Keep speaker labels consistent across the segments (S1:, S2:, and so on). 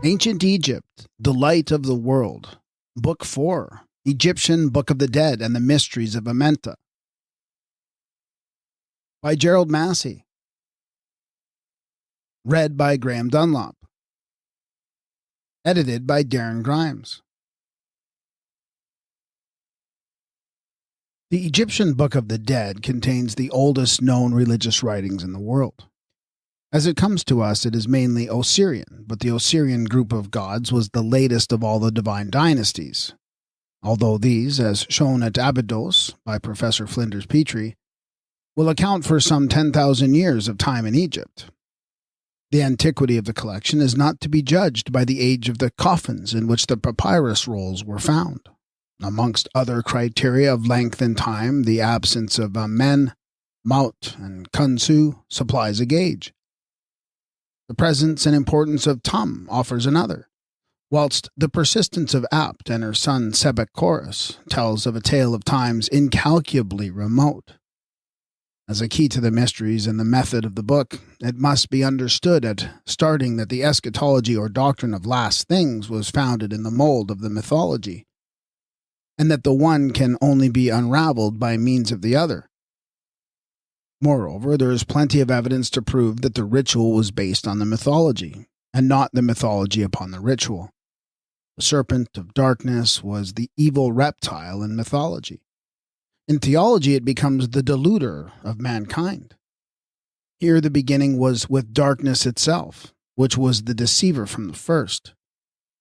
S1: Ancient Egypt, the Light of the World, Book 4, Egyptian Book of the Dead and the Mysteries of AMENTA, by Gerald Massey. Read by Graham Dunlop. Edited by Darren Grimes. The Egyptian Book of the Dead contains the oldest known religious writings in the world. As it comes to us, it is mainly Osirian, but the Osirian group of gods was the latest of all the divine dynasties. Although these, as shown at Abydos by Professor Flinders Petrie, will account for some 10,000 years of time in Egypt. The antiquity of the collection is not to be judged by the age of the coffins in which the papyrus rolls were found. Amongst other criteria of length and time, the absence of Amen, Maut, and Khonsu supplies a gauge. The presence and importance of Tum offers another, whilst the persistence of Apt and her son Sebek Chorus tells of a tale of times incalculably remote. As a key to the mysteries and the method of the book, it must be understood at starting that the eschatology or doctrine of last things was founded in the mold of the mythology, and that the one can only be unraveled by means of the other. Moreover, there is plenty of evidence to prove that the ritual was based on the mythology, and not the mythology upon the ritual. The serpent of darkness was the evil reptile in mythology. In theology, it becomes the deluder of mankind. Here the beginning was with darkness itself, which was the deceiver from the first.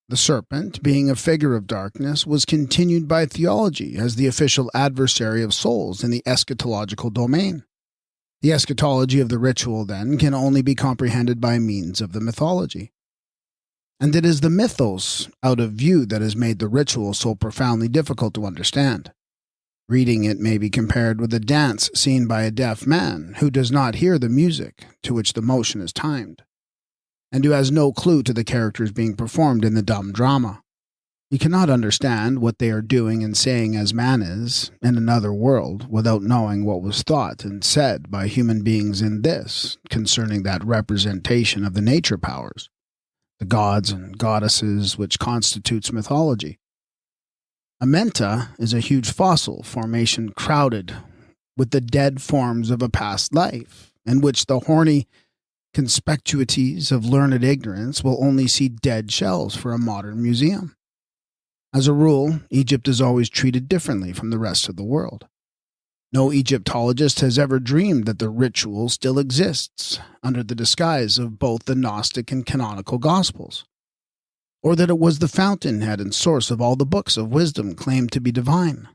S1: The serpent, being a figure of darkness, was continued by theology as the official adversary of souls in the eschatological domain. The eschatology of the ritual, then, can only be comprehended by means of the mythology. And it is the mythos out of view that has made the ritual so profoundly difficult to understand. Reading it may be compared with a dance seen by a deaf man who does not hear the music to which the motion is timed, and who has no clue to the characters being performed in the dumb drama. You cannot understand what they are doing and saying as man is in another world without knowing what was thought and said by human beings in this concerning that representation of the nature powers, the gods and goddesses which constitutes mythology. AMENTA is a huge fossil formation crowded with the dead forms of a past life, in which the horny conspicuities of learned ignorance will only see dead shells for a modern museum. As a rule, Egypt is always treated differently from the rest of the world. No Egyptologist has ever dreamed that the ritual still exists under the disguise of both the Gnostic and canonical Gospels, or that it was the fountainhead and source of all the books of wisdom claimed to be divine.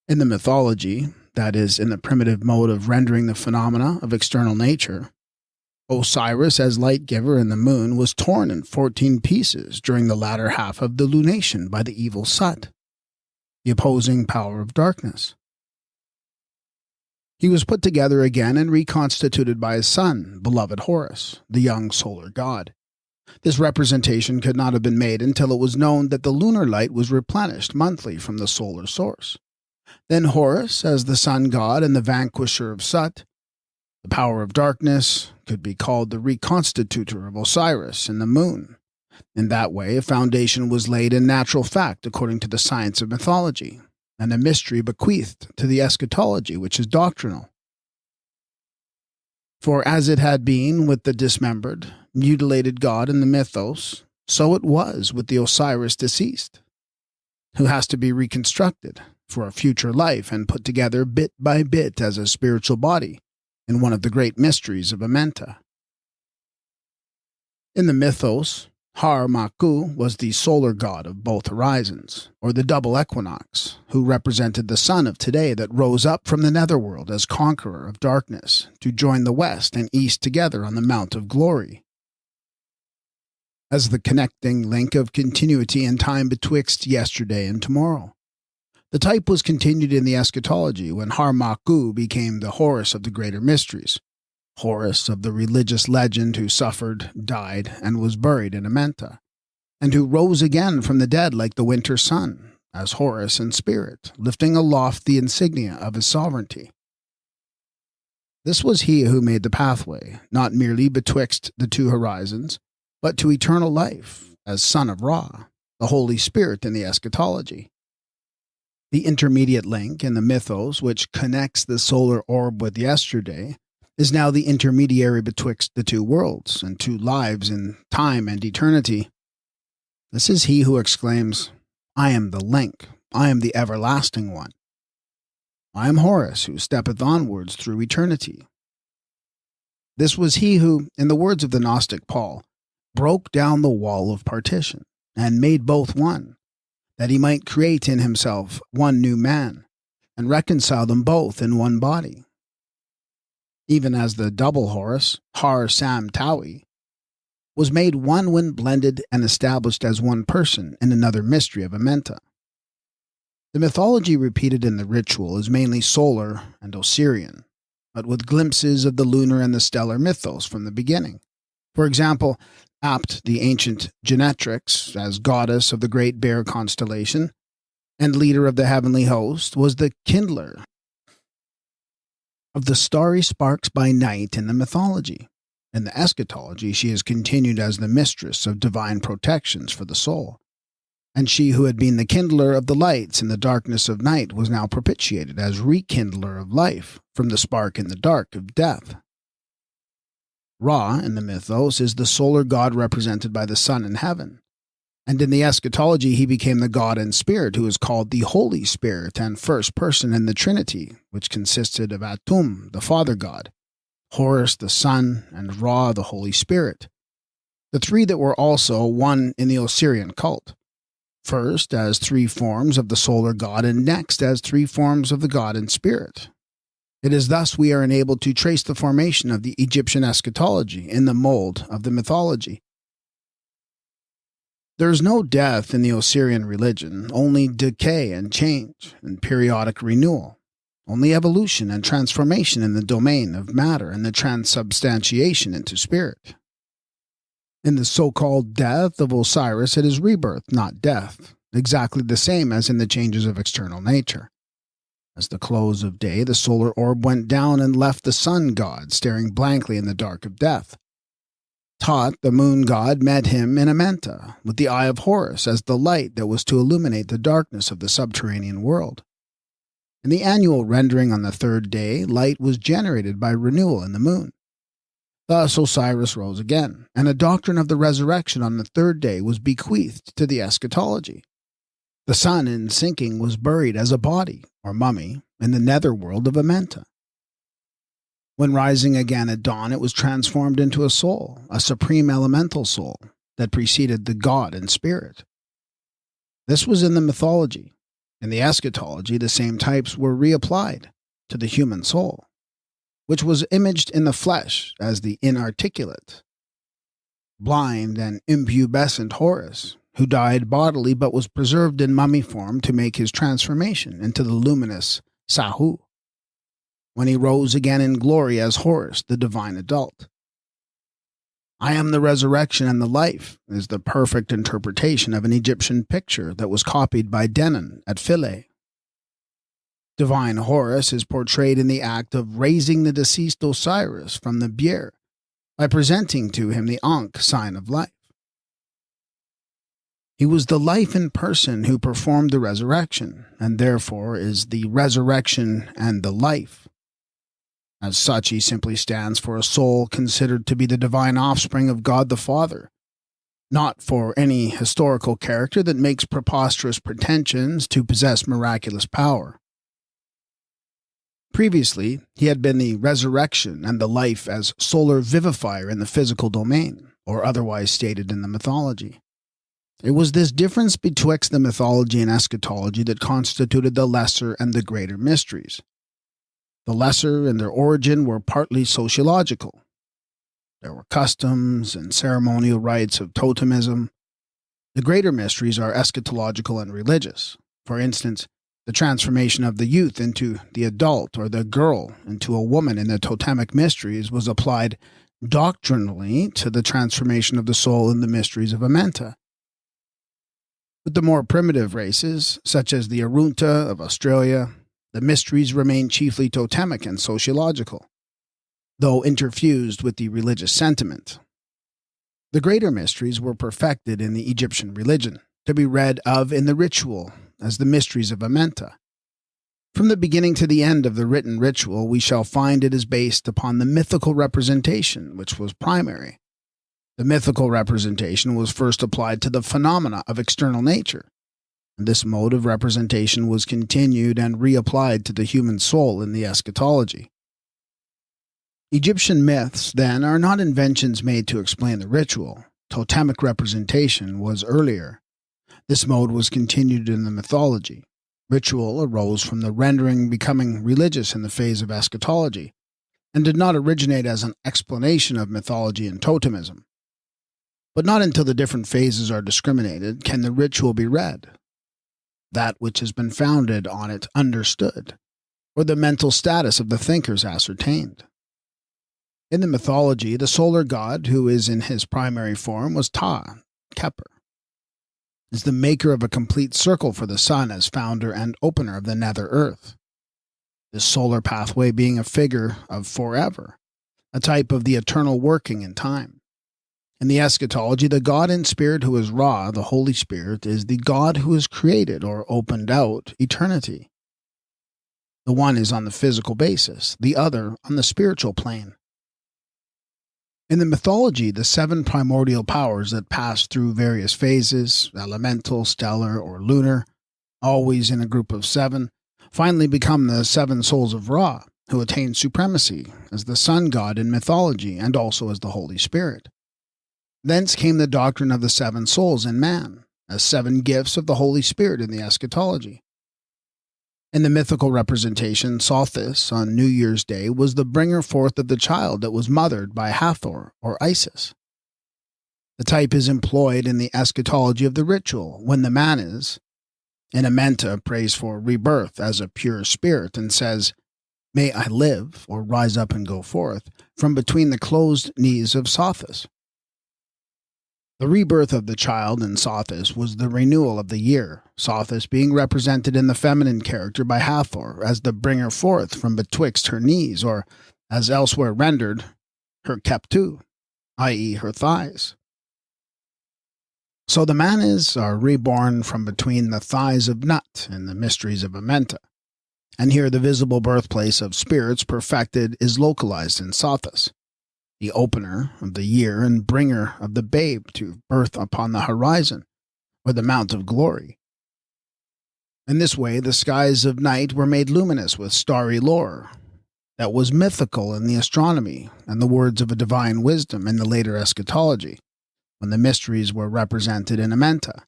S1: In the mythology, that is, in the primitive mode of rendering the phenomena of external nature, Osiris, as light-giver in the moon, was torn in 14 pieces during the latter half of the lunation by the evil Sut, the opposing power of darkness. He was put together again and reconstituted by his son, beloved Horus, the young solar god. This representation could not have been made until it was known that the lunar light was replenished monthly from the solar source. Then Horus, as the sun god and the vanquisher of Sut, the power of darkness, could be called the reconstitutor of Osiris in the moon. In that way, a foundation was laid in natural fact according to the science of mythology, and a mystery bequeathed to the eschatology, which is doctrinal. For as it had been with the dismembered, mutilated god in the mythos, so it was with the Osiris deceased, who has to be reconstructed for a future life and put together bit by bit as a spiritual body in one of the great mysteries of AMENTA. In the mythos, Har-Maku was the solar god of both horizons, or the double equinox, who represented the sun of today that rose up from the netherworld as conqueror of darkness to join the west and east together on the Mount of Glory, as the connecting link of continuity and time betwixt yesterday and tomorrow. The type was continued in the eschatology when Har-Maku became the Horus of the greater mysteries, Horus of the religious legend who suffered, died, and was buried in AMENTA, and who rose again from the dead like the winter sun, as Horus in spirit, lifting aloft the insignia of his sovereignty. This was he who made the pathway, not merely betwixt the two horizons, but to eternal life, as Son of Ra, the Holy Spirit in the eschatology. The intermediate link in the mythos which connects the solar orb with yesterday is now the intermediary betwixt the two worlds and two lives in time and eternity. This is he who exclaims, I am the link, I am the everlasting one. I am Horus, who steppeth onwards through eternity. This was he who, in the words of the Gnostic Paul, broke down the wall of partition and made both one, that he might create in himself one new man and reconcile them both in one body. Even as the double Horus, Har Sam Taui, was made one when blended and established as one person in another mystery of AMENTA. The mythology repeated in the ritual is mainly solar and Osirian, but with glimpses of the lunar and the stellar mythos from the beginning. For example, Apt, the ancient Genetrix, as goddess of the Great Bear constellation and leader of the heavenly host, was the kindler of the starry sparks by night in the mythology. In the eschatology, she is continued as the mistress of divine protections for the soul. And she who had been the kindler of the lights in the darkness of night was now propitiated as rekindler of life from the spark in the dark of death. Ra, in the mythos, is the solar god represented by the sun in heaven. And in the eschatology, he became the God and Spirit who is called the Holy Spirit and first person in the Trinity, which consisted of Atum, the Father God, Horus, the Son, and Ra, the Holy Spirit, the three that were also one in the Osirian cult. First as three forms of the solar god and next as three forms of the God and Spirit. It is thus we are enabled to trace the formation of the Egyptian eschatology in the mold of the mythology. There is no death in the Osirian religion, only decay and change and periodic renewal, only evolution and transformation in the domain of matter and the transubstantiation into spirit. In the so-called death of Osiris, it is rebirth, not death, exactly the same as in the changes of external nature. As the close of day, the solar orb went down and left the sun god staring blankly in the dark of death. Tot, the moon god, met him in AMENTA, with the eye of Horus as the light that was to illuminate the darkness of the subterranean world. In the annual rendering on the third day, light was generated by renewal in the moon. Thus Osiris rose again, and a doctrine of the resurrection on the third day was bequeathed to the eschatology. The sun, in sinking, was buried as a body, or mummy, in the netherworld of AMENTA. When rising again at dawn, it was transformed into a soul, a supreme elemental soul, that preceded the God and Spirit. This was in the mythology. In the eschatology, the same types were reapplied to the human soul, which was imaged in the flesh as the inarticulate, blind and impubescent Horus, who died bodily but was preserved in mummy form to make his transformation into the luminous Sahu, when he rose again in glory as Horus, the divine adult. I am the resurrection and the life is the perfect interpretation of an Egyptian picture that was copied by Denon at Philae. Divine Horus is portrayed in the act of raising the deceased Osiris from the bier by presenting to him the Ankh sign of life. He was the life in person who performed the resurrection, and therefore is the resurrection and the life. As such, he simply stands for a soul considered to be the divine offspring of God the Father, not for any historical character that makes preposterous pretensions to possess miraculous power. Previously, he had been the resurrection and the life as solar vivifier in the physical domain, or otherwise stated in the mythology. It was this difference betwixt the mythology and eschatology that constituted the lesser and the greater mysteries. The lesser in their origin were partly sociological. There were customs and ceremonial rites of totemism. The greater mysteries are eschatological and religious. For instance, the transformation of the youth into the adult or the girl into a woman in the totemic mysteries was applied doctrinally to the transformation of the soul in the mysteries of AMENTA. With the more primitive races, such as the Arunta of Australia, the mysteries remain chiefly totemic and sociological. though interfused with the religious sentiment. The greater mysteries were perfected in the Egyptian religion, to be read of in the ritual as the mysteries of AMENTA. From the beginning to the end of the written ritual, we shall find it is based upon the mythical representation, which was primary. The mythical representation was first applied to the phenomena of external nature, and this mode of representation was continued and reapplied to the human soul in the eschatology. Egyptian myths, then, are not inventions made to explain the ritual. Totemic representation was earlier. This mode was continued in the mythology. Ritual arose from the rendering becoming religious in the phase of eschatology, and did not originate as an explanation of mythology and totemism. But not until the different phases are discriminated can the ritual be read, that which has been founded on it understood, or the mental status of the thinkers ascertained. In the mythology, the solar god, who is in his primary form, was Ta, Keper, is the maker of a complete circle for the sun as founder and opener of the nether earth. This solar pathway being a figure of forever, a type of the eternal working in time. In the eschatology, the God in spirit who is Ra, the Holy Spirit, is the God who has created or opened out eternity. The one is on the physical basis, the other on the spiritual plane. In the mythology, the 7 primordial powers that pass through various phases, elemental, stellar, or lunar, always in a group of 7, finally become the 7 souls of Ra, who attain supremacy as the sun god in mythology and also as the Holy Spirit. Thence came the doctrine of the 7 souls in man, as 7 gifts of the Holy Spirit in the eschatology. In the mythical representation, Sothis, on New Year's Day, was the bringer forth of the child that was mothered by Hathor or Isis. The type is employed in the eschatology of the ritual, when the man is. In AMENTA prays for rebirth as a pure spirit and says, "May I live, or rise up and go forth, from between the closed knees of Sothis." The rebirth of the child in Sothis was the renewal of the year, Sothis being represented in the feminine character by Hathor as the bringer forth from betwixt her knees, or, as elsewhere rendered, her keptu, i.e. her thighs. So the manas are reborn from between the thighs of Nut in the mysteries of AMENTA, and here the visible birthplace of spirits perfected is localized in Sothis, the opener of the year and bringer of the babe to birth upon the horizon, or the mount of glory. In this way, the skies of night were made luminous with starry lore that was mythical in the astronomy and the words of a divine wisdom in the later eschatology, when the mysteries were represented in AMENTA.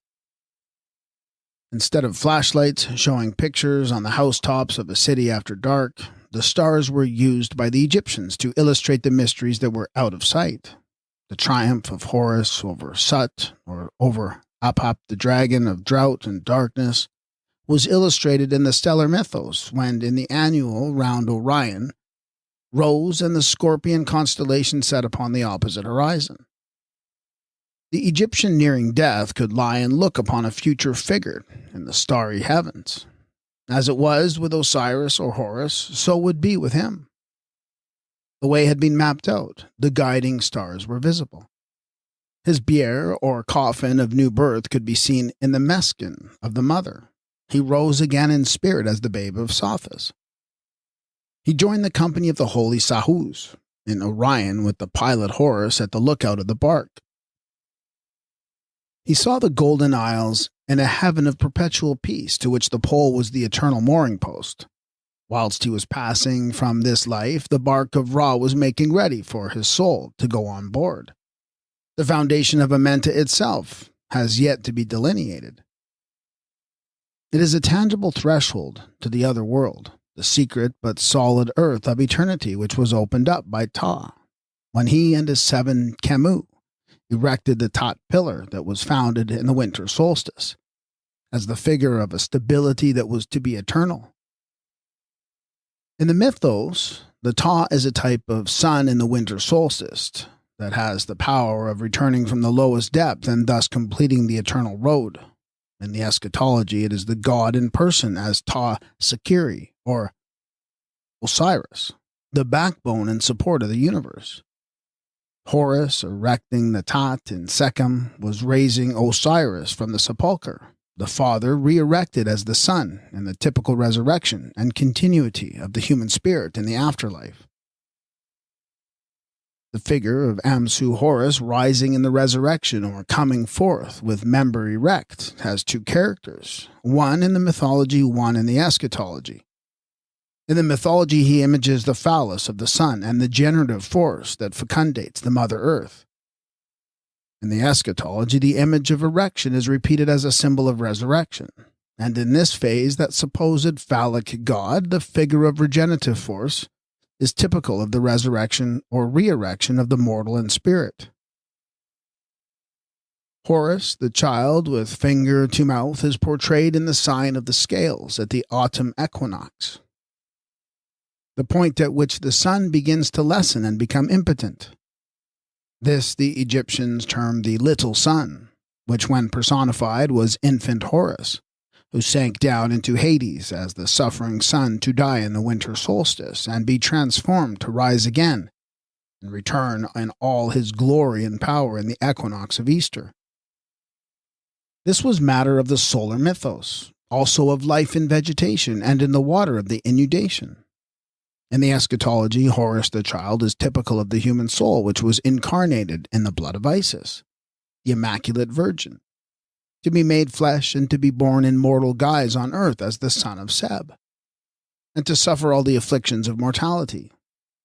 S1: Instead of flashlights showing pictures on the housetops of a city after dark, the stars were used by the Egyptians to illustrate the mysteries that were out of sight. The triumph of Horus over Sut, or over Apap the dragon of drought and darkness, was illustrated in the stellar mythos when, in the annual round Orion, rose and the Scorpion constellation set upon the opposite horizon. The Egyptian nearing death could lie and look upon a future figure in the starry heavens. As it was with Osiris or Horus, so would be with him. The way had been mapped out. The guiding stars were visible. His bier, or coffin of new birth, could be seen in the meskin of the mother. He rose again in spirit as the babe of Sothis. He joined the company of the holy Sahus in Orion with the pilot Horus at the lookout of the bark. He saw the golden isles and a heaven of perpetual peace to which the pole was the eternal mooring post. Whilst he was passing from this life, the bark of Ra was making ready for his soul to go on board. The foundation of AMENTA itself has yet to be delineated. It is a tangible threshold to the other world, the secret but solid earth of eternity which was opened up by Ta, when he and his 7 Kemu erected the Tot pillar that was founded in the winter solstice, as the figure of a stability that was to be eternal. In the mythos, the Ta is a type of sun in the winter solstice that has the power of returning from the lowest depth and thus completing the eternal road. In the eschatology, it is the god in person as Ta Sekiri, or Osiris, the backbone and support of the universe. Horus, erecting the Tat in Sekhem, was raising Osiris from the sepulchre, the father re-erected as the son in the typical resurrection and continuity of the human spirit in the afterlife. The figure of Amsu Horus rising in the resurrection or coming forth with member erect has two characters, one in the mythology, one in the eschatology. In the mythology, he images the phallus of the sun and the generative force that fecundates the Mother Earth. In the eschatology, the image of erection is repeated as a symbol of resurrection, and in this phase, that supposed phallic god, the figure of regenerative force, is typical of the resurrection or re-erection of the mortal in spirit. Horus, the child with finger to mouth, is portrayed in the sign of the scales at the autumn equinox, the point at which the sun begins to lessen and become impotent. This the Egyptians termed the little sun, which when personified was infant Horus, who sank down into Hades as the suffering sun to die in the winter solstice and be transformed to rise again and return in all his glory and power in the equinox of Easter. This was matter of the solar mythos, also of life in vegetation and in the water of the inundation. In the eschatology, Horus the child is typical of the human soul which was incarnated in the blood of Isis, the Immaculate Virgin, to be made flesh and to be born in mortal guise on earth as the son of Seb, and to suffer all the afflictions of mortality.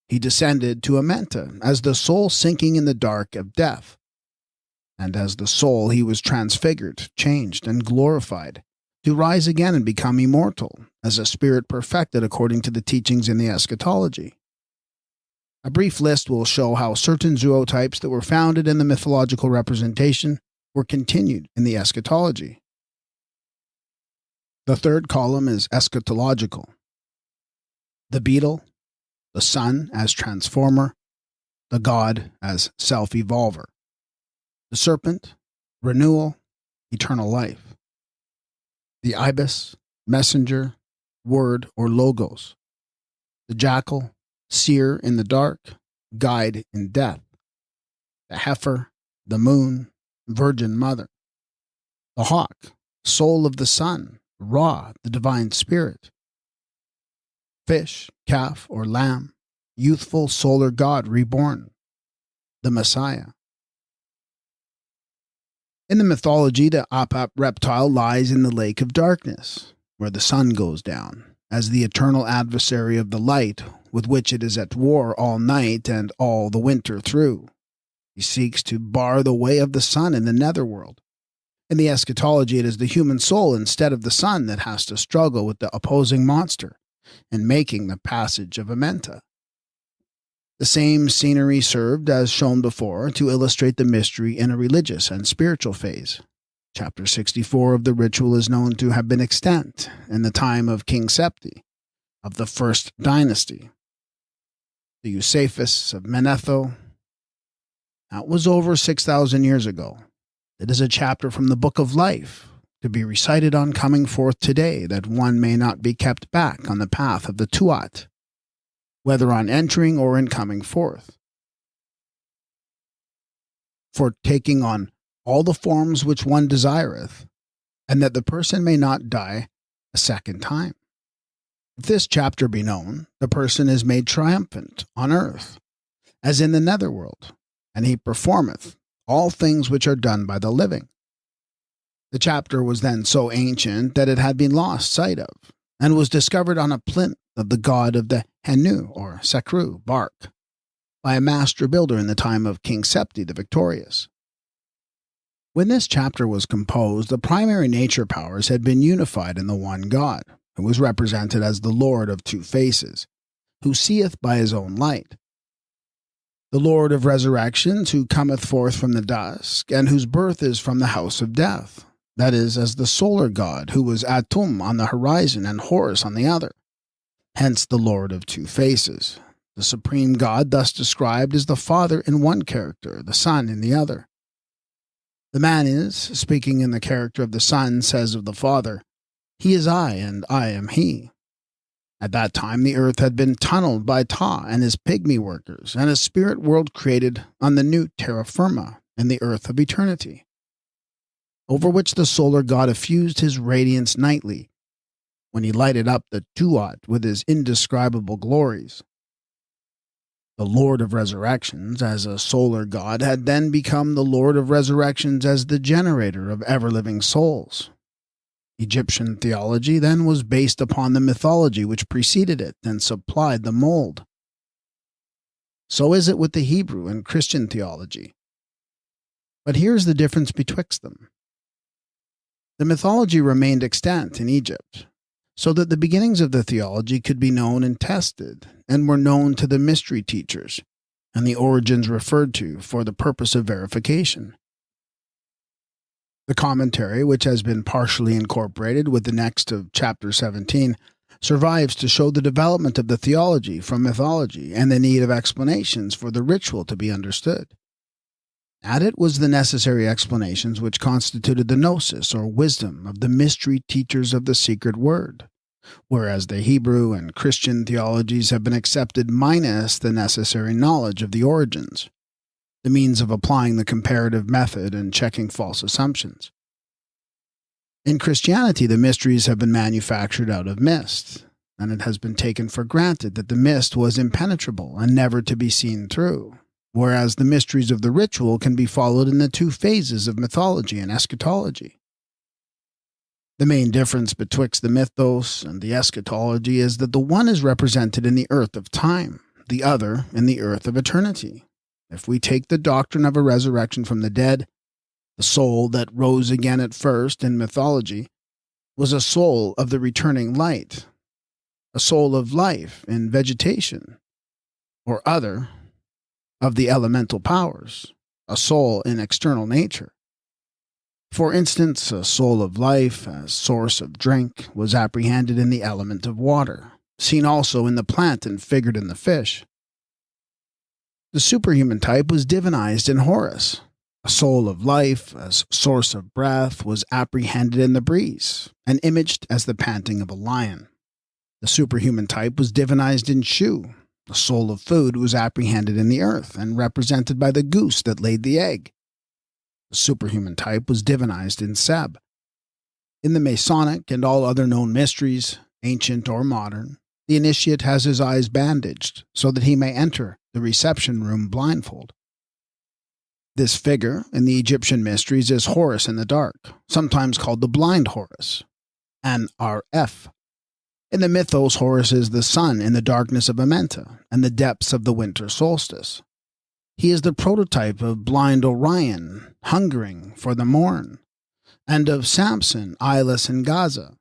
S1: He descended to AMENTA as the soul sinking in the dark of death, and as the soul he was transfigured, changed, and glorified, to rise again and become immortal, as a spirit perfected according to the teachings in the eschatology. A brief list will show how certain zootypes that were founded in the mythological representation were continued in the eschatology. The third column is eschatological. The beetle, the sun as transformer, the god as self-evolver, the serpent, renewal, eternal life, the ibis, messenger, word or logos, the jackal, seer in the dark, guide in death, the heifer, the moon, Virgin Mother, the hawk, soul of the sun, Ra, the divine spirit, fish, calf or lamb, youthful solar god reborn, the Messiah. In the mythology, the Apap reptile lies in the lake of darkness, where the sun goes down, as the eternal adversary of the light, with which it is at war all night and all the winter through. He seeks to bar the way of the sun in the netherworld. In the eschatology, it is the human soul instead of the sun that has to struggle with the opposing monster in making the passage of AMENTA. The same scenery served, as shown before, to illustrate the mystery in a religious and spiritual phase. Chapter 64 of the ritual is known to have been extant in the time of King Septi, of the first dynasty. The Eusephus of Manetho. That was over 6,000 years ago. It is a chapter from the Book of Life, to be recited on coming forth today, that one may not be kept back on the path of the Tuat, whether on entering or in coming forth. For taking on all the forms which one desireth, and that the person may not die a second time. If this chapter be known, the person is made triumphant on earth, as in the netherworld, and he performeth all things which are done by the living. The chapter was then so ancient that it had been lost sight of, and was discovered on a plinth of the god of the Henu, or Sekru, bark, by a master builder in the time of King Septi the Victorious. When this chapter was composed, the primary nature powers had been unified in the one God, who was represented as the Lord of two faces, who seeth by his own light. The Lord of resurrections, who cometh forth from the dusk, and whose birth is from the house of death, that is, as the solar god, who was Atum on the horizon and Horus on the other. Hence the Lord of two faces. The supreme God thus described is the Father in one character, the Son in the other. The man is, speaking in the character of the Son, says of the Father, He is I, and I am He. At that time, the earth had been tunneled by Ta and his pygmy workers, and a spirit world created on the new terra firma in the earth of eternity, over which the solar god effused his radiance nightly, when he lighted up the Tuat with his indescribable glories. The Lord of Resurrections, as a solar god, had then become the Lord of Resurrections as the generator of ever-living souls. Egyptian theology then was based upon the mythology which preceded it and supplied the mold. So is it with the Hebrew and Christian theology. But here's the difference betwixt them. The mythology remained extant in Egypt, so that the beginnings of the theology could be known and tested, and were known to the mystery teachers, and the origins referred to for the purpose of verification. The commentary, which has been partially incorporated with the next of chapter 17, survives to show the development of the theology from mythology and the need of explanations for the ritual to be understood. At it was the necessary explanations which constituted the gnosis or wisdom of the mystery teachers of the secret word, whereas the Hebrew and Christian theologies have been accepted minus the necessary knowledge of the origins, the means of applying the comparative method and checking false assumptions. In Christianity, the mysteries have been manufactured out of mist, and it has been taken for granted that the mist was impenetrable and never to be seen through, whereas the mysteries of the ritual can be followed in the two phases of mythology and eschatology. The main difference betwixt the mythos and the eschatology is that the one is represented in the earth of time, the other in the earth of eternity. If we take the doctrine of a resurrection from the dead, the soul that rose again at first in mythology was a soul of the returning light, a soul of life in vegetation, or other of the elemental powers, a soul in external nature. For instance, a soul of life, as source of drink, was apprehended in the element of water, seen also in the plant and figured in the fish. The superhuman type was divinized in Horus. A soul of life, as source of breath, was apprehended in the breeze, and imaged as the panting of a lion. The superhuman type was divinized in Shu. The soul of food was apprehended in the earth, and represented by the goose that laid the egg. The superhuman type was divinized in Seb. In the Masonic and all other known mysteries, ancient or modern, the initiate has his eyes bandaged so that he may enter the reception room blindfold. This figure in the Egyptian mysteries is Horus in the dark, sometimes called the blind Horus, an RF. In the mythos, Horus is the sun in the darkness of AMENTA and the depths of the winter solstice. He is the prototype of blind Orion, hungering for the morn, and of Samson, eyeless in Gaza.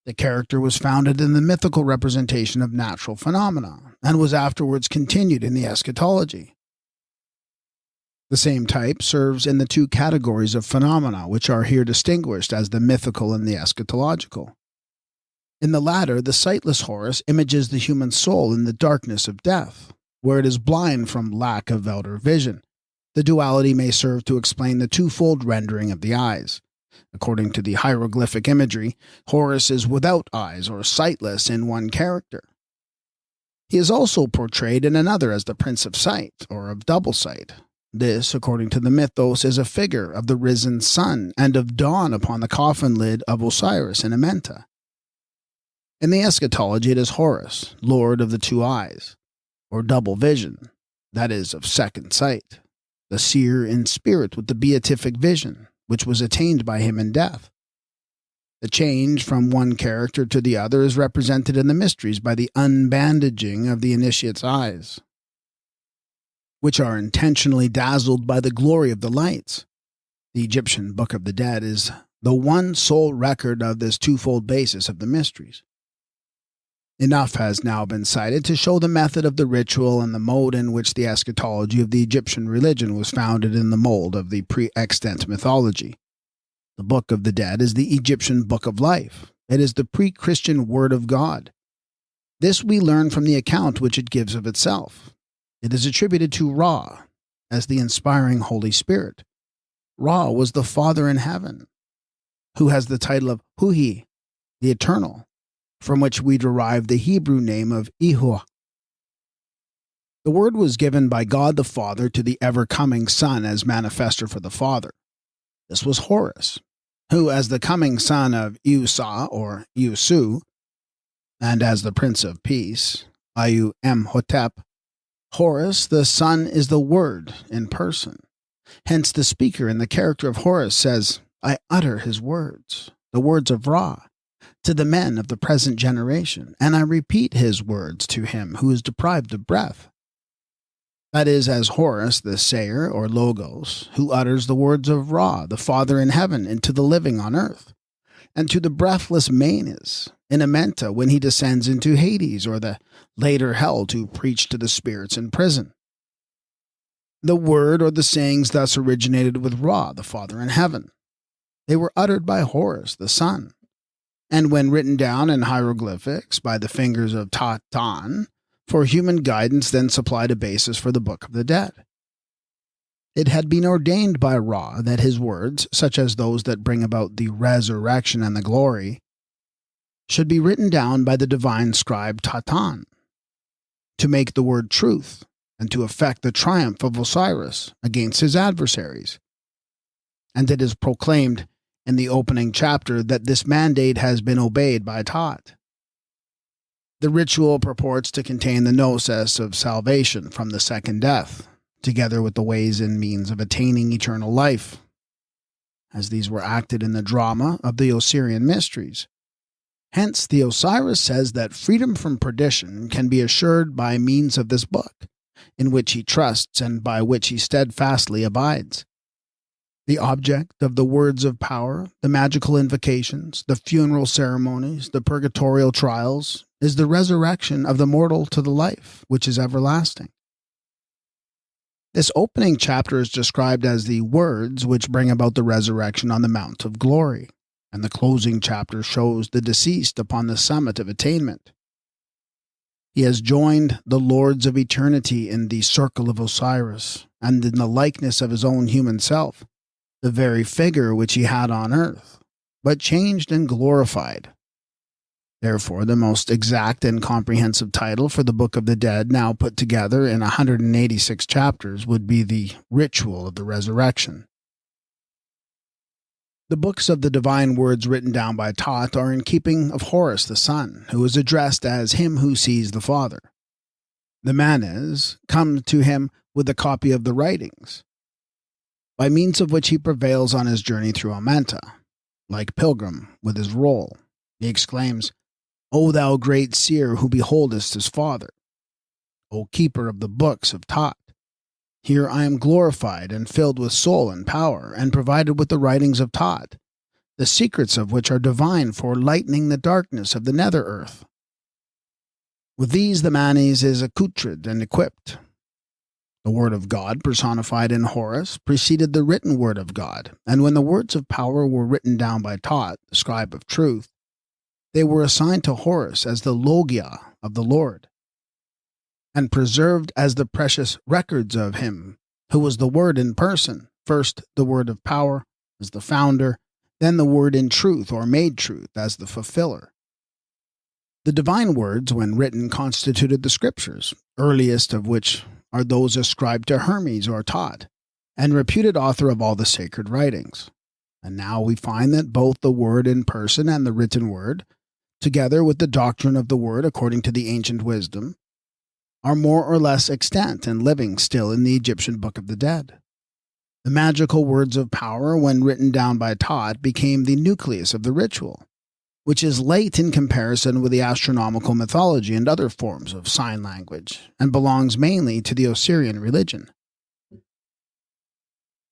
S1: The character was founded in the mythical representation of natural phenomena, and was afterwards continued in the eschatology. The same type serves in the two categories of phenomena which are here distinguished as the mythical and the eschatological. In the latter, the sightless Horus images the human soul in the darkness of death, where it is blind from lack of outer vision. The duality may serve to explain the twofold rendering of the eyes. According to the hieroglyphic imagery, Horus is without eyes or sightless in one character. He is also portrayed in another as the Prince of Sight, or of double sight. This, according to the mythos, is a figure of the risen sun and of dawn upon the coffin lid of Osiris in AMENTA. In the eschatology, it is Horus, Lord of the two eyes, or double vision, that is, of second sight, the seer in spirit with the beatific vision, which was attained by him in death. The change from one character to the other is represented in the mysteries by the unbandaging of the initiate's eyes, which are intentionally dazzled by the glory of the lights. The Egyptian Book of the Dead is the one sole record of this twofold basis of the mysteries. Enough has now been cited to show the method of the ritual and the mode in which the eschatology of the Egyptian religion was founded in the mold of the pre-extant mythology. The Book of the Dead is the Egyptian Book of Life. It is the pre-Christian Word of God. This we learn from the account which it gives of itself. It is attributed to Ra as the inspiring Holy Spirit. Ra was the Father in heaven, who has the title of Huhi, the Eternal, from which we derive the Hebrew name of Yahuwah. The Word was given by God the Father to the ever-coming Son as manifester for the Father. This was Horus, who, as the coming son of Usa or Usu, and as the Prince of Peace, Ayu-Em-Hotep, Horus, the Son, is the Word in person. Hence the speaker in the character of Horus says, I utter his words, the words of Ra, to the men of the present generation, and I repeat his words to him who is deprived of breath. That is, as Horus, the Sayer, or Logos, who utters the words of Ra, the Father in heaven, into the living on earth, and to the breathless Manes, in AMENTA, when he descends into Hades, or the later hell, to preach to the spirits in prison. The word or the sayings thus originated with Ra, the Father in heaven. They were uttered by Horus, the Son, and when written down in hieroglyphics by the fingers of Tatan, for human guidance, then supplied a basis for the Book of the Dead. It had been ordained by Ra that his words, such as those that bring about the resurrection and the glory, should be written down by the divine scribe Tatan, to make the word truth, and to effect the triumph of Osiris against his adversaries. And it is proclaimed in the opening chapter that this mandate has been obeyed by Tot. The ritual purports to contain the gnosis of salvation from the second death, together with the ways and means of attaining eternal life, as these were acted in the drama of the Osirian mysteries. Hence, the Osiris says that freedom from perdition can be assured by means of this book, in which he trusts and by which he steadfastly abides. The object of the words of power, the magical invocations, the funeral ceremonies, the purgatorial trials, is the resurrection of the mortal to the life, which is everlasting. This opening chapter is described as the words which bring about the resurrection on the Mount of Glory, and the closing chapter shows the deceased upon the summit of attainment. He has joined the lords of eternity in the circle of Osiris, and in the likeness of his own human self, the very figure which he had on earth, but changed and glorified. Therefore, the most exact and comprehensive title for the Book of the Dead, now put together in 186 chapters, would be the Ritual of the Resurrection. The books of the divine words written down by Tot are in keeping of Horus the Son, who is addressed as him who sees the Father. The Manes come to him with a copy of the writings, by means of which he prevails on his journey through AMENTA. Like Pilgrim with his roll, he exclaims, O thou great seer who beholdest his Father, O keeper of the books of Tot, here I am glorified and filled with soul and power, and provided with the writings of Tot, the secrets of which are divine for lightening the darkness of the nether earth. With these the Manes is accoutred and equipped. The Word of God, personified in Horus, preceded the written Word of God, and when the words of power were written down by Tot, the scribe of truth, they were assigned to Horus as the Logia of the Lord, and preserved as the precious records of him, who was the Word in person, first the Word of power as the founder, then the Word in truth or made truth as the fulfiller. The divine words, when written, constituted the Scriptures, earliest of which are those ascribed to Hermes or Tot, and reputed author of all the sacred writings. And now we find that both the Word in person and the written Word, together with the doctrine of the Word according to the ancient wisdom, are more or less extant and living still in the Egyptian Book of the Dead. The magical words of power, when written down by Tot, became the nucleus of the ritual, which is late in comparison with the astronomical mythology and other forms of sign language, and belongs mainly to the Osirian religion.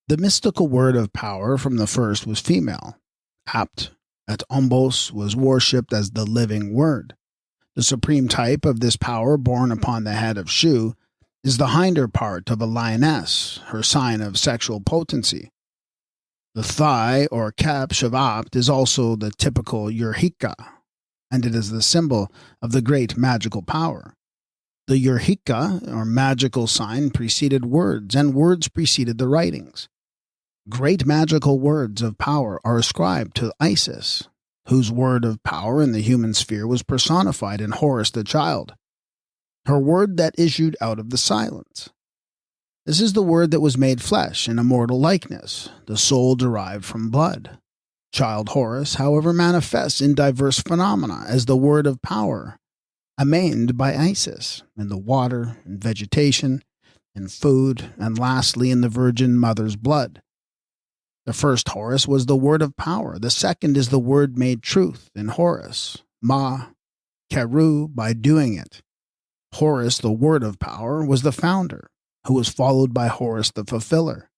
S1: The mystical word of power from the first was female. Apt at Ombos was worshipped as the living word. The supreme type of this power, born upon the head of Shu, is the hinder part of a lioness, her sign of sexual potency. The thigh, or capsh of Apt, is also the typical Urhika, and it is the symbol of the great magical power. The Urhika, or magical sign, preceded words, and words preceded the writings. Great magical words of power are ascribed to Isis, whose word of power in the human sphere was personified in Horus the child, her word that issued out of the silence. This is the word that was made flesh in a mortal likeness, the soul derived from blood. Child Horus, however, manifests in diverse phenomena as the word of power, amained by Isis, in the water, in vegetation, in food, and lastly in the Virgin Mother's blood. The first Horus was the word of power. The second is the word made truth in Horus, Ma, Keru, by doing it. Horus, the word of power, was the founder, who was followed by Horus the fulfiller.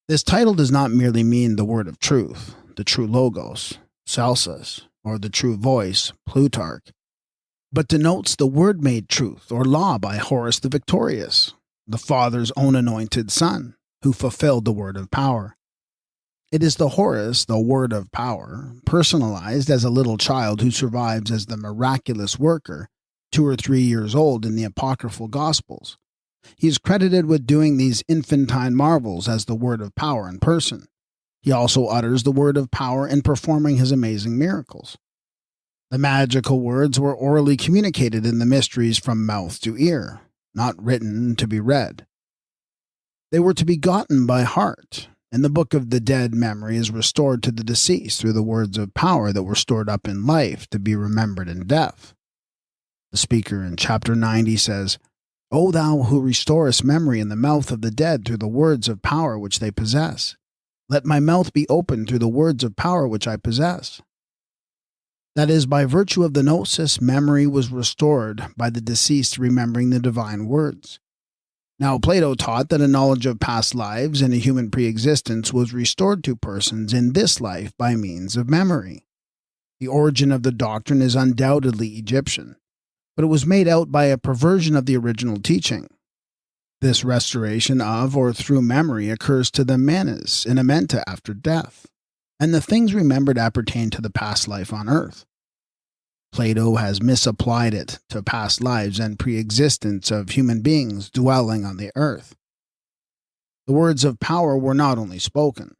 S1: This title does not merely mean the word of truth, the true logos, Celsus, or the true voice, Plutarch, but denotes the word made truth or law by Horus the victorious, the Father's own anointed son, who fulfilled the word of power. It is the Horus, the word of power, personalized as a little child who survives as the miraculous worker, 2 or 3 years old in the apocryphal Gospels. He is credited with doing these infantine marvels as the word of power in person. He also utters the word of power in performing his amazing miracles. The magical words were orally communicated in the mysteries from mouth to ear, not written to be read. They were to be gotten by heart. In the Book of the Dead, memory is restored to the deceased through the words of power that were stored up in life to be remembered in death. The speaker in chapter 90 says, O thou who restorest memory in the mouth of the dead through the words of power which they possess, let my mouth be opened through the words of power which I possess. That is, by virtue of the gnosis, memory was restored by the deceased remembering the divine words. Now, Plato taught that a knowledge of past lives and a human pre-existence was restored to persons in this life by means of memory. The origin of the doctrine is undoubtedly Egyptian, but it was made out by a perversion of the original teaching. This restoration of or through memory occurs to the manes in AMENTA after death, and the things remembered appertain to the past life on earth. Plato has misapplied it to past lives and pre-existence of human beings dwelling on the earth. The words of power were not only spoken.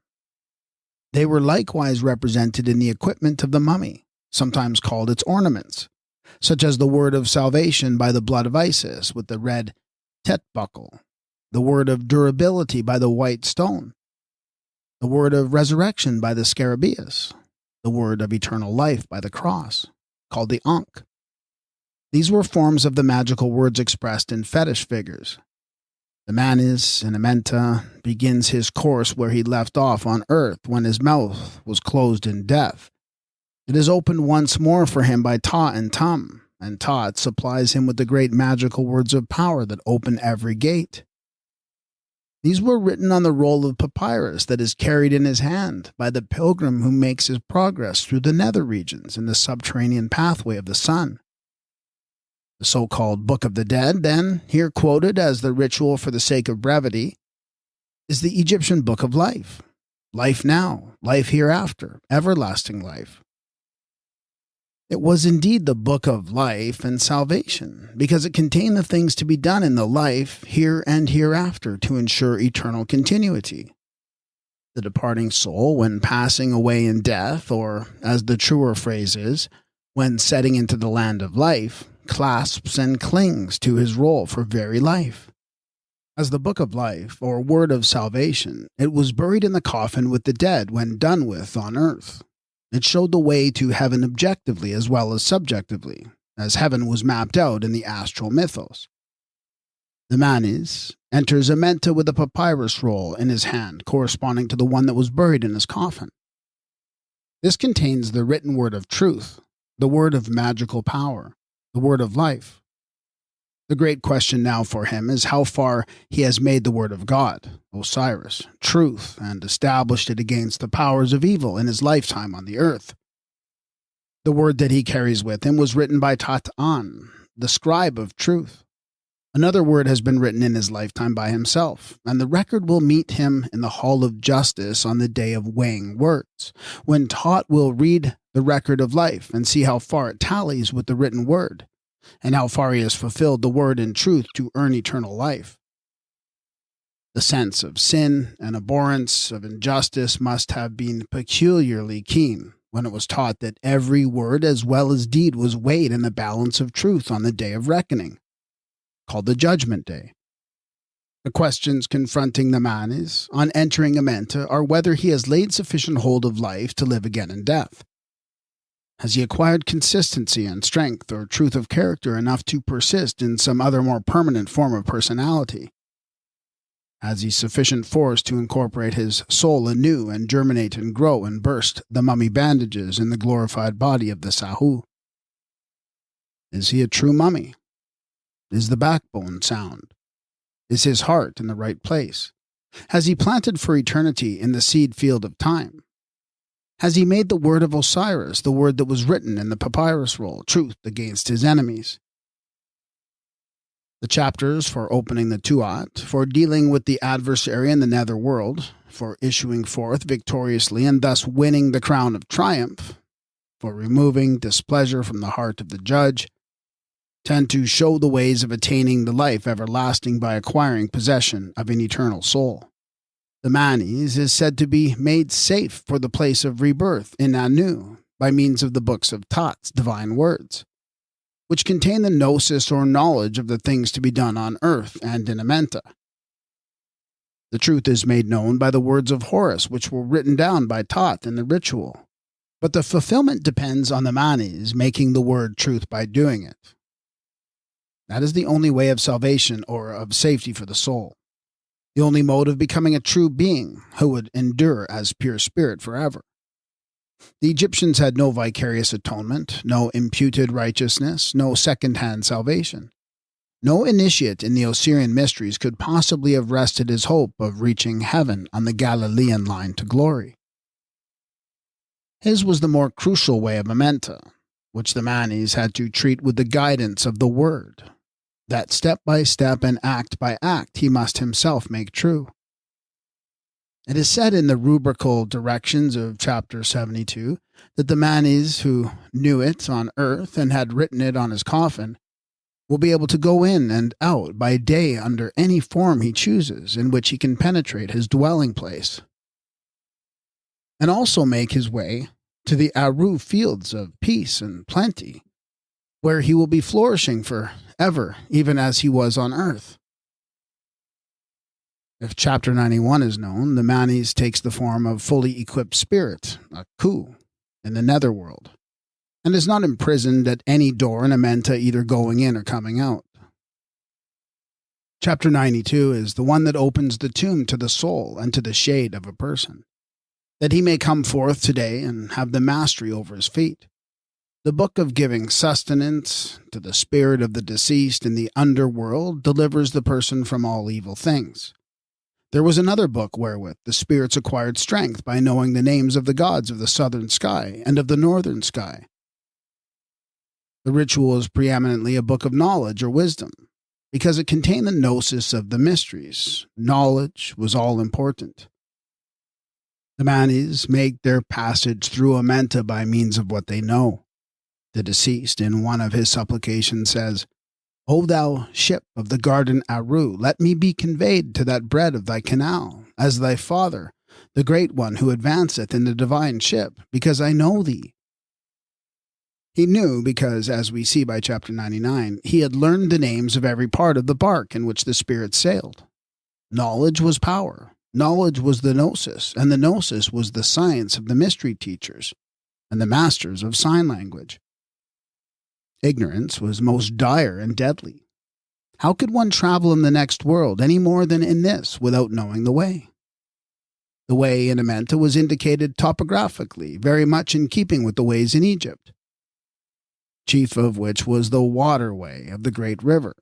S1: They were likewise represented in the equipment of the mummy, sometimes called its ornaments, such as the word of salvation by the blood of Isis with the red tet buckle, the word of durability by the white stone, the word of resurrection by the scarabaeus, the word of eternal life by the cross, called the Ankh. These were forms of the magical words expressed in fetish figures. The manes in AMENTA begins his course where he left off on earth when his mouth was closed in death. It is opened once more for him by Ta and Tum, and Tot supplies him with the great magical words of power that open every gate. These were written on the roll of papyrus that is carried in his hand by the pilgrim who makes his progress through the nether regions in the subterranean pathway of the sun. The so-called Book of the Dead, then, here quoted as the ritual for the sake of brevity, is the Egyptian Book of Life. Life now, life hereafter, everlasting life. It was indeed the book of life and salvation, because it contained the things to be done in the life, here and hereafter, to ensure eternal continuity. The departing soul, when passing away in death, or, as the truer phrase is, when setting into the land of life, clasps and clings to his roll for very life. As the book of life, or word of salvation, it was buried in the coffin with the dead when done with on earth. It showed the way to heaven objectively as well as subjectively, as heaven was mapped out in the astral mythos. The manes enters AMENTA with a papyrus roll in his hand corresponding to the one that was buried in his coffin. This contains the written word of truth, the word of magical power, the word of life. The great question now for him is how far he has made the word of God, Osiris, truth, and established it against the powers of evil in his lifetime on the earth. The word that he carries with him was written by Tat-An, the scribe of truth. Another word has been written in his lifetime by himself, and the record will meet him in the hall of justice on the day of weighing words, when Tot will read the record of life and see how far it tallies with the written word, and how far he has fulfilled the word in truth to earn eternal life. The sense of sin and abhorrence of injustice must have been peculiarly keen when it was taught that every word as well as deed was weighed in the balance of truth on the day of reckoning, called the Judgment Day. The questions confronting the man is, on entering AMENTA, are whether he has laid sufficient hold of life to live again in death. Has he acquired consistency and strength or truth of character enough to persist in some other more permanent form of personality? Has he sufficient force to incorporate his soul anew and germinate and grow and burst the mummy bandages in the glorified body of the Sahu? Is he a true mummy? Is the backbone sound? Is his heart in the right place? Has he planted for eternity in the seed field of time? Has he made the word of Osiris, the word that was written in the papyrus roll, truth against his enemies? The chapters for opening the Tuat, for dealing with the adversary in the nether world, for issuing forth victoriously and thus winning the crown of triumph, for removing displeasure from the heart of the judge, tend to show the ways of attaining the life everlasting by acquiring possession of an eternal soul. The Manes is said to be made safe for the place of rebirth in Anu by means of the books of Tat's divine words, which contain the gnosis or knowledge of the things to be done on earth and in AMENTA. The truth is made known by the words of Horus, which were written down by Tat in the ritual, but the fulfillment depends on the Manes making the word truth by doing it. That is the only way of salvation or of safety for the soul, the only mode of becoming a true being who would endure as pure spirit forever. The Egyptians had no vicarious atonement, no imputed righteousness, no second-hand salvation. No initiate in the Osirian mysteries could possibly have rested his hope of reaching heaven on the Galilean line to glory. His was the more crucial way of AMENTA, which the Manes had to treat with the guidance of the Word, that step by step and act by act he must himself make true. It is said in the rubrical directions of chapter 72 that the Manes who knew it on earth and had written it on his coffin will be able to go in and out by day under any form he chooses in which he can penetrate his dwelling place, and also make his way to the Aru fields of peace and plenty, where he will be flourishing for ever, even as he was on earth. If chapter 91 is known, the Manes takes the form of fully equipped spirit, a Ku, in the netherworld, and is not imprisoned at any door in AMENTA either going in or coming out. Chapter 92 is the one that opens the tomb to the soul and to the shade of a person, that he may come forth today and have the mastery over his feet. The book of giving sustenance to the spirit of the deceased in the underworld delivers the person from all evil things. There was another book wherewith the spirits acquired strength by knowing the names of the gods of the southern sky and of the northern sky. The ritual is preeminently a book of knowledge or wisdom, because it contained the gnosis of the mysteries. Knowledge was all important. The Manes make their passage through AMENTA by means of what they know. The deceased, in one of his supplications, says, O thou ship of the garden Aru, let me be conveyed to that bread of thy canal, as thy father, the great one who advanceth in the divine ship, because I know thee. He knew because, as we see by chapter 99, he had learned the names of every part of the bark in which the spirits sailed. Knowledge was power. Knowledge was the gnosis, and the gnosis was the science of the mystery teachers and the masters of sign language. Ignorance was most dire and deadly. How could one travel in the next world any more than in this without knowing the way? The way in AMENTA was indicated topographically, very much in keeping with the ways in Egypt, chief of which was the waterway of the great river.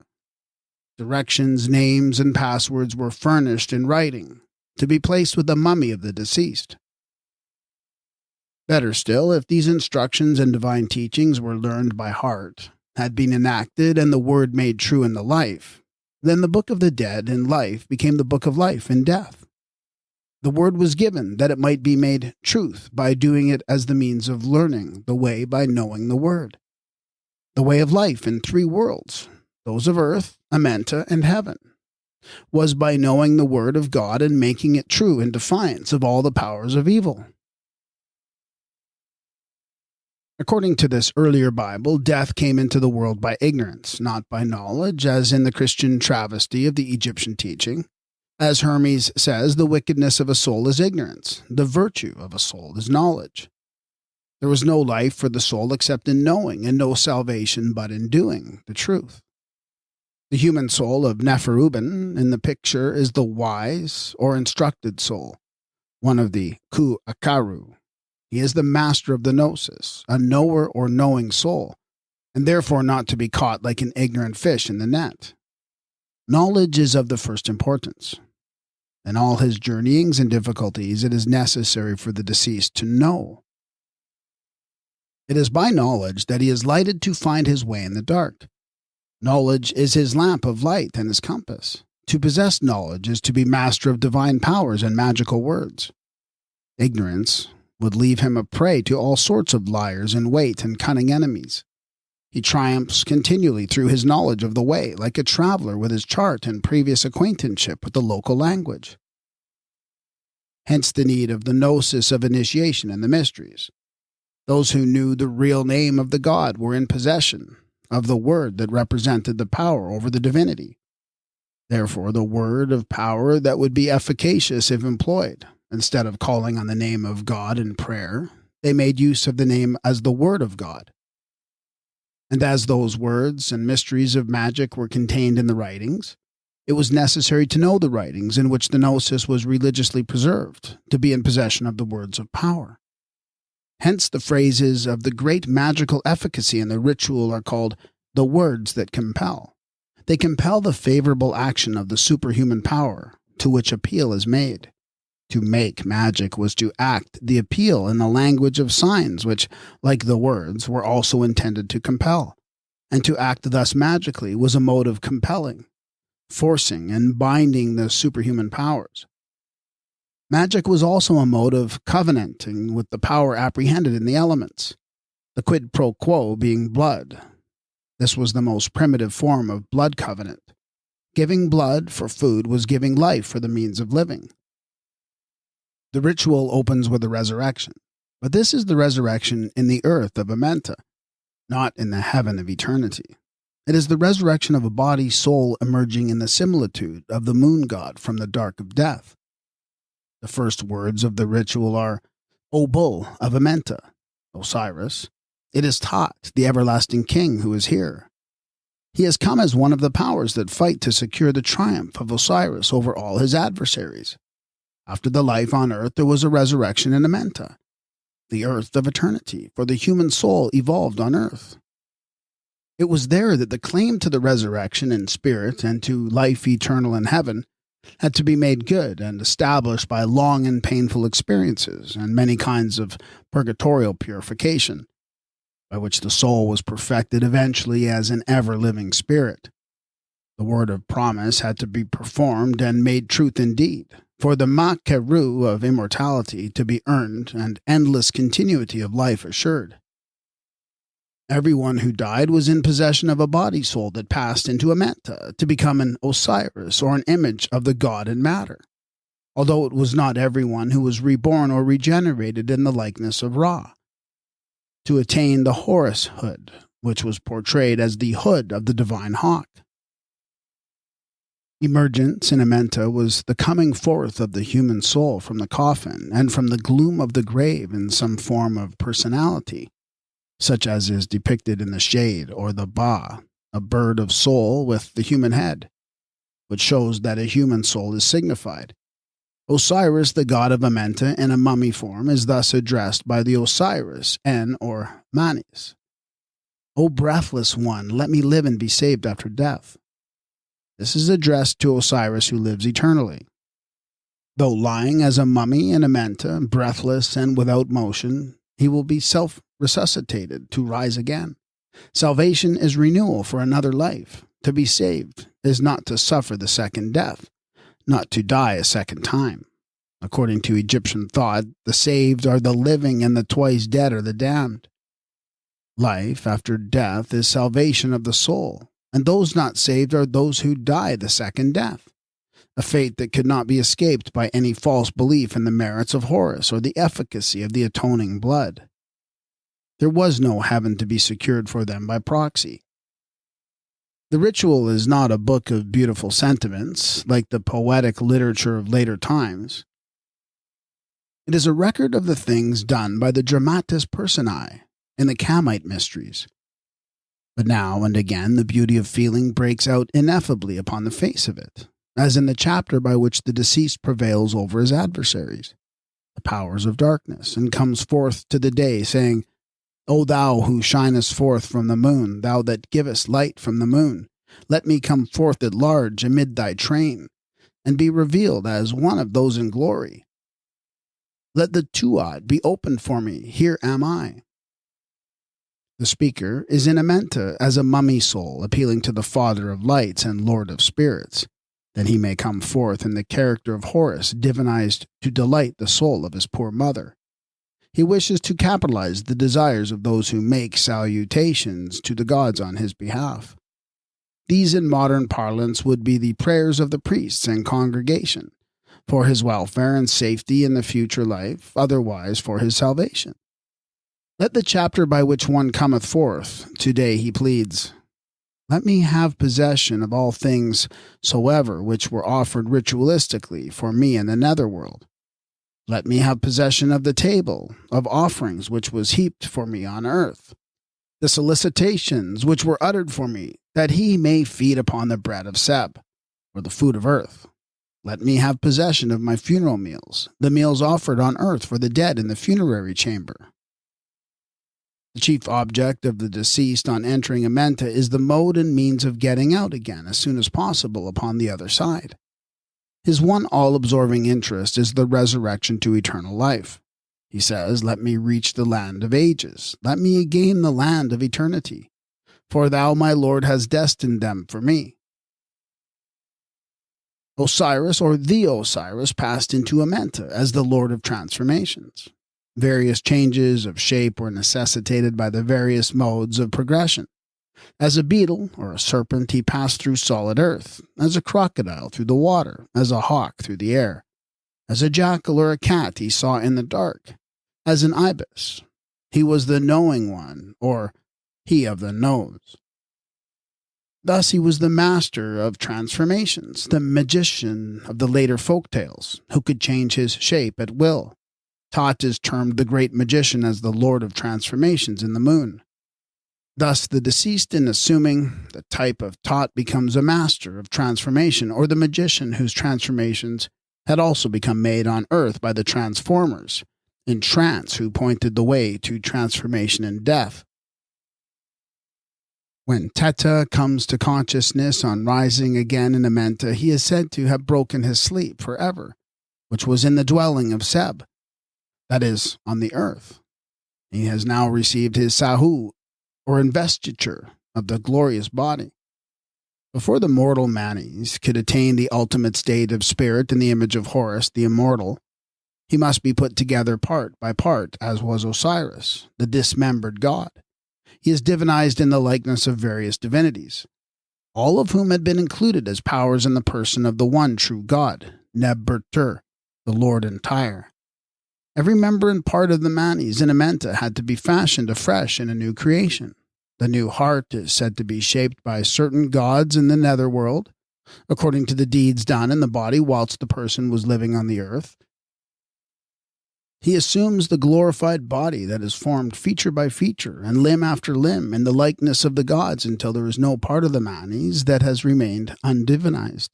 S1: Directions, names, and passwords were furnished in writing, to be placed with the mummy of the deceased. Better still, if these instructions and divine teachings were learned by heart, had been enacted, and the word made true in the life, then the book of the dead in life became the book of life in death. The word was given that it might be made truth by doing it as the means of learning the way by knowing the word. The way of life in three worlds, those of earth, AMENTA, and heaven, was by knowing the word of God and making it true in defiance of all the powers of evil. According to this earlier Bible, death came into the world by ignorance, not by knowledge, as in the Christian travesty of the Egyptian teaching. As Hermes says, the wickedness of a soul is ignorance, the virtue of a soul is knowledge. There was no life for the soul except in knowing, and no salvation but in doing the truth. The human soul of Neferuben in the picture is the wise or instructed soul, one of the Ku Akaru. He is the master of the gnosis, a knower or knowing soul, and therefore not to be caught like an ignorant fish in the net. Knowledge is of the first importance. In all his journeyings and difficulties, it is necessary for the deceased to know. It is by knowledge that he is lighted to find his way in the dark. Knowledge is his lamp of light and his compass. To possess knowledge is to be master of divine powers and magical words. Ignorance would leave him a prey to all sorts of liars in wait and cunning enemies. He triumphs continually through his knowledge of the way, like a traveler with his chart and previous acquaintanceship with the local language. Hence the need of the gnosis of initiation and the mysteries. Those who knew the real name of the god were in possession of the word that represented the power over the divinity. Therefore, the word of power that would be efficacious if employed. Instead of calling on the name of God in prayer, they made use of the name as the word of God. And as those words and mysteries of magic were contained in the writings, it was necessary to know the writings in which the gnosis was religiously preserved, to be in possession of the words of power. Hence the phrases of the great magical efficacy in the ritual are called the words that compel. They compel the favorable action of the superhuman power to which appeal is made. To make magic was to act the appeal in the language of signs, which, like the words, were also intended to compel. And to act thus magically was a mode of compelling, forcing, and binding the superhuman powers. Magic was also a mode of covenanting with the power apprehended in the elements, the quid pro quo being blood. This was the most primitive form of blood covenant. Giving blood for food was giving life for the means of living. The ritual opens with a resurrection, but this is the resurrection in the earth of AMENTA, not in the heaven of eternity. It is the resurrection of a body soul emerging in the similitude of the moon god from the dark of death. The first words of the ritual are, O bull of AMENTA, Osiris, it is taught, the everlasting king who is here. He has come as one of the powers that fight to secure the triumph of Osiris over all his adversaries. After the life on earth, there was a resurrection in AMENTA, the earth of eternity, for the human soul evolved on earth. It was there that the claim to the resurrection in spirit and to life eternal in heaven had to be made good and established by long and painful experiences and many kinds of purgatorial purification, by which the soul was perfected eventually as an ever-living spirit. The word of promise had to be performed and made truth indeed, for the Makeru of immortality to be earned and endless continuity of life assured. Everyone who died was in possession of a body soul that passed into AMENTA to become an Osiris or an image of the god in matter, although it was not everyone who was reborn or regenerated in the likeness of Ra. To attain the Horus hood, which was portrayed as the hood of the divine hawk. Emergence in AMENTA was the coming forth of the human soul from the coffin and from the gloom of the grave in some form of personality, such as is depicted in the shade or the Ba, a bird of soul with the human head, which shows that a human soul is signified. Osiris, the god of AMENTA in a mummy form, is thus addressed by the Osiris, En or Manis. O breathless one, let me live and be saved after death. This is addressed to Osiris who lives eternally. Though lying as a mummy in AMENTA, breathless and without motion, he will be self-resuscitated to rise again. Salvation is renewal for another life. To be saved is not to suffer the second death, not to die a second time. According to Egyptian thought, the saved are the living and the twice dead are the damned. Life after death is salvation of the soul, and those not saved are those who die the second death, a fate that could not be escaped by any false belief in the merits of Horus or the efficacy of the atoning blood. There was no heaven to be secured for them by proxy. The ritual is not a book of beautiful sentiments, like the poetic literature of later times. It is a record of the things done by the dramatis personae in the Kamite mysteries. But now and again the beauty of feeling breaks out ineffably upon the face of it, as in the chapter by which the deceased prevails over his adversaries, the powers of darkness, and comes forth to the day, saying, O thou who shinest forth from the moon, thou that givest light from the moon, let me come forth at large amid thy train, and be revealed as one of those in glory. Let the Tuat be opened for me, here am I. The speaker is in AMENTA as a mummy soul appealing to the Father of Lights and Lord of Spirits, that he may come forth in the character of Horus, divinized to delight the soul of his poor mother. He wishes to capitalize the desires of those who make salutations to the gods on his behalf. These in modern parlance would be the prayers of the priests and congregation, for his welfare and safety in the future life, otherwise for his salvation. Let the chapter by which one cometh forth, today he pleads, let me have possession of all things soever which were offered ritualistically for me in the netherworld. Let me have possession of the table of offerings which was heaped for me on earth, the solicitations which were uttered for me, that he may feed upon the bread of Seb, or the food of earth. Let me have possession of my funeral meals, the meals offered on earth for the dead in the funerary chamber. The chief object of the deceased on entering AMENTA is the mode and means of getting out again as soon as possible upon the other side. His one all-absorbing interest is the resurrection to eternal life. He says, let me reach the land of ages. Let me gain the land of eternity. For thou, my Lord, hast destined them for me. Osiris, or the Osiris, passed into AMENTA as the Lord of Transformations. Various changes of shape were necessitated by the various modes of progression. As a beetle or a serpent, he passed through solid earth, as a crocodile through the water, as a hawk through the air. As a jackal or a cat, he saw in the dark. As an ibis, he was the knowing one, or he of the nose. Thus he was the master of transformations, the magician of the later folk tales, who could change his shape at will. Tot is termed the great magician as the lord of transformations in the moon. Thus the deceased, in assuming the type of Tot, becomes a master of transformation, or the magician whose transformations had also become made on earth by the transformers, in trance, who pointed the way to transformation and death. When Teta comes to consciousness on rising again in AMENTA, he is said to have broken his sleep forever, which was in the dwelling of Seb, that is, on the earth. He has now received his Sahu, or investiture, of the glorious body. Before the mortal Manes could attain the ultimate state of spirit in the image of Horus, the immortal, he must be put together part by part, as was Osiris, the dismembered god. He is divinized in the likeness of various divinities, all of whom had been included as powers in the person of the one true God, Neb-Ber-Tur, the Lord entire. Every member and part of the Manes in AMENTA had to be fashioned afresh in a new creation. The new heart is said to be shaped by certain gods in the netherworld, according to the deeds done in the body whilst the person was living on the earth. He assumes the glorified body that is formed feature by feature and limb after limb in the likeness of the gods until there is no part of the Manes that has remained undivinized.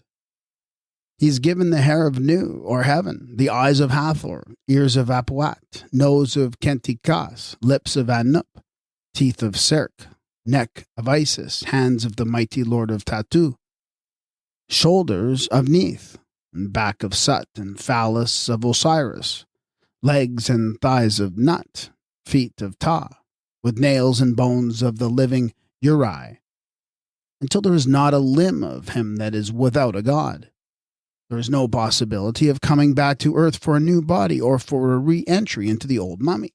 S1: He is given the hair of Nu, or heaven, the eyes of Hathor, ears of Apuat, nose of Kentikas, lips of Anup, teeth of Serk, neck of Isis, hands of the mighty lord of Tatu, shoulders of Neith, and back of Sut, and phallus of Osiris, legs and thighs of Nut, feet of Ta, with nails and bones of the living Uri, until there is not a limb of him that is without a god. There is no possibility of coming back to earth for a new body or for a re-entry into the old mummy.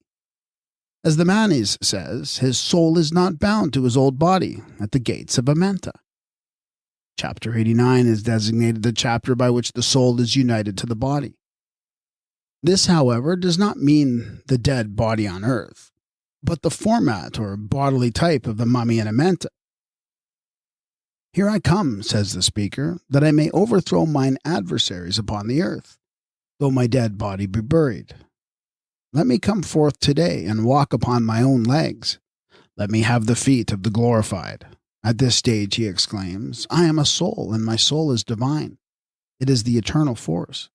S1: As the Manes says, his soul is not bound to his old body at the gates of AMENTA. Chapter 89 is designated the chapter by which the soul is united to the body. This, however, does not mean the dead body on earth. but the format or bodily type of the mummy in AMENTA. "Here I come," says the speaker, "that I may overthrow mine adversaries upon the earth, though my dead body be buried. Let me come forth today and walk upon my own legs. Let me have the feet of the glorified. At this stage," he exclaims, "I am a soul, and my soul is divine. It is the eternal force."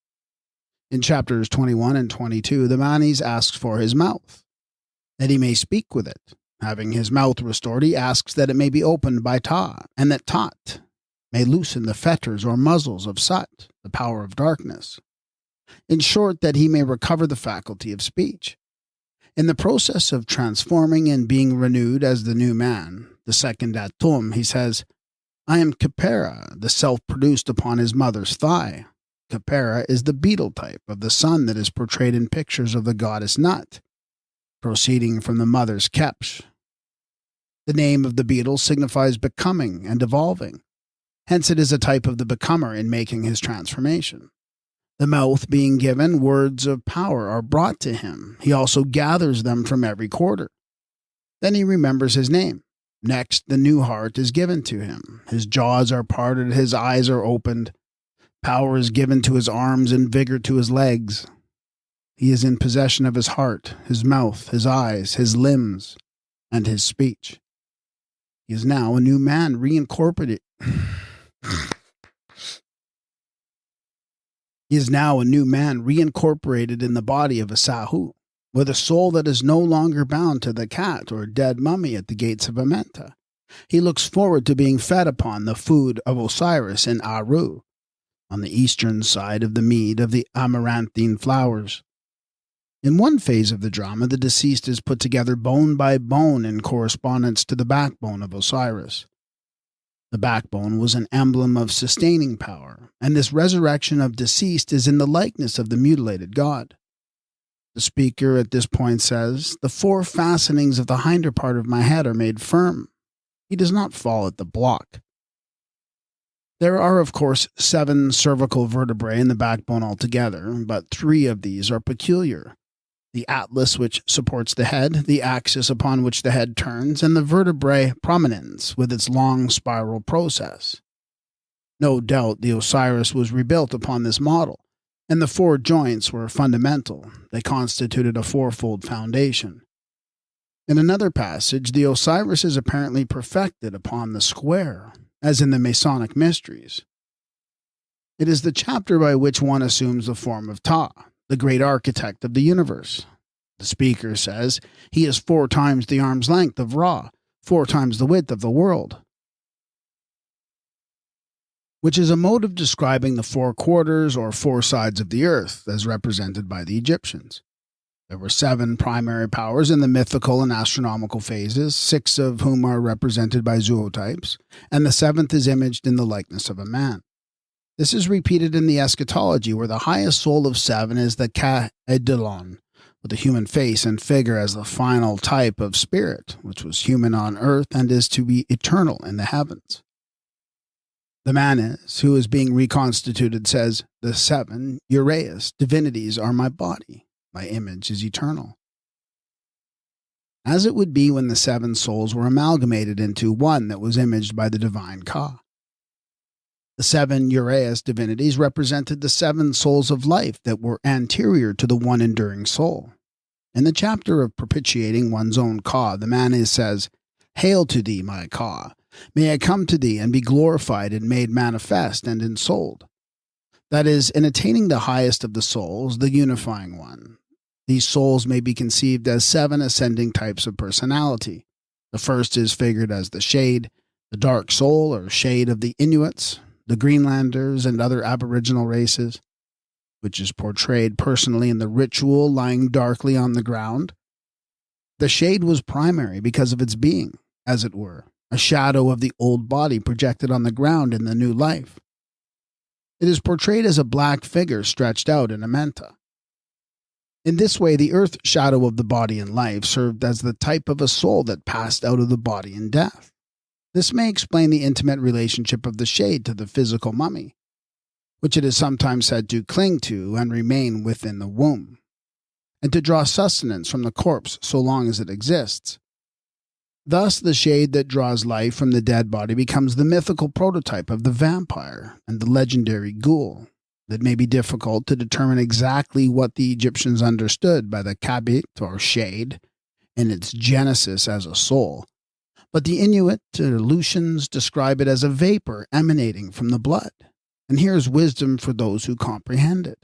S1: In chapters 21 and 22, the Manes asks for his mouth, that he may speak with it. Having his mouth restored, he asks that it may be opened by Ta, and that Tat may loosen the fetters or muzzles of Sut, the power of darkness. In short, that he may recover the faculty of speech. In the process of transforming and being renewed as the new man, the second Atum, he says, "I am Khepera, the self produced upon his mother's thigh." Khepera is the beetle type of the sun that is portrayed in pictures of the goddess Nut, proceeding from the mother's Kepsh. The name of the beetle signifies becoming and evolving. Hence it is a type of the becomer in making his transformation. The mouth being given, words of power are brought to him. He also gathers them from every quarter. Then he remembers his name. Next, the new heart is given to him. His jaws are parted, his eyes are opened. Power is given to his arms and vigor to his legs. He is in possession of his heart, his mouth, his eyes, his limbs, and his speech. He is now a new man reincorporated. He is now a new man reincorporated in the body of a Sahu, with a soul that is no longer bound to the cat or dead mummy at the gates of AMENTA. He looks forward to being fed upon the food of Osiris in Aru, on the eastern side of the mead of the amaranthine flowers. In one phase of the drama, the deceased is put together bone by bone in correspondence to the backbone of Osiris. The backbone was an emblem of sustaining power, and this resurrection of deceased is in the likeness of the mutilated god. The speaker at this point says, "The 4 fastenings of the hinder part of my head are made firm." He does not fall at the block. There are, of course, 7 cervical vertebrae in the backbone altogether, but 3 of these are peculiar. The atlas which supports the head, the axis upon which the head turns, and the vertebrae prominens with its long spiral process. No doubt the Osiris was rebuilt upon this model, and the 4 joints were fundamental. They constituted a 4-fold foundation. In another passage, the Osiris is apparently perfected upon the square, as in the Masonic mysteries. It is the chapter by which one assumes the form of Ta, the great architect of the universe. The speaker says he is 4 times the arm's length of Ra, 4 times the width of the world, which is a mode of describing the 4 quarters or 4 sides of the earth, as represented by the Egyptians. There were 7 primary powers in the mythical and astronomical phases, 6 of whom are represented by zootypes, and the 7th is imaged in the likeness of a man. This is repeated in the eschatology, where the highest soul of 7 is the Ka-Edilon, with a human face and figure as the final type of spirit, which was human on earth and is to be eternal in the heavens. The Manes, who is being reconstituted, says, "The 7 Uraeus divinities are my body. My image is eternal." As it would be when the 7 souls were amalgamated into one that was imaged by the divine Ka. The 7 Uraeus divinities represented the 7 souls of life that were anterior to the one enduring soul. In the chapter of propitiating one's own Ka, the Manes says, "Hail to thee, my Ka. May I come to thee and be glorified and made manifest and ensouled." That is, in attaining the highest of the souls, the unifying one. These souls may be conceived as 7 ascending types of personality. The first is figured as the shade, the dark soul or shade of the Inuits, the Greenlanders, and other aboriginal races, which is portrayed personally in the ritual lying darkly on the ground. The shade was primary because of its being, as it were, a shadow of the old body projected on the ground in the new life. It is portrayed as a black figure stretched out in AMENTA. In this way, the earth shadow of the body in life served as the type of a soul that passed out of the body in death. This may explain the intimate relationship of the shade to the physical mummy, which it is sometimes said to cling to and remain within the womb. and to draw sustenance from the corpse so long as it exists. Thus, the shade that draws life from the dead body becomes the mythical prototype of the vampire and the legendary ghoul. It may be difficult to determine exactly what the Egyptians understood by the kabit, or shade, in its genesis as a soul, but the Inuit Aleutians describe it as a vapor emanating from the blood, and here's wisdom for those who comprehend it.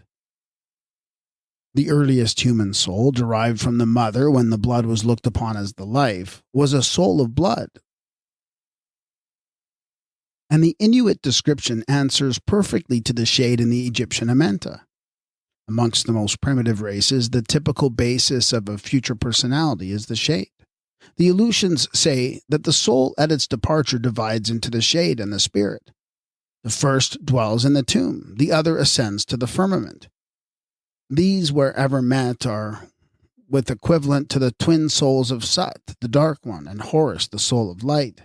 S1: The earliest human soul, derived from the mother when the blood was looked upon as the life, was a soul of blood. And the Inuit description answers perfectly to the shade in the Egyptian AMENTA. Amongst the most primitive races, the typical basis of a future personality is the shade. The Aleutians say that the soul at its departure divides into the shade and the spirit. The first dwells in the tomb, the other ascends to the firmament. These, wherever met, are with equivalent to the twin souls of Sut, the Dark One, and Horus, the soul of light.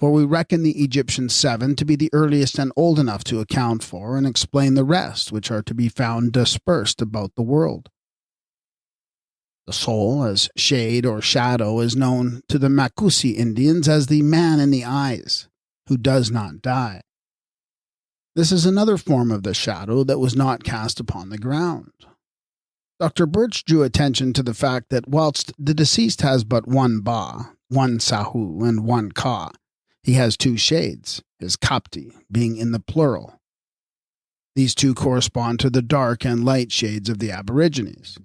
S1: For we reckon the Egyptian seven to be the earliest and old enough to account for and explain the rest, which are to be found dispersed about the world. The soul, as shade or shadow, is known to the Makusi Indians as the man in the eyes, who does not die. This is another form of the shadow that was not cast upon the ground. Dr. Birch drew attention to the fact that whilst the deceased has but one Ba, one Sahu, and one Ka, he has two shades, his Kapti being in the plural. These two correspond to the dark and light shades of the Aborigines.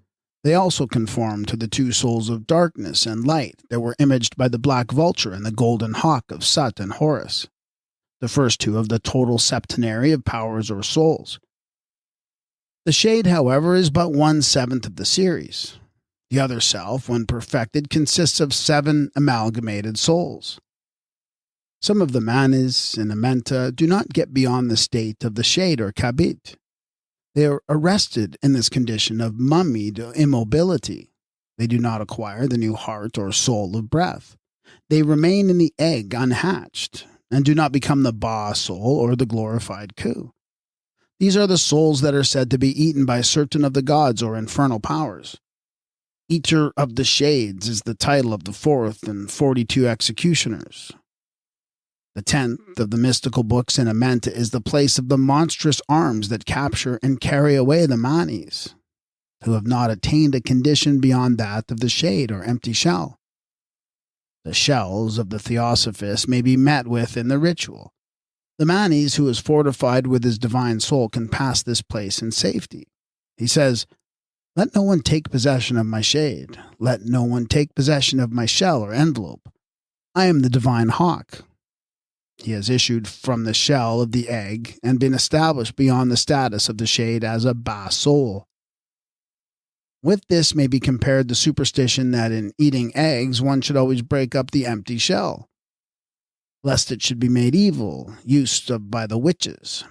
S1: They also conform to the two souls of darkness and light that were imaged by the black vulture and the golden hawk of Sut and Horus, the first two of the total septenary of powers or souls. The shade, however, is but 1/7 of the series. The other self, when perfected, consists of 7 amalgamated souls. Some of the manis in AMENTA do not get beyond the state of the shade or kabit. They are arrested in this condition of mummied immobility. They do not acquire the new heart or soul of breath. They remain in the egg unhatched, and do not become the Ba soul or the glorified Ku. These are the souls that are said to be eaten by certain of the gods or infernal powers. Eater of the Shades is the title of the 4th and 42 executioners. The 10th of the mystical books in AMENTA is the place of the monstrous arms that capture and carry away the manis, who have not attained a condition beyond that of the shade or empty shell. The shells of the Theosophist may be met with in the ritual. The manis who is fortified with his divine soul can pass this place in safety. He says, "Let no one take possession of my shade. Let no one take possession of my shell or envelope. I am the divine hawk." He has issued from the shell of the egg and been established beyond the status of the shade as a Ba soul. With this may be compared the superstition that in eating eggs one should always break up the empty shell, lest it should be made evil, used of by the witches.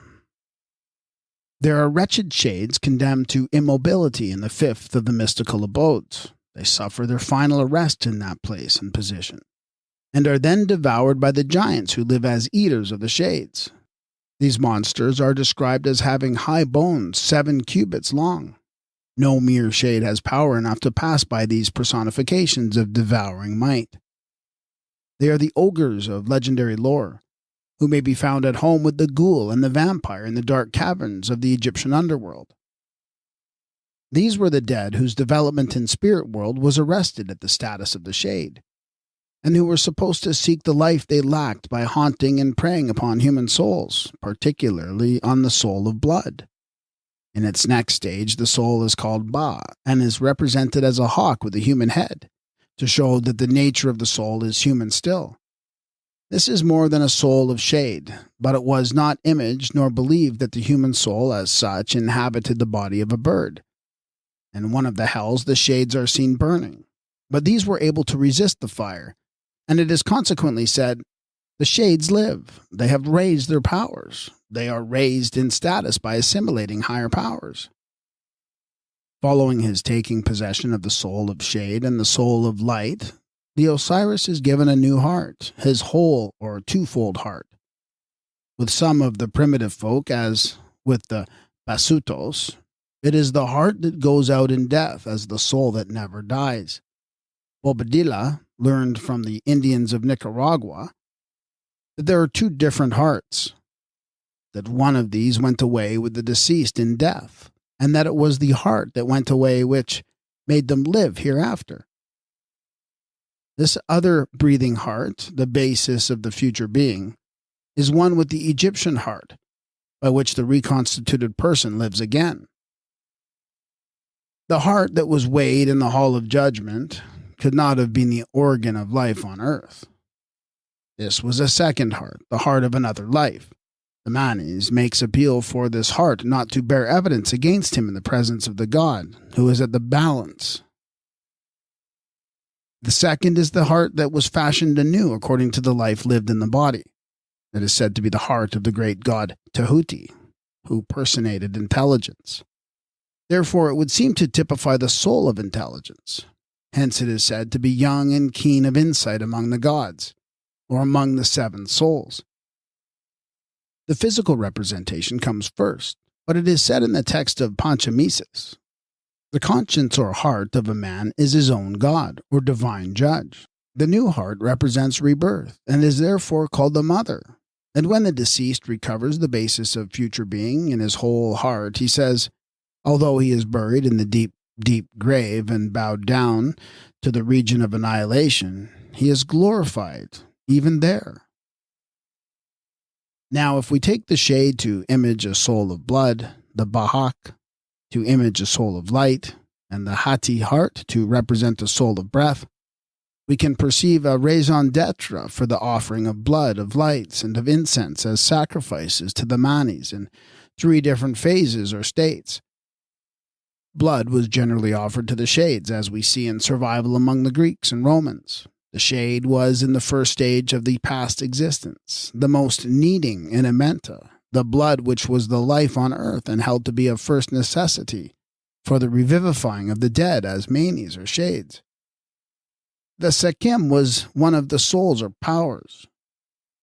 S1: There are wretched shades condemned to immobility in the 5th of the mystical abodes. They suffer their final arrest in that place and position, and are then devoured by the giants who live as eaters of the shades. These monsters are described as having high bones 7 cubits long. No mere shade has power enough to pass by these personifications of devouring might. They are the ogres of legendary lore, who may be found at home with the ghoul and the vampire in the dark caverns of the Egyptian underworld. These were the dead whose development in spirit world was arrested at the status of the shade, and who were supposed to seek the life they lacked by haunting and preying upon human souls, particularly on the soul of blood. In its next stage, the soul is called Ba, and is represented as a hawk with a human head, to show that the nature of the soul is human still. This is more than a soul of shade, but it was not imaged nor believed that the human soul as such inhabited the body of a bird. In one of the hells the shades are seen burning, but these were able to resist the fire, and it is consequently said, "The shades live, they have raised their powers, they are raised in status by assimilating higher powers." Following his taking possession of the soul of shade and the soul of light, the Osiris is given a new heart, his whole or twofold heart. With some of the primitive folk, as with the Basutos, It is the heart that goes out in death as the soul that never dies. Bobadilla learned from the Indians of Nicaragua that there are two different hearts, that one of these went away with the deceased in death, and that it was the heart that went away which made them live hereafter. This other breathing heart, the basis of the future being, is one with the Egyptian heart, by which the reconstituted person lives again. The heart that was weighed in the hall of judgment could not have been the organ of life on earth. This was a second heart, the heart of another life. The Manes makes appeal for this heart not to bear evidence against him in the presence of the God, who is at the balance. The second is the heart that was fashioned anew according to the life lived in the body. It is said to be the heart of the great god Tahuti, who personated intelligence. Therefore, it would seem to typify the soul of intelligence. Hence it is said to be young and keen of insight among the gods, or among the seven souls. The physical representation comes first, but it is said in the text of Panchamises, the conscience or heart of a man is his own god, or divine judge. The new heart represents rebirth, and is therefore called the mother. And when the deceased recovers the basis of future being in his whole heart, he says, although he is buried in the deep, deep grave and bowed down to the region of annihilation, he is glorified, even there. Now, if we take the shade to image a soul of blood, the Bahak to image a soul of light, and the Hati heart to represent a soul of breath, we can perceive a raison d'etre for the offering of blood, of lights, and of incense as sacrifices to the Manes in three different phases or states. Blood was generally offered to the shades, as we see in survival among the Greeks and Romans. The shade was in the first stage of the past existence, the most needing in AMENTA, the blood which was the life on earth and held to be of first necessity for the revivifying of the dead as manes or shades. The Sekim was one of the souls or powers.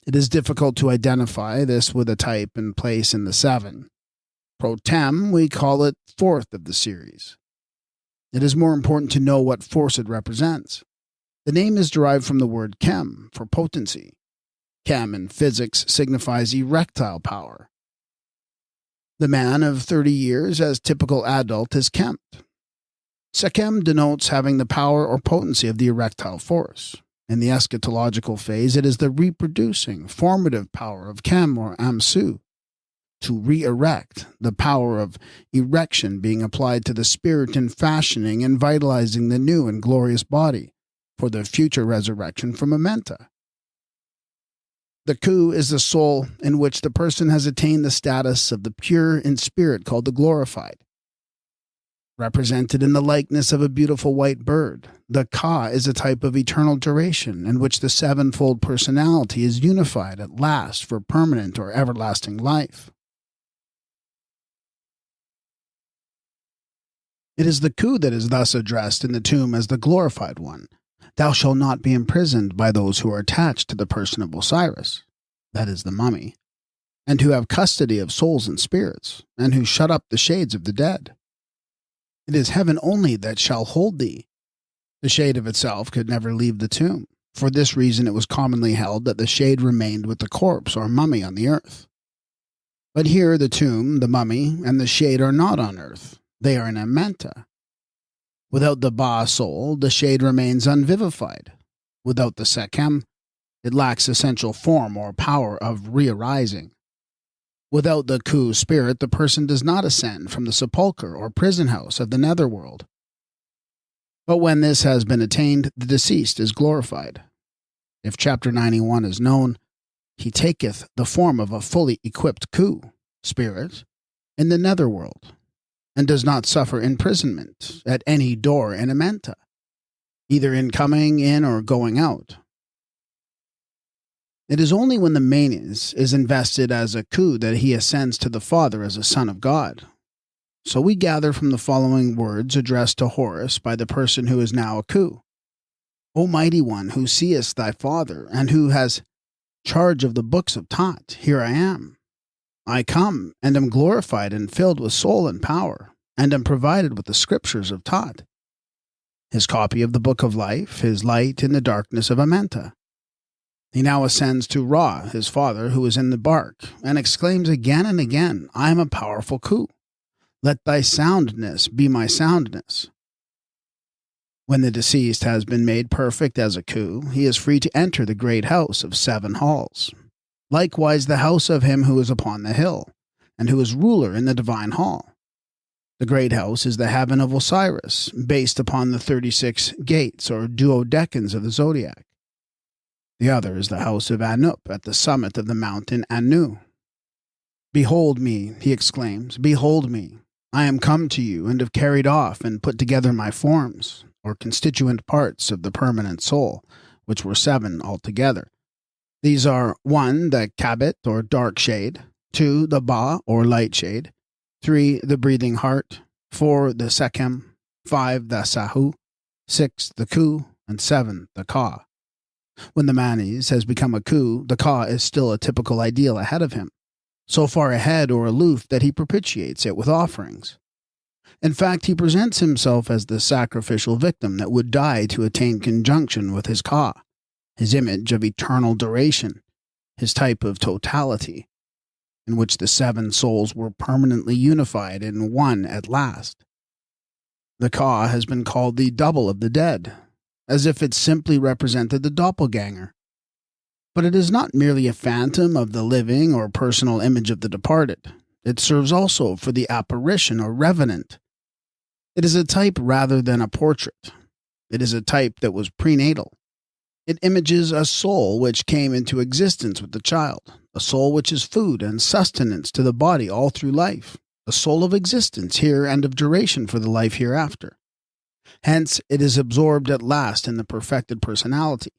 S1: It is difficult to identify this with a type and place in the seven. Pro tem, we call it fourth of the series. It is more important to know what force it represents. The name is derived from the word chem, for potency. Chem in physics signifies erectile power. The man of 30 years as typical adult is kempt. Sekem denotes having the power or potency of the erectile force. In the eschatological phase, it is the reproducing, formative power of Kem or Amsu. To re-erect, the power of erection being applied to the spirit in fashioning and vitalizing the new and glorious body for the future resurrection from AMENTA. The Ku is the soul in which the person has attained the status of the pure in spirit called the glorified. Represented in the likeness of a beautiful white bird, the Ka is a type of eternal duration in which the sevenfold personality is unified at last for permanent or everlasting life. It is the Ku that is thus addressed in the tomb as the glorified one. Thou shalt not be imprisoned by those who are attached to the person of Osiris, that is the mummy, and who have custody of souls and spirits, and who shut up the shades of the dead. It is heaven only that shall hold thee. The shade of itself could never leave the tomb. For this reason it was commonly held that the shade remained with the corpse or mummy on the earth. But here the tomb, the mummy, and the shade are not on earth. They are in AMENTA. Without the Ba soul, the shade remains unvivified. Without the Sekem, it lacks essential form or power of re-arising. Without the Ku spirit, the person does not ascend from the sepulchre or prison house of the netherworld. But when this has been attained, the deceased is glorified. If chapter 91 is known, he taketh the form of a fully equipped Ku spirit in the netherworld, and does not suffer imprisonment at any door in AMENTA, either in coming in or going out. It is only when the Manes is invested as a Ku that he ascends to the Father as a Son of God. So we gather from the following words addressed to Horus by the person who is now a Ku. O mighty one, who seest thy Father, and who has charge of the books of Tot, here I am. I come, and am glorified and filled with soul and power. and am provided with the scriptures of Tot, his copy of the Book of Life, his light in the darkness of AMENTA. He now ascends to Ra, his father, who is in the bark, and exclaims again and again, I am a powerful Khu. Let thy soundness be my soundness. When the deceased has been made perfect as a Khu, he is free to enter the great house of 7 halls. Likewise the house of him who is upon the hill, and who is ruler in the divine hall. The great house is the heaven of Osiris, based upon the 36 gates or duodecans of the zodiac. The other is the house of Anup at the summit of the mountain Anu. Behold me, he exclaims, behold me. I am come to you and have carried off and put together my forms, or constituent parts of the permanent soul, which were 7 altogether. These are 1. The Kabit, or dark shade, 2. The Ba, or light shade, 3. The breathing heart, 4. The Sekhem, 5. The Sahu, 6. The Khu, and 7. The Ka. When the Manes has become a Khu, the Ka is still a typical ideal ahead of him, so far ahead or aloof that he propitiates it with offerings. In fact, he presents himself as the sacrificial victim that would die to attain conjunction with his Ka, his image of eternal duration, his type of totality, in which the 7 souls were permanently unified in one at last. The Ka has been called the double of the dead, as if it simply represented the doppelganger. But it is not merely a phantom of the living or personal image of the departed. It serves also for the apparition or revenant. It is a type rather than a portrait. It is a type that was prenatal. It images a soul which came into existence with the child, a soul which is food and sustenance to the body all through life, a soul of existence here and of duration for the life hereafter. Hence, it is absorbed at last in the perfected personality.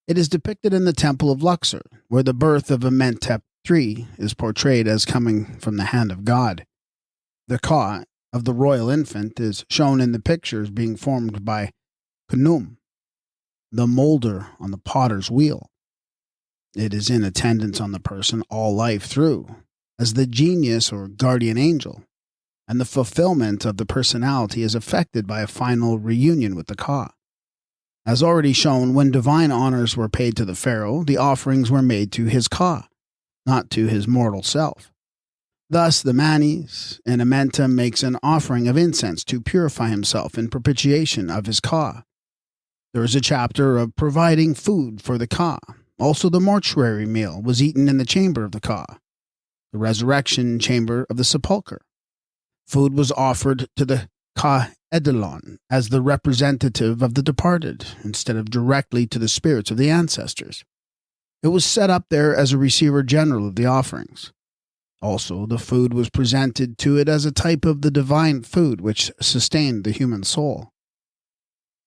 S1: It is depicted in the Temple of Luxor, where the birth of Amenhotep III is portrayed as coming from the hand of God. The Ka of the royal infant is shown in the pictures being formed by Khnum, the molder on the potter's wheel. It is in attendance on the person all life through, as the genius or guardian angel, and the fulfillment of the personality is affected by a final reunion with the Ka. As already shown, when divine honors were paid to the pharaoh, the offerings were made to his Ka, not to his mortal self. Thus, the Manes in AMENTA makes an offering of incense to purify himself in propitiation of his Ka. There is a chapter of providing food for the Ka. Also, the mortuary meal was eaten in the chamber of the Ka, the resurrection chamber of the sepulchre. Food was offered to the Ka Edelon as the representative of the departed, instead of directly to the spirits of the ancestors. It was set up there as a receiver general of the offerings. Also, the food was presented to it as a type of the divine food which sustained the human soul.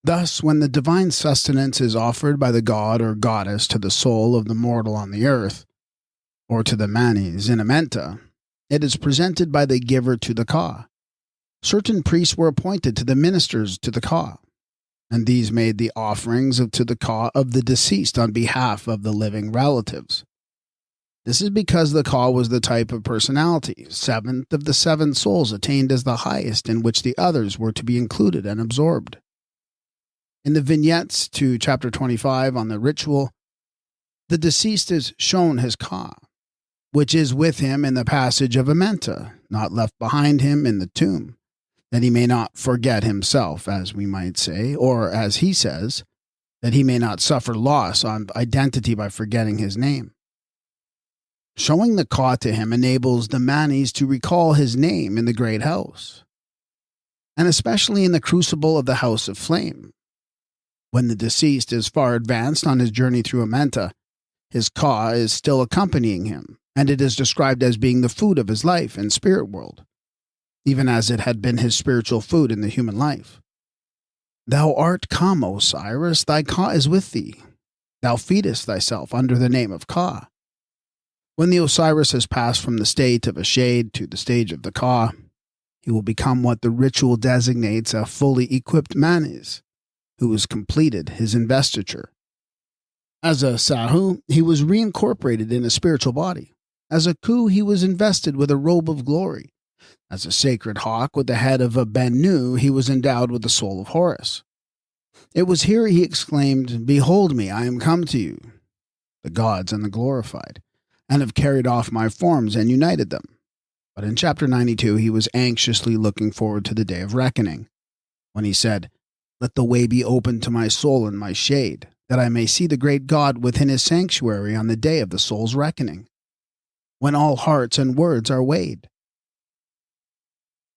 S1: Thus, when the divine sustenance is offered by the god or goddess to the soul of the mortal on the earth, or to the Manes in AMENTA, it is presented by the giver to the Ka. Certain priests were appointed to the ministers to the Ka, and these made the offerings to the Ka of the deceased on behalf of the living relatives. This is because the Ka was the type of personality, 7th of the 7 souls attained as the highest, in which the others were to be included and absorbed. In the vignettes to chapter 25 on the ritual, the deceased is shown his Ka, which is with him in the passage of AMENTA, not left behind him in the tomb, that he may not forget himself, as we might say, or, as he says, that he may not suffer loss of identity by forgetting his name. Showing the Ka to him enables the Manes to recall his name in the great house, and especially in the crucible of the house of flame. When the deceased is far advanced on his journey through AMENTA, his Ka is still accompanying him, and it is described as being the food of his life in spirit world, even as it had been his spiritual food in the human life. Thou art come, Osiris, thy Ka is with thee. Thou feedest thyself under the name of Ka. When the Osiris has passed from the state of a shade to the stage of the Ka, he will become what the ritual designates a fully equipped Manes, who has completed his investiture. As a Sahu, he was reincorporated in a spiritual body. As a Khu, he was invested with a robe of glory, As a sacred hawk with the head of a Bennu, he was endowed with the soul of Horus. It was here he exclaimed, "Behold me, I am come to you, the gods and the glorified, and have carried off my forms and united them." But in chapter 92 he was anxiously looking forward to the day of reckoning, when he said, "Let the way be opened to my soul in my shade, that I may see the great God within his sanctuary on the day of the soul's reckoning, when all hearts and words are weighed."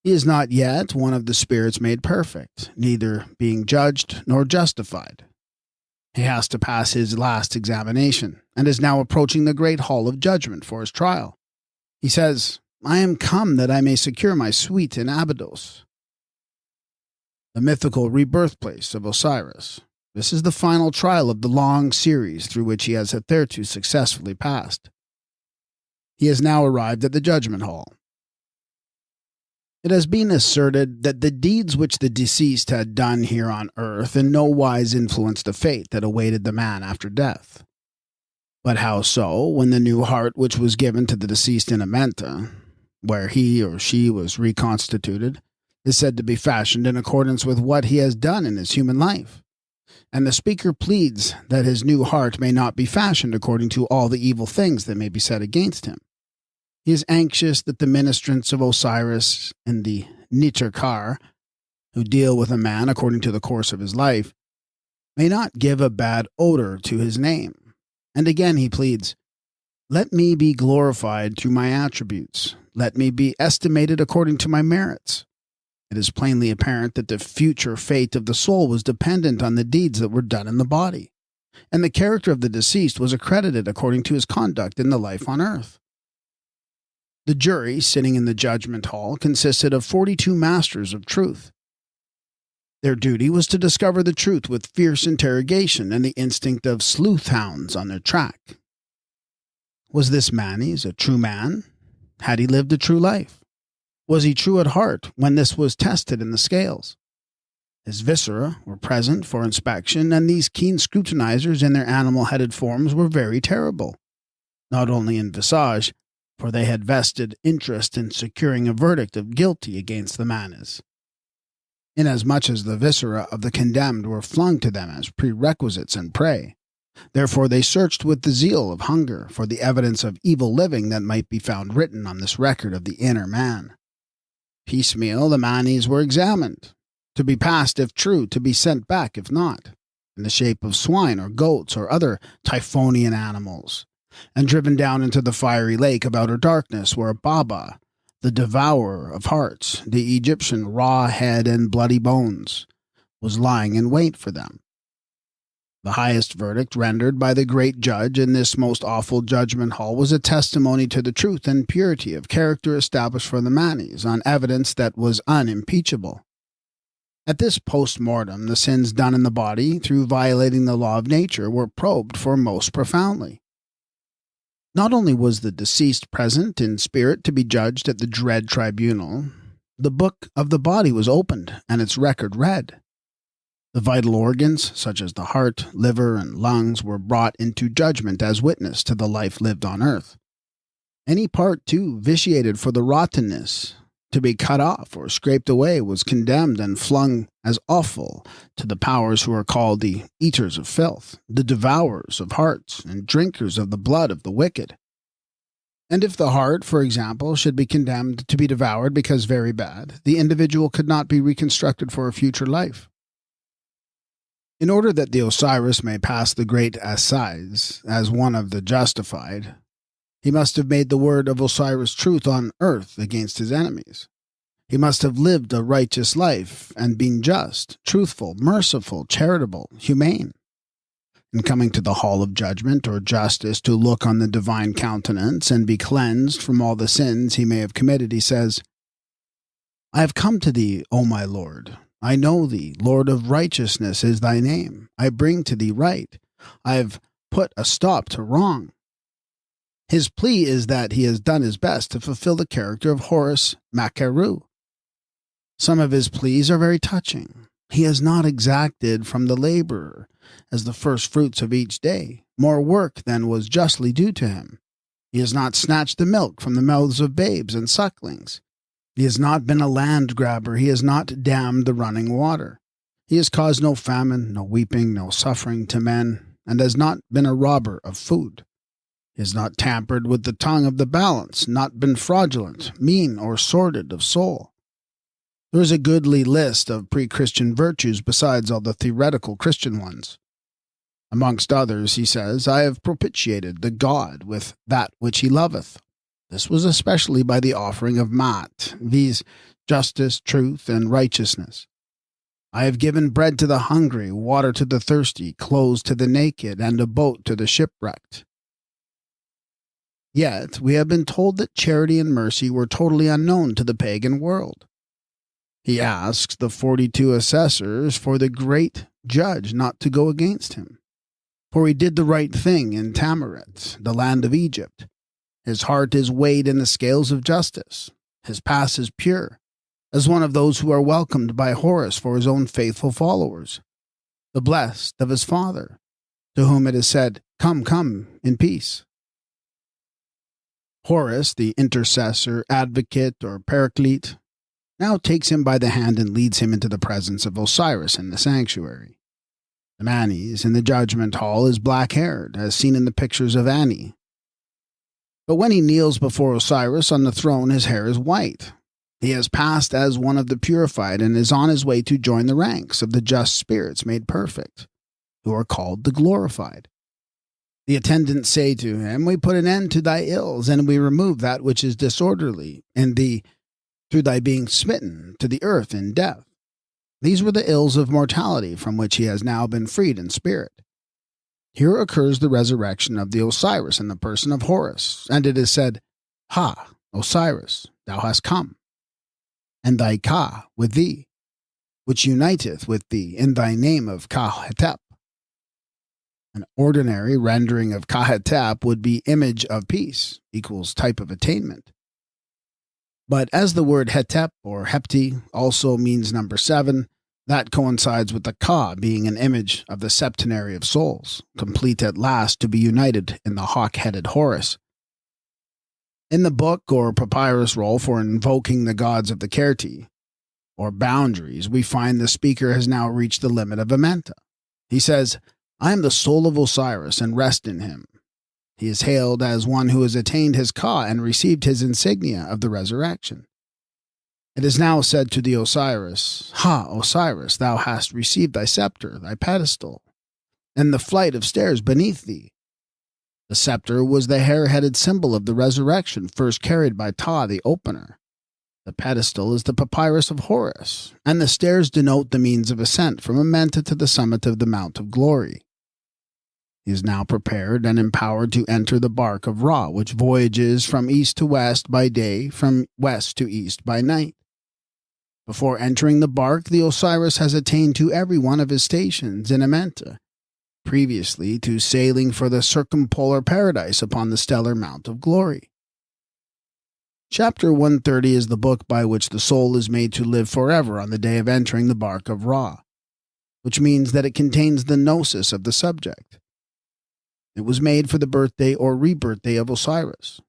S1: He is not yet one of the spirits made perfect, neither being judged nor justified. He has to pass his last examination, and is now approaching the great hall of judgment for his trial. He says, "I am come that I may secure my suite in Abydos," the mythical rebirth place of Osiris. This is the final trial of the long series through which he has hitherto successfully passed. He has now arrived at the judgment hall. It has been asserted that the deeds which the deceased had done here on earth in no wise influenced the fate that awaited the man after death. But how so, when the new heart which was given to the deceased in AMENTA, where he or she was reconstituted, is said to be fashioned in accordance with what he has done in his human life? And the speaker pleads that his new heart may not be fashioned according to all the evil things that may be said against him. He is anxious that the ministrants of Osiris in the Nitarkar, who deal with a man according to the course of his life, may not give a bad odor to his name. And again he pleads, "Let me be glorified through my attributes. Let me be estimated according to my merits." It is plainly apparent that the future fate of the soul was dependent on the deeds that were done in the body, and the character of the deceased was accredited according to his conduct in the life on earth. The jury sitting in the judgment hall consisted of 42 masters of truth. Their duty was to discover the truth with fierce interrogation and the instinct of sleuth hounds on their track. Was this Manes a true man? Had he lived a true life? Was he true at heart when this was tested in the scales? His viscera were present for inspection, and these keen scrutinizers in their animal-headed forms were very terrible, not only in visage, for they had vested interest in securing a verdict of guilty against the Manes, inasmuch as the viscera of the condemned were flung to them as prerequisites and prey. Therefore they searched with the zeal of hunger for the evidence of evil living that might be found written on this record of the inner man. Piecemeal the Manes were examined, to be passed if true, to be sent back if not, in the shape of swine or goats or other Typhonian animals, and driven down into the fiery lake of outer darkness, where Baba, the devourer of hearts, the Egyptian raw head and bloody bones, was lying in wait for them. The highest verdict rendered by the great judge in this most awful judgment hall was a testimony to the truth and purity of character established for the Manes on evidence that was unimpeachable. At this post-mortem, the sins done in the body through violating the law of nature were probed for most profoundly. Not only was the deceased present in spirit to be judged at the dread tribunal, the book of the body was opened and its record read. The vital organs, such as the heart, liver, and lungs, were brought into judgment as witness to the life lived on earth. Any part, too, vitiated for the rottenness, to be cut off or scraped away, was condemned and flung as offal to the powers who are called the eaters of filth, the devourers of hearts, and drinkers of the blood of the wicked. And if the heart, for example, should be condemned to be devoured because very bad, the individual could not be reconstructed for a future life. In order that the Osiris may pass the great assize as one of the justified, he must have made the word of Osiris truth on earth against his enemies. He must have lived a righteous life and been just, truthful, merciful, charitable, humane. In coming to the hall of judgment or justice to look on the divine countenance and be cleansed from all the sins he may have committed, he says, "I have come to thee, O my Lord. I know thee, Lord of righteousness is thy name. I bring to thee right. I have put a stop to wrong." His plea is that he has done his best to fulfill the character of Horus Macaru. Some of his pleas are very touching. He has not exacted from the laborer, as the first fruits of each day, more work than was justly due to him. He has not snatched the milk from the mouths of babes and sucklings. He has not been a land grabber. He has not dammed the running water. He has caused no famine, no weeping, no suffering to men, and has not been a robber of food. He has not tampered with the tongue of the balance, not been fraudulent, mean, or sordid of soul. There is a goodly list of pre-Christian virtues besides all the theoretical Christian ones. Amongst others, he says, I have propitiated the God with that which he loveth. This was especially by the offering of mat, viz., justice, truth, and righteousness. I have given bread to the hungry, water to the thirsty, clothes to the naked, and a boat to the shipwrecked. Yet we have been told that charity and mercy were totally unknown to the pagan world. He asks the 42 assessors for the great judge not to go against him. For he did the right thing in Tamaret, the land of Egypt. His heart is weighed in the scales of justice. His past is pure, as one of those who are welcomed by Horus for his own faithful followers, the blessed of his father, to whom it is said, Come, come, in peace. Horus, the intercessor, advocate, or paraclete, now takes him by the hand and leads him into the presence of Osiris in the sanctuary. The Manes in the judgment hall is black-haired, as seen in the pictures of Ani. But when he kneels before Osiris on the throne, his hair is white. He has passed as one of the purified and is on his way to join the ranks of the just spirits made perfect, who are called the glorified. The attendants say to him, We put an end to thy ills, and we remove that which is disorderly in thee through thy being smitten to the earth in death. These were the ills of mortality from which he has now been freed in spirit. Here occurs the resurrection of the Osiris in the person of Horus, and it is said, Ha, Osiris, thou hast come, and thy Ka with thee, which uniteth with thee in thy name of Ka-hetep. An ordinary rendering of Ka-hetep would be image of peace, equals type of attainment. But as the word hetep or hepti also means number 7, that coincides with the Ka being an image of the septenary of souls, complete at last to be united in the hawk-headed Horus. In the book or papyrus roll for invoking the gods of the Kerti, or boundaries, we find the speaker has now reached the limit of AMENTA. He says, I am the soul of Osiris and rest in him. He is hailed as one who has attained his Ka and received his insignia of the resurrection. It is now said to the Osiris, Ha, Osiris, thou hast received thy scepter, thy pedestal, and the flight of stairs beneath thee. The scepter was the hair-headed symbol of the resurrection first carried by Ta the Opener. The pedestal is the papyrus of Horus, and the stairs denote the means of ascent from AMENTA to the summit of the Mount of Glory. He is now prepared and empowered to enter the bark of Ra, which voyages from east to west by day, from west to east by night. Before entering the bark, the Osiris has attained to every one of his stations in AMENTA, previously to sailing for the circumpolar paradise upon the stellar Mount of Glory. Chapter 130 is the book by which the soul is made to live forever on the day of entering the bark of Ra, which means that it contains the gnosis of the subject. It was made for the birthday or rebirthday of Osiris.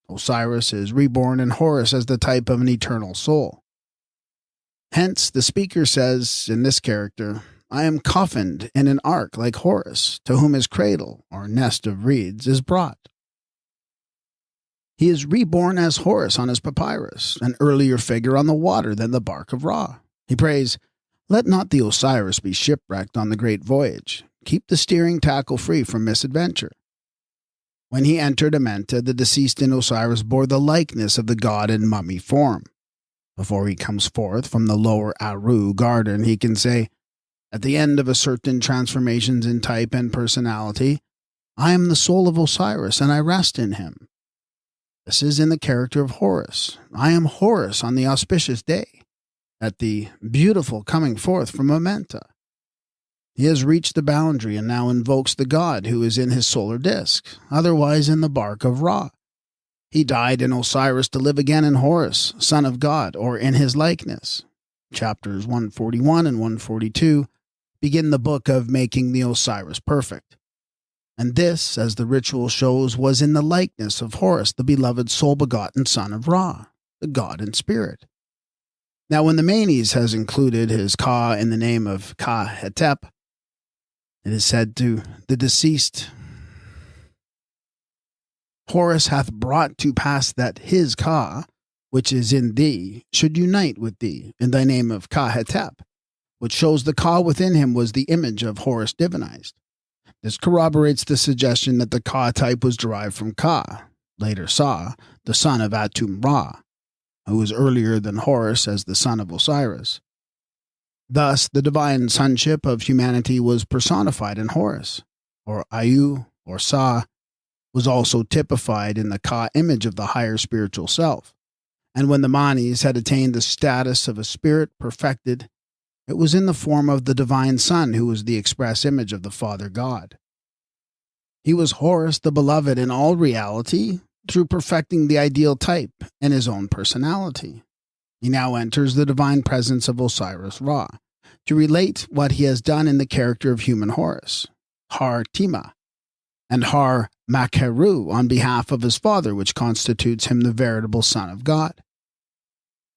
S1: Osiris is reborn in Horus as the type of an eternal soul. Hence, the speaker says in this character, I am coffined in an ark like Horus, to whom his cradle, or nest of reeds, is brought. He is reborn as Horus on his papyrus, an earlier figure on the water than the bark of Ra. He prays, Let not the Osiris be shipwrecked on the great voyage. Keep the steering tackle free from misadventure. When he entered AMENTA, the deceased in Osiris bore the likeness of the god in mummy form. Before he comes forth from the lower Aru garden, he can say, At the end of a certain transformations in type and personality, I am the soul of Osiris, and I rest in him. This is in the character of Horus. I am Horus on the auspicious day, at the beautiful coming forth from AMENTA. He has reached the boundary and now invokes the god who is in his solar disk, otherwise in the bark of Ra. He died in Osiris to live again in Horus, son of God, or in his likeness. Chapters 141 and 142 begin the book of making the Osiris perfect. And this, as the ritual shows, was in the likeness of Horus, the beloved soul-begotten son of Ra. the God in spirit. Now, when the Manes has included his Ka in the name of Ka-Hetep, it is said to the deceased, Horus hath brought to pass that his Ka, which is in thee, should unite with thee in thy name of Ka-Hetep, which shows the Ka within him was the image of Horus divinized. This corroborates the suggestion that the Ka type was derived from Ka, later Sa, the son of Atum-Ra, who was earlier than Horus as the son of Osiris. Thus, the divine sonship of humanity was personified in Horus, or Ayu, or Sa, was also typified in the Ka image of the higher spiritual self. And when the Manes had attained the status of a spirit perfected, it was in the form of the divine Son, who was the express image of the Father God. He was Horus the Beloved in all reality, through perfecting the ideal type in his own personality. He now enters the divine presence of Osiris-Ra to relate what he has done in the character of human Horus, Har-Tima, and Har-Makheru on behalf of his father, which constitutes him the veritable Son of God.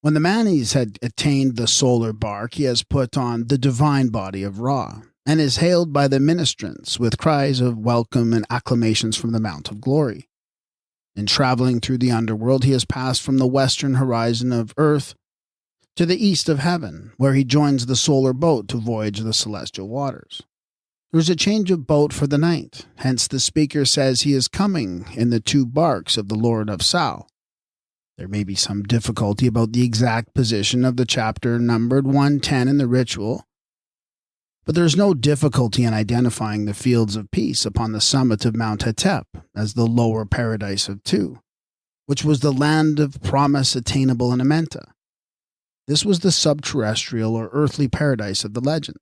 S1: When the Manes had attained the solar bark, he has put on the divine body of Ra, and is hailed by the ministrants with cries of welcome and acclamations from the Mount of Glory. In traveling through the underworld, he has passed from the western horizon of earth to the east of heaven, where he joins the solar boat to voyage the celestial waters. There is a change of boat for the night, hence the speaker says he is coming in the two barks of the Lord of Sao. There may be some difficulty about the exact position of the chapter numbered 110 in the ritual, but there is no difficulty in identifying the fields of peace upon the summit of Mount Hetep as the lower paradise of Tu, which was the land of promise attainable in AMENTA. This was the subterrestrial or earthly paradise of the legends.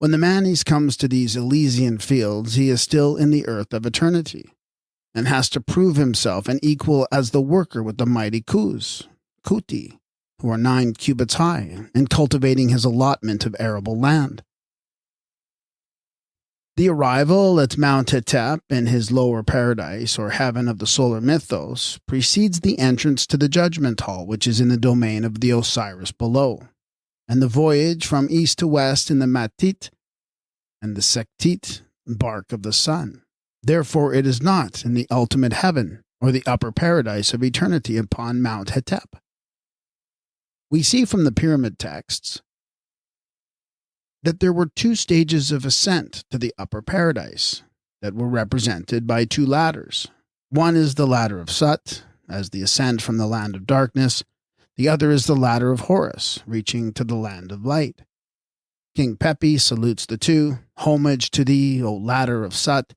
S1: When the Manes comes to these Elysian fields, he is still in the earth of eternity, and has to prove himself an equal as the worker with the mighty Kus, Kuti, who are 9 cubits high, in cultivating his allotment of arable land. The arrival at Mount Hetep in his lower paradise, or heaven of the solar mythos, precedes the entrance to the judgment hall, which is in the domain of the Osiris below, and the voyage from east to west in the Matit and the Sektit bark of the sun. Therefore it is not in the ultimate heaven, or the upper paradise of eternity upon Mount Hetep. We see from the pyramid texts that there were 2 stages of ascent to the upper paradise that were represented by 2 ladders. One is the ladder of Sut, as the ascent from the land of darkness. The other is the ladder of Horus, reaching to the land of light. King Pepi salutes the 2. Homage to thee, O ladder of Sut.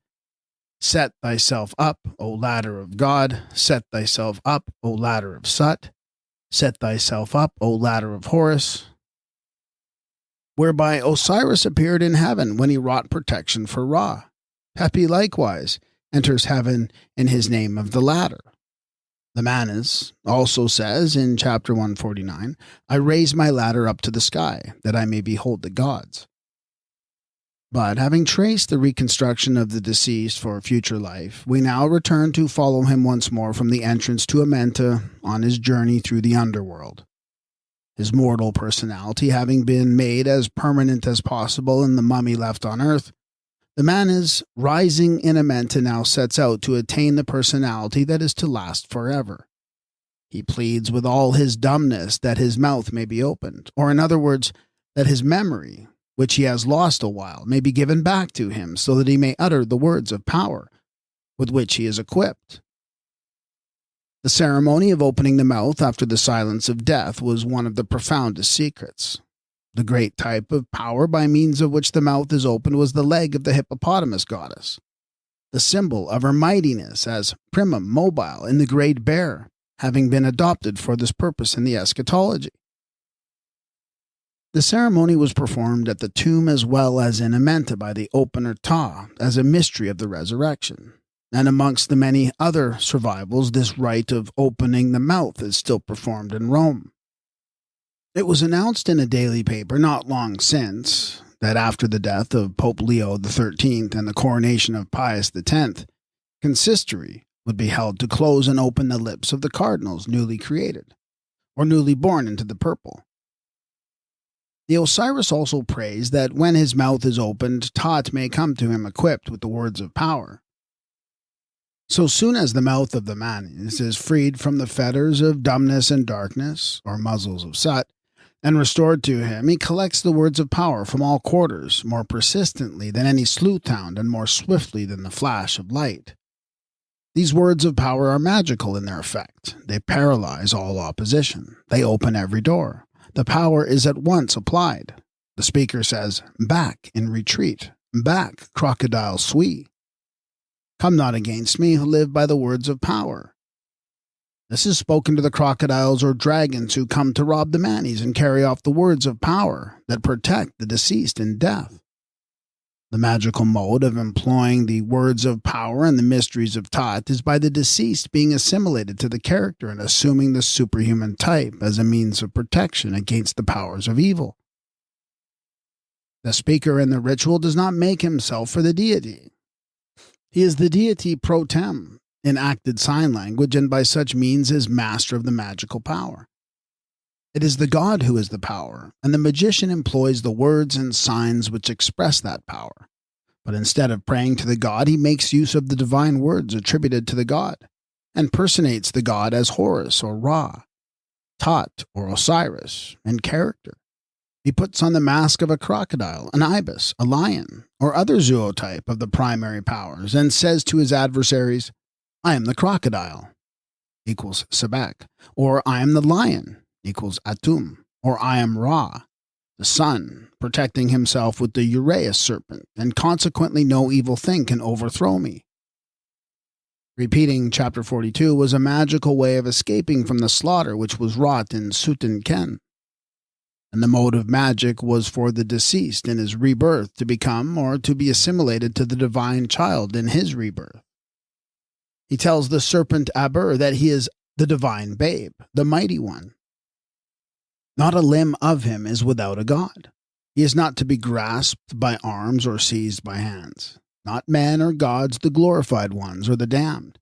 S1: Set thyself up, O ladder of God. Set thyself up, O ladder of Sut. Set thyself up, O ladder of Horus. Whereby Osiris appeared in heaven when he wrought protection for Ra. Pepi likewise enters heaven in his name of the ladder. The Manes also says in chapter 149, I raise my ladder up to the sky, that I may behold the gods. But having traced the reconstruction of the deceased for future life, we now return to follow him once more from the entrance to AMENTA on his journey through the underworld. His mortal personality having been made as permanent as possible in the mummy left on earth, the Manes rising in AMENTA now sets out to attain the personality that is to last forever. He pleads with all his dumbness that his mouth may be opened, or in other words, that his memory, which he has lost a while, may be given back to him so that he may utter the words of power with which he is equipped. The ceremony of opening the mouth after the silence of death was one of the profoundest secrets. The great type of power by means of which the mouth is opened was the leg of the hippopotamus goddess, the symbol of her mightiness as primum mobile in the great bear, having been adopted for this purpose in the eschatology. The ceremony was performed at the tomb as well as in AMENTA by the opener Ta as a mystery of the resurrection. And amongst the many other survivals, this rite of opening the mouth is still performed in Rome. It was announced in a daily paper not long since that after the death of Pope Leo XIII and the coronation of Pius X, consistory would be held to close and open the lips of the cardinals newly created, or newly born into the purple. The Osiris also prays that when his mouth is opened, Tot may come to him equipped with the words of power. So soon as the mouth of the Manes is freed from the fetters of dumbness and darkness, or muzzles of Sut, and restored to him, he collects the words of power from all quarters, more persistently than any sleuth hound and more swiftly than the flash of light. These words of power are magical in their effect. They paralyze all opposition. They open every door. The power is at once applied. The speaker says, "Back in retreat. Back, crocodile Sui. Come not against me who live by the words of power." This is spoken to the crocodiles or dragons who come to rob the Manes and carry off the words of power that protect the deceased in death. The magical mode of employing the words of power and the mysteries of Tot is by the deceased being assimilated to the character and assuming the superhuman type as a means of protection against the powers of evil. The speaker in the ritual does not make himself for the deity. He is the deity pro tem, in acted sign language, and by such means is master of the magical power. It is the god who is the power, and the magician employs the words and signs which express that power. But instead of praying to the god, he makes use of the divine words attributed to the god, and personates the god as Horus or Ra, Tot or Osiris, in character. He puts on the mask of a crocodile, an ibis, a lion, or other zootype of the primary powers, and says to his adversaries, "I am the crocodile," equals Sebek, or "I am the lion," equals Atum, or "I am Ra, the sun, protecting himself with the Uraeus serpent, and consequently no evil thing can overthrow me." Repeating chapter 42 was a magical way of escaping from the slaughter which was wrought in Suten Ken. And the mode of magic was for the deceased in his rebirth to become or to be assimilated to the divine child in his rebirth. He tells the serpent Aber that he is the divine babe, the mighty one. Not a limb of him is without a god. He is not to be grasped by arms or seized by hands. Not men or gods, the glorified ones or the damned.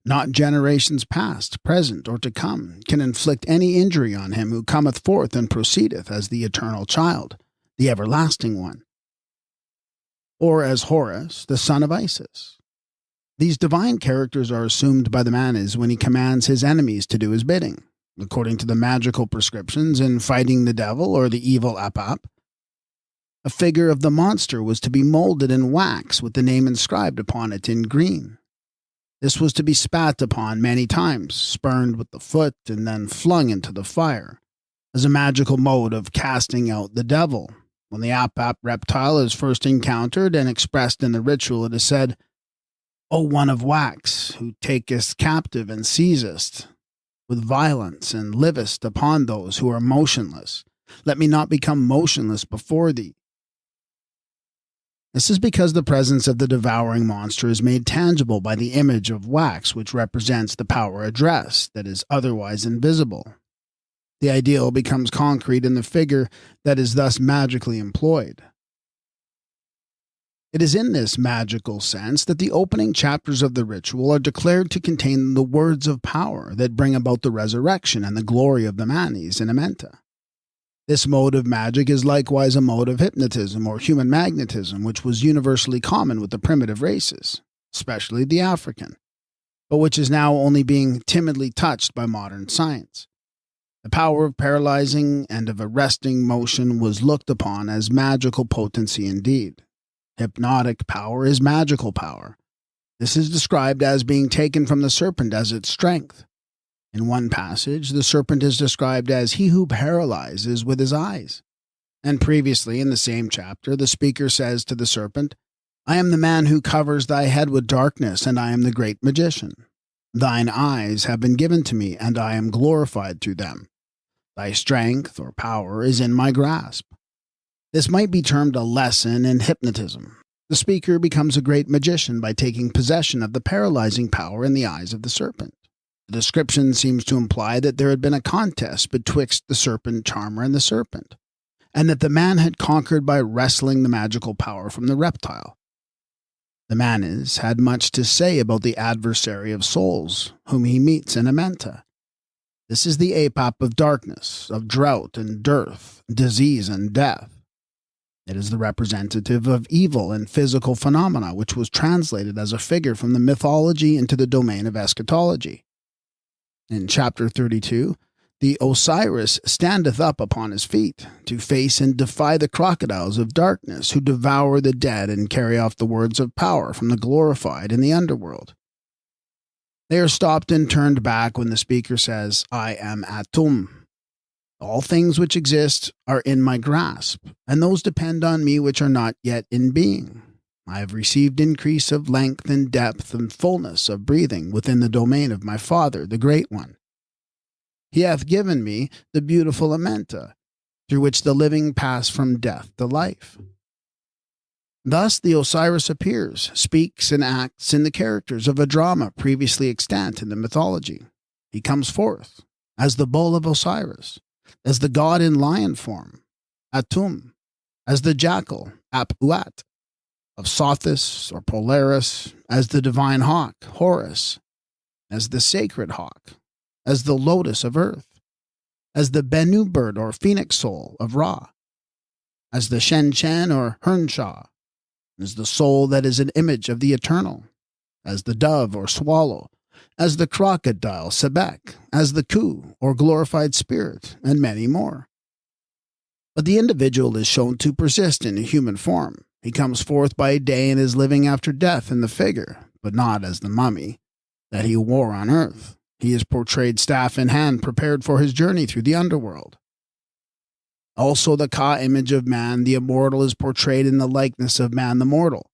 S1: Not generations past, present, or to come, can inflict any injury on him who cometh forth and proceedeth as the eternal child, the everlasting one. Or as Horus, the son of Isis. These divine characters are assumed by the Manes when he commands his enemies to do his bidding. According to the magical prescriptions in fighting the devil or the evil Apap, a figure of the monster was to be molded in wax with the name inscribed upon it in green. This was to be spat upon many times, spurned with the foot, and then flung into the fire, as a magical mode of casting out the devil. When the Apap reptile is first encountered and expressed in the ritual, it is said, "O one of wax, who takest captive and seizest with violence and livest upon those who are motionless, let me not become motionless before thee." This is because the presence of the devouring monster is made tangible by the image of wax which represents the power addressed that is otherwise invisible. The ideal becomes concrete in the figure that is thus magically employed. It is in this magical sense that the opening chapters of the ritual are declared to contain the words of power that bring about the resurrection and the glory of the Manes in AMENTA. This mode of magic is likewise a mode of hypnotism or human magnetism which was universally common with the primitive races, especially the African, but which is now only being timidly touched by modern science. The power of paralyzing and of arresting motion was looked upon as magical potency indeed. Hypnotic power is magical power. This is described as being taken from the serpent as its strength. In one passage, the serpent is described as he who paralyzes with his eyes. And previously, in the same chapter, the speaker says to the serpent, "I am the man who covers thy head with darkness, and I am the great magician. Thine eyes have been given to me, and I am glorified through them. Thy strength or power is in my grasp." This might be termed a lesson in hypnotism. The speaker becomes a great magician by taking possession of the paralyzing power in the eyes of the serpent. The description seems to imply that there had been a contest betwixt the serpent charmer and the serpent, and that the man had conquered by wresting the magical power from the reptile. The Manes had much to say about the adversary of souls, whom he meets in AMENTA. This is the apap of darkness, of drought and dearth, disease and death. It is the representative of evil and physical phenomena, which was translated as a figure from the mythology into the domain of eschatology. In chapter 32, the Osiris standeth up upon his feet, to face and defy the crocodiles of darkness, who devour the dead and carry off the words of power from the glorified in the underworld. They are stopped and turned back when the speaker says, I am Atum. All things which exist are in my grasp, and those depend on me which are not yet in being. I have received increase of length and depth and fullness of breathing within the domain of my Father, the Great One. He hath given me the beautiful AMENTA, through which the living pass from death to life. Thus the Osiris appears, speaks, and acts in the characters of a drama previously extant in the mythology. He comes forth as the bull of Osiris, as the god in lion form, Atum, as the jackal, Ap-Uat, of Sothis or Polaris, as the divine hawk, Horus, as the sacred hawk, as the lotus of earth, as the Bennu bird or phoenix soul of Ra, as the Shen-Chen or Hern-Shah, as the soul that is an image of the eternal, as the dove or swallow, as the crocodile Sebek, as the Ku or glorified spirit, and many more. But the individual is shown to persist in a human form. He comes forth by day and is living after death in the figure, but not as the mummy that he wore on earth. He is portrayed staff in hand, prepared for his journey through the underworld. Also the Ka image of man, the immortal, is portrayed in the likeness of man the mortal.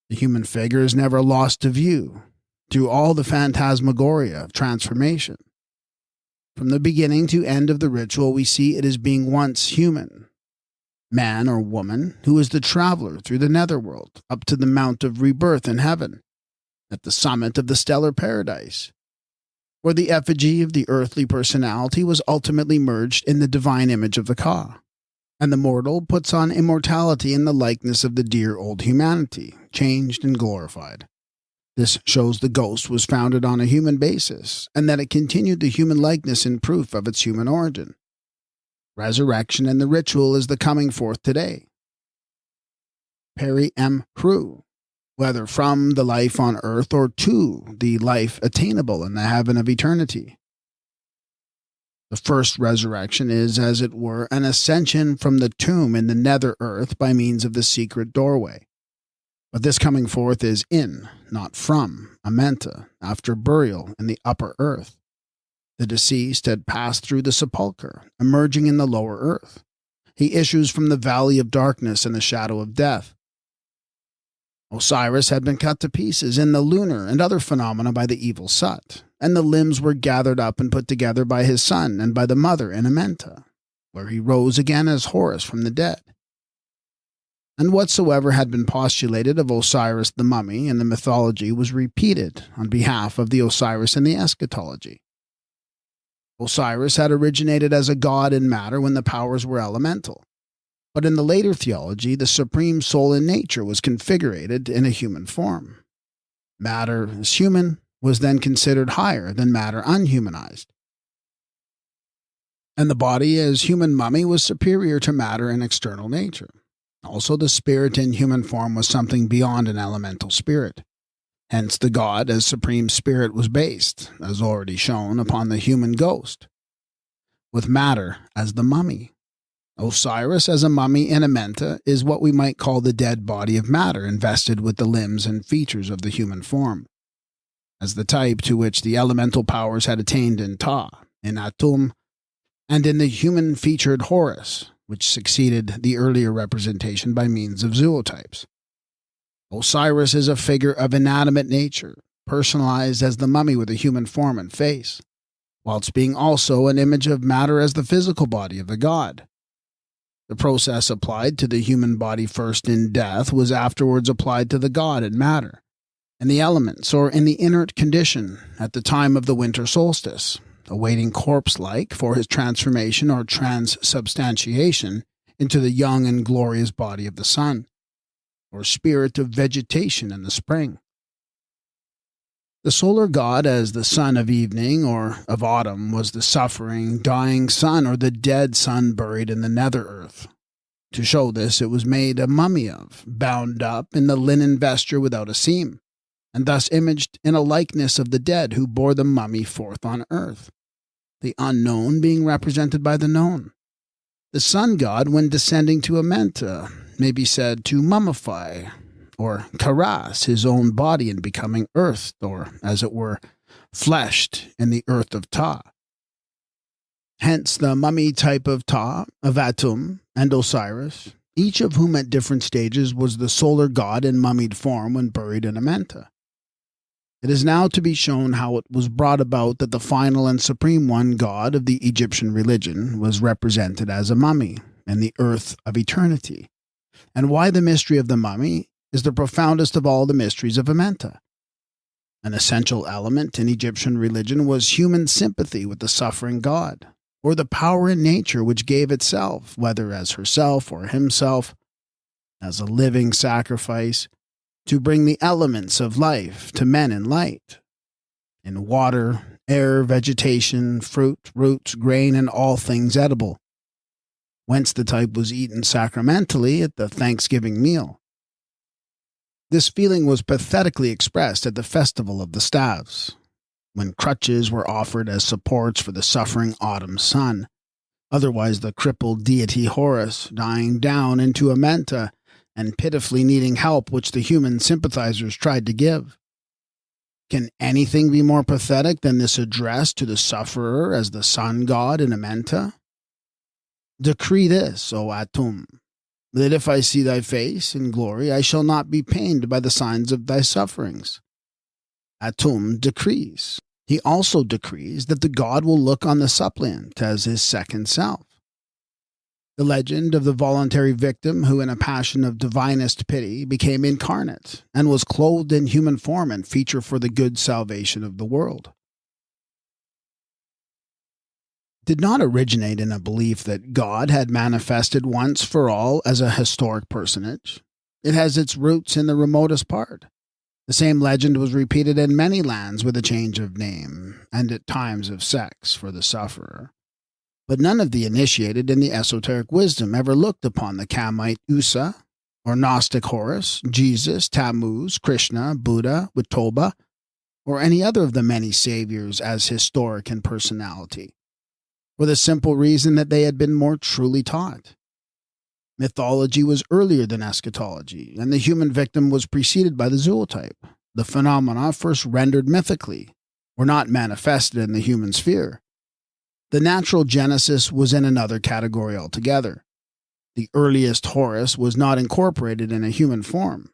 S1: The human figure is never lost to view, through all the phantasmagoria of transformation. From the beginning to end of the ritual, we see it as being once human, man or woman, who is the traveler through the netherworld, up to the mount of rebirth in heaven, at the summit of the stellar paradise, where the effigy of the earthly personality was ultimately merged in the divine image of the Ka, and the mortal puts on immortality in the likeness of the dear old humanity, changed and glorified. This shows the ghost was founded on a human basis, and that it continued the human likeness in proof of its human origin. Resurrection and the ritual is the coming forth today. Peri M. Hru, whether from the life on earth or to the life attainable in the heaven of eternity. The first resurrection is, as it were, an ascension from the tomb in the nether earth by means of the secret doorway. But this coming forth is in, not from, AMENTA, after burial in the upper earth. The deceased had passed through the sepulchre, emerging in the lower earth. He issues from the valley of darkness and the shadow of death. Osiris had been cut to pieces in the lunar and other phenomena by the evil Sut, and the limbs were gathered up and put together by his son and by the mother in AMENTA, where he rose again as Horus from the dead. And whatsoever had been postulated of Osiris the mummy in the mythology was repeated on behalf of the Osiris in the eschatology. Osiris had originated as a god in matter when the powers were elemental. But in the later theology, the supreme soul in nature was configurated in a human form. Matter as human was then considered higher than matter unhumanized. And the body as human mummy was superior to matter in external nature. Also, the spirit in human form was something beyond an elemental spirit. Hence, the god as supreme spirit was based, as already shown, upon the human ghost, with matter as the mummy. Osiris as a mummy in AMENTA is what we might call the dead body of matter invested with the limbs and features of the human form, as the type to which the elemental powers had attained in Ta, in Atum, and in the human-featured Horus, which succeeded the earlier representation by means of zootypes. Osiris is a figure of inanimate nature, personalized as the mummy with a human form and face, whilst being also an image of matter as the physical body of the god. The process applied to the human body first in death was afterwards applied to the god in matter, in the elements or in the inert condition at the time of the winter solstice, awaiting corpse-like for his transformation or transubstantiation into the young and glorious body of the sun, or spirit of vegetation in the spring. The solar god as the son of evening or of autumn was the suffering, dying sun or the dead sun buried in the nether earth. To show this, it was made a mummy of, bound up in the linen vesture without a seam, and thus imaged in a likeness of the dead who bore the mummy forth on earth, the unknown being represented by the known. The sun god, when descending to AMENTA, may be said to mummify, or caress his own body in becoming earthed, or, as it were, fleshed in the earth of Ta. Hence the mummy type of Ta, of Atum, and Osiris, each of whom at different stages was the solar god in mummied form when buried in AMENTA. It is now to be shown how it was brought about that the final and supreme one god of the Egyptian religion was represented as a mummy in the earth of eternity, and why the mystery of the mummy is the profoundest of all the mysteries of AMENTA. An essential element in Egyptian religion was human sympathy with the suffering god, or the power in nature which gave itself, whether as herself or himself, as a living sacrifice, to bring the elements of life to men in light, in water, air, vegetation, fruit, roots, grain, and all things edible, whence the type was eaten sacramentally at the Thanksgiving meal. This feeling was pathetically expressed at the Festival of the Staves, when crutches were offered as supports for the suffering autumn sun, otherwise the crippled deity Horus dying down into AMENTA and pitifully needing help which the human sympathizers tried to give. Can anything be more pathetic than this address to the sufferer as the sun god in AMENTA? Decree this, O Atum, that if I see thy face in glory, I shall not be pained by the signs of thy sufferings. Atum decrees. He also decrees that the god will look on the suppliant as his second self. The legend of the voluntary victim who, in a passion of divinest pity, became incarnate and was clothed in human form and feature for the good salvation of the world, did not originate in a belief that God had manifested once for all as a historic personage. It has its roots in the remotest part. The same legend was repeated in many lands with a change of name, and at times of sex for the sufferer. But none of the initiated in the esoteric wisdom ever looked upon the Kamite Usa, or Gnostic Horus, Jesus, Tammuz, Krishna, Buddha, Witoba, or any other of the many saviors as historic in personality, for the simple reason that they had been more truly taught. Mythology was earlier than eschatology, and the human victim was preceded by the zootype. The phenomena first rendered mythically were not manifested in the human sphere. The natural genesis was in another category altogether. The earliest Horus was not incorporated in a human form.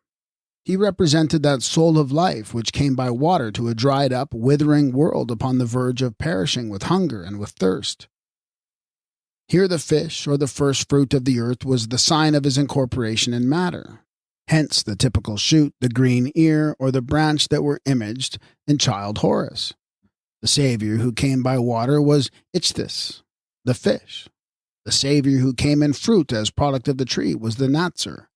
S1: He represented that soul of life which came by water to a dried-up, withering world upon the verge of perishing with hunger and with thirst. Here the fish, or the first fruit of the earth, was the sign of his incorporation in matter. Hence the typical shoot, the green ear, or the branch that were imaged in child Horus. The Savior who came by water was Ichthys, the fish. The Savior who came in fruit as product of the tree was the Natsir.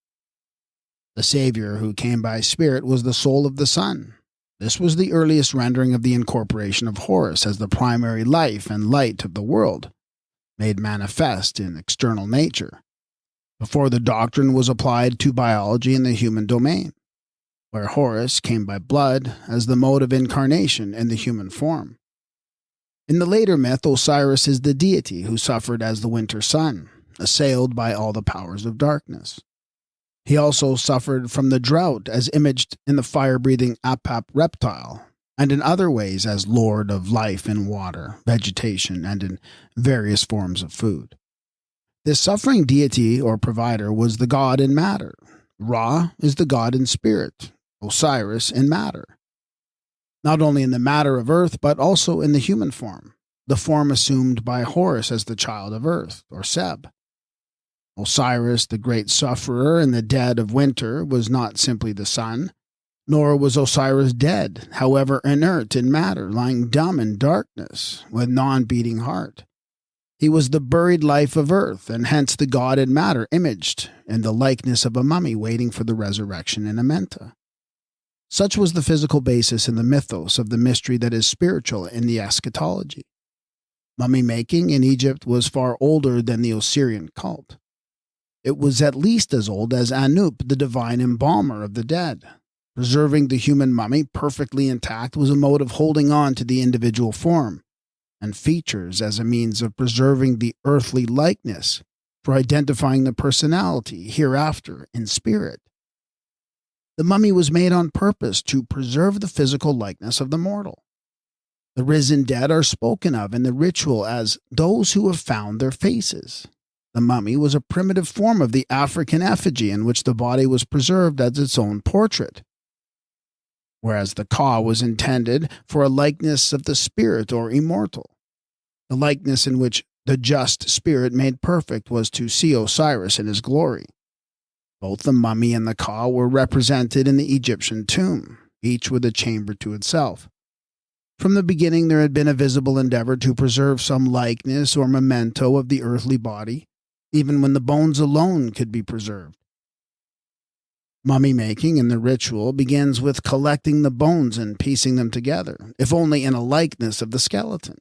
S1: The Savior who came by spirit was the soul of the sun. This was the earliest rendering of the incorporation of Horus as the primary life and light of the world, made manifest in external nature, before the doctrine was applied to biology in the human domain, where Horus came by blood as the mode of incarnation in the human form. In the later myth, Osiris is the deity who suffered as the winter sun, assailed by all the powers of darkness. He also suffered from the drought as imaged in the fire-breathing Apap reptile, and in other ways as lord of life in water, vegetation, and in various forms of food. This suffering deity or provider was the god in matter. Ra is the god in spirit, Osiris in matter. Not only in the matter of earth, but also in the human form, the form assumed by Horus as the child of earth, or Seb. Osiris, the great sufferer in the dead of winter, was not simply the sun, nor was Osiris dead, however inert in matter, lying dumb in darkness, with non-beating heart. He was the buried life of earth, and hence the god in matter imaged in the likeness of a mummy waiting for the resurrection in AMENTA. Such was the physical basis in the mythos of the mystery that is spiritual in the eschatology. Mummy-making in Egypt was far older than the Osirian cult. It was at least as old as Anup, the divine embalmer of the dead. Preserving the human mummy perfectly intact was a mode of holding on to the individual form and features as a means of preserving the earthly likeness for identifying the personality hereafter in spirit. The mummy was made on purpose to preserve the physical likeness of the mortal. The risen dead are spoken of in the ritual as those who have found their faces. The mummy was a primitive form of the African effigy in which the body was preserved as its own portrait, whereas the ka was intended for a likeness of the spirit or immortal. The likeness in which the just spirit made perfect was to see Osiris in his glory. Both the mummy and the ka were represented in the Egyptian tomb, each with a chamber to itself. From the beginning there had been a visible endeavor to preserve some likeness or memento of the earthly body, even when the bones alone could be preserved. Mummy-making in the ritual begins with collecting the bones and piecing them together, if only in a likeness of the skeleton.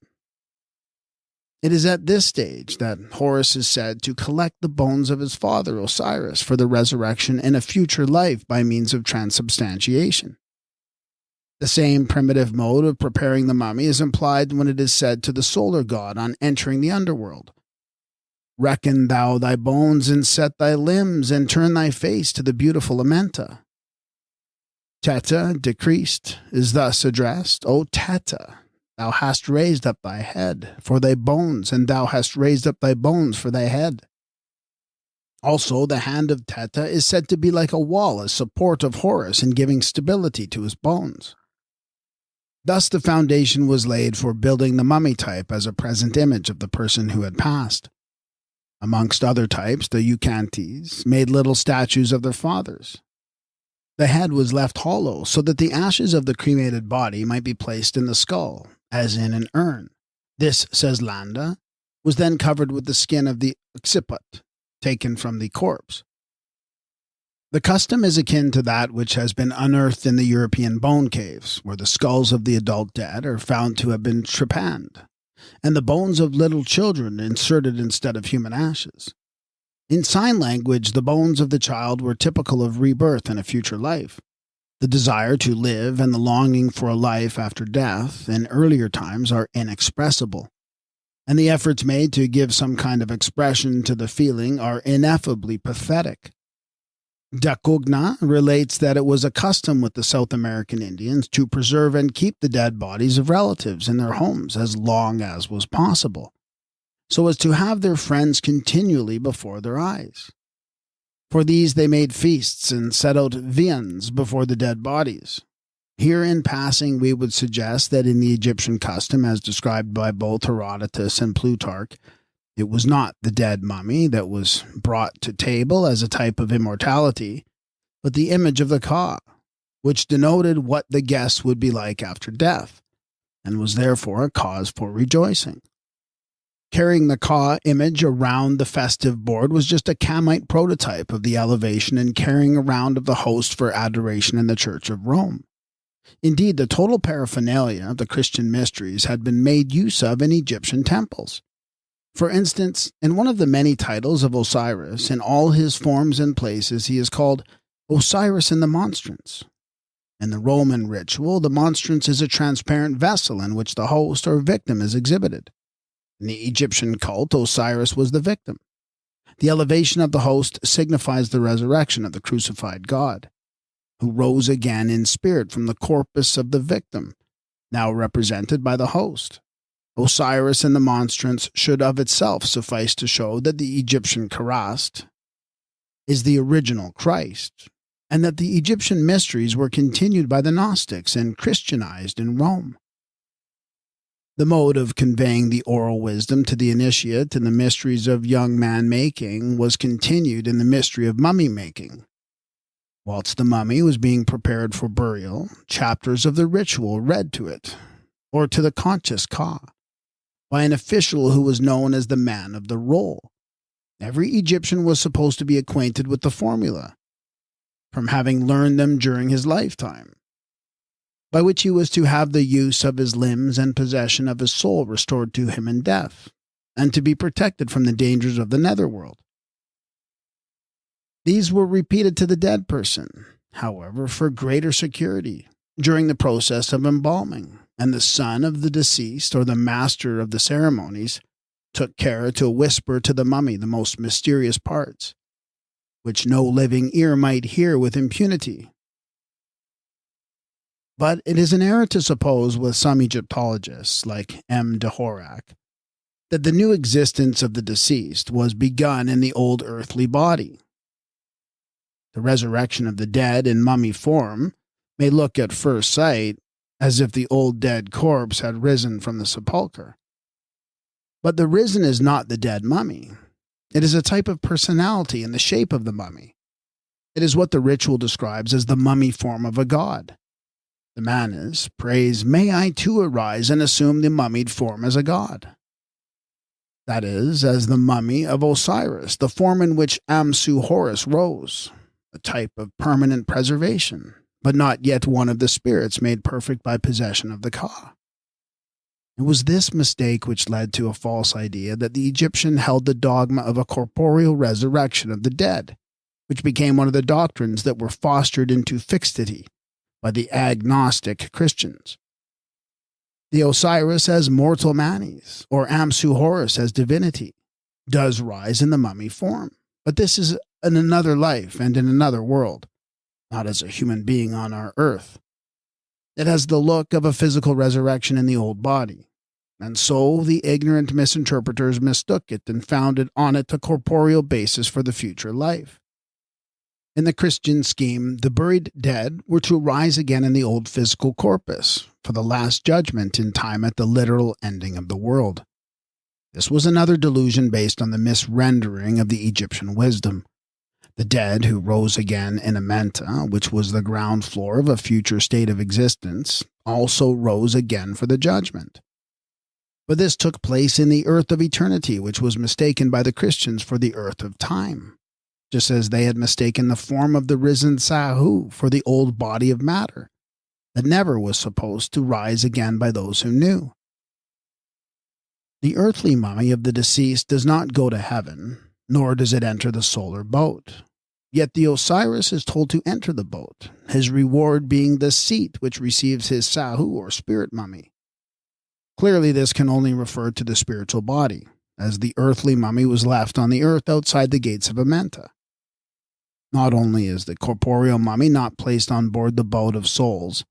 S1: It is at this stage that Horus is said to collect the bones of his father Osiris for the resurrection in a future life by means of transubstantiation. The same primitive mode of preparing the mummy is implied when it is said to the solar god on entering the underworld, "Reckon thou thy bones and set thy limbs and turn thy face to the beautiful AMENTA." Teta, decreased, is thus addressed, "O Teta, thou hast raised up thy head for thy bones, and thou hast raised up thy bones for thy head." Also, the hand of Teta is said to be like a wall as support of Horus in giving stability to his bones. Thus the foundation was laid for building the mummy type as a present image of the person who had passed. Amongst other types, the Eucantes made little statues of their fathers. The head was left hollow so that the ashes of the cremated body might be placed in the skull, as in an urn. This, says Landa, was then covered with the skin of the occiput, taken from the corpse. The custom is akin to that which has been unearthed in the European bone caves, where the skulls of the adult dead are found to have been trepanned, and the bones of little children inserted instead of human ashes. In sign language, the bones of the child were typical of rebirth in a future life. The desire to live and the longing for a life after death in earlier times are inexpressible, and the efforts made to give some kind of expression to the feeling are ineffably pathetic. Dacogna relates that it was a custom with the South American Indians to preserve and keep the dead bodies of relatives in their homes as long as was possible, so as to have their friends continually before their eyes. For these they made feasts and set out viands before the dead bodies. Here in passing we would suggest that in the Egyptian custom as described by both Herodotus and Plutarch, it was not the dead mummy that was brought to table as a type of immortality, but the image of the ka, which denoted what the guests would be like after death, and was therefore a cause for rejoicing. Carrying the ka image around the festive board was just a Kamite prototype of the elevation and carrying around of the host for adoration in the Church of Rome. Indeed, the total paraphernalia of the Christian mysteries had been made use of in Egyptian temples. For instance, in one of the many titles of Osiris, in all his forms and places, he is called Osiris in the monstrance. In the Roman ritual, the monstrance is a transparent vessel in which the host or victim is exhibited. In the Egyptian cult, Osiris was the victim. The elevation of the host signifies the resurrection of the crucified God, who rose again in spirit from the corpus of the victim, now represented by the host. Osiris in the monstrance should of itself suffice to show that the Egyptian Karast is the original Christ, and that the Egyptian mysteries were continued by the Gnostics and Christianized in Rome. The mode of conveying the oral wisdom to the initiate in the mysteries of young man-making was continued in the mystery of mummy-making. Whilst the mummy was being prepared for burial, chapters of the ritual read to it, or to the conscious ka, by an official who was known as the man of the roll. Every Egyptian was supposed to be acquainted with the formula, from having learned them during his lifetime, by which he was to have the use of his limbs and possession of his soul restored to him in death, and to be protected from the dangers of the netherworld. These were repeated to the dead person, however, for greater security during the process of embalming, and the son of the deceased or the master of the ceremonies took care to whisper to the mummy the most mysterious parts, which no living ear might hear with impunity. But it is an error to suppose with some Egyptologists, like M. de Horak, that the new existence of the deceased was begun in the old earthly body. The resurrection of the dead in mummy form may look at first sight as if the old dead corpse had risen from the sepulchre. But the risen is not the dead mummy. It is a type of personality in the shape of the mummy. It is what the ritual describes as the mummy form of a god. The Manas prays, "May I too arise and assume the mummied form as a god." That is, as the mummy of Osiris, the form in which Amsu Horus rose, a type of permanent preservation, but not yet one of the spirits made perfect by possession of the Ka. It was this mistake which led to a false idea that the Egyptian held the dogma of a corporeal resurrection of the dead, which became one of the doctrines that were fostered into fixity by the agnostic Christians. The Osiris as mortal Manes, or Amsu Horus as divinity, does rise in the mummy form, but this is in another life and in another world, not as a human being on our earth. It has the look of a physical resurrection in the old body, and so the ignorant misinterpreters mistook it and founded on it a corporeal basis for the future life. In the Christian scheme, the buried dead were to rise again in the old physical corpus for the last judgment in time at the literal ending of the world. This was another delusion based on the misrendering of the Egyptian wisdom. The dead who rose again in AMENTA, which was the ground floor of a future state of existence, also rose again for the judgment. But this took place in the earth of eternity, which was mistaken by the Christians for the earth of time, just as they had mistaken the form of the risen Sahu for the old body of matter that never was supposed to rise again by those who knew. The earthly mummy of the deceased does not go to heaven, nor does it enter the solar boat. Yet the Osiris is told to enter the boat, his reward being the seat which receives his Sahu or spirit mummy. Clearly this can only refer to the spiritual body, as the earthly mummy was left on the earth outside the gates of AMENTA. Not only is the corporeal mummy not placed on board the boat of souls,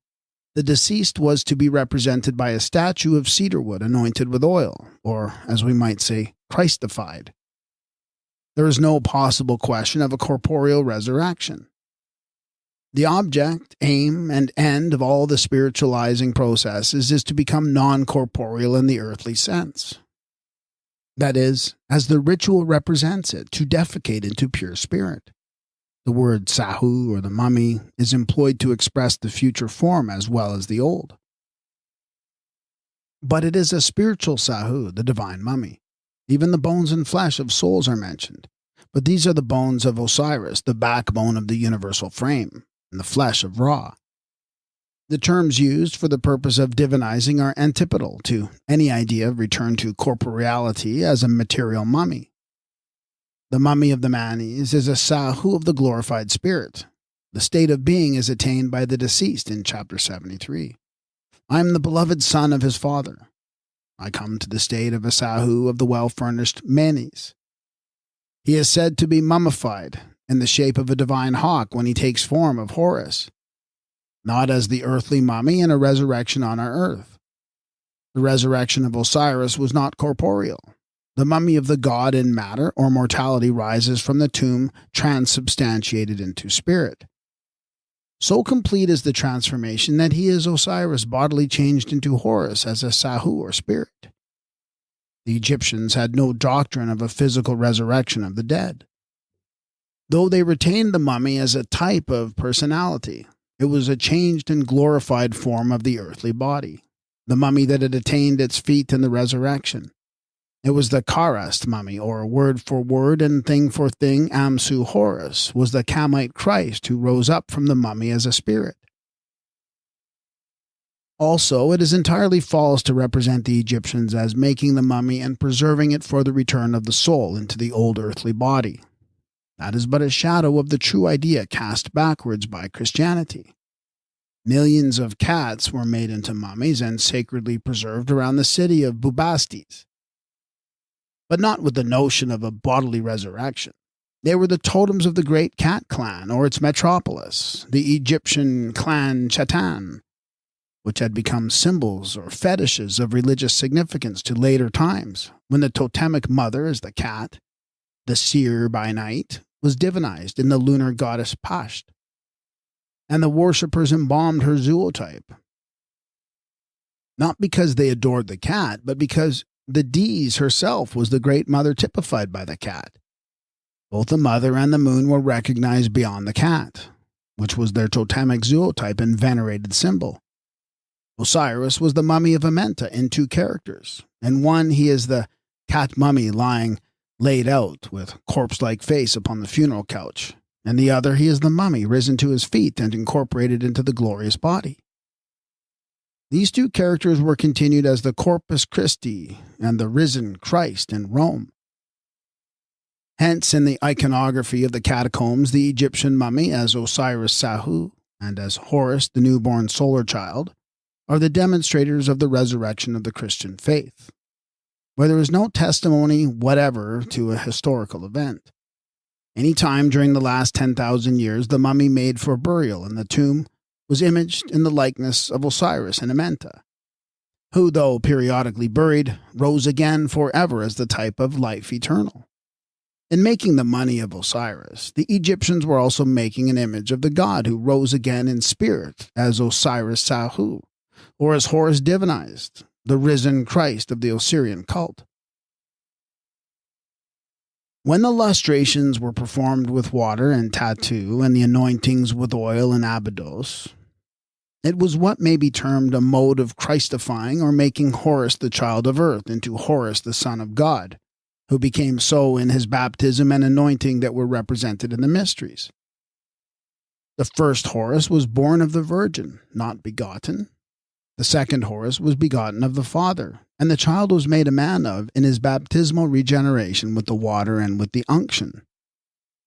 S1: the deceased was to be represented by a statue of cedarwood anointed with oil, or, as we might say, Christified. There is no possible question of a corporeal resurrection. The object, aim, and end of all the spiritualizing processes is to become non-corporeal in the earthly sense. That is, as the ritual represents it, to defecate into pure spirit. The word Sahu, or the mummy, is employed to express the future form as well as the old. But it is a spiritual Sahu, the divine mummy. Even the bones and flesh of souls are mentioned, but these are the bones of Osiris, the backbone of the universal frame, and the flesh of Ra. The terms used for the purpose of divinizing are antipodal to any idea of return to corporeality as a material mummy. The mummy of the Manes is a Sahu of the glorified spirit. The state of being is attained by the deceased in chapter 73. I am the beloved son of his father. I come to the state of a Sahu of the well-furnished Manes. He is said to be mummified in the shape of a divine hawk when he takes form of Horus, not as the earthly mummy in a resurrection on our earth. The resurrection of Osiris was not corporeal. The mummy of the god in matter or mortality rises from the tomb transubstantiated into spirit. So complete is the transformation that he is Osiris bodily changed into Horus as a Sahu or spirit. The Egyptians had no doctrine of a physical resurrection of the dead. Though they retained the mummy as a type of personality, it was a changed and glorified form of the earthly body, the mummy that had attained its feet in the resurrection. It was the Karast mummy, or word for word and thing for thing Amsu Horus, was the Kamite Christ who rose up from the mummy as a spirit. Also, it is entirely false to represent the Egyptians as making the mummy and preserving it for the return of the soul into the old earthly body. That is but a shadow of the true idea cast backwards by Christianity. Millions of cats were made into mummies and sacredly preserved around the city of Bubastis, but not with the notion of a bodily resurrection. They were the totems of the great cat clan or its metropolis, the Egyptian clan Chatan, which had become symbols or fetishes of religious significance to later times, when the totemic mother is the cat, the seer by night, was divinized in the lunar goddess Pasht, and the worshippers embalmed her zootype. Not because they adored the cat, but because the Dis herself was the great mother typified by the cat. Both the mother and the moon were recognized beyond the cat, which was their totemic zootype and venerated symbol. Osiris was the mummy of AMENTA in two characters. In one, he is the cat mummy lying laid out with corpse-like face upon the funeral couch. In the other, he is the mummy risen to his feet and incorporated into the glorious body. These two characters were continued as the Corpus Christi and the risen Christ in Rome. Hence, in the iconography of the catacombs, the Egyptian mummy as Osiris Sahu and as Horus, the newborn solar child, are the demonstrators of the resurrection of the Christian faith, where there is no testimony whatever to a historical event. Any time during the last 10,000 years, the mummy made for burial in the tomb was imaged in the likeness of Osiris and AMENTA, who, though periodically buried, rose again forever as the type of life eternal. In making the mummy of Osiris, the Egyptians were also making an image of the god who rose again in spirit as Osiris Sahu, or as Horus divinized, the risen Christ of the Osirian cult. When the lustrations were performed with water and tattoo and the anointings with oil and abydos, it was what may be termed a mode of Christifying or making Horus the child of earth into Horus the son of God, who became so in his baptism and anointing that were represented in the mysteries. The first Horus was born of the Virgin, not begotten. The second Horus was begotten of the Father, and the child was made a man of in his baptismal regeneration with the water and with the unction,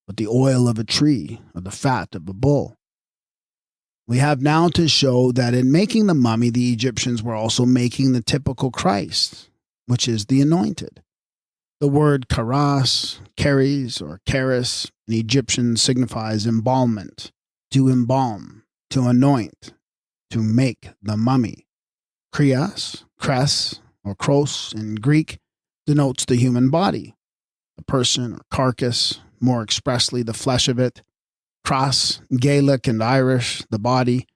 S1: with the oil of a tree or the fat of a bull. We have now to show that in making the mummy, the Egyptians were also making the typical Christ, which is the anointed. The word karas, keres, or keris in Egyptian signifies embalmment, to embalm, to anoint, to make the mummy. Krias, kres, or kros in Greek denotes the human body, the person or carcass, more expressly the flesh of it. Kras, Gaelic and Irish, the body.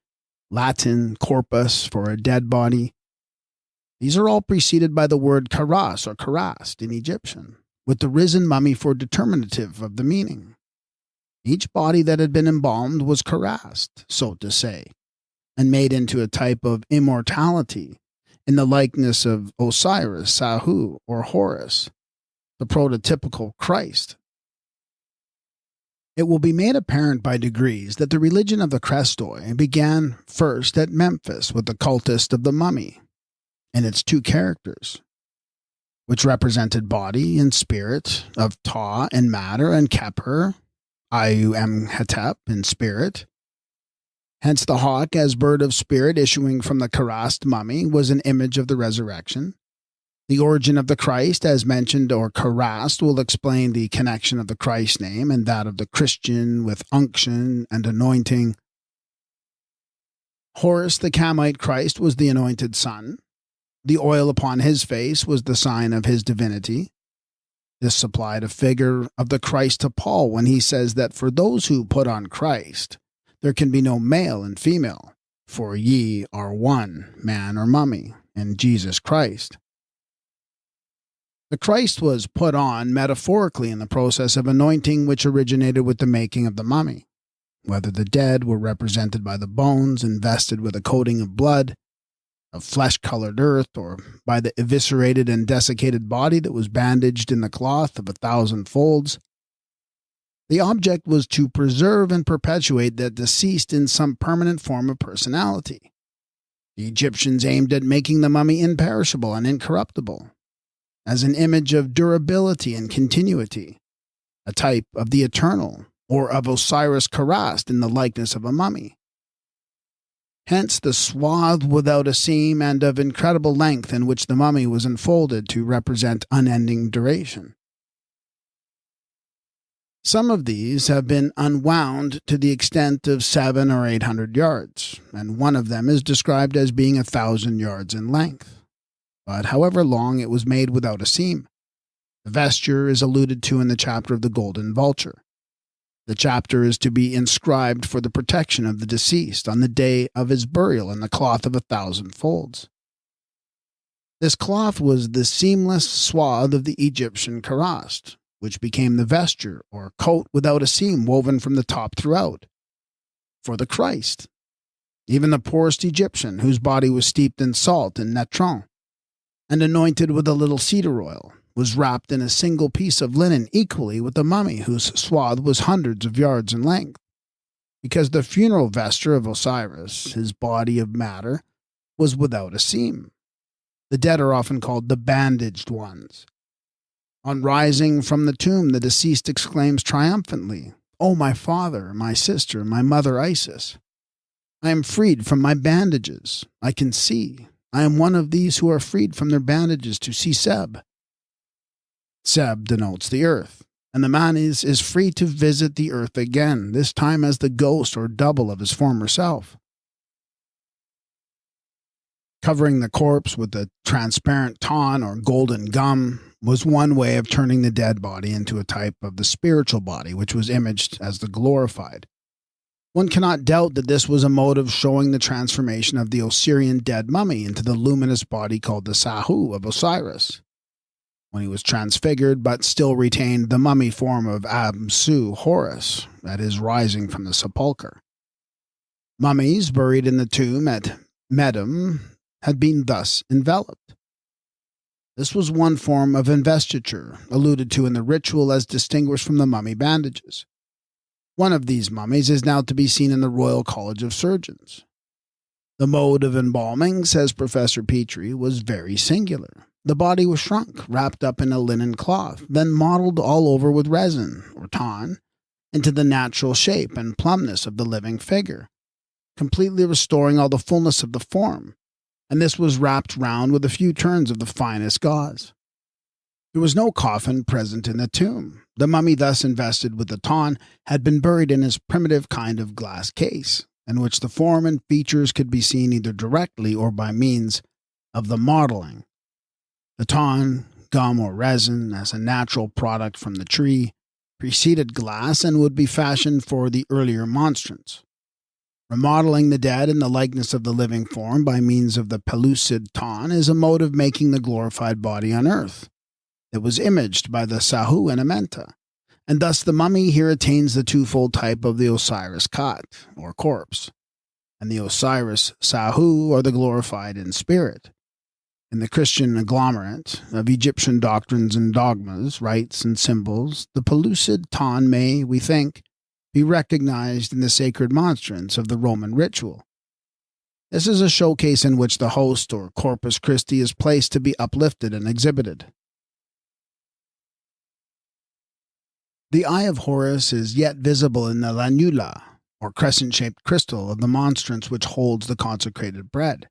S1: Latin, corpus, for a dead body. These are all preceded by the word karas or karast in Egyptian, with the risen mummy for determinative of the meaning. Each body that had been embalmed was karast, so to say, and made into a type of immortality in the likeness of Osiris, Sahu, or Horus, the prototypical Christ. It will be made apparent by degrees that the religion of the Crestoi began first at Memphis with the cultist of the mummy and its two characters, which represented body and spirit, of Ta and matter, and Keper, Amenhotep in spirit. Hence the hawk as bird of spirit issuing from the Karast mummy was an image of the resurrection. The origin of the Christ, as mentioned, or Karast, will explain the connection of the Christ name and that of the Christian with unction and anointing. Horus, the Camite Christ, was the anointed son. The oil upon his face was the sign of his divinity. This supplied a figure of the Christ to Paul when he says that for those who put on Christ, there can be no male and female, for ye are one, man or mummy, in Jesus Christ. The Christ was put on metaphorically in the process of anointing which originated with the making of the mummy, whether the dead were represented by the bones invested with a coating of blood, of flesh-colored earth, or by the eviscerated and desiccated body that was bandaged in the cloth of 1,000 folds. The object was to preserve and perpetuate that deceased in some permanent form of personality. The Egyptians aimed at making the mummy imperishable and incorruptible, as an image of durability and continuity, a type of the eternal, or of Osiris Karast in the likeness of a mummy. Hence the swathe without a seam and of incredible length in which the mummy was enfolded to represent unending duration. Some of these have been unwound to the extent of 700 or 800 yards, and one of them is described as being 1,000 yards in length. But however long, it was made without a seam. The vesture is alluded to in the chapter of the Golden Vulture. The chapter is to be inscribed for the protection of the deceased on the day of his burial in the cloth of 1,000 folds. This cloth was the seamless swathe of the Egyptian karast, which became the vesture or coat without a seam woven from the top throughout. For the Christ, even the poorest Egyptian, whose body was steeped in salt and natron, and anointed with a little cedar oil, was wrapped in a single piece of linen equally with the mummy, whose swathe was hundreds of yards in length. Because the funeral vesture of Osiris, his body of matter, was without a seam. The dead are often called the bandaged ones. On rising from the tomb, the deceased exclaims triumphantly, "O my father, my sister, my mother Isis! I am freed from my bandages. I can see. I am one of these who are freed from their bandages to see Seb." Seb denotes the earth, and the man is free to visit the earth again, this time as the ghost or double of his former self. Covering the corpse with a transparent ton or golden gum was one way of turning the dead body into a type of the spiritual body, which was imaged as the glorified. One cannot doubt that this was a mode of showing the transformation of the Osirian dead mummy into the luminous body called the Sahu of Osiris, when he was transfigured but still retained the mummy form of Absu Horus, that is, rising from the sepulchre. Mummies buried in the tomb at Medum had been thus enveloped. This was one form of investiture, alluded to in the ritual as distinguished from the mummy bandages. One of these mummies is now to be seen in the Royal College of Surgeons. The mode of embalming, says Professor Petrie, was very singular. The body was shrunk, wrapped up in a linen cloth, then mottled all over with resin, or tan, into the natural shape and plumpness of the living figure, completely restoring all the fullness of the form, and this was wrapped round with a few turns of the finest gauze. There was no coffin present in the tomb. The mummy thus invested with the tan had been buried in his primitive kind of glass case, in which the form and features could be seen either directly or by means of the modeling. The tan, gum or resin, as a natural product from the tree, preceded glass and would be fashioned for the earlier monstrance. Remodeling the dead in the likeness of the living form by means of the pellucid tan is a mode of making the glorified body on earth. It was imaged by the Sahu and AMENTA, and thus the mummy here attains the twofold type of the Osiris Kat, or corpse, and the Osiris Sahu, or the glorified in spirit. In the Christian agglomerate of Egyptian doctrines and dogmas, rites and symbols, the pellucid tan may, we think, be recognized in the sacred monstrance of the Roman ritual. This is a showcase in which the host or Corpus Christi is placed to be uplifted and exhibited. The eye of Horus is yet visible in the lanula, or crescent-shaped crystal of the monstrance which holds the consecrated bread.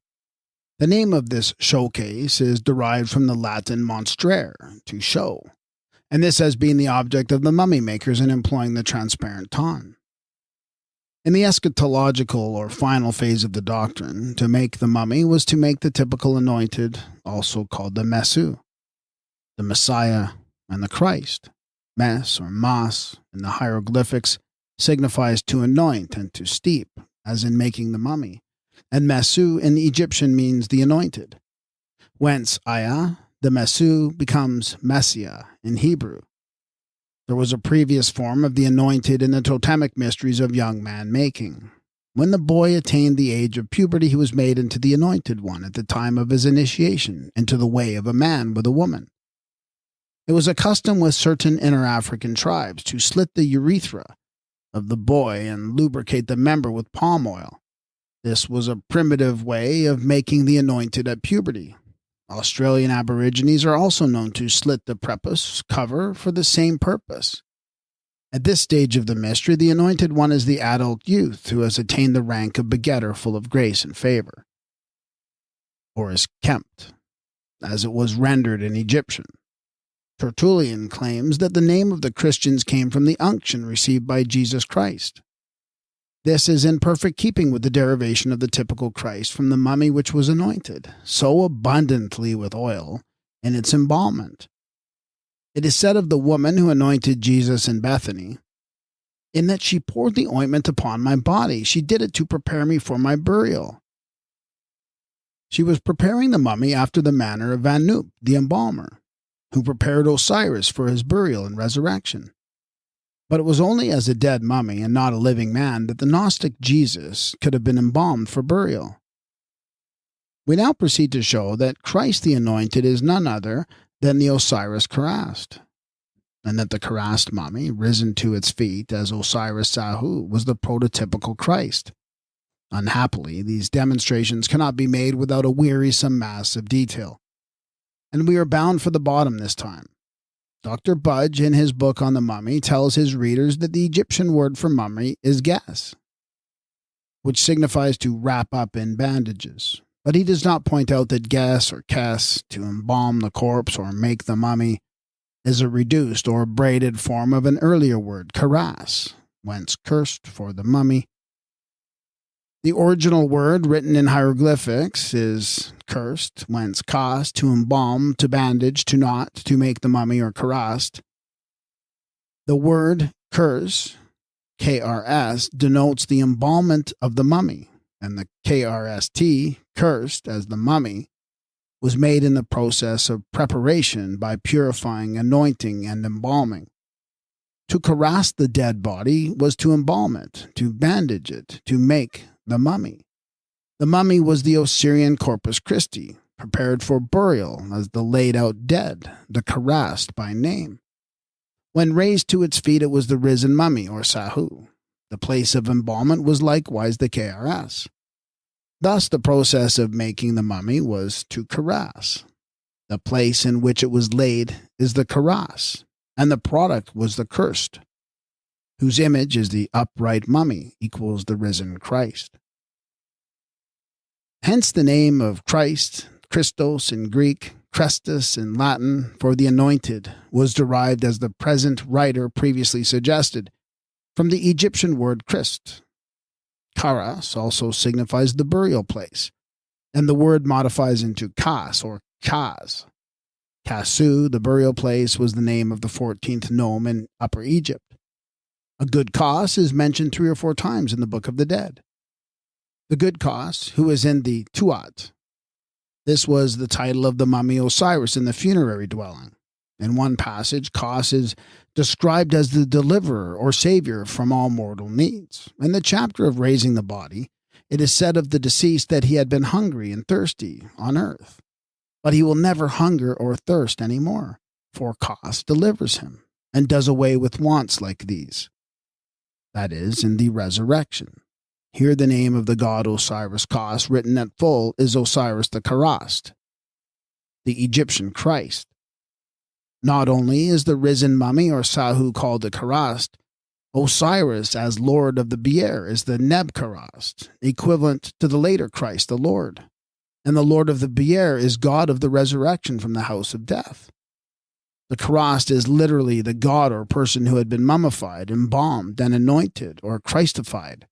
S1: The name of this showcase is derived from the Latin monstrare, to show, and this has been the object of the mummy makers in employing the transparent tan. In the eschatological or final phase of the doctrine, to make the mummy was to make the typical anointed, also called the Mesu, the Messiah, and the Christ. Mes or mas in the hieroglyphics signifies to anoint and to steep, as in making the mummy, and Mesu in Egyptian means the anointed. Whence Aya, the Mesu, becomes Messiah in Hebrew. There was a previous form of the anointed in the totemic mysteries of young man making. When the boy attained the age of puberty, he was made into the anointed one at the time of his initiation into the way of a man with a woman. It was a custom with certain inner African tribes to slit the urethra of the boy and lubricate the member with palm oil. This was a primitive way of making the anointed at puberty. Australian Aborigines are also known to slit the prepuce cover for the same purpose. At this stage of the mystery, the anointed one is the adult youth who has attained the rank of begetter full of grace and favor, or is kempt, as it was rendered in Egyptian. Tertullian claims that the name of the Christians came from the unction received by Jesus Christ. This is in perfect keeping with the derivation of the typical Christ from the mummy which was anointed so abundantly with oil in its embalmment. It is said of the woman who anointed Jesus in Bethany, in that she poured the ointment upon my body. She did it to prepare me for my burial. She was preparing the mummy after the manner of Anu, the embalmer, who prepared Osiris for his burial and resurrection. But it was only as a dead mummy and not a living man that the Gnostic Jesus could have been embalmed for burial. We now proceed to show that Christ the Anointed is none other than the Osiris Karast, and that the Karast mummy, risen to its feet as Osiris Sahu, was the prototypical Christ. Unhappily, these demonstrations cannot be made without a wearisome mass of detail, and we are bound for the bottom this time. Dr. Budge, in his book on the mummy, tells his readers that the Egyptian word for mummy is gas, which signifies to wrap up in bandages. But he does not point out that gas or kes, to embalm the corpse or make the mummy, is a reduced or braided form of an earlier word, karas, whence cursed for the mummy. The original word written in hieroglyphics is cursed, whence kas, to embalm, to bandage, to knot, to make the mummy or karast. The word kurs, KRS, denotes the embalmment of the mummy, and the KRST, cursed, as the mummy, was made in the process of preparation by purifying, anointing, and embalming. To karast the dead body was to embalm it, to bandage it, to make the mummy. The mummy was the Osirian Corpus Christi, prepared for burial as the laid-out dead, the karast by name. When raised to its feet, it was the risen mummy, or Sahu. The place of embalmment was likewise the KRS. Thus, the process of making the mummy was to karas. The place in which it was laid is the karas, and the product was the cursed, whose image is the upright mummy, equals the risen Christ. Hence the name of Christ, Christos in Greek, Christus in Latin, for the anointed, was derived, as the present writer previously suggested, from the Egyptian word Christ. Karas also signifies the burial place, and the word modifies into kas or kaz. Kasu, the burial place, was the name of the 14th nome in Upper Egypt. A good Kas is mentioned 3 or 4 times in the Book of the Dead. The good Kas, who is in the Tuat. This was the title of the mummy Osiris in the funerary dwelling. In one passage, Kas is described as the deliverer or savior from all mortal needs. In the chapter of raising the body, it is said of the deceased that he had been hungry and thirsty on earth, but he will never hunger or thirst any more, for Kas delivers him and does away with wants like these. That is, in the resurrection. Here the name of the god Osiris Kas, written at full, is Osiris the Karast, the Egyptian Christ. Not only is the risen mummy or Sahu called the Karast, Osiris, as Lord of the Bier, is the Neb Karast, equivalent to the later Christ, the Lord. And the Lord of the Bier is God of the resurrection from the house of death. The Karast is literally the god or person who had been mummified, embalmed, and anointed, or Christified.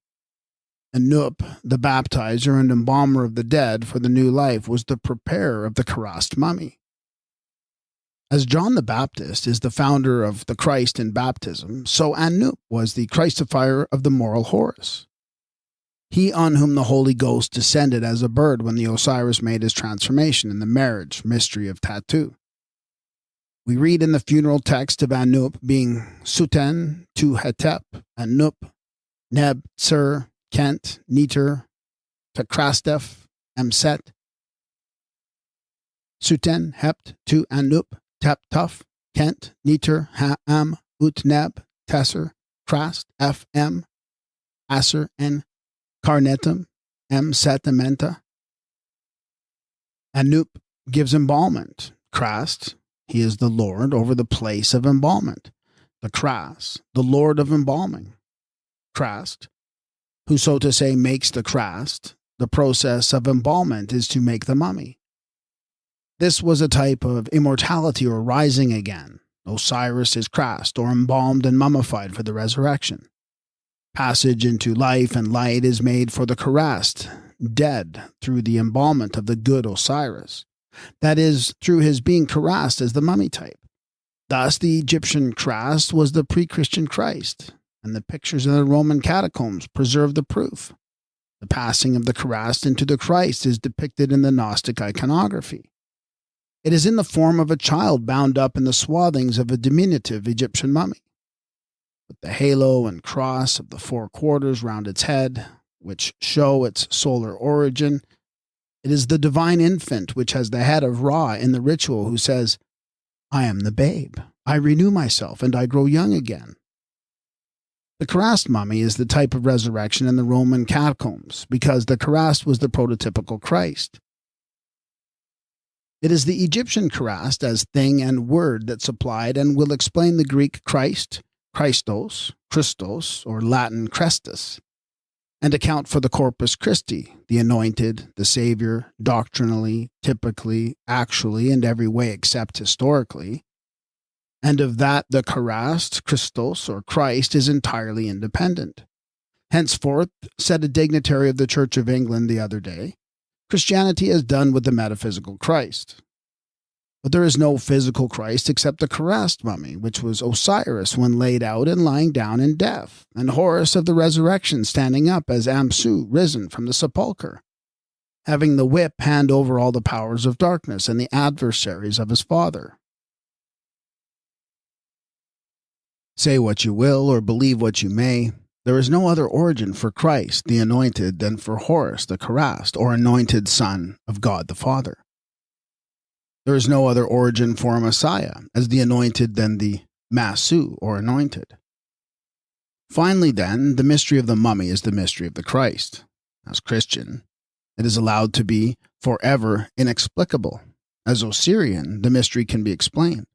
S1: Anup, the baptizer and embalmer of the dead for the new life, was the preparer of the Karast mummy. As John the Baptist is the founder of the Christ in baptism, so Anup was the Christifier of the moral Horus. He on whom the Holy Ghost descended as a bird when the Osiris made his transformation in the marriage mystery of Tatu. We read in the funeral text of Anup being Suten, Tu Hetep, Anup, Neb, Tsur, Kent, Neter, Takrastef, Emset, Suten, Hept, Tu Anup, Tep Tuf, Kent, Neter, Ha-Am, Utneb, Tesser, Krast, F-M, Aser, and Carnetum, Set AMENTA. Anup gives embalmment. Krast, he is the Lord over the place of embalmment. The Kras, the Lord of embalming. Krast, who so to say makes the Krast, the process of embalmment is to make the mummy. This was a type of immortality or rising again. Osiris is Krast, or embalmed and mummified for the resurrection. Passage into life and light is made for the Krast, dead through the embalmment of the good Osiris. That is, through his being Krast as the mummy type. Thus, the Egyptian Krast was the pre-Christian Christ, and the pictures in the Roman catacombs preserve the proof. The passing of the Krast into the Christ is depicted in the Gnostic iconography. It is in the form of a child bound up in the swathings of a diminutive Egyptian mummy, with the halo and cross of the four quarters round its head, which show its solar origin. It is the divine infant which has the head of Ra in the ritual who says, "I am the babe. I renew myself and I grow young again." The Krast mummy is the type of resurrection in the Roman catacombs because the Krast was the prototypical Christ. It is the Egyptian Krast as thing and word that supplied and will explain the Greek Christ, Christos, Christos, or Latin Christus, and account for the Corpus Christi, the anointed, the Savior, doctrinally, typically, actually, in every way except historically, and of that the Krast, Christos, or Christ is entirely independent. Henceforth, said a dignitary of the Church of England the other day, Christianity has done with the metaphysical Christ. But there is no physical Christ except the Krast mummy, which was Osiris when laid out and lying down in death, and Horus of the resurrection standing up as Amsu risen from the sepulchre, having the whip hand over all the powers of darkness and the adversaries of his father. Say what you will or believe what you may, there is no other origin for Christ, the anointed, than for Horus, the Krast, or anointed son of God the Father. There is no other origin for a Messiah, as the anointed than the Masu, or anointed. Finally, then, the mystery of the mummy is the mystery of the Christ. As Christian, it is allowed to be forever inexplicable. As Osirian, the mystery can be explained.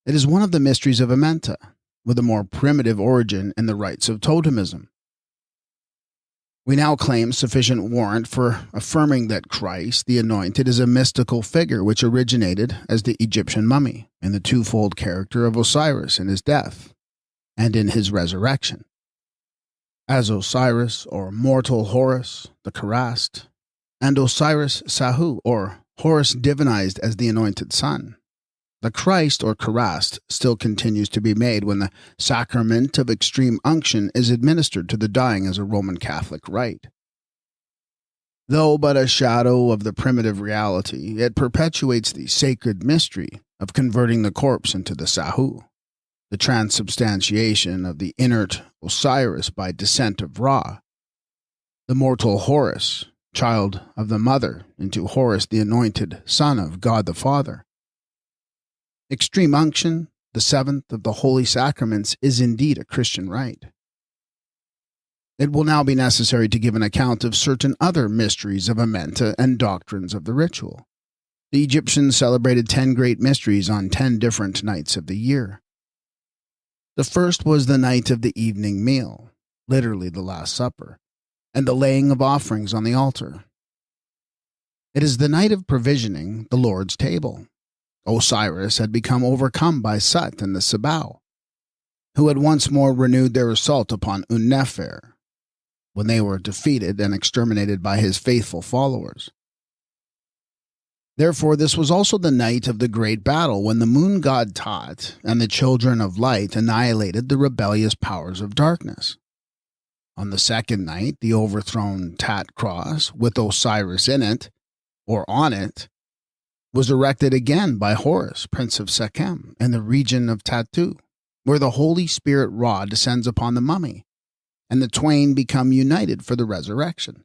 S1: It is one of the mysteries of AMENTA, with a more primitive origin in the rites of totemism. We now claim sufficient warrant for affirming that Christ, the Anointed, is a mystical figure which originated as the Egyptian mummy in the twofold character of Osiris in his death and in his resurrection. As Osiris, or mortal Horus, the Krast, and Osiris Sahu, or Horus divinized as the Anointed Son. The Christ, or Krast, still continues to be made when the sacrament of extreme unction is administered to the dying as a Roman Catholic rite. Though but a shadow of the primitive reality, it perpetuates the sacred mystery of converting the corpse into the Sahu, the transubstantiation of the inert Osiris by descent of Ra, the mortal Horus, child of the mother, into Horus the anointed son of God the Father. Extreme unction, the seventh of the holy sacraments, is indeed a Christian rite. It will now be necessary to give an account of certain other mysteries of AMENTA and doctrines of the ritual. The Egyptians celebrated 10 great mysteries on 10 different nights of the year. The first was the night of the evening meal, literally the Last Supper, and the laying of offerings on the altar. It is the night of provisioning, the Lord's table. Osiris had become overcome by Sut and the Sabau, who had once more renewed their assault upon Un-Nefer, when they were defeated and exterminated by his faithful followers. Therefore, this was also the night of the great battle when the moon god Tat and the children of light annihilated the rebellious powers of darkness. On the second night, the overthrown Tat cross, with Osiris in it, or on it, was erected again by Horus, Prince of Sekhem, in the region of Tatu, where the Holy Spirit Ra descends upon the mummy, and the twain become united for the resurrection.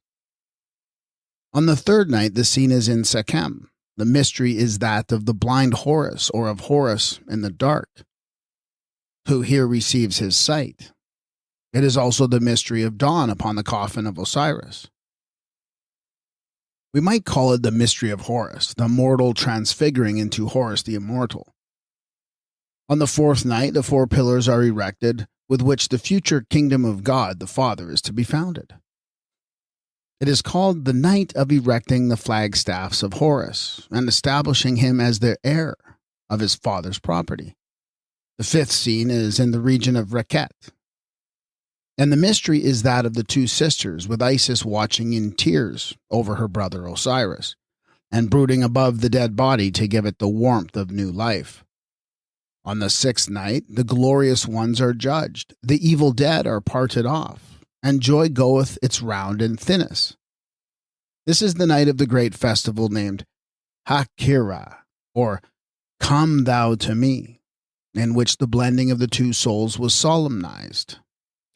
S1: On the third night, the scene is in Sekhem. The mystery is that of the blind Horus, or of Horus in the dark, who here receives his sight. It is also the mystery of dawn upon the coffin of Osiris. We might call it the mystery of Horus, the mortal transfiguring into Horus the immortal. On the fourth night, the four pillars are erected, with which the future kingdom of God the Father is to be founded. It is called the night of erecting the flagstaffs of Horus, and establishing him as the heir of his father's property. The fifth scene is in the region of Reket, and the mystery is that of the two sisters, with Isis watching in tears over her brother Osiris, and brooding above the dead body to give it the warmth of new life. On the sixth night, the glorious ones are judged, the evil dead are parted off, and joy goeth its round and thinnest. This is the night of the great festival named Hakira, or Come Thou to Me, in which the blending of the two souls was solemnized,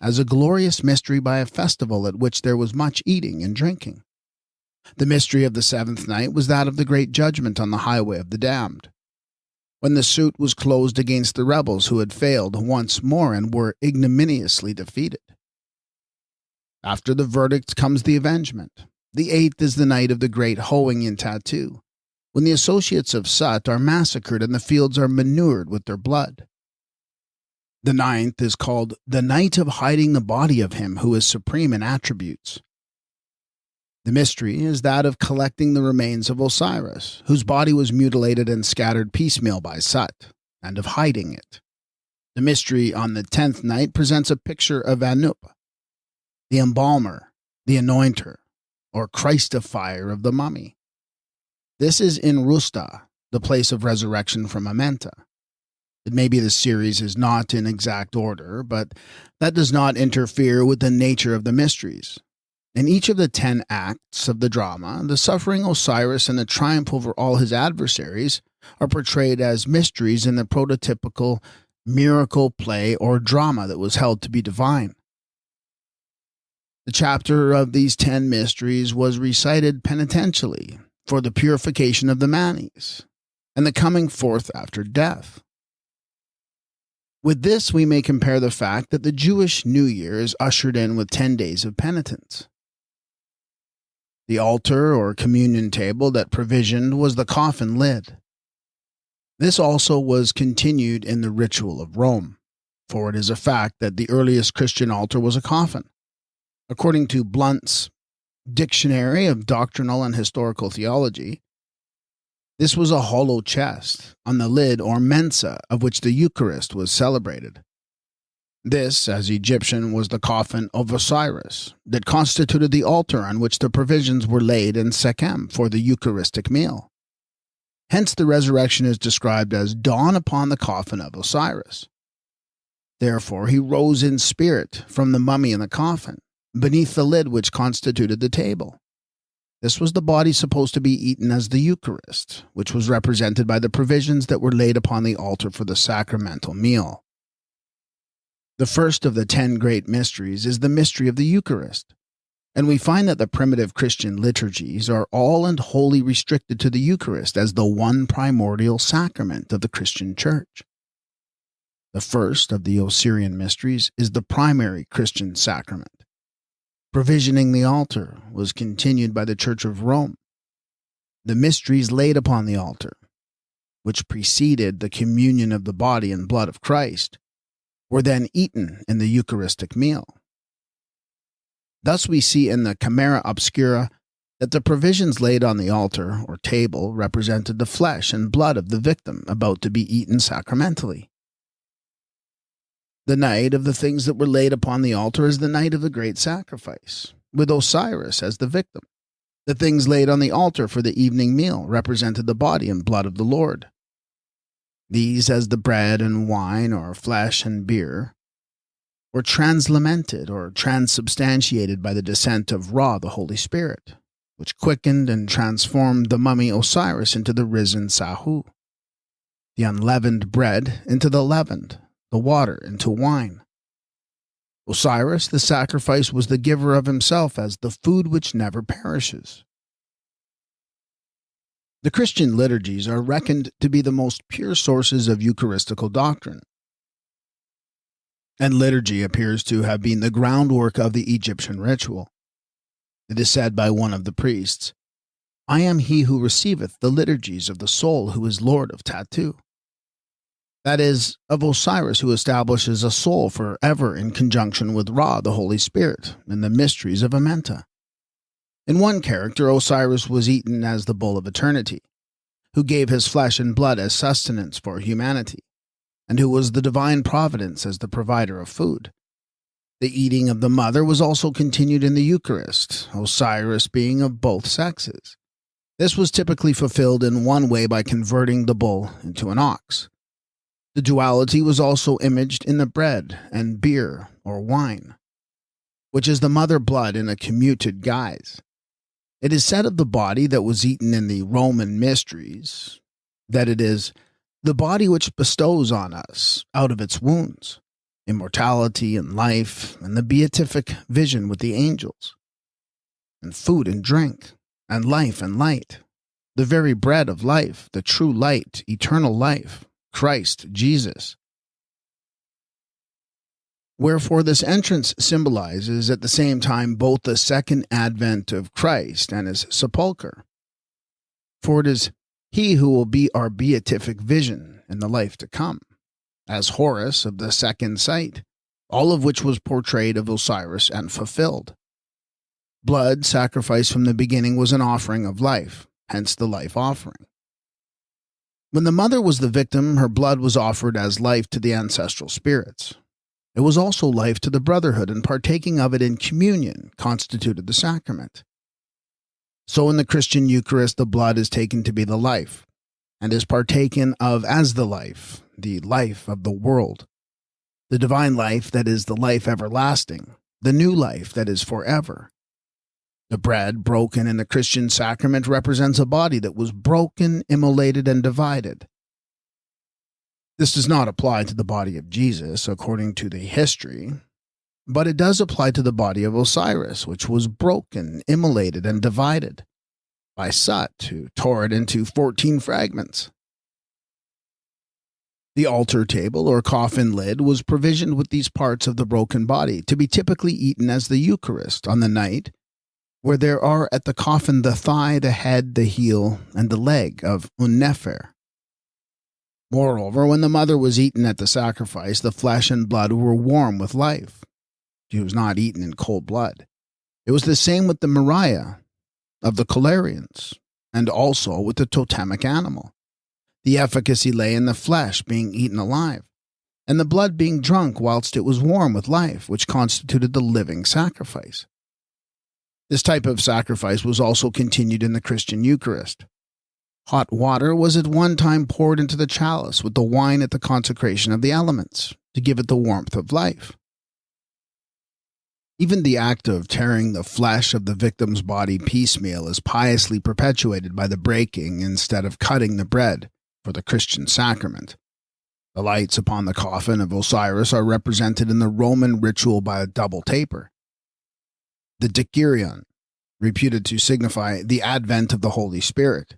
S1: as a glorious mystery by a festival at which there was much eating and drinking. The mystery of the seventh night was that of the great judgment on the highway of the damned, when the suit was closed against the rebels who had failed once more and were ignominiously defeated. After the verdict comes the avengement. The eighth is the night of the great hoeing in tattoo, when the associates of Sut are massacred and the fields are manured with their blood. The ninth is called the night of hiding the body of him who is supreme in attributes. The mystery is that of collecting the remains of Osiris, whose body was mutilated and scattered piecemeal by Sut, and of hiding it. The mystery on the 10th night presents a picture of Anup, the embalmer, the anointer, or Christifier of the mummy. This is in Rusta, the place of resurrection from AMENTA. It may be the series is not in exact order, but that does not interfere with the nature of the mysteries. In each of the 10 acts of the drama, the suffering Osiris and the triumph over all his adversaries are portrayed as mysteries in the prototypical miracle play or drama that was held to be divine. The chapter of these 10 mysteries was recited penitentially for the purification of the manes and the coming forth after death. With this, we may compare the fact that the Jewish New Year is ushered in with 10 days of penitence. The altar or communion table that provisioned was the coffin lid. This also was continued in the ritual of Rome, for it is a fact that the earliest Christian altar was a coffin. According to Blunt's Dictionary of Doctrinal and Historical Theology, this was a hollow chest on the lid or mensa of which the Eucharist was celebrated. This, as Egyptian, was the coffin of Osiris that constituted the altar on which the provisions were laid in Sekhem for the Eucharistic meal. Hence the resurrection is described as dawn upon the coffin of Osiris. Therefore he rose in spirit from the mummy in the coffin, beneath the lid which constituted the table. This was the body supposed to be eaten as the Eucharist, which was represented by the provisions that were laid upon the altar for the sacramental meal. The first of the 10 great mysteries is the mystery of the Eucharist, and we find that the primitive Christian liturgies are all and wholly restricted to the Eucharist as the one primordial sacrament of the Christian Church. The first of the Osirian mysteries is the primary Christian sacrament. Provisioning the altar was continued by the Church of Rome. The mysteries laid upon the altar, which preceded the communion of the body and blood of Christ, were then eaten in the Eucharistic meal. Thus we see in the Camera Obscura that the provisions laid on the altar or table represented the flesh and blood of the victim about to be eaten sacramentally. The night of the things that were laid upon the altar is the night of the great sacrifice, with Osiris as the victim. The things laid on the altar for the evening meal represented the body and blood of the Lord. These, as the bread and wine, or flesh and beer, were translamented or transubstantiated by the descent of Ra, the Holy Spirit, which quickened and transformed the mummy Osiris into the risen Sahu, the unleavened bread into the leavened, the water into wine. Osiris, the sacrifice, was the giver of himself as the food which never perishes. The Christian liturgies are reckoned to be the most pure sources of Eucharistical doctrine. and liturgy appears to have been the groundwork of the Egyptian ritual. It is said by one of the priests, "I am he who receiveth the liturgies of the soul who is Lord of Tatu." That is, of Osiris, who establishes a soul forever in conjunction with Ra, the Holy Spirit, in the mysteries of AMENTA. In one character, Osiris was eaten as the bull of eternity, who gave his flesh and blood as sustenance for humanity, and who was the divine providence as the provider of food. The eating of the mother was also continued in the Eucharist, Osiris being of both sexes. This was typically fulfilled in one way by converting the bull into an ox. The duality was also imaged in the bread and beer or wine, which is the mother blood in a commuted guise. It is said of the body that was eaten in the Roman mysteries that it is the body which bestows on us, out of its wounds, immortality and life, and the beatific vision with the angels, and food and drink, and life and light, the very bread of life, the true light, eternal life, Christ Jesus. Wherefore this entrance symbolizes at the same time both the second advent of Christ and his sepulchre. For it is he who will be our beatific vision in the life to come, as Horus of the second sight, all of which was portrayed of Osiris and fulfilled. Blood sacrificed from the beginning was an offering of life, hence the life offering. When the mother was the victim, her blood was offered as life to the ancestral spirits. It was also life to the brotherhood, and partaking of it in communion constituted the sacrament. So in the Christian Eucharist, the blood is taken to be the life, and is partaken of as the life of the world, the divine life that is the life everlasting, the new life that is forever. The bread broken in the Christian sacrament represents a body that was broken, immolated, and divided. This does not apply to the body of Jesus, according to the history, but it does apply to the body of Osiris, which was broken, immolated, and divided by Sut, who tore it into 14 fragments. The altar table or coffin lid was provisioned with these parts of the broken body to be typically eaten as the Eucharist on the night where there are at the coffin the thigh, the head, the heel, and the leg of un nefer. Moreover, when the mother was eaten at the sacrifice, the flesh and blood were warm with life. She was not eaten in cold blood. It was the same with the Moriah of the Colerians, and also with the totemic animal. The efficacy lay in the flesh being eaten alive, and the blood being drunk whilst it was warm with life, which constituted the living sacrifice. This type of sacrifice was also continued in the Christian Eucharist. Hot water was at one time poured into the chalice with the wine at the consecration of the elements, to give it the warmth of life. Even the act of tearing the flesh of the victim's body piecemeal is piously perpetuated by the breaking instead of cutting the bread for the Christian sacrament. The lights upon the coffin of Osiris are represented in the Roman ritual by a double taper. The Dikirion, reputed to signify the advent of the Holy Spirit,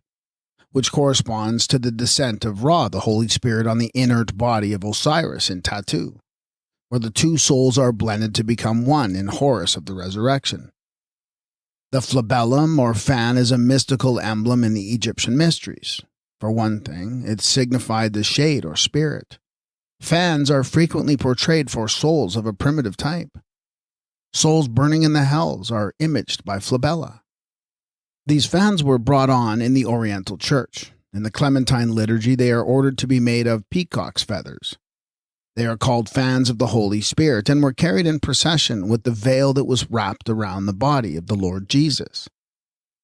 S1: which corresponds to the descent of Ra, the Holy Spirit, on the inert body of Osiris in Tatu, where the two souls are blended to become one in Horus of the Resurrection. The flabellum or fan is a mystical emblem in the Egyptian mysteries. For one thing, it signified the shade or spirit. Fans are frequently portrayed for souls of a primitive type. Souls burning in the hells are imaged by flabella. These fans were brought on in the Oriental Church. In the Clementine liturgy, they are ordered to be made of peacock's feathers. They are called fans of the Holy Spirit and were carried in procession with the veil that was wrapped around the body of the Lord Jesus,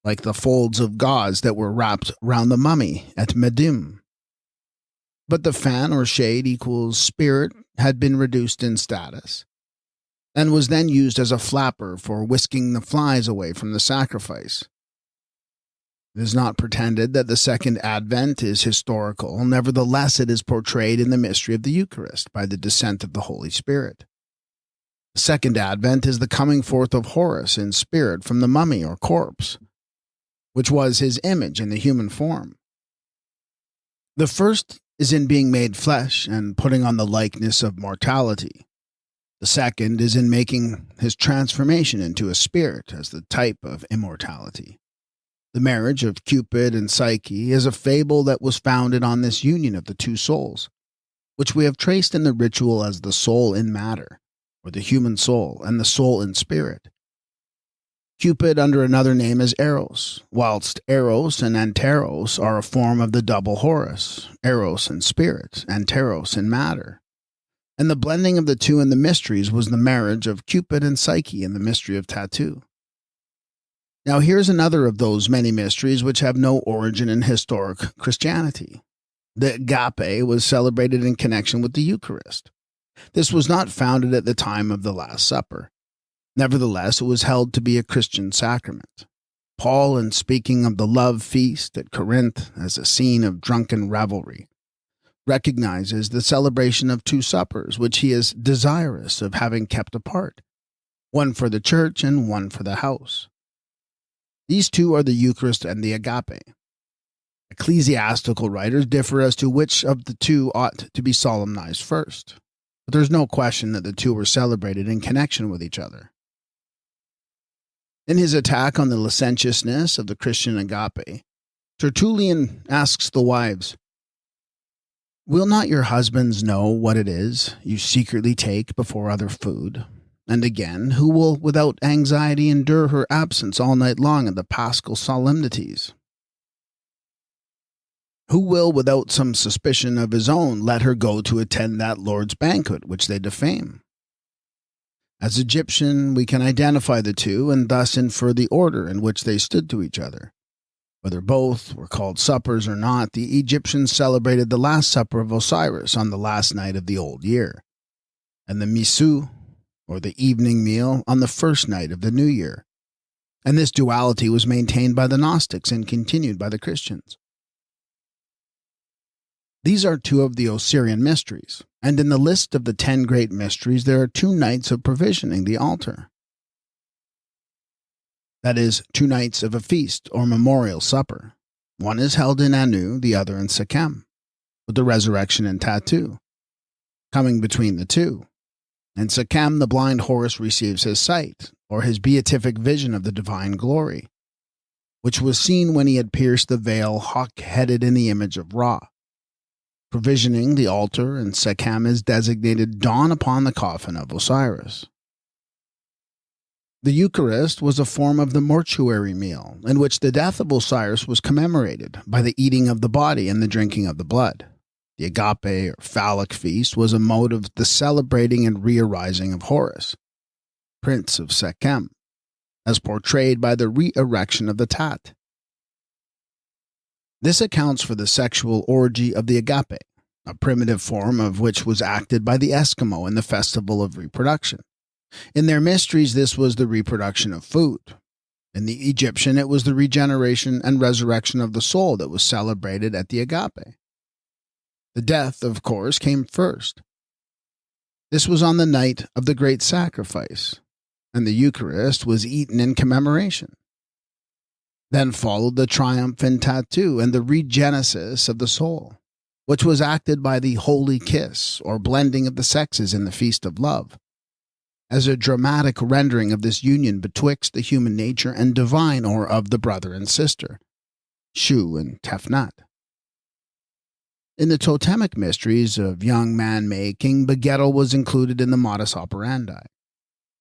S1: like the folds of gauze that were wrapped round the mummy at Medim. But the fan or shade equals spirit had been reduced in status, and was then used as a flapper for whisking the flies away from the sacrifice. It is not pretended that the second advent is historical, nevertheless it is portrayed in the mystery of the Eucharist by the descent of the Holy Spirit. The second advent is the coming forth of Horus in spirit from the mummy or corpse, which was his image in the human form. The first is in being made flesh and putting on the likeness of mortality, The second is in making his transformation into a spirit as the type of immortality. The marriage of Cupid and Psyche is a fable that was founded on this union of the two souls, which we have traced in the ritual as the soul in matter, or the human soul, and the soul in spirit. Cupid under another name is Eros, whilst Eros and Anteros are a form of the double Horus, Eros in spirit, Anteros in matter. And the blending of the two in the mysteries was the marriage of Cupid and Psyche in the mystery of tattoo. Now here's another of those many mysteries which have no origin in historic Christianity. The agape was celebrated in connection with the Eucharist. This was not founded at the time of the Last Supper. Nevertheless, it was held to be a Christian sacrament. Paul, in speaking of the love feast at Corinth as a scene of drunken revelry, recognizes the celebration of two suppers which he is desirous of having kept apart, one for the church and one for the house. These two are the Eucharist and the agape. Ecclesiastical writers differ as to which of the two ought to be solemnized first, but there's no question that the two were celebrated in connection with each other. In his attack on the licentiousness of the Christian agape, Tertullian asks the wives, "Will not your husbands know what it is you secretly take before other food? And again, who will without anxiety endure her absence all night long at the paschal solemnities? Who will without some suspicion of his own let her go to attend that Lord's banquet which they defame?" As Egyptian, we can identify the two and thus infer the order in which they stood to each other. Whether both were called suppers or not, the Egyptians celebrated the Last Supper of Osiris on the last night of the old year, and the Misu, or the evening meal, on the first night of the new year. And this duality was maintained by the Gnostics and continued by the Christians. These are two of the Osirian mysteries, and in the list of the 10 great mysteries there are 2 nights of provisioning the altar. That is, 2 nights of a feast or memorial supper. One is held in Anu, the other in Sekhem, with the resurrection and tattoo. Coming between the two, in Sekhem the blind Horus receives his sight, or his beatific vision of the divine glory, which was seen when he had pierced the veil hawk-headed in the image of Ra. Provisioning the altar in Sekhem is designated dawn upon the coffin of Osiris. The Eucharist was a form of the mortuary meal, in which the death of Osiris was commemorated by the eating of the body and the drinking of the blood. The agape or phallic feast was a mode of the celebrating and re-arising of Horus, Prince of Sekhem, as portrayed by the re-erection of the Tat. This accounts for the sexual orgy of the agape, a primitive form of which was acted by the Eskimo in the festival of reproduction. In their mysteries, this was the reproduction of food. In the Egyptian, it was the regeneration and resurrection of the soul that was celebrated at the agape. The death, of course, came first. This was on the night of the great sacrifice, and the Eucharist was eaten in commemoration. Then followed the triumph in tattoo and the regenesis of the soul, which was acted by the holy kiss, or blending of the sexes in the feast of love, as a dramatic rendering of this union betwixt the human nature and divine, or of the brother and sister, Shu and Tefnut. In the totemic mysteries of young man-May, King Begettel was included in the modus operandi,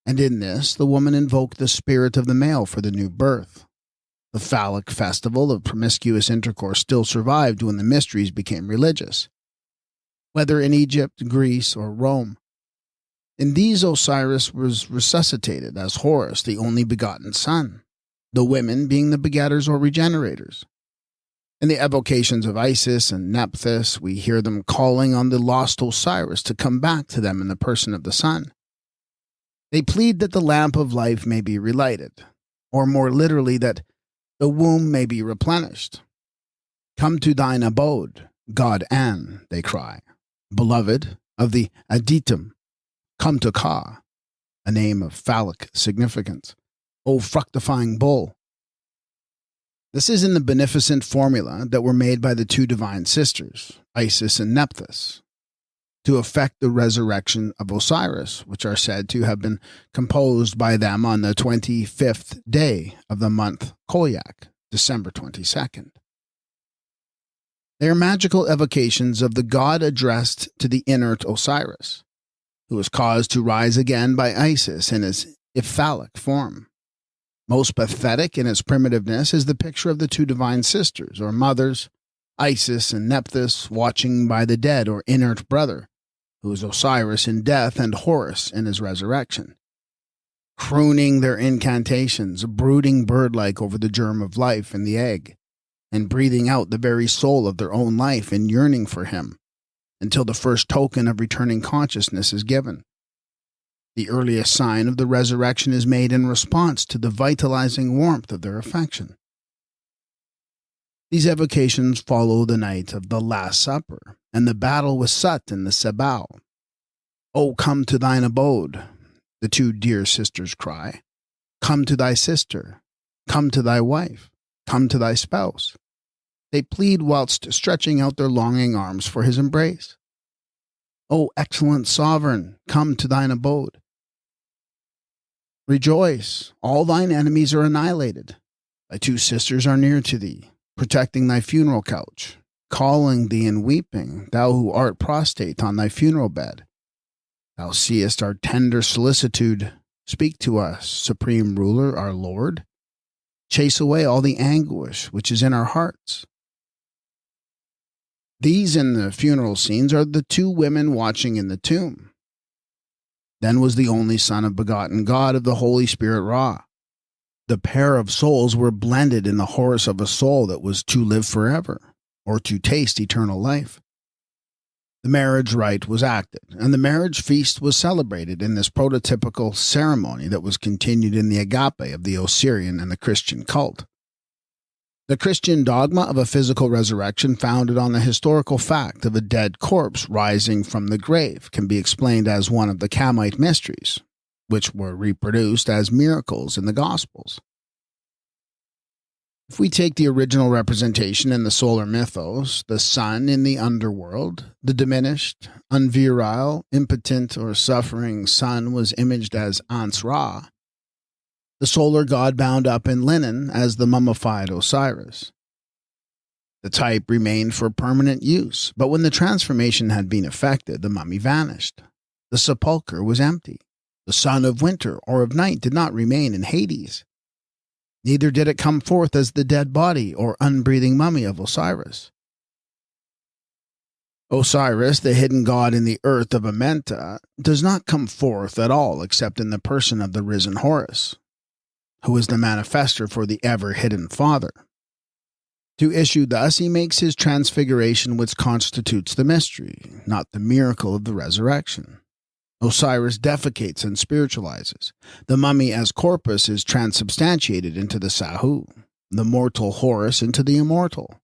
S1: and in this the woman invoked the spirit of the male for the new birth. The phallic festival of promiscuous intercourse still survived when the mysteries became religious, whether in Egypt, Greece, or Rome. In these Osiris was resuscitated as Horus, the only begotten son, the women being the begetters or regenerators. In the evocations of Isis and Nephthys, we hear them calling on the lost Osiris to come back to them in the person of the sun. They plead that the lamp of life may be relighted, or more literally that the womb may be replenished. "Come to thine abode, God An," they cry, "beloved of the Aditum. Come to Ka," a name of phallic significance, "O fructifying bull." This is in the beneficent formula that were made by the 2 divine sisters, Isis and Nephthys. to effect the resurrection of Osiris, which are said to have been composed by them on the 25th day of the month Kolyak, December 22nd. They are magical evocations of the god addressed to the inert Osiris, who was caused to rise again by Isis in his Iphthalic form. Most pathetic in its primitiveness is the picture of the two divine sisters, or mothers, Isis and Nephthys, watching by the dead or inert brother, who is Osiris in death and Horus in his resurrection, crooning their incantations, brooding bird-like over the germ of life in the egg, and breathing out the very soul of their own life in yearning for him, until the first token of returning consciousness is given. The earliest sign of the resurrection is made in response to the vitalizing warmth of their affection. These evocations follow the night of the Last Supper and the battle with Sut and the Sebao. "O come to thine abode," the two dear sisters cry. "Come to thy sister. Come to thy wife. Come to thy spouse." They plead whilst stretching out their longing arms for his embrace. "O excellent sovereign, come to thine abode. Rejoice, all thine enemies are annihilated. Thy two sisters are near to thee, protecting thy funeral couch, calling thee and weeping, thou who art prostrate on thy funeral bed. Thou seest our tender solicitude. Speak to us, Supreme Ruler, our Lord. Chase away all the anguish which is in our hearts." These in the funeral scenes are the two women watching in the tomb. Then was the only son of begotten God of the Holy Spirit Ra. The pair of souls were blended in the Horus of a soul that was to live forever, or to taste eternal life. The marriage rite was acted, and the marriage feast was celebrated in this prototypical ceremony that was continued in the agape of the Osirian and the Christian cult. The Christian dogma of a physical resurrection founded on the historical fact of a dead corpse rising from the grave can be explained as one of the Kamite mysteries, which were reproduced as miracles in the Gospels. If we take the original representation in the solar mythos, the sun in the underworld, the diminished, unvirile, impotent, or suffering sun was imaged as Ans-Ra, the solar god bound up in linen as the mummified Osiris. The type remained for permanent use, but when the transformation had been effected, the mummy vanished. The sepulchre was empty. The sun of winter or of night did not remain in Hades. Neither did it come forth as the dead body or unbreathing mummy of Osiris. Osiris, the hidden god in the earth of AMENTA, does not come forth at all except in the person of the risen Horus, who is the manifester for the ever-hidden Father. To issue thus, he makes his transfiguration which constitutes the mystery, not the miracle of the resurrection. Osiris defecates and spiritualizes. The mummy as corpus is transubstantiated into the Sahu, the mortal Horus into the immortal,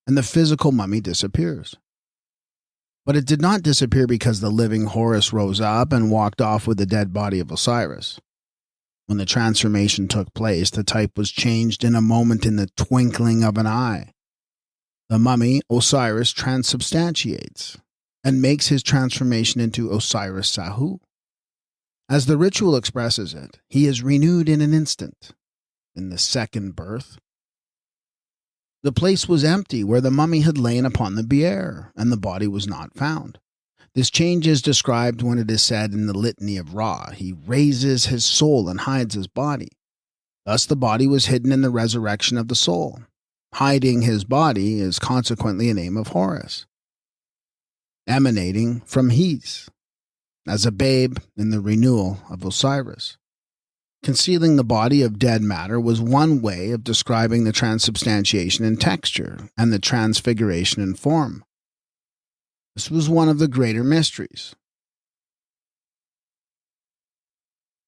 S1: and the physical mummy disappears. But it did not disappear because the living Horus rose up and walked off with the dead body of Osiris. When the transformation took place, the type was changed in a moment in the twinkling of an eye. The mummy, Osiris, transubstantiates and makes his transformation into Osiris Sahu. As the ritual expresses it, he is renewed in an instant, in the second birth. The place was empty where the mummy had lain upon the bier, and the body was not found. This change is described when it is said in the Litany of Ra, he raises his soul and hides his body. Thus the body was hidden in the resurrection of the soul. Hiding his body is consequently a name of Horus, emanating from Hes, as a babe in the renewal of Osiris. Concealing the body of dead matter was one way of describing the transubstantiation in texture and the transfiguration in form. This was one of the greater mysteries.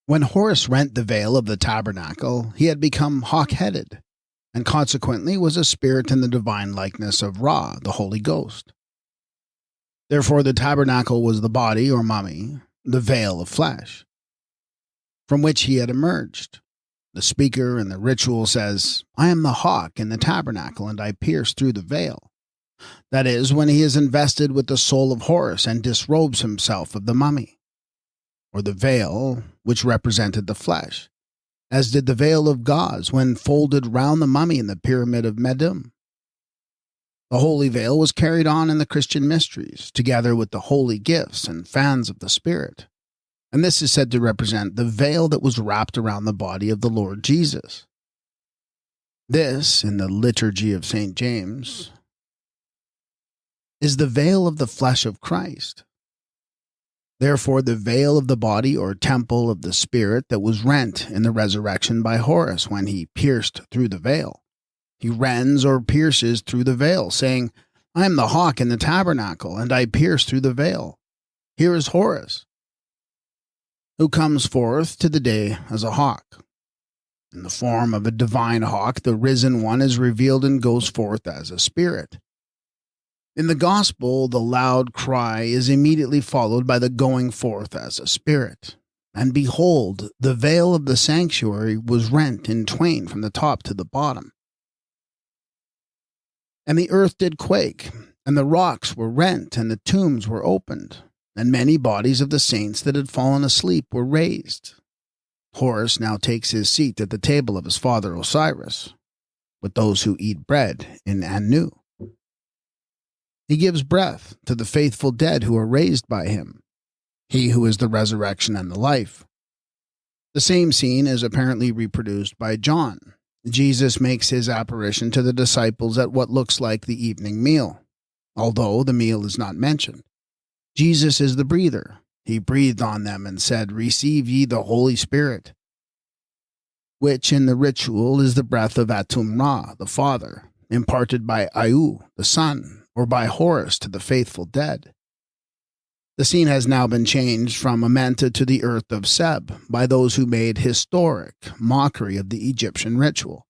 S1: When Horus rent the veil of the tabernacle, he had become hawk-headed, and consequently was a spirit in the divine likeness of Ra, the Holy Ghost. Therefore the tabernacle was the body, or mummy, the veil of flesh, from which he had emerged. The speaker in the ritual says, "I am the hawk in the tabernacle, and I pierce through the veil." That is, when he is invested with the soul of Horus and disrobes himself of the mummy, or the veil, which represented the flesh, as did the veil of gauze when folded round the mummy in the pyramid of Medum. The holy veil was carried on in the Christian mysteries, together with the holy gifts and fans of the Spirit, and this is said to represent the veil that was wrapped around the body of the Lord Jesus. This, in the liturgy of St. James, is the veil of the flesh of Christ. Therefore, the veil of the body or temple of the Spirit that was rent in the resurrection by Horus when he pierced through the veil. He rends or pierces through the veil, saying, I am the hawk in the tabernacle, and I pierce through the veil. Here is Horus, who comes forth to the day as a hawk. In the form of a divine hawk, the risen one is revealed and goes forth as a spirit. In the gospel, the loud cry is immediately followed by the going forth as a spirit. And behold, the veil of the sanctuary was rent in twain from the top to the bottom. And the earth did quake, and the rocks were rent, and the tombs were opened, and many bodies of the saints that had fallen asleep were raised. Horus now takes his seat at the table of his father Osiris, with those who eat bread in Anu. He gives breath to the faithful dead who are raised by him, he who is the resurrection and the life. The same scene is apparently reproduced by John. Jesus makes his apparition to the disciples at what looks like the evening meal, although the meal is not mentioned. Jesus is the breather. He breathed on them and said, Receive ye the Holy Spirit, which in the ritual is the breath of Atum-Ra, the Father, imparted by Anu, the Son, or by Horus to the faithful dead. The scene has now been changed from AMENTA to the earth of Seb by those who made historic mockery of the Egyptian ritual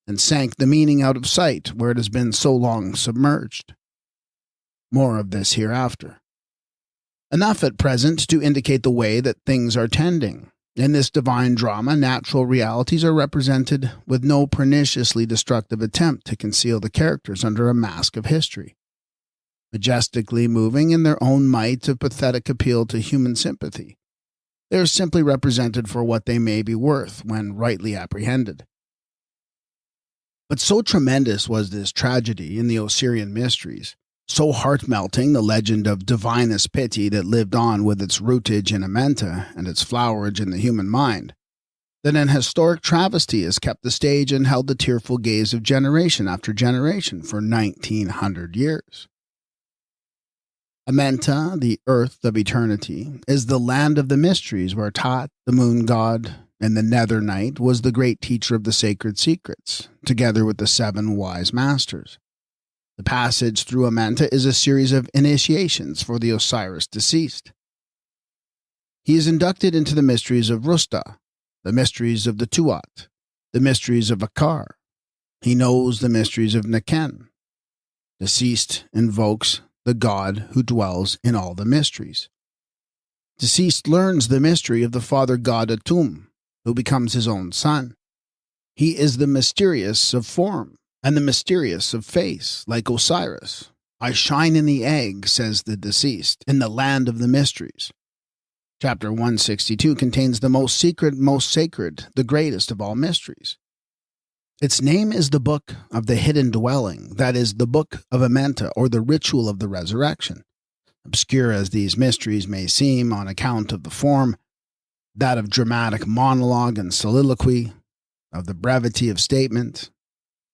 S1: and sank the meaning out of sight where it has been so long submerged. More of this hereafter. Enough at present to indicate the way that things are tending. In this divine drama, natural realities are represented with no perniciously destructive attempt to conceal the characters under a mask of history. Majestically moving in their own might of pathetic appeal to human sympathy, they are simply represented for what they may be worth when rightly apprehended. But so tremendous was this tragedy in the Osirian mysteries, so heart-melting the legend of divinest pity that lived on with its rootage in AMENTA and its flowerage in the human mind, that an historic travesty has kept the stage and held the tearful gaze of generation after generation for 1900 years. AMENTA, the earth of eternity, is the land of the mysteries where Tat, the moon god, and the nether night was the great teacher of the sacred secrets, together with the 7 wise masters. The passage through AMENTA is a series of initiations for the Osiris deceased. He is inducted into the mysteries of Rusta, the mysteries of the Tuat, the mysteries of Akar. He knows the mysteries of Neken. Deceased invokes the God who dwells in all the mysteries. Deceased learns the mystery of the father god Atum, who becomes his own son. He is the mysterious of form and the mysterious of face, like Osiris. I shine in the egg, says the deceased, in the land of the mysteries. Chapter 162 contains the most secret, most sacred, the greatest of all mysteries. Its name is the Book of the Hidden Dwelling, that is, the Book of AMENTA, or the Ritual of the Resurrection. Obscure as these mysteries may seem on account of the form, that of dramatic monologue and soliloquy, of the brevity of statement,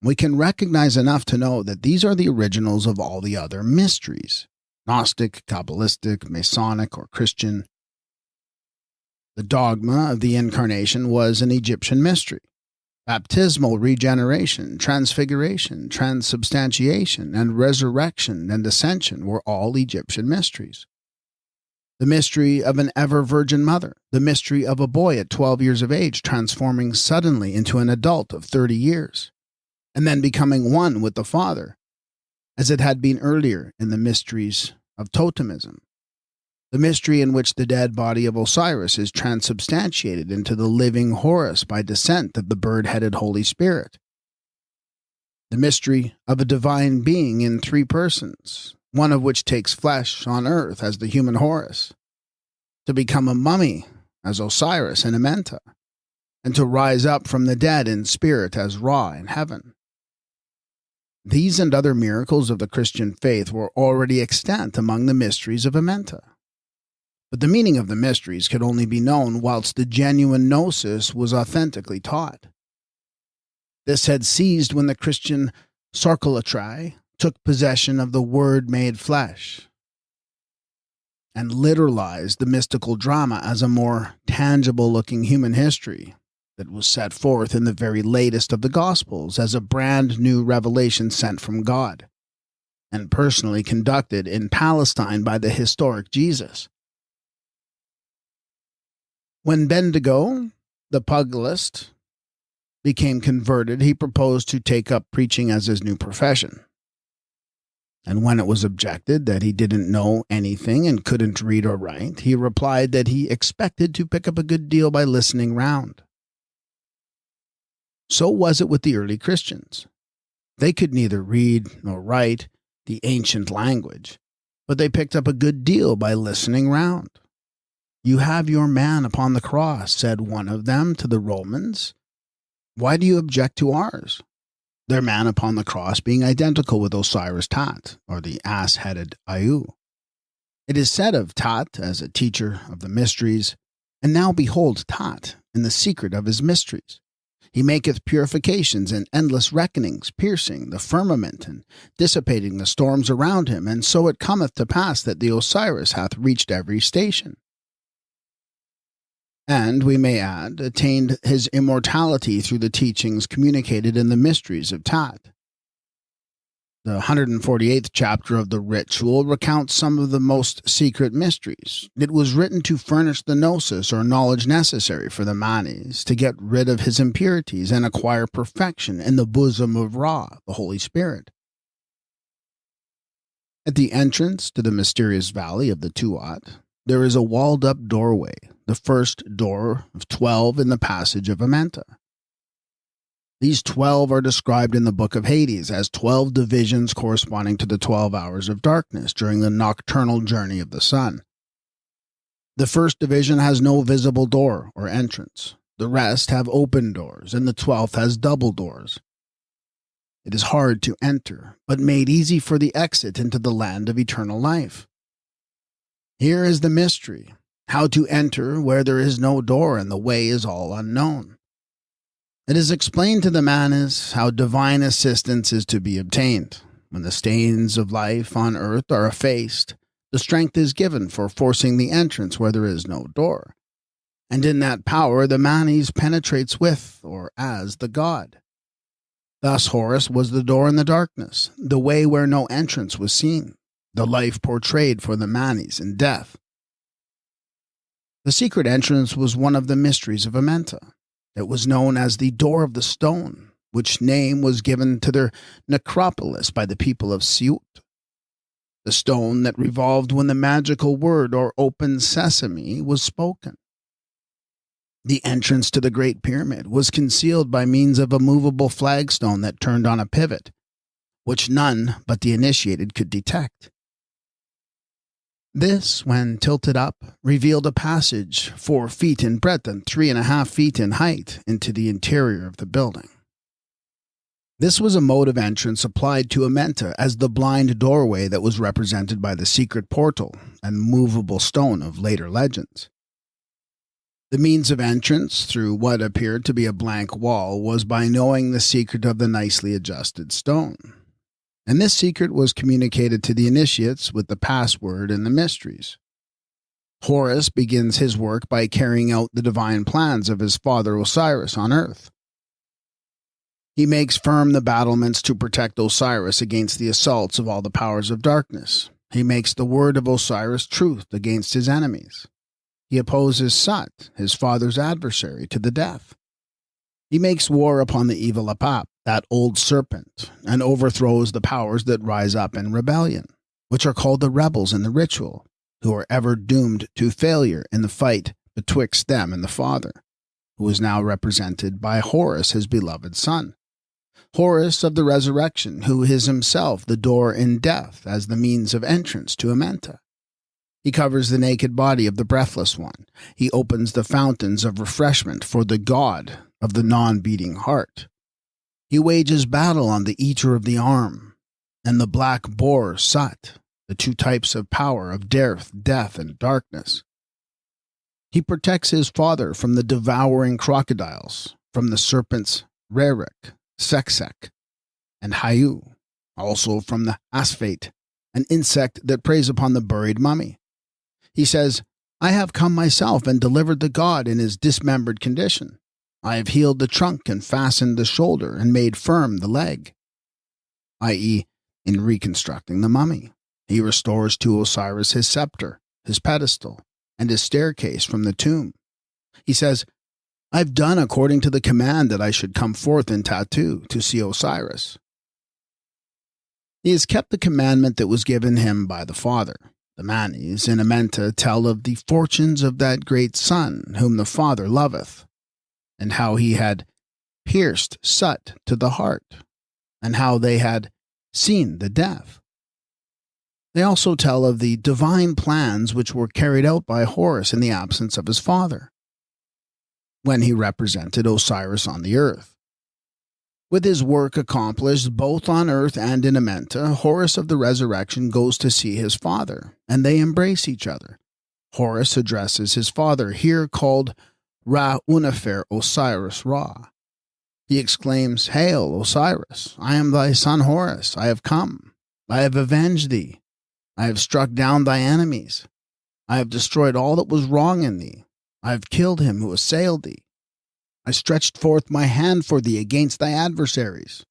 S1: we can recognize enough to know that these are the originals of all the other mysteries, Gnostic, Kabbalistic, Masonic, or Christian. The dogma of the Incarnation was an Egyptian mystery. Baptismal regeneration, transfiguration, transubstantiation, and resurrection and ascension were all Egyptian mysteries. The mystery of an ever-virgin mother, the mystery of a boy at 12 years of age transforming suddenly into an adult of 30 years, and then becoming one with the Father, as it had been earlier in the mysteries of totemism. The mystery in which the dead body of Osiris is transubstantiated into the living Horus by descent of the bird-headed Holy Spirit. the mystery of a divine being in 3 persons, one of which takes flesh on earth as the human Horus, to become a mummy as Osiris and AMENTA, and to rise up from the dead in spirit as Ra in heaven. These and other miracles of the Christian faith were already extant among the mysteries of AMENTA. But the meaning of the mysteries could only be known whilst the genuine gnosis was authentically taught. This had ceased when the Christian Sarcolatri took possession of the Word made flesh and literalized the mystical drama as a more tangible-looking human history that was set forth in the very latest of the Gospels as a brand new revelation sent from God and personally conducted in Palestine by the historic Jesus. When Bendigo, the pugilist, became converted, he proposed to take up preaching as his new profession. And when it was objected that he didn't know anything and couldn't read or write, he replied that he expected to pick up a good deal by listening round. So was it with the early Christians. They could neither read nor write the ancient language, but they picked up a good deal by listening round. "You have your man upon the cross," said one of them to the Romans. "Why do you object to ours?" Their man upon the cross being identical with Osiris Tat, or the ass-headed Anu. It is said of Tat as a teacher of the mysteries, "And now behold Tat in the secret of his mysteries. He maketh purifications and endless reckonings, piercing the firmament and dissipating the storms around him, and so it cometh to pass that the Osiris hath reached every station." And, we may add, attained his immortality through the teachings communicated in the mysteries of Tat. The 148th chapter of the ritual recounts some of the most secret mysteries. It was written to furnish the gnosis or knowledge necessary for the manes to get rid of his impurities and acquire perfection in the bosom of Ra, the Holy Spirit. At the entrance to the mysterious valley of the Tuat, there is a walled-up doorway, the first door of 12 in the passage of AMENTA. These 12 are described in the Book of Hades as 12 divisions corresponding to the 12 hours of darkness during the nocturnal journey of the sun. The first division has no visible door or entrance. The rest have open doors, and the 12th has double doors. It is hard to enter, but made easy for the exit into the land of eternal life. Here is the mystery: how to enter where there is no door and the way is all unknown. It is explained to the manes how divine assistance is to be obtained. When the stains of life on earth are effaced, the strength is given for forcing the entrance where there is no door. And in that power the manes penetrates with, or as, the god. Thus Horus was the door in the darkness, the way where no entrance was seen, the life portrayed for the manes in death. The secret entrance was one of the mysteries of AMENTA. It was known as the Door of the Stone, which name was given to their necropolis by the people of Siut. The stone that revolved when the magical word, or open sesame, was spoken. The entrance to the Great Pyramid was concealed by means of a movable flagstone that turned on a pivot, which none but the initiated could detect. This, when tilted up, revealed a passage 4 feet in breadth and 3.5 feet in height into the interior of the building. This was a mode of entrance applied to AMENTA as the blind doorway that was represented by the secret portal and movable stone of later legends. The means of entrance through what appeared to be a blank wall was by knowing the secret of the nicely adjusted stone. And this secret was communicated to the initiates with the password and the mysteries. Horus begins his work by carrying out the divine plans of his father Osiris on earth. He makes firm the battlements to protect Osiris against the assaults of all the powers of darkness. He makes the word of Osiris truth against his enemies. He opposes Sut, his father's adversary, to the death. He makes war upon the evil Apap, that old serpent, and overthrows the powers that rise up in rebellion, which are called the rebels in the ritual, who are ever doomed to failure in the fight betwixt them and the Father, who is now represented by Horus, his beloved son. Horus of the resurrection, who is himself the door in death as the means of entrance to AMENTA. He covers the naked body of the breathless one. He opens the fountains of refreshment for the god of the non-beating heart. He wages battle on the eater of the arm, and the black boar Sut, the two types of power of death and darkness. He protects his father from the devouring crocodiles, from the serpents Rerik, Seksek, and Hayu, also from the Asphate, an insect that preys upon the buried mummy. He says, I have come myself and delivered the god in his dismembered condition. I have healed the trunk and fastened the shoulder and made firm the leg, i.e., in reconstructing the mummy. He restores to Osiris his scepter, his pedestal, and his staircase from the tomb. He says, I've done according to the command that I should come forth in tattoo to see Osiris. He has kept the commandment that was given him by the Father. The Manes in AMENTA tell of the fortunes of that great Son whom the Father loveth, and how he had pierced Sut to the heart, and how they had seen the death. They also tell of the divine plans which were carried out by Horus in the absence of his father, when he represented Osiris on the earth. With his work accomplished both on earth and in AMENTA, Horus of the resurrection goes to see his father, and they embrace each other. Horus addresses his father, here called Ra-Unefer Osiris Ra. He exclaims, Hail, Osiris! I am thy son Horus. I have come. I have avenged thee. I have struck down thy enemies. I have destroyed all that was wrong in thee. I have killed him who assailed thee. I stretched forth my hand for thee against thy adversaries.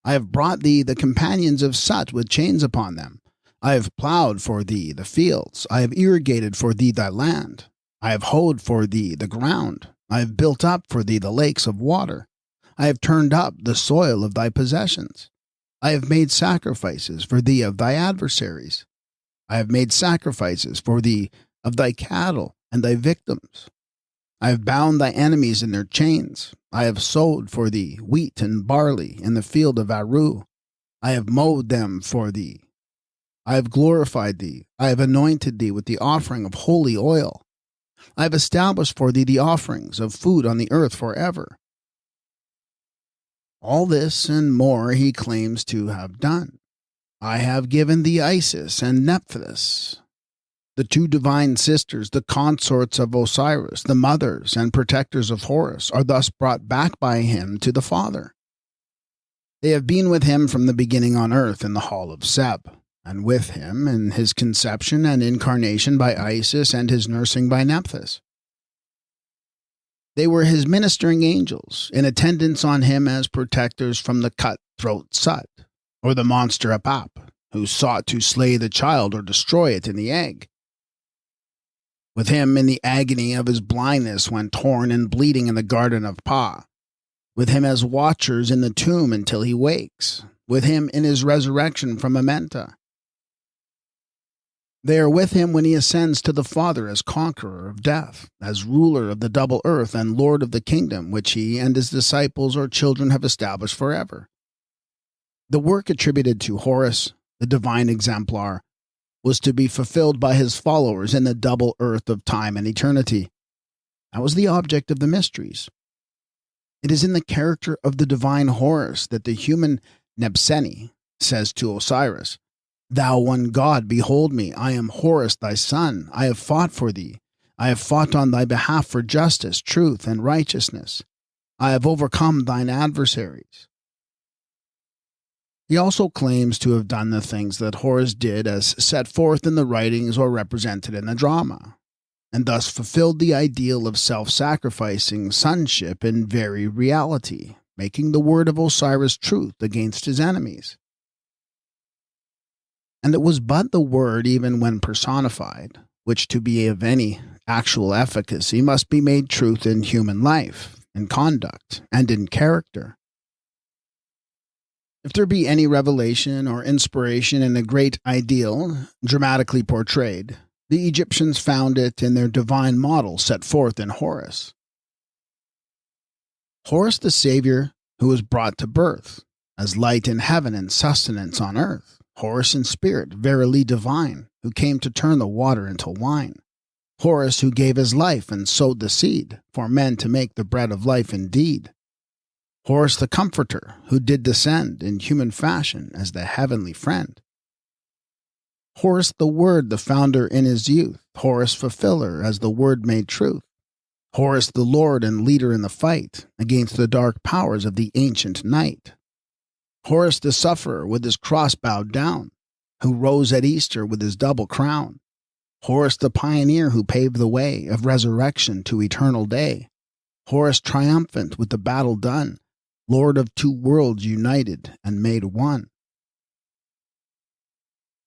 S1: I have brought thee the companions of Sut with chains upon them. I have plowed for thee the fields. I have irrigated for thee thy land. I have hoed for thee the ground. I have built up for thee the lakes of water. I have turned up the soil of thy possessions. I have made sacrifices for thee of thy adversaries. I have made sacrifices for thee of thy cattle and thy victims. I have bound thy enemies in their chains. I have sowed for thee wheat and barley in the field of Aru. I have mowed them for thee. I have glorified thee. I have anointed thee with the offering of holy oil. I have established for thee the offerings of food on the earth forever. All this and more he claims to have done. I have given thee Isis and Nephthys, the two divine sisters, the consorts of Osiris, the mothers and protectors of Horus, are thus brought back by him to the Father. They have been with him from the beginning on earth in the hall of Seb, and with him in his conception and incarnation by Isis and his nursing by Nephthys. They were his ministering angels, in attendance on him as protectors from the cut-throat Sut, or the monster Apap, who sought to slay the child or destroy it in the egg. With him in the agony of his blindness when torn and bleeding in the garden of Pa. With him as watchers in the tomb until he wakes. With him in his resurrection from AMENTA. They are with him when he ascends to the Father as conqueror of death, as ruler of the double earth and lord of the kingdom which he and his disciples or children have established forever. The work attributed to Horus, the divine exemplar, was to be fulfilled by his followers in the double earth of time and eternity. That was the object of the mysteries. It is in the character of the divine Horus that the human Nebseni says to Osiris, Thou one God, behold me, I am Horus thy son, I have fought for thee, I have fought on thy behalf for justice, truth, and righteousness. I have overcome thine adversaries. He also claims to have done the things that Horus did as set forth in the writings or represented in the drama, and thus fulfilled the ideal of self-sacrificing sonship in very reality, making the word of Osiris truth against his enemies. And it was but the word even when personified, which to be of any actual efficacy must be made truth in human life, in conduct, and in character. If there be any revelation or inspiration in a great ideal, dramatically portrayed, the Egyptians found it in their divine model set forth in Horus. Horus the Savior who was brought to birth, as light in heaven and sustenance on earth, Horus in spirit, verily divine, who came to turn the water into wine. Horus who gave his life and sowed the seed, for men to make the bread of life indeed. Horus the Comforter, who did descend in human fashion as the heavenly friend. Horus the Word, the founder in his youth, Horus fulfiller as the Word made truth. Horus the Lord and leader in the fight against the dark powers of the ancient night. Horus the Sufferer with his cross bowed down, who rose at Easter with his double crown. Horus the Pioneer who paved the way of resurrection to eternal day. Horus triumphant with the battle done, Lord of two worlds united and made one.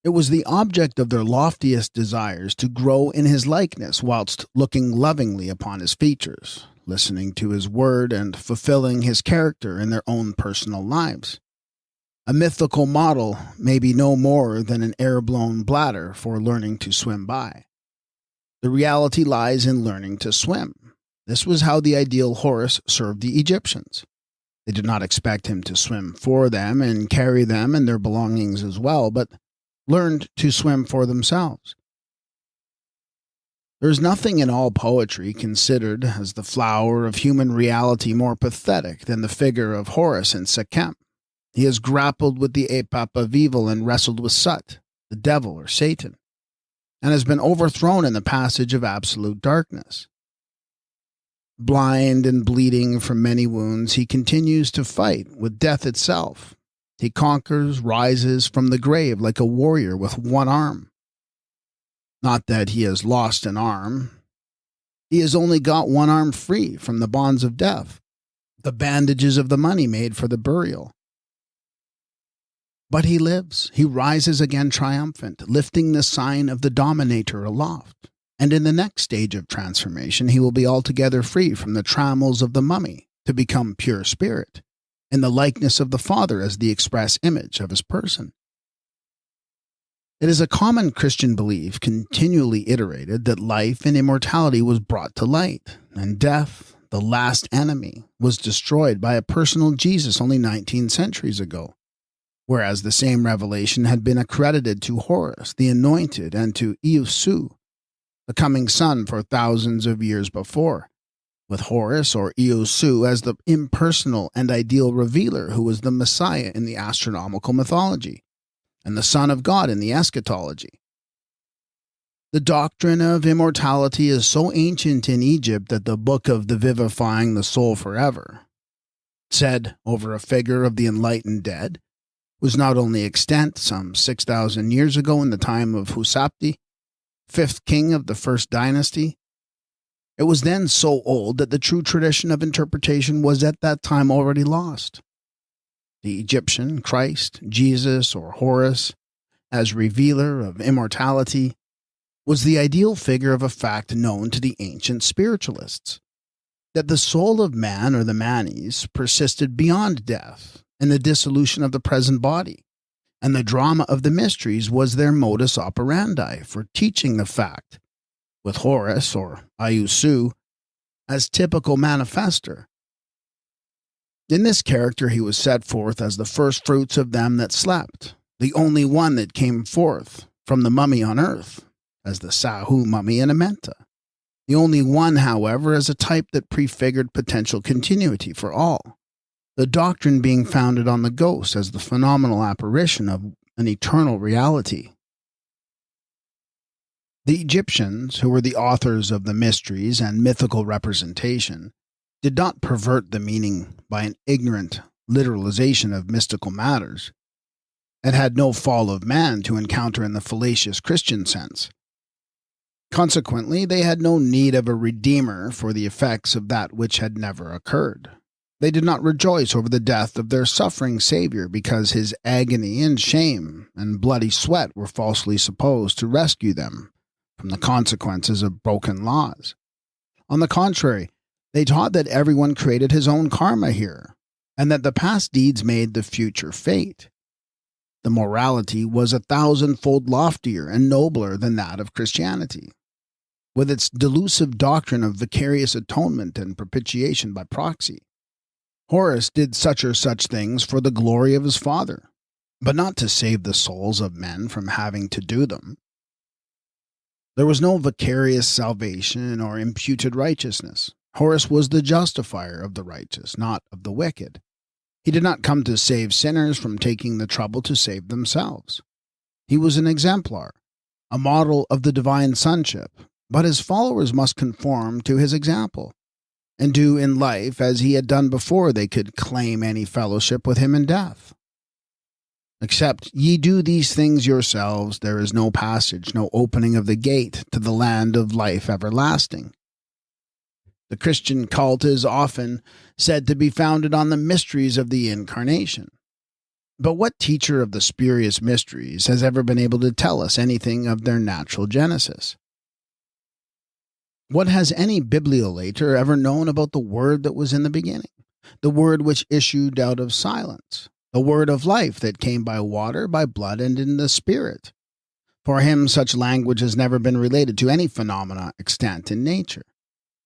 S1: It was the object of their loftiest desires to grow in his likeness whilst looking lovingly upon his features, listening to his word and fulfilling his character in their own personal lives. A mythical model may be no more than an air-blown bladder for learning to swim by. The reality lies in learning to swim. This was how the ideal Horus served the Egyptians. They did not expect him to swim for them and carry them and their belongings as well, but learned to swim for themselves. There is nothing in all poetry considered as the flower of human reality more pathetic than the figure of Horus in Sekhem. He has grappled with the Apap of evil and wrestled with Sut, the devil or Satan, and has been overthrown in the passage of absolute darkness. Blind and bleeding from many wounds, he continues to fight with death itself. He conquers, rises from the grave like a warrior with one arm. Not that he has lost an arm. He has only got one arm free from the bonds of death, the bandages of the money made for the burial. But he lives. He rises again triumphant, lifting the sign of the Dominator aloft. And in the next stage of transformation, he will be altogether free from the trammels of the mummy to become pure spirit, in the likeness of the Father as the express image of his person. It is a common Christian belief, continually iterated, that life and immortality was brought to light, and death, the last enemy, was destroyed by a personal Jesus only 19 centuries ago, whereas the same revelation had been accredited to Horus, the Anointed, and to Eosu, the coming Son, for thousands of years before, with Horus or Eosu as the impersonal and ideal revealer who was the Messiah in the astronomical mythology, and the Son of God in the eschatology. The doctrine of immortality is so ancient in Egypt that the book of the Vivifying the Soul Forever, said over a figure of the enlightened dead, was not only extant some 6,000 years ago in the time of Husapti, fifth king of the first dynasty. It was then so old that the true tradition of interpretation was at that time already lost. The Egyptian Christ, Jesus, or Horus, as revealer of immortality, was the ideal figure of a fact known to the ancient spiritualists, that the soul of man or the manes persisted beyond death and the dissolution of the present body, and the drama of the mysteries was their modus operandi for teaching the fact, with Horus, or Ayusu, as typical manifester. In this character he was set forth as the first fruits of them that slept, the only one that came forth from the mummy on earth, as the Sahu mummy in AMENTA, the only one, however, as a type that prefigured potential continuity for all, the doctrine being founded on the ghost as the phenomenal apparition of an eternal reality. The Egyptians, who were the authors of the mysteries and mythical representation, did not pervert the meaning by an ignorant literalization of mystical matters, and had no fall of man to encounter in the fallacious Christian sense. Consequently, they had no need of a redeemer for the effects of that which had never occurred. They did not rejoice over the death of their suffering Savior because his agony and shame and bloody sweat were falsely supposed to rescue them from the consequences of broken laws. On the contrary, they taught that everyone created his own karma here, and that the past deeds made the future fate. The morality was 1,000-fold loftier and nobler than that of Christianity, with its delusive doctrine of vicarious atonement and propitiation by proxy. Horus did such or such things for the glory of his father, but not to save the souls of men from having to do them. There was no vicarious salvation or imputed righteousness. Horus was the justifier of the righteous, not of the wicked. He did not come to save sinners from taking the trouble to save themselves. He was an exemplar, a model of the divine sonship, but his followers must conform to his example, and do in life as he had done before they could claim any fellowship with him in death. Except ye do these things yourselves, there is no passage, no opening of the gate to the land of life everlasting. The Christian cult is often said to be founded on the mysteries of the Incarnation. But what teacher of the spurious mysteries has ever been able to tell us anything of their natural genesis? What has any bibliolater ever known about the Word that was in the beginning, the Word which issued out of silence, the Word of life that came by water, by blood, and in the Spirit? For him, such language has never been related to any phenomena extant in nature.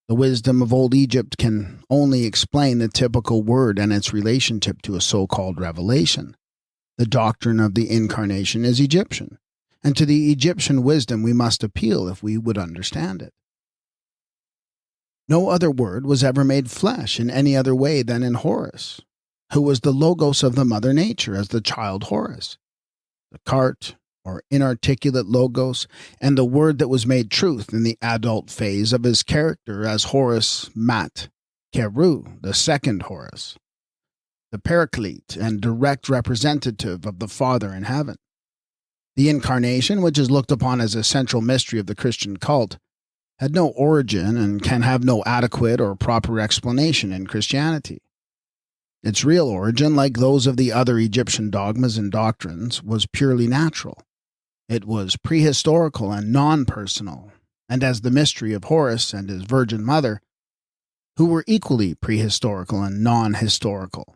S1: The wisdom of old Egypt can only explain the typical word and its relationship to a so-called revelation. The doctrine of the Incarnation is Egyptian, and to the Egyptian wisdom we must appeal if we would understand it. No other word was ever made flesh in any other way than in Horus, who was the logos of the mother nature as the child Horus, the cart, or inarticulate logos, and the word that was made truth in the adult phase of his character as Horus Mat Keru, the second Horus, the paraclete and direct representative of the Father in heaven. The Incarnation, which is looked upon as a central mystery of the Christian cult, had no origin and can have no adequate or proper explanation in Christianity. Its real origin, like those of the other Egyptian dogmas and doctrines, was purely natural. It was prehistorical and non-personal, and as the mystery of Horus and his Virgin Mother, who were equally prehistorical and non-historical.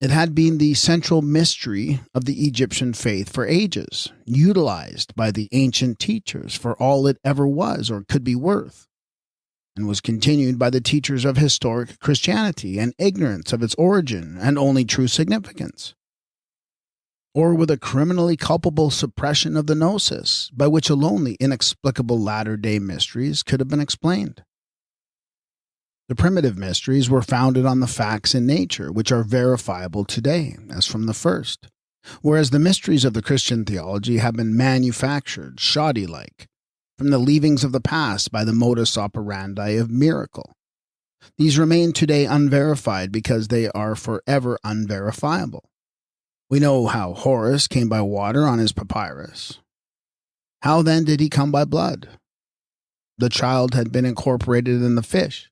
S1: It had been the central mystery of the Egyptian faith for ages, utilized by the ancient teachers for all it ever was or could be worth, and was continued by the teachers of historic Christianity in ignorance of its origin and only true significance, or with a criminally culpable suppression of the gnosis, by which alone the inexplicable latter-day mysteries could have been explained. The primitive mysteries were founded on the facts in nature, which are verifiable today, as from the first, whereas the mysteries of the Christian theology have been manufactured, shoddy-like, from the leavings of the past by the modus operandi of miracle. These remain today unverified because they are forever unverifiable. We know how Horus came by water on his papyrus. How then did he come by blood? The child had been incorporated in the fish,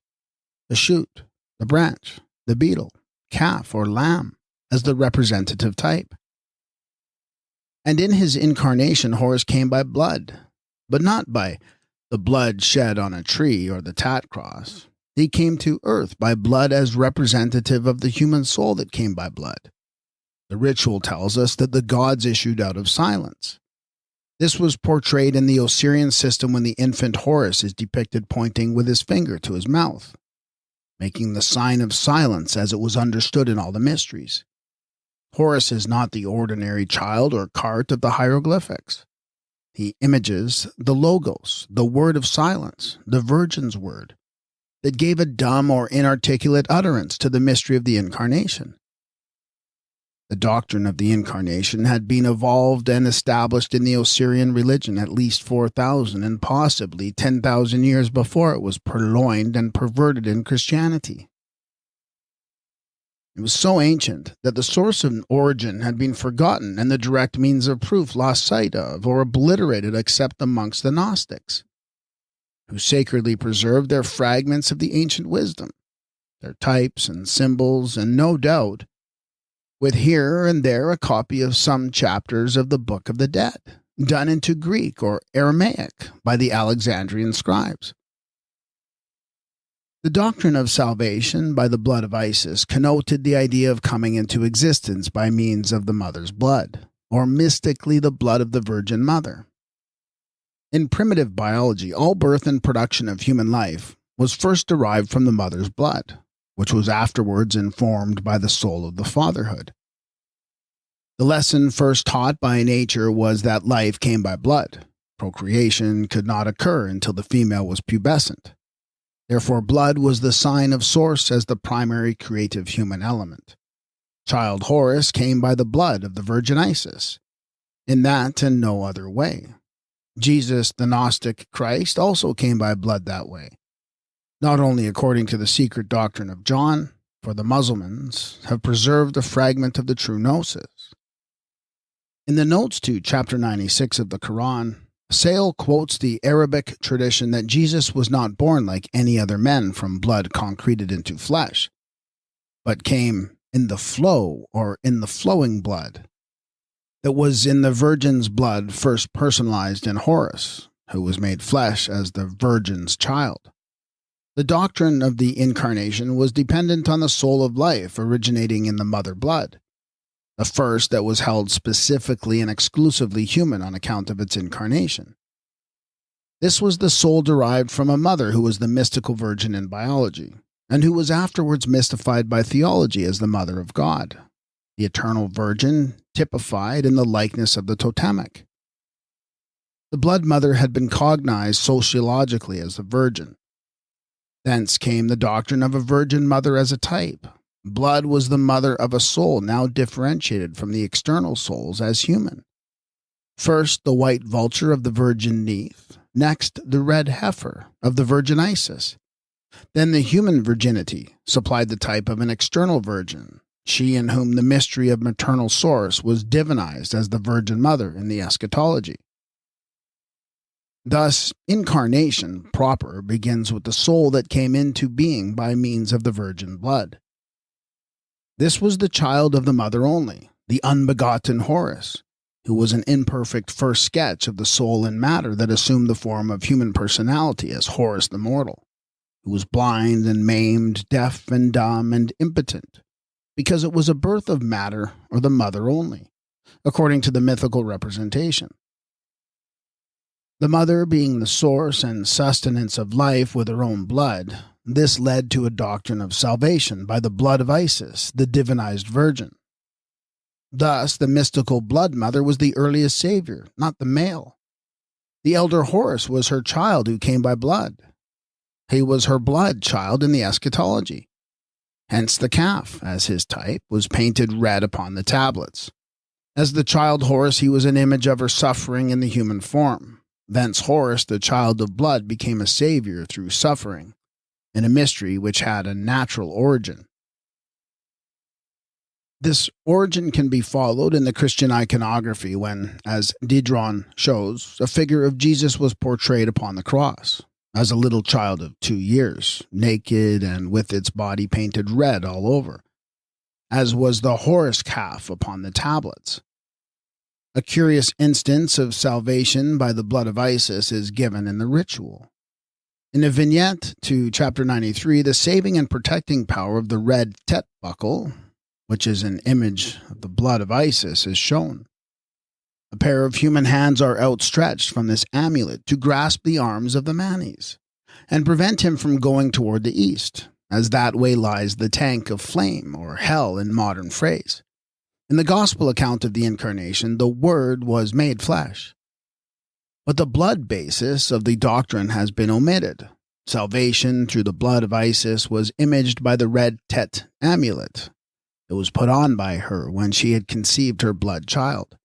S1: the shoot, the branch, the beetle, calf, or lamb as the representative type. And in his incarnation, Horus came by blood, but not by the blood shed on a tree or the tat cross. He came to earth by blood as representative of the human soul that came by blood. The ritual tells us that the gods issued out of silence. This was portrayed in the Osirian system when the infant Horus is depicted pointing with his finger to his mouth, making the sign of silence as it was understood in all the mysteries. Horus is not the ordinary child or cart of the hieroglyphics. He images the logos, the word of silence, the Virgin's word, that gave a dumb or inarticulate utterance to the mystery of the Incarnation. The doctrine of the Incarnation had been evolved and established in the Osirian religion at least 4,000 and possibly 10,000 years before it was purloined and perverted in Christianity. It was so ancient that the source of origin had been forgotten and the direct means of proof lost sight of or obliterated except amongst the Gnostics, who sacredly preserved their fragments of the ancient wisdom, their types and symbols, and no doubt, with here and there a copy of some chapters of the Book of the Dead, done into Greek or Aramaic by the Alexandrian scribes. The doctrine of salvation by the blood of Isis connoted the idea of coming into existence by means of the mother's blood, or mystically the blood of the Virgin Mother. In primitive biology, all birth and production of human life was first derived from the mother's blood, which was afterwards informed by the soul of the fatherhood. The lesson first taught by nature was that life came by blood. Procreation could not occur until the female was pubescent. Therefore, blood was the sign of source as the primary creative human element. Child Horus came by the blood of the Virgin Isis, in that and no other way. Jesus, the Gnostic Christ, also came by blood that way, not only according to the secret doctrine of John, for the Mussulmans have preserved a fragment of the true Gnosis. In the notes to chapter 96 of the Quran, Sale quotes the Arabic tradition that Jesus was not born like any other men from blood concreted into flesh, but came in the flow or in the flowing blood that was in the Virgin's blood first personalized in Horus, who was made flesh as the Virgin's child. The doctrine of the incarnation was dependent on the soul of life originating in the mother blood, the first that was held specifically and exclusively human on account of its incarnation. This was the soul derived from a mother who was the mystical virgin in biology, and who was afterwards mystified by theology as the mother of God, the eternal virgin typified in the likeness of the totemic. The blood mother had been cognized sociologically as the virgin. Thence came the doctrine of a virgin mother as a type. Blood was the mother of a soul now differentiated from the external souls as human. First, the white vulture of the Virgin Neith, next, the red heifer of the Virgin Isis. Then the human virginity supplied the type of an external virgin, she in whom the mystery of maternal source was divinized as the Virgin Mother in the eschatology. Thus, incarnation proper begins with the soul that came into being by means of the virgin blood. This was the child of the mother only, the unbegotten Horus, who was an imperfect first sketch of the soul and matter that assumed the form of human personality as Horus the mortal, who was blind and maimed, deaf and dumb and impotent, because it was a birth of matter or the mother only, according to the mythical representation. The mother being the source and sustenance of life with her own blood, this led to a doctrine of salvation by the blood of Isis, the divinized virgin. Thus, the mystical blood mother was the earliest savior, not the male. The elder Horus was her child who came by blood. He was her blood child in the eschatology. Hence the calf, as his type, was painted red upon the tablets. As the child Horus, he was an image of her suffering in the human form. Thence Horus, the child of blood, became a savior through suffering, in a mystery which had a natural origin. This origin can be followed in the Christian iconography when, as Didron shows, a figure of Jesus was portrayed upon the cross, as a little child of 2 years, naked and with its body painted red all over, as was the Horus calf upon the tablets. A curious instance of salvation by the blood of Isis is given in the ritual. In a vignette to chapter 93, the saving and protecting power of the red tet buckle, which is an image of the blood of Isis, is shown. A pair of human hands are outstretched from this amulet to grasp the arms of the Manes, and prevent him from going toward the east, as that way lies the tank of flame, or hell in modern phrase. In the Gospel account of the Incarnation, the Word was made flesh. But the blood basis of the doctrine has been omitted. Salvation through the blood of Isis was imaged by the red tet amulet. It was put on by her when she had conceived her blood child.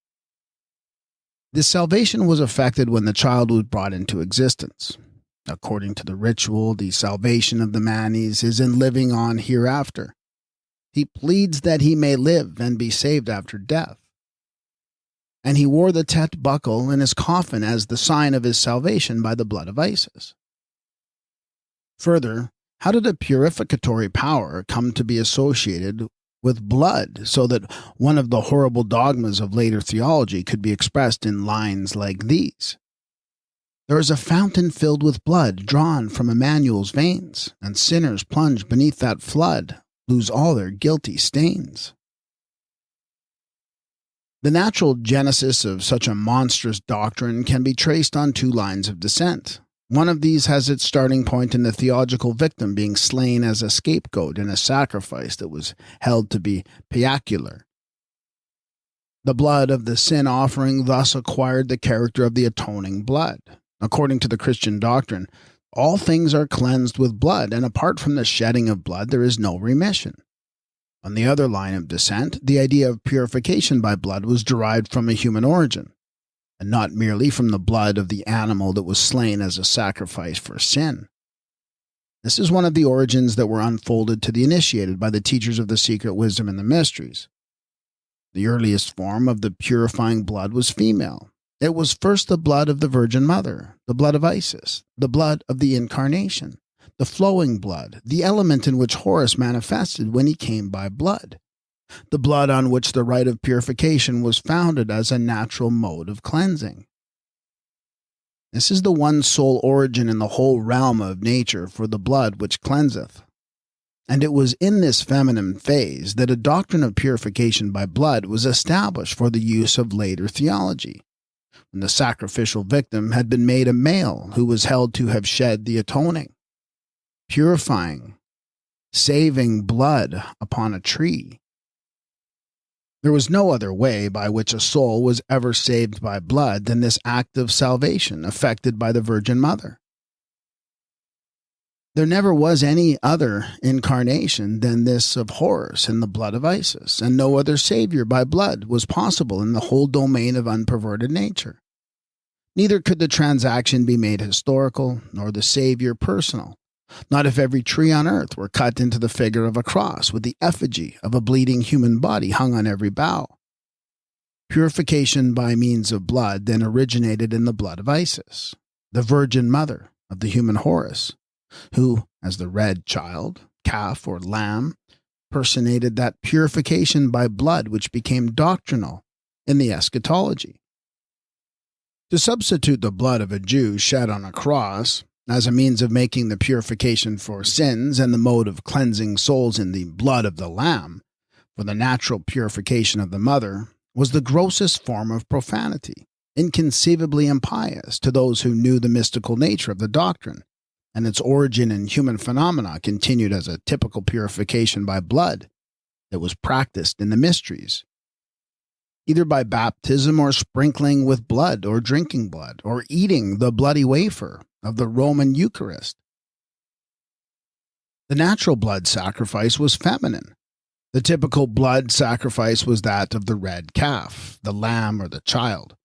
S1: This salvation was effected when the child was brought into existence. According to the ritual, the salvation of the Manes is in living on hereafter. He pleads that he may live and be saved after death. And he wore the tet buckle in his coffin as the sign of his salvation by the blood of Isis. Further, how did a purificatory power come to be associated with blood so that one of the horrible dogmas of later theology could be expressed in lines like these? There is a fountain filled with blood drawn from Emmanuel's veins, and sinners plunge beneath that flood, lose all their guilty stains. The natural genesis of such a monstrous doctrine can be traced on 2 lines of descent, One of these has its starting point in the theological victim being slain as a scapegoat in a sacrifice that was held to be piacular. The blood of the sin offering thus acquired the character of the atoning blood. According to the Christian doctrine, all things are cleansed with blood, and apart from the shedding of blood, there is no remission. On the other line of descent, the idea of purification by blood was derived from a human origin, and not merely from the blood of the animal that was slain as a sacrifice for sin. This is one of the origins that were unfolded to the initiated by the teachers of the secret wisdom and the mysteries. The earliest form of the purifying blood was female. It was first the blood of the Virgin Mother, the blood of Isis, the blood of the Incarnation, the flowing blood, the element in which Horus manifested when he came by blood, the blood on which the rite of purification was founded as a natural mode of cleansing. This is the one sole origin in the whole realm of nature for the blood which cleanseth. And it was in this feminine phase that a doctrine of purification by blood was established for the use of later theology, when the sacrificial victim had been made a male who was held to have shed the atoning, purifying, saving blood upon a tree. There was no other way by which a soul was ever saved by blood than this act of salvation effected by the Virgin Mother. There never was any other incarnation than this of Horus in the blood of Isis, and no other Savior by blood was possible in the whole domain of unperverted nature. Neither could the transaction be made historical, nor the Savior personal, not if every tree on earth were cut into the figure of a cross with the effigy of a bleeding human body hung on every bough. Purification by means of blood then originated in the blood of Isis, the Virgin Mother of the human Horus, who, as the red child, calf, or lamb, personated that purification by blood which became doctrinal in the eschatology. To substitute the blood of a Jew shed on a cross as a means of making the purification for sins and the mode of cleansing souls in the blood of the Lamb for the natural purification of the mother was the grossest form of profanity, inconceivably impious to those who knew the mystical nature of the doctrine, and its origin in human phenomena continued as a typical purification by blood that was practiced in the mysteries, either by baptism or sprinkling with blood or drinking blood or eating the bloody wafer of the Roman Eucharist. The natural blood sacrifice was feminine. The typical blood sacrifice was that of the red calf, the lamb, or the child.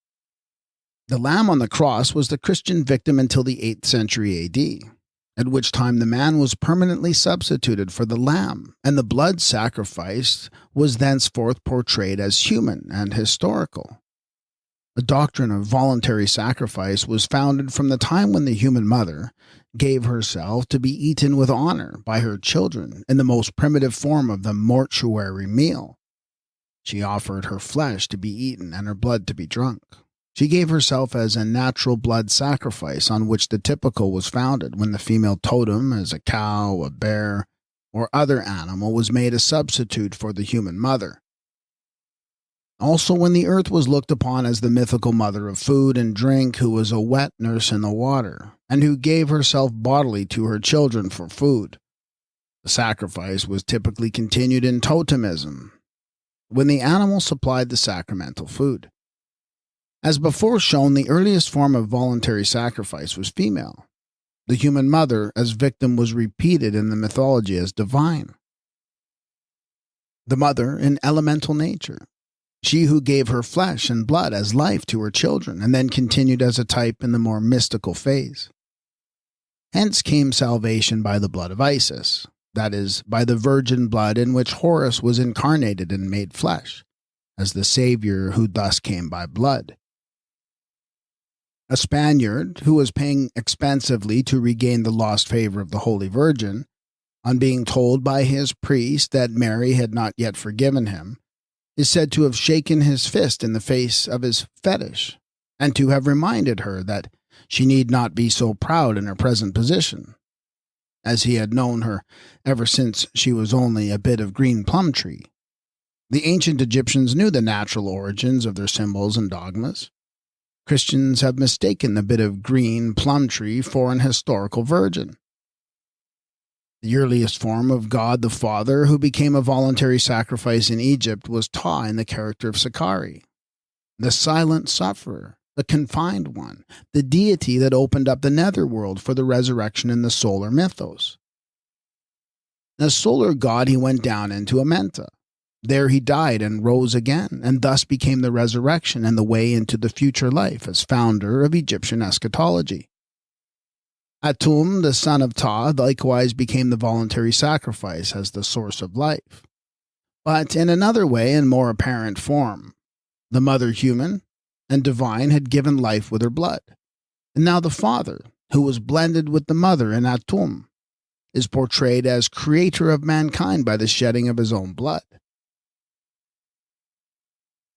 S1: The lamb on the cross was the Christian victim until the 8th century A.D., at which time the man was permanently substituted for the lamb, and the blood sacrificed was thenceforth portrayed as human and historical. The doctrine of voluntary sacrifice was founded from the time when the human mother gave herself to be eaten with honor by her children in the most primitive form of the mortuary meal. She offered her flesh to be eaten and her blood to be drunk. She gave herself as a natural blood sacrifice on which the typical was founded when the female totem, as a cow, a bear, or other animal, was made a substitute for the human mother. Also when the earth was looked upon as the mythical mother of food and drink, who was a wet nurse in the water, and who gave herself bodily to her children for food. The sacrifice was typically continued in totemism, when the animal supplied the sacramental food. As before shown, the earliest form of voluntary sacrifice was female. The human mother as victim was repeated in the mythology as divine. The mother in elemental nature, she who gave her flesh and blood as life to her children and then continued as a type in the more mystical phase. Hence came salvation by the blood of Isis, that is, by the virgin blood in which Horus was incarnated and made flesh, as the Savior who thus came by blood. A Spaniard, who was paying expensively to regain the lost favor of the Holy Virgin, on being told by his priest that Mary had not yet forgiven him, is said to have shaken his fist in the face of his fetish, and to have reminded her that she need not be so proud in her present position, as he had known her ever since she was only a bit of green plum tree. The ancient Egyptians knew the natural origins of their symbols and dogmas. Christians have mistaken the bit of green plum tree for an historical virgin. The earliest form of God the Father who became a voluntary sacrifice in Egypt was Ta in the character of Sakari, the silent sufferer, the confined one, the deity that opened up the netherworld for the resurrection in the solar mythos. As solar god, he went down into AMENTA. There he died and rose again, and thus became the resurrection and the way into the future life as founder of Egyptian eschatology. Atum, the son of Ta, likewise became the voluntary sacrifice as the source of life. But in another way and more apparent form, the mother human and divine had given life with her blood. And now the Father, who was blended with the mother in Atum, is portrayed as creator of mankind by the shedding of his own blood.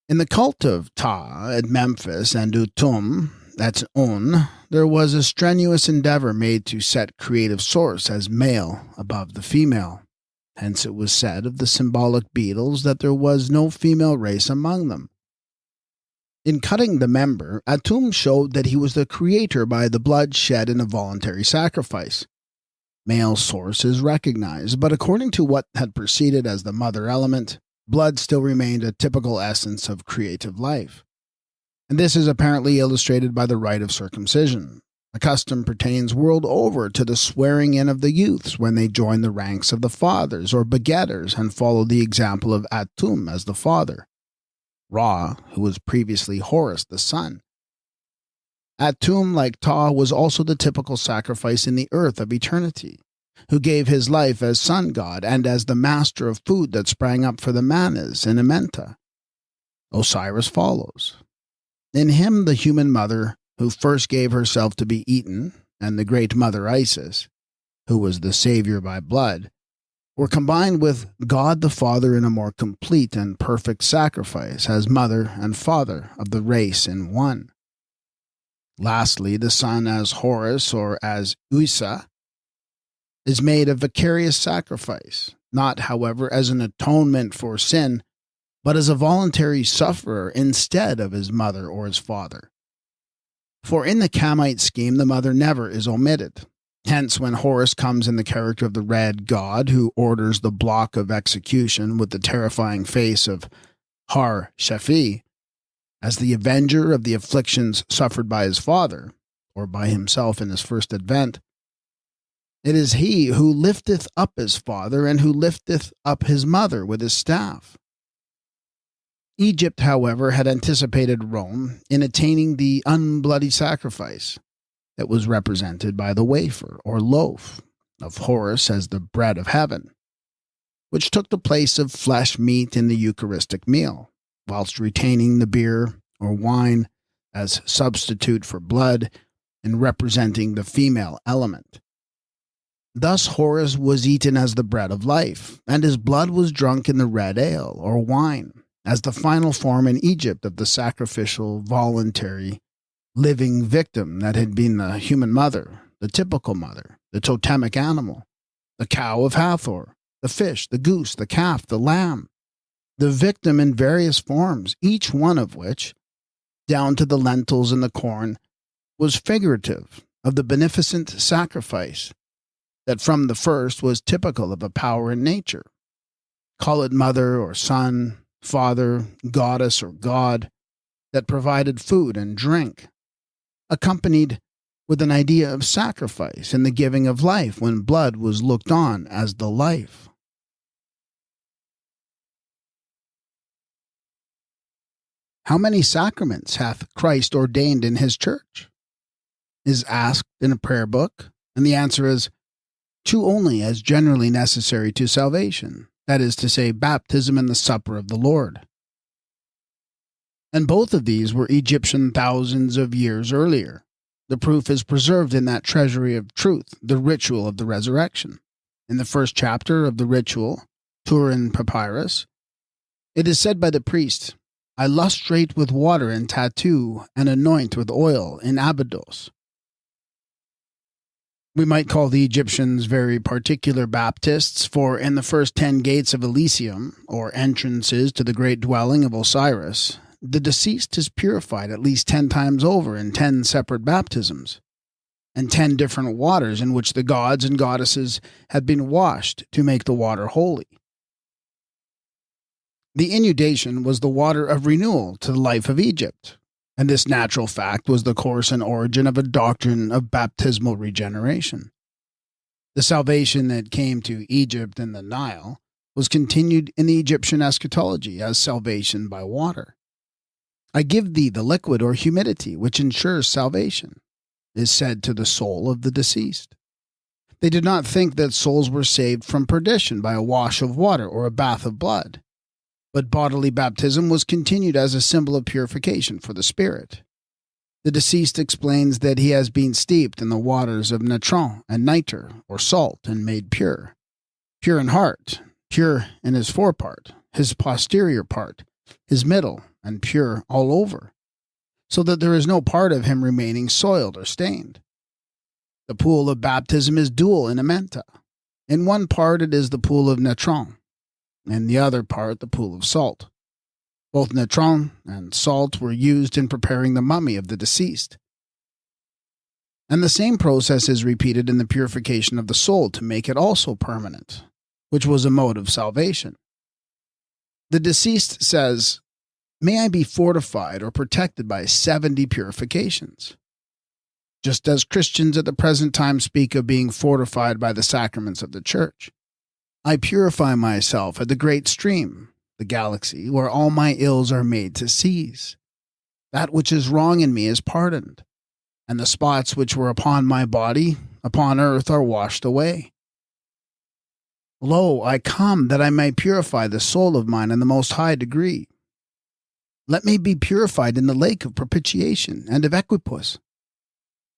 S1: In the cult of Ta at Memphis and Utum, that's Un, there was a strenuous endeavor made to set creative source as male above the female. Hence it was said of the symbolic beetles that there was no female race among them. In cutting the member, Atum showed that he was the creator by the blood shed in a voluntary sacrifice. Male source is recognized, but according to what had preceded as the mother element, blood still remained a typical essence of creative life. And this is apparently illustrated by the rite of circumcision. A custom pertains world over to the swearing in of the youths when they join the ranks of the fathers or begetters and follow the example of Atum as the father, Ra, who was previously Horus the son. Atum, like Ta, was also the typical sacrifice in the earth of eternity, who gave his life as sun god and as the master of food that sprang up for the manas in AMENTA. Osiris follows. In him the human mother, who first gave herself to be eaten, and the great mother Isis, who was the savior by blood, were combined with God the Father in a more complete and perfect sacrifice as mother and father of the race in one. Lastly, the Son as Horus or as Usa is made a vicarious sacrifice, not, however, as an atonement for sin, but as a voluntary sufferer instead of his mother or his father. For in the Kamite scheme, the mother never is omitted. Hence, when Horus comes in the character of the red god who orders the block of execution with the terrifying face of Har-Shafi, as the avenger of the afflictions suffered by his father, or by himself in his first advent, it is he who lifteth up his father and who lifteth up his mother with his staff. Egypt, however, had anticipated Rome in attaining the unbloody sacrifice that was represented by the wafer or loaf of Horus as the bread of heaven, which took the place of flesh meat in the Eucharistic meal, whilst retaining the beer or wine as substitute for blood and representing the female element. Thus Horus was eaten as the bread of life, and his blood was drunk in the red ale or wine, as the final form in Egypt of the sacrificial, voluntary, living victim that had been the human mother, the typical mother, the totemic animal, the cow of Hathor, the fish, the goose, the calf, the lamb, the victim in various forms, each one of which, down to the lentils and the corn, was figurative of the beneficent sacrifice that from the first was typical of a power in nature. Call it mother or son, father, goddess or god, that provided food and drink, accompanied with an idea of sacrifice and the giving of life when blood was looked on as the life. How many sacraments hath Christ ordained in his church? Is asked in a prayer book, and the answer is, 2 only as generally necessary to salvation, that is to say, baptism and the supper of the Lord. And both of these were Egyptian thousands of years earlier. The proof is preserved in that treasury of truth, the ritual of the resurrection. In the first chapter of the ritual, Turin Papyrus, it is said by the priest, I lustrate with water and tattoo and anoint with oil in Abydos. We might call the Egyptians very particular Baptists, for in the first 10 gates of Elysium, or entrances to the great dwelling of Osiris, the deceased is purified at least 10 times over in 10 separate baptisms, and 10 different waters in which the gods and goddesses had been washed to make the water holy. The inundation was the water of renewal to the life of Egypt, and this natural fact was the course and origin of a doctrine of baptismal regeneration. The salvation that came to Egypt and the Nile was continued in the Egyptian eschatology as salvation by water. I give thee the liquid or humidity which ensures salvation, is said to the soul of the deceased. They did not think that souls were saved from perdition by a wash of water or a bath of blood, but bodily baptism was continued as a symbol of purification for the spirit. The deceased explains that he has been steeped in the waters of natron and nitre, or salt, and made pure. Pure in heart, pure in his forepart, his posterior part, his middle, and pure all over, so that there is no part of him remaining soiled or stained. The pool of baptism is dual in AMENTA. In one part it is the pool of natron, in the other part the pool of salt. Both natron and salt were used in preparing the mummy of the deceased. And the same process is repeated in the purification of the soul to make it also permanent, which was a mode of salvation. The deceased says, "May I be fortified or protected by 70 purifications." Just as Christians at the present time speak of being fortified by the sacraments of the Church. I purify myself at the great stream, the galaxy, where all my ills are made to cease. That which is wrong in me is pardoned, and the spots which were upon my body, upon earth, are washed away. Lo, I come that I may purify the soul of mine in the most high degree. Let me be purified in the lake of propitiation and of equipoise.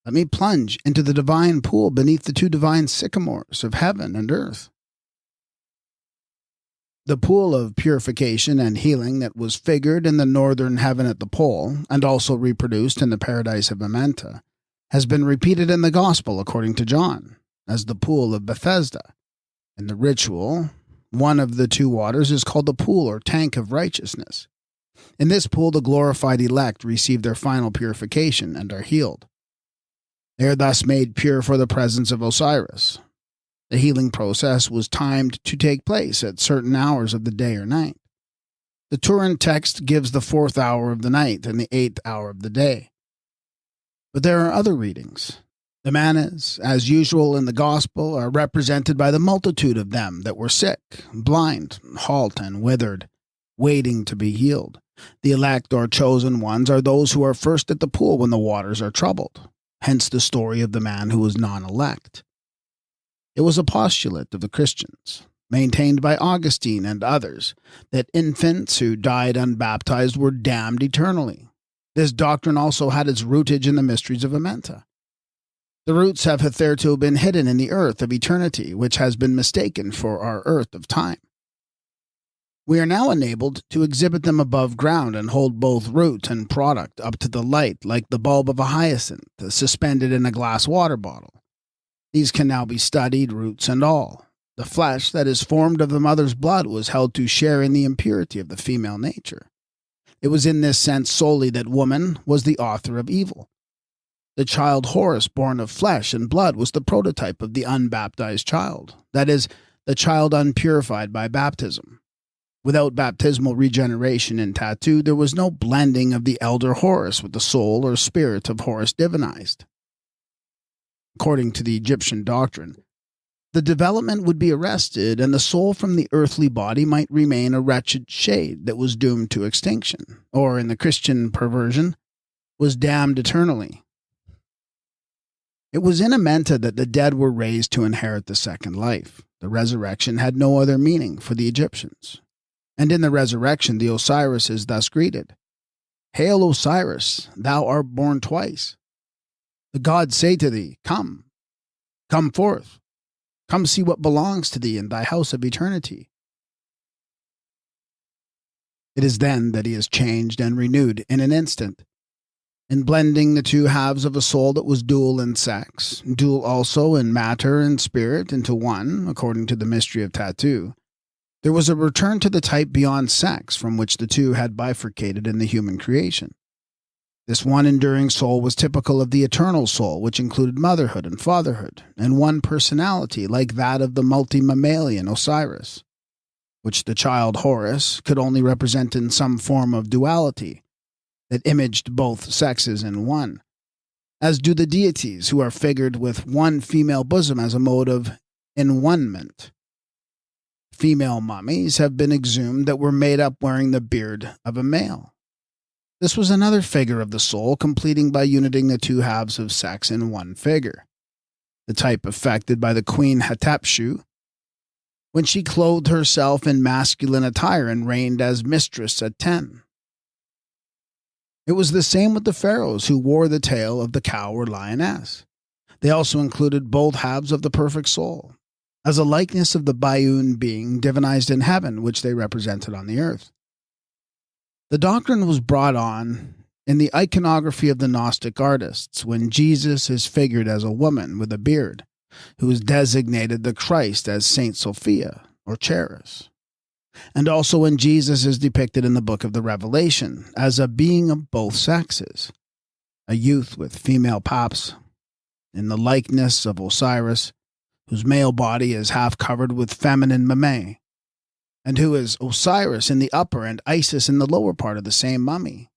S1: Let me plunge into the divine pool beneath the 2 divine sycamores of heaven and earth. The pool of purification and healing that was figured in the northern heaven at the pole, and also reproduced in the paradise of AMENTA, has been repeated in the Gospel according to John, as the pool of Bethesda. In the ritual, one of the 2 waters is called the pool or tank of righteousness. In this pool the glorified elect receive their final purification and are healed. They are thus made pure for the presence of Osiris. The healing process was timed to take place at certain hours of the day or night. The Turin text gives the 4th hour of the night and the 8th hour of the day. But there are other readings. The manas, as usual in the Gospel, are represented by the multitude of them that were sick, blind, halt, and withered, waiting to be healed. The elect or chosen ones are those who are first at the pool when the waters are troubled, hence the story of the man who was non-elect. It was a postulate of the Christians, maintained by Augustine and others, that infants who died unbaptized were damned eternally. This doctrine also had its rootage in the mysteries of AMENTA. The roots have hitherto been hidden in the earth of eternity, which has been mistaken for our earth of time. We are now enabled to exhibit them above ground and hold both root and product up to the light like the bulb of a hyacinth suspended in a glass water bottle. These can now be studied, roots and all. The flesh that is formed of the mother's blood was held to share in the impurity of the female nature. It was in this sense solely that woman was the author of evil. The child Horus, born of flesh and blood, was the prototype of the unbaptized child, that is, the child unpurified by baptism. Without baptismal regeneration in tattoo, there was no blending of the elder Horus with the soul or spirit of Horus divinized. According to the Egyptian doctrine, the development would be arrested and the soul from the earthly body might remain a wretched shade that was doomed to extinction, or in the Christian perversion, was damned eternally. It was in AMENTA that the dead were raised to inherit the second life. The resurrection had no other meaning for the Egyptians. And in the resurrection the Osiris is thus greeted. Hail, Osiris, thou art born twice. The gods say to thee, Come, come forth, come see what belongs to thee in thy house of eternity. It is then that he is changed and renewed in an instant, in blending the two halves of a soul that was dual in sex, dual also in matter and spirit into one, according to the mystery of tattoo. There was a return to the type beyond sex from which the two had bifurcated in the human creation. This one enduring soul was typical of the eternal soul, which included motherhood and fatherhood, and one personality like that of the multi-mammalian Osiris, which the child Horus could only represent in some form of duality that imaged both sexes in one, as do the deities who are figured with one female bosom as a mode of enone-ment. Female mummies have been exhumed that were made up wearing the beard of a male. This was another figure of the soul, completing by uniting the two halves of sex in one figure, the type affected by the Queen Hatshepsut, when she clothed herself in masculine attire and reigned as mistress at 10. It was the same with the pharaohs who wore the tail of the cow or lioness. They also included both halves of the perfect soul, as a likeness of the Bioun being divinized in heaven, which they represented on the earth. The doctrine was brought on in the iconography of the Gnostic artists, when Jesus is figured as a woman with a beard, who is designated the Christ as Saint Sophia or Charis, and also when Jesus is depicted in the book of the Revelation as a being of both sexes, a youth with female paps, in the likeness of Osiris, whose male body is half covered with feminine mammae, and who is Osiris in the upper and Isis in the lower part of the same mummy.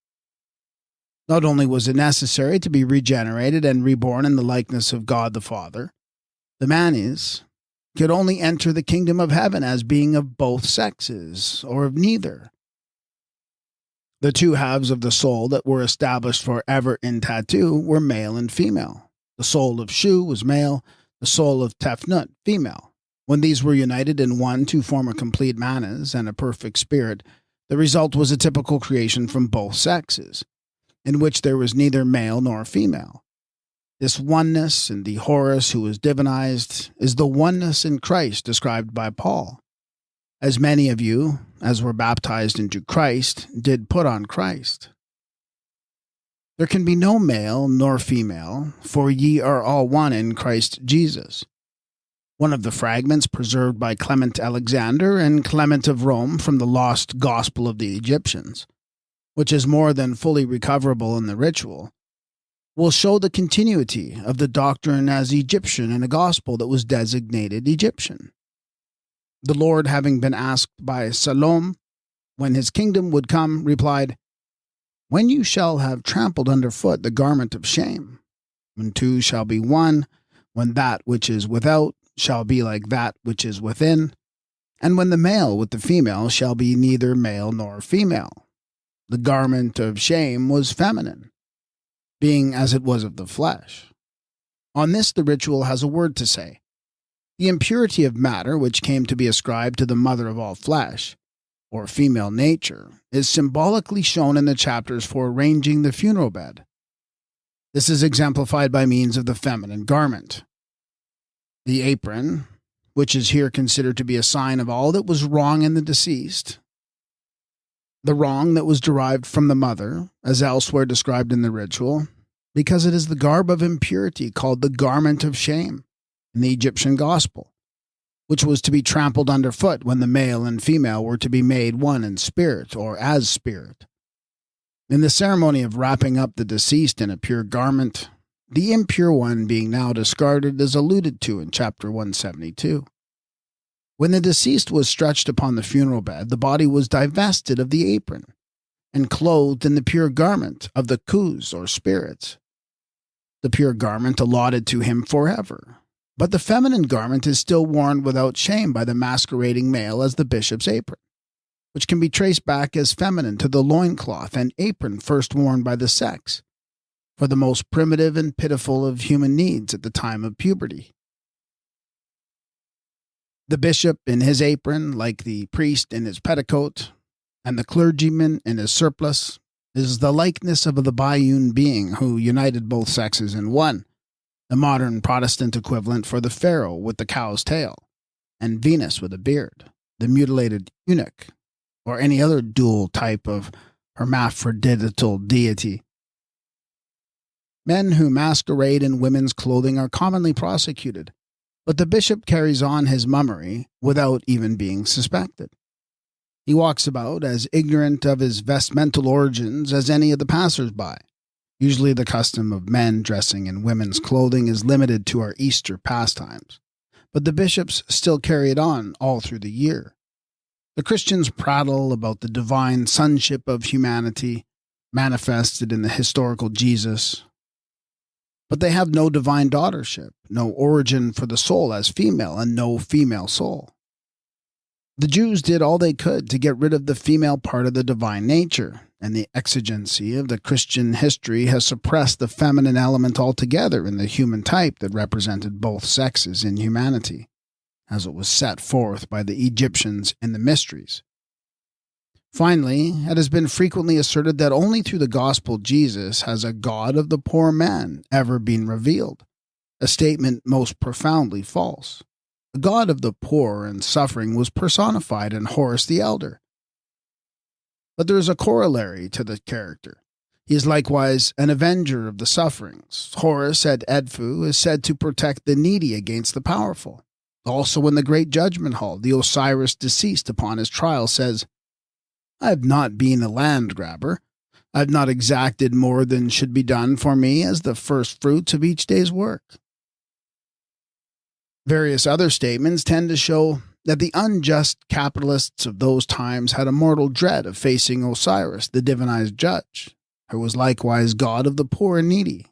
S1: Not only was it necessary to be regenerated and reborn in the likeness of God the Father, the manes could only enter the kingdom of heaven as being of both sexes, or of neither. The two halves of the soul that were established forever in Tatu were male and female. The soul of Shu was male, the soul of Tefnut female. When these were united in one to form a complete manas and a perfect spirit, the result was a typical creation from both sexes, in which there was neither male nor female. This oneness in the Horus who was divinized is the oneness in Christ described by Paul. As many of you, as were baptized into Christ, did put on Christ. There can be no male nor female, for ye are all one in Christ Jesus. One of the fragments preserved by Clement Alexander and Clement of Rome from the lost Gospel of the Egyptians, which is more than fully recoverable in the ritual, will show the continuity of the doctrine as Egyptian in a gospel that was designated Egyptian. The Lord, having been asked by Salome when his kingdom would come, replied, "When you shall have trampled underfoot the garment of shame, when two shall be one, when that which is without shall be like that which is within, and when the male with the female shall be neither male nor female. The garment of shame was feminine, being as it was of the flesh." On this the ritual has a word to say. The impurity of matter, which came to be ascribed to the mother of all flesh, or female nature, is symbolically shown in the chapters for arranging the funeral bed. This is exemplified by means of the feminine garment. The apron, which is here considered to be a sign of all that was wrong in the deceased, the wrong that was derived from the mother, as elsewhere described in the ritual, because it is the garb of impurity called the garment of shame in the Egyptian gospel, which was to be trampled underfoot when the male and female were to be made one in spirit or as spirit. In the ceremony of wrapping up the deceased in a pure garment, the impure one being now discarded is alluded to in chapter 172. When the deceased was stretched upon the funeral bed, the body was divested of the apron and clothed in the pure garment of the khus or spirits, the pure garment allotted to him forever. But the feminine garment is still worn without shame by the masquerading male as the bishop's apron, which can be traced back as feminine to the loincloth and apron first worn by the sex, for the most primitive and pitiful of human needs at the time of puberty. The bishop in his apron, like the priest in his petticoat, and the clergyman in his surplice, is the likeness of the Bioun being who united both sexes in one, the modern Protestant equivalent for the pharaoh with the cow's tail, and Venus with a beard, the mutilated eunuch, or any other dual type of hermaphroditical deity. Men who masquerade in women's clothing are commonly prosecuted, But the bishop carries on his mummery without even being suspected. He walks about as ignorant of his vestmental origins as any of the passers-by. Usually the custom of men dressing in women's clothing is limited to our Easter pastimes, but the bishops still carry it on all through the year. The Christians prattle about the divine sonship of humanity manifested in the historical Jesus, but they have no divine daughtership, no origin for the soul as female, and no female soul. The Jews did all they could to get rid of the female part of the divine nature, and the exigency of the Christian history has suppressed the feminine element altogether in the human type that represented both sexes in humanity, as it was set forth by the Egyptians in the mysteries. Finally, it has been frequently asserted that only through the gospel Jesus has a God of the poor man ever been revealed, a statement most profoundly false. The God of the poor and suffering was personified in Horus the Elder. But there is a corollary to the character. He is likewise an avenger of the sufferings. Horus at Edfu is said to protect the needy against the powerful. Also in the great judgment hall, the Osiris deceased upon his trial says, "I have not been a land grabber. I have not exacted more than should be done for me as the first fruits of each day's work." Various other statements tend to show that the unjust capitalists of those times had a mortal dread of facing Osiris, the divinized judge, who was likewise God of the poor and needy.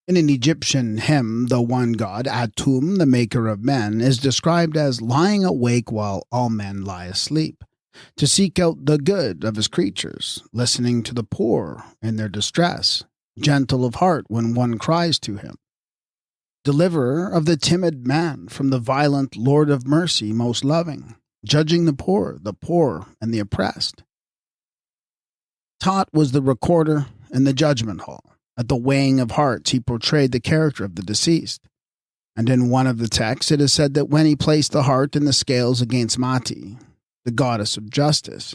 S1: In an Egyptian hymn, the one god, Atum, the maker of men, is described as lying awake while all men lie asleep, to seek out the good of his creatures, listening to the poor in their distress, gentle of heart when one cries to him, deliverer of the timid man from the violent Lord of mercy, most loving, judging the poor, and the oppressed. Tot was the recorder in the judgment hall. At the weighing of hearts, he portrayed the character of the deceased. And in one of the texts, it is said that when he placed the heart in the scales against Mati, the goddess of justice,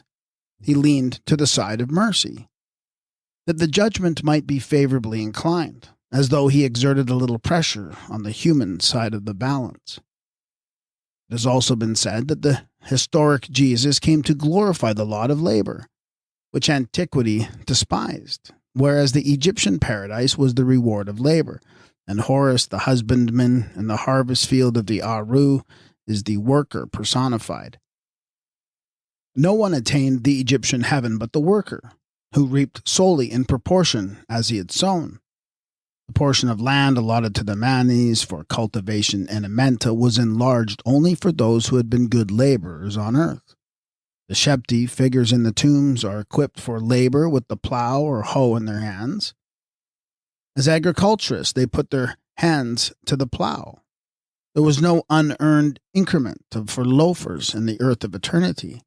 S1: he leaned to the side of mercy, that the judgment might be favorably inclined, as though he exerted a little pressure on the human side of the balance. It has also been said that the historic Jesus came to glorify the lot of labor, which antiquity despised, whereas the Egyptian paradise was the reward of labor, and Horus, the husbandman in the harvest field of the Aru, is the worker personified. No one attained the Egyptian heaven but the worker, who reaped solely in proportion as he had sown. The portion of land allotted to the Manes for cultivation in AMENTA was enlarged only for those who had been good laborers on earth. The Shepti figures in the tombs are equipped for labor with the plow or hoe in their hands. As agriculturists, they put their hands to the plow. There was no unearned increment for loafers in the earth of eternity.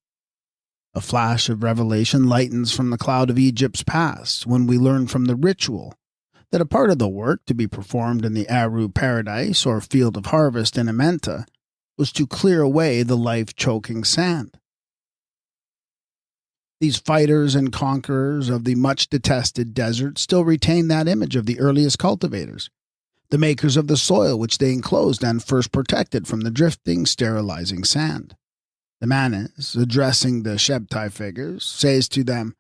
S1: A flash of revelation lightens from the cloud of Egypt's past when we learn from the ritual that a part of the work to be performed in the Aru paradise or field of harvest in AMENTA was to clear away the life-choking sand. These fighters and conquerors of the much-detested desert still retain that image of the earliest cultivators, the makers of the soil which they enclosed and first protected from the drifting, sterilizing sand. The Manes, addressing the Shepti figures, says to them,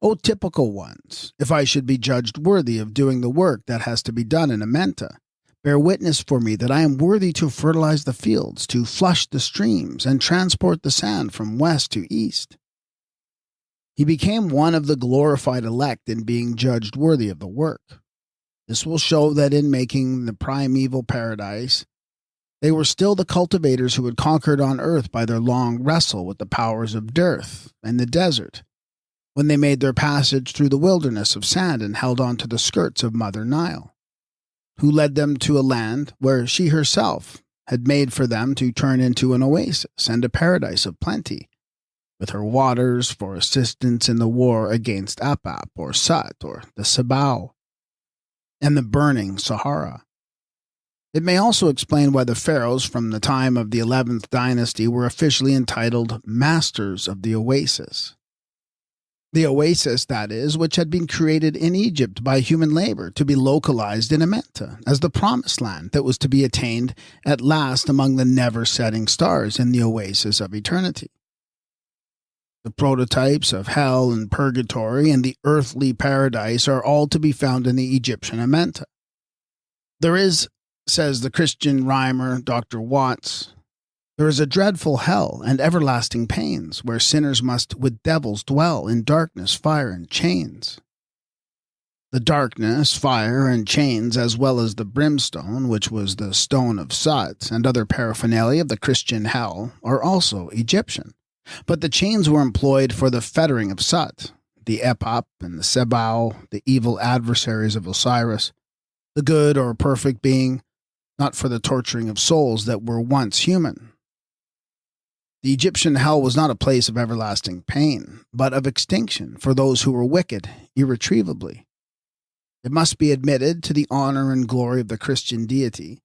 S1: "O typical ones, if I should be judged worthy of doing the work that has to be done in AMENTA, bear witness for me that I am worthy to fertilize the fields, to flush the streams, and transport the sand from west to east." He became one of the glorified elect in being judged worthy of the work. This will show that in making the primeval paradise, they were still the cultivators who had conquered on earth by their long wrestle with the powers of dearth and the desert, when they made their passage through the wilderness of sand and held on to the skirts of Mother Nile, who led them to a land where she herself had made for them to turn into an oasis and a paradise of plenty, with her waters for assistance in the war against Apap or Sut or the Sabao, and the burning Sahara. It may also explain why the pharaohs from the time of the 11th dynasty were officially entitled Masters of the Oasis. The oasis, that is, which had been created in Egypt by human labor to be localized in AMENTA as the promised land that was to be attained at last among the never-setting stars in the oasis of eternity. The prototypes of hell and purgatory and the earthly paradise are all to be found in the Egyptian AMENTA. There is, says the Christian rhymer Dr. Watts, there is a dreadful hell and everlasting pains, where sinners must with devils dwell in darkness, fire, and chains. The darkness, fire, and chains, as well as the brimstone, which was the stone of Sut, and other paraphernalia of the Christian hell, are also Egyptian. But the chains were employed for the fettering of Sut, the Epop and the Sebau, the evil adversaries of Osiris, the good or perfect being, not for the torturing of souls that were once human. The Egyptian hell was not a place of everlasting pain, but of extinction for those who were wicked irretrievably. It must be admitted, to the honor and glory of the Christian deity,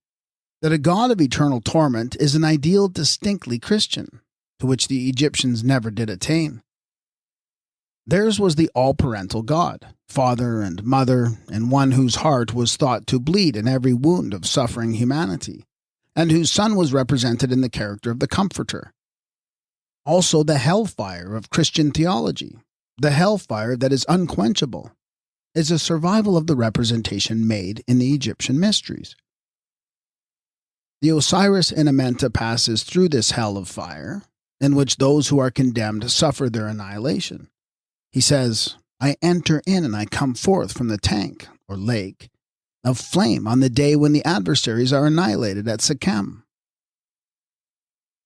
S1: that a God of eternal torment is an ideal distinctly Christian, to which the Egyptians never did attain. Theirs was the all-parental God, father and mother, and one whose heart was thought to bleed in every wound of suffering humanity, and whose Son was represented in the character of the Comforter. Also the hellfire of Christian theology, the hellfire that is unquenchable, is a survival of the representation made in the Egyptian mysteries. The Osiris in AMENTA passes through this hell of fire, in which those who are condemned suffer their annihilation. He says, I enter in and I come forth from the tank, or lake, of flame on the day when the adversaries are annihilated at Sikhem.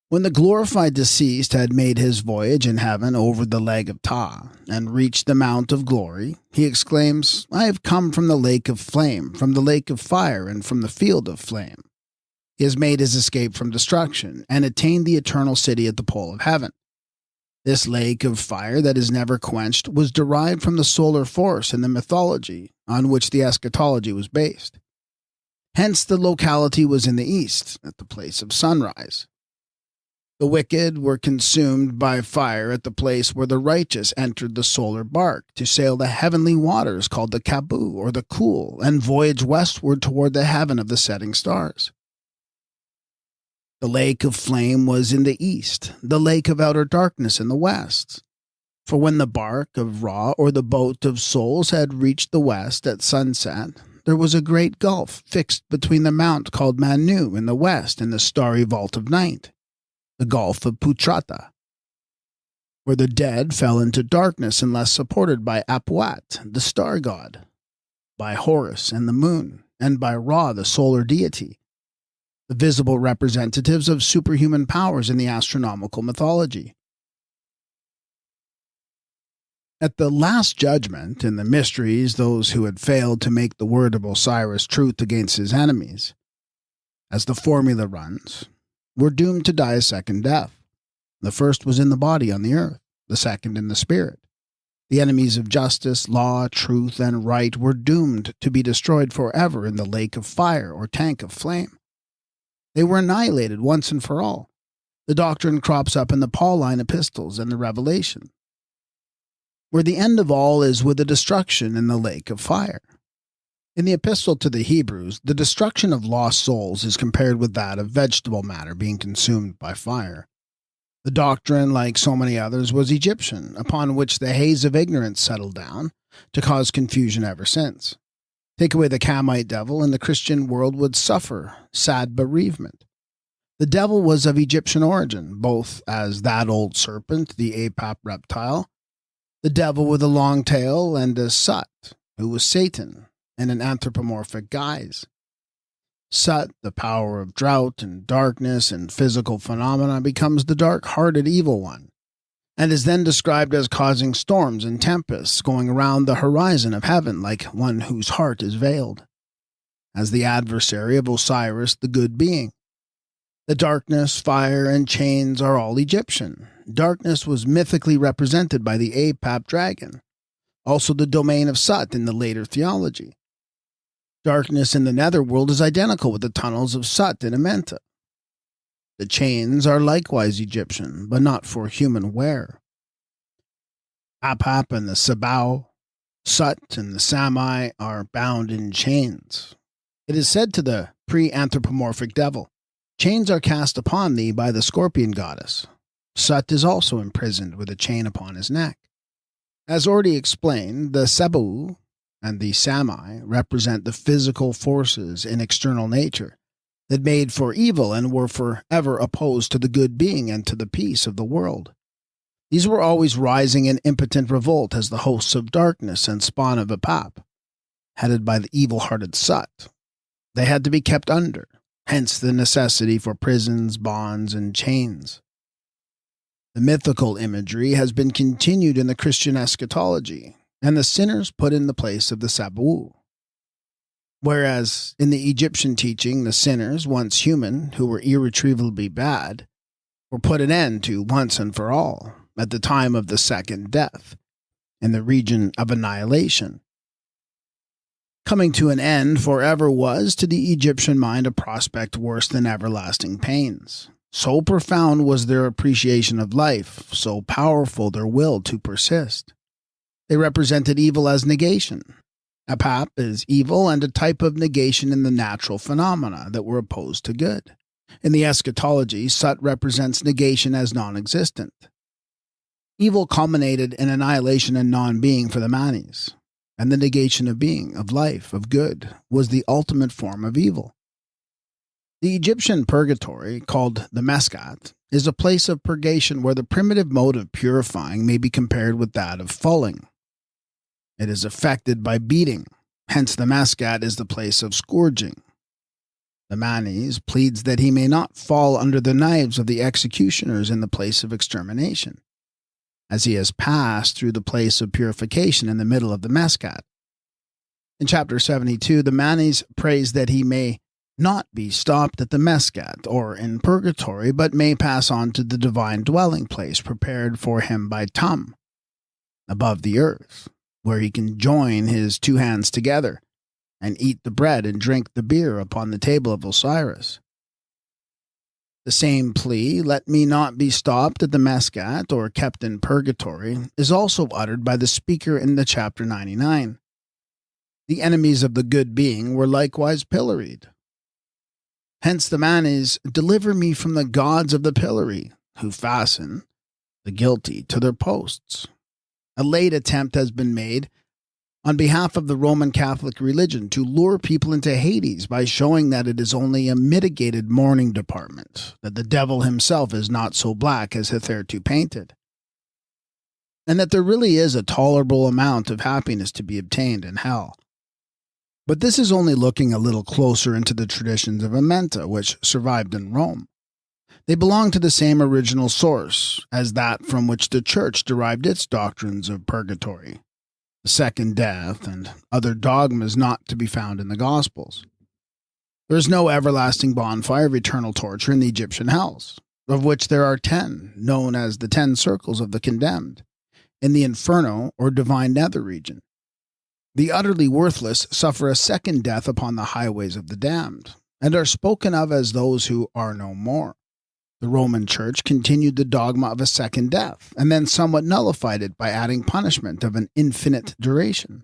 S1: When the glorified deceased had made his voyage in heaven over the leg of Ptah, and reached the Mount of Glory, he exclaims, I have come from the lake of flame, from the lake of fire, and from the field of flame. He has made his escape from destruction, and attained the eternal city at the pole of heaven. This lake of fire that is never quenched was derived from the solar force in the mythology on which the eschatology was based. Hence the locality was in the east, at the place of sunrise. The wicked were consumed by fire at the place where the righteous entered the solar bark to sail the heavenly waters called the Kabu or the Cool and voyage westward toward the heaven of the setting stars. The lake of flame was in the east, the lake of outer darkness in the west. For when the bark of Ra or the boat of souls had reached the west at sunset, there was a great gulf fixed between the mount called Manu in the west and the starry vault of night, the Gulf of Putrata, where the dead fell into darkness unless supported by Apuat, the star god, by Horus and the moon, and by Ra, the solar deity, the visible representatives of superhuman powers in the astronomical mythology. At the Last Judgment, in the mysteries, those who had failed to make the word of Osiris truth against his enemies, as the formula runs, were doomed to die a second death. The first was in the body on the earth, the second in the spirit. The enemies of justice, law, truth, and right were doomed to be destroyed forever in the lake of fire or tank of flame. They were annihilated once and for all. The doctrine crops up in the Pauline epistles and the Revelation, where the end of all is with the destruction in the lake of fire. In the epistle to the Hebrews, the destruction of lost souls is compared with that of vegetable matter being consumed by fire. The doctrine, like so many others, was Egyptian, upon which the haze of ignorance settled down to cause confusion ever since. Take away the Camite devil, and the Christian world would suffer sad bereavement. The devil was of Egyptian origin, both as that old serpent, the Apap reptile, the devil with a long tail, and as Sut, who was Satan, in an anthropomorphic guise. Sut, the power of drought and darkness and physical phenomena, becomes the dark-hearted evil one, and is then described as causing storms and tempests going around the horizon of heaven like one whose heart is veiled, as the adversary of Osiris, the good being. The darkness, fire, and chains are all Egyptian. Darkness was mythically represented by the Apap dragon, also the domain of Sut in the later theology. Darkness in the netherworld is identical with the tunnels of Sut in AMENTA. The chains are likewise Egyptian, but not for human wear. Apap and the Sabao, Sut and the Samai are bound in chains. It is said to the pre-anthropomorphic devil, "Chains are cast upon thee by the scorpion goddess." Sut is also imprisoned with a chain upon his neck. As already explained, the Sabu and the Samai represent the physical forces in external nature that made for evil and were forever opposed to the good being and to the peace of the world. These were always rising in impotent revolt as the hosts of darkness and spawn of Apap, headed by the evil-hearted Sut. They had to be kept under, hence the necessity for prisons, bonds, and chains. The mythical imagery has been continued in the Christian eschatology, and the sinners put in the place of the Sabu. Whereas in the Egyptian teaching, the sinners, once human, who were irretrievably bad, were put an end to once and for all at the time of the second death, in the region of annihilation. Coming to an end forever was, to the Egyptian mind, a prospect worse than everlasting pains. So profound was their appreciation of life, so powerful their will to persist. They represented evil as negation. Apap is evil and a type of negation in the natural phenomena that were opposed to good. In the eschatology, Sut represents negation as non-existent. Evil culminated in annihilation and non-being for the Manis, and the negation of being, of life, of good, was the ultimate form of evil. The Egyptian purgatory, called the Meskat, is a place of purgation where the primitive mode of purifying may be compared with that of fulling. It is effected by beating, hence the Meskat is the place of scourging. The Manis pleads that he may not fall under the knives of the executioners in the place of extermination, as he has passed through the place of purification in the middle of the Meskat. In chapter 72, the Manis prays that he may not be stopped at the Meskat or in purgatory, but may pass on to the divine dwelling place prepared for him by Tum, above the earth, where he can join his two hands together and eat the bread and drink the beer upon the table of Osiris. The same plea, "Let me not be stopped at the Meskat or kept in purgatory," is also uttered by the speaker in the chapter 99. The enemies of the good being were likewise pilloried. Hence the Manis, "Deliver me from the gods of the pillory, who fasten the guilty to their posts." A late attempt has been made on behalf of the Roman Catholic religion to lure people into Hades by showing that it is only a mitigated mourning department, that the devil himself is not so black as hitherto painted, and that there really is a tolerable amount of happiness to be obtained in hell. But this is only looking a little closer into the traditions of AMENTA, which survived in Rome. They belong to the same original source as that from which the Church derived its doctrines of purgatory, the second death, and other dogmas not to be found in the Gospels. There is no everlasting bonfire of eternal torture in the Egyptian hells, of which there are 10, known as the 10 circles of the condemned, in the Inferno or divine nether region. The utterly worthless suffer a second death upon the highways of the damned, and are spoken of as those who are no more. The Roman Church continued the dogma of a second death, and then somewhat nullified it by adding punishment of an infinite duration,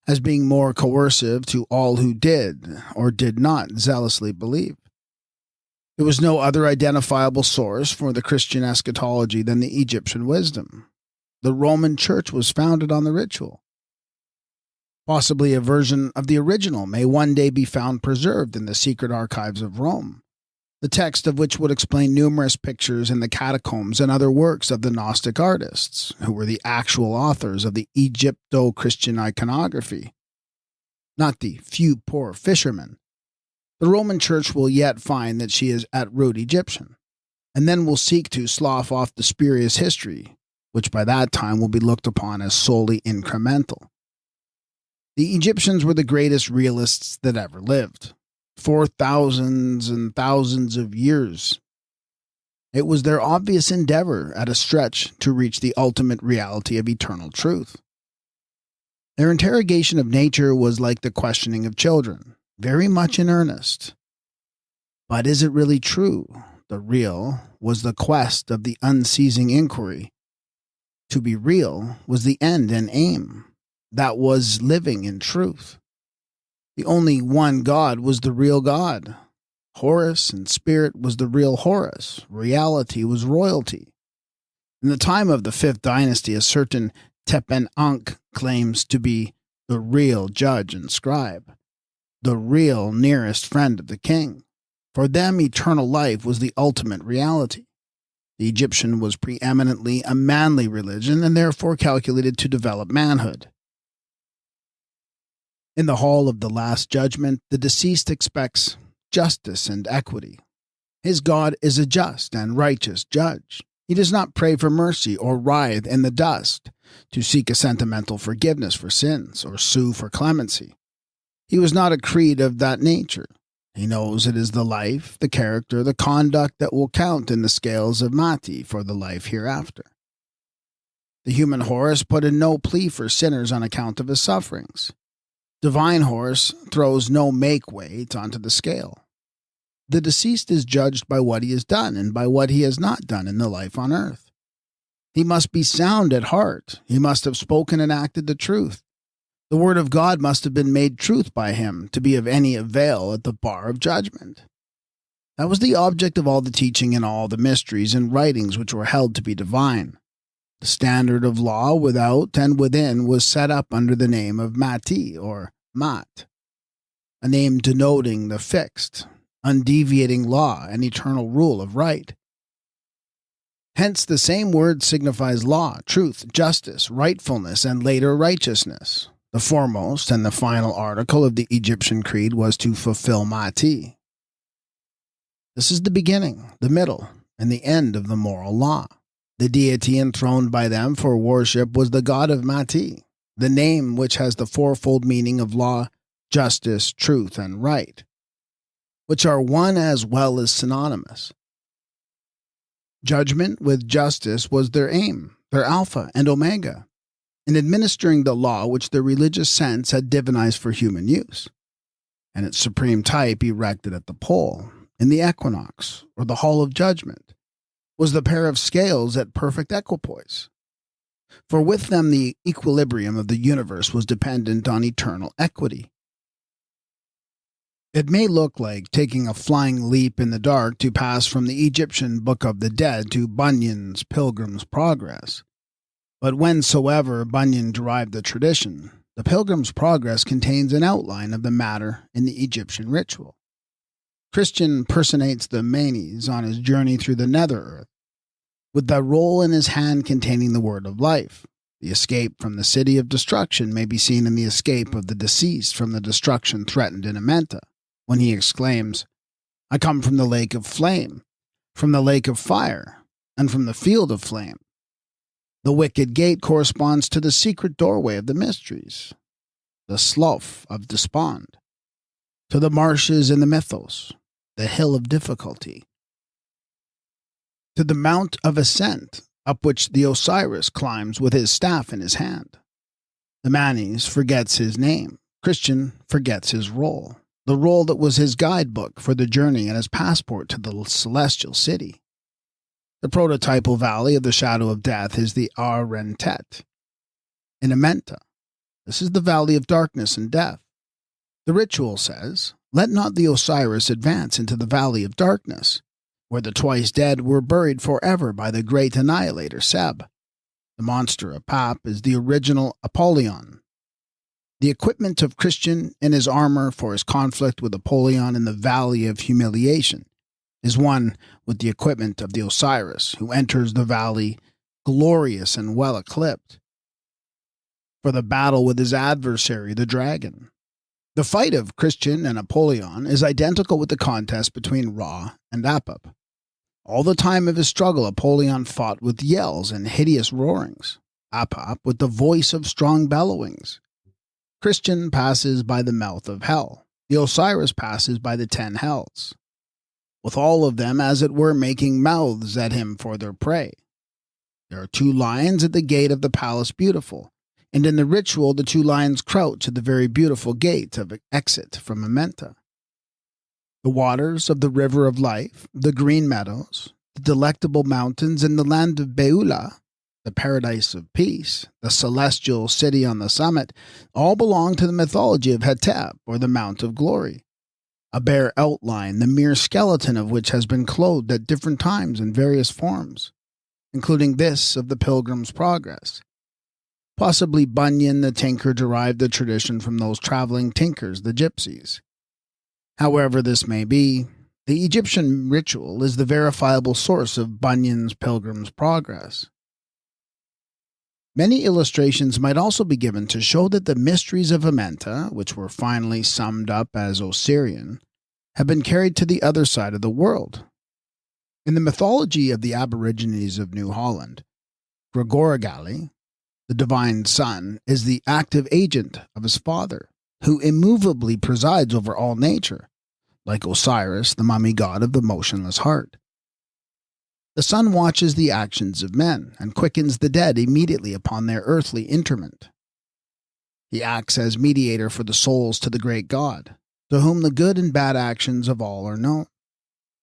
S1: as being more coercive to all who did or did not zealously believe. There was no other identifiable source for the Christian eschatology than the Egyptian wisdom. The Roman Church was founded on the ritual. Possibly a version of the original may one day be found preserved in the secret archives of Rome, the text of which would explain numerous pictures in the catacombs and other works of the Gnostic artists, who were the actual authors of the Egypto-Christian iconography, not the few poor fishermen. The Roman Church will yet find that she is at root Egyptian, and then will seek to slough off the spurious history, which by that time will be looked upon as solely incremental. The Egyptians were the greatest realists that ever lived. For thousands and thousands of years, it was their obvious endeavor at a stretch to reach the ultimate reality of eternal truth. Their interrogation of nature was like the questioning of children, very much in earnest. But is it really true? The real was the quest of the unceasing inquiry. To be real was the end and aim. That was living in truth. The only one God was the real God. Horus and spirit was the real Horus. Reality was royalty. In the time of the 5th dynasty, a certain Tepen-Ankh claims to be the real judge and scribe, the real nearest friend of the king. For them, eternal life was the ultimate reality. The Egyptian was preeminently a manly religion and therefore calculated to develop manhood. In the hall of the Last Judgment, the deceased expects justice and equity. His God is a just and righteous judge. He does not pray for mercy or writhe in the dust to seek a sentimental forgiveness for sins or sue for clemency. He was not a creed of that nature. He knows it is the life, the character, the conduct that will count in the scales of Mati for the life hereafter. The human Horus put in no plea for sinners on account of his sufferings. Divine Horus throws no make-weight onto the scale. The deceased is judged by what he has done and by what he has not done in the life on earth. He must be sound at heart. He must have spoken and acted the truth. The word of God must have been made truth by him to be of any avail at the bar of judgment. That was the object of all the teaching and all the mysteries and writings which were held to be divine. The standard of law without and within was set up under the name of Mati or Mat, a name denoting the fixed, undeviating law and eternal rule of right. Hence the same word signifies law, truth, justice, rightfulness, and later righteousness. The foremost and the final article of the Egyptian creed was to fulfill Mati. This is the beginning, the middle, and the end of the moral law. The deity enthroned by them for worship was the god of Mati, the name which has the fourfold meaning of law, justice, truth, and right, which are one as well as synonymous. Judgment with justice was their aim, their alpha and omega, in administering the law which the religious sense had divinized for human use, and its supreme type erected at the pole, in the equinox, or the hall of judgment, was the pair of scales at perfect equipoise. For with them the equilibrium of the universe was dependent on eternal equity. It may look like taking a flying leap in the dark to pass from the Egyptian Book of the Dead to Bunyan's Pilgrim's Progress. But whensoever Bunyan derived the tradition, the Pilgrim's Progress contains an outline of the matter in the Egyptian ritual. Christian personates the Manes on his journey through the nether earth, with the roll in his hand containing the word of life. The escape from the city of destruction may be seen in the escape of the deceased from the destruction threatened in AMENTA, when he exclaims, "I come from the lake of flame, from the lake of fire, and from the field of flame." The wicket gate corresponds to the secret doorway of the mysteries, the slough of despond, to the marshes in the mythos, the hill of difficulty, to the mount of ascent, up which the Osiris climbs with his staff in his hand. The Manes forgets his name. Christian forgets his role, the role that was his guidebook for the journey and his passport to the celestial city. The prototypal valley of the shadow of death is the Arentet. In AMENTA, this is the valley of darkness and death. The ritual says, "Let not the Osiris advance into the valley of darkness, where the twice dead were buried forever by the great annihilator Seb." The monster of Pap is the original Apollyon. The equipment of Christian in his armor for his conflict with Apollyon in the valley of humiliation is one with the equipment of the Osiris, who enters the valley glorious and well equipped for the battle with his adversary, the dragon. The fight of Christian and Apollyon is identical with the contest between Ra and Apep. All the time of his struggle, Apollyon fought with yells and hideous roarings, Apep with the voice of strong bellowings. Christian passes by the mouth of hell. The Osiris passes by the 10 hells, with all of them, as it were, making mouths at him for their prey. There are 2 lions at the gate of the Palace Beautiful, and in the ritual the 2 lions crouch at the very beautiful gate of exit from AMENTA. The waters of the river of life, the green meadows, the delectable mountains, and the land of Beulah, the paradise of peace, the celestial city on the summit, all belong to the mythology of Hetep, or the Mount of Glory. A bare outline, the mere skeleton of which has been clothed at different times in various forms, including this of the Pilgrim's Progress. Possibly Bunyan the tinker derived the tradition from those traveling tinkers, the gypsies. However this may be, the Egyptian ritual is the verifiable source of Bunyan's Pilgrim's Progress. Many illustrations might also be given to show that the mysteries of AMENTA, which were finally summed up as Osirian, have been carried to the other side of the world. In the mythology of the Aborigines of New Holland, Grigorigali, the divine son, is the active agent of his father, who immovably presides over all nature, like Osiris, the mummy god of the motionless heart. The son watches the actions of men and quickens the dead immediately upon their earthly interment. He acts as mediator for the souls to the great God, to whom the good and bad actions of all are known.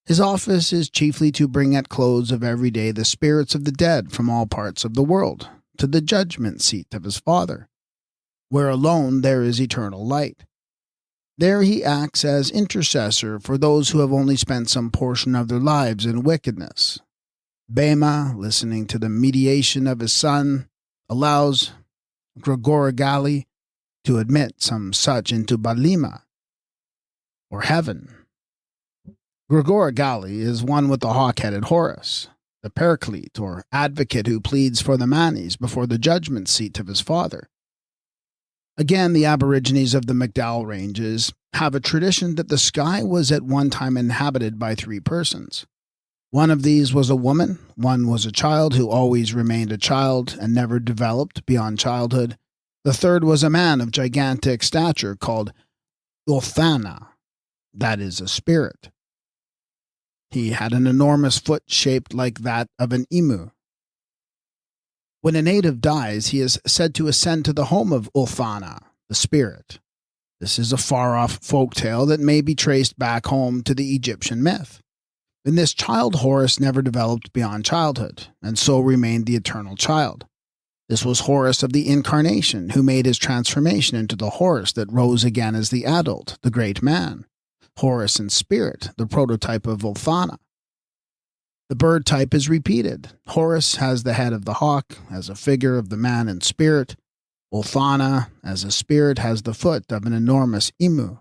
S1: His office is chiefly to bring at close of every day the spirits of the dead from all parts of the world to the judgment seat of his Father, where alone there is eternal light. There he acts as intercessor for those who have only spent some portion of their lives in wickedness. Bema, listening to the mediation of his son, allows Grigorigali to admit some such into Balima, or heaven. Grigorigali is one with the hawk-headed Horus, the paraclete or advocate who pleads for the Manes before the judgment seat of his father. Again, the Aborigines of the McDowell Ranges have a tradition that the sky was at one time inhabited by three persons. One of these was a woman, one was a child who always remained a child and never developed beyond childhood. The third was a man of gigantic stature called Ulthana, that is, a spirit. He had an enormous foot shaped like that of an emu. When a native dies, he is said to ascend to the home of Ulthana, the spirit. This is a far-off folk tale that may be traced back home to the Egyptian myth. In this child, Horus never developed beyond childhood, and so remained the eternal child. This was Horus of the Incarnation, who made his transformation into the Horus that rose again as the adult, the great man. Horus in spirit, the prototype of Ulthana. The bird type is repeated. Horus has the head of the hawk, as a figure of the man in spirit. Ulthana, as a spirit, has the foot of an enormous emu.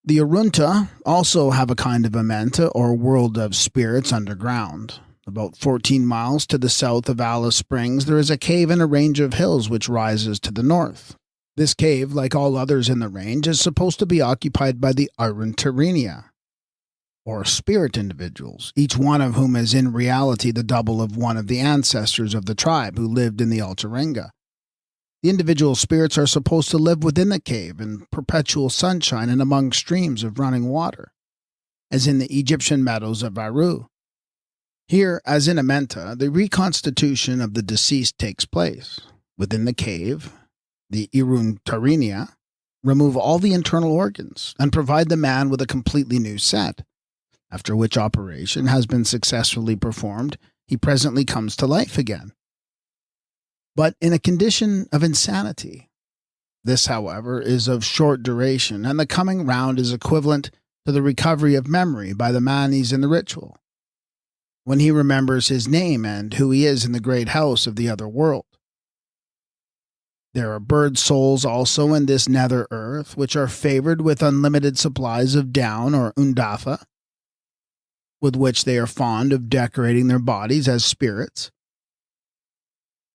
S1: The Arunta also have a kind of AMENTA, or world of spirits, underground. About 14 miles to the south of Alice Springs, there is a cave in a range of hills which rises to the north. This cave, like all others in the range, is supposed to be occupied by the Aruntarenia, or spirit individuals, each one of whom is in reality the double of one of the ancestors of the tribe who lived in the Altaringa. The individual spirits are supposed to live within the cave in perpetual sunshine and among streams of running water, as in the Egyptian meadows of Aru. Here, as in AMENTA, the reconstitution of the deceased takes place. Within the cave, the Iruntarenia remove all the internal organs and provide the man with a completely new set, after which operation has been successfully performed. He presently comes to life again, but in a condition of insanity. This, however, is of short duration, and the coming round is equivalent to the recovery of memory by the Manes in the ritual, when he remembers his name and who he is in the great house of the other world. There are bird souls also in this nether earth, which are favored with unlimited supplies of down or undafa, with which they are fond of decorating their bodies as spirits.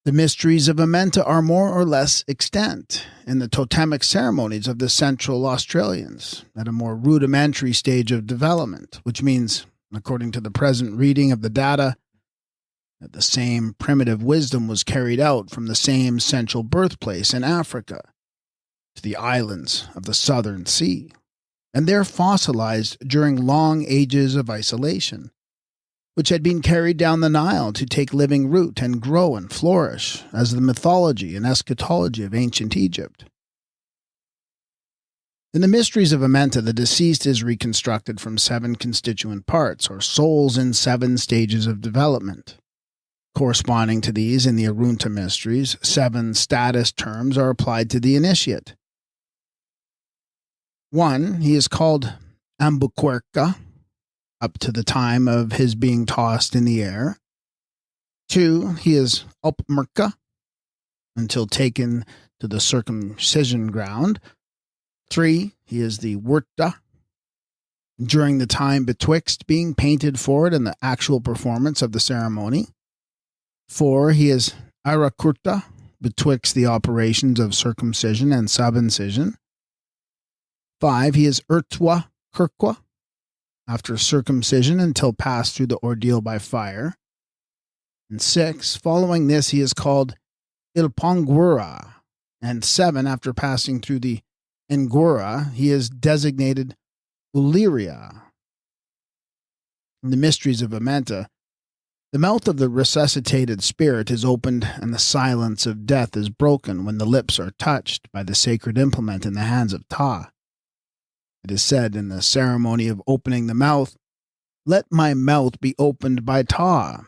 S1: The mysteries of AMENTA are more or less extant in the totemic ceremonies of the Central Australians at a more rudimentary stage of development, which means, according to the present reading of the data, that the same primitive wisdom was carried out from the same central birthplace in Africa to the islands of the Southern Sea, and there fossilized during long ages of isolation, which had been carried down the Nile to take living root and grow and flourish as the mythology and eschatology of ancient Egypt. In the mysteries of AMENTA, the deceased is reconstructed from 7 constituent parts, or souls in 7 stages of development, Corresponding to these in the Arunta mysteries, 7 status terms are applied to the initiate. 1. He is called Ambuquerque, up to the time of his being tossed in the air. 2. He is Upmerka, until taken to the circumcision ground. 3. He is the Wurta, during the time betwixt being painted for it and the actual performance of the ceremony. 4. He is Irakurta, betwixt the operations of circumcision and subincision. 5. He is Urtwa Kirkwa, after circumcision until passed through the ordeal by fire. And 6. Following this, he is called Ilpongwura. And 7. After passing through the Ngura, he is designated Uliria. In the mysteries of AMENTA, the mouth of the resuscitated spirit is opened and the silence of death is broken when the lips are touched by the sacred implement in the hands of Ta. It is said in the ceremony of opening the mouth, "Let my mouth be opened by Ta,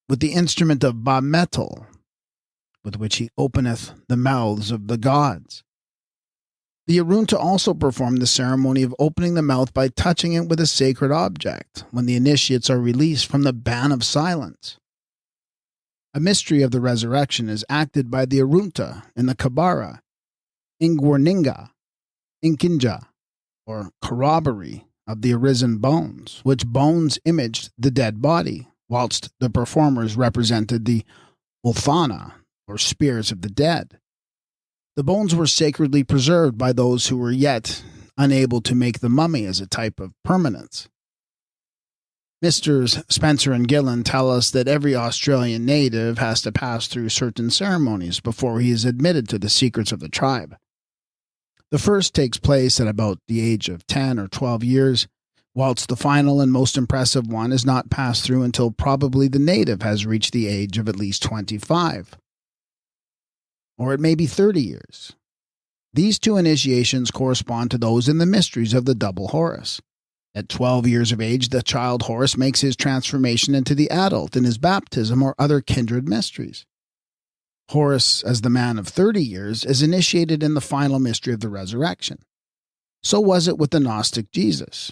S1: with the instrument of Ba metal, with which he openeth the mouths of the gods." The Arunta also perform the ceremony of opening the mouth by touching it with a sacred object, when the initiates are released from the ban of silence. A mystery of the resurrection is acted by the Arunta in the Kabara, Ingwarninga, Inkinja, or corroboree of the arisen bones, which bones imaged the dead body, whilst the performers represented the Ulthana, or spirits of the dead. The bones were sacredly preserved by those who were yet unable to make the mummy as a type of permanence. Messrs. Spencer and Gillen tell us that every Australian native has to pass through certain ceremonies before he is admitted to the secrets of the tribe. The first takes place at about the age of 10 or 12 years, whilst the final and most impressive one is not passed through until probably the native has reached the age of at least 25. Or it may be 30 years. These 2 initiations correspond to those in the mysteries of the double Horus. At 12 years of age, the child Horus makes his transformation into the adult in his baptism or other kindred mysteries. Horus, as the man of 30 years, is initiated in the final mystery of the resurrection. So was it with the Gnostic Jesus.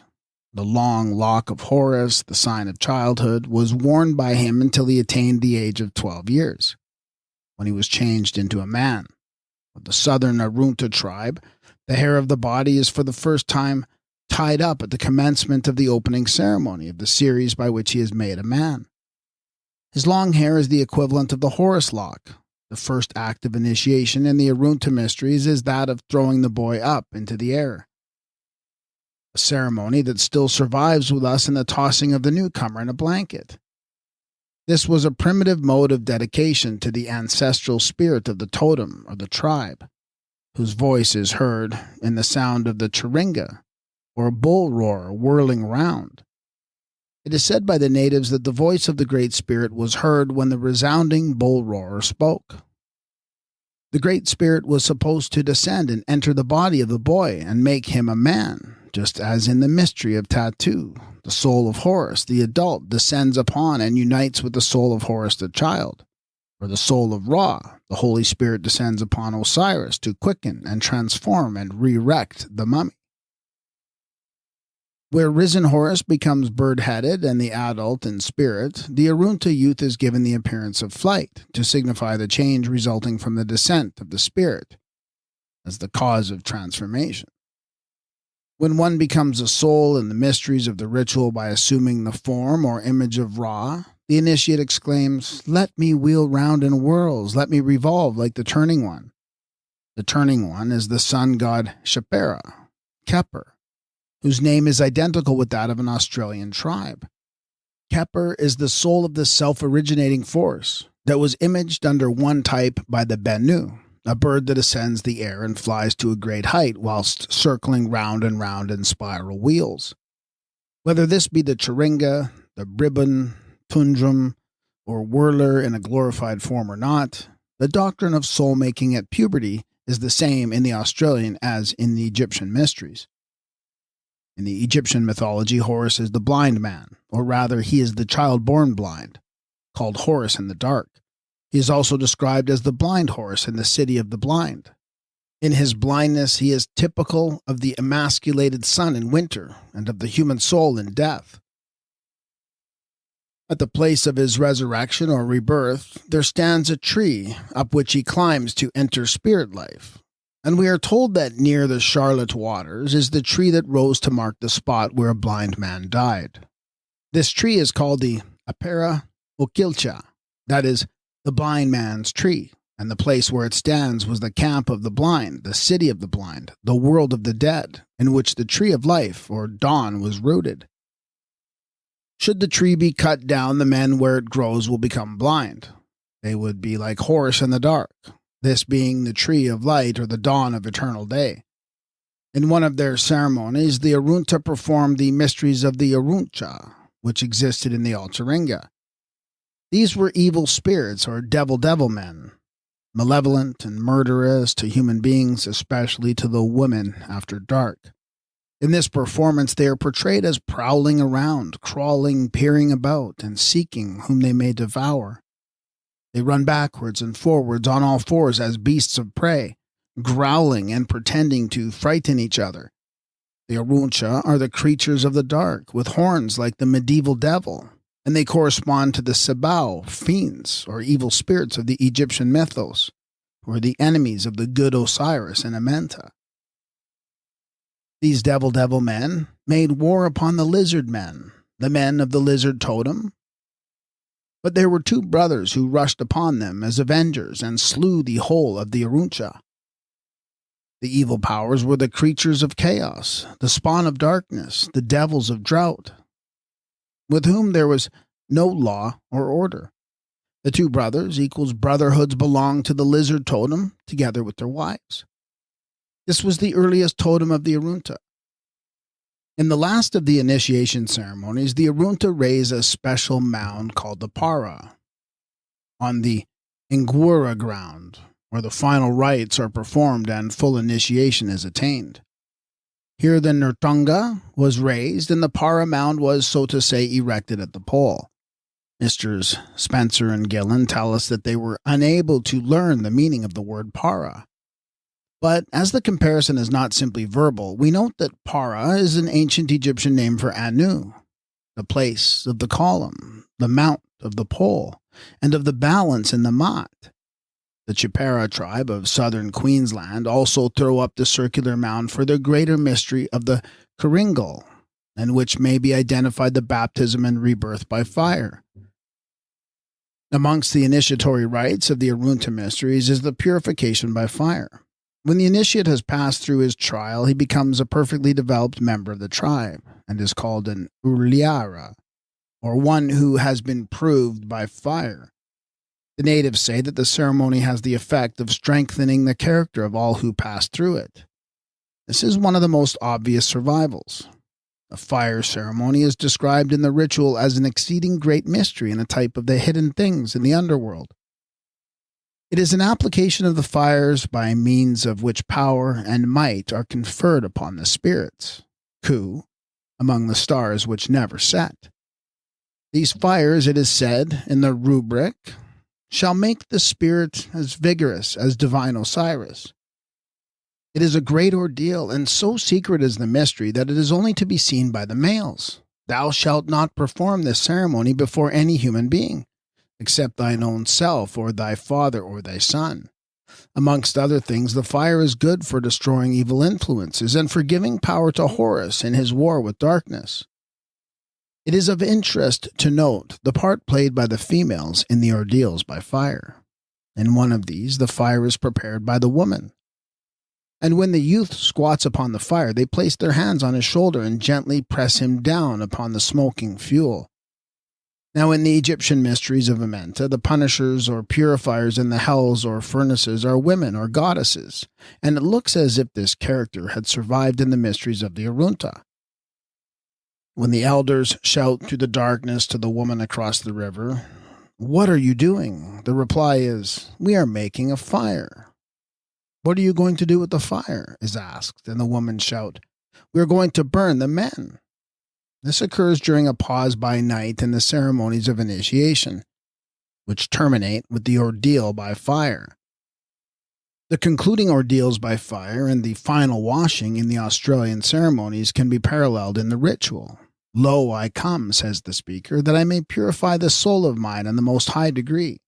S1: The long lock of Horus, the sign of childhood, was worn by him until he attained the age of 12 years, when he was changed into a man. With the southern Arunta tribe, the hair of the body is for the first time tied up at the commencement of the opening ceremony of the series by which he is made a man. His long hair is the equivalent of the Horus lock. The first act of initiation in the Arunta mysteries is that of throwing the boy up into the air, a ceremony that still survives with us in the tossing of the newcomer in a blanket. This was a primitive mode of dedication to the ancestral spirit of the totem or the tribe, whose voice is heard in the sound of the chiringa, or bull roar whirling round. It is said by the natives that the voice of the Great Spirit was heard when the resounding bull roarer spoke. The Great Spirit was supposed to descend and enter the body of the boy and make him a man, just as in the mystery of Tattoo, the soul of Horus, the adult, descends upon and unites with the soul of Horus, the child. Or the soul of Ra, the Holy Spirit descends upon Osiris to quicken and transform and re-erect the mummy. Where risen Horus becomes bird-headed and the adult in spirit, the Arunta youth is given the appearance of flight, to signify the change resulting from the descent of the spirit, as the cause of transformation. When one becomes a soul in the mysteries of the ritual by assuming the form or image of Ra, the initiate exclaims, "Let me wheel round in whirls, let me revolve like the Turning One." The Turning One is the sun god Shapera, Kepper, whose name is identical with that of an Australian tribe. Kepper is the soul of the self-originating force that was imaged under one type by the Bennu, a bird that ascends the air and flies to a great height whilst circling round and round in spiral wheels. Whether this be the chiringa, the bribon, tundrum, or whirler in a glorified form or not, the doctrine of soul-making at puberty is the same in the Australian as in the Egyptian mysteries. In the Egyptian mythology, Horus is the blind man, or rather, he is the child born blind, called Horus in the Dark. He is also described as the blind horse in the city of the blind. In his blindness, he is typical of the emasculated sun in winter and of the human soul in death. At the place of his resurrection or rebirth, there stands a tree up which he climbs to enter spirit life. And we are told that near the Charlotte Waters is the tree that rose to mark the spot where a blind man died. This tree is called the Apera Okilcha, that is, the blind man's tree, and the place where it stands was the camp of the blind, the city of the blind, the world of the dead, in which the tree of life, or dawn, was rooted. Should the tree be cut down, the men where it grows will become blind. They would be like Horus in the dark, this being the tree of light or the dawn of eternal day. In one of their ceremonies, the Arunta performed the mysteries of the Aruncha, which existed in the Altaringa. These were evil spirits or devil men, malevolent and murderous to human beings, especially to the women after dark. In this performance, they are portrayed as prowling around, crawling, peering about, and seeking whom they may devour. They run backwards and forwards on all fours as beasts of prey, growling and pretending to frighten each other. The Aruncha are the creatures of the dark, with horns like the medieval devil, and they correspond to the Sebau, fiends, or evil spirits of the Egyptian mythos, who are the enemies of the good Osiris and AMENTA. These devil men made war upon the lizard men, the men of the lizard totem. But there were two brothers who rushed upon them as avengers and slew the whole of the Aruncha. The evil powers were the creatures of chaos, the spawn of darkness, the devils of drought, with whom there was no law or order. The two brothers equals brotherhoods belonged to the lizard totem together with their wives. This was the earliest totem of the Arunta. In the last of the initiation ceremonies, the Arunta raise a special mound called the Para on the Ngwura ground, where the final rites are performed and full initiation is attained. Here the Nurtunga was raised, and the Para mound was, so to say, erected at the pole. Misters Spencer and Gillen tell us that they were unable to learn the meaning of the word Para. But as the comparison is not simply verbal, we note that Para is an ancient Egyptian name for Anu, the place of the column, the mount of the pole, and of the balance in the mat. The Chipara tribe of southern Queensland also throw up the circular mound for the greater mystery of the Keringal, in which may be identified the baptism and rebirth by fire. Amongst the initiatory rites of the Arunta mysteries is the purification by fire. When the initiate has passed through his trial, he becomes a perfectly developed member of the tribe and is called an Urliara, or one who has been proved by fire. The natives say that the ceremony has the effect of strengthening the character of all who pass through it. This is one of the most obvious survivals. The fire ceremony is described in the ritual as an exceeding great mystery and a type of the hidden things in the underworld. It is an application of the fires by means of which power and might are conferred upon the spirits, Ku, among the stars which never set. These fires, it is said in the rubric, shall make the spirit as vigorous as divine Osiris. It is a great ordeal, and so secret is the mystery that it is only to be seen by the males. Thou shalt not perform this ceremony before any human being, except thine own self, or thy father, or thy son. Amongst other things, the fire is good for destroying evil influences and for giving power to Horus in his war with darkness. It is of interest to note the part played by the females in the ordeals by fire. In one of these, the fire is prepared by the woman. And when the youth squats upon the fire, they place their hands on his shoulder and gently press him down upon the smoking fuel. Now, in the Egyptian mysteries of AMENTA, the punishers or purifiers in the hells or furnaces are women or goddesses, and it looks as if this character had survived in the mysteries of the Arunta. When the elders shout through the darkness to the woman across the river, "What are you doing?" the reply is, "We are making a fire." "What are you going to do with the fire?" is asked, and the women shout, "We are going to burn the men." This occurs during a pause by night in the ceremonies of initiation. which terminate with the ordeal by fire. The concluding ordeals by fire and the final washing in the Australian ceremonies can be paralleled in the ritual. Lo, I come, says the speaker, that I may purify the soul of mine in the most high degree.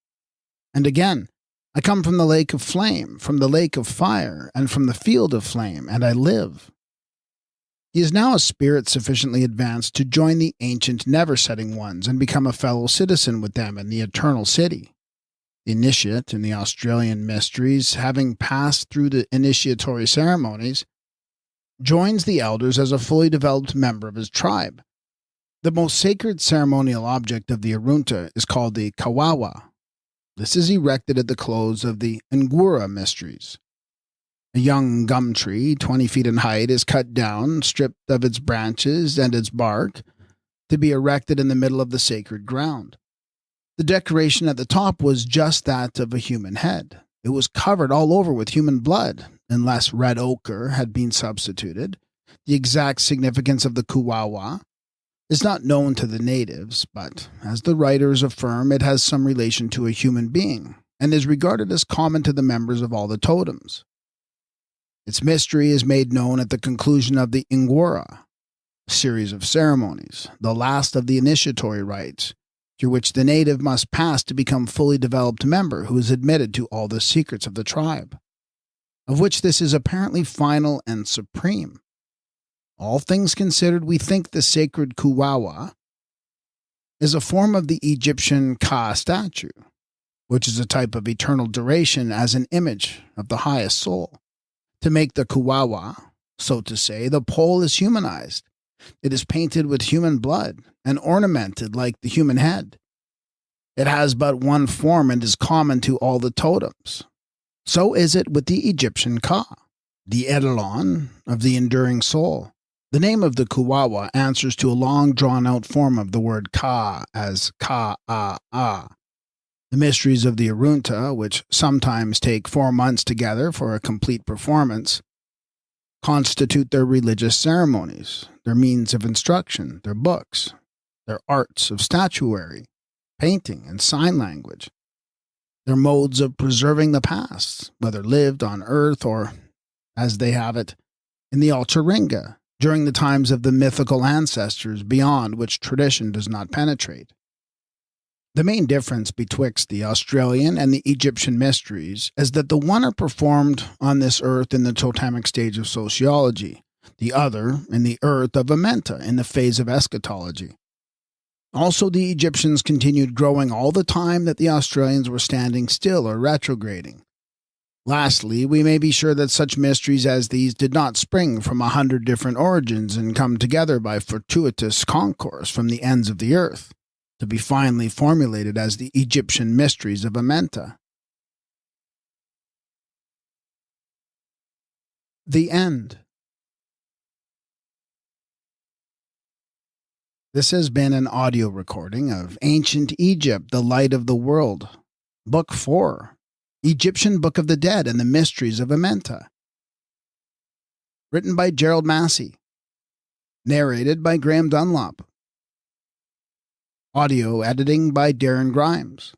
S1: And again, I come from the lake of flame, from the lake of fire, and from the field of flame, and I live. He is now a spirit sufficiently advanced to join the ancient never-setting ones and become a fellow citizen with them in the eternal city. The initiate in the Australian mysteries, having passed through the initiatory ceremonies, joins the elders as a fully developed member of his tribe. The most sacred ceremonial object of the Arunta is called the Kawawa. This is erected at the close of the Ngura mysteries. A young gum tree, 20 feet in height, is cut down, stripped of its branches and its bark, to be erected in the middle of the sacred ground. The decoration at the top was just that of a human head. It was covered all over with human blood, unless red ochre had been substituted. The exact significance of the Kuwawa is not known to the natives, but, as the writers affirm, it has some relation to a human being, and is regarded as common to the members of all the totems. Its mystery is made known at the conclusion of the Ngora, a series of ceremonies, the last of the initiatory rites, through which the native must pass to become fully developed member who is admitted to all the secrets of the tribe, of which this is apparently final and supreme. All things considered, we think the sacred Kuwawa is a form of the Egyptian Ka statue, which is a type of eternal duration as an image of the highest soul. To make the Kuwawa, so to say, the pole is humanized. It is painted with human blood and ornamented like the human head. It has but one form and is common to all the totems. So is it with the Egyptian Ka, the eidolon of the enduring soul. The name of the Kuwawa answers to a long drawn-out form of the word Ka as Ka-a-a. The mysteries of the Arunta, which sometimes take 4 months together for a complete performance, constitute their religious ceremonies, their means of instruction, their books, their arts of statuary, painting, and sign language, their modes of preserving the past, whether lived on earth or, as they have it, in the Altaringa, during the times of the mythical ancestors beyond which tradition does not penetrate. The main difference betwixt the Australian and the Egyptian mysteries is that the one are performed on this earth in the totemic stage of sociology, the other in the earth of AMENTA in the phase of eschatology. Also, the Egyptians continued growing all the time that the Australians were standing still or retrograding. Lastly, we may be sure that such mysteries as these did not spring from 100 different origins and come together by fortuitous concourse from the ends of the earth, to be finally formulated as the Egyptian mysteries of AMENTA. The End. This has been an audio recording of Ancient Egypt, the Light of the World, Book 4, Egyptian Book of the Dead and the Mysteries of AMENTA. Written by Gerald Massey. Narrated by Graham Dunlop. Audio editing by Darren Grimes.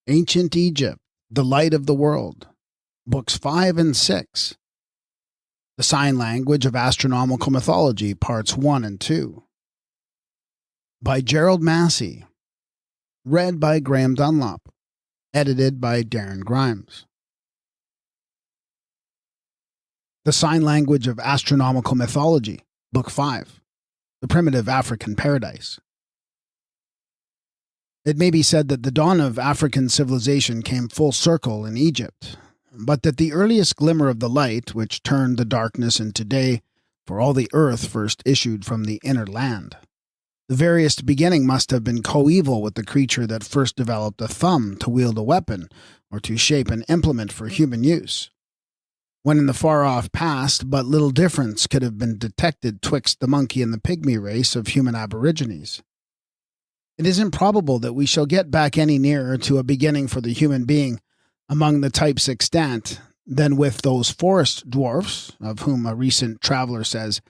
S1: Ancient Egypt, the Light of the World, Books 5 and 6. The Sign Language of Astronomical Mythology, Parts 1 and 2. By Gerald Massey. Read by Graham Dunlop. Edited by Darren Grimes. The Sign Language of Astronomical Mythology, Book 5. The Primitive African Paradise. It may be said that the dawn of African civilization came full circle in Egypt, but that the earliest glimmer of the light, which turned the darkness into day for all the earth, first issued from the inner land. The veriest beginning must have been coeval with the creature that first developed a thumb to wield a weapon or to shape an implement for human use. When in the far-off past, but little difference could have been detected twixt the monkey and the pygmy race of human aborigines. It is improbable that we shall get back any nearer to a beginning for the human being among the types extant than with those forest dwarfs, of whom a recent traveler says,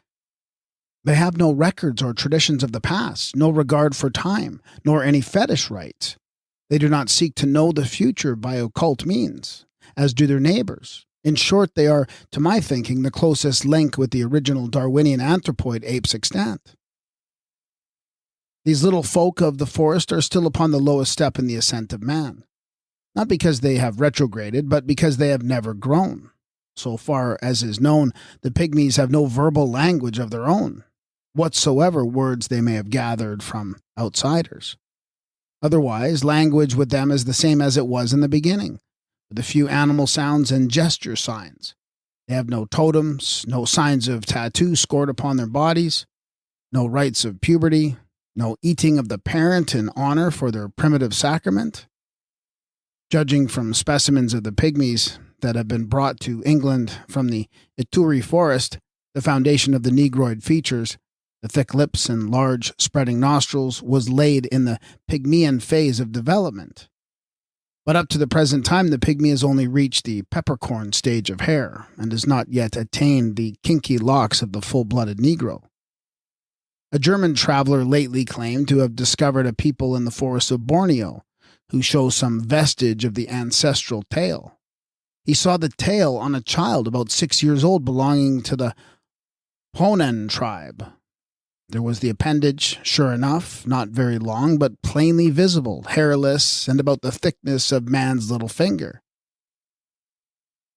S1: They have no records or traditions of the past, no regard for time, nor any fetish rites. They do not seek to know the future by occult means, as do their neighbors. In short, they are, to my thinking, the closest link with the original Darwinian anthropoid apes extant. These little folk of the forest are still upon the lowest step in the ascent of man, not because they have retrograded, but because they have never grown. So far as is known, the pygmies have no verbal language of their own, whatsoever words they may have gathered from outsiders. Otherwise, language with them is the same as it was in the beginning, with a few animal sounds and gesture signs. They have no totems, no signs of tattoo scored upon their bodies, no rites of puberty, no eating of the parent in honor for their primitive sacrament. Judging from specimens of the pygmies that have been brought to England from the Ituri forest, the foundation of the negroid features, the thick lips and large spreading nostrils, was laid in the pygmean phase of development. But up to the present time, the pygmy has only reached the peppercorn stage of hair and has not yet attained the kinky locks of the full-blooded Negro. A German traveler lately claimed to have discovered a people in the forests of Borneo who show some vestige of the ancestral tail. He saw the tail on a child about 6 years old belonging to the Honan tribe. There was the appendage, sure enough, not very long, but plainly visible, hairless, and about the thickness of man's little finger.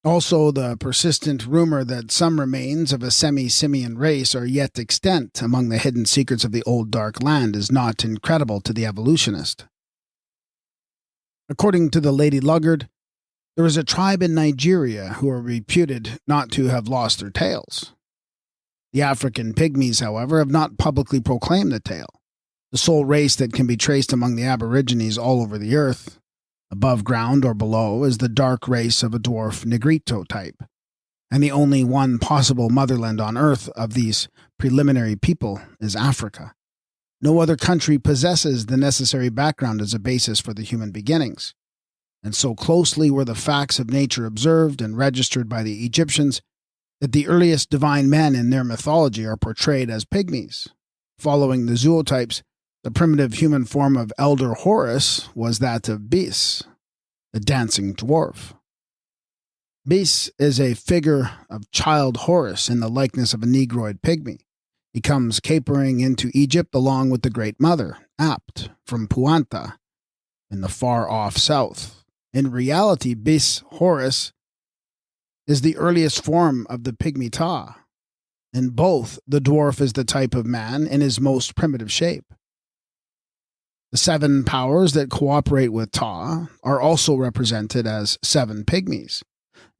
S1: Also, the persistent rumor that some remains of a semi-simian race are yet extant among the hidden secrets of the old dark land is not incredible to the evolutionist. According to the Lady Luggard, there is a tribe in Nigeria who are reputed not to have lost their tails. The African pygmies, however, have not publicly proclaimed the tale. The sole race that can be traced among the aborigines all over the earth, above ground or below, is the dark race of a dwarf Negrito type, and the only one possible motherland on earth of these preliminary people is Africa. No other country possesses the necessary background as a basis for the human beginnings, and so closely were the facts of nature observed and registered by the Egyptians that the earliest divine men in their mythology are portrayed as pygmies. Following the zootypes, the primitive human form of Elder Horus was that of Bis, the dancing dwarf. Bis is a figure of child Horus in the likeness of a negroid pygmy. He comes capering into Egypt along with the Great Mother, Apt, from Puanta, in the far-off south. In reality, Bis Horus is the earliest form of the pygmy Ta. In both, the dwarf is the type of man in his most primitive shape. The 7 powers that cooperate with Ta are also represented as 7 pygmies.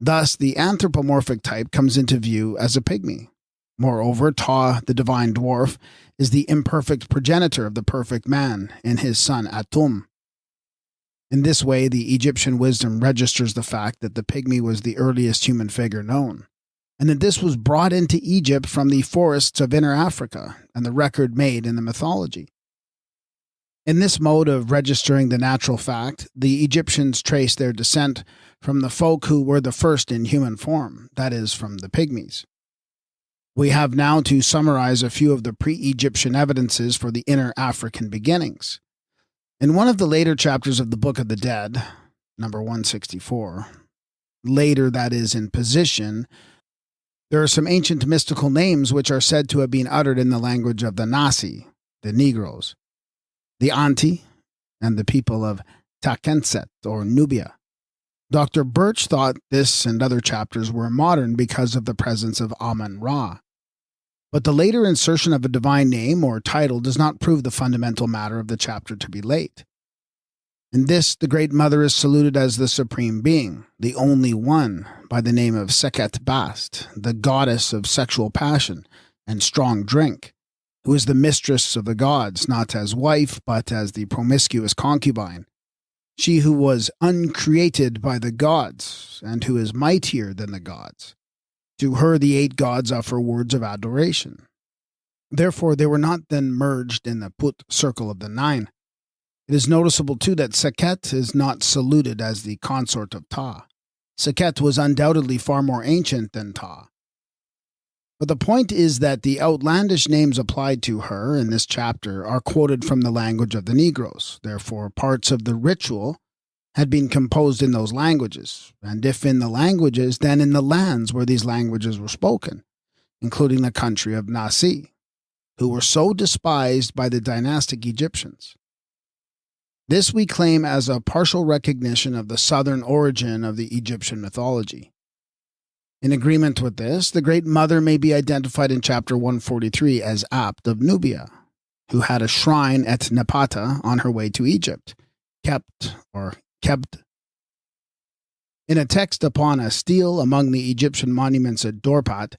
S1: Thus, the anthropomorphic type comes into view as a pygmy. Moreover, Ta, the divine dwarf, is the imperfect progenitor of the perfect man in his son Atum. In this way, the Egyptian wisdom registers the fact that the pygmy was the earliest human figure known, and that this was brought into Egypt from the forests of Inner Africa and the record made in the mythology. In this mode of registering the natural fact, the Egyptians trace their descent from the folk who were the first in human form, that is, from the pygmies. We have now to summarize a few of the pre-Egyptian evidences for the Inner African beginnings. In one of the later chapters of the Book of the Dead, number 164, later that is in position, there are some ancient mystical names which are said to have been uttered in the language of the Nasi, the Negroes, the Anti, and the people of Takenset, or Nubia. Dr. Birch thought this and other chapters were modern because of the presence of Amun-Ra. But the later insertion of a divine name or title does not prove the fundamental matter of the chapter to be late. In this, the Great Mother is saluted as the Supreme Being, the only one, by the name of Sekhet Bast, the goddess of sexual passion and strong drink, who is the mistress of the gods, not as wife, but as the promiscuous concubine, she who was uncreated by the gods, and who is mightier than the gods. To her the 8 gods offer words of adoration. Therefore they were not then merged in the Put circle of the 9. It is noticeable too that Sekhet is not saluted as the consort of Ta. Sekhet was undoubtedly far more ancient than Ta. But the point is that the outlandish names applied to her in this chapter are quoted from the language of the Negroes. Therefore, parts of the ritual had been composed in those languages, and if in the languages, then in the lands where these languages were spoken, including the country of Nasi, who were so despised by the dynastic Egyptians. This we claim as a partial recognition of the southern origin of the Egyptian mythology. In agreement with this, the Great Mother may be identified in chapter 143 as Apt of Nubia, who had a shrine at Napata on her way to Egypt, kept. In a text upon a stele among the Egyptian monuments at Dorpat,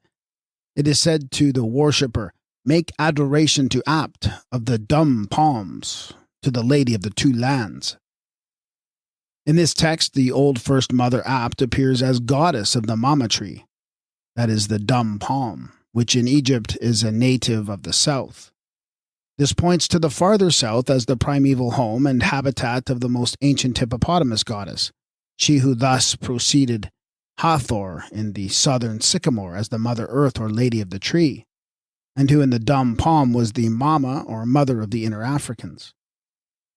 S1: it is said to the worshipper, "Make adoration to Apt of the dumb palms, to the Lady of the Two Lands." In this text, the old First Mother Apt appears as goddess of the mama tree, that is the dumb palm, which in Egypt is a native of the south. This points to the farther south as the primeval home and habitat of the most ancient hippopotamus goddess, she who thus preceded Hathor in the southern sycamore as the Mother Earth or Lady of the Tree, and who in the dumb palm was the mama or mother of the inner Africans.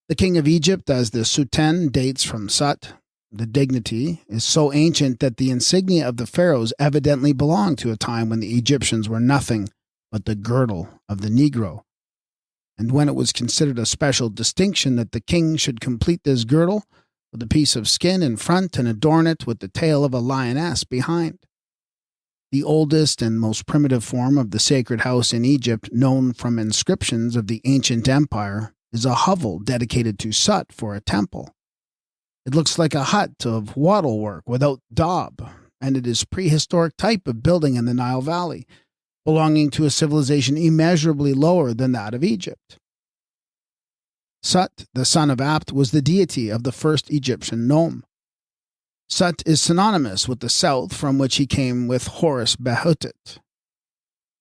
S1: The king of Egypt as the Suten dates from Sut. The dignity is so ancient that the insignia of the pharaohs evidently belonged to a time when the Egyptians were nothing but the girdle of the Negro, and when it was considered a special distinction that the king should complete this girdle with a piece of skin in front and adorn it with the tail of a lioness behind. The oldest and most primitive form of the sacred house in Egypt, known from inscriptions of the ancient empire, is a hovel dedicated to Sut for a temple. It looks like a hut of wattle work without daub, and it is prehistoric type of building in the Nile Valley, belonging to a civilization immeasurably lower than that of Egypt. Sut, the son of Apt, was the deity of the first Egyptian nome. Sut is synonymous with the south, from which he came with Horus Behutit,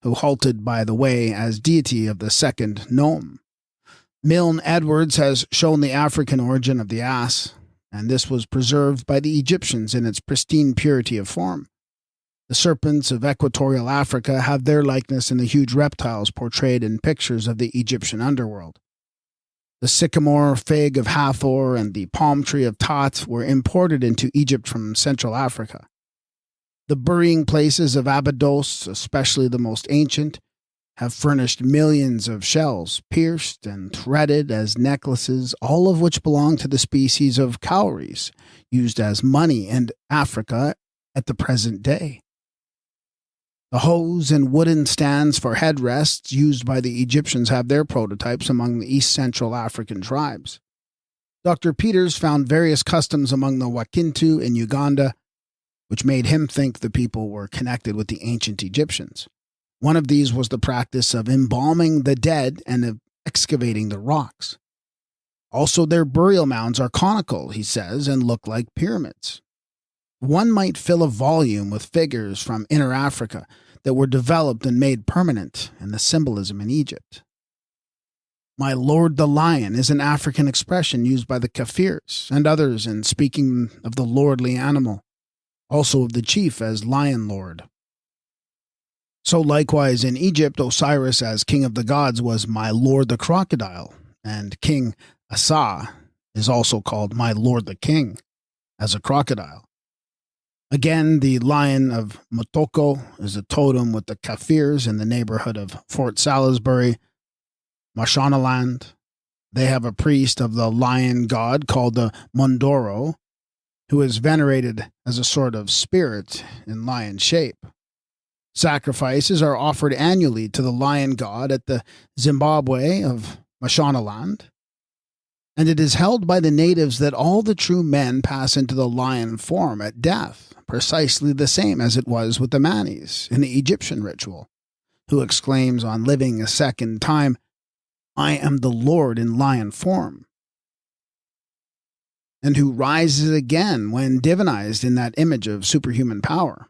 S1: who halted by the way as deity of the second nome. Milne Edwards has shown the African origin of the ass, and this was preserved by the Egyptians in its pristine purity of form. The serpents of equatorial Africa have their likeness in the huge reptiles portrayed in pictures of the Egyptian underworld. The sycamore fig of Hathor and the palm tree of Tat were imported into Egypt from Central Africa. The burying places of Abydos, especially the most ancient, have furnished millions of shells, pierced and threaded as necklaces, all of which belong to the species of cowries, used as money in Africa at the present day. The hose and wooden stands for headrests used by the Egyptians have their prototypes among the East Central African tribes. Dr. Peters found various customs among the Wakintu in Uganda, which made him think the people were connected with the ancient Egyptians. One of these was the practice of embalming the dead and of excavating the rocks. Also, their burial mounds are conical, he says, and look like pyramids. One might fill a volume with figures from Inner Africa that were developed and made permanent in the symbolism in Egypt. My Lord the Lion is an African expression used by the Kafirs and others in speaking of the lordly animal, also of the chief as Lion Lord. So likewise in Egypt, Osiris as king of the gods was my Lord the Crocodile, and King Asa is also called my Lord the King as a crocodile. Again, the lion of Motoko is a totem with the Kafirs in the neighborhood of Fort Salisbury, Mashonaland. They have a priest of the lion god called the Mondoro, who is venerated as a sort of spirit in lion shape. Sacrifices are offered annually to the lion god at the Zimbabwe of Mashonaland, and it is held by the natives that all the true men pass into the lion form at death, precisely the same as it was with the Manis in the Egyptian ritual, who exclaims on living a second time, "I am the Lord in lion form," and who rises again when divinized in that image of superhuman power.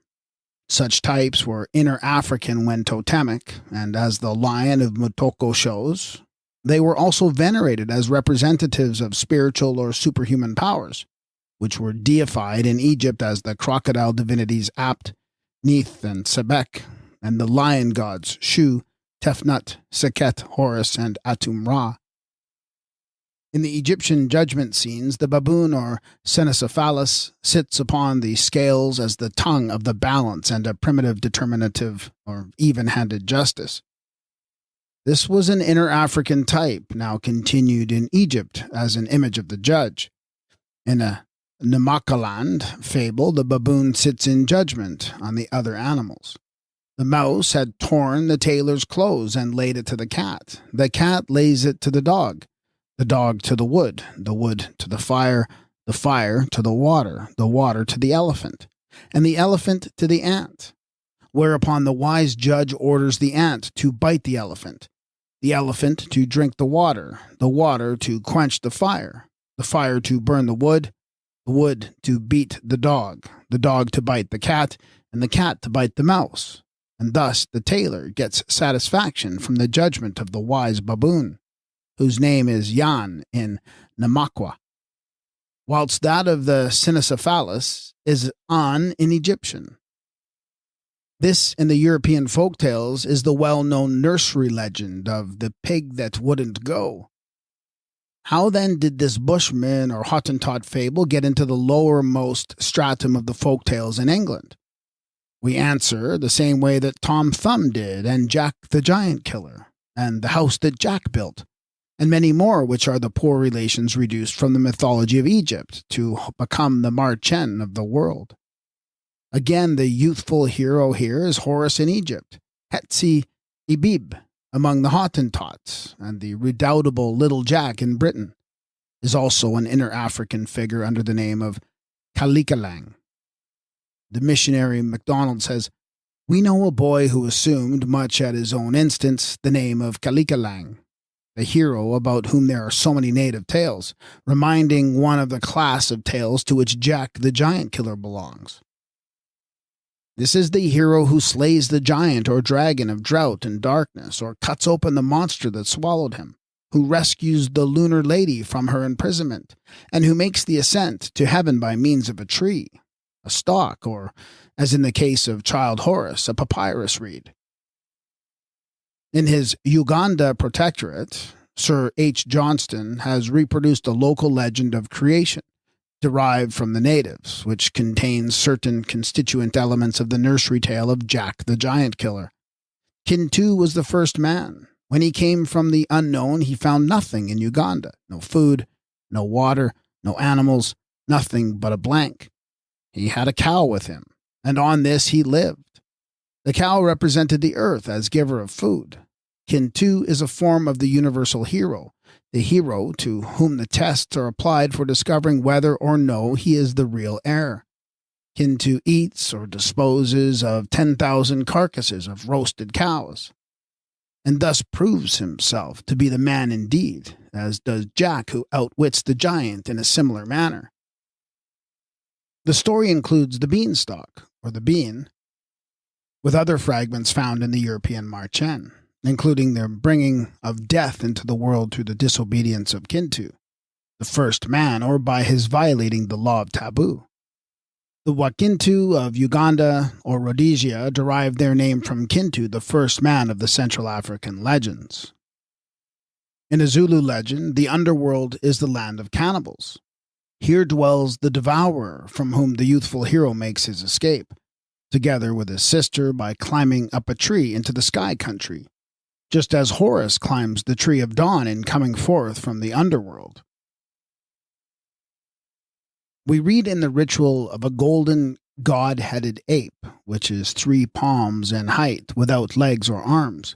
S1: Such types were Inner African when totemic, and as the lion of Mutoko shows, they were also venerated as representatives of spiritual or superhuman powers, which were deified in Egypt as the crocodile divinities Apt, Neith, and Sebek, and the lion gods Shu, Tefnut, Sekhet, Horus, and Atum-Ra. In the Egyptian judgment scenes, the baboon or Cynocephalus sits upon the scales as the tongue of the balance and a primitive determinative or even-handed justice. This was an inner African type, now continued in Egypt as an image of the judge. In a Namakaland fable, the baboon sits in judgment on the other animals. The mouse had torn the tailor's clothes and laid it to the cat. The cat lays it to the dog to the wood to the fire to the water to the elephant, and the elephant to the ant. Whereupon the wise judge orders the ant to bite the elephant to drink the water to quench the fire to burn the wood to beat the dog to bite the cat, and the cat to bite the mouse. And thus the tailor gets satisfaction from the judgment of the wise baboon, whose name is Yan in Namakwa, whilst that of the Cynocephalus is An in Egyptian. This, in the European folktales, is the well-known nursery legend of the pig that wouldn't go. How then did this Bushman or Hottentot fable get into the lowermost stratum of the folktales in England? We answer the same way that Tom Thumb did, and Jack the Giant Killer, and the house that Jack built, and many more which are the poor relations reduced from the mythology of Egypt to become the Marchen of the world. Again, the youthful hero here is Horus in Egypt, Hetzi Ibib among the Hottentots, and the redoubtable Little Jack in Britain is also an inner African figure under the name of Kalikalang. The missionary MacDonald says, "We know a boy who assumed, much at his own instance, the name of Kalikalang, the hero about whom there are so many native tales, reminding one of the class of tales to which Jack the Giant Killer belongs. This is the hero who slays the giant or dragon of drought and darkness, or cuts open the monster that swallowed him, who rescues the lunar lady from her imprisonment, and who makes the ascent to heaven by means of a tree, a stalk, or, as in the case of Child Horus, a papyrus reed." In his Uganda Protectorate, Sir H. Johnston has reproduced a local legend of creation, derived from the natives, which contains certain constituent elements of the nursery tale of Jack the Giant Killer. Kintu was the first man. When he came from the unknown, he found nothing in Uganda, no food, no water, no animals, nothing but a blank. He had a cow with him, and on this he lived. The cow represented the earth as giver of food. Kintu is a form of the universal hero, the hero to whom the tests are applied for discovering whether or no he is the real heir. Kintu eats or disposes of 10,000 carcasses of roasted cows, and thus proves himself to be the man indeed, as does Jack, who outwits the giant in a similar manner. The story includes the beanstalk, or the bean, with other fragments found in the European Marchen, including the bringing of death into the world through the disobedience of Kintu, the first man, or by his violating the law of taboo. The Wakintu of Uganda or Rhodesia derived their name from Kintu, the first man of the Central African legends. In a Zulu legend, the underworld is the land of cannibals. Here dwells the devourer from whom the youthful hero makes his escape, together with his sister by climbing up a tree into the sky country, just as Horus climbs the tree of dawn in coming forth from the underworld. We read in the ritual of a golden god-headed ape, which is 3 palms in height, without legs or arms.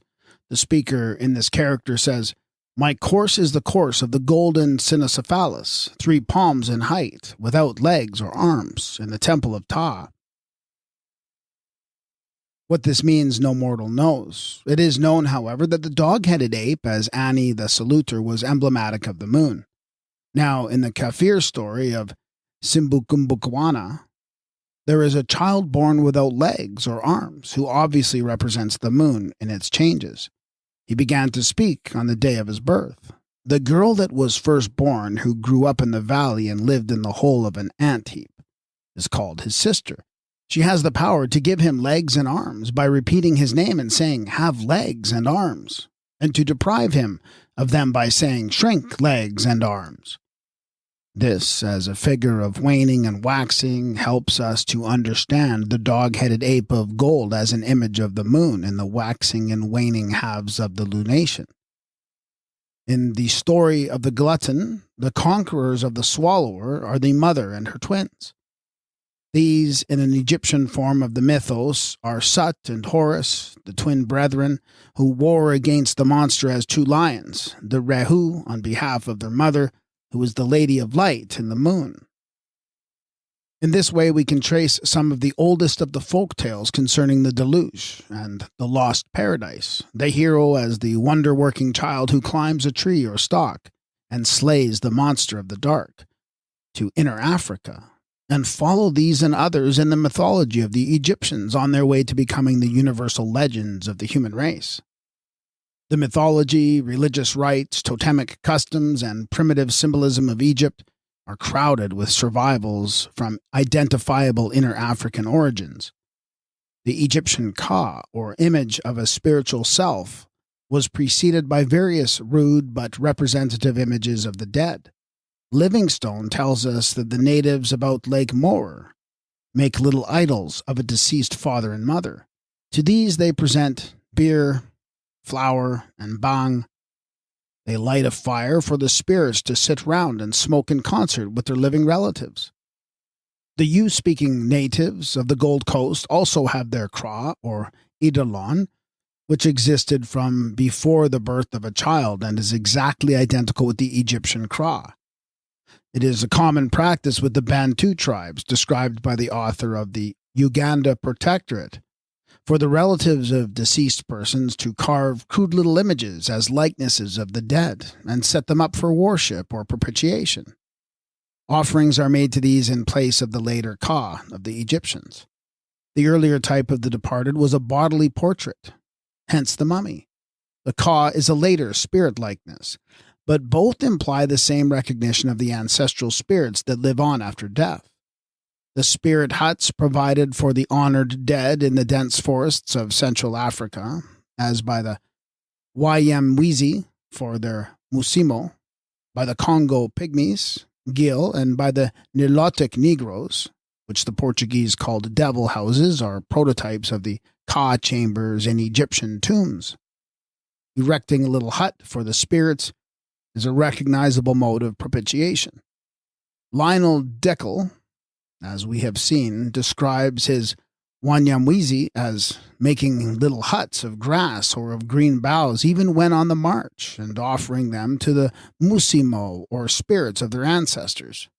S1: The speaker in this character says, "My course is the course of the golden Cynocephalus, 3 palms in height, without legs or arms, in the temple of Ptah." What this means no mortal knows. It is known, however, that the dog-headed ape, as Ani the Saluter, was emblematic of the moon. Now, in the Kafir story of Simbukumbukwana, there is a child born without legs or arms, who obviously represents the moon in its changes. He began to speak on the day of his birth. The girl that was first born, who grew up in the valley and lived in the hole of an ant heap, is called his sister, She has the power to give him legs and arms by repeating his name and saying, "Have legs and arms," and to deprive him of them by saying, "Shrink legs and arms." This, as a figure of waning and waxing, helps us to understand the dog-headed ape of gold as an image of the moon in the waxing and waning halves of the lunation. In the story of the glutton, the conquerors of the swallower are the mother and her twins. These, in an Egyptian form of the mythos, are Sut and Horus, the twin brethren, who war against the monster as two lions, the Rehu on behalf of their mother, who is the Lady of Light in the moon. In this way, we can trace some of the oldest of the folk tales concerning the deluge and the lost paradise, the hero as the wonder-working child who climbs a tree or stalk and slays the monster of the dark, to Inner Africa, and follow these and others in the mythology of the Egyptians on their way to becoming the universal legends of the human race. The mythology, religious rites, totemic customs, and primitive symbolism of Egypt are crowded with survivals from identifiable inner African origins. The Egyptian Ka, or image of a spiritual self, was preceded by various rude but representative images of the dead. Livingstone tells us that the natives about Lake Moher make little idols of a deceased father and mother. To these they present beer, flour, and bhang. They light a fire for the spirits to sit round and smoke in concert with their living relatives. The Yu-speaking natives of the Gold Coast also have their Kra, or Eidolon, which existed from before the birth of a child and is exactly identical with the Egyptian Kra. It is a common practice with the Bantu tribes, described by the author of the Uganda Protectorate, for the relatives of deceased persons to carve crude little images as likenesses of the dead and set them up for worship or propitiation. Offerings are made to these in place of the later Ka of the Egyptians. The earlier type of the departed was a bodily portrait, hence the mummy. The Ka is a later spirit likeness, but both imply the same recognition of the ancestral spirits that live on after death. The spirit huts provided for the honored dead in the dense forests of Central Africa, as by the Wanyamwezi for their Musimo, by the Congo Pygmies, Gil, and by the Nilotic Negroes, which the Portuguese called devil houses, are prototypes of the Ka chambers in Egyptian tombs. Erecting a little hut for the spirits is a recognizable mode of propitiation. Lionel Deckel, as we have seen, describes his Wanyamwezi as making little huts of grass or of green boughs even when on the march, and offering them to the Musimo, or spirits of their ancestors.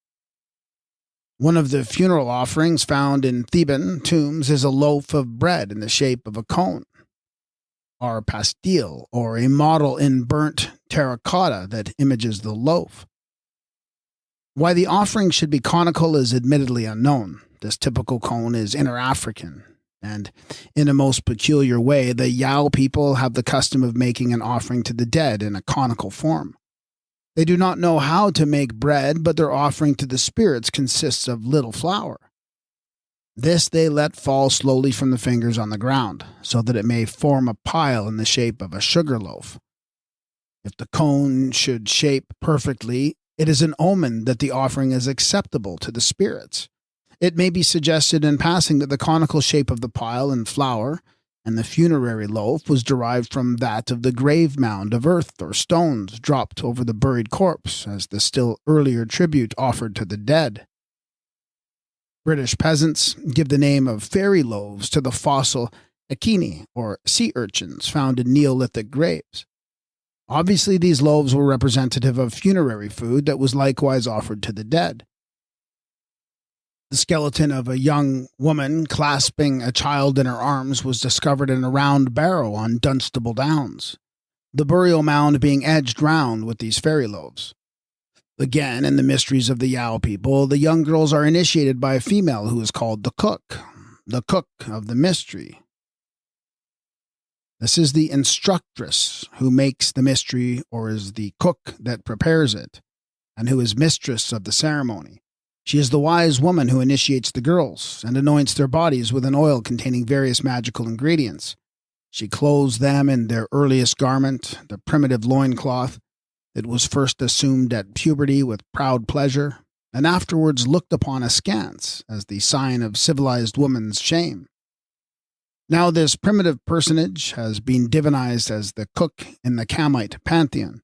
S1: One of the funeral offerings found in Theban tombs is a loaf of bread in the shape of a cone, or pastille, or a model in burnt terracotta that images the loaf. Why the offering should be conical is admittedly unknown. This typical cone is inner African, and in a most peculiar way, the Yao people have the custom of making an offering to the dead in a conical form. They do not know how to make bread, but their offering to the spirits consists of little flour. This they let fall slowly from the fingers on the ground, so that it may form a pile in the shape of a sugar loaf. If the cone should shape perfectly, it is an omen that the offering is acceptable to the spirits. It may be suggested in passing that the conical shape of the pile and flour and the funerary loaf was derived from that of the grave mound of earth or stones dropped over the buried corpse as the still earlier tribute offered to the dead. British peasants give the name of fairy loaves to the fossil echini, or sea urchins, found in Neolithic graves. Obviously, these loaves were representative of funerary food that was likewise offered to the dead. The skeleton of a young woman clasping a child in her arms was discovered in a round barrow on Dunstable Downs, the burial mound being edged round with these fairy loaves. Again, in the mysteries of the Yao people, the young girls are initiated by a female who is called the cook of the mystery. This is the instructress who makes the mystery, or is the cook that prepares it, and who is mistress of the ceremony. She is the wise woman who initiates the girls and anoints their bodies with an oil containing various magical ingredients. She clothes them in their earliest garment, the primitive loincloth, that was first assumed at puberty with proud pleasure, and afterwards looked upon askance as the sign of civilized woman's shame. Now this primitive personage has been divinized as the cook in the Kamite pantheon.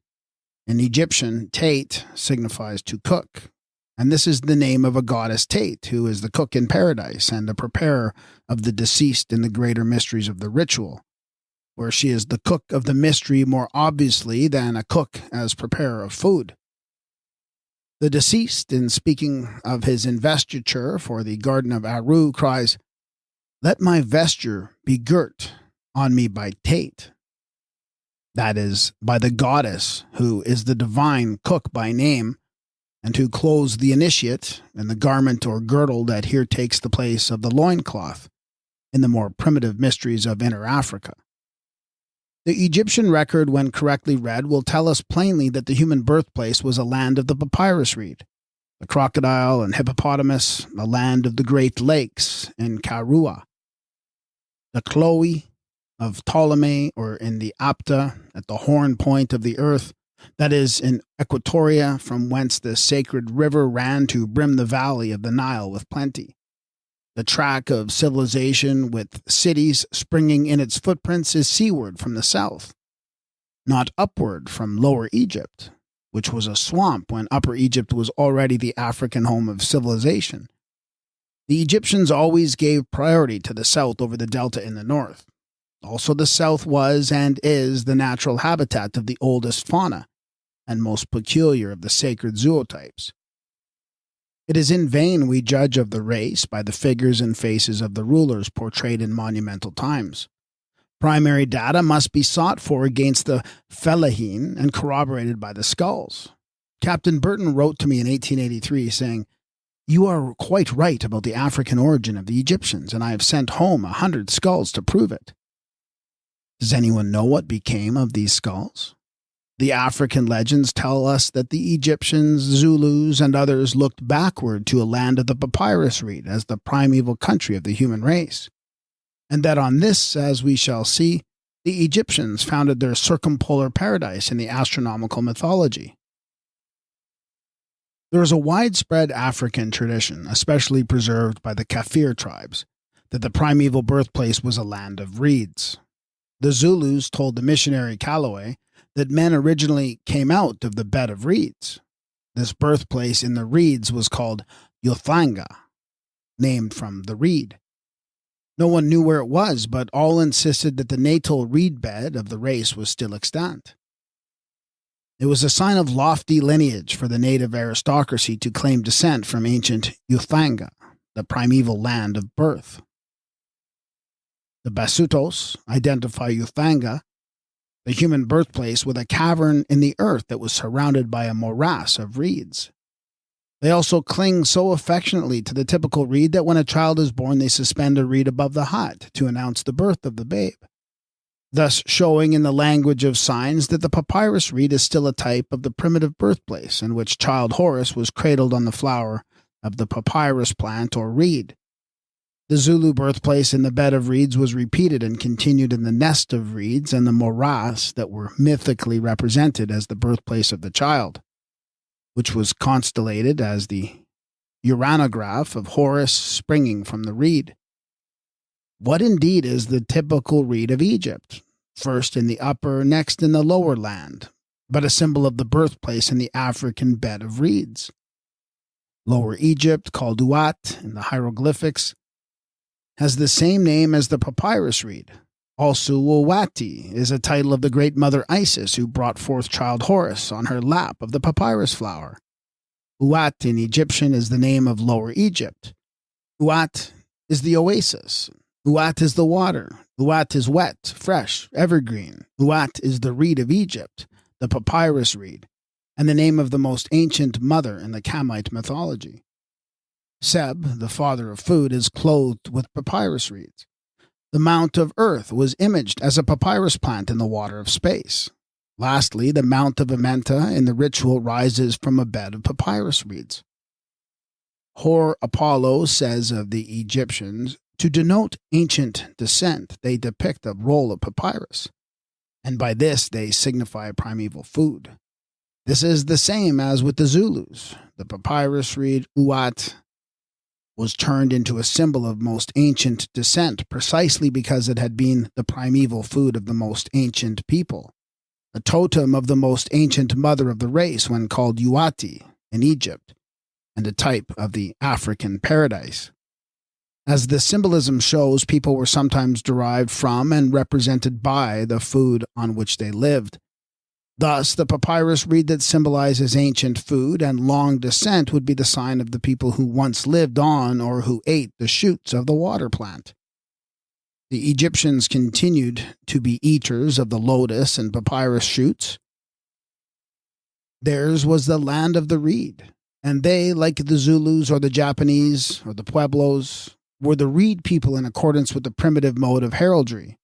S1: In Egyptian, Tate signifies to cook, and this is the name of a goddess Tate, who is the cook in paradise and the preparer of the deceased in the greater mysteries of the ritual, where she is the cook of the mystery more obviously than a cook as preparer of food. The deceased, in speaking of his investiture for the garden of Aru, cries, "Let my vesture be girt on me by Tate." That is, by the goddess, who is the divine cook by name, and who clothes the initiate in the garment or girdle that here takes the place of the loincloth in the more primitive mysteries of Inner Africa. The Egyptian record, when correctly read, will tell us plainly that the human birthplace was a land of the papyrus reed, the crocodile and hippopotamus, a land of the great lakes in Karua, the Chloe of Ptolemy, or in the Apta, at the horn point of the earth, that is, in Equatoria, from whence the sacred river ran to brim the valley of the Nile with plenty. The track of civilization with cities springing in its footprints is seaward from the south, not upward from Lower Egypt, which was a swamp when Upper Egypt was already the African home of civilization. The Egyptians always gave priority to the south over the delta in the north. Also, the south was and is the natural habitat of the oldest fauna and most peculiar of the sacred zootypes. It is in vain we judge of the race by the figures and faces of the rulers portrayed in monumental times. Primary data must be sought for against the fellahin and corroborated by the skulls. Captain Burton wrote to me in 1883 saying, "You are quite right about the African origin of the Egyptians, and I have sent home 100 skulls to prove it." Does anyone know what became of these skulls? The African legends tell us that the Egyptians, Zulus, and others looked backward to a land of the papyrus reed as the primeval country of the human race, and that on this, as we shall see, the Egyptians founded their circumpolar paradise in the astronomical mythology. There is a widespread African tradition, especially preserved by the Kafir tribes, that the primeval birthplace was a land of reeds. The Zulus told the missionary Calloway that men originally came out of the bed of reeds. This birthplace in the reeds was called Yothanga, named from the reed. No one knew where it was, but all insisted that the natal reed bed of the race was still extant. It was a sign of lofty lineage for the native aristocracy to claim descent from ancient Yothanga, the primeval land of birth. The Basutos identify Yothanga, the human birthplace, with a cavern in the earth that was surrounded by a morass of reeds. They also cling so affectionately to the typical reed that when a child is born they suspend a reed above the hut to announce the birth of the babe, thus showing in the language of signs that the papyrus reed is still a type of the primitive birthplace in which child Horus was cradled on the flower of the papyrus plant or reed. The Zulu birthplace in the bed of reeds was repeated and continued in the nest of reeds and the morass that were mythically represented as the birthplace of the child, which was constellated as the uranograph of Horus springing from the reed. What indeed is the typical reed of Egypt? First in the upper, next in the lower land, but a symbol of the birthplace in the African bed of reeds. Lower Egypt, called Uat in the hieroglyphics, has the same name as the papyrus reed. Also, Uwati is a title of the great mother Isis who brought forth child Horus on her lap of the papyrus flower. Uat in Egyptian is the name of Lower Egypt. Uat is the oasis. Uat is the water. Uat is wet, fresh, evergreen. Uat is the reed of Egypt, the papyrus reed, and the name of the most ancient mother in the Kamite mythology. Seb, the father of food, is clothed with papyrus reeds. The Mount of Earth was imaged as a papyrus plant in the water of space. Lastly, the Mount of AMENTA in the ritual rises from a bed of papyrus reeds. Hor Apollo says of the Egyptians, to denote ancient descent, they depict a roll of papyrus, and by this they signify primeval food. This is the same as with the Zulus. The papyrus reed Uat was turned into a symbol of most ancient descent precisely because it had been the primeval food of the most ancient people, a totem of the most ancient mother of the race when called Uati in Egypt, and a type of the African paradise. As the symbolism shows, people were sometimes derived from and represented by the food on which they lived. Thus, the papyrus reed that symbolizes ancient food and long descent would be the sign of the people who once lived on or who ate the shoots of the water plant. The Egyptians continued to be eaters of the lotus and papyrus shoots. Theirs was the land of the reed, and they, like the Zulus or the Japanese or the Pueblos, were the reed people in accordance with the primitive mode of heraldry.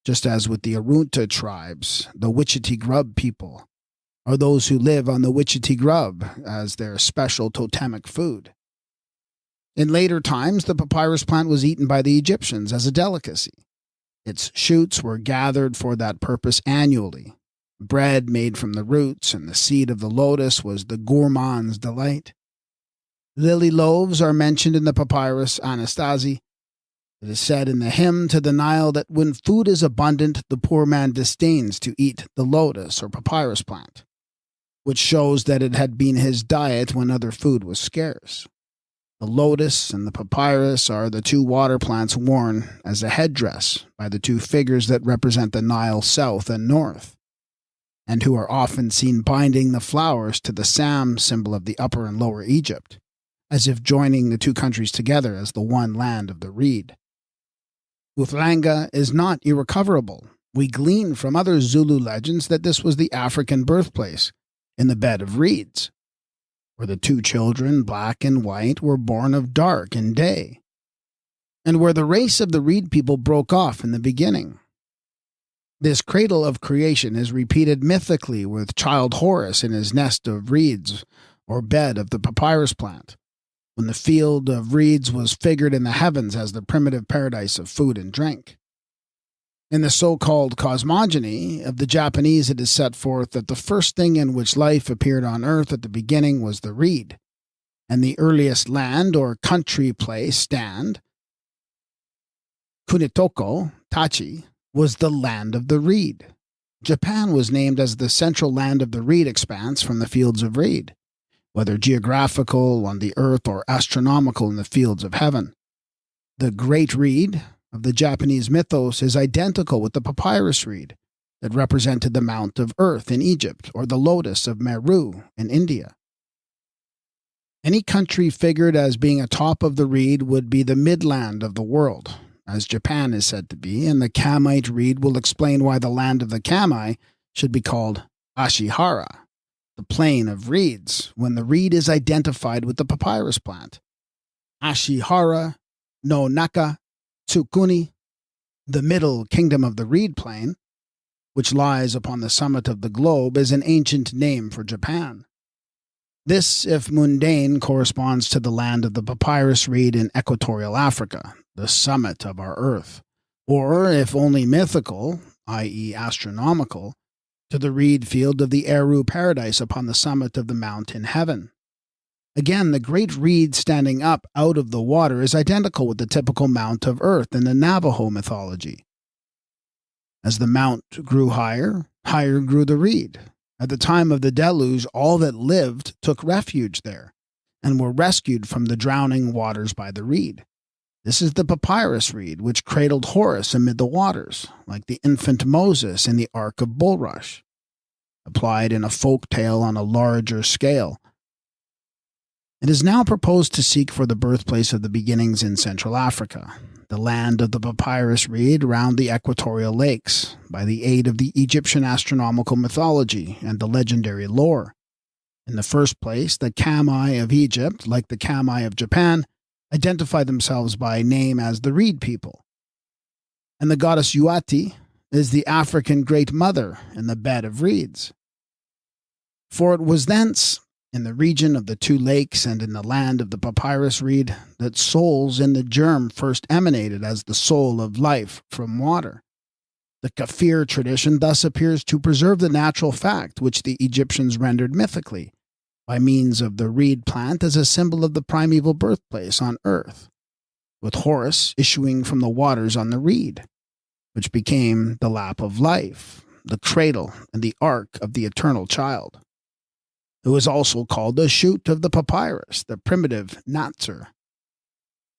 S1: Just as with the Arunta tribes, the Wichita Grub people, or those who live on the Wichita Grub as their special totemic food. In later times, the papyrus plant was eaten by the Egyptians as a delicacy. Its shoots were gathered for that purpose annually. Bread made from the roots and the seed of the lotus was the gourmand's delight. Lily loaves are mentioned in the papyrus Anastasia. It is said in the hymn to the Nile that when food is abundant, the poor man disdains to eat the lotus or papyrus plant, which shows that it had been his diet when other food was scarce. The lotus and the papyrus are the two water plants worn as a headdress by the two figures that represent the Nile south and north, and who are often seen binding the flowers to the Sam symbol of the Upper and Lower Egypt, as if joining the two countries together as the one land of the reed. Uthlange is not irrecoverable. We glean from other Zulu legends that this was the African birthplace, in the bed of reeds, where the two children, black and white, were born of dark and day, and where the race of the reed people broke off in the beginning. This cradle of creation is repeated mythically with child Horus in his nest of reeds or bed of the papyrus plant, when the field of reeds was figured in the heavens as the primitive paradise of food and drink. In the so-called cosmogony of the Japanese, it is set forth that the first thing in which life appeared on earth at the beginning was the reed, and the earliest land or country place stand, Kunitoko, Tachi, was the land of the reed. Japan was named as the central land of the reed expanse from the fields of reed, whether geographical on the earth or astronomical in the fields of heaven. The great reed of the Japanese mythos is identical with the papyrus reed that represented the Mount of Earth in Egypt or the lotus of Meru in India. Any country figured as being atop of the reed would be the midland of the world, as Japan is said to be, and the Kamite reed will explain why the land of the Kamai should be called Ashihara, the plain of reeds, when the reed is identified with the papyrus plant. Ashihara no Naka Tsukuni, the middle kingdom of the reed plain, which lies upon the summit of the globe, is an ancient name for Japan. This, if mundane, corresponds to the land of the papyrus reed in equatorial Africa, the summit of our earth, or, if only mythical, i.e. astronomical, to the reed field of the Eru paradise upon the summit of the mount in heaven. Again, the great reed standing up out of the water is identical with the typical mount of earth in the Navajo mythology. As the mount grew higher, higher grew the reed. At the time of the deluge, all that lived took refuge there, and were rescued from the drowning waters by the reed. This is the papyrus reed, which cradled Horus amid the waters, like the infant Moses in the Ark of Bulrush, applied in a folk tale on a larger scale. It is now proposed to seek for the birthplace of the beginnings in Central Africa, the land of the papyrus reed round the equatorial lakes, by the aid of the Egyptian astronomical mythology and the legendary lore. In the first place, the Kamai of Egypt, like the Kamai of Japan, identify themselves by name as the reed people. And the goddess Uati is the African Great Mother in the bed of reeds. For it was thence, in the region of the two lakes and in the land of the papyrus reed that souls in the germ first emanated as the soul of life from water. The Kafir tradition thus appears to preserve the natural fact which the Egyptians rendered mythically, by means of the reed plant as a symbol of the primeval birthplace on earth, with Horus issuing from the waters on the reed, which became the lap of life, the cradle and the ark of the eternal child, who is also called the shoot of the papyrus, the primitive Natzer.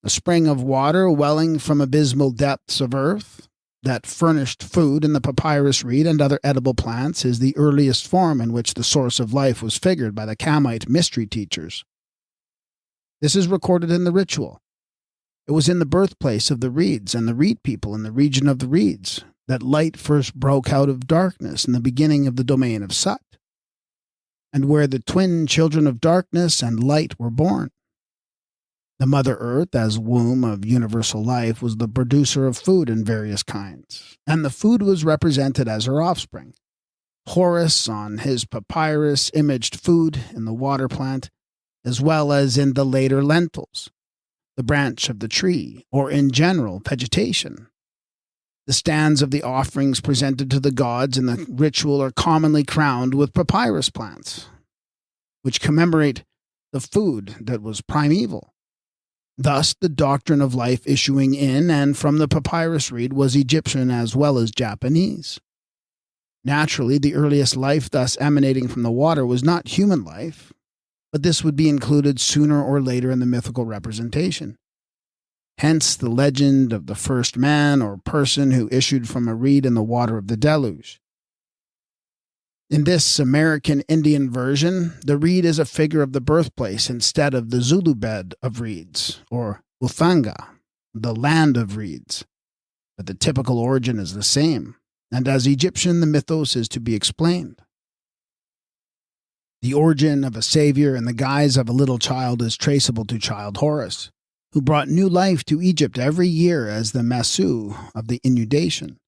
S1: A spring of water welling from abysmal depths of earth that furnished food in the papyrus reed and other edible plants is the earliest form in which the source of life was figured by the Kamite mystery teachers. This is recorded in the ritual. It was in the birthplace of the reeds and the reed people in the region of the reeds that light first broke out of darkness in the beginning of the domain of Sut, and where the twin children of darkness and light were born. The Mother Earth, as womb of universal life, was the producer of food in various kinds, and the food was represented as her offspring. Horus, on his papyrus, imaged food in the water plant, as well as in the later lentils, the branch of the tree, or in general vegetation. The stands of the offerings presented to the gods in the ritual are commonly crowned with papyrus plants, which commemorate the food that was primeval. Thus, the doctrine of life issuing in and from the papyrus reed was Egyptian as well as Japanese. Naturally, the earliest life thus emanating from the water was not human life, but this would be included sooner or later in the mythical representation. Hence the legend of the first man or person who issued from a reed in the water of the deluge. In this American Indian version, the reed is a figure of the birthplace instead of the Zulu bed of reeds, or Uthanga, the land of reeds. But the typical origin is the same, and as Egyptian the mythos is to be explained. The origin of a savior in the guise of a little child is traceable to child Horus, who brought new life to Egypt every year as the Masu of the inundation.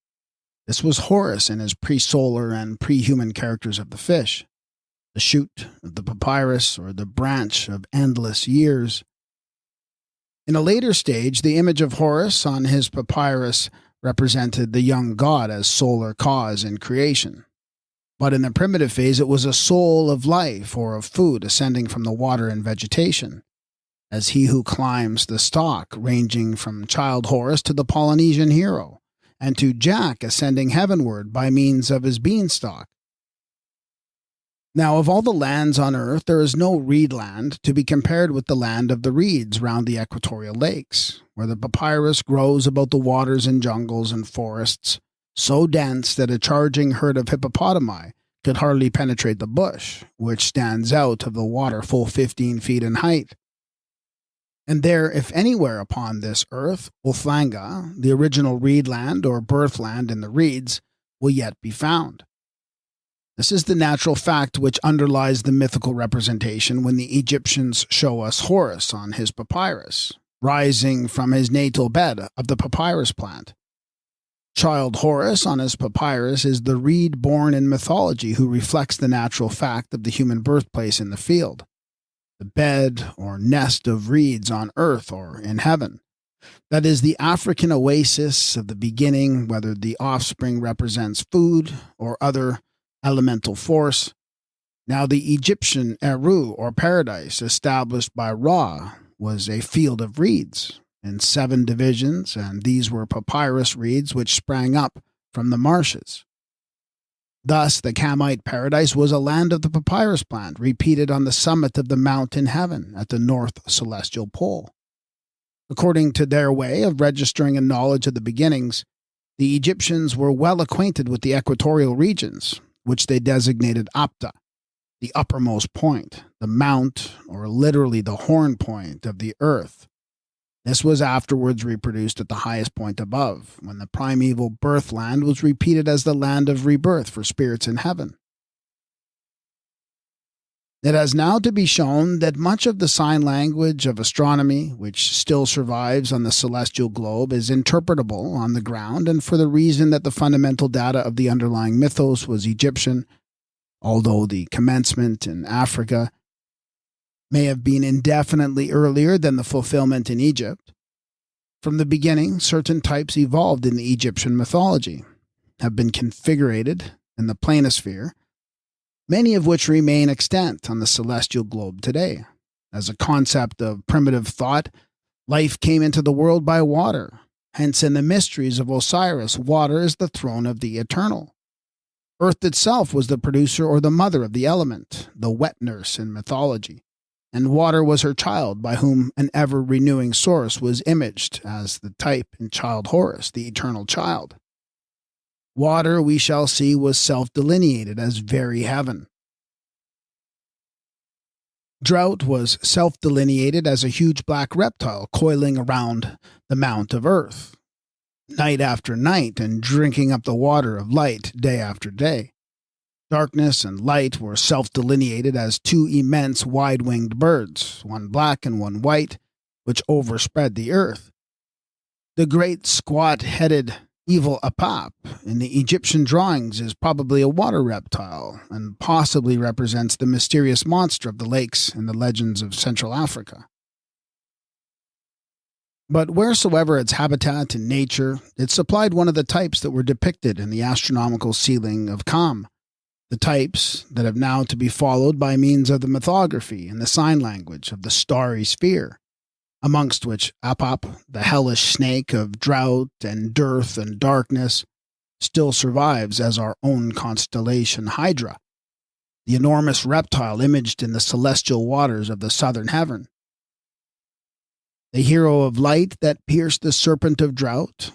S1: This was Horus in his pre-solar and pre-human characters of the fish, the shoot of the papyrus, or the branch of endless years. In a later stage, the image of Horus on his papyrus represented the young god as solar cause in creation. But in the primitive phase, it was a soul of life or of food ascending from the water and vegetation, as he who climbs the stalk, ranging from child Horus to the Polynesian hero, and to Jack ascending heavenward by means of his beanstalk. Now, of all the lands on earth, there is no reed land to be compared with the land of the reeds round the equatorial lakes, where the papyrus grows about the waters and jungles and forests, so dense that a charging herd of hippopotami could hardly penetrate the bush, which stands out of the water full 15 feet in height. And there, if anywhere upon this earth, Uthanga, the original reed land or birthland in the reeds, will yet be found. This is the natural fact which underlies the mythical representation when the Egyptians show us Horus on his papyrus, rising from his natal bed of the papyrus plant. Child Horus on his papyrus is the reed born in mythology who reflects the natural fact of the human birthplace in the field, the bed or nest of reeds on earth or in heaven. That is the African oasis of the beginning, whether the offspring represents food or other elemental force. Now the Egyptian Eru, or paradise, established by Ra, was a field of reeds in 7 divisions, and these were papyrus reeds which sprang up from the marshes. Thus, the Kamite paradise was a land of the papyrus plant, repeated on the summit of the mount in heaven at the north celestial pole. According to their way of registering a knowledge of the beginnings, the Egyptians were well acquainted with the equatorial regions, which they designated Apta, the uppermost point, the mount, or literally the horn point of the earth. This was afterwards reproduced at the highest point above, when the primeval birth land was repeated as the land of rebirth for spirits in heaven. It has now to be shown that much of the sign language of astronomy, which still survives on the celestial globe, is interpretable on the ground, and for the reason that the fundamental data of the underlying mythos was Egyptian, although the commencement in Africa, may have been indefinitely earlier than the fulfillment in Egypt. From the beginning, certain types evolved in the Egyptian mythology, have been configurated in the planisphere, many of which remain extant on the celestial globe today. As a concept of primitive thought, life came into the world by water. Hence, in the mysteries of Osiris, water is the throne of the eternal. Earth itself was the producer or the mother of the element, the wet nurse in mythology, and water was her child, by whom an ever-renewing source was imaged as the type in Child Horus, the eternal child. Water, we shall see, was self-delineated as very heaven. Drought was self-delineated as a huge black reptile coiling around the mount of earth, night after night, and drinking up the water of light day after day. Darkness and light were self-delineated as two immense wide-winged birds, one black and one white, which overspread the earth. The great squat-headed evil Apap in the Egyptian drawings is probably a water reptile and possibly represents the mysterious monster of the lakes in the legends of Central Africa. But wheresoever its habitat in nature, it supplied one of the types that were depicted in the astronomical ceiling of Kam, the types that have now to be followed by means of the mythography and the sign language of the starry sphere, amongst which Apap, the hellish snake of drought and dearth and darkness, still survives as our own constellation Hydra, the enormous reptile imaged in the celestial waters of the southern heaven. The hero of light that pierced the serpent of drought,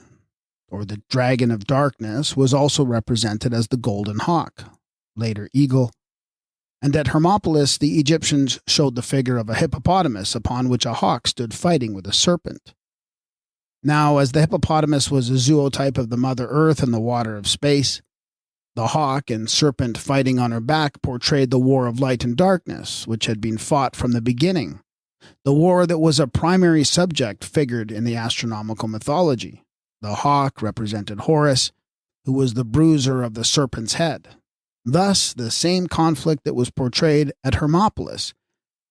S1: or the dragon of darkness, was also represented as the golden hawk, later eagle, and at Hermopolis the Egyptians showed the figure of a hippopotamus upon which a hawk stood fighting with a serpent. Now, as the hippopotamus was a zootype of the Mother Earth and the water of space, the hawk and serpent fighting on her back portrayed the war of light and darkness, which had been fought from the beginning, the war that was a primary subject figured in the astronomical mythology. The hawk represented Horus, who was the bruiser of the serpent's head. Thus, the same conflict that was portrayed at Hermopolis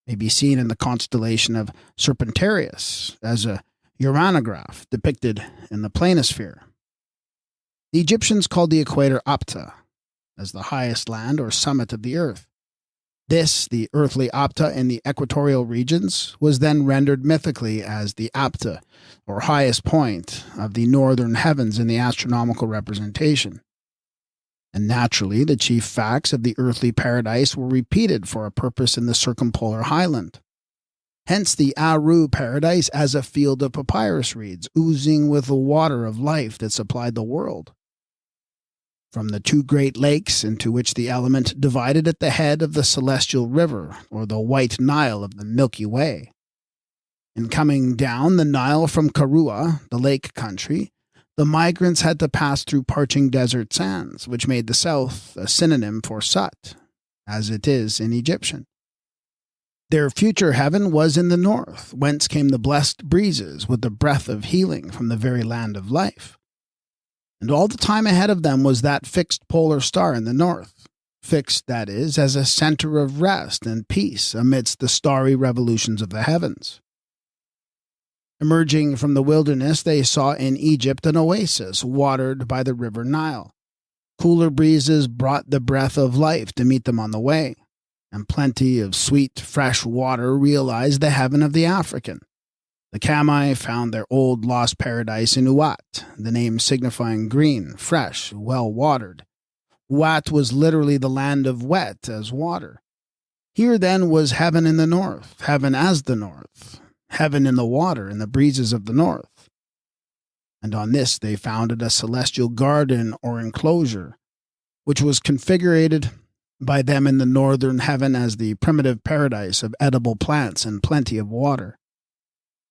S1: may be seen in the constellation of Serpentarius as a uranograph depicted in the planisphere. The Egyptians called the equator Apta, as the highest land or summit of the earth. This, the earthly Apta in the equatorial regions, was then rendered mythically as the Apta, or highest point, of the northern heavens in the astronomical representation. And naturally, the chief facts of the earthly paradise were repeated for a purpose in the circumpolar highland. Hence the Aru paradise as a field of papyrus reeds, oozing with the water of life that supplied the world. From the two great lakes into which the element divided at the head of the celestial river, or the white Nile of the Milky Way. In coming down the Nile from Karua, the lake country, the migrants had to pass through parching desert sands, which made the south a synonym for Sut, as it is in Egyptian. Their future heaven was in the north, whence came the blessed breezes with the breath of healing from the very land of life. And all the time ahead of them was that fixed polar star in the north, fixed, that is, as a center of rest and peace amidst the starry revolutions of the heavens. Emerging from the wilderness, they saw in Egypt an oasis watered by the river Nile. Cooler breezes brought the breath of life to meet them on the way, and plenty of sweet, fresh water realized the heaven of the African. The Kamai found their old lost paradise in Uat, the name signifying green, fresh, well-watered. Uat was literally the land of wet as water. Here then was heaven in the north, heaven as the north, heaven in the water and the breezes of the north. And on this they founded a celestial garden or enclosure, which was configured by them in the northern heaven as the primitive paradise of edible plants and plenty of water.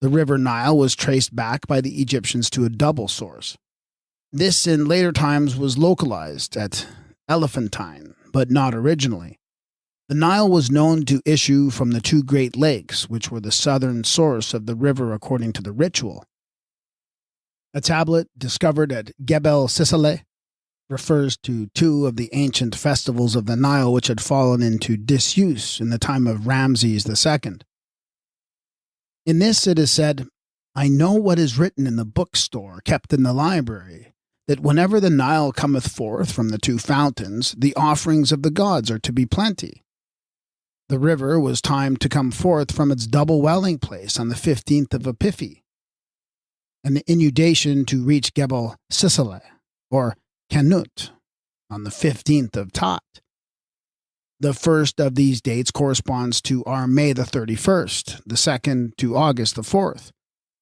S1: The river Nile was traced back by the Egyptians to a double source. This in later times was localized at Elephantine, but not originally. The Nile was known to issue from the two great lakes, which were the southern source of the river according to the ritual. A tablet discovered at Gebel Sisele refers to two of the ancient festivals of the Nile which had fallen into disuse in the time of Ramses II. In this it is said, "I know what is written in the bookstore kept in the library, that whenever the Nile cometh forth from the two fountains, the offerings of the gods are to be plenty. The river was timed to come forth from its double welling place on the 15th of Epiphi, and the inundation to reach Gebel Sisele, or Canut, on the 15th of Tat. The first of these dates corresponds to our May the 31st, the second to August the 4th.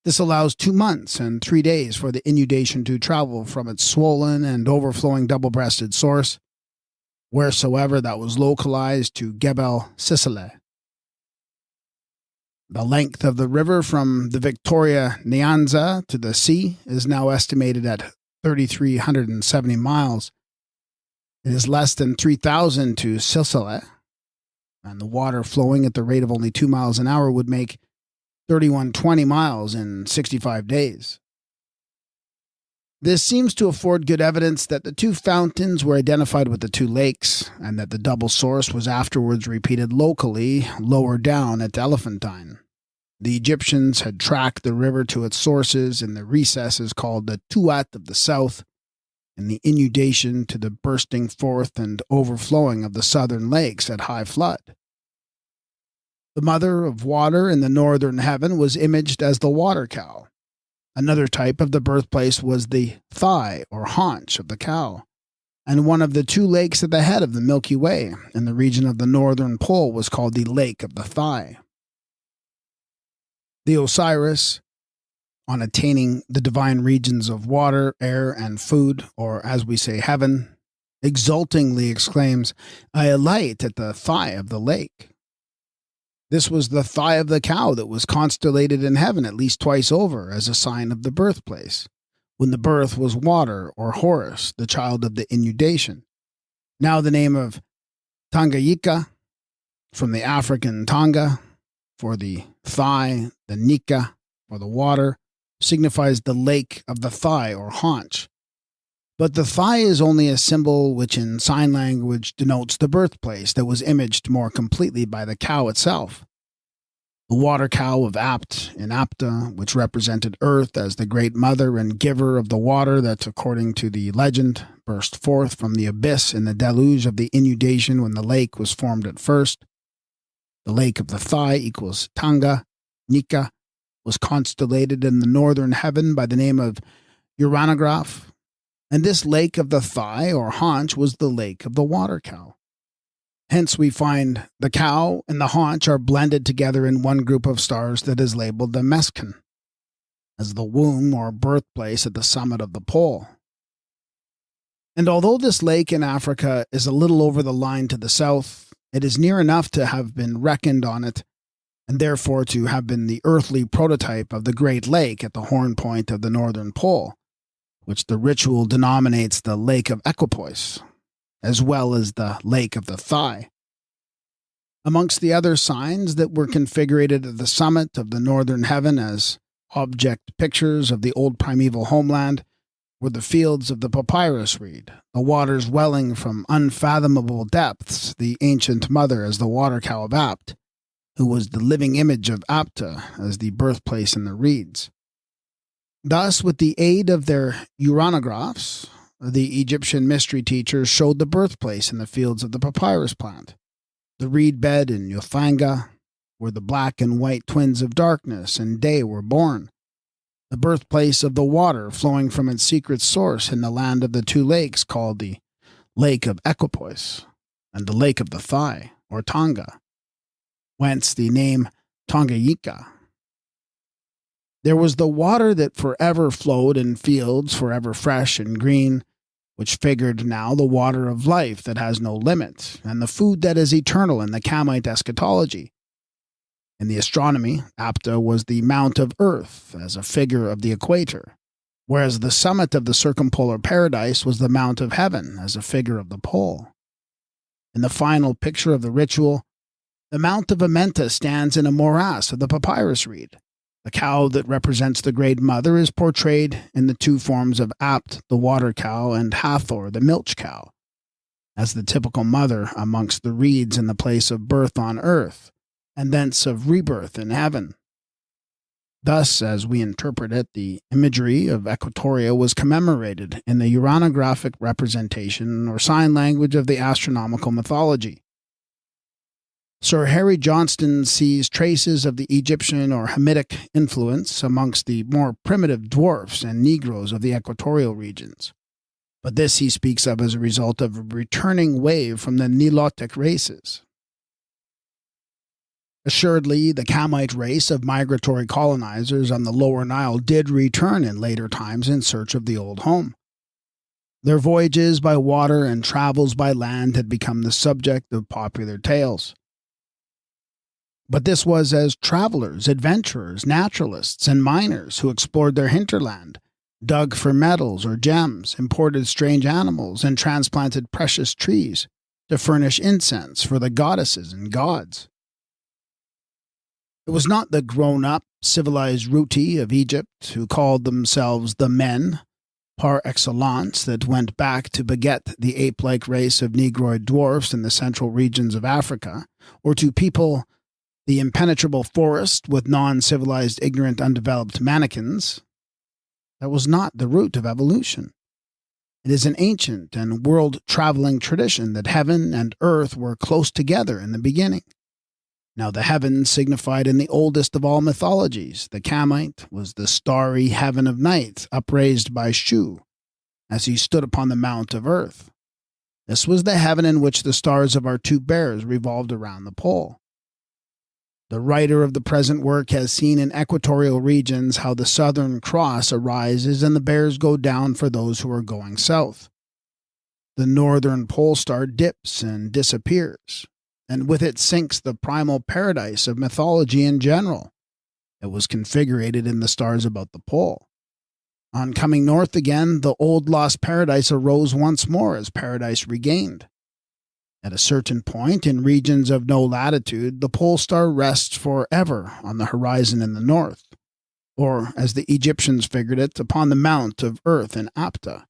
S1: This allows 2 months and 3 days for the inundation to travel from its swollen and overflowing double-breasted source, wheresoever that was localized, to Gebel Sisele. The length of the river from the Victoria Nyanza to the sea is now estimated at 3,370 miles. It is less than 3,000 to Sisele, and the water flowing at the rate of only 2 miles an hour would make 3,120 miles in 65 days. This seems to afford good evidence that the two fountains were identified with the two lakes, and that the double source was afterwards repeated locally lower down at Elephantine. The Egyptians had tracked the river to its sources in the recesses called the Tuat of the south, and the inundation to the bursting forth and overflowing of the southern lakes at high flood. The mother of water in the northern heaven was imaged as the water cow. Another type of the birthplace was the thigh or haunch of the cow, and one of the two lakes at the head of the Milky Way in the region of the northern pole was called the Lake of the Thigh. The Osiris, on attaining the divine regions of water, air, and food, or as we say heaven, exultingly exclaims, "I alight at the thigh of the lake." This was the thigh of the cow that was constellated in heaven at least twice over as a sign of the birthplace, when the birth was water or Horus, the child of the inundation. Now the name of Tanganyika, from the African Tanga, for the thigh, the Nika, for the water, signifies the lake of the thigh or haunch. But the thigh is only a symbol which in sign language denotes the birthplace that was imaged more completely by the cow itself. The water cow of Apt in Apta, which represented Earth as the great mother and giver of the water that, according to the legend, burst forth from the abyss in the deluge of the inundation when the lake was formed at first. The lake of the thigh equals Tanga, Nika, was constellated in the northern heaven by the name of Uranograph, and this lake of the thigh or haunch was the lake of the water cow. Hence we find the cow and the haunch are blended together in one group of stars that is labeled the Meskin, as the womb or birthplace at the summit of the pole. And although this lake in Africa is a little over the line to the south, it is near enough to have been reckoned on it, and therefore to have been the earthly prototype of the Great Lake at the horn point of the northern pole, which the ritual denominates the Lake of Equipoise, as well as the Lake of the Thigh. Amongst the other signs that were configured at the summit of the northern heaven as object pictures of the old primeval homeland were the fields of the papyrus reed, the waters welling from unfathomable depths, the ancient mother as the water cow of Apt, who was the living image of Apta as the birthplace in the reeds. Thus, with the aid of their uranographs, the Egyptian mystery teachers showed the birthplace in the fields of the papyrus plant, the reed bed in Yuthanga, where the black and white twins of darkness and day were born, the birthplace of the water flowing from its secret source in the land of the two lakes called the Lake of Equipoise and the Lake of the Thigh, or Tonga, whence the name Tanganyika. There was the water that forever flowed in fields forever fresh and green, which figured now the water of life that has no limit, and the food that is eternal in the Kamite eschatology. In the astronomy, Apta was the mount of Earth as a figure of the equator, whereas the summit of the circumpolar paradise was the mount of heaven as a figure of the pole. In the final picture of the ritual, the mount of AMENTA stands in a morass of the papyrus reed, The cow that represents the Great Mother is portrayed in the two forms of Apt, the water cow, and Hathor, the milch cow, as the typical mother amongst the reeds in the place of birth on earth, and thence of rebirth in heaven. Thus, as we interpret it, the imagery of Equatoria was commemorated in the uranographic representation or sign language of the astronomical mythology. Sir Harry Johnston sees traces of the Egyptian or Hamitic influence amongst the more primitive dwarfs and Negroes of the equatorial regions, but this he speaks of as a result of a returning wave from the Nilotic races. Assuredly, the Kamite race of migratory colonizers on the lower Nile did return in later times in search of the old home. Their voyages by water and travels by land had become the subject of popular tales. But this was as travelers, adventurers, naturalists, and miners who explored their hinterland, dug for metals or gems, imported strange animals, and transplanted precious trees to furnish incense for the goddesses and gods. It was not the grown-up, civilized Ruti of Egypt who called themselves the men, par excellence, that went back to beget the ape-like race of Negroid dwarfs in the central regions of Africa, or to people the impenetrable forest with non-civilized, ignorant, undeveloped mannequins. That was not the root of evolution. It is an ancient and world-traveling tradition that heaven and earth were close together in the beginning. Now the heaven signified in the oldest of all mythologies. The Kamite was the starry heaven of night, upraised by Shu, as he stood upon the mount of earth. This was the heaven in which the stars of our two bears revolved around the pole. The writer of the present work has seen in equatorial regions how the Southern Cross arises and the bears go down for those who are going south. The northern pole star dips and disappears, and with it sinks the primal paradise of mythology in general. It was configurated in the stars about the pole. On coming north again, the old lost paradise arose once more as paradise regained. At a certain point, in regions of no latitude, the pole star rests forever on the horizon in the north, or, as the Egyptians figured it, upon the mount of earth in Apta.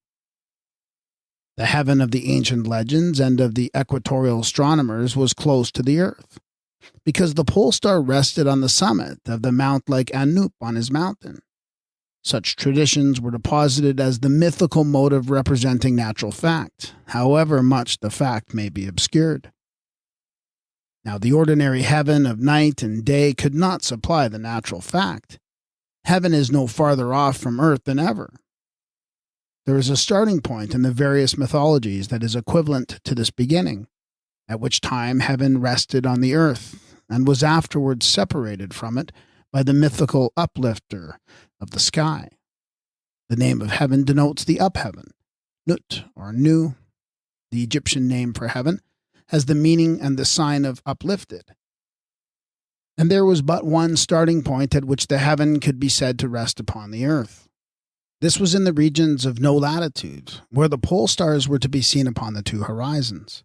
S1: The heaven of the ancient legends and of the equatorial astronomers was close to the earth, because the pole star rested on the summit of the mount like Anup on his mountain. Such traditions were deposited as the mythical motive representing natural fact, however much the fact may be obscured. Now, the ordinary heaven of night and day could not supply the natural fact. Heaven is no farther off from earth than ever. There is a starting point in the various mythologies that is equivalent to this beginning, at which time heaven rested on the earth, and was afterwards separated from it by the mythical uplifter of the sky. The name of heaven denotes the up heaven. Nut, or Nu, the Egyptian name for heaven, has the meaning and the sign of uplifted. And there was but one starting point at which the heaven could be said to rest upon the earth. This was in the regions of no latitude, where the pole stars were to be seen upon the two horizons.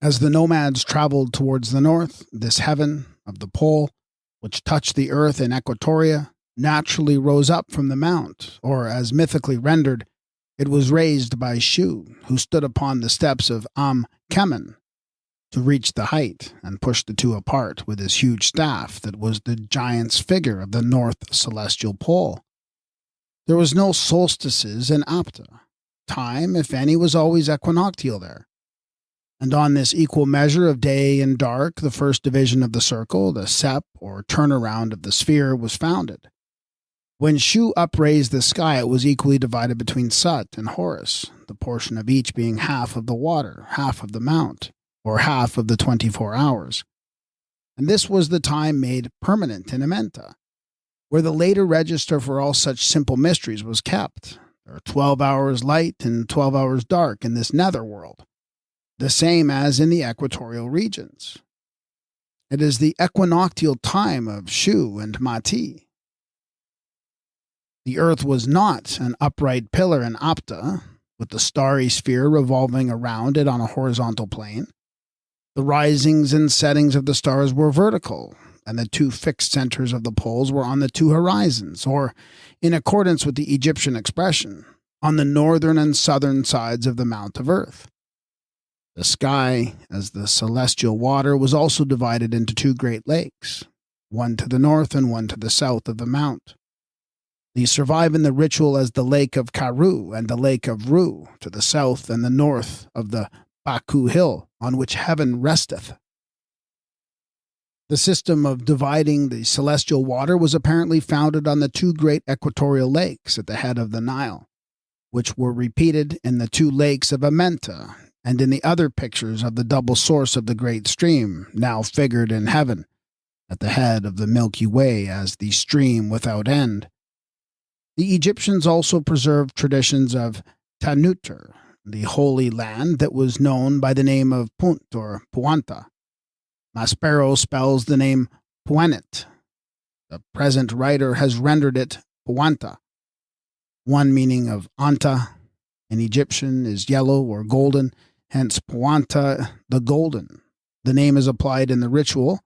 S1: As the nomads traveled towards the north, this heaven of the pole, which touched the earth in Equatoria, naturally rose up from the mount, or, as mythically rendered, it was raised by Shu, who stood upon the steps of Kemen to reach the height and push the two apart with his huge staff that was the giant's figure of the north celestial pole. There was no solstices in Apta. Time, if any, was always equinoctial there. And on this equal measure of day and dark, the first division of the circle, the sep, or turnaround of the sphere, was founded. When Shu upraised the sky, it was equally divided between Sut and Horus, the portion of each being half of the water, half of the mount, or half of the 24 hours. And this was the time made permanent in AMENTA, where the later register for all such simple mysteries was kept. There are 12 hours light and 12 hours dark in this netherworld, the same as in the equatorial regions. It is the equinoctial time of Shu and Mati. The earth was not an upright pillar in Apta, with the starry sphere revolving around it on a horizontal plane. The risings and settings of the stars were vertical, and the two fixed centers of the poles were on the two horizons, or, in accordance with the Egyptian expression, on the northern and southern sides of the Mount of Earth. The sky, as the celestial water, was also divided into two great lakes, one to the north and one to the south of the mount. These survive in the ritual as the Lake of Karu and the Lake of Ru to the south and the north of the Baku Hill, on which heaven resteth. The system of dividing the celestial water was apparently founded on the two great equatorial lakes at the head of the Nile, which were repeated in the two lakes of AMENTA and in the other pictures of the double source of the great stream, now figured in heaven, at the head of the Milky Way as the stream without end. The Egyptians also preserved traditions of Tanuter, the holy land that was known by the name of Punt or Puanta. Maspero spells the name Puanit. The present writer has rendered it Puanta. One meaning of Anta in Egyptian is yellow or golden, hence Puanta the golden. The name is applied in the ritual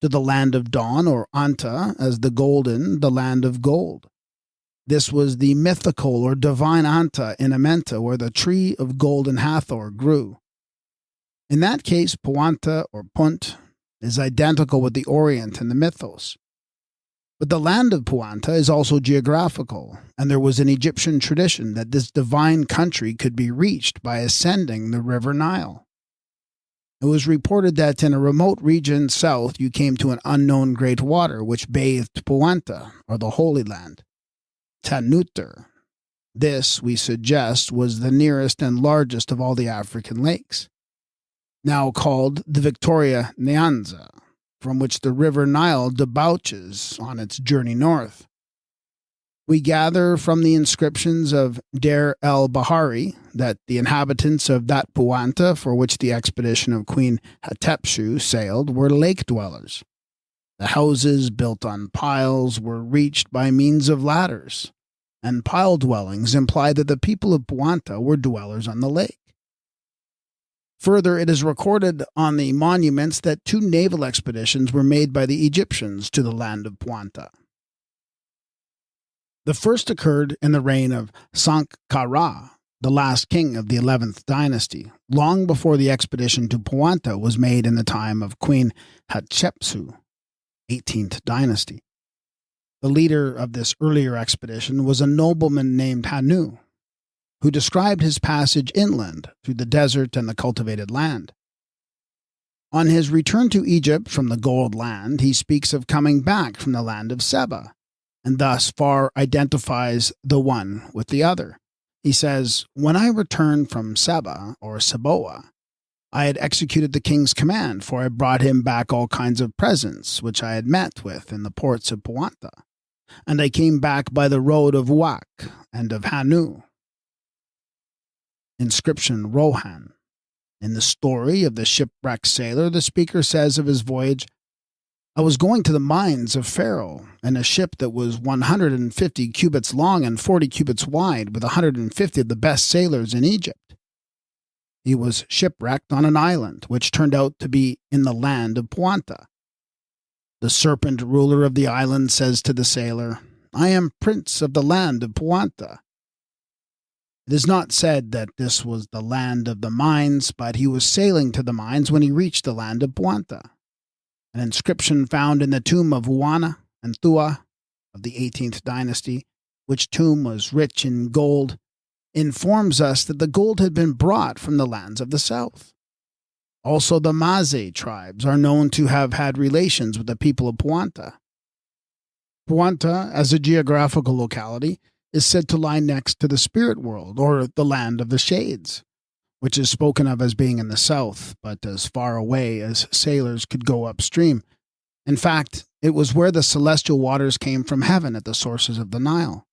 S1: to the land of dawn, or Anta, as the golden, the land of gold. This was the mythical or divine Anta in AMENTA, where the tree of golden Hathor grew. In that case, Puanta or Punt is identical with the Orient in the mythos. But the land of Puanta is also geographical, and there was an Egyptian tradition that this divine country could be reached by ascending the river Nile. It was reported that in a remote region south you came to an unknown great water which bathed Puanta, or the Holy Land. Tanuter. This, we suggest, was the nearest and largest of all the African lakes, now called the Victoria Nyanza, from which the river Nile debouches on its journey north. We gather from the inscriptions of Deir el-Bahari that the inhabitants of that Puanta for which the expedition of Queen Hatshepsut sailed were lake dwellers. The houses, built on piles, were reached by means of ladders, and pile dwellings imply that the people of Puanta were dwellers on the lake. Further, it is recorded on the monuments that 2 naval expeditions were made by the Egyptians to the land of Puanta. The first occurred in the reign of Sankara, the last king of the 11th dynasty, long before the expedition to Puanta was made in the time of Queen Hatshepsut, 18th dynasty. The leader of this earlier expedition was a nobleman named Hanu, who described his passage inland through the desert and the cultivated land. On his return to Egypt from the Gold Land, he speaks of coming back from the land of Seba, and thus far identifies the one with the other. He says, "When I returned from Seba, or Seboa, I had executed the king's command, for I brought him back all kinds of presents, which I had met with in the ports of Puanta, and I came back by the road of Wak and of Hanu." Inscription Rohan. In the story of the shipwrecked sailor, the speaker says of his voyage, "I was going to the mines of Pharaoh in a ship that was 150 cubits long and 40 cubits wide, with 150 of the best sailors in Egypt. He was shipwrecked on an island, which turned out to be in the land of Puanta. The serpent ruler of the island says to the sailor, 'I am prince of the land of Puanta.' It is not said that this was the land of the mines, but he was sailing to the mines when he reached the land of Puanta. An inscription found in the tomb of Uana and Thua of the 18th dynasty, which tomb was rich in gold, informs us that the gold had been brought from the lands of the south. Also, the Maze tribes are known to have had relations with the people of Puanta. Puanta, as a geographical locality, is said to lie next to the spirit world, or the land of the shades, which is spoken of as being in the south, but as far away as sailors could go upstream. In fact, it was where the celestial waters came from heaven at the sources of the Nile.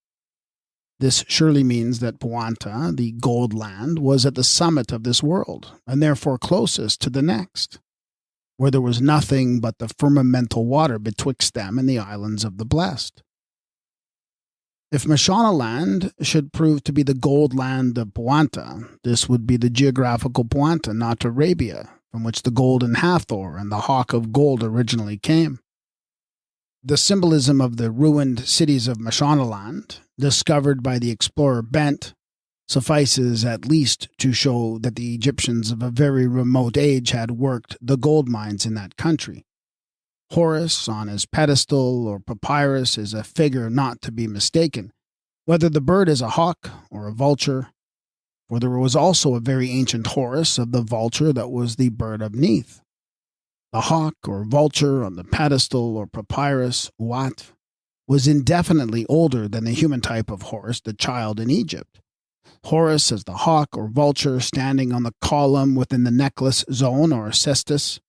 S1: This surely means that Puanta, the gold land, was at the summit of this world, and therefore closest to the next, where there was nothing but the firmamental water betwixt them and the islands of the blessed. If Mashonaland should prove to be the gold land of Puanta, this would be the geographical Puanta, not Arabia, from which the golden Hathor and the hawk of gold originally came. The symbolism of the ruined cities of Mashonaland, discovered by the explorer Bent, suffices at least to show that the Egyptians of a very remote age had worked the gold mines in that country. Horus, on his pedestal or papyrus, is a figure not to be mistaken, whether the bird is a hawk or a vulture, for there was also a very ancient Horus of the vulture that was the bird of Neith. The hawk or vulture on the pedestal or papyrus, Uat, was indefinitely older than the human type of Horus, the child in Egypt. Horus as the hawk or vulture standing on the column within the necklace zone or cestus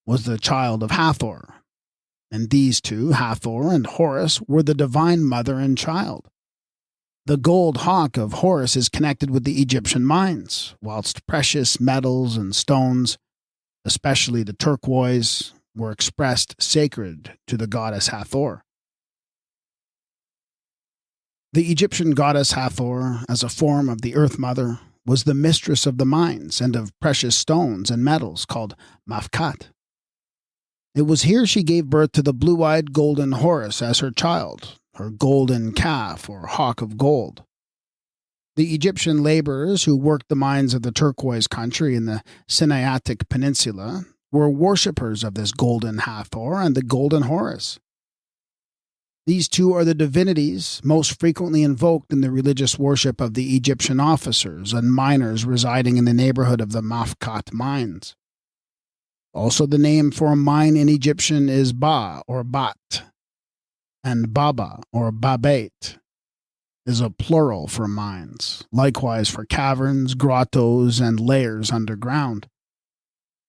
S1: was the child of Hathor. And these two, Hathor and Horus, were the divine mother and child. The gold hawk of Horus is connected with the Egyptian mines, whilst precious metals and stones, especially the turquoise, were expressed sacred to the goddess Hathor. The Egyptian goddess Hathor, as a form of the Earth Mother, was the mistress of the mines and of precious stones and metals called Mafkat. It was here she gave birth to the blue-eyed golden Horus as her child, her golden calf or hawk of gold. The Egyptian laborers who worked the mines of the turquoise country in the Sinaitic Peninsula were worshippers of this golden Hathor and the golden Horus. These two are the divinities most frequently invoked in the religious worship of the Egyptian officers and miners residing in the neighborhood of the Mafkat mines. Also, the name for a mine in Egyptian is Ba or Bat, and Baba or Babait is a plural for mines, likewise for caverns, grottos, and layers underground.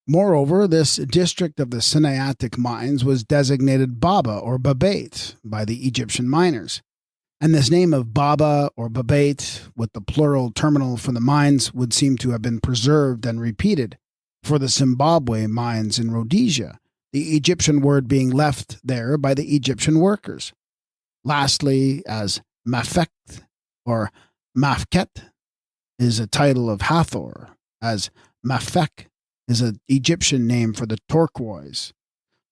S1: Moreover, this district of the Sinaitic mines was designated Baba or Babait by the Egyptian miners, and this name of Baba or Babait, with the plural terminal for the mines, would seem to have been preserved and repeated for the Zimbabwe mines in Rhodesia, the Egyptian word being left there by the Egyptian workers. Lastly, as Mafekt or Mafket is a title of Hathor, as Mafek is an Egyptian name for the turquoise,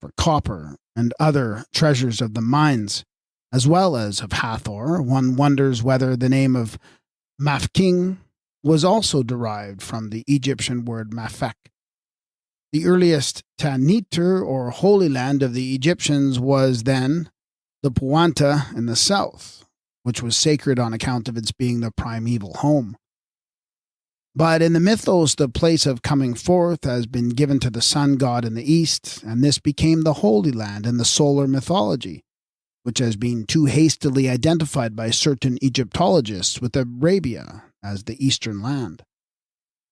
S1: for copper, and other treasures of the mines, as well as of Hathor. One wonders whether the name of Mafking was also derived from the Egyptian word Mafek. The earliest Taniter or Holy Land of the Egyptians was then the Puanta in the south, which was sacred on account of its being the primeval home. But in the mythos, the place of coming forth has been given to the sun god in the east, and this became the Holy Land in the solar mythology, which has been too hastily identified by certain Egyptologists with Arabia as the eastern land.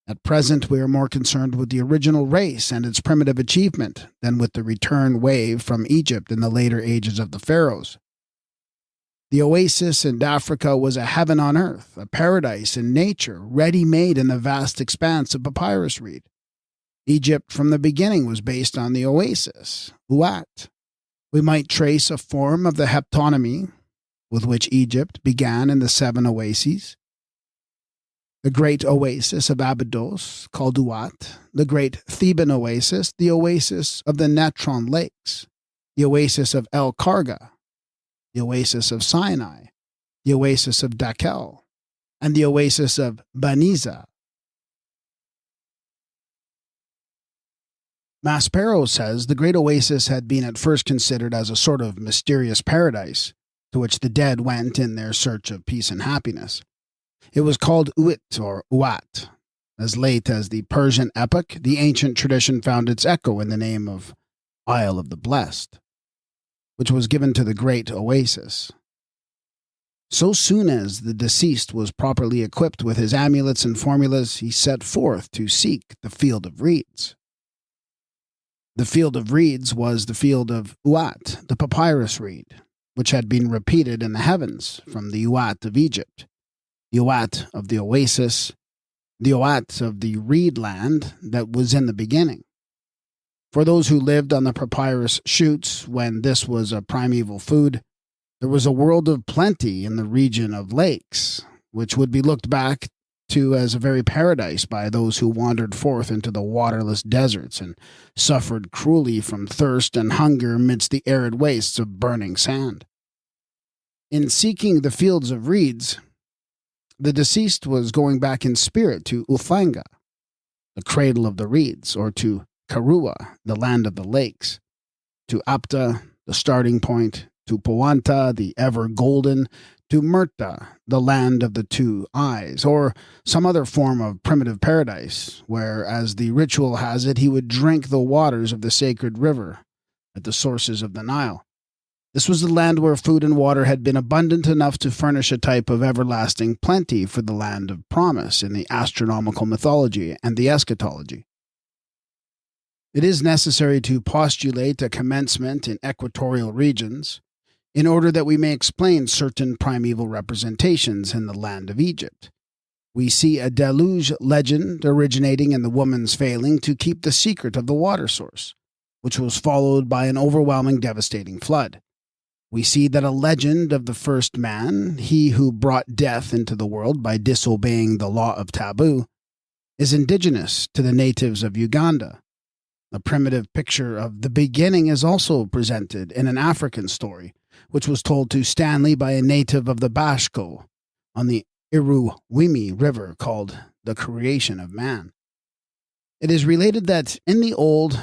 S1: At present, we are more concerned with the original race and its primitive achievement than with the return wave from Egypt in the later ages of the pharaohs. The oasis in Africa was a heaven on earth, a paradise in nature, ready-made in the vast expanse of papyrus reed. Egypt from the beginning was based on the oasis, Uat. We might trace a form of the heptonymy with which Egypt began in the 7 oases. The great oasis of Abydos, called Uat, the great Theban oasis, the oasis of the Natron Lakes, the oasis of El Karga, the oasis of Sinai, the oasis of Dakel, and the oasis of Baniza. Maspero says the great oasis had been at first considered as a sort of mysterious paradise to which the dead went in their search of peace and happiness. It was called Uit or Uat. As late as the Persian epoch, the ancient tradition found its echo in the name of Isle of the Blessed, which was given to the great oasis. So soon as the deceased was properly equipped with his amulets and formulas, he set forth to seek the field of reeds. The field of reeds was the field of Uat, the papyrus reed, which had been repeated in the heavens from the Uat of Egypt, the Uat of the oasis, the Uat of the reed land that was in the beginning. For those who lived on the papyrus shoots when this was a primeval food, there was a world of plenty in the region of lakes, which would be looked back to as a very paradise by those who wandered forth into the waterless deserts and suffered cruelly from thirst and hunger amidst the arid wastes of burning sand. In seeking the fields of reeds, the deceased was going back in spirit to Ufanga, the cradle of the reeds, or to Karua, the land of the lakes, to Apta, the starting point, to Puanta, the ever-golden, to Murta, the land of the two eyes, or some other form of primitive paradise, where, as the ritual has it, he would drink the waters of the sacred river at the sources of the Nile. This was the land where food and water had been abundant enough to furnish a type of everlasting plenty for the land of promise in the astronomical mythology and the eschatology. It is necessary to postulate a commencement in equatorial regions, in order that we may explain certain primeval representations in the land of Egypt. We see a deluge legend originating in the woman's failing to keep the secret of the water source, which was followed by an overwhelming, devastating flood. We see that a legend of the first man, he who brought death into the world by disobeying the law of taboo, is indigenous to the natives of Uganda. A primitive picture of the beginning is also presented in an African story, which was told to Stanley by a native of the Bashko on the Iruwimi River, called The Creation of Man. It is related that in the old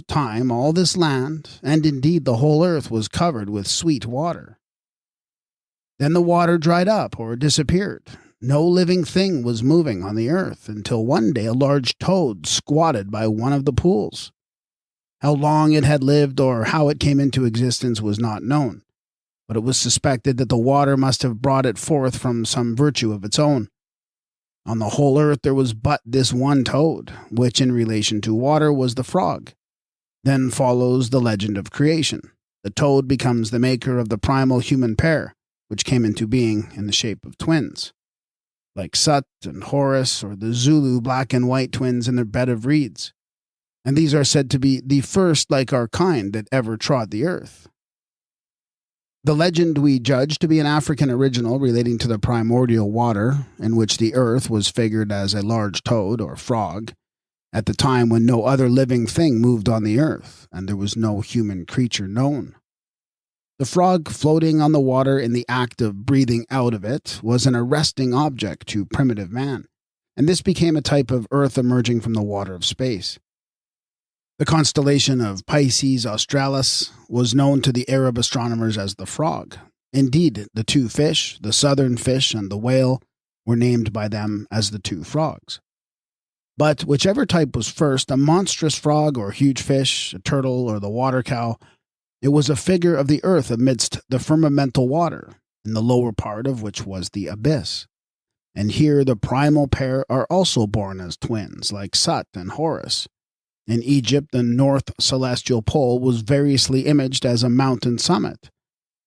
S1: time all this land, and indeed the whole earth, was covered with sweet water. Then the water dried up or disappeared. No living thing was moving on the earth until one day a large toad squatted by one of the pools. How long it had lived or how it came into existence was not known, but it was suspected that the water must have brought it forth from some virtue of its own. On the whole earth there was but this one toad, which in relation to water was the frog. Then follows the legend of creation. The toad becomes the maker of the primal human pair, which came into being in the shape of twins, like Sut and Horus, or the Zulu black and white twins in their bed of reeds. And these are said to be the first like our kind that ever trod the earth. The legend we judge to be an African original relating to the primordial water, in which the earth was figured as a large toad or frog, at the time when no other living thing moved on the earth, and there was no human creature known. The frog floating on the water in the act of breathing out of it was an arresting object to primitive man, and this became a type of earth emerging from the water of space. The constellation of Pisces Australis was known to the Arab astronomers as the frog. Indeed, the two fish, the southern fish and the whale, were named by them as the two frogs. But whichever type was first, a monstrous frog or huge fish, a turtle or the water cow, it was a figure of the earth amidst the firmamental water, in the lower part of which was the abyss. And here the primal pair are also born as twins, like Sut and Horus. In Egypt, the north celestial pole was variously imaged as a mountain summit,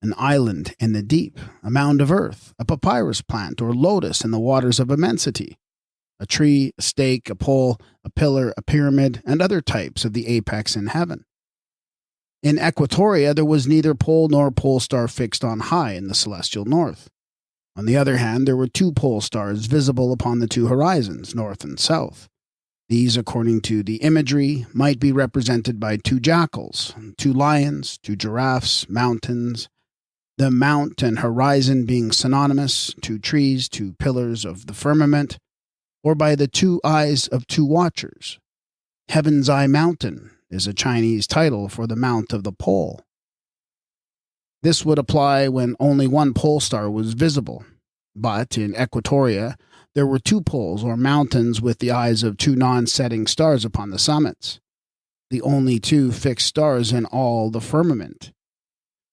S1: an island in the deep, a mound of earth, a papyrus plant or lotus in the waters of immensity, a tree, a stake, a pole, a pillar, a pyramid, and other types of the apex in heaven. In Equatoria, there was neither pole nor pole star fixed on high in the celestial north. On the other hand, there were two pole stars visible upon the two horizons, north and south. These, according to the imagery, might be represented by two jackals, two lions, two giraffes, mountains, the mount and horizon being synonymous, two trees, two pillars of the firmament, or by the two eyes of two watchers. Heaven's Eye Mountain is a Chinese title for the mount of the pole. This would apply when only one pole star was visible, but in Equatoria, there were two poles or mountains with the eyes of two non-setting stars upon the summits, the only two fixed stars in all the firmament.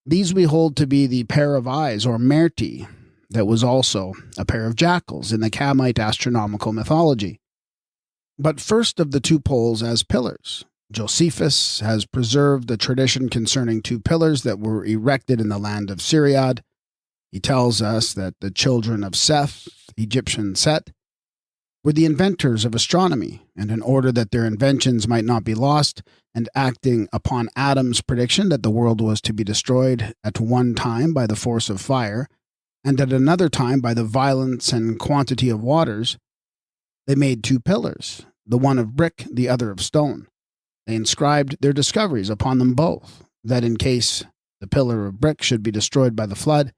S1: These we hold to be the pair of eyes, or merti, that was also a pair of jackals in the Kamite astronomical mythology. But first of the two poles as pillars, Josephus has preserved the tradition concerning two pillars that were erected in the land of Siriad. He tells us that the children of Seth, Egyptian Set, were the inventors of astronomy, and in order that their inventions might not be lost, and acting upon Adam's prediction that the world was to be destroyed at one time by the force of fire, and at another time by the violence and quantity of waters, They made 2 pillars, the one of brick, the other of stone. They inscribed their discoveries upon them both, that in case the pillar of brick should be destroyed by the flood,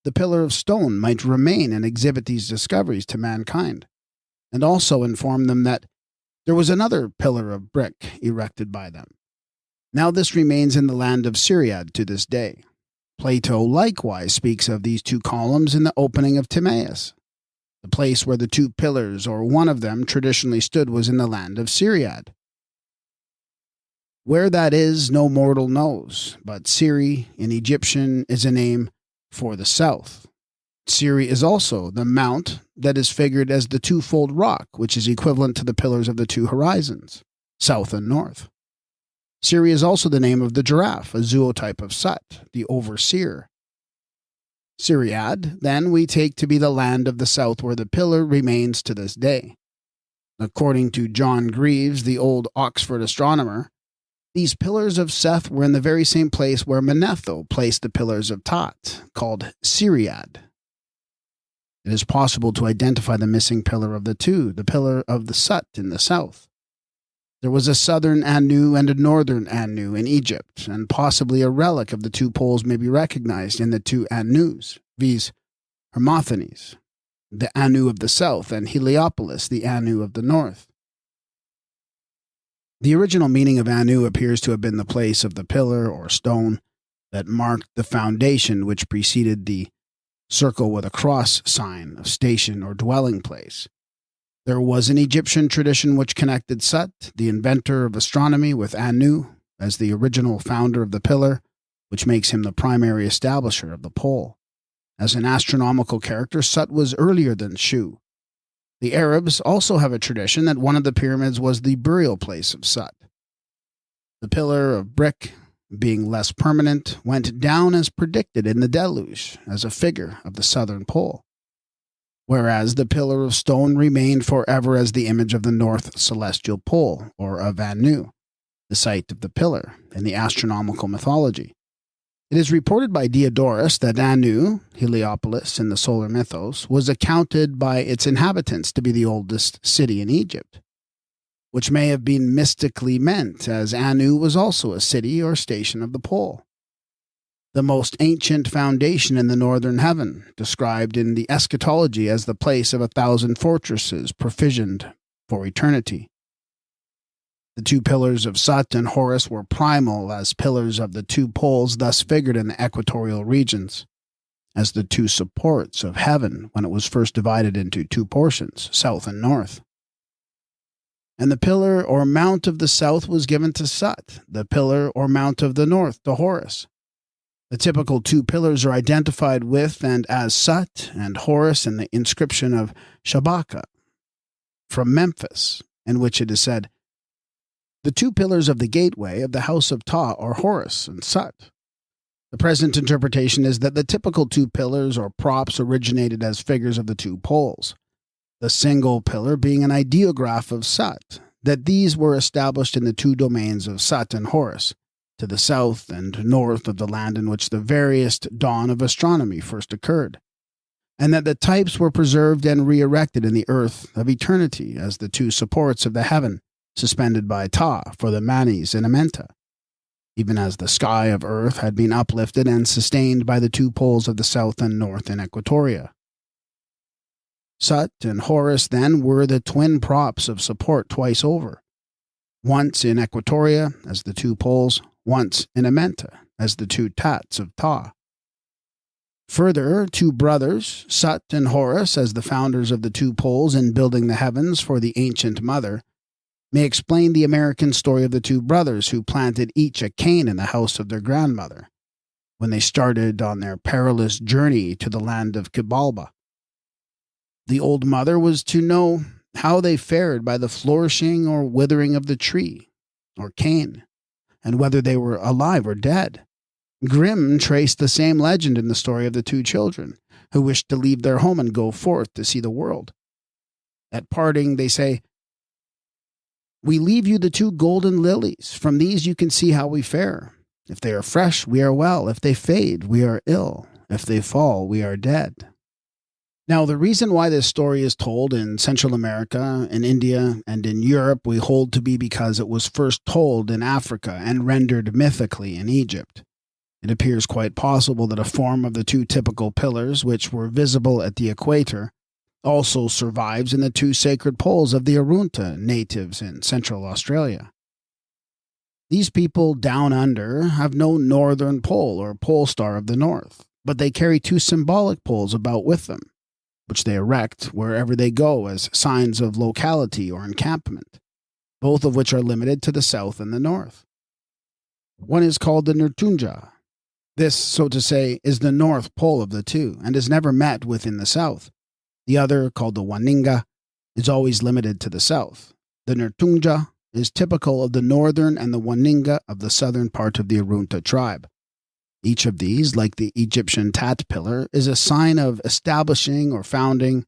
S1: the pillar of stone might remain and exhibit these discoveries to mankind, and also inform them that there was another pillar of brick erected by them. Now this remains in the land of Syriad to this day. Plato likewise speaks of these 2 columns in the opening of Timaeus. The place where the 2 pillars, or one of them, traditionally stood was in the land of Syriad. Where that is, no mortal knows, but Siri in Egyptian is a name for the south. Siri is also the mount that is figured as the 2-fold rock, which is equivalent to the pillars of the 2 horizons, south and north. Siri is also the name of the giraffe, a zootype of Sut, the overseer. Syriad, then, we take to be the land of the south where the pillar remains to this day. According to John Greaves, the old Oxford astronomer, these pillars of Seth were in the very same place where Manetho placed the pillars of Tot, called Syriad. It is possible to identify the missing pillar of the 2, the pillar of the Sut in the south. There was a southern Anu and a northern Anu in Egypt, and possibly a relic of the 2 poles may be recognized in the 2 Anus, viz. Hermophanes, the Anu of the south, and Heliopolis, the Anu of the north. The original meaning of Anu appears to have been the place of the pillar or stone that marked the foundation which preceded the circle with a cross sign of station or dwelling place. There was an Egyptian tradition which connected Sut, the inventor of astronomy, with Anu as the original founder of the pillar, which makes him the primary establisher of the pole. As an astronomical character, Sut was earlier than Shu. The Arabs also have a tradition that one of the pyramids was the burial place of Sut. The pillar of brick, being less permanent, went down as predicted in the deluge as a figure of the southern pole, whereas the pillar of stone remained forever as the image of the north celestial pole, or of Anu, the site of the pillar, in the astronomical mythology. It is reported by Diodorus that Anu, Heliopolis in the solar mythos, was accounted by its inhabitants to be the oldest city in Egypt, which may have been mystically meant, as Anu was also a city or station of the pole. The most ancient foundation in the northern heaven, described in the eschatology as the place of 1,000 fortresses provisioned for eternity. The 2 pillars of Sut and Horus were primal as pillars of the 2 poles, thus figured in the equatorial regions, as the 2 supports of heaven when it was first divided into 2 portions, south and north. And the pillar or mount of the south was given to Sut, the pillar or mount of the north to Horus. The typical 2 pillars are identified with and as Sut and Horus in the inscription of Shabaka from Memphis, in which it is said, "The 2 pillars of the gateway of the house of Ta are Horus and Sut." The present interpretation is that the typical 2 pillars or props originated as figures of the 2 poles, the single pillar being an ideograph of Sut, that these were established in the 2 domains of Sut and Horus, to the south and north of the land in which the veriest dawn of astronomy first occurred, and that the types were preserved and re-erected in the earth of eternity as the 2 supports of the heaven, suspended by Ta for the Manes and AMENTA, even as the sky of earth had been uplifted and sustained by the 2 poles of the south and north in Equatoria. Sut and Horus, then, were the twin props of support twice over, once in Equatoria as the 2 poles, once in AMENTA as the 2 tats of Ta. Further, 2 brothers, Sut and Horus, as the founders of the 2 poles in building the heavens for the ancient mother, may explain the American story of the 2 brothers who planted each a cane in the house of their grandmother, when they started on their perilous journey to the land of Kibalba. The old mother was to know how they fared by the flourishing or withering of the tree, or cane, and whether they were alive or dead. Grimm traced the same legend in the story of the 2 children, who wished to leave their home and go forth to see the world. At parting, they say, "We leave you the 2 golden lilies. From these you can see how we fare. If they are fresh, we are well. If they fade, we are ill. If they fall, we are dead." Now, the reason why this story is told in Central America, in India, and in Europe we hold to be because it was first told in Africa and rendered mythically in Egypt. It appears quite possible that a form of the two typical pillars, which were visible at the equator, also survives in the two sacred poles of the Arunta natives in Central Australia. These people down under have no northern pole or pole star of the north, but they carry two symbolic poles about with them, which they erect wherever they go as signs of locality or encampment, both of which are limited to the south and the north. One is called the Nurtunja. This, so to say, is the north pole of the two, and is never met within the south. The other, called the Waninga, is always limited to the south. The Nurtunja is typical of the northern and the Waninga of the southern part of the Arunta tribe. Each of these, like the Egyptian Tat pillar, is a sign of establishing or founding,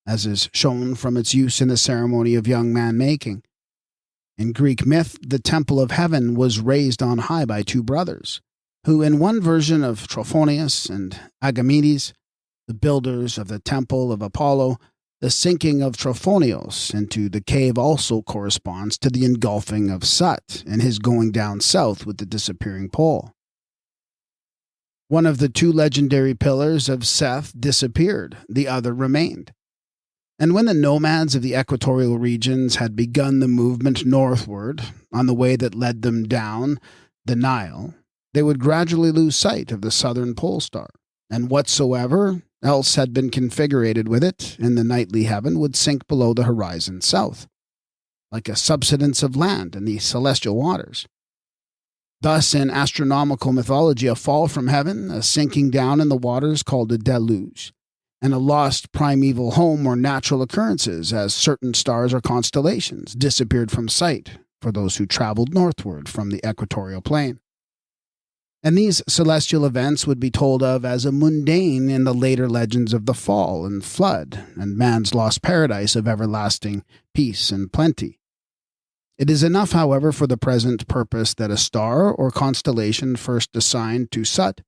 S1: as is shown from its use in the ceremony of young man making. In Greek myth, the temple of heaven was raised on high by two brothers, who in one version of Trophonius and Agamedes, the builders of the temple of Apollo, the sinking of Trophonios into the cave also corresponds to the engulfing of Sut and his going down south with the disappearing pole. One of the two legendary pillars of Seth disappeared, the other remained. And when the nomads of the equatorial regions had begun the movement northward on the way that led them down the Nile, they would gradually lose sight of the southern pole star, and whatsoever else had been configurated with it in the nightly heaven would sink below the horizon south, like a subsidence of land in the celestial waters. Thus, in astronomical mythology, a fall from heaven, a sinking down in the waters called a deluge, and a lost primeval home or natural occurrences, as certain stars or constellations disappeared from sight for those who traveled northward from the equatorial plane. And these celestial events would be told of as a mundane in the later legends of the fall and flood and man's lost paradise of everlasting peace and plenty. It is enough, however, for the present purpose that a star or constellation first assigned to Sut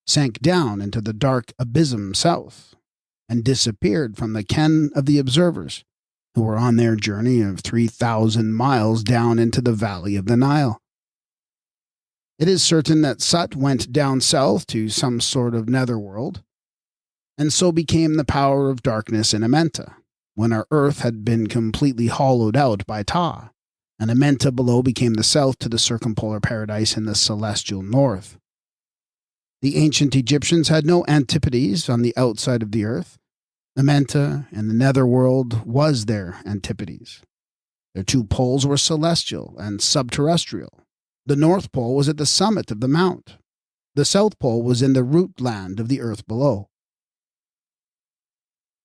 S1: sank down into the dark abysm south and disappeared from the ken of the observers who were on their journey of 3,000 miles down into the valley of the Nile. It is certain that Sut went down south to some sort of netherworld, and so became the power of darkness in AMENTA, when our earth had been completely hollowed out by Ta, and AMENTA below became the south to the circumpolar paradise in the celestial north. The ancient Egyptians had no antipodes on the outside of the earth. AMENTA and the netherworld was their antipodes. Their two poles were celestial and subterrestrial. The North Pole was at the summit of the mount. The South Pole was in the root land of the earth below.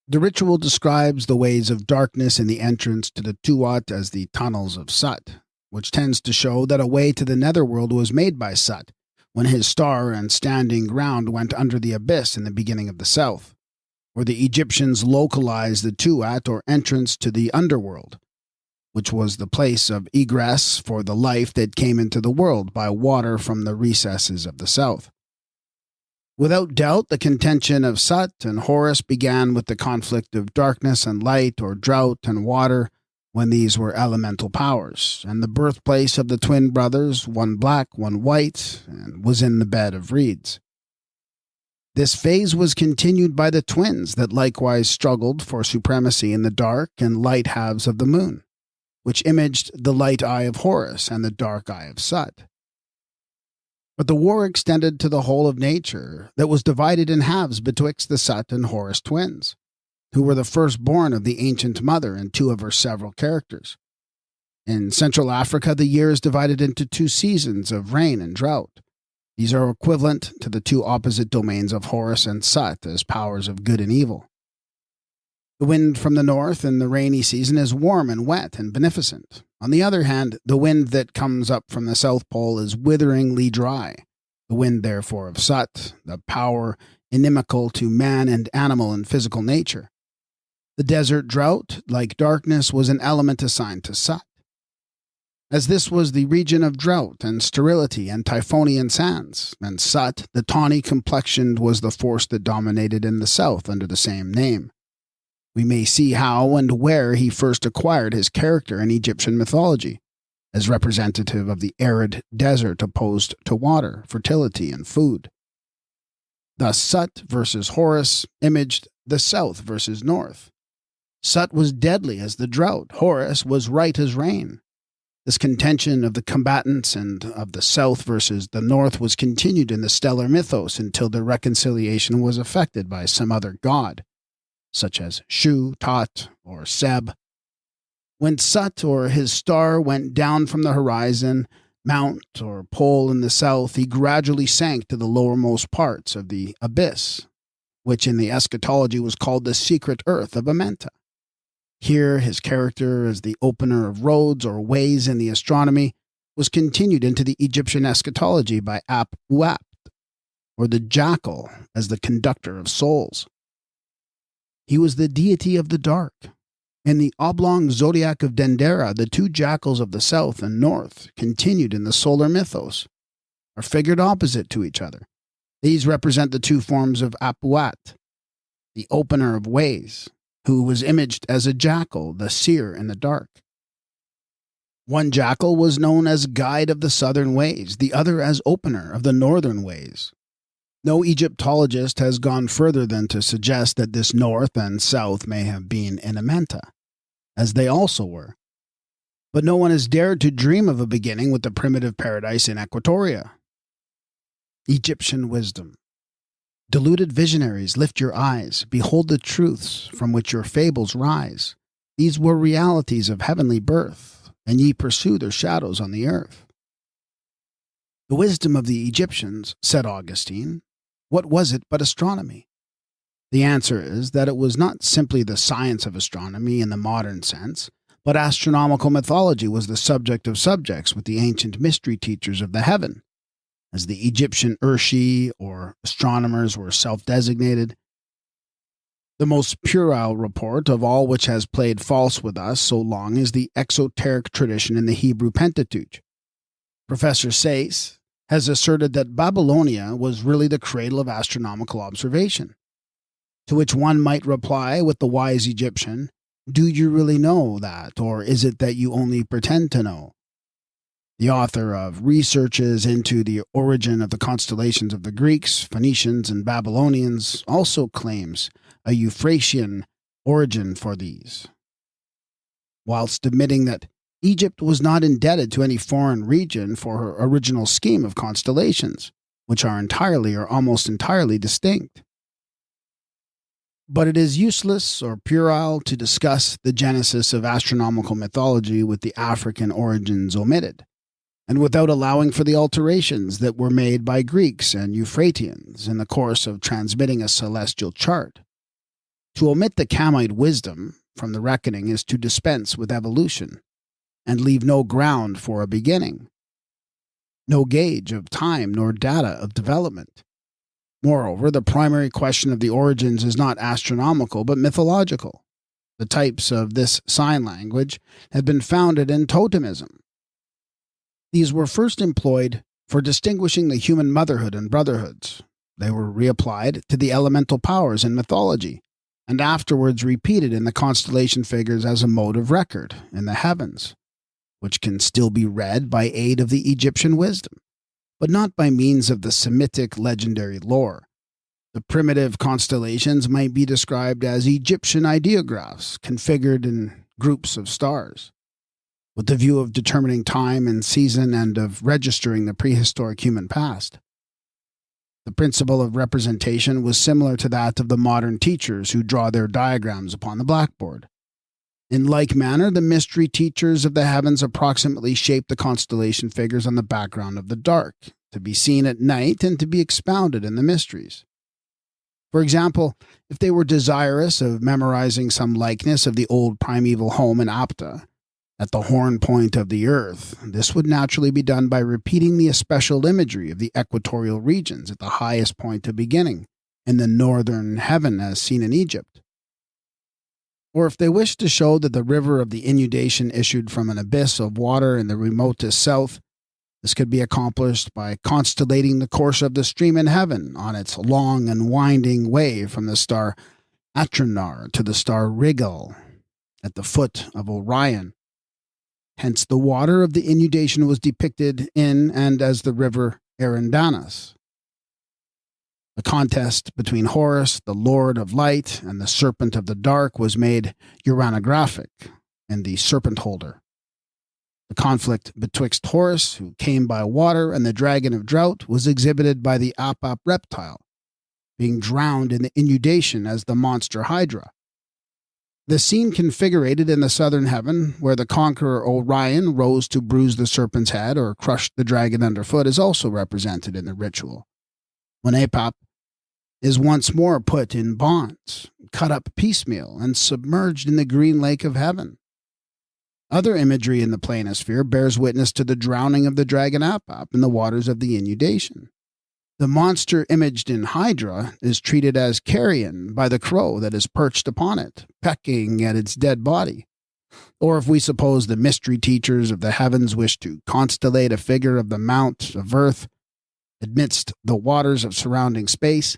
S1: The ritual describes the ways of darkness in the entrance to the Tuat as the tunnels of Sut, which tends to show that a way to the netherworld was made by Sut when his star and standing ground went under the abyss in the beginning of the south, where the Egyptians localized the Tuat or entrance to the underworld, which was the place of egress for the life that came into the world by water from the recesses of the south. Without doubt, the contention of Sut and Horus began with the conflict of darkness and light, or drought and water, when these were elemental powers, and the birthplace of the twin brothers, one black, one white, and was in the bed of reeds. This phase was continued by the twins that likewise struggled for supremacy in the dark and light halves of the moon, which imaged the light eye of Horus and the dark eye of Sut. But the war extended to the whole of nature that was divided in halves betwixt the Sut and Horus twins, who were the firstborn of the ancient mother and two of her several characters. In Central Africa, the year is divided into two seasons of rain and drought. These are equivalent to the two opposite domains of Horus and Sut as powers of good and evil. The wind from the north in the rainy season is warm and wet and beneficent. On the other hand, the wind that comes up from the South Pole is witheringly dry. The wind, therefore, of Sut, the power inimical to man and animal and physical nature. The desert drought, like darkness, was an element assigned to Sut. As this was the region of drought and sterility and Typhonian sands, and Sut, the tawny complexioned, was the force that dominated in the south under the same name. we may see how and where he first acquired his character in Egyptian mythology, as representative of the arid desert opposed to water, fertility, and food. Thus, Sut versus Horus imaged the south versus north. Sut was deadly as the drought, Horus was right as rain. This contention of the combatants and of the south versus the north was continued in the stellar mythos until their reconciliation was effected by some other god, such as Shu, Tot, or Seb. When Sut or his star went down from the horizon, mount or pole in the south, he gradually sank to the lowermost parts of the abyss, which in the eschatology was called the secret earth of Amenta. Here, his character as the opener of roads or ways in the astronomy was continued into the Egyptian eschatology by Ap-Uapt, or the jackal as the conductor of souls. He was the deity of the dark. In the oblong zodiac of Dendera, the two jackals of the south and north, continued in the solar mythos, are figured opposite to each other. These represent the two forms of Ap-Uapt, the opener of ways, who was imaged as a jackal, the seer in the dark. One jackal was known as guide of the southern ways, the other as opener of the northern ways. No Egyptologist has gone further than to suggest that this north and south may have been in Amenta, as they also were. But no one has dared to dream of a beginning with the primitive paradise in Equatoria. Egyptian wisdom. Deluded visionaries, lift your eyes, behold the truths from which your fables rise. These were realities of heavenly birth, and ye pursue their shadows on the earth. The wisdom of the Egyptians, said Augustine, what was it but astronomy? The answer is that it was not simply the science of astronomy in the modern sense, but astronomical mythology was the subject of subjects with the ancient mystery teachers of the heaven, as the Egyptian Urshi, or astronomers, were self-designated. The most puerile report of all which has played false with us so long is the exoteric tradition in the Hebrew Pentateuch. Professor Sayce has asserted that Babylonia was really the cradle of astronomical observation, to which one might reply with the wise Egyptian, do you really know that, or is it that you only pretend to know? The author of Researches into the Origin of the Constellations of the Greeks, Phoenicians, and Babylonians also claims a Euphrasian origin for these, whilst admitting that Egypt was not indebted to any foreign region for her original scheme of constellations, which are entirely or almost entirely distinct. But it is useless or puerile to discuss the genesis of astronomical mythology with the African origins omitted, and without allowing for the alterations that were made by Greeks and Euphratians in the course of transmitting a celestial chart. To omit the Kamite wisdom from the reckoning is to dispense with evolution, and leave no ground for a beginning, no gauge of time nor data of development. Moreover, the primary question of the origins is not astronomical but mythological. The types of this sign language have been founded in totemism. These were first employed for distinguishing the human motherhood and brotherhoods. They were reapplied to the elemental powers in mythology, and afterwards repeated in the constellation figures as a mode of record in the heavens, which can still be read by aid of the Egyptian wisdom, but not by means of the Semitic legendary lore. The primitive constellations might be described as Egyptian ideographs configured in groups of stars, with the view of determining time and season and of registering the prehistoric human past. The principle of representation was similar to that of the modern teachers who draw their diagrams upon the blackboard. In like manner, the mystery teachers of the heavens approximately shape the constellation figures on the background of the dark, to be seen at night and to be expounded in the mysteries. For example, if they were desirous of memorizing some likeness of the old primeval home in Apta, at the horn point of the earth, this would naturally be done by repeating the especial imagery of the equatorial regions at the highest point of beginning, in the northern heaven as seen in Egypt. Or if they wished to show that the river of the inundation issued from an abyss of water in the remotest south, this could be accomplished by constellating the course of the stream in heaven on its long and winding way from the star Atronar to the star Rigel at the foot of Orion. Hence the water of the inundation was depicted in and as the river Eridanus. The contest between Horus, the Lord of Light, and the Serpent of the Dark was made uranographic in the Serpent Holder. The conflict betwixt Horus, who came by water, and the Dragon of Drought was exhibited by the Apap reptile, being drowned in the inundation as the monster Hydra. The scene configurated in the southern heaven, where the conqueror Orion rose to bruise the serpent's head or crush the dragon underfoot, is also represented in the ritual, when Apap is once more put in bonds, cut up piecemeal, and submerged in the green lake of heaven. Other imagery in the planosphere bears witness to the drowning of the dragon Apap in the waters of the inundation. The monster imaged in Hydra is treated as carrion by the crow that is perched upon it, pecking at its dead body. Or if we suppose the mystery teachers of the heavens wish to constellate a figure of the mount of earth amidst the waters of surrounding space,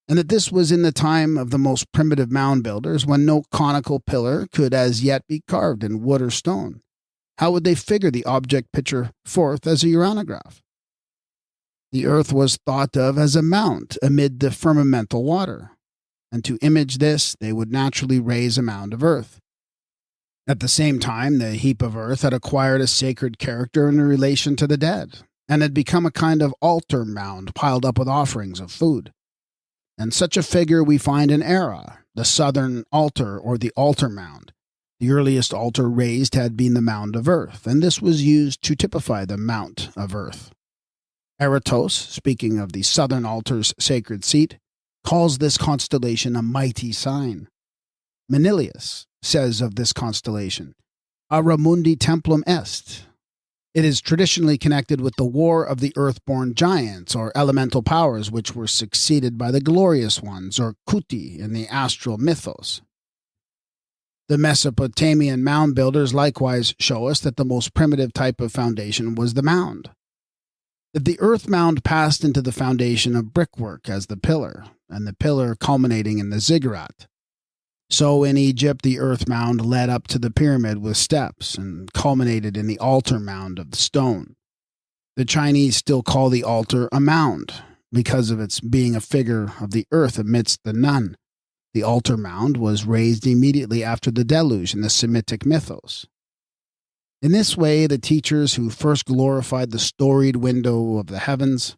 S1: and that this was in the time of the most primitive mound builders, when no conical pillar could as yet be carved in wood or stone, how would they figure the object picture forth as a uranograph? The earth was thought of as a mount amid the firmamental water, and to image this they would naturally raise a mound of earth. At the same time, the heap of earth had acquired a sacred character in relation to the dead, and had become a kind of altar mound piled up with offerings of food. And such a figure we find in Era, the southern altar or the altar mound. The earliest altar raised had been the mound of earth, and this was used to typify the mount of earth. Eratos, speaking of the southern altar's sacred seat, calls this constellation a mighty sign. Manilius says of this constellation, Ara mundi templum est. It is traditionally connected with the war of the earthborn giants, or elemental powers, which were succeeded by the glorious ones, or kuti, in the astral mythos. The Mesopotamian mound builders likewise show us that the most primitive type of foundation was the mound. That the earth mound passed into the foundation of brickwork as the pillar, and the pillar culminating in the ziggurat. So in Egypt, the earth mound led up to the pyramid with steps and culminated in the altar mound of the stone. The Chinese still call the altar a mound because of its being a figure of the earth amidst the Nun. The altar mound was raised immediately after the deluge in the Semitic mythos. In this way, the teachers who first glorified the storied window of the heavens,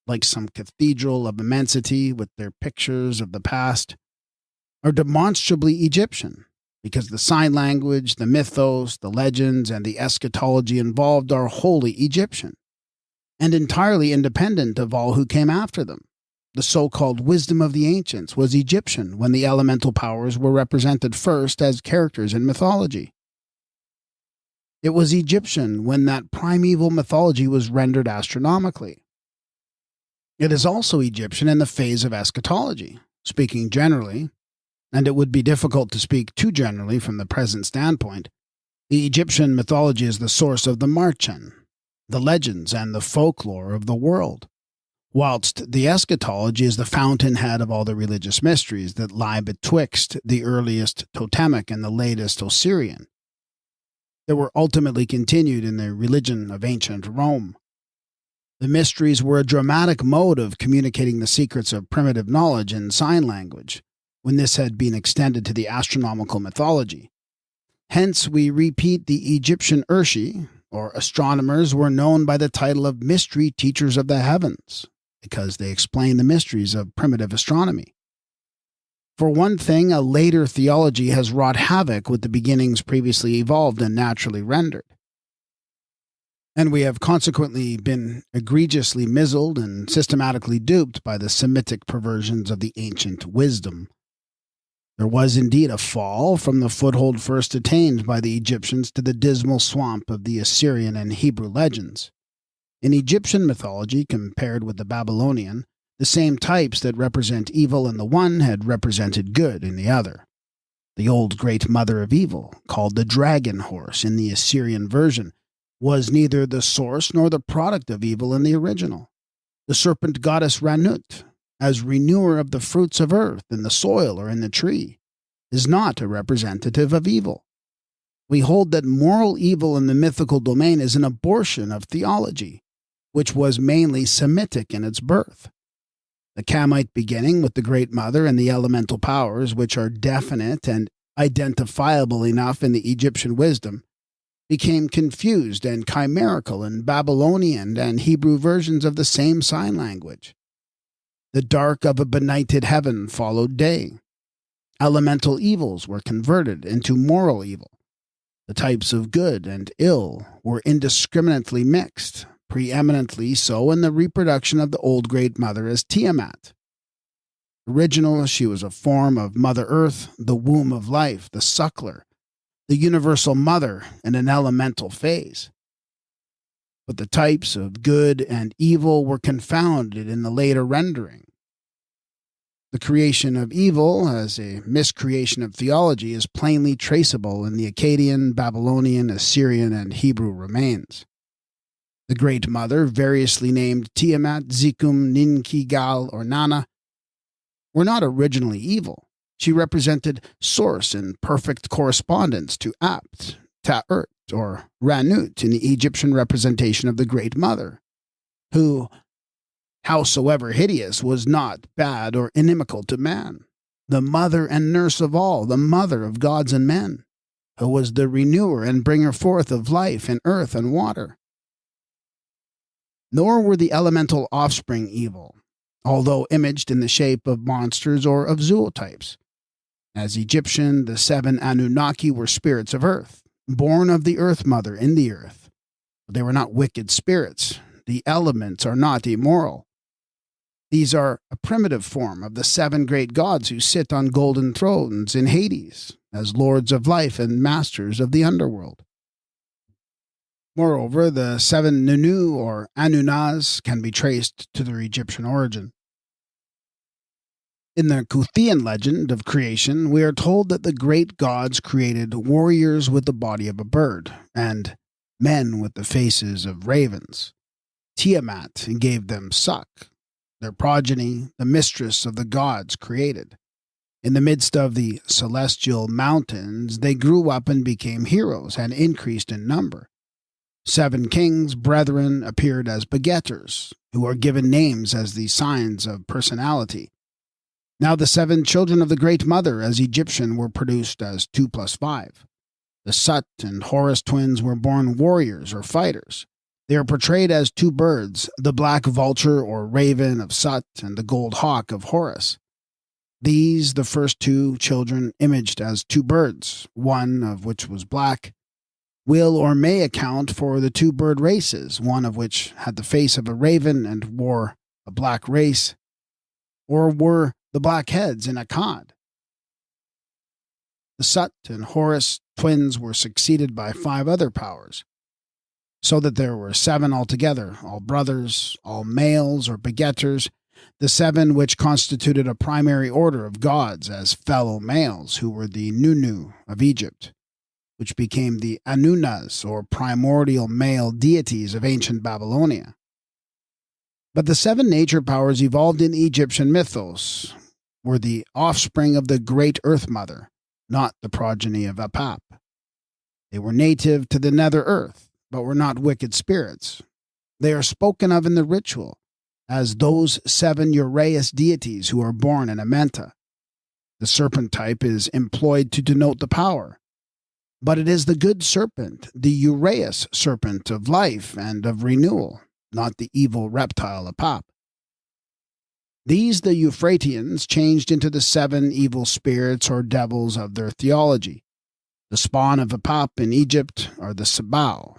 S1: like some cathedral of immensity with their pictures of the past, are demonstrably Egyptian, because the sign language, the mythos, the legends, and the eschatology involved are wholly Egyptian, and entirely independent of all who came after them. The so-called wisdom of the ancients was Egyptian when the elemental powers were represented first as characters in mythology. It was Egyptian when that primeval mythology was rendered astronomically. It is also Egyptian in the phase of eschatology, speaking generally, and it would be difficult to speak too generally from the present standpoint. The Egyptian mythology is the source of the Marchen, the legends, and the folklore of the world, whilst the eschatology is the fountainhead of all the religious mysteries that lie betwixt the earliest totemic and the latest Osirian, that were ultimately continued in the religion of ancient Rome. The mysteries were a dramatic mode of communicating the secrets of primitive knowledge in sign language, when this had been extended to the astronomical mythology. Hence, we repeat the Egyptian Urshi, or astronomers, were known by the title of mystery teachers of the heavens, because they explain the mysteries of primitive astronomy. For one thing, a later theology has wrought havoc with the beginnings previously evolved and naturally rendered. And we have consequently been egregiously mizzled and systematically duped by the Semitic perversions of the ancient wisdom. There was indeed a fall from the foothold first attained by the Egyptians to the dismal swamp of the Assyrian and Hebrew legends. In Egyptian mythology, compared with the Babylonian, the same types that represent evil in the one had represented good in the other. The old great mother of evil, called the dragon horse in the Assyrian version, was neither the source nor the product of evil in the original. The serpent goddess Ranut, as renewer of the fruits of earth in the soil or in the tree, is not a representative of evil. We hold that moral evil in the mythical domain is an abortion of theology, which was mainly Semitic in its birth. The Kamite beginning with the Great Mother and the elemental powers, which are definite and identifiable enough in the Egyptian wisdom, became confused and chimerical in Babylonian and Hebrew versions of the same sign language. The dark of a benighted heaven followed day. Elemental evils were converted into moral evil. The types of good and ill were indiscriminately mixed, preeminently so in the reproduction of the old Great Mother as Tiamat. Original, she was a form of Mother Earth, the womb of life, the suckler, the universal mother in an elemental phase. But the types of good and evil were confounded in the later rendering. The creation of evil as a miscreation of theology is plainly traceable in the Akkadian, Babylonian, Assyrian, and Hebrew remains. The Great Mother, variously named Tiamat, Zikum, Ninkigal, or Nana, were not originally evil. She represented source in perfect correspondence to Apt, Ta'urt, or Ranut in the Egyptian representation of the Great Mother, who, howsoever hideous, was not bad or inimical to man, the mother and nurse of all, the mother of gods and men, who was the renewer and bringer forth of life in earth and water. Nor were the elemental offspring evil, although imaged in the shape of monsters or of zootypes. As Egyptian, the 7 Anunnaki were spirits of earth, born of the Earth Mother in the earth. They were not wicked spirits. The elements are not immoral. These are a primitive form of the 7 great gods who sit on golden thrones in Hades, as lords of life and masters of the underworld. Moreover, the 7 Nunu or Anunnaz can be traced to their Egyptian origin. In the Kuthian legend of creation, we are told that the great gods created warriors with the body of a bird, and men with the faces of ravens. Tiamat gave them Suck, their progeny, the mistress of the gods created. In the midst of the celestial mountains, they grew up and became heroes and increased in number. 7 kings, brethren, appeared as begetters, who are given names as the signs of personality. Now the 7 children of the Great Mother as Egyptian were produced as 2 plus 5. The Sut and Horus twins were born warriors or fighters. They are portrayed as 2 birds, the black vulture or raven of Sut and the gold hawk of Horus. These, the first 2 children, imaged as 2 birds, one of which was black, will or may account for the 2 bird races, one of which had the face of a raven and wore a black race, or were the black heads in Akkad. The Sut and Horus twins were succeeded by 5 other powers, so that there were 7 altogether, all brothers, all males or begetters, the 7 which constituted a primary order of gods as fellow males, who were the Nunu of Egypt, which became the Anunnaz or primordial male deities of ancient Babylonia. But the 7 nature powers evolved in Egyptian mythos were the offspring of the great Earth Mother, not the progeny of Apap. They were native to the nether earth, but were not wicked spirits. They are spoken of in the ritual as those 7 Uraeus deities who are born in AMENTA. The serpent type is employed to denote the power, but it is the good serpent, the Uraeus serpent of life and of renewal, not the evil reptile Apap. These the Euphratians changed into the 7 evil spirits or devils of their theology. The spawn of Apap in Egypt are the Sabal,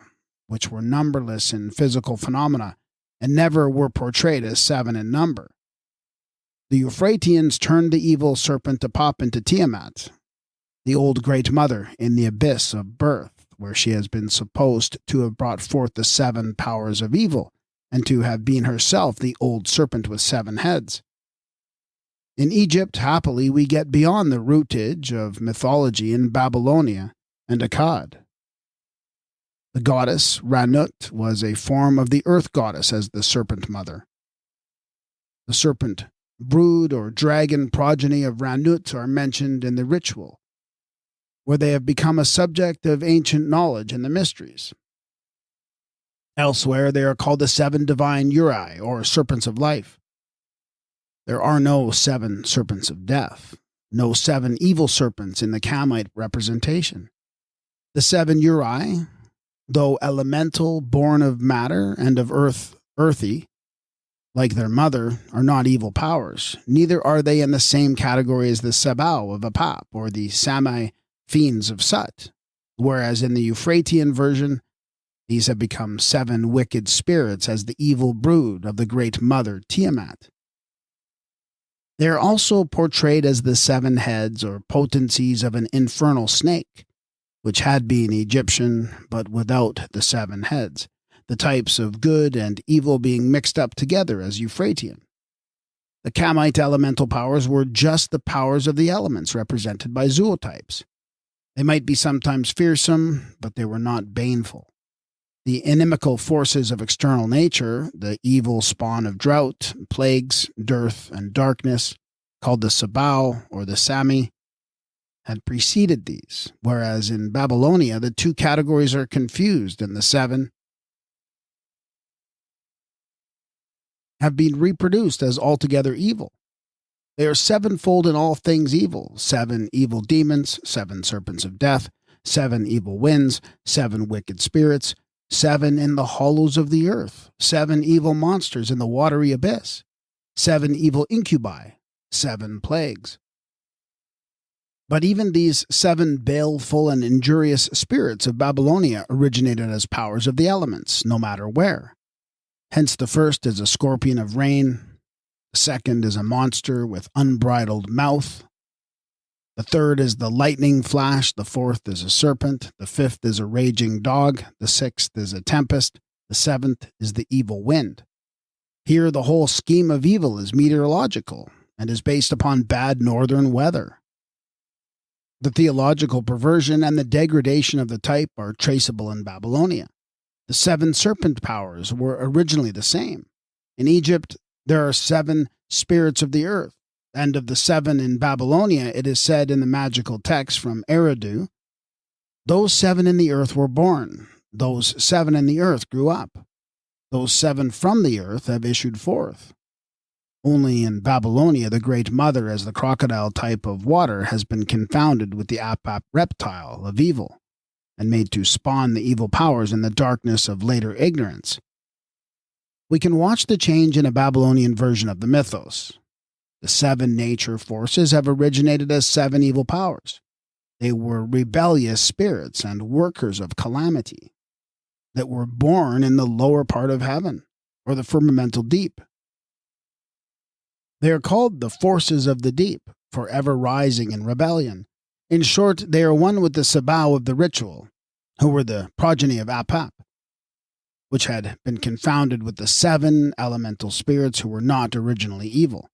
S1: which were numberless in physical phenomena and never were portrayed as 7 in number. The Euphratians turned the evil serpent Apap into Tiamat, the old Great Mother in the abyss of birth, where she has been supposed to have brought forth the 7 powers of evil, and to have been herself the old serpent with 7 heads. In Egypt, happily, we get beyond the rootage of mythology in Babylonia and Akkad. The goddess Ranut was a form of the earth goddess as the serpent mother. The serpent brood or dragon progeny of Ranut are mentioned in the ritual, where they have become a subject of ancient knowledge and the mysteries. Elsewhere, they are called the 7 divine Uri, or serpents of life. There are no 7 serpents of death, no 7 evil serpents in the Kamite representation. The 7 Uri, though elemental, born of matter and of earthy, like their mother, are not evil powers. Neither are they in the same category as the Sabao of Apap or the Sami fiends of Sut, whereas in the Euphratian version, these have become 7 wicked spirits as the evil brood of the great mother Tiamat. They are also portrayed as the 7 heads or potencies of an infernal snake, which had been Egyptian but without the 7 heads, the types of good and evil being mixed up together as Euphratian. The Kamite elemental powers were just the powers of the elements represented by zootypes. They might be sometimes fearsome, but they were not baneful. The inimical forces of external nature, the evil spawn of drought, plagues, dearth, and darkness, called the Sabao or the Sami, had preceded these, whereas in Babylonia the 2 categories are confused and the 7 have been reproduced as altogether evil. They are 7-fold in all things evil: 7 evil demons, 7 serpents of death, 7 evil winds, 7 wicked spirits, 7 in the hollows of the earth, 7 evil monsters in the watery abyss, 7 evil incubi, 7 plagues. But even these 7 baleful and injurious spirits of Babylonia originated as powers of the elements, no matter where. Hence the first is a scorpion of rain, the second is a monster with unbridled mouth, the third is the lightning flash, the fourth is a serpent, the fifth is a raging dog, the sixth is a tempest, the seventh is the evil wind. Here the whole scheme of evil is meteorological and is based upon bad northern weather. The theological perversion and the degradation of the type are traceable in Babylonia. The 7 serpent powers were originally the same. In Egypt, there are 7 spirits of the earth, and of the 7 in Babylonia, it is said in the magical text from Eridu, "Those 7 in the earth were born, those 7 in the earth grew up, those 7 from the earth have issued forth." Only in Babylonia, the great mother as the crocodile type of water has been confounded with the Apap reptile of evil, and made to spawn the evil powers in the darkness of later ignorance. We can watch the change in a Babylonian version of the mythos. The 7 nature forces have originated as 7 evil powers. They were rebellious spirits and workers of calamity that were born in the lower part of heaven, or the firmamental deep. They are called the forces of the deep, forever rising in rebellion. In short, they are one with the Sabao of the ritual, who were the progeny of Apap, which had been confounded with the 7 elemental spirits who were not originally evil.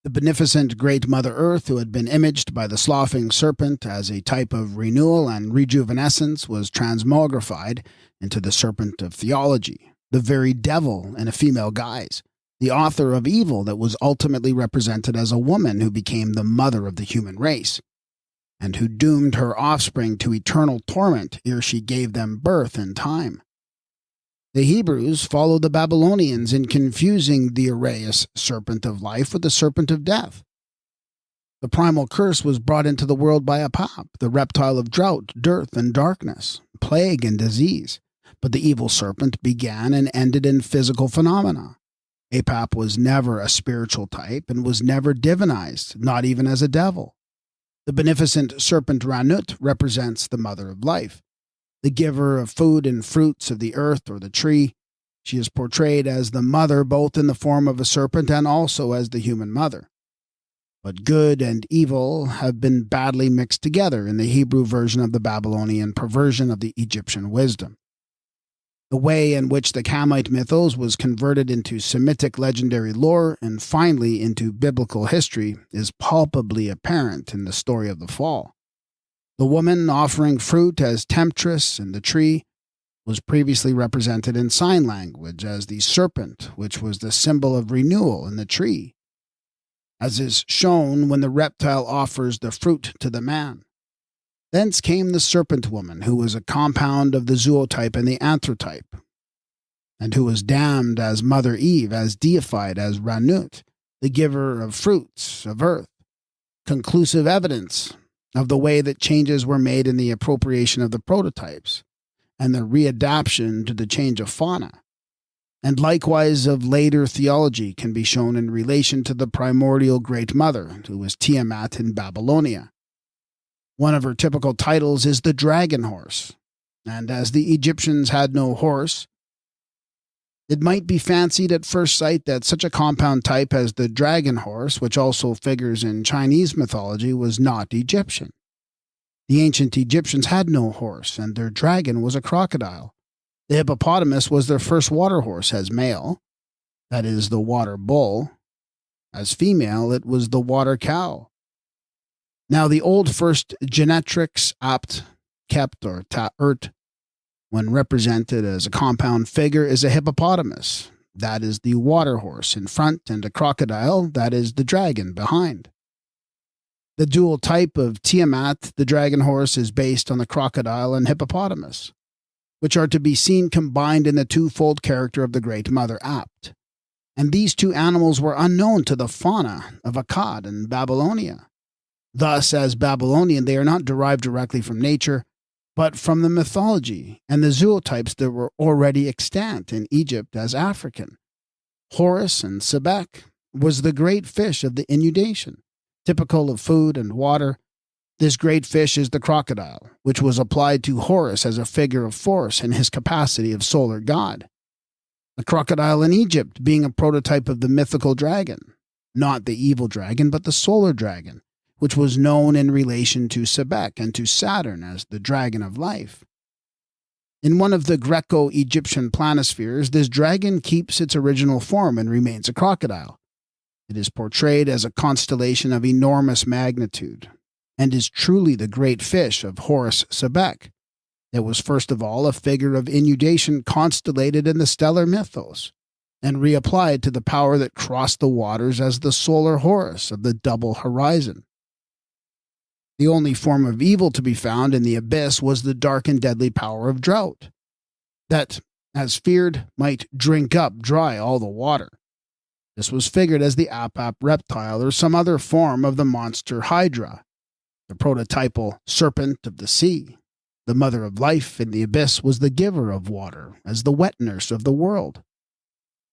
S1: The beneficent Great Mother Earth, who had been imaged by the sloughing serpent as a type of renewal and rejuvenescence, was transmogrified into the serpent of theology, the very devil in a female guise, the author of evil that was ultimately represented as a woman who became the mother of the human race, and who doomed her offspring to eternal torment ere she gave them birth in time. The Hebrews followed the Babylonians in confusing the Uraeus serpent of life with the serpent of death. The primal curse was brought into the world by Apap, the reptile of drought, dearth, and darkness, plague, and disease. But the evil serpent began and ended in physical phenomena. Apap was never a spiritual type and was never divinized, not even as a devil. The beneficent serpent Ranut represents the mother of life, the giver of food and fruits of the earth or the tree. She is portrayed as the mother both in the form of a serpent and also as the human mother. But good and evil have been badly mixed together in the Hebrew version of the Babylonian perversion of the Egyptian wisdom. The way in which the Kamite mythos was converted into Semitic legendary lore and finally into biblical history is palpably apparent in the story of the fall. The woman offering fruit as temptress in the tree was previously represented in sign language as the serpent, which was the symbol of renewal in the tree. as is shown when the reptile offers the fruit to the man. Thence came the serpent woman, who was a compound of the zootype and the anthrotype, and who was damned as Mother Eve, as deified as Ranut, the giver of fruits of earth, conclusive evidence of the way that changes were made in the appropriation of the prototypes, and the readaptation to the change of fauna. And likewise of later theology can be shown in relation to the primordial Great Mother, who was Tiamat in Babylonia. One of her typical titles is the dragon horse, and as the Egyptians had no horse, it might be fancied at first sight that such a compound type as the dragon horse, which also figures in Chinese mythology, was not Egyptian. The ancient Egyptians had no horse, and their dragon was a crocodile. The hippopotamus was their first water horse as male, that is, the water bull. As female, it was the water cow. Now, the old first genetrix apt, kept, or ta'ert, when represented as a compound figure, is a hippopotamus, that is the water horse in front, and a crocodile, that is the dragon, behind. The dual type of Tiamat, the dragon horse, is based on the crocodile and hippopotamus, which are to be seen combined in the twofold character of the Great Mother Apt. And these two animals were unknown to the fauna of Akkad and Babylonia. Thus, as Babylonian, they are not derived directly from nature, but from the mythology and the zootypes that were already extant in Egypt as African. Horus and Sebek was the great fish of the inundation, typical of food and water. This great fish is the crocodile, which was applied to Horus as a figure of force in his capacity of solar god. The crocodile in Egypt being a prototype of the mythical dragon, not the evil dragon, but the solar dragon, which was known in relation to Sebek and to Saturn as the dragon of life. In one of the Greco-Egyptian planispheres, this dragon keeps its original form and remains a crocodile. It is portrayed as a constellation of enormous magnitude, and is truly the great fish of Horus Sebek. It was first of all a figure of inundation constellated in the stellar mythos, and reapplied to the power that crossed the waters as the solar Horus of the double horizon. The only form of evil to be found in the abyss was the dark and deadly power of drought, that, as feared, might drink up dry all the water. This was figured as the Apap reptile or some other form of the monster Hydra, the prototypal serpent of the sea. The mother of life in the abyss was the giver of water, as the wet nurse of the world,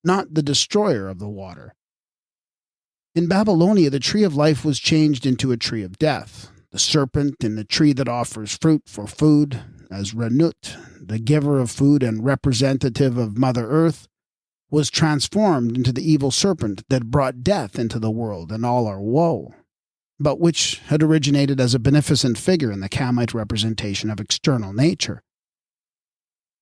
S1: not the destroyer of the water. In Babylonia, the tree of life was changed into a tree of death. The serpent in the tree that offers fruit for food, as Ranut, the giver of food and representative of Mother Earth, was transformed into the evil serpent that brought death into the world and all our woe, but which had originated as a beneficent figure in the Kamite representation of external nature.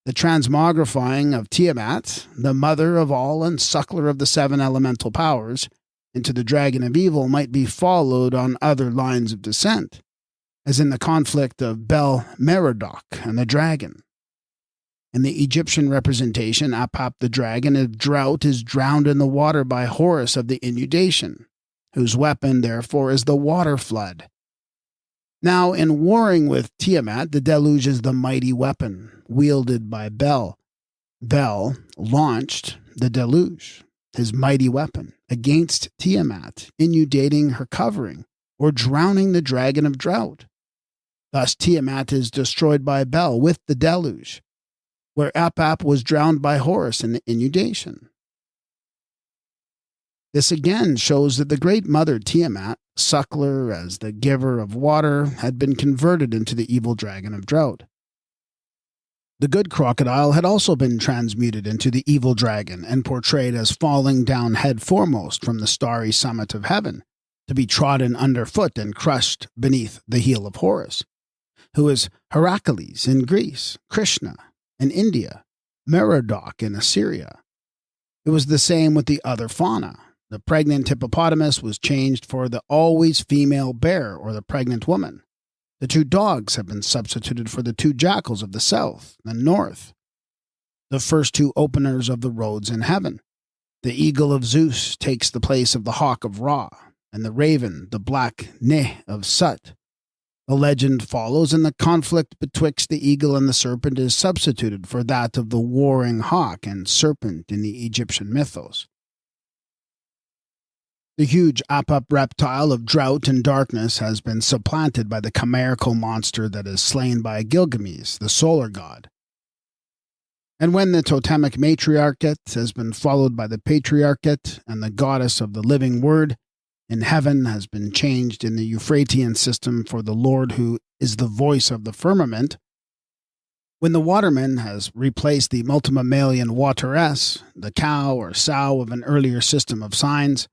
S1: The transmogrifying of Tiamat, the mother of all and suckler of the seven elemental powers, into the dragon of evil might be followed on other lines of descent, as in the conflict of Bel Merodach and the dragon. In the Egyptian representation, Apap the dragon of drought is drowned in the water by Horus of the inundation, whose weapon, therefore, is the water flood. Now, in warring with Tiamat, the deluge is the mighty weapon wielded by Bel. Bel launched the deluge, his mighty weapon, against Tiamat, inundating her covering, or drowning the dragon of drought. Thus Tiamat is destroyed by Bel with the deluge, where Apap was drowned by Horus in the inundation. This again shows that the great mother Tiamat, suckler as the giver of water, had been converted into the evil dragon of drought. The good crocodile had also been transmuted into the evil dragon and portrayed as falling down head foremost from the starry summit of heaven, to be trodden underfoot and crushed beneath the heel of Horus, who is Heracles in Greece, Krishna in India, Merodach in Assyria. It was the same with the other fauna. The pregnant hippopotamus was changed for the always female bear or the pregnant woman. The two dogs have been substituted for the two jackals of the south and north, the first two openers of the roads in heaven. The eagle of Zeus takes the place of the hawk of Ra. and the raven, the black Ne of Sut. The legend follows, and the conflict betwixt the eagle and the serpent is substituted for that of the warring hawk and serpent in the Egyptian mythos. The huge Apap reptile of drought and darkness has been supplanted by the chimerical monster that is slain by Gilgamesh, the solar god. And when the totemic matriarchate has been followed by the patriarchate, and the goddess of the living word in heaven has been changed in the Euphratian system for the Lord who is the voice of the firmament, when the waterman has replaced the multimammalian wateress, the cow or sow of an earlier system of signs,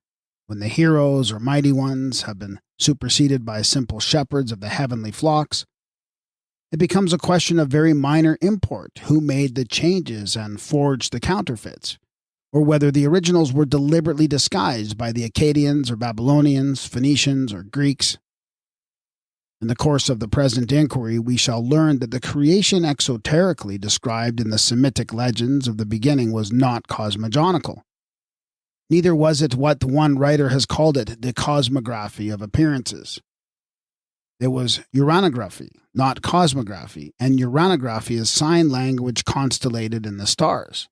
S1: when the heroes or mighty ones have been superseded by simple shepherds of the heavenly flocks, it becomes a question of very minor import who made the changes and forged the counterfeits, or whether the originals were deliberately disguised by the Akkadians or Babylonians, Phoenicians or Greeks. In the course of the present inquiry, we shall learn that the creation exoterically described in the Semitic legends of the beginning was not cosmogonical. Neither was it what one writer has called it, the cosmography of appearances. It was uranography, not cosmography, and uranography is sign language constellated in the stars.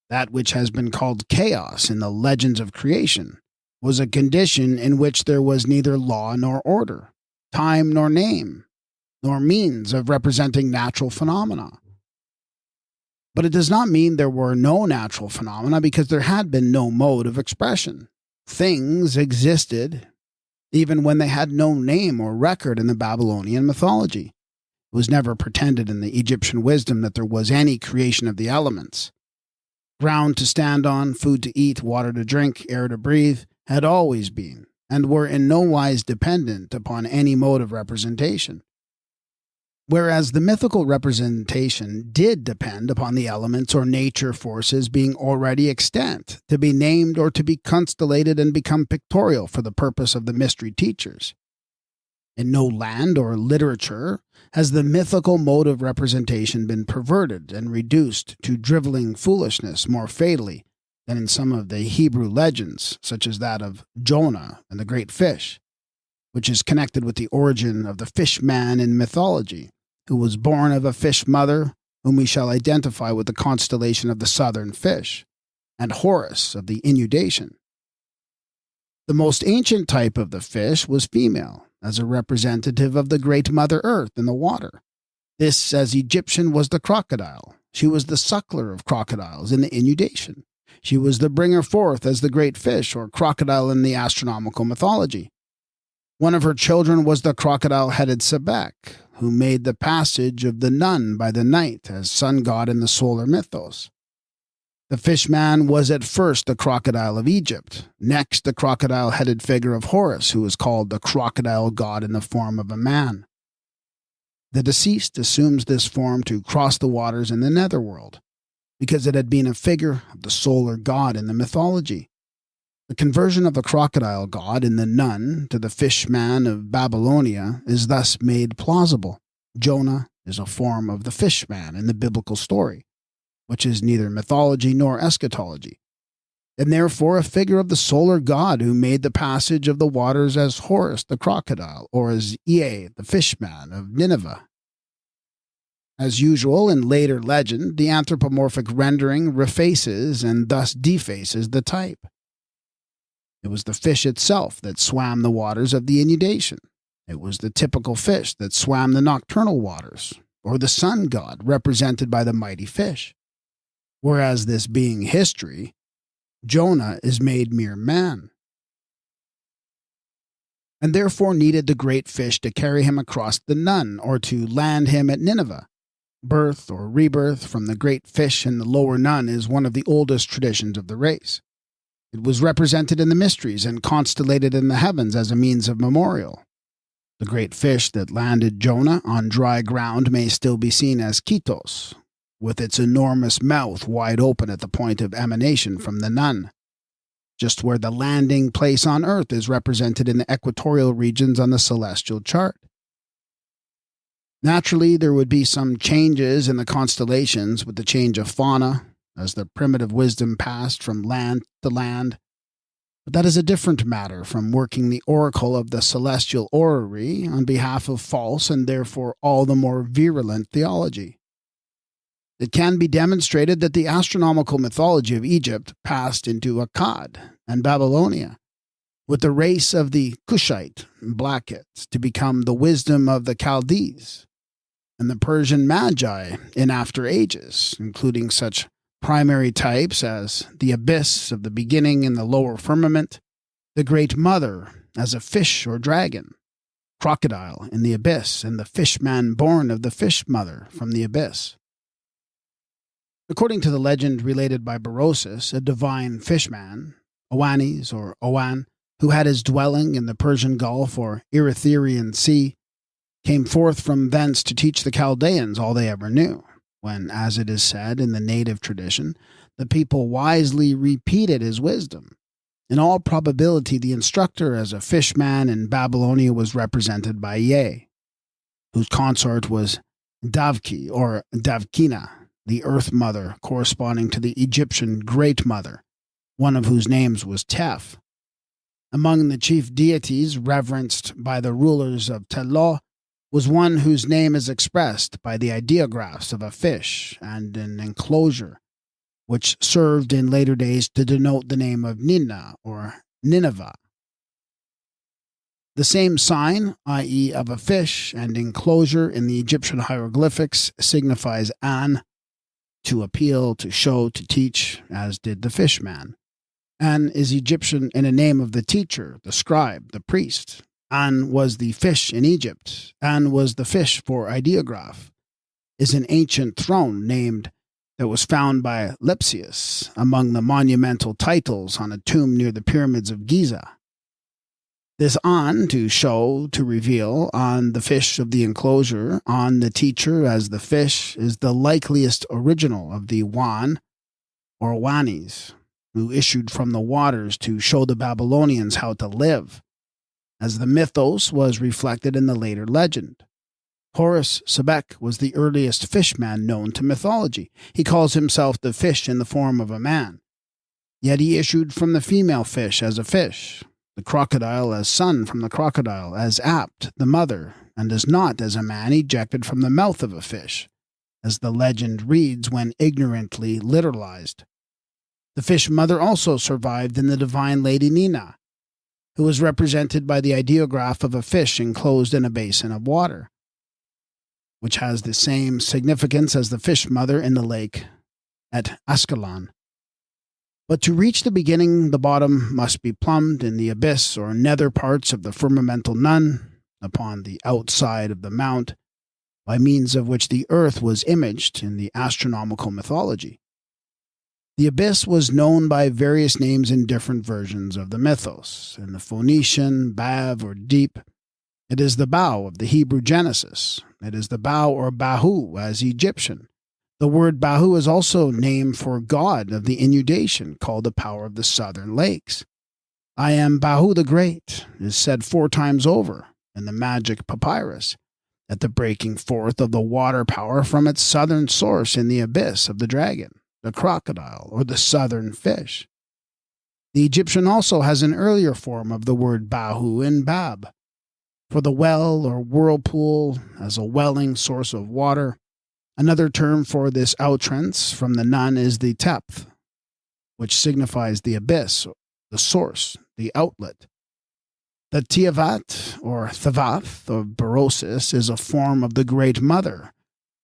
S1: That which has been called chaos in the legends of creation was a condition in which there was neither law nor order, time nor name, nor means of representing natural phenomena. But it does not mean there were no natural phenomena because there had been no mode of expression. Things existed even when they had no name or record in the Babylonian mythology. It was never pretended in the Egyptian wisdom that there was any creation of the elements. Ground to stand on, food to eat, water to drink, air to breathe, had always been, and were in no wise dependent upon any mode of representation. Whereas the mythical representation did depend upon the elements or nature forces being already extant, to be named or to be constellated and become pictorial for the purpose of the mystery teachers. In no land or literature has the mythical mode of representation been perverted and reduced to driveling foolishness more fatally than in some of the Hebrew legends, such as that of Jonah and the great fish, which is connected with the origin of the fish-man in mythology, who was born of a fish mother, whom we shall identify with the constellation of the southern fish, and Horus of the inundation. The most ancient type of the fish was female, as a representative of the great Mother Earth in the water. This, as Egyptian, was the crocodile. She was the suckler of crocodiles in the inundation. She was the bringer forth as the great fish or crocodile in the astronomical mythology. One of her children was the crocodile-headed Sebek, who made the passage of the Nun by the night as sun god in the solar mythos. The fishman was at first the crocodile of Egypt, next the crocodile-headed figure of Horus, who is called the crocodile god in the form of a man. The deceased assumes this form to cross the waters in the netherworld, because it had been a figure of the solar god in the mythology. The conversion of the crocodile god in the Nun to the fishman of Babylonia is thus made plausible. Jonah is a form of the fishman in the biblical story, which is neither mythology nor eschatology, and therefore a figure of the solar god who made the passage of the waters as Horus the crocodile, or as Ea the fishman of Nineveh. As usual in later legend, the anthropomorphic rendering refaces and thus defaces the type. It was the fish itself that swam the waters of the inundation. It was the typical fish that swam the nocturnal waters, or the sun god represented by the mighty fish. Whereas this being history, Jonah is made mere man, and therefore needed the great fish to carry him across the Nun, or to land him at Nineveh. Birth or rebirth from the great fish in the lower Nun is one of the oldest traditions of the race. It was represented in the mysteries and constellated in the heavens as a means of memorial. The great fish that landed Jonah on dry ground may still be seen as Kitos, with its enormous mouth wide open at the point of emanation from the Nun, just where the landing place on Earth is represented in the equatorial regions on the celestial chart. Naturally, there would be some changes in the constellations with the change of fauna, as the primitive wisdom passed from land to land. But that is a different matter from working the oracle of the celestial orrery on behalf of false and therefore all the more virulent theology. It can be demonstrated that the astronomical mythology of Egypt passed into Akkad and Babylonia, with the race of the Cushite Blackets to become the wisdom of the Chaldees, and the Persian Magi in after ages, including such primary types as the abyss of the beginning in the lower firmament, the Great Mother as a fish or dragon, crocodile in the abyss, and the fish-man born of the fish mother from the abyss. According to the legend related by Berosus, a divine fishman, Oannes or Oan, who had his dwelling in the Persian Gulf or Erythraean Sea, came forth from thence to teach the Chaldeans all they ever knew, when, as it is said in the native tradition, the people wisely repeated his wisdom. In all probability, the instructor as a fishman in Babylonia was represented by Ye, whose consort was Davki or Davkina, the Earth Mother corresponding to the Egyptian Great Mother, one of whose names was Tef. Among the chief deities reverenced by the rulers of Tello was one whose name is expressed by the ideographs of a fish and an enclosure, which served in later days to denote the name of Ninna or Nineveh. The same sign, i.e. of a fish and enclosure in the Egyptian hieroglyphics, signifies An, to appeal, to show, to teach, as did the fishman. An is Egyptian in a name of the teacher, the scribe, the priest. An was the fish in Egypt. An was the fish for ideograph, is an ancient throne named that was found by Lepsius among the monumental titles on a tomb near the pyramids of Giza. This An, to show, to reveal, on the fish of the enclosure, on the teacher as the fish, is the likeliest original of the Wan, or Wanis, who issued from the waters to show the Babylonians how to live, as the mythos was reflected in the later legend. Horus Sebek was the earliest fishman known to mythology. He calls himself the fish in the form of a man. Yet he issued from the female fish as a fish, the crocodile as son from the crocodile, as Apt, the mother, and as not as a man ejected from the mouth of a fish, as the legend reads when ignorantly literalized. The fish mother also survived in the divine Lady Nina, who was represented by the ideograph of a fish enclosed in a basin of water, which has the same significance as the fish mother in the lake at Ascalon. But to reach the beginning, the bottom must be plumbed in the abyss or nether parts of the firmamental nun, upon the outside of the mount, by means of which the earth was imaged in the astronomical mythology. The abyss was known by various names in different versions of the mythos. In the Phoenician, Bav or deep, it is the bow of the Hebrew Genesis. It is the bow or Bahu as Egyptian. The word Bahu is also named for God of the inundation, called the power of the southern lakes. I am Bahu the Great is said 4 times over in the magic papyrus, at the breaking forth of the water power from its southern source in the abyss of the dragon, the crocodile, or the southern fish. The Egyptian also has an earlier form of the word Bahu in Bab, for the well or whirlpool as a welling source of water. Another term for this outrance from the nun is the Tepth, which signifies the abyss, the source, the outlet. The Tiavat, or Thavath, of Berosus, is a form of the Great Mother,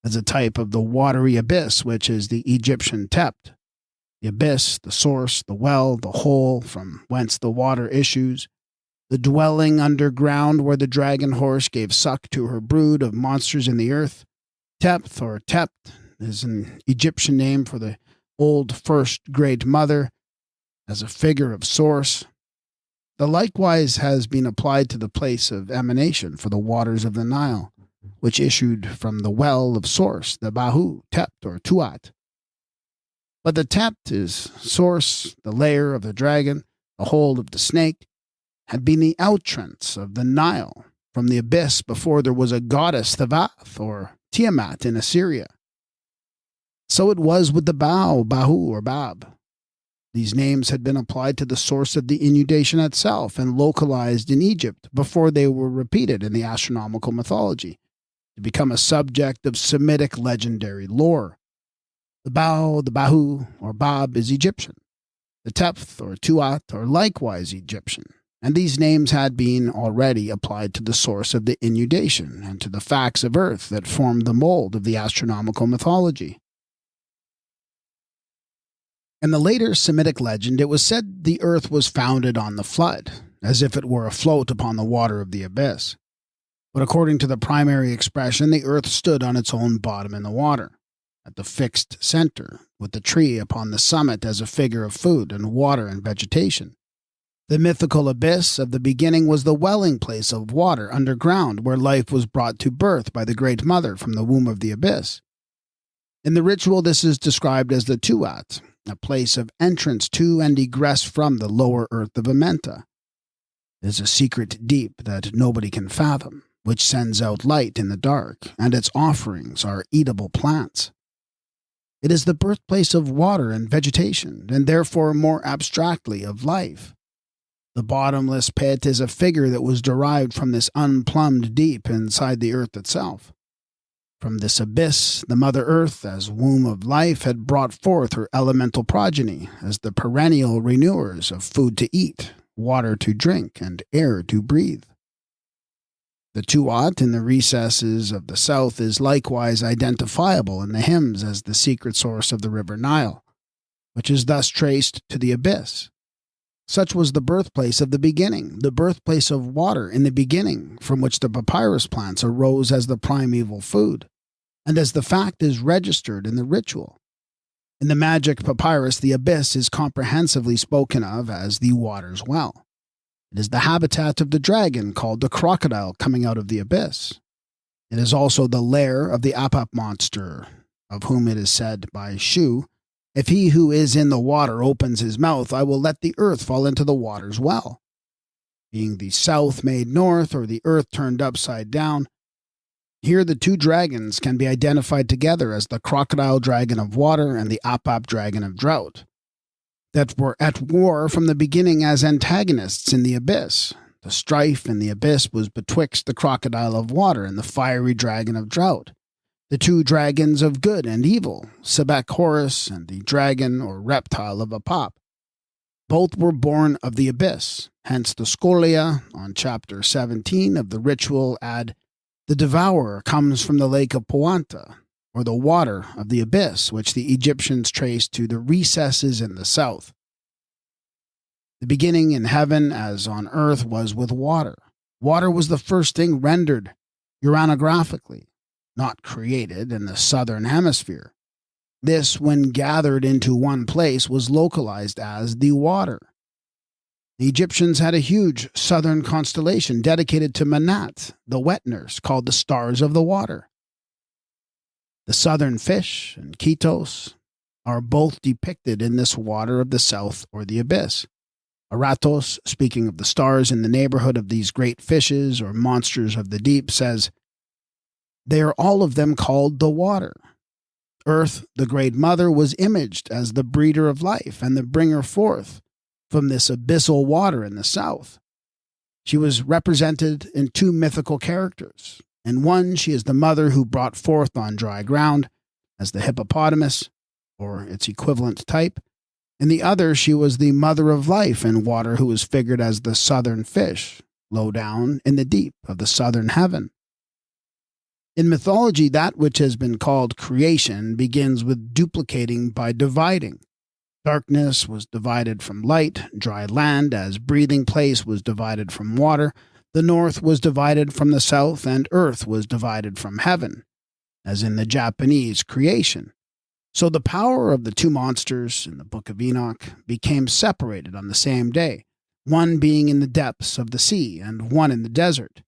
S1: as a type of the watery abyss, which is the Egyptian Tept. The abyss, the source, the well, the hole from whence the water issues, the dwelling underground where the dragon horse gave suck to her brood of monsters in the earth. Tepth or Tept is an Egyptian name for the old first Great Mother as a figure of source. The likewise has been applied to the place of emanation for the waters of the Nile, which issued from the well of source, the Bahu, Tept or Tuat. But the Tept is source, the lair of the dragon, the hold of the snake, had been the outrance of the Nile from the abyss before there was a goddess Thavath or Tiamat in Assyria. So it was with the Bahu or Bab. These names had been applied to the source of the inundation itself and localized in Egypt before they were repeated in the astronomical mythology to become a subject of Semitic legendary lore. The Bao, the Bahu, or Bab is Egyptian. The Teph, or Tuat, are likewise Egyptian, and these names had been already applied to the source of the inundation and to the facts of earth that formed the mold of the astronomical mythology. In the later Semitic legend, it was said the earth was founded on the flood, as if it were afloat upon the water of the abyss. But according to the primary expression, the earth stood on its own bottom in the water, at the fixed center, with the tree upon the summit as a figure of food and water and vegetation. The mythical abyss of the beginning was the welling place of water underground where life was brought to birth by the Great Mother from the womb of the abyss. In the ritual, this is described as the Tuat, a place of entrance to and egress from the lower earth of AMENTA. It is a secret deep that nobody can fathom, which sends out light in the dark, and its offerings are eatable plants. It is the birthplace of water and vegetation, and therefore more abstractly of life. The bottomless pit is a figure that was derived from this unplumbed deep inside the earth itself. From this abyss, the Mother Earth, as womb of life, had brought forth her elemental progeny as the perennial renewers of food to eat, water to drink, and air to breathe. The Tuat in the recesses of the south is likewise identifiable in the hymns as the secret source of the river Nile, which is thus traced to the abyss. Such was the birthplace of the beginning, the birthplace of water in the beginning, from which the papyrus plants arose as the primeval food, and as the fact is registered in the ritual. In the magic papyrus, the abyss is comprehensively spoken of as the water's well. It is the habitat of the dragon called the crocodile coming out of the abyss. It is also the lair of the Apap monster, of whom it is said by Shu, "If he who is in the water opens his mouth, I will let the earth fall into the water's well." Being the south made north or the earth turned upside down, here the two dragons can be identified together as the crocodile dragon of water and the Apap dragon of drought, that were at war from the beginning as antagonists in the abyss. The strife in the abyss was betwixt the crocodile of water and the fiery dragon of drought, the two dragons of good and evil, Sebek Horus and the dragon or reptile of Apap. Both were born of the abyss, hence the Scholia on chapter 17 of the ritual add, "The devourer comes from the lake of Poanta," or the water of the abyss, which the Egyptians traced to the recesses in the south. The beginning in heaven as on earth was with water. Water was the first thing rendered uranographically, not created in the southern hemisphere. This, when gathered into one place, was localized as the water. The Egyptians had a huge southern constellation dedicated to Manat, the wet nurse, called the Stars of the Water. The southern fish and Ketos are both depicted in this water of the south or the abyss. Aratos, speaking of the stars in the neighborhood of these great fishes or monsters of the deep, says, "They are all of them called the water. Earth, the great mother, was imaged as the breeder of life and the bringer forth from this abyssal water in the south. She was represented in two mythical characters. In one, she is the mother who brought forth on dry ground, as the hippopotamus, or its equivalent type. In the other, she was the mother of life in water who is figured as the southern fish, low down in the deep of the southern heaven. In mythology, that which has been called creation begins with duplicating by dividing. Darkness was divided from light, dry land as breathing place was divided from water, the north was divided from the south, and earth was divided from heaven, as in the Japanese creation. So the power of the two monsters in the Book of Enoch became separated on the same day, one being in the depths of the sea and one in the desert.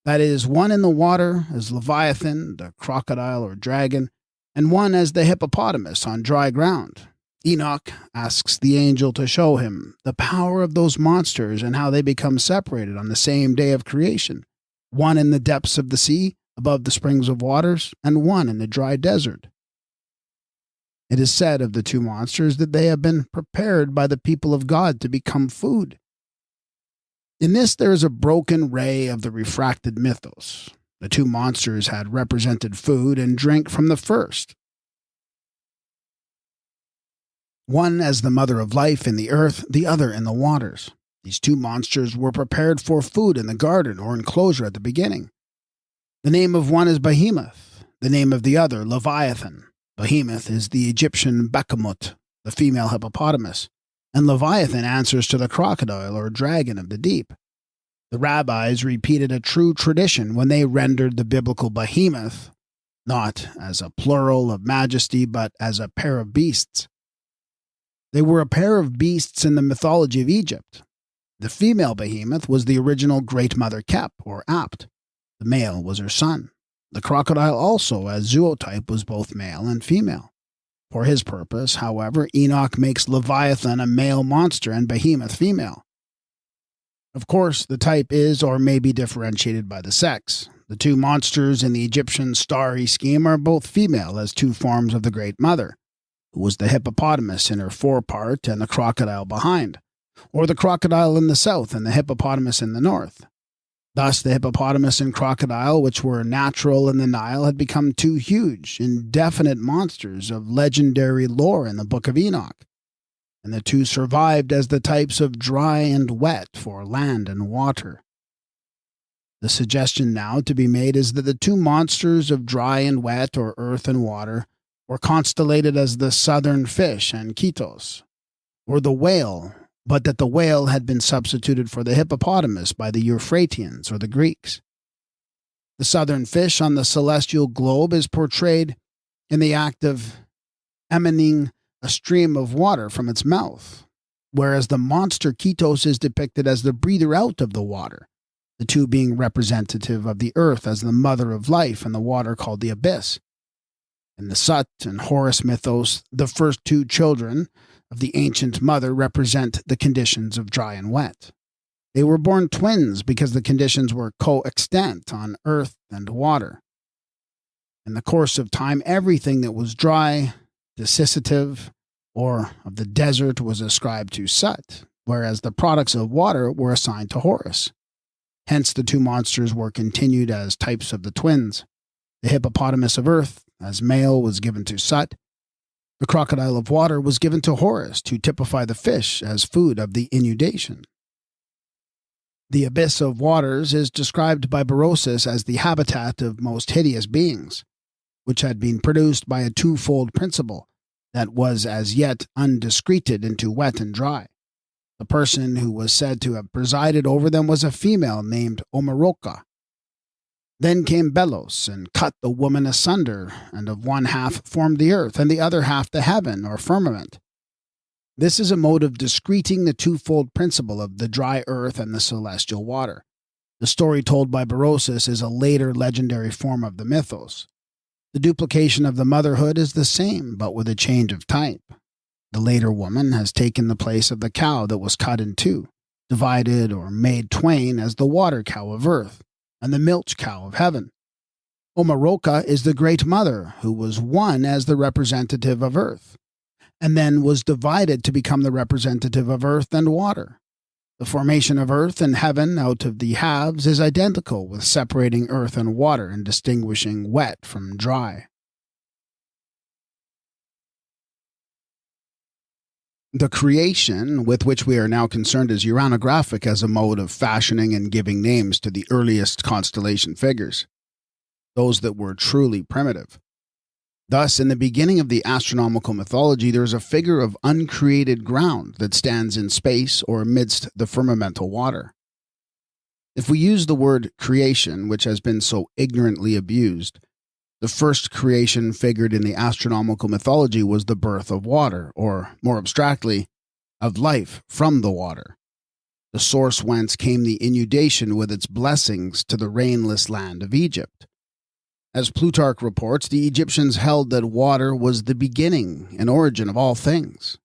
S1: That is, one in the water as Leviathan, the crocodile or dragon, and one as the hippopotamus on dry ground. Enoch asks the angel to show him the power of those monsters and how they become separated on the same day of creation, one in the depths of the sea, above the springs of waters, and one in the dry desert. It is said of the two monsters that they have been prepared by the people of God to become food. In this there is a broken ray of the refracted mythos. The two monsters had represented food and drink from the first. One as the mother of life in the earth, the other in the waters. These two monsters were prepared for food in the garden or enclosure at the beginning. The name of one is Behemoth, the name of the other Leviathan. Behemoth is the Egyptian Behemoth, the female hippopotamus, and Leviathan answers to the crocodile or dragon of the deep. The rabbis repeated a true tradition when they rendered the biblical behemoth not as a plural of majesty but as a pair of beasts. They were a pair of beasts in the mythology of Egypt. The female behemoth was the original Great Mother Kep, or Apt. The male was her son. The crocodile also, as zootype, was both male and female. For his purpose, however, Enoch makes Leviathan a male monster and Behemoth female. Of course, the type is or may be differentiated by the sex. The two monsters in the Egyptian starry scheme are both female as two forms of the Great Mother, who was the hippopotamus in her forepart and the crocodile behind, or the crocodile in the south and the hippopotamus in the north. Thus, the hippopotamus and crocodile, which were natural in the Nile, had become two huge, indefinite monsters of legendary lore in the Book of Enoch, and the two survived as the types of dry and wet for land and water. The suggestion now to be made is that the two monsters of dry and wet, or earth and water, were constellated as the southern fish and Ketos, or the whale, but that the whale had been substituted for the hippopotamus by the Euphratians or the Greeks. The southern fish on the celestial globe is portrayed in the act of emanating a stream of water from its mouth, whereas the monster Ketos is depicted as the breather out of the water, the two being representative of the earth as the mother of life and the water called the abyss. In the Sut and Horus mythos, the first two children of the ancient mother represent the conditions of dry and wet. They were born twins because the conditions were coextant on earth and water. In the course of time, everything that was dry, decissative, or of the desert was ascribed to Sut, whereas the products of water were assigned to Horus. Hence the two monsters were continued as types of the twins. The hippopotamus of earth, as male, was given to Sut. The crocodile of water was given to Horus to typify the fish as food of the inundation. The abyss of waters is described by Berosus as the habitat of most hideous beings, which had been produced by a twofold principle that was as yet undiscreted into wet and dry. The person who was said to have presided over them was a female named Omeroka. Then came Belos, and cut the woman asunder, and of one half formed the earth, and the other half the heaven, or firmament. This is a mode of discreting the twofold principle of the dry earth and the celestial water. The story told by Berosus is a later legendary form of the mythos. The duplication of the motherhood is the same, but with a change of type. The later woman has taken the place of the cow that was cut in two, divided or made twain as the water cow of earth, and the milch cow of heaven. Omeroka is the Great Mother, who was one as the representative of earth, and then was divided to become the representative of earth and water. The formation of earth and heaven out of the halves is identical with separating earth and water and distinguishing wet from dry. The creation with which we are now concerned is uranographic as a mode of fashioning and giving names to the earliest constellation figures, those that were truly primitive. Thus, in the beginning of the astronomical mythology, there is a figure of uncreated ground that stands in space or amidst the firmamental water. If we use the word creation, which has been so ignorantly abused, the first creation figured in the astronomical mythology was the birth of water, or, more abstractly, of life from the water, the source whence came the inundation with its blessings to the rainless land of Egypt. As Plutarch reports, the Egyptians held that water was the beginning and origin of all things.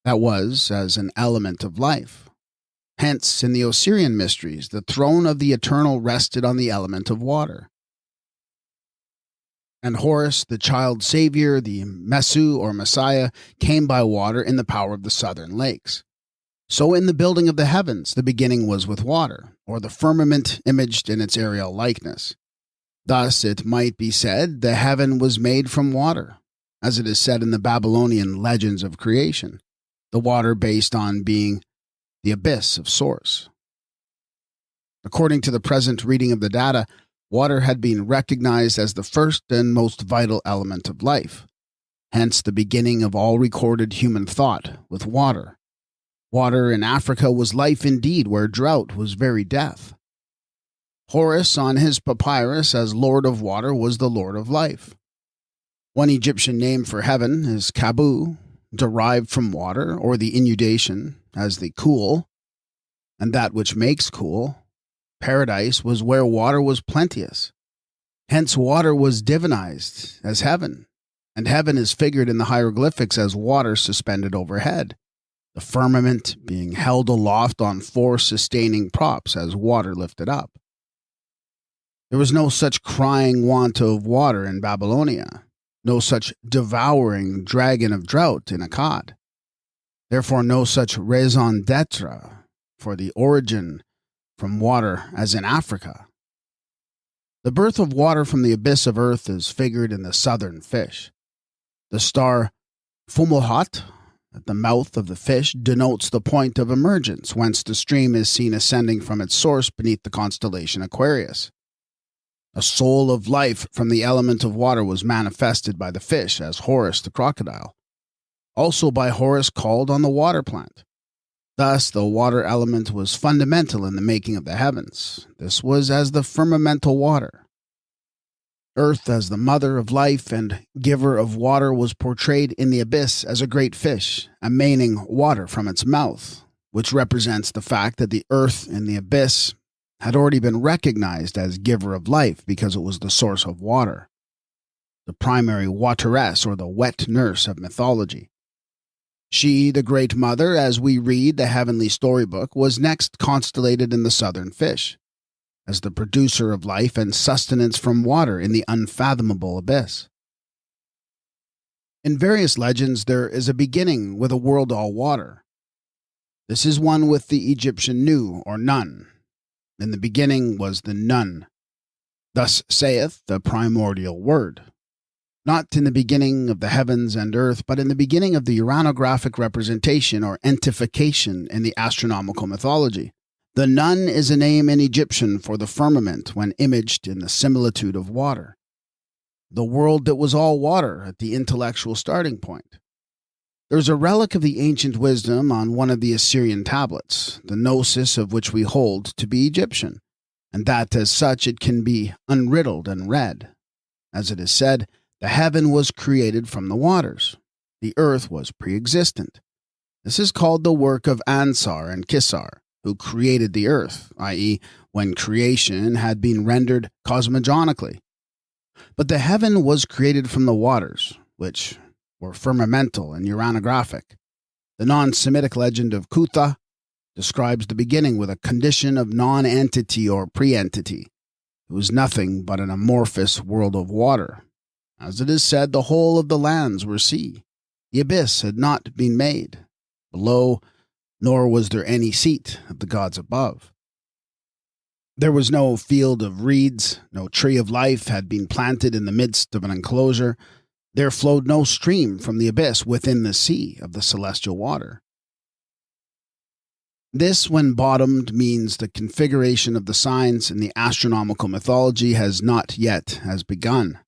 S1: That was, as an element of life. Hence, in the Osirian mysteries, the throne of the eternal rested on the element of water. And Horus, the child savior, the Mesu or Messiah, came by water in the power of the southern lakes. So in the building of the heavens, the beginning was with water, or the firmament imaged in its aerial likeness. Thus it might be said the heaven was made from water, as it is said in the Babylonian legends of creation, the water based on being the abyss of source. According to the present reading of the data, water had been recognized as the first and most vital element of life, hence the beginning of all recorded human thought with water. Water in Africa was life indeed, where drought was very death. Horus, on his papyrus as Lord of Water, was the Lord of Life. One Egyptian name for heaven is Kabu, derived from water, or the inundation, as the cool, and that which makes cool. Paradise was where water was plenteous. Hence water was divinized as heaven, and heaven is figured in the hieroglyphics as water suspended overhead, the firmament being held aloft on 4 sustaining props as water lifted up. There was no such crying want of water in Babylonia, no such devouring dragon of drought in Akkad. Therefore no such raison d'etre for the origin from water as in Africa. The birth of water from the abyss of earth is figured in the southern fish. The star Fomalhaut at the mouth of the fish denotes the point of emergence, whence the stream is seen ascending from its source beneath the constellation Aquarius. A soul of life from the element of water was manifested by the fish as Horus the crocodile, also by Horus called on the water plant. Thus, the water element was fundamental in the making of the heavens. This was as the firmamental water. Earth, as the mother of life and giver of water, was portrayed in the abyss as a great fish, emanating water from its mouth, which represents the fact that the earth in the abyss had already been recognized as giver of life because it was the source of water, the primary wateress or the wet nurse of mythology. She, the Great Mother, as we read the heavenly storybook, was next constellated in the southern fish, as the producer of life and sustenance from water in the unfathomable abyss. In various legends there is a beginning with a world all water. This is one with the Egyptian Nu, or Nun. In the beginning was the Nun. Thus saith the primordial word. Not in the beginning of the heavens and earth, but in the beginning of the uranographic representation or entification in the astronomical mythology. The Nun is a name in Egyptian for the firmament when imaged in the similitude of water. The world that was all water at the intellectual starting point. There's a relic of the ancient wisdom on one of the Assyrian tablets, the gnosis of which we hold to be Egyptian, and that as such it can be unriddled and read. As it is said, the heaven was created from the waters. The earth was pre-existent. This is called the work of Ansar and Kissar, who created the earth, i.e., when creation had been rendered cosmogonically. But the heaven was created from the waters, which were firmamental and uranographic. The non-Semitic legend of Kutha describes the beginning with a condition of non-entity or pre-entity. It was nothing but an amorphous world of water. As it is said, the whole of the lands were sea. The abyss had not been made below, nor was there any seat of the gods above. There was no field of reeds, no tree of life had been planted in the midst of an enclosure. There flowed no stream from the abyss within the sea of the celestial water. This, when bottomed, means the configuration of the signs in the astronomical mythology has not yet begun.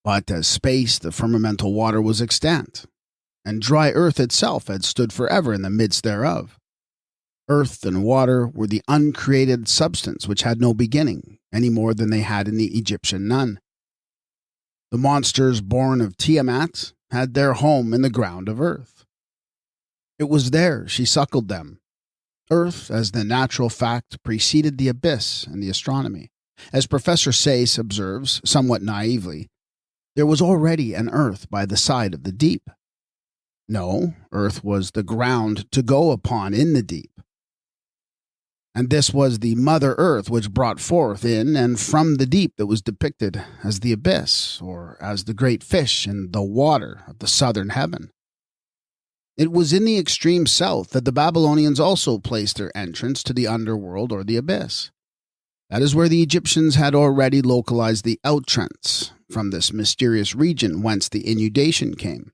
S1: But as space, the firmamental water was extant, and dry earth itself had stood forever in the midst thereof. Earth and water were the uncreated substance which had no beginning, any more than they had in the Egyptian Nun. The monsters born of Tiamat had their home in the ground of earth. It was there she suckled them. Earth, as the natural fact, preceded the abyss and the astronomy. As Professor Sayce observes, somewhat naively, there was already an earth by the side of the deep. No, earth was the ground to go upon in the deep. And this was the Mother Earth which brought forth in and from the deep that was depicted as the abyss, or as the great fish in the water of the southern heaven. It was in the extreme south that the Babylonians also placed their entrance to the underworld or the abyss. That is where the Egyptians had already localized the outrance from this mysterious region whence the inundation came.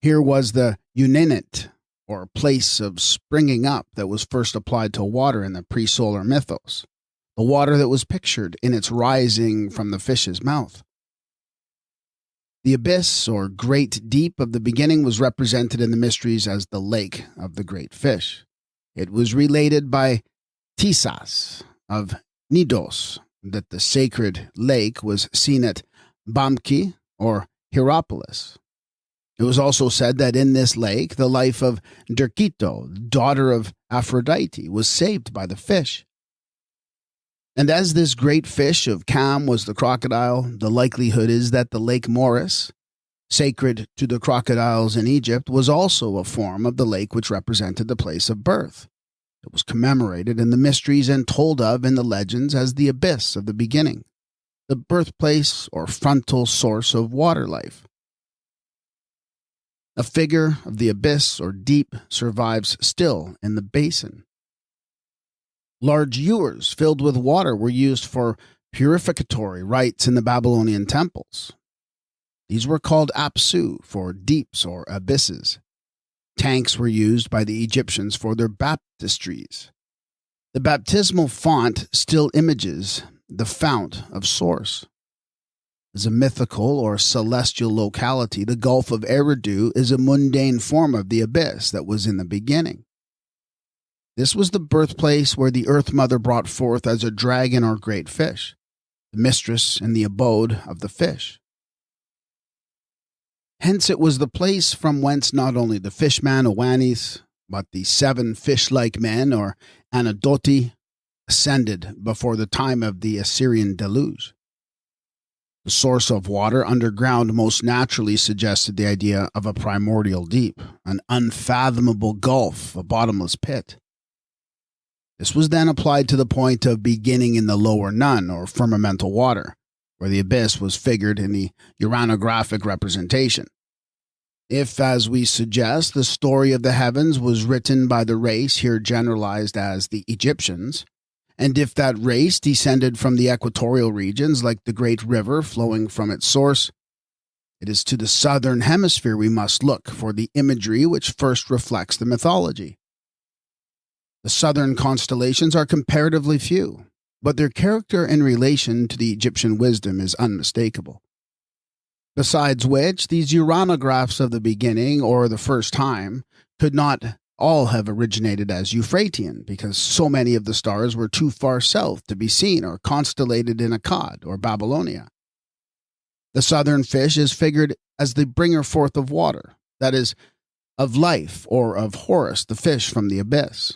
S1: Here was the Uninit, or place of springing up, that was first applied to water in the pre-solar mythos, the water that was pictured in its rising from the fish's mouth. The abyss, or great deep of the beginning, was represented in the mysteries as the lake of the great fish. It was related by Tisas of Knidos that the sacred lake was seen at Bamki, or Hierapolis. It was also said that in this lake, the life of Derkito, daughter of Aphrodite, was saved by the fish. And as this great fish of Cam was the crocodile, the likelihood is that the Lake Moeris, sacred to the crocodiles in Egypt, was also a form of the lake which represented the place of birth. It was commemorated in the mysteries and told of in the legends as the abyss of the beginning, the birthplace or frontal source of water life. A figure of the abyss or deep survives still in the basin. Large ewers filled with water were used for purificatory rites in the Babylonian temples. These were called apsu, for deeps or abysses. Tanks were used by the Egyptians for their baptistries. The baptismal font still images the fount of source. As a mythical or celestial locality, the Gulf of Eridu is a mundane form of the abyss that was in the beginning. This was the birthplace where the Earth Mother brought forth as a dragon or great fish, the mistress and the abode of the fish. Hence it was the place from whence not only the fishman Owanis, but the 7 fish-like men, or Anadoti, ascended before the time of the Assyrian deluge. The source of water underground most naturally suggested the idea of a primordial deep, an unfathomable gulf, a bottomless pit. This was then applied to the point of beginning in the lower Nun, or firmamental water, where the abyss was figured in the uranographic representation. If, as we suggest, the story of the heavens was written by the race here generalized as the Egyptians, and if that race descended from the equatorial regions like the great river flowing from its source, it is to the southern hemisphere we must look for the imagery which first reflects the mythology. The southern constellations are comparatively few, but their character in relation to the Egyptian wisdom is unmistakable. Besides which, these uranographs of the beginning or the first time could not all have originated as Euphratian, because so many of the stars were too far south to be seen or constellated in Akkad or Babylonia. The southern fish is figured as the bringer forth of water, that is, of life, or of Horus, the fish from the abyss.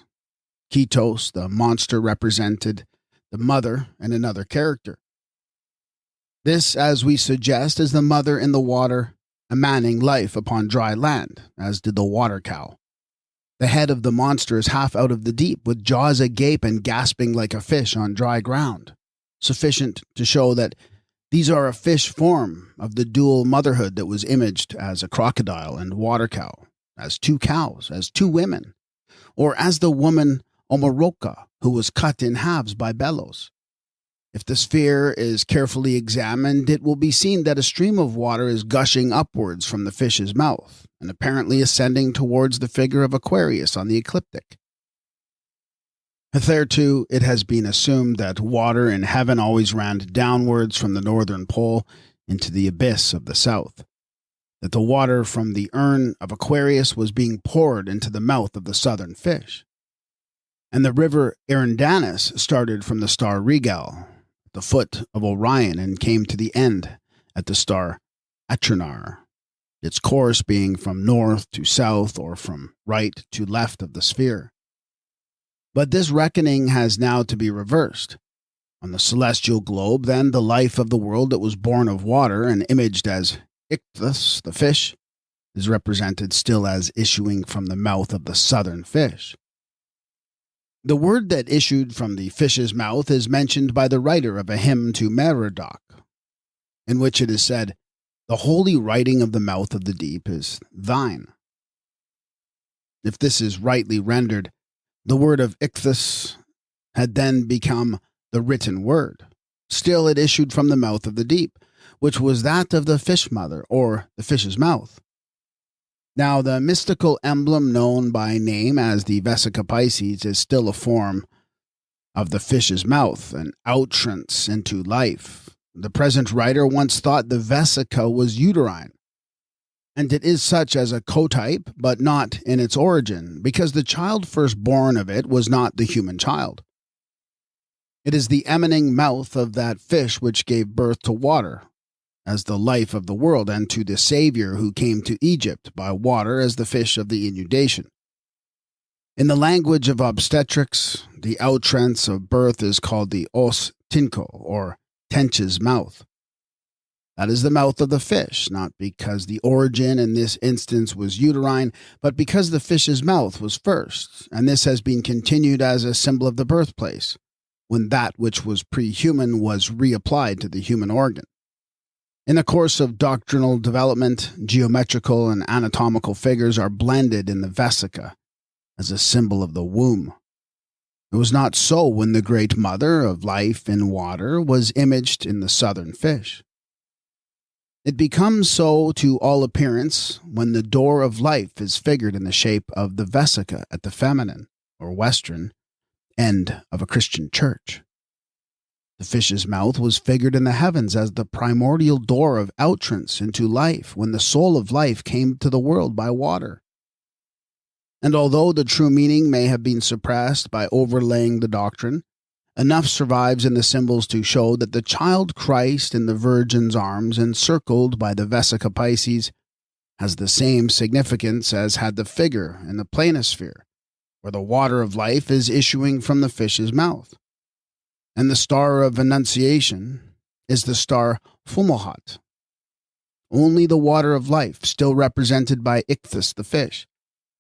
S1: Ketos, the monster, represented the mother and another character. This, as we suggest, is the mother in the water, emanating life upon dry land, as did the water cow. The head of the monster is half out of the deep, with jaws agape and gasping like a fish on dry ground, sufficient to show that these are a fish form of the dual motherhood that was imaged as a crocodile and water cow, as 2 cows, as 2 women, or as the woman Omoroka, who was cut in halves by Belos. If the sphere is carefully examined, it will be seen that a stream of water is gushing upwards from the fish's mouth, and apparently ascending towards the figure of Aquarius on the ecliptic. Hitherto, it has been assumed that water in heaven always ran downwards from the northern pole into the abyss of the south, that the water from the urn of Aquarius was being poured into the mouth of the southern fish. And the river Arendanus started from the star Regal, at the foot of Orion, and came to the end at the star Atranar, its course being from north to south or from right to left of the sphere. But this reckoning has now to be reversed. On the celestial globe, then, the life of the world that was born of water and imaged as Ichthus, the fish, is represented still as issuing from the mouth of the southern fish. The word that issued from the fish's mouth is mentioned by the writer of a hymn to Merodach, in which it is said, "The holy writing of the mouth of the deep is thine." If this is rightly rendered, the word of ichthys had then become the written word. Still it issued from the mouth of the deep, which was that of the fish mother, or the fish's mouth. Now the mystical emblem known by name as the Vesica Pisces is still a form of the fish's mouth, an outrance into life. The present writer once thought the vesica was uterine, and it is such as a cotype, but not in its origin, because the child first born of it was not the human child. It is the emanating mouth of that fish which gave birth to water, as the life of the world, and to the Savior who came to Egypt by water as the fish of the inundation. In the language of obstetrics, the outrance of birth is called the os tinco, or tench's mouth. That is the mouth of the fish, not because the origin in this instance was uterine, but because the fish's mouth was first, and this has been continued as a symbol of the birthplace, when that which was pre-human was reapplied to the human organ. In the course of doctrinal development, geometrical and anatomical figures are blended in the vesica as a symbol of the womb. It was not so when the great mother of life in water was imaged in the southern fish. It becomes so to all appearance when the door of life is figured in the shape of the vesica at the feminine, or western, end of a Christian church. The fish's mouth was figured in the heavens as the primordial door of outrance into life when the soul of life came to the world by water. And although the true meaning may have been suppressed by overlaying the doctrine, enough survives in the symbols to show that the child Christ in the Virgin's arms, encircled by the Vesica Pisces, has the same significance as had the figure in the planisphere, where the water of life is issuing from the fish's mouth. And the star of Annunciation is the star Fomalhaut. Only the water of life, still represented by Ichthys the fish,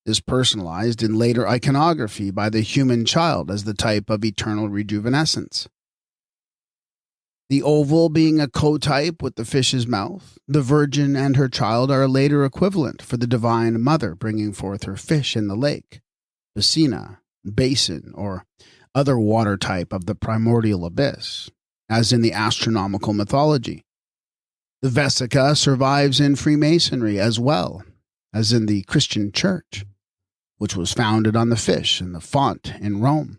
S1: is personalized in later iconography by the human child as the type of eternal rejuvenescence. The oval being a co-type with the fish's mouth, the Virgin and her child are a later equivalent for the Divine Mother bringing forth her fish in the lake, piscina, basin, or other water type of the primordial abyss, as in the astronomical mythology. The Vesica survives in Freemasonry as well as in the Christian Church, which was founded on the fish and the font in Rome.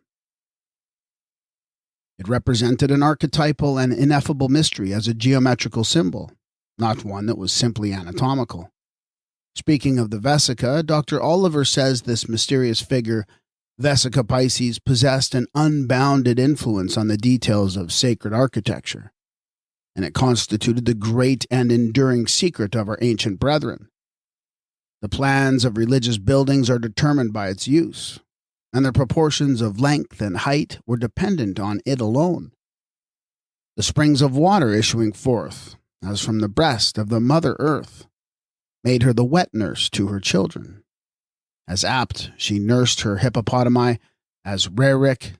S1: It represented an archetypal and ineffable mystery as a geometrical symbol, not one that was simply anatomical. Speaking of the Vesica, Dr. Oliver says this mysterious figure, Vesica Pisces, possessed an unbounded influence on the details of sacred architecture, and it constituted the great and enduring secret of our ancient brethren. The plans of religious buildings are determined by its use, and the proportions of length and height were dependent on it alone. The springs of water issuing forth, as from the breast of the Mother Earth, made her the wet nurse to her children. As apt, she nursed her hippopotami; as Rerik,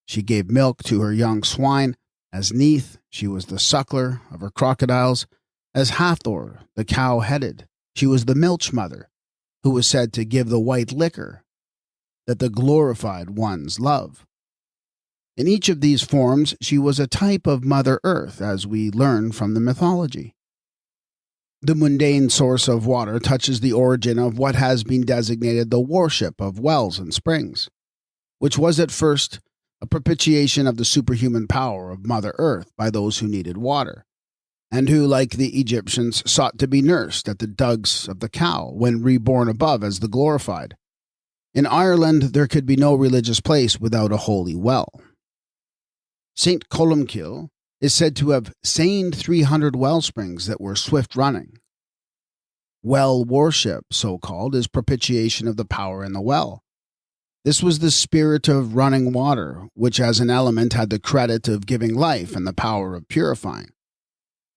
S1: she gave milk to her young swine; as Neith, she was the suckler of her crocodiles; as Hathor, the cow-headed, she was the milch mother, who was said to give the white liquor that the glorified ones love. In each of these forms, she was a type of Mother Earth, as we learn from the mythology. The mundane source of water touches the origin of what has been designated the worship of wells and springs, which was at first a propitiation of the superhuman power of Mother Earth by those who needed water, and who, like the Egyptians, sought to be nursed at the dugs of the cow when reborn above as the glorified. In Ireland, there could be no religious place without a holy well. St. Columcille is said to have seined 300 well springs that were swift-running. Well worship, so-called, is propitiation of the power in the well. This was the spirit of running water, which as an element had the credit of giving life and the power of purifying.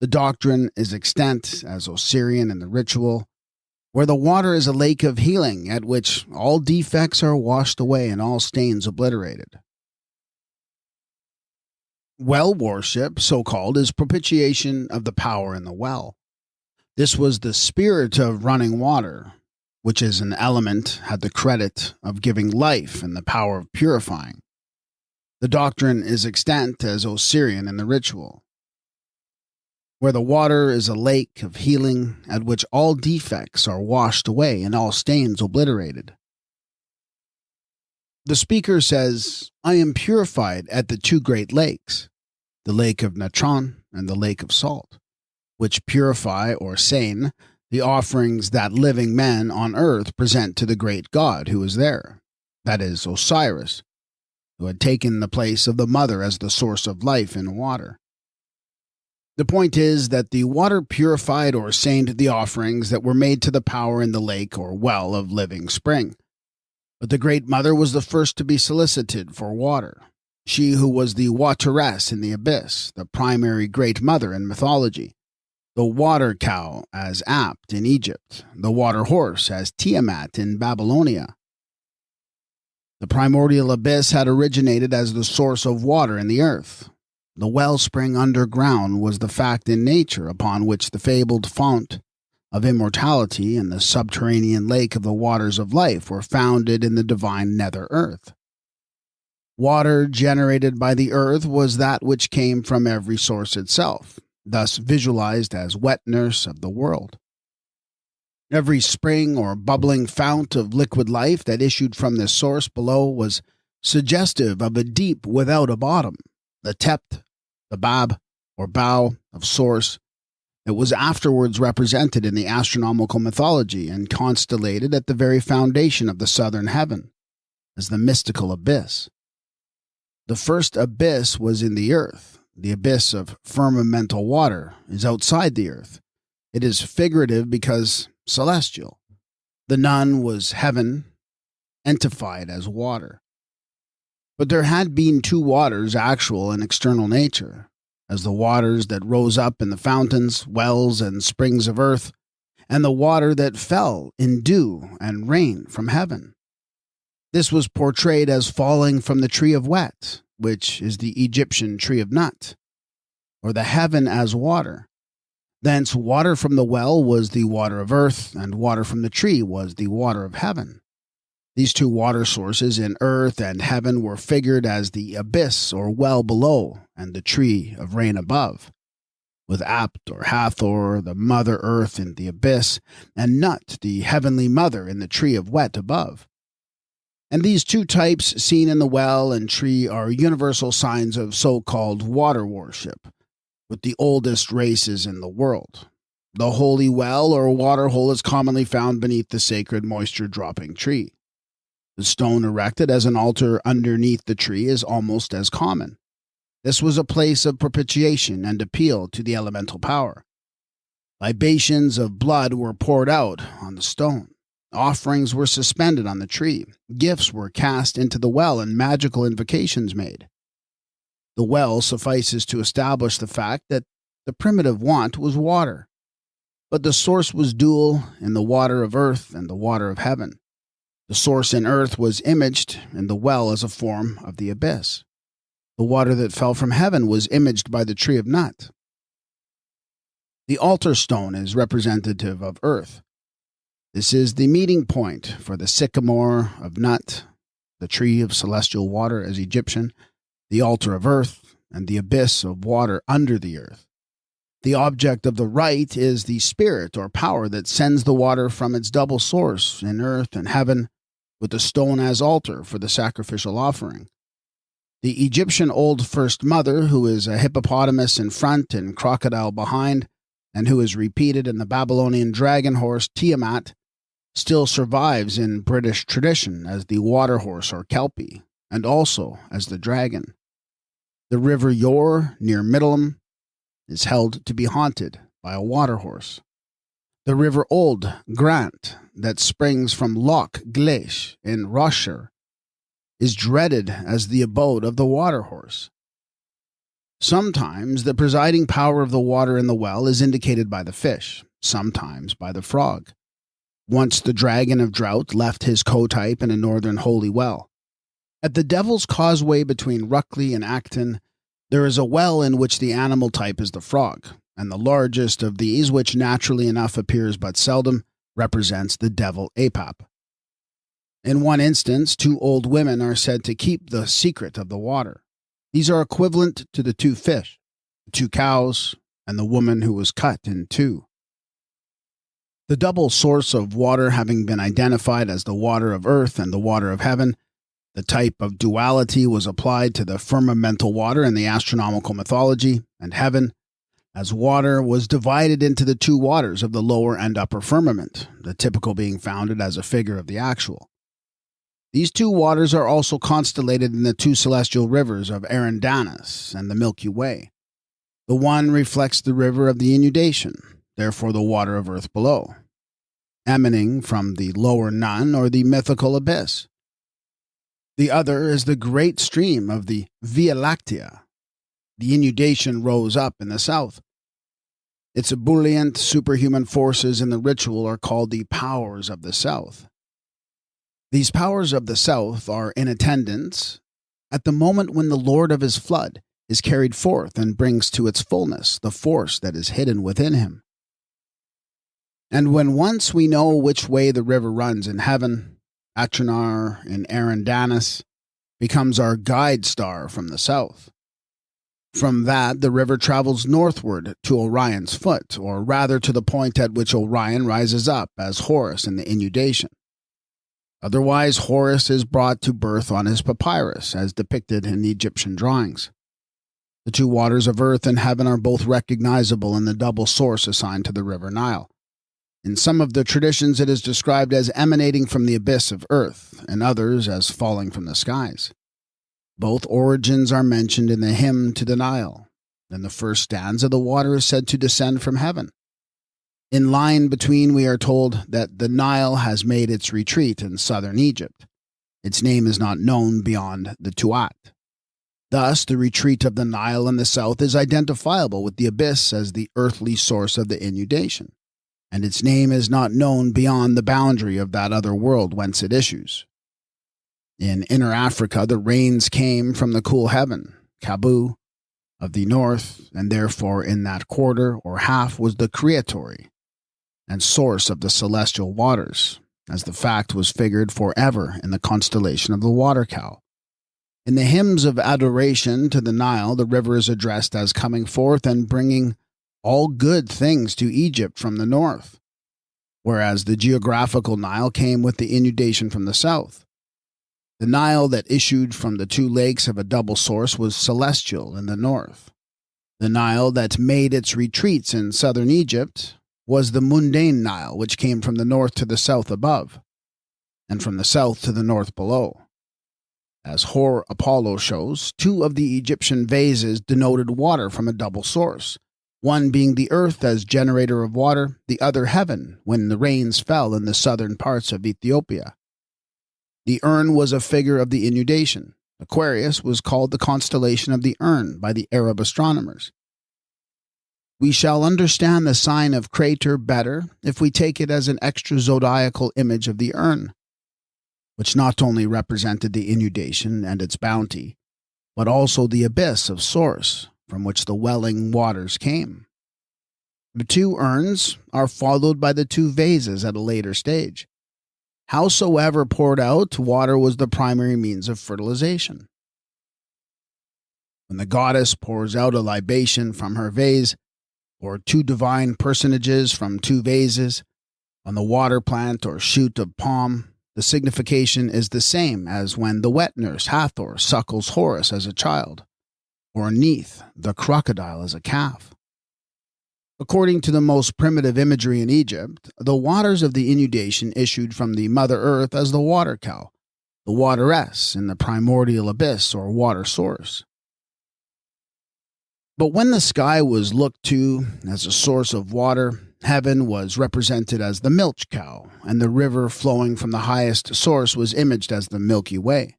S1: The doctrine is extant as Osirian in the ritual, where the water is a lake of healing, at which all defects are washed away and all stains obliterated. Well worship, so-called, is propitiation of the power in the well. This was the spirit of running water, which is an element had the credit of giving life and the power of purifying. The doctrine is extant as Osirian in the ritual, where the water is a lake of healing, at which all defects are washed away and all stains obliterated. The speaker says, I am purified at the two great lakes, the lake of natron and the lake of salt, which purify or sain the offerings that living men on earth present to the great God who is there, that is, Osiris, who had taken the place of the mother as the source of life in water. The point is that the water purified or sained the offerings that were made to the power in the lake or well of living spring. But the Great Mother was the first to be solicited for water, she who was the wateress in the abyss, the primary Great Mother in mythology, the water cow as Apt in Egypt, the water horse as Tiamat in Babylonia. The primordial abyss had originated as the source of water in the earth. The wellspring underground was the fact in nature upon which the fabled fount of immortality and the subterranean lake of the waters of life were founded in the divine nether earth. Water generated by the earth was that which came from every source itself, thus visualized as wet nurse of the world. Every spring or bubbling fount of liquid life that issued from this source below was suggestive of a deep without a bottom, the tept, the bab, or bow of source. It was afterwards represented in the astronomical mythology and constellated at the very foundation of the southern heaven as the mystical abyss. The first abyss was in the earth. The abyss of firmamental water is outside the earth. It is figurative because celestial. The nun was heaven, entified as water. But there had been two waters, actual and external nature, as the waters that rose up in the fountains, wells, and springs of earth, and the water that fell in dew and rain from heaven. This was portrayed as falling from the tree of wet, which is the Egyptian tree of nut, or the heaven as water. Thence water from the well was the water of earth, and water from the tree was the water of heaven. These two water sources in earth and heaven were figured as the abyss or well below, and the tree of rain above, with Apt or Hathor, the mother earth in the abyss, and Nut, the heavenly mother, in the tree of wet above. And these two types seen in the well and tree are universal signs of so-called water worship, with the oldest races in the world. The holy well or water hole is commonly found beneath the sacred moisture-dropping tree. The stone erected as an altar underneath the tree is almost as common. This was a place of propitiation and appeal to the elemental power. Libations of blood were poured out on the stone. Offerings were suspended on the tree. Gifts were cast into the well and magical invocations made. The well suffices to establish the fact that the primitive want was water, but the source was dual in the water of earth and the water of heaven. The source in earth was imaged in the well as a form of the abyss. The water that fell from heaven was imaged by the tree of Nut. The altar stone is representative of earth. This is the meeting point for the sycamore of Nut, the tree of celestial water as Egyptian, the altar of earth, and the abyss of water under the earth. The object of the rite is the spirit or power that sends the water from its double source in earth and heaven, with the stone as altar for the sacrificial offering. The Egyptian Old First Mother, who is a hippopotamus in front and crocodile behind, and who is repeated in the Babylonian dragon horse Tiamat, still survives in British tradition as the water horse or Kelpie, and also as the dragon. The river Yor, near Middleham, is held to be haunted by a water horse. The river Old Grant, that springs from Loch Gleish in Rossshire, is dreaded as the abode of the water horse. Sometimes the presiding power of the water in the well is indicated by the fish, sometimes by the frog. Once the dragon of drought left his co-type in a northern holy well. At the Devil's Causeway between Ruckley and Acton, there is a well in which the animal type is the frog, and the largest of these, which naturally enough appears but seldom, represents the devil Apap. In one instance, 2 old women are said to keep the secret of the water. These are equivalent to the 2 fish, the 2 cows, and the woman who was cut in 2. The double source of water having been identified as the water of earth and the water of heaven, the type of duality was applied to the firmamental water in the astronomical mythology, and heaven, as water, was divided into the 2 waters of the lower and upper firmament, the typical being founded as a figure of the actual. These 2 waters are also constellated in the 2 celestial rivers of Eridanus and the Milky Way. The one reflects the river of the inundation, therefore the water of earth below, emanating from the lower Nun or the mythical abyss. The other is the great stream of the Via Lactea. The inundation rose up in the south. Its ebullient superhuman forces in the ritual are called the powers of the south. These powers of the south are in attendance at the moment when the Lord of his flood is carried forth and brings to its fullness the force that is hidden within him. And when once we know which way the river runs in heaven, Atronar in Eridanus becomes our guide star from the south. From that, the river travels northward to Orion's foot, or rather to the point at which Orion rises up as Horus in the inundation. Otherwise, Horus is brought to birth on his papyrus, as depicted in the Egyptian drawings. The 2 waters of earth and heaven are both recognizable in the double source assigned to the river Nile. In some of the traditions, it is described as emanating from the abyss of earth, and others as falling from the skies. Both origins are mentioned in the hymn to the Nile. In the first stanza, the water is said to descend from heaven. In line between, we are told that the Nile has made its retreat in southern Egypt. Its name is not known beyond the Tuat. Thus, the retreat of the Nile in the south is identifiable with the abyss as the earthly source of the inundation, and its name is not known beyond the boundary of that other world whence it issues. In inner Africa, the rains came from the cool heaven, Kabu, of the north, and therefore in that quarter or half was the creatory and source of the celestial waters, as the fact was figured forever in the constellation of the water cow. In the hymns of adoration to the Nile, the river is addressed as coming forth and bringing all good things to Egypt from the north, whereas the geographical Nile came with the inundation from the south. The Nile that issued from the 2 lakes of a double source was celestial in the north. The Nile that made its retreats in southern Egypt was the mundane Nile, which came from the north to the south above, and from the south to the north below. As Hor Apollo shows, 2 of the Egyptian vases denoted water from a double source, one being the earth as generator of water, the other heaven when the rains fell in the southern parts of Ethiopia. The urn was a figure of the inundation. Aquarius was called the constellation of the urn by the Arab astronomers. We shall understand the sign of crater better if we take it as an extra zodiacal image of the urn, which not only represented the inundation and its bounty, but also the abyss of source from which the welling waters came. The 2 urns are followed by the 2 vases at a later stage. Howsoever poured out, water was the primary means of fertilization. When the goddess pours out a libation from her vase, or 2 divine personages from 2 vases, on the water plant or shoot of palm, the signification is the same as when the wet nurse Hathor suckles Horus as a child, or Neith, the crocodile, as a calf. According to the most primitive imagery in Egypt, the waters of the inundation issued from the Mother Earth as the water cow, the wateress in the primordial abyss or water source. But when the sky was looked to as a source of water, heaven was represented as the milch cow, and the river flowing from the highest source was imaged as the Milky Way.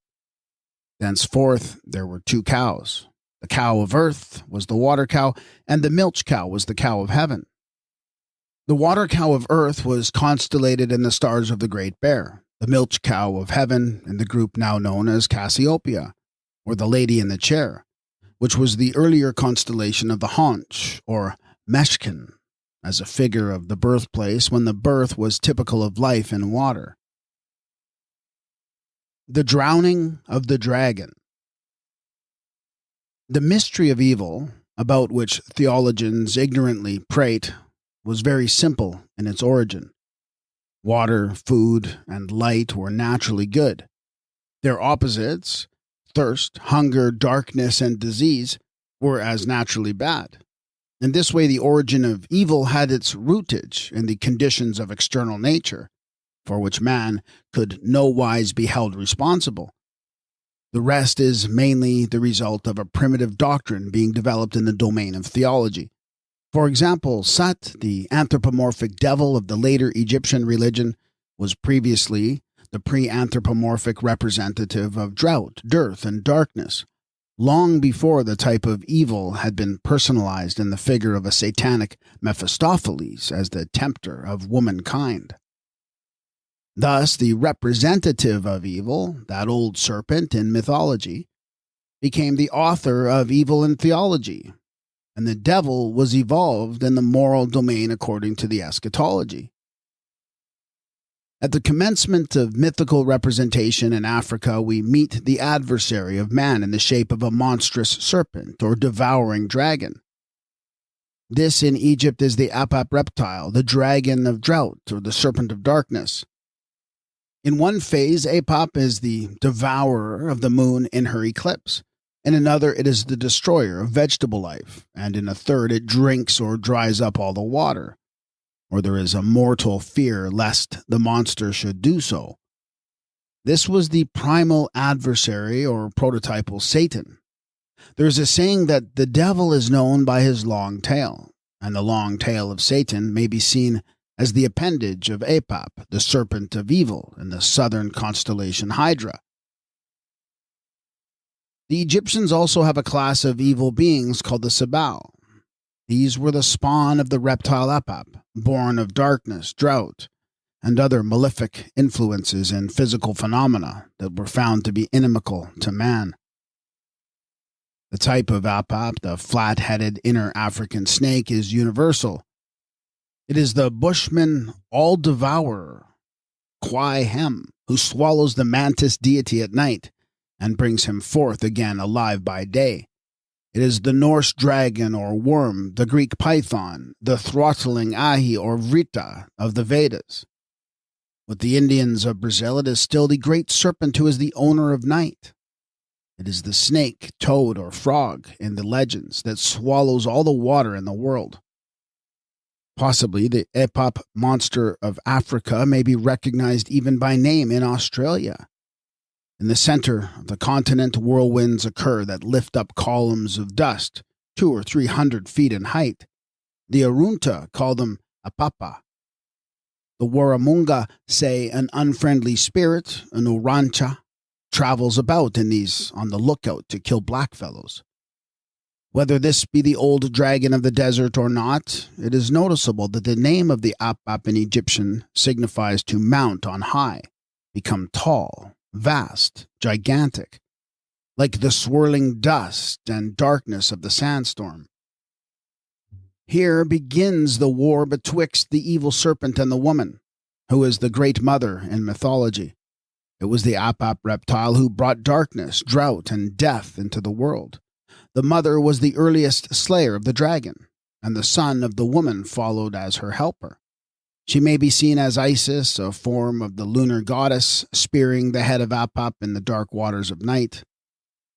S1: Thenceforth there were 2 cows. The cow of earth was the water cow, and the milch cow was the cow of heaven. The water cow of earth was constellated in the stars of the Great Bear, the milch cow of heaven in the group now known as Cassiopeia, or the Lady in the Chair, which was the earlier constellation of the Haunch, or Meshkin, as a figure of the birthplace when the birth was typical of life in water. The drowning of the dragon. The mystery of evil, about which theologians ignorantly prate, was very simple in its origin. Water, food, and light were naturally good. Their opposites, thirst, hunger, darkness, and disease, were as naturally bad. In this way, the origin of evil had its rootage in the conditions of external nature, for which man could no wise be held responsible. The rest is mainly the result of a primitive doctrine being developed in the domain of theology. For example, Sat, the anthropomorphic devil of the later Egyptian religion, was previously the pre-anthropomorphic representative of drought, dearth, and darkness, long before the type of evil had been personalized in the figure of a satanic Mephistopheles as the tempter of womankind. Thus, the representative of evil, that old serpent in mythology, became the author of evil in theology, and the devil was evolved in the moral domain according to the eschatology. At the commencement of mythical representation in Africa, we meet the adversary of man in the shape of a monstrous serpent or devouring dragon. This in Egypt is the Apap reptile, the dragon of drought, or the serpent of darkness. In one phase, Apap is the devourer of the moon in her eclipse. In another, it is the destroyer of vegetable life, and in a third, it drinks or dries up all the water, or there is a mortal fear lest the monster should do so. This was the primal adversary or prototypal Satan. There is a saying that the devil is known by his long tail, and the long tail of Satan may be seen as the appendage of Apap, the serpent of evil in the southern constellation Hydra. The Egyptians also have a class of evil beings called the Sabal. These were the spawn of the reptile Apap, born of darkness, drought, and other malefic influences and physical phenomena that were found to be inimical to man. The type of Apap, the flat-headed inner African snake, is universal. It is the Bushman all-devourer, Kwai Hem, who swallows the mantis deity at night and brings him forth again alive by day. It is the Norse dragon or worm, the Greek python, the throttling ahi or vrita of the Vedas. With the Indians of Brazil, it is still the great serpent who is the owner of night. It is the snake, toad, or frog in the legends that swallows all the water in the world. Possibly the Apap monster of Africa may be recognized even by name in Australia. In the center of the continent, whirlwinds occur that lift up columns of dust, 200 or 300 feet in height. The Arunta call them Apapa. The Warramunga say an unfriendly spirit, an Urancha, travels about in these on the lookout to kill blackfellows. Whether this be the old dragon of the desert or not, it is noticeable that the name of the Apap in Egyptian signifies to mount on high, become tall, vast, gigantic, like the swirling dust and darkness of the sandstorm. Here begins the war betwixt the evil serpent and the woman, who is the great mother in mythology. It was the Apap reptile who brought darkness, drought, and death into the world. The mother was the earliest slayer of the dragon, and the son of the woman followed as her helper. She may be seen as Isis, a form of the lunar goddess, spearing the head of Apap in the dark waters of night.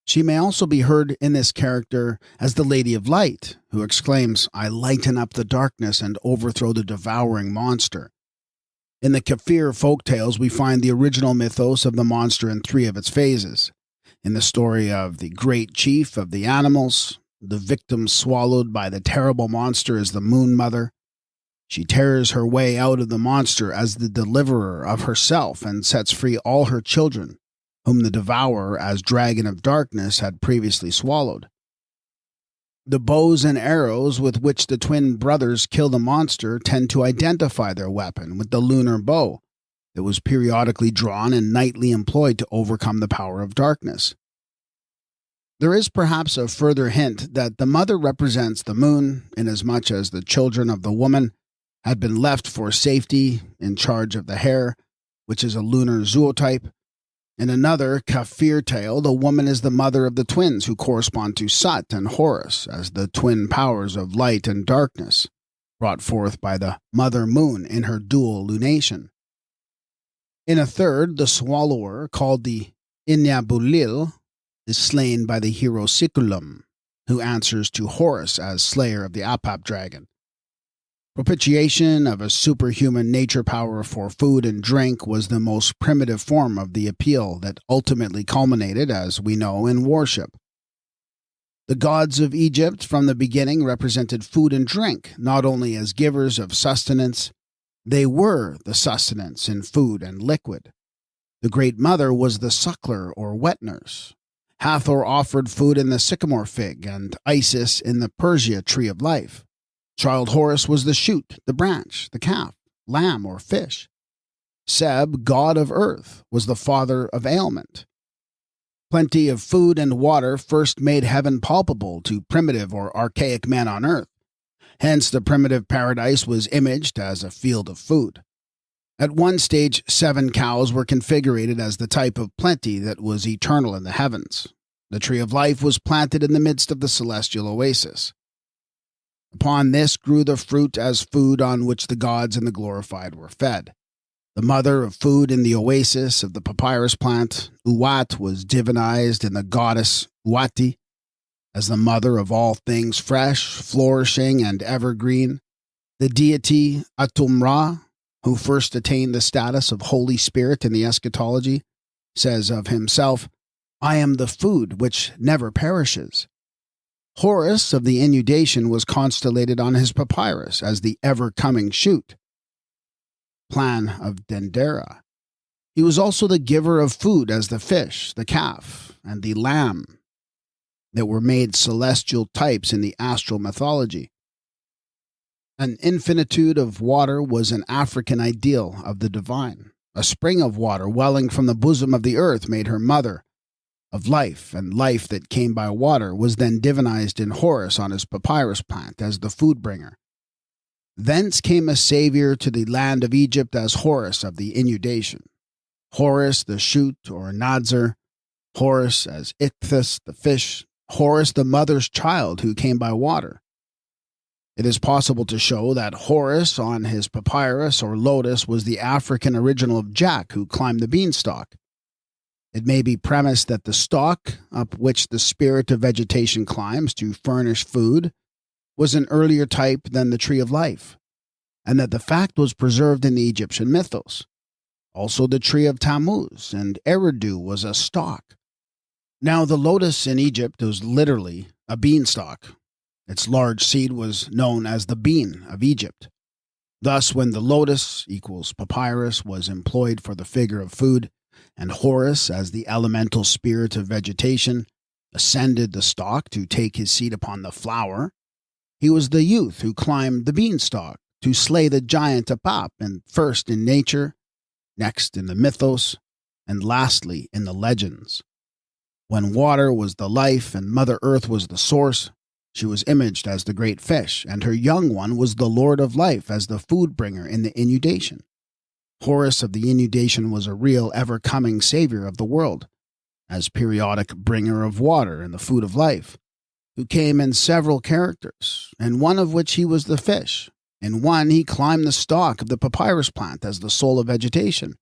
S1: She may also be heard in this character as the Lady of Light, who exclaims, "I lighten up the darkness and overthrow the devouring monster." In the Kafir folktales, we find the original mythos of the monster in 3 of its phases. In the story of the great chief of the animals, the victim swallowed by the terrible monster is the Moon Mother. She tears her way out of the monster as the deliverer of herself and sets free all her children, whom the devourer as dragon of darkness had previously swallowed. The bows and arrows with which the twin brothers kill the monster tend to identify their weapon with the lunar bow that was periodically drawn and nightly employed to overcome the power of darkness. There is perhaps a further hint that the mother represents the moon, inasmuch as the children of the woman had been left for safety in charge of the hare, which is a lunar zootype. In another Kafir tale, the woman is the mother of the twins who correspond to Sut and Horus as the twin powers of light and darkness, brought forth by the mother moon in her dual lunation. In a third, the swallower, called the Inyabulil, is slain by the hero Siculum, who answers to Horus as slayer of the Apap dragon. Propitiation of a superhuman nature power for food and drink was the most primitive form of the appeal that ultimately culminated, as we know, in worship. The gods of Egypt from the beginning represented food and drink, not only as givers of sustenance, they were the sustenance in food and liquid. The Great Mother was the suckler or wet nurse. Hathor offered food in the sycamore fig and Isis in the Persia tree of life. Child Horus was the shoot, the branch, the calf, lamb, or fish. Seb, god of earth, was the father of ailment. Plenty of food and water first made heaven palpable to primitive or archaic man on earth. Hence, the primitive paradise was imaged as a field of food. At one stage, 7 cows were configured as the type of plenty that was eternal in the heavens. The tree of life was planted in the midst of the celestial oasis. Upon this grew the fruit as food on which the gods and the glorified were fed. The mother of food in the oasis of the papyrus plant, Uat, was divinized in the goddess Uati as the mother of all things fresh, flourishing, and evergreen. The deity Atum-Ra, who first attained the status of Holy Spirit in the eschatology, says of himself, "I am the food which never perishes." Horus of the inundation was constellated on his papyrus as the ever-coming shoot, plan of Dendera. He was also the giver of food as the fish, the calf, and the lamb that were made celestial types in the astral mythology. An infinitude of water was an African ideal of the divine. A spring of water welling from the bosom of the earth made her mother of life, and life that came by water was then divinized in Horus on his papyrus plant as the food bringer. Thence came a savior to the land of Egypt as Horus of the inundation. Horus the shoot or Nazar, Horus as Ichthus the fish, Horus the mother's child who came by water. It is possible to show that Horus on his papyrus or lotus was the African original of Jack who climbed the beanstalk. It may be premised that the stalk up which the spirit of vegetation climbs to furnish food was an earlier type than the tree of life, and that the fact was preserved in the Egyptian mythos. Also, the tree of Tammuz and Eridu was a stalk. Now, the lotus in Egypt was literally a beanstalk. Its large seed was known as the bean of Egypt. Thus, when the lotus equals papyrus was employed for the figure of food, and Horus, as the elemental spirit of vegetation, ascended the stalk to take his seat upon the flower, he was the youth who climbed the beanstalk to slay the giant Apap, and first in nature, next in the mythos, and lastly in the legends. When water was the life and Mother Earth was the source, she was imaged as the great fish, and her young one was the Lord of Life as the food bringer in the inundation. Horus of the inundation was a real ever-coming savior of the world, as periodic bringer of water and the food of life, who came in several characters, in one of which he was the fish. In one he climbed the stalk of the papyrus plant as the soul of vegetation.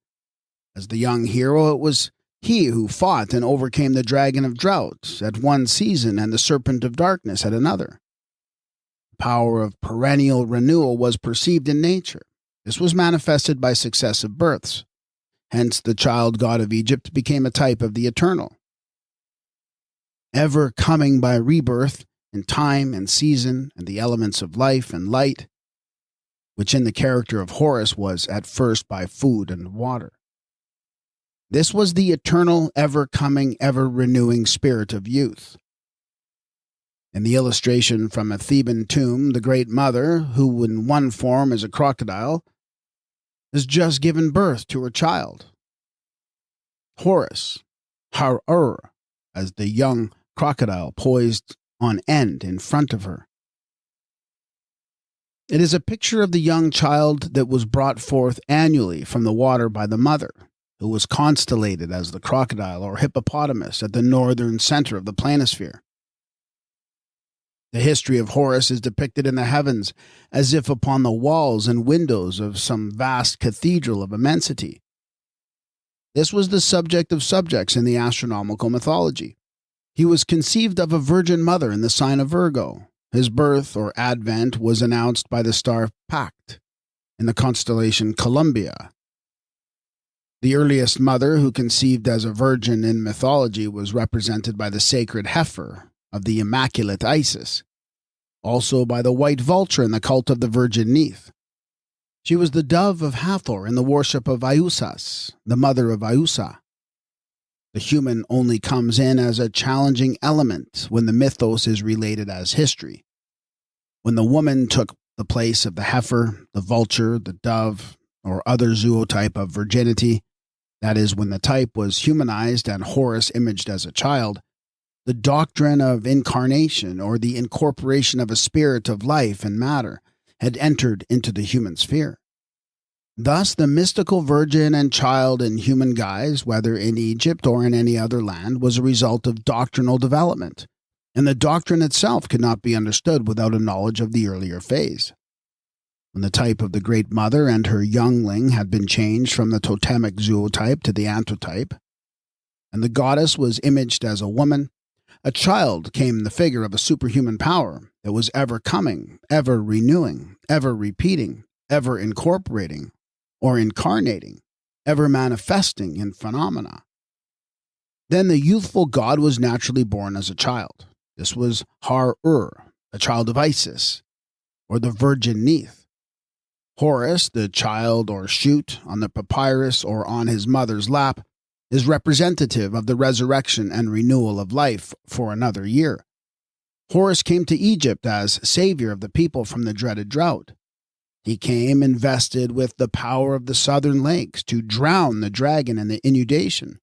S1: As the young hero, it was he who fought and overcame the dragon of drought at one season and the serpent of darkness at another. The power of perennial renewal was perceived in nature. This was manifested by successive births. Hence, the child god of Egypt became a type of the eternal, ever coming by rebirth in time and season and the elements of life and light, which in the character of Horus was at first by food and water. This was the eternal, ever-coming, ever-renewing spirit of youth. In the illustration from a Theban tomb, the Great Mother, who in one form is a crocodile, has just given birth to her child. Horus, Har-ur, as the young crocodile poised on end in front of her. It is a picture of the young child that was brought forth annually from the water by the mother, who was constellated as the crocodile or hippopotamus at the northern center of the planisphere. The history of Horus is depicted in the heavens as if upon the walls and windows of some vast cathedral of immensity. This was the subject of subjects in the astronomical mythology. He was conceived of a virgin mother in the sign of Virgo. His birth or advent was announced by the star Pact in the constellation Columbia. The earliest mother who conceived as a virgin in mythology was represented by the sacred heifer of the Immaculate Isis, also by the white vulture in the cult of the Virgin Neith. She was the dove of Hathor in the worship of Iusas, the mother of Iusa. The human only comes in as a challenging element when the mythos is related as history. When the woman took the place of the heifer, the vulture, the dove, or other zootype of virginity, that is, when the type was humanized and Horus imaged as a child, the doctrine of incarnation, or the incorporation of a spirit of life and matter, had entered into the human sphere. Thus, the mystical virgin and child in human guise, whether in Egypt or in any other land, was a result of doctrinal development, and the doctrine itself could not be understood without a knowledge of the earlier phase. When the type of the Great Mother and her youngling had been changed from the totemic zootype to the anthrotype, and the goddess was imaged as a woman, a child came in the figure of a superhuman power that was ever coming, ever renewing, ever repeating, ever incorporating, or incarnating, ever manifesting in phenomena. Then the youthful god was naturally born as a child. This was Har-ur, a child of Isis, or the Virgin Neith. Horus, the child or shoot on the papyrus or on his mother's lap, is representative of the resurrection and renewal of life for another year. Horus came to Egypt as savior of the people from the dreaded drought. He came invested with the power of the southern lakes to drown the dragon and the inundation.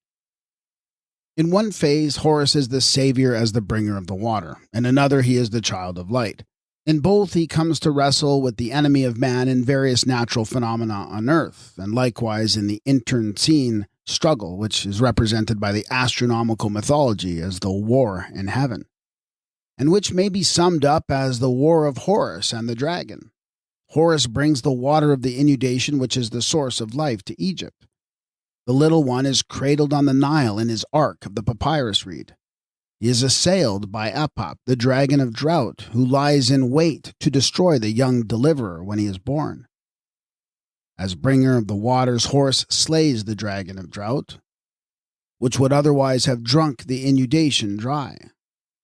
S1: In one phase, Horus is the savior as the bringer of the water. In another, he is the child of light. In both, he comes to wrestle with the enemy of man in various natural phenomena on earth, and likewise in the internecine struggle, which is represented by the astronomical mythology as the war in heaven, and which may be summed up as the war of Horus and the dragon. Horus brings the water of the inundation, which is the source of life, to Egypt. The little one is cradled on the Nile in his ark of the papyrus reed. He is assailed by Apap, the dragon of drought, who lies in wait to destroy the young deliverer when he is born. As bringer of the waters, Horus slays the dragon of drought, which would otherwise have drunk the inundation dry.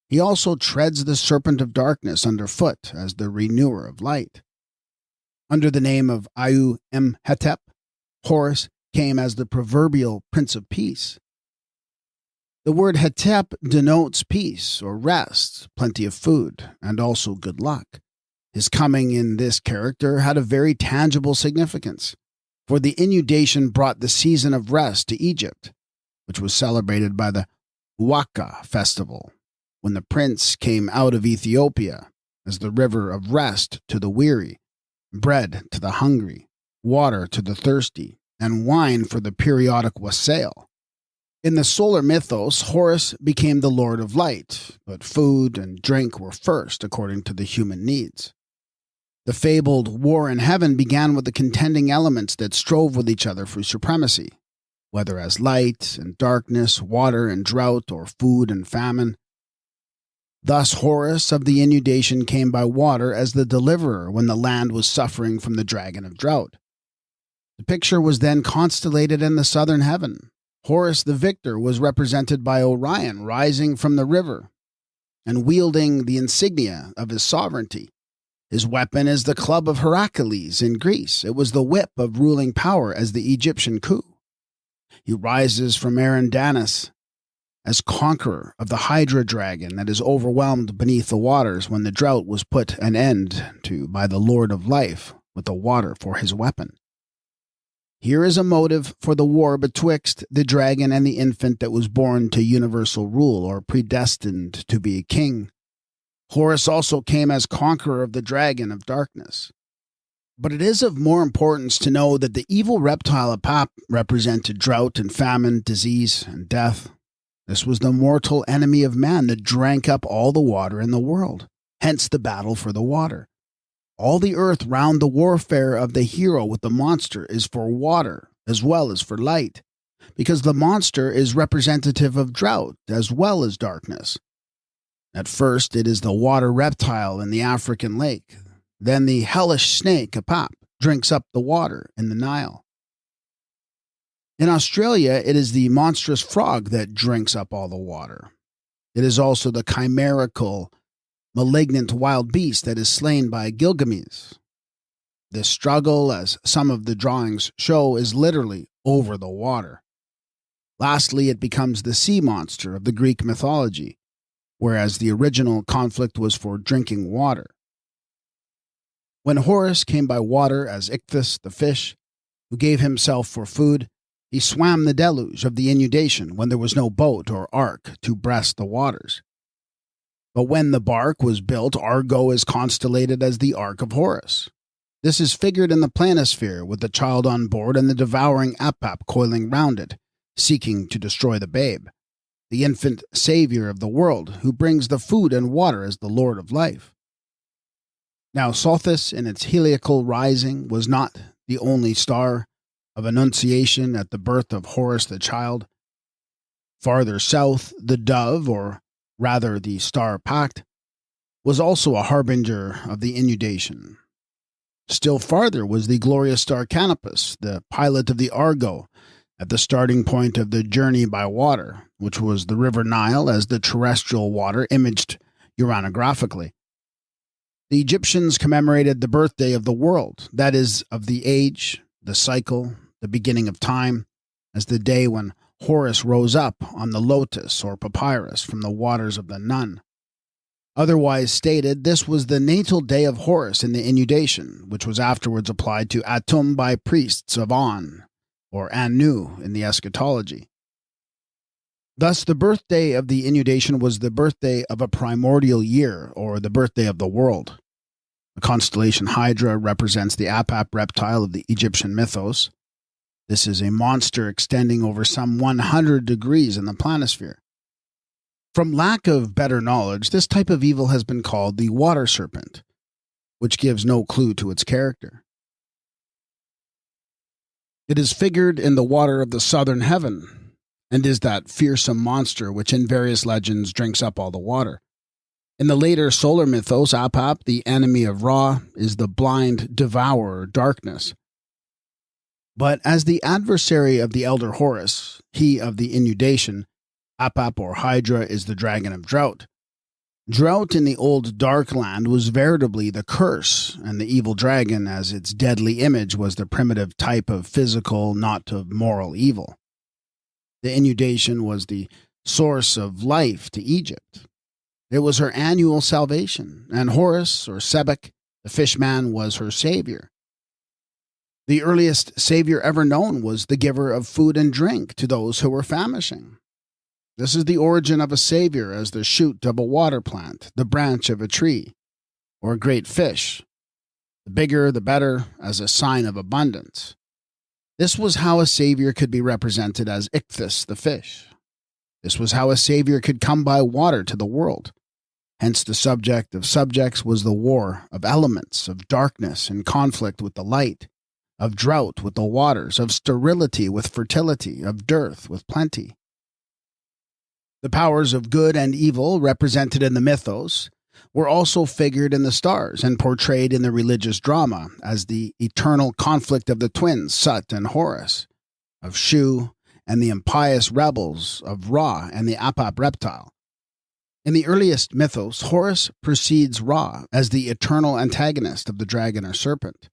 S1: He also treads the serpent of darkness underfoot as the renewer of light. Under the name of Amenhotep, Horus came as the proverbial Prince of Peace. The word Hetep denotes peace or rest, plenty of food, and also good luck. His coming in this character had a very tangible significance, for the inundation brought the season of rest to Egypt, which was celebrated by the Waka festival, when the prince came out of Ethiopia as the river of rest to the weary, bread to the hungry, water to the thirsty, and wine for the periodic wassail. In the solar mythos, Horus became the Lord of Light, but food and drink were first according to the human needs. The fabled war in heaven began with the contending elements that strove with each other for supremacy, whether as light and darkness, water and drought, or food and famine. Thus Horus of the inundation came by water as the deliverer when the land was suffering from the dragon of drought. The picture was then constellated in the southern heaven. Horus the victor was represented by Orion rising from the river and wielding the insignia of his sovereignty. His weapon is the club of Heracles in Greece. It was the whip of ruling power as the Egyptian coup. He rises from Arandanus as conqueror of the Hydra dragon that is overwhelmed beneath the waters when the drought was put an end to by the Lord of Life with the water for his weapon. Here is a motive for the war betwixt the dragon and the infant that was born to universal rule or predestined to be a king. Horus also came as conqueror of the dragon of darkness. But it is of more importance to know that the evil reptile Apap represented drought and famine, disease and death. This was the mortal enemy of man that drank up all the water in the world, hence the battle for the water. All the earth round the warfare of the hero with the monster is for water as well as for light, because the monster is representative of drought as well as darkness. At first it is the water reptile in the African lake, then the hellish snake Apap drinks up the water in the Nile. In Australia, it is the monstrous frog that drinks up all the water. It is also the chimerical, malignant wild beast that is slain by Gilgamesh. This struggle, as some of the drawings show, is literally over the water. Lastly, it becomes the sea monster of the Greek mythology, whereas the original conflict was for drinking water. When Horus came by water as Ichthys the fish, who gave himself for food, he swam the deluge of the inundation when there was no boat or ark to breast the waters. But when the bark was built, Argo is constellated as the Ark of Horus. This is figured in the planisphere with the child on board and the devouring Apap coiling round it, seeking to destroy the babe, the infant savior of the world who brings the food and water as the Lord of life. Now Sothis in its heliacal rising was not the only star of annunciation at the birth of Horus the child. Farther south, the dove, or rather the star Pact, was also a harbinger of the inundation. Still farther was the glorious star Canopus, the pilot of the Argo, at the starting point of the journey by water, which was the river Nile as the terrestrial water imaged uranographically. The Egyptians commemorated the birthday of the world, that is, of the age, the cycle, the beginning of time, as the day when Horus rose up on the lotus or papyrus from the waters of the Nun. Otherwise stated, this was the natal day of Horus in the inundation, which was afterwards applied to Atum by priests of On, or Anu in the eschatology. Thus, the birthday of the inundation was the birthday of a primordial year, or the birthday of the world. The constellation Hydra represents the Apap reptile of the Egyptian mythos. This is a monster extending over some 100 degrees in the planisphere. From lack of better knowledge, this type of evil has been called the water serpent, which gives no clue to its character. It is figured in the water of the southern heaven, and is that fearsome monster which in various legends drinks up all the water. In the later solar mythos, Apap, the enemy of Ra, is the blind devourer darkness. But as the adversary of the elder Horus, he of the inundation, Apap or Hydra is the dragon of drought. Drought in the old dark land was veritably the curse, and the evil dragon as its deadly image was the primitive type of physical, not of moral evil. The inundation was the source of life to Egypt. It was her annual salvation, and Horus, or Sebek, the fishman, was her savior. The earliest savior ever known was the giver of food and drink to those who were famishing. This is the origin of a savior as the shoot of a water plant, the branch of a tree, or a great fish. The bigger, the better, as a sign of abundance. This was how a savior could be represented as Ichthys the fish. This was how a savior could come by water to the world. Hence the subject of subjects was the war of elements, of darkness in conflict with the light, of drought with the waters, of sterility with fertility, of dearth with plenty. The powers of good and evil represented in the mythos were also figured in the stars and portrayed in the religious drama as the eternal conflict of the twins Sut and Horus, of Shu and the impious rebels of Ra and the Apap reptile. In the earliest mythos, Horus precedes Ra as the eternal antagonist of the dragon or serpent.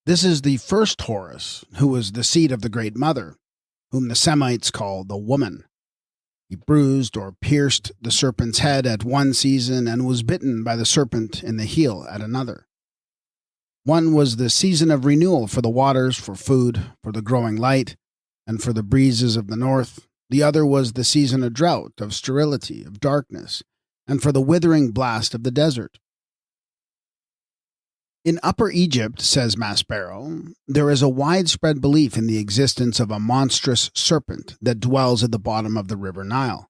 S1: This is the first Horus, who was the seed of the Great Mother, whom the Semites call the woman. He bruised or pierced the serpent's head at one season and was bitten by the serpent in the heel at another. One was the season of renewal for the waters, for food, for the growing light, and for the breezes of the north. The other was the season of drought, of sterility, of darkness, and for the withering blast of the desert. In Upper Egypt, says Maspero, there is a widespread belief in the existence of a monstrous serpent that dwells at the bottom of the river Nile.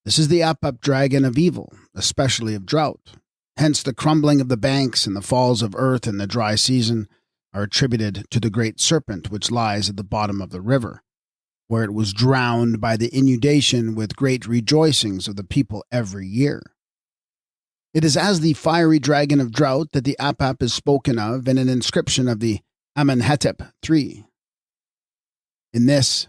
S1: This is the Apap dragon of evil, especially of drought. Hence the crumbling of the banks and the falls of earth in the dry season are attributed to the great serpent which lies at the bottom of the river, where it was drowned by the inundation with great rejoicings of the people every year. It is as the fiery dragon of drought that the Apap is spoken of in an inscription of the Amenhotep III. In this,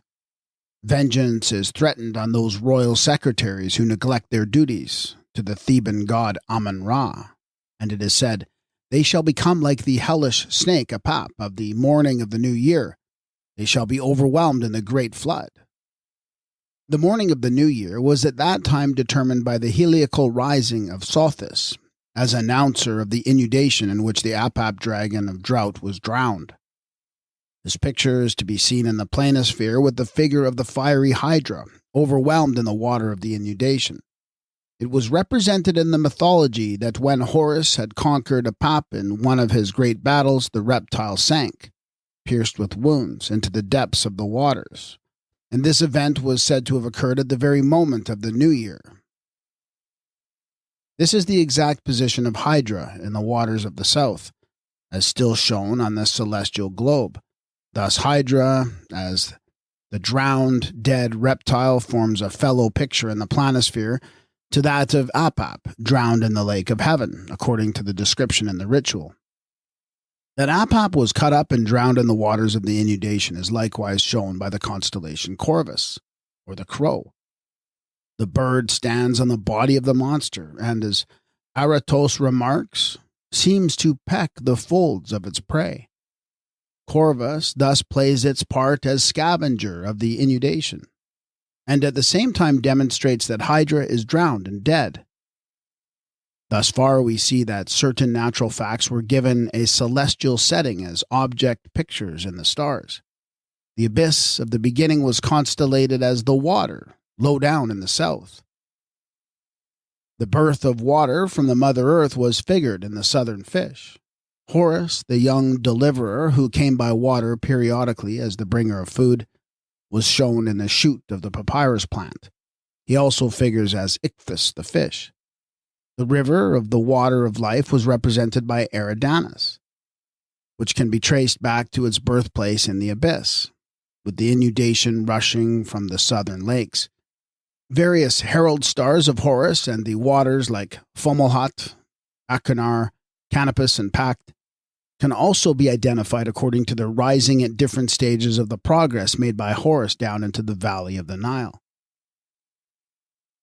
S1: vengeance is threatened on those royal secretaries who neglect their duties to the Theban god Amun-Ra, and it is said, "They shall become like the hellish snake Apap of the morning of the new year. They shall be overwhelmed in the great flood." The morning of the new year was at that time determined by the heliacal rising of Sothis, as announcer of the inundation in which the Apap dragon of drought was drowned. This picture is to be seen in the planisphere with the figure of the fiery Hydra, overwhelmed in the water of the inundation. It was represented in the mythology that when Horus had conquered Apap in one of his great battles, the reptile sank, pierced with wounds, into the depths of the waters. And this event was said to have occurred at the very moment of the new year. This is the exact position of Hydra in the waters of the south, as still shown on the celestial globe. Thus Hydra, as the drowned, dead reptile, forms a fellow picture in the planisphere to that of Apap, drowned in the lake of heaven, according to the description in the ritual. That Apap was cut up and drowned in the waters of the inundation is likewise shown by the constellation Corvus, or the crow. The bird stands on the body of the monster, and as Aratos remarks, seems to peck the folds of its prey. Corvus thus plays its part as scavenger of the inundation, and at the same time demonstrates that Hydra is drowned and dead. Thus far, we see that certain natural facts were given a celestial setting as object pictures in the stars. The abyss of the beginning was constellated as the water, low down in the south. The birth of water from the Mother Earth was figured in the southern fish. Horus, the young deliverer who came by water periodically as the bringer of food, was shown in the shoot of the papyrus plant. He also figures as Ichthys, the fish. The river of the water of life was represented by Eridanus, which can be traced back to its birthplace in the abyss, with the inundation rushing from the southern lakes. Various herald stars of Horus and the waters like Fomalhaut, Achenar, Canopus, and Pact can also be identified according to their rising at different stages of the progress made by Horus down into the valley of the Nile.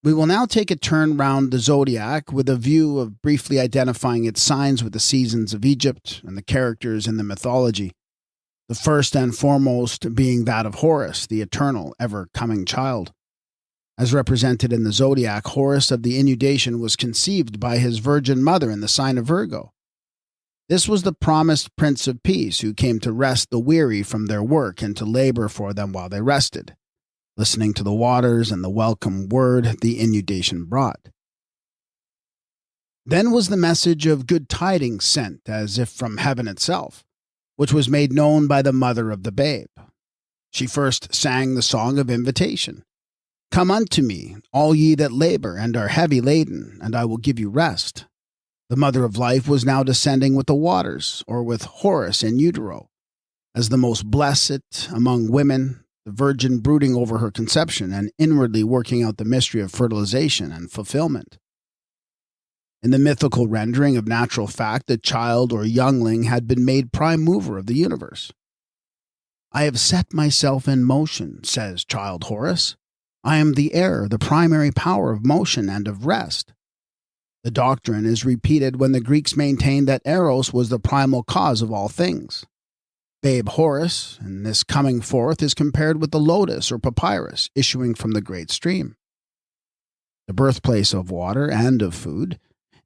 S1: We will now take a turn round the zodiac with a view of briefly identifying its signs with the seasons of Egypt and the characters in the mythology, the first and foremost being that of Horus, the eternal, ever-coming child. As represented in the zodiac, Horus of the inundation was conceived by his virgin mother in the sign of Virgo. This was the promised Prince of Peace who came to rest the weary from their work and to labor for them while they rested, listening to the waters and the welcome word the inundation brought. Then was the message of good tidings sent, as if from heaven itself, which was made known by the mother of the babe. She first sang the song of invitation. "Come unto me, all ye that labor and are heavy laden, and I will give you rest." The mother of life was now descending with the waters, or with Horus in utero, as the most blessed among women, the virgin brooding over her conception and inwardly working out the mystery of fertilization and fulfillment. In the mythical rendering of natural fact, the child or youngling had been made prime mover of the universe. "I have set myself in motion," says child Horus. "I am the air, the primary power of motion and of rest." The doctrine is repeated when the Greeks maintained that Eros was the primal cause of all things. babe Horus, and this coming forth is compared with the lotus or papyrus issuing from the great stream. The birthplace of water and of food,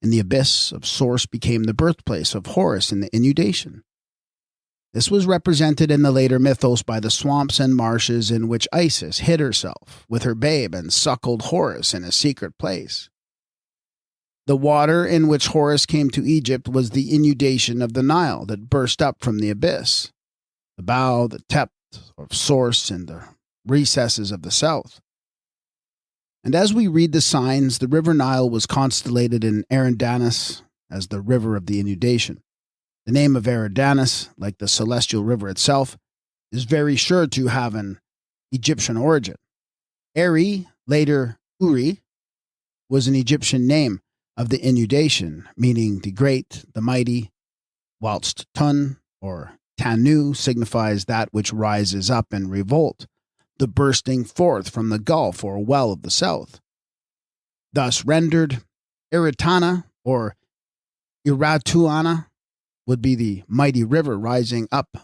S1: in the abyss of source became the birthplace of Horus in the inundation. This was represented in the later mythos by the swamps and marshes in which Isis hid herself with her babe and suckled Horus in a secret place. The water in which Horus came to Egypt was the inundation of the Nile that burst up from the abyss, the bow, the depth of source, and the recesses of the south. And as we read the signs, the river Nile was constellated in Eridanus as the river of the inundation. The name of Eridanus, like the celestial river itself, is very sure to have an Egyptian origin. Eri, later Uri, was an Egyptian name of the inundation, meaning the great, the mighty, whilst Tun, or Tanu, signifies that which rises up in revolt, the bursting forth from the gulf or well of the south. Thus rendered, Eritana, or Iratuana, would be the mighty river rising up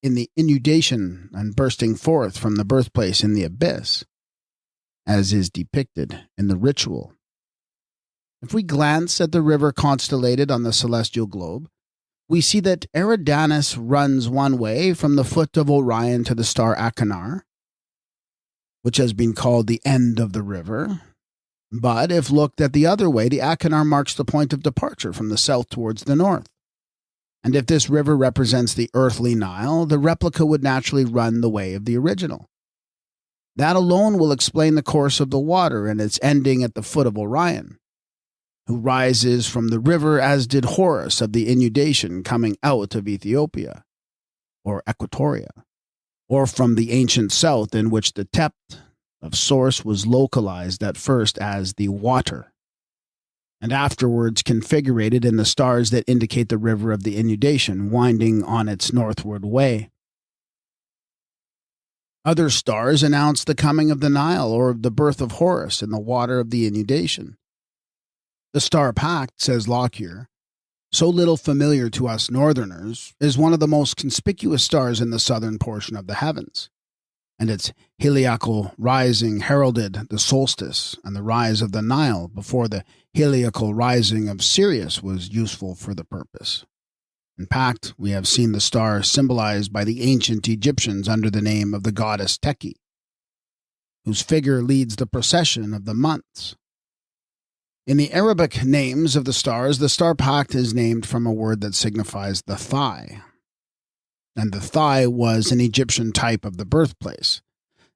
S1: in the inundation and bursting forth from the birthplace in the abyss, as is depicted in the ritual. If we glance at the river constellated on the celestial globe, we see that Eridanus runs one way from the foot of Orion to the star Achenar, which has been called the end of the river. But if looked at the other way, the Achenar marks the point of departure from the south towards the north. And if this river represents the earthly Nile, the replica would naturally run the way of the original. That alone will explain the course of the water and its ending at the foot of Orion, who rises from the river as did Horus of the inundation coming out of Ethiopia, or Equatoria, or from the ancient south in which the depth of source was localized at first as the water, and afterwards configurated in the stars that indicate the river of the inundation winding on its northward way. Other stars announce the coming of the Nile or the birth of Horus in the water of the inundation. The star Pact, says Lockyer, so little familiar to us northerners, is one of the most conspicuous stars in the southern portion of the heavens, and its heliacal rising heralded the solstice and the rise of the Nile before the heliacal rising of Sirius was useful for the purpose. In Pact, we have seen the star symbolized by the ancient Egyptians under the name of the goddess Teki, whose figure leads the procession of the months. In the Arabic names of the stars, the star Pact is named from a word that signifies the thigh, and the thigh was an Egyptian type of the birthplace.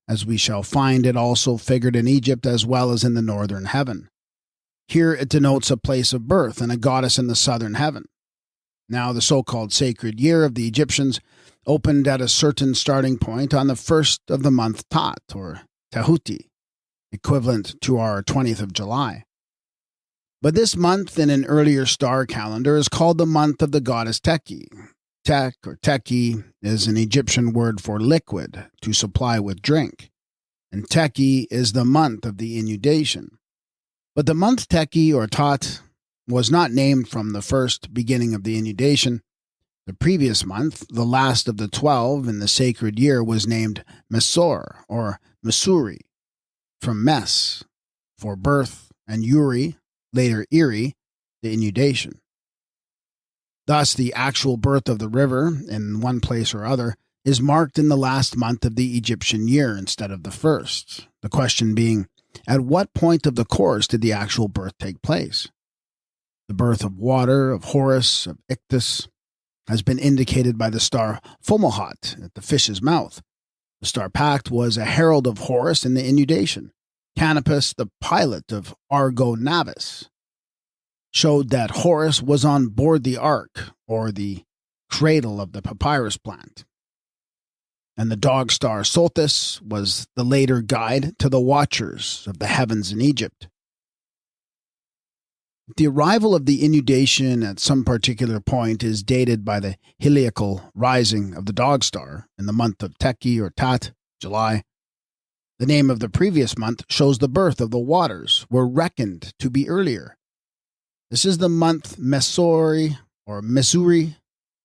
S1: As we shall find, it also figured in Egypt as well as in the northern heaven. Here it denotes a place of birth and a goddess in the southern heaven. Now the so-called sacred year of the Egyptians opened at a certain starting point on the first of the month Tat, or Tahuti, equivalent to our 20th of July. But this month in an earlier star calendar is called the month of the goddess Teki. Tek, or Teki, is an Egyptian word for liquid, to supply with drink, and Teki is the month of the inundation. But the month Teki, or Tat, was not named from the first beginning of the inundation. The previous month, the last of the 12 in the sacred year, was named Mesor, or Mesuri, from Mes, for birth, and Uri, later Iri, the inundation. Thus, the actual birth of the river, in one place or other, is marked in the last month of the Egyptian year instead of the first. The question being, at what point of the course did the actual birth take place? The birth of water, of Horus, of Ichthys, has been indicated by the star Fomalhaut at the fish's mouth. The star Pact was a herald of Horus in the inundation. Canopus, the pilot of Argo Navis, showed that Horus was on board the ark, or the cradle of the papyrus plant. And the dog star Sothis was the later guide to the watchers of the heavens in Egypt. The arrival of the inundation at some particular point is dated by the heliacal rising of the dog star in the month of Teki, or Tat, July. The name of the previous month shows the birth of the waters were reckoned to be earlier. This is the month Mesori, or Mesuri,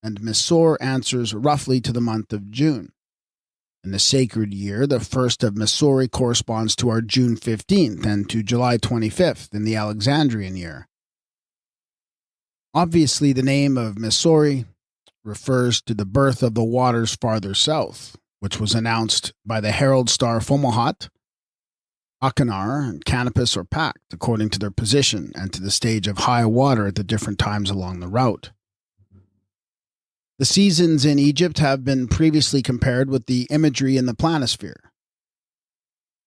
S1: and Mesor answers roughly to the month of June. In the sacred year, the first of Mesori corresponds to our June 15th and to July 25th in the Alexandrian year. Obviously, the name of Mesori refers to the birth of the waters farther south, which was announced by the herald star Fomalhaut, Achenar, and Canopus or Pact, according to their position and to the stage of high water at the different times along the route. The seasons in Egypt have been previously compared with the imagery in the planisphere,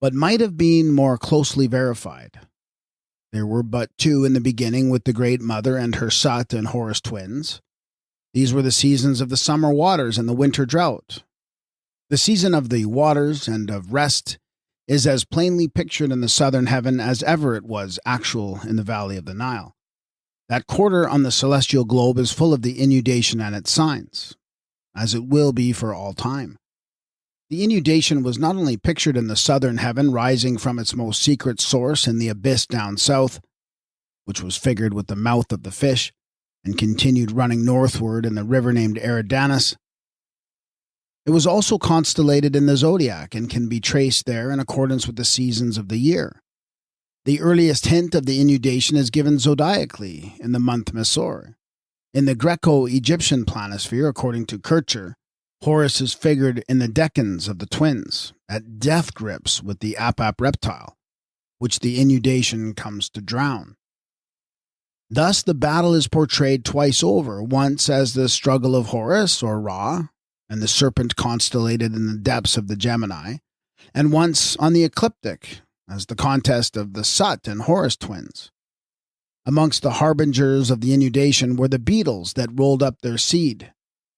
S1: but might have been more closely verified. There were but two in the beginning, with the Great Mother and her Sut and Horus twins. These were the seasons of the summer waters and the winter drought. The season of the waters and of rest is as plainly pictured in the southern heaven as ever it was actual in the valley of the Nile. That quarter on the celestial globe is full of the inundation and its signs, as it will be for all time. The inundation was not only pictured in the southern heaven rising from its most secret source in the abyss down south, which was figured with the mouth of the fish, and continued running northward in the river named Eridanus. It was also constellated in the zodiac and can be traced there in accordance with the seasons of the year. The earliest hint of the inundation is given zodiacally in the month Mesor. In the Greco-Egyptian planisphere, according to Kircher, Horus is figured in the decans of the twins, at death grips with the Apap reptile, which the inundation comes to drown. Thus the battle is portrayed twice over, once as the struggle of Horus, or Ra, and the serpent constellated in the depths of the Gemini, and once on the ecliptic, as the contest of the Sut and Horus twins. Amongst the harbingers of the inundation were the beetles that rolled up their seed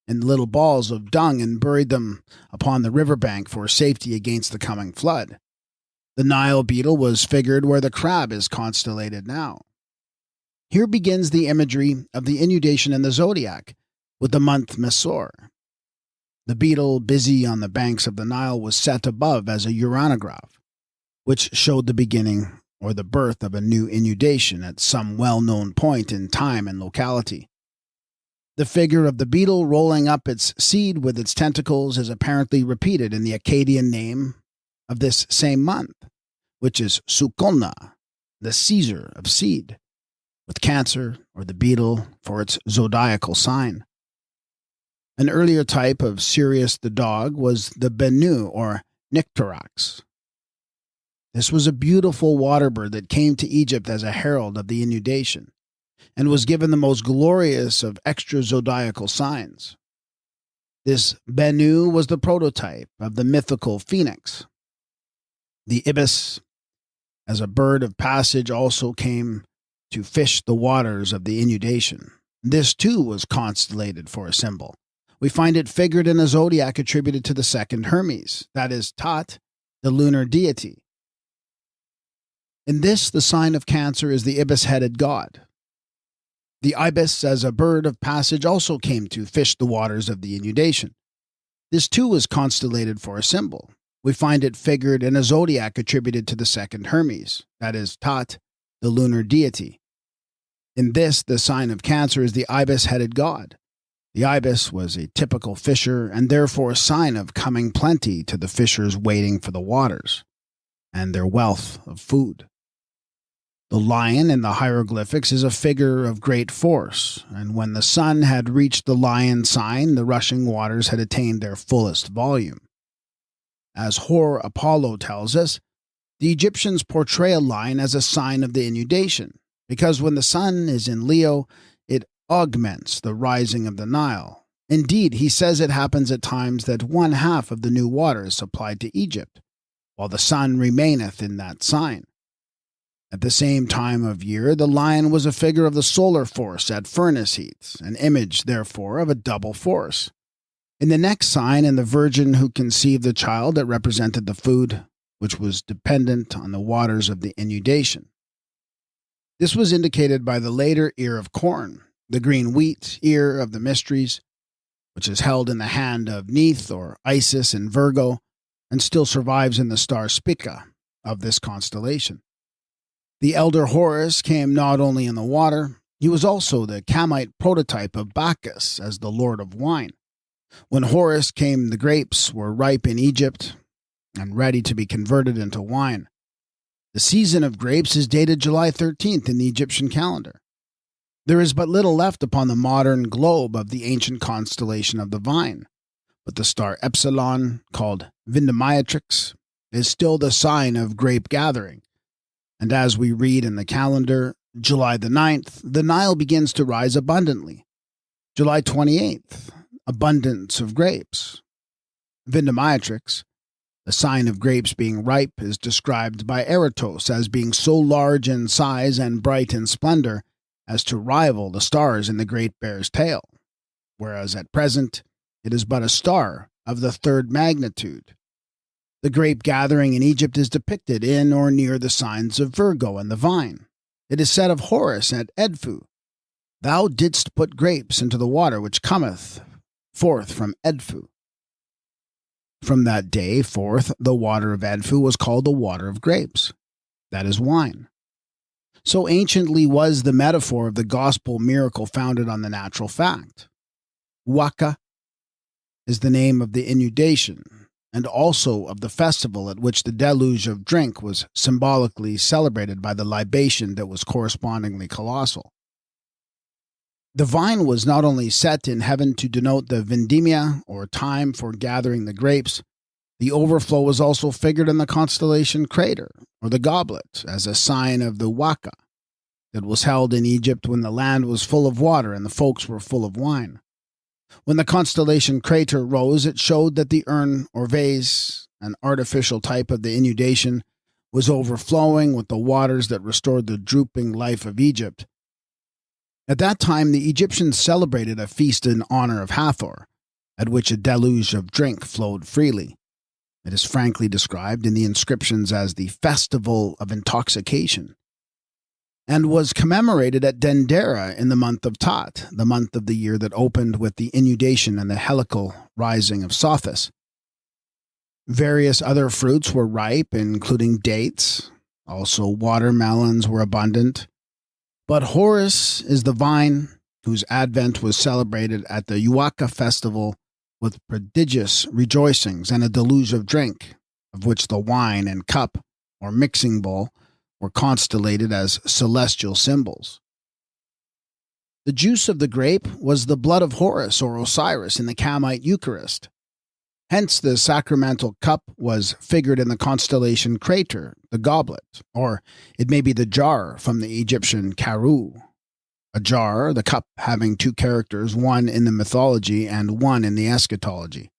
S1: in little balls of dung and buried them upon the riverbank for safety against the coming flood. The Nile beetle was figured where the crab is constellated now. Here begins the imagery of the inundation in the zodiac, with the month Mesor. The beetle, busy on the banks of the Nile, was set above as a uranograph, which showed the beginning or the birth of a new inundation at some well-known point in time and locality. The figure of the beetle rolling up its seed with its tentacles is apparently repeated in the Akkadian name of this same month, which is Sukolna, the Caesar of seed, with Cancer, or the beetle, for its zodiacal sign. An earlier type of Sirius the dog was the Bennu, or Nycterox. This was a beautiful water bird that came to Egypt as a herald of the inundation, and was given the most glorious of extra-zodiacal signs. This Bennu was the prototype of the mythical phoenix. The ibis, as a bird of passage, also came to fish the waters of the inundation. This, too, was constellated for a symbol. We find it figured in a zodiac attributed to the second Hermes, that is, Tat, the lunar deity. In this, the sign of Cancer is the ibis-headed god. The ibis, as a bird of passage, also came to fish the waters of the inundation. This, too, was constellated for a symbol. We find it figured in a zodiac attributed to the second Hermes, that is, Tat, the lunar deity. In this, the sign of Cancer is the ibis-headed god. The ibis was a typical fisher, and therefore a sign of coming plenty to the fishers waiting for the waters, and their wealth of food. The lion in the hieroglyphics is a figure of great force, and when the sun had reached the lion sign, the rushing waters had attained their fullest volume. As Hor Apollo tells us, the Egyptians portray a lion as a sign of the inundation, because when the sun is in Leo, it augments the rising of the Nile. Indeed, he says it happens at times that 1/2 of the new water is supplied to Egypt, while the sun remaineth in that sign. At the same time of year, the lion was a figure of the solar force at furnace heats, an image, therefore, of a double force. In the next sign, in the virgin who conceived the child, it represented the food, which was dependent on the waters of the inundation. This was indicated by the later ear of corn, the green wheat, ear of the mysteries, which is held in the hand of Neith or Isis in Virgo, and still survives in the star Spica of this constellation. The elder Horus came not only in the water, He was also the Camite prototype of Bacchus as the Lord of Wine. When Horus came, the grapes were ripe in Egypt and ready to be converted into wine. The season of grapes is dated July 13th in the Egyptian calendar. There is but little left upon the modern globe of the ancient constellation of the vine, but the star Epsilon, called Vindemiatrix, is still the sign of grape gathering. And as we read in the calendar, July the 9th, the Nile begins to rise abundantly. July 28th, abundance of grapes. Vindemiatrix, the sign of grapes being ripe, is described by Eratos as being so large in size and bright in splendor as to rival the stars in the Great Bear's tail, whereas at present it is but a star of the third magnitude. The grape gathering in Egypt is depicted in or near the signs of Virgo and the vine. It is said of Horus at Edfu, "Thou didst put grapes into the water which cometh forth from Edfu." From that day forth, the water of Edfu was called the water of grapes, that is, wine. So anciently was the metaphor of the gospel miracle founded on the natural fact. Waka is the name of the inundation, and also of the festival at which the deluge of drink was symbolically celebrated by the libation that was correspondingly colossal. The vine was not only set in heaven to denote the vendimia, or time for gathering the grapes, the overflow was also figured in the constellation Crater, or the goblet, as a sign of the waka that was held in Egypt when the land was full of water and the folks were full of wine. When the constellation Crater rose, it showed that the urn or vase, an artificial type of the inundation, was overflowing with the waters that restored the drooping life of Egypt. At that time, the Egyptians celebrated a feast in honor of Hathor, at which a deluge of drink flowed freely. It is frankly described in the inscriptions as the Festival of Intoxication, and was commemorated at Dendera in the month of Tat, the month of the year that opened with the inundation and the helical rising of Sothis. Various other fruits were ripe, including dates. Also watermelons were abundant. But Horus is the vine whose advent was celebrated at the Uaka festival with prodigious rejoicings and a deluge of drink, of which the wine and cup, or mixing bowl, were constellated as celestial symbols. The juice of the grape was the blood of Horus or Osiris in the Kamite Eucharist. Hence the sacramental cup was figured in the constellation Crater, the goblet, or it may be the jar from the Egyptian Karu. A jar, the cup having two characters, one in the mythology and one in the eschatology.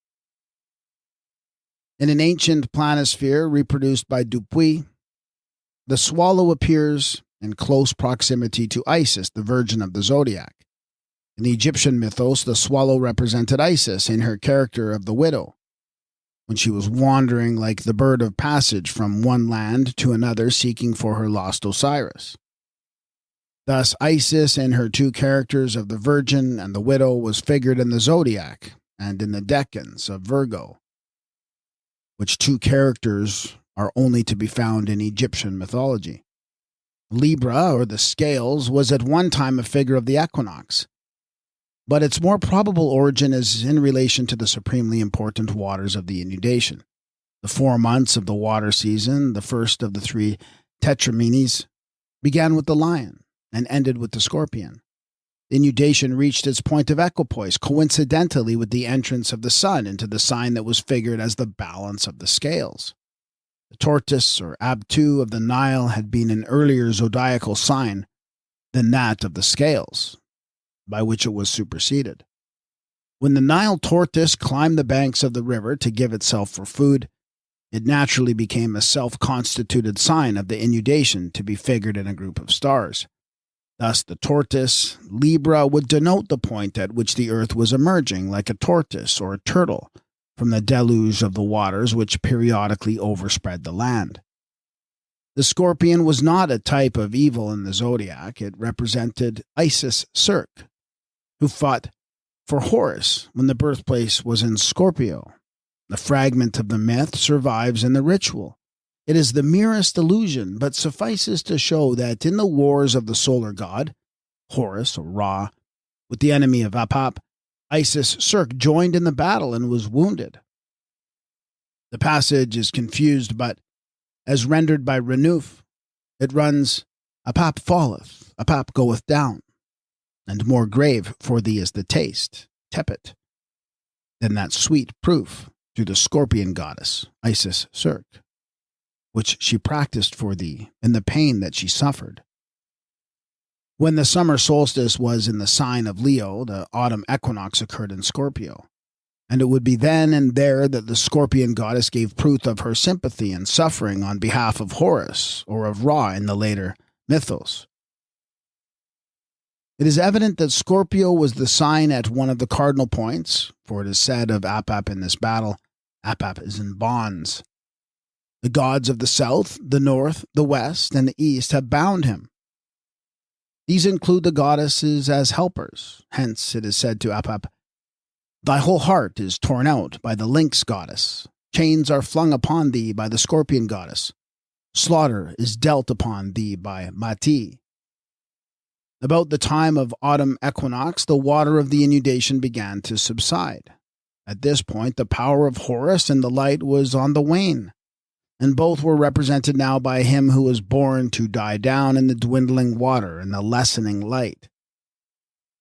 S1: In an ancient planisphere reproduced by Dupuy, the swallow appears in close proximity to Isis, the Virgin of the Zodiac. In the Egyptian mythos, the swallow represented Isis in her character of the widow, when she was wandering like the bird of passage from one land to another seeking for her lost Osiris. Thus, Isis in her two characters of the Virgin and the widow was figured in the Zodiac and in the decans of Virgo, which two characters are only to be found in Egyptian mythology. Libra, or the scales, was at one time a figure of the equinox, but its more probable origin is in relation to the supremely important waters of the inundation. The 4 months of the water season, the first of the 3 tetramenes, began with the lion and ended with the scorpion. The inundation reached its point of equipoise coincidentally with the entrance of the sun into the sign that was figured as the balance of the scales. The tortoise, or Abtu, of the Nile had been an earlier zodiacal sign than that of the scales, by which it was superseded. When the Nile tortoise climbed the banks of the river to give itself for food, it naturally became a self-constituted sign of the inundation to be figured in a group of stars. Thus, the tortoise, Libra, would denote the point at which the earth was emerging like a tortoise or a turtle from the deluge of the waters which periodically overspread the land. The scorpion was not a type of evil in the zodiac. It represented Isis Circe, who fought for Horus when the birthplace was in Scorpio. The fragment of the myth survives in the ritual. It is the merest illusion, but suffices to show that in the wars of the solar god, Horus, or Ra, with the enemy of Apap, Isis Circe joined in the battle and was wounded. The passage is confused, but as rendered by Renouf, it runs, Apap falleth, Apap goeth down, and more grave for thee is the taste, tepet, than that sweet proof through the scorpion goddess, Isis Circe, which she practiced for thee in the pain that she suffered. When the summer solstice was in the sign of Leo, the autumn equinox occurred in Scorpio, and it would be then and there that the scorpion goddess gave proof of her sympathy and suffering on behalf of Horus, or of Ra in the later mythos. It is evident that Scorpio was the sign at one of the cardinal points, for it is said of Apap in this battle, Apap is in bonds. The gods of the south, the north, the west, and the east have bound him. These include the goddesses as helpers. Hence it is said to Apap, thy whole heart is torn out by the lynx goddess. Chains are flung upon thee by the scorpion goddess. Slaughter is dealt upon thee by Mati. About the time of autumn equinox, the water of the inundation began to subside. At this point, the power of Horus and the light was on the wane, and both were represented now by him who was born to die down in the dwindling water and the lessening light.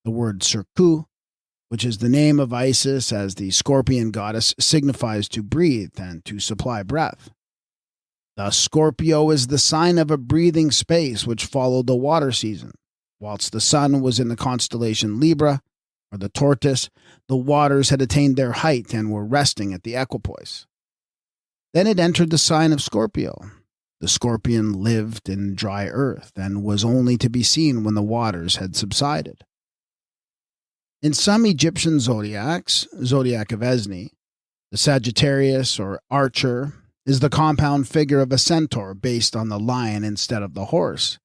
S1: The word Sirku, which is the name of Isis as the scorpion goddess, signifies to breathe and to supply breath. Thus, Scorpio is the sign of a breathing space which followed the water season. Whilst the sun was in the constellation Libra, or the tortoise, the waters had attained their height and were resting at the equipoise. Then it entered the sign of Scorpio. The scorpion lived in dry earth and was only to be seen when the waters had subsided. In some Egyptian zodiacs, zodiac of Esni, the Sagittarius or archer is the compound figure of a centaur based on the lion instead of the horse,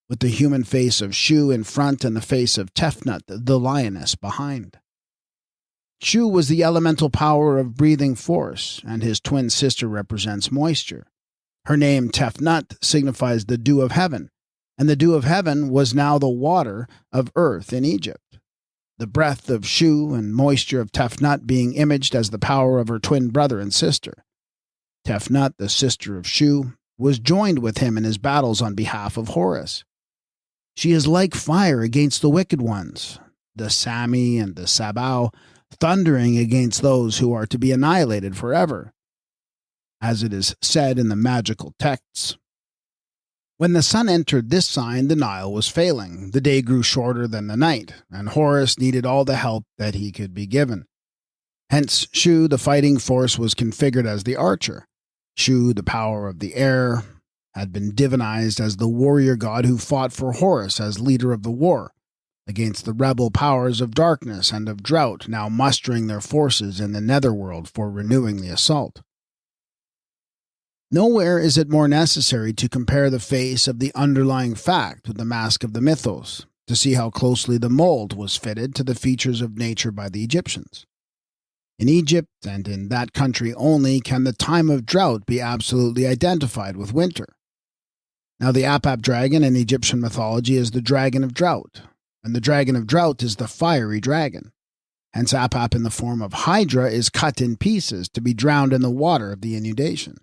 S1: with the human face of Shu in front and the face of Tefnut, the lioness, behind. Shu was the elemental power of breathing force, and his twin sister represents moisture. Her name, Tefnut, signifies the dew of heaven, and the dew of heaven was now the water of earth in Egypt. The breath of Shu and moisture of Tefnut being imaged as the power of her twin brother and sister. Tefnut, the sister of Shu, was joined with him in his battles on behalf of Horus. She is like fire against the wicked ones, the Sami and the Sabau, thundering against those who are to be annihilated forever, as it is said in the magical texts. When the sun entered this sign, the Nile was failing, the day grew shorter than the night, and Horus needed all the help that he could be given. Hence, Shu, the fighting force, was configured as the archer. Shu, the power of the air, had been divinized as the warrior god who fought for Horus as leader of the war, against the rebel powers of darkness and of drought now mustering their forces in the netherworld for renewing the assault. Nowhere is it more necessary to compare the face of the underlying fact with the mask of the mythos, to see how closely the mold was fitted to the features of nature by the Egyptians. In Egypt, and in that country only, can the time of drought be absolutely identified with winter. Now the Apap dragon in Egyptian mythology is the dragon of drought, and the dragon of drought is the fiery dragon. Hence Apap in the form of Hydra is cut in pieces to be drowned in the water of the inundation.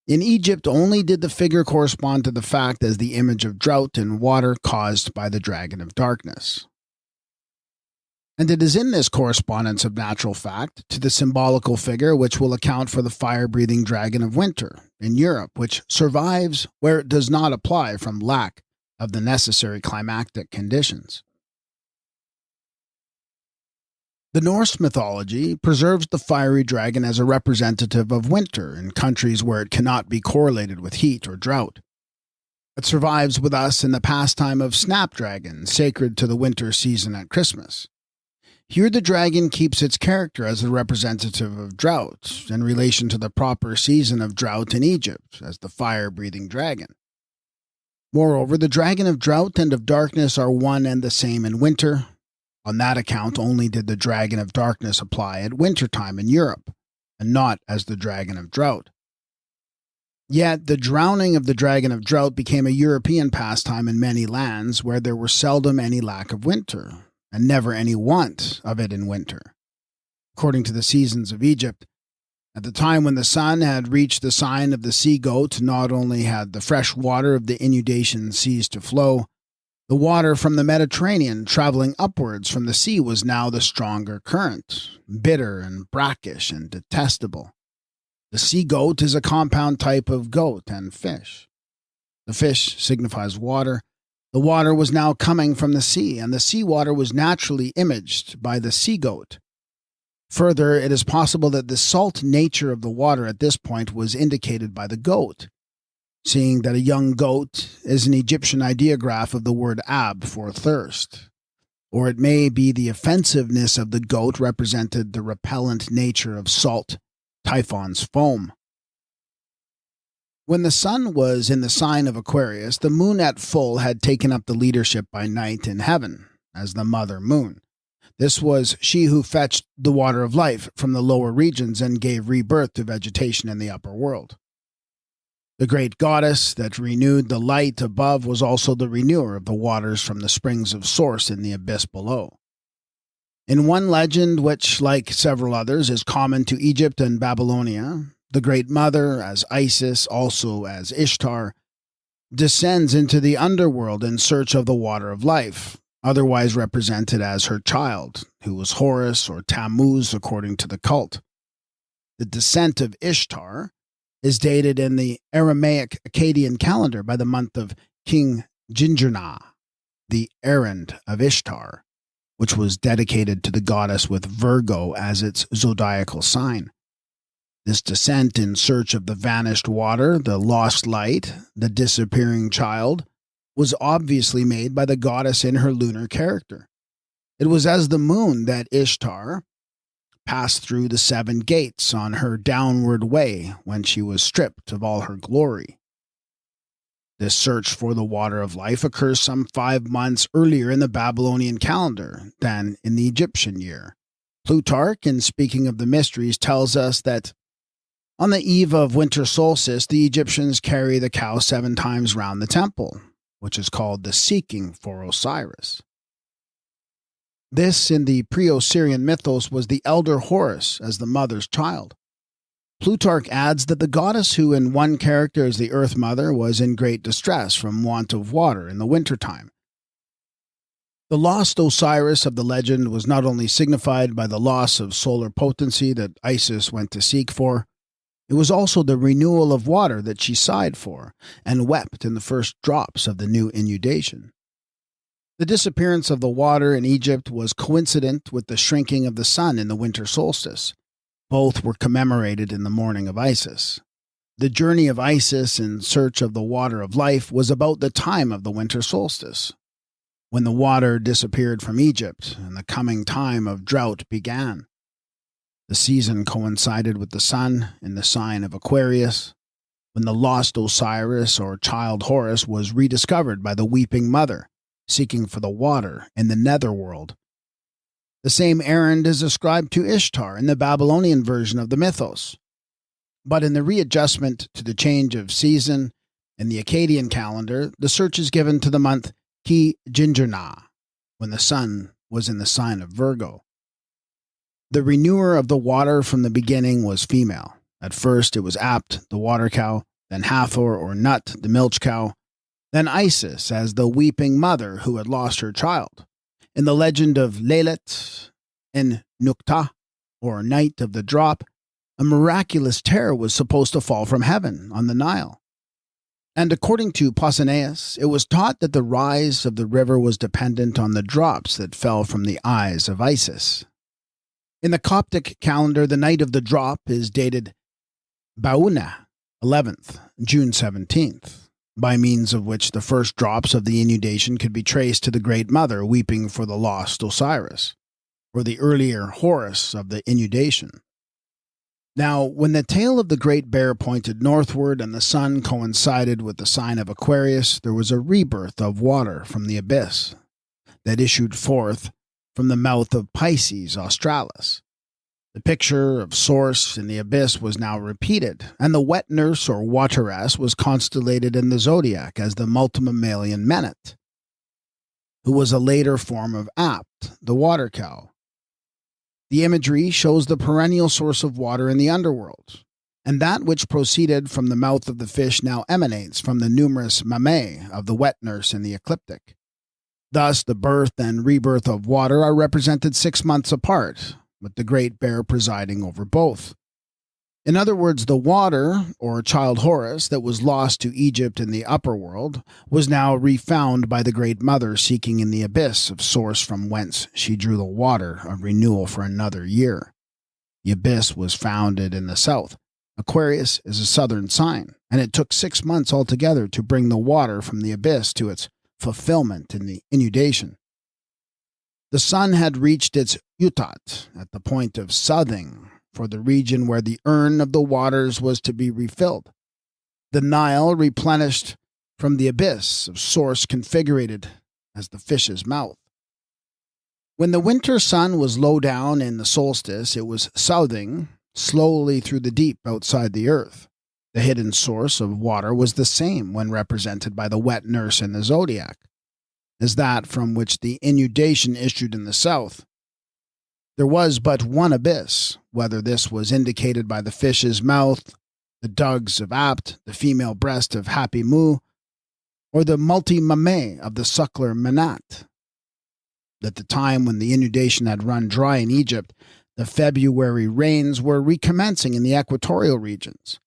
S1: In Egypt only did the figure correspond to the fact as the image of drought and water caused by the dragon of darkness. And it is in this correspondence of natural fact to the symbolical figure which will account for the fire-breathing dragon of winter in Europe, which survives where it does not apply from lack of the necessary climactic conditions. The Norse mythology preserves the fiery dragon as a representative of winter in countries where it cannot be correlated with heat or drought. It survives with us in the pastime of snapdragon, sacred to the winter season at Christmas. Here the dragon keeps its character as a representative of drought in relation to the proper season of drought in Egypt as the fire-breathing dragon. Moreover, the dragon of drought and of darkness are one and the same in winter. On that account only did the dragon of darkness apply at winter time in Europe, and not as the dragon of drought. Yet the drowning of the dragon of drought became a European pastime in many lands where there was seldom any lack of winter, and never any want of it in winter. According to the seasons of Egypt, at the time when the sun had reached the sign of the sea-goat, not only had the fresh water of the inundation ceased to flow, the water from the Mediterranean traveling upwards from the sea was now the stronger current, bitter and brackish and detestable. The sea-goat is a compound type of goat and fish. The fish signifies water. The water was now coming from the sea, and the sea-water was naturally imaged by the sea-goat. Further, it is possible that the salt nature of the water at this point was indicated by the goat, seeing that a young goat is an Egyptian ideograph of the word ab for thirst. Or it may be the offensiveness of the goat represented the repellent nature of salt, Typhon's foam. When the sun was in the sign of Aquarius, the moon at full had taken up the leadership by night in heaven, as the mother moon. This was she who fetched the water of life from the lower regions and gave rebirth to vegetation in the upper world. The great goddess that renewed the light above was also the renewer of the waters from the springs of source in the abyss below. In one legend, which, like several others, is common to Egypt and Babylonia, the Great Mother, as Isis, also as Ishtar, descends into the underworld in search of the water of life, otherwise represented as her child, who was Horus or Tammuz according to the cult. The descent of Ishtar is dated in the Aramaic Akkadian calendar by the month of King Gingerna, the errand of Ishtar, which was dedicated to the goddess with Virgo as its zodiacal sign. This descent in search of the vanished water, the lost light, the disappearing child, was obviously made by the goddess in her lunar character. It was as the moon that Ishtar passed through the 7 gates on her downward way when she was stripped of all her glory. This search for the water of life occurs some 5 months earlier in the Babylonian calendar than in the Egyptian year. Plutarch, in speaking of the mysteries, tells us that on the eve of winter solstice, the Egyptians carry the cow 7 times round the temple, which is called the seeking for Osiris. This, in the pre-Osirian mythos, was the elder Horus as the mother's child. Plutarch adds that the goddess who in one character is the Earth Mother was in great distress from want of water in the wintertime. The lost Osiris of the legend was not only signified by the loss of solar potency that Isis went to seek for, it was also the renewal of water that she sighed for and wept in the first drops of the new inundation. The disappearance of the water in Egypt was coincident with the shrinking of the sun in the winter solstice. Both were commemorated in the mourning of Isis. The journey of Isis in search of the water of life was about the time of the winter solstice, when the water disappeared from Egypt and the coming time of drought began. The season coincided with the sun in the sign of Aquarius, when the lost Osiris or child Horus was rediscovered by the weeping mother, seeking for the water in the netherworld. The same errand is ascribed to Ishtar in the Babylonian version of the mythos. But in the readjustment to the change of season in the Akkadian calendar, the search is given to the month Ki Gingerna, when the sun was in the sign of Virgo. The renewer of the water from the beginning was female. At first it was Apt, the water cow, then Hathor or Nut, the milch cow, then Isis as the weeping mother who had lost her child. In the legend of Lelet in Nukta, or Night of the Drop, a miraculous terror was supposed to fall from heaven on the Nile. And according to Pausanias, it was taught that the rise of the river was dependent on the drops that fell from the eyes of Isis. In the Coptic calendar, the Night of the Drop is dated Bauna, 11th, June 17th. By means of which the first drops of the inundation could be traced to the Great Mother weeping for the lost Osiris, or the earlier Horus of the inundation. Now, when the tail of the Great Bear pointed northward and the sun coincided with the sign of Aquarius, there was a rebirth of water from the abyss that issued forth from the mouth of Pisces Australis. The picture of Source in the abyss was now repeated, and the wet nurse or wateress was constellated in the zodiac as the multimammalian Menet, who was a later form of Apt, the water cow. The imagery shows the perennial source of water in the underworld, and that which proceeded from the mouth of the fish now emanates from the numerous mammae of the wet nurse in the ecliptic. Thus, the birth and rebirth of water are represented 6 months apart, with the Great Bear presiding over both. In other words, the water, or child Horus, that was lost to Egypt in the upper world, was now refound by the Great Mother seeking in the abyss of source from whence she drew the water of renewal for another year. The abyss was founded in the south. Aquarius is a southern sign, and it took 6 months altogether to bring the water from the abyss to its fulfillment in the inundation. The sun had reached its utat at the point of southing for the region where the urn of the waters was to be refilled. The Nile replenished from the abyss of source configured as the fish's mouth. When the winter sun was low down in the solstice, it was southing slowly through the deep outside the earth. The hidden source of water was the same when represented by the wet nurse in the zodiac as that from which the inundation issued in the south. There was but one abyss, whether this was indicated by the fish's mouth, the dugs of Apt, the female breast of Happy Mu, or the multi-mammae of the suckler Menat. At the time when the inundation had run dry in Egypt, the February rains were recommencing in the equatorial regions.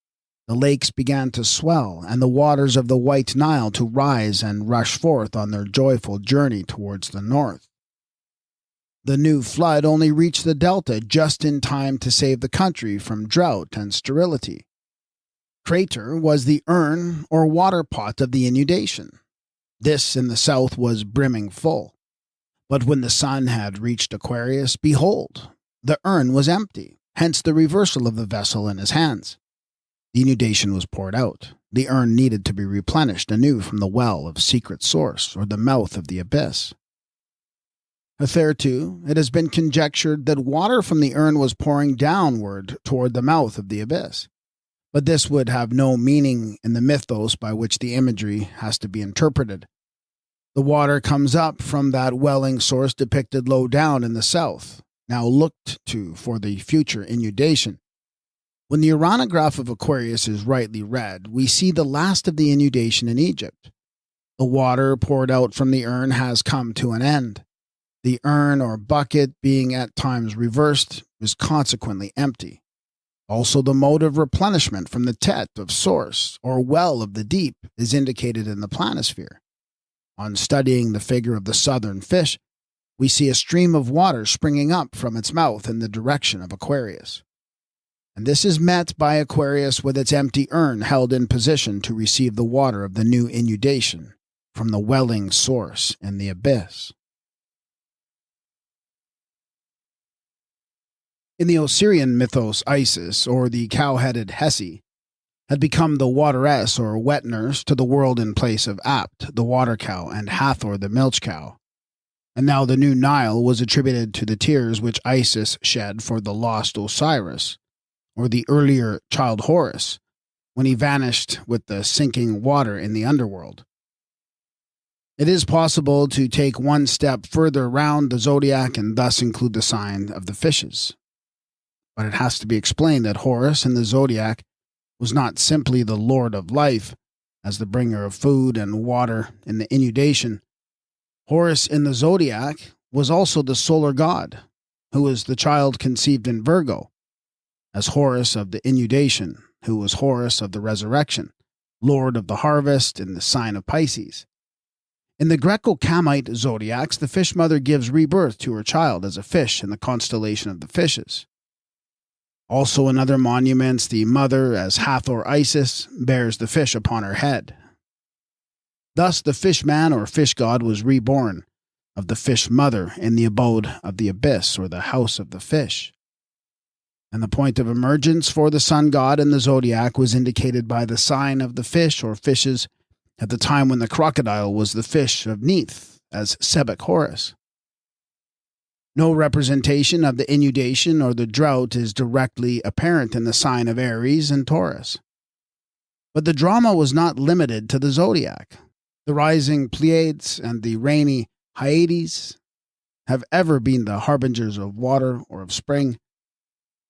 S1: The lakes began to swell, and the waters of the White Nile to rise and rush forth on their joyful journey towards the north. The new flood only reached the delta just in time to save the country from drought and sterility. Crater was the urn or water pot of the inundation. This in the south was brimming full. But when the sun had reached Aquarius, behold, the urn was empty, hence the reversal of the vessel in his hands. The inundation was poured out. The urn needed to be replenished anew from the well of secret source, or the mouth of the abyss. Hitherto, it has been conjectured that water from the urn was pouring downward toward the mouth of the abyss. But this would have no meaning in the mythos by which the imagery has to be interpreted. The water comes up from that welling source depicted low down in the south, now looked to for the future inundation. When the Uranograph of Aquarius is rightly read, we see the last of the inundation in Egypt. The water poured out from the urn has come to an end. The urn or bucket, being at times reversed, is consequently empty. Also, the mode of replenishment from the tet of source, or well of the deep, is indicated in the planisphere. On studying the figure of the southern fish, we see a stream of water springing up from its mouth in the direction of Aquarius. And this is met by Aquarius with its empty urn held in position to receive the water of the new inundation from the welling source in the abyss. In the Osirian mythos, Isis, or the cow-headed Hesi, had become the wateress or wet nurse to the world in place of Apt, the water cow, and Hathor, the milch cow. And now the new Nile was attributed to the tears which Isis shed for the lost Osiris, or the earlier child Horus, when he vanished with the sinking water in the underworld. It is possible to take one step further round the zodiac and thus include the sign of the fishes. But it has to be explained that Horus in the zodiac was not simply the Lord of life, as the bringer of food and water in the inundation. Horus in the zodiac was also the solar god, who was the child conceived in Virgo, as Horus of the inundation, who was Horus of the resurrection, Lord of the harvest in the sign of Pisces. In the Greco-Kamite zodiacs, the fish mother gives rebirth to her child as a fish in the constellation of the fishes. Also in other monuments, the mother, as Hathor Isis, bears the fish upon her head. Thus the fish man or fish god was reborn of the fish mother in the abode of the abyss, or the house of the fish. And the point of emergence for the sun god in the zodiac was indicated by the sign of the fish or fishes at the time when the crocodile was the fish of Neith, as Sebek Horus. No representation of the inundation or the drought is directly apparent in the sign of Aries and Taurus. But the drama was not limited to the zodiac. The rising Pleiades and the rainy Hyades have ever been the harbingers of water or of spring.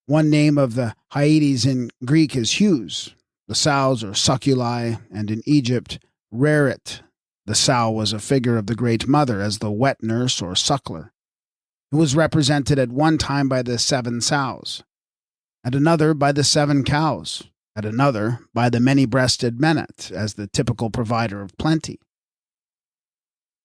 S1: One name of the Hyades in Greek is Hughes. The sows are Succuli, and in Egypt, Rerit. The sow was a figure of the Great Mother as the wet nurse or suckler. It was represented at one time by the 7 sows, at another by the 7 cows, at another by the many-breasted Menet as the typical provider of plenty.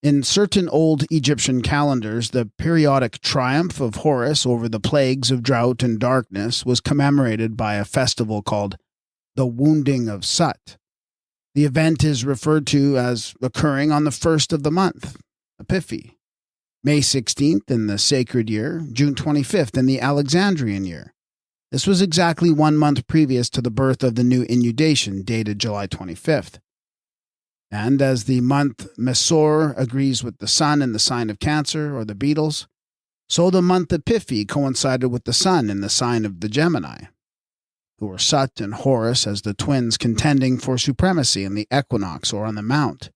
S1: In certain old Egyptian calendars, the periodic triumph of Horus over the plagues of drought and darkness was commemorated by a festival called the Wounding of Sut. The event is referred to as occurring on the first of the month, Epiphi, May 16th in the sacred year, June 25th in the Alexandrian year. This was exactly 1 month previous to the birth of the new inundation, dated July 25th. And as the month Mesor agrees with the sun in the sign of Cancer or the Beetles, so the month Epiphi coincided with the sun in the sign of the Gemini, who were Sut and Horus as the twins contending for supremacy in the equinox or on the mount.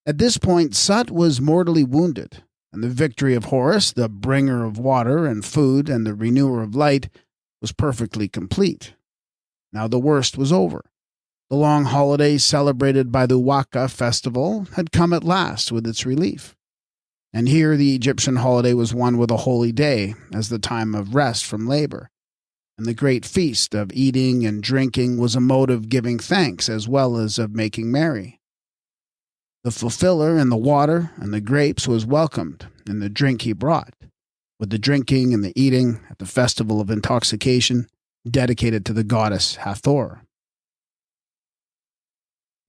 S1: At this point, Sut was mortally wounded, and the victory of Horus, the bringer of water and food and the renewer of light, was perfectly complete. Now the worst was over. The long holiday celebrated by the Waka festival had come at last with its relief. And here the Egyptian holiday was one with a holy day as the time of rest from labor. And the great feast of eating and drinking was a mode of giving thanks as well as of making merry. The fulfiller in the water and the grapes was welcomed, and the drink he brought, with the drinking and the eating at the festival of intoxication dedicated to the goddess Hathor.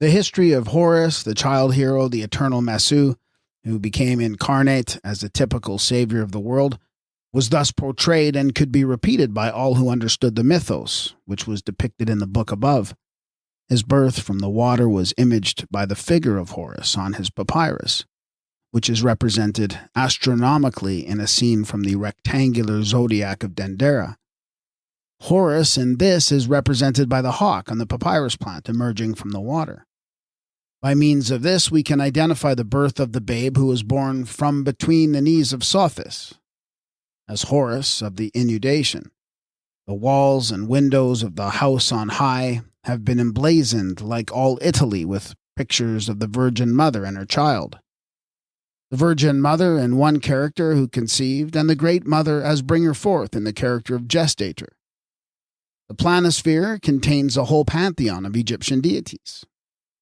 S1: The history of Horus, the child hero, the eternal Masu, who became incarnate as the typical savior of the world, was thus portrayed and could be repeated by all who understood the mythos, which was depicted in the book above. His birth from the water was imaged by the figure of Horus on his papyrus, which is represented astronomically in a scene from the rectangular zodiac of Dendera. Horus in this is represented by the hawk on the papyrus plant emerging from the water. By means of this, we can identify the birth of the babe who was born from between the knees of Sophis, as Horus of the inundation. The walls and windows of the house on high have been emblazoned, like all Italy, with pictures of the Virgin Mother and her child. The Virgin Mother in one character who conceived, and the Great Mother as bringer forth in the character of gestator. The planisphere contains a whole pantheon of Egyptian deities.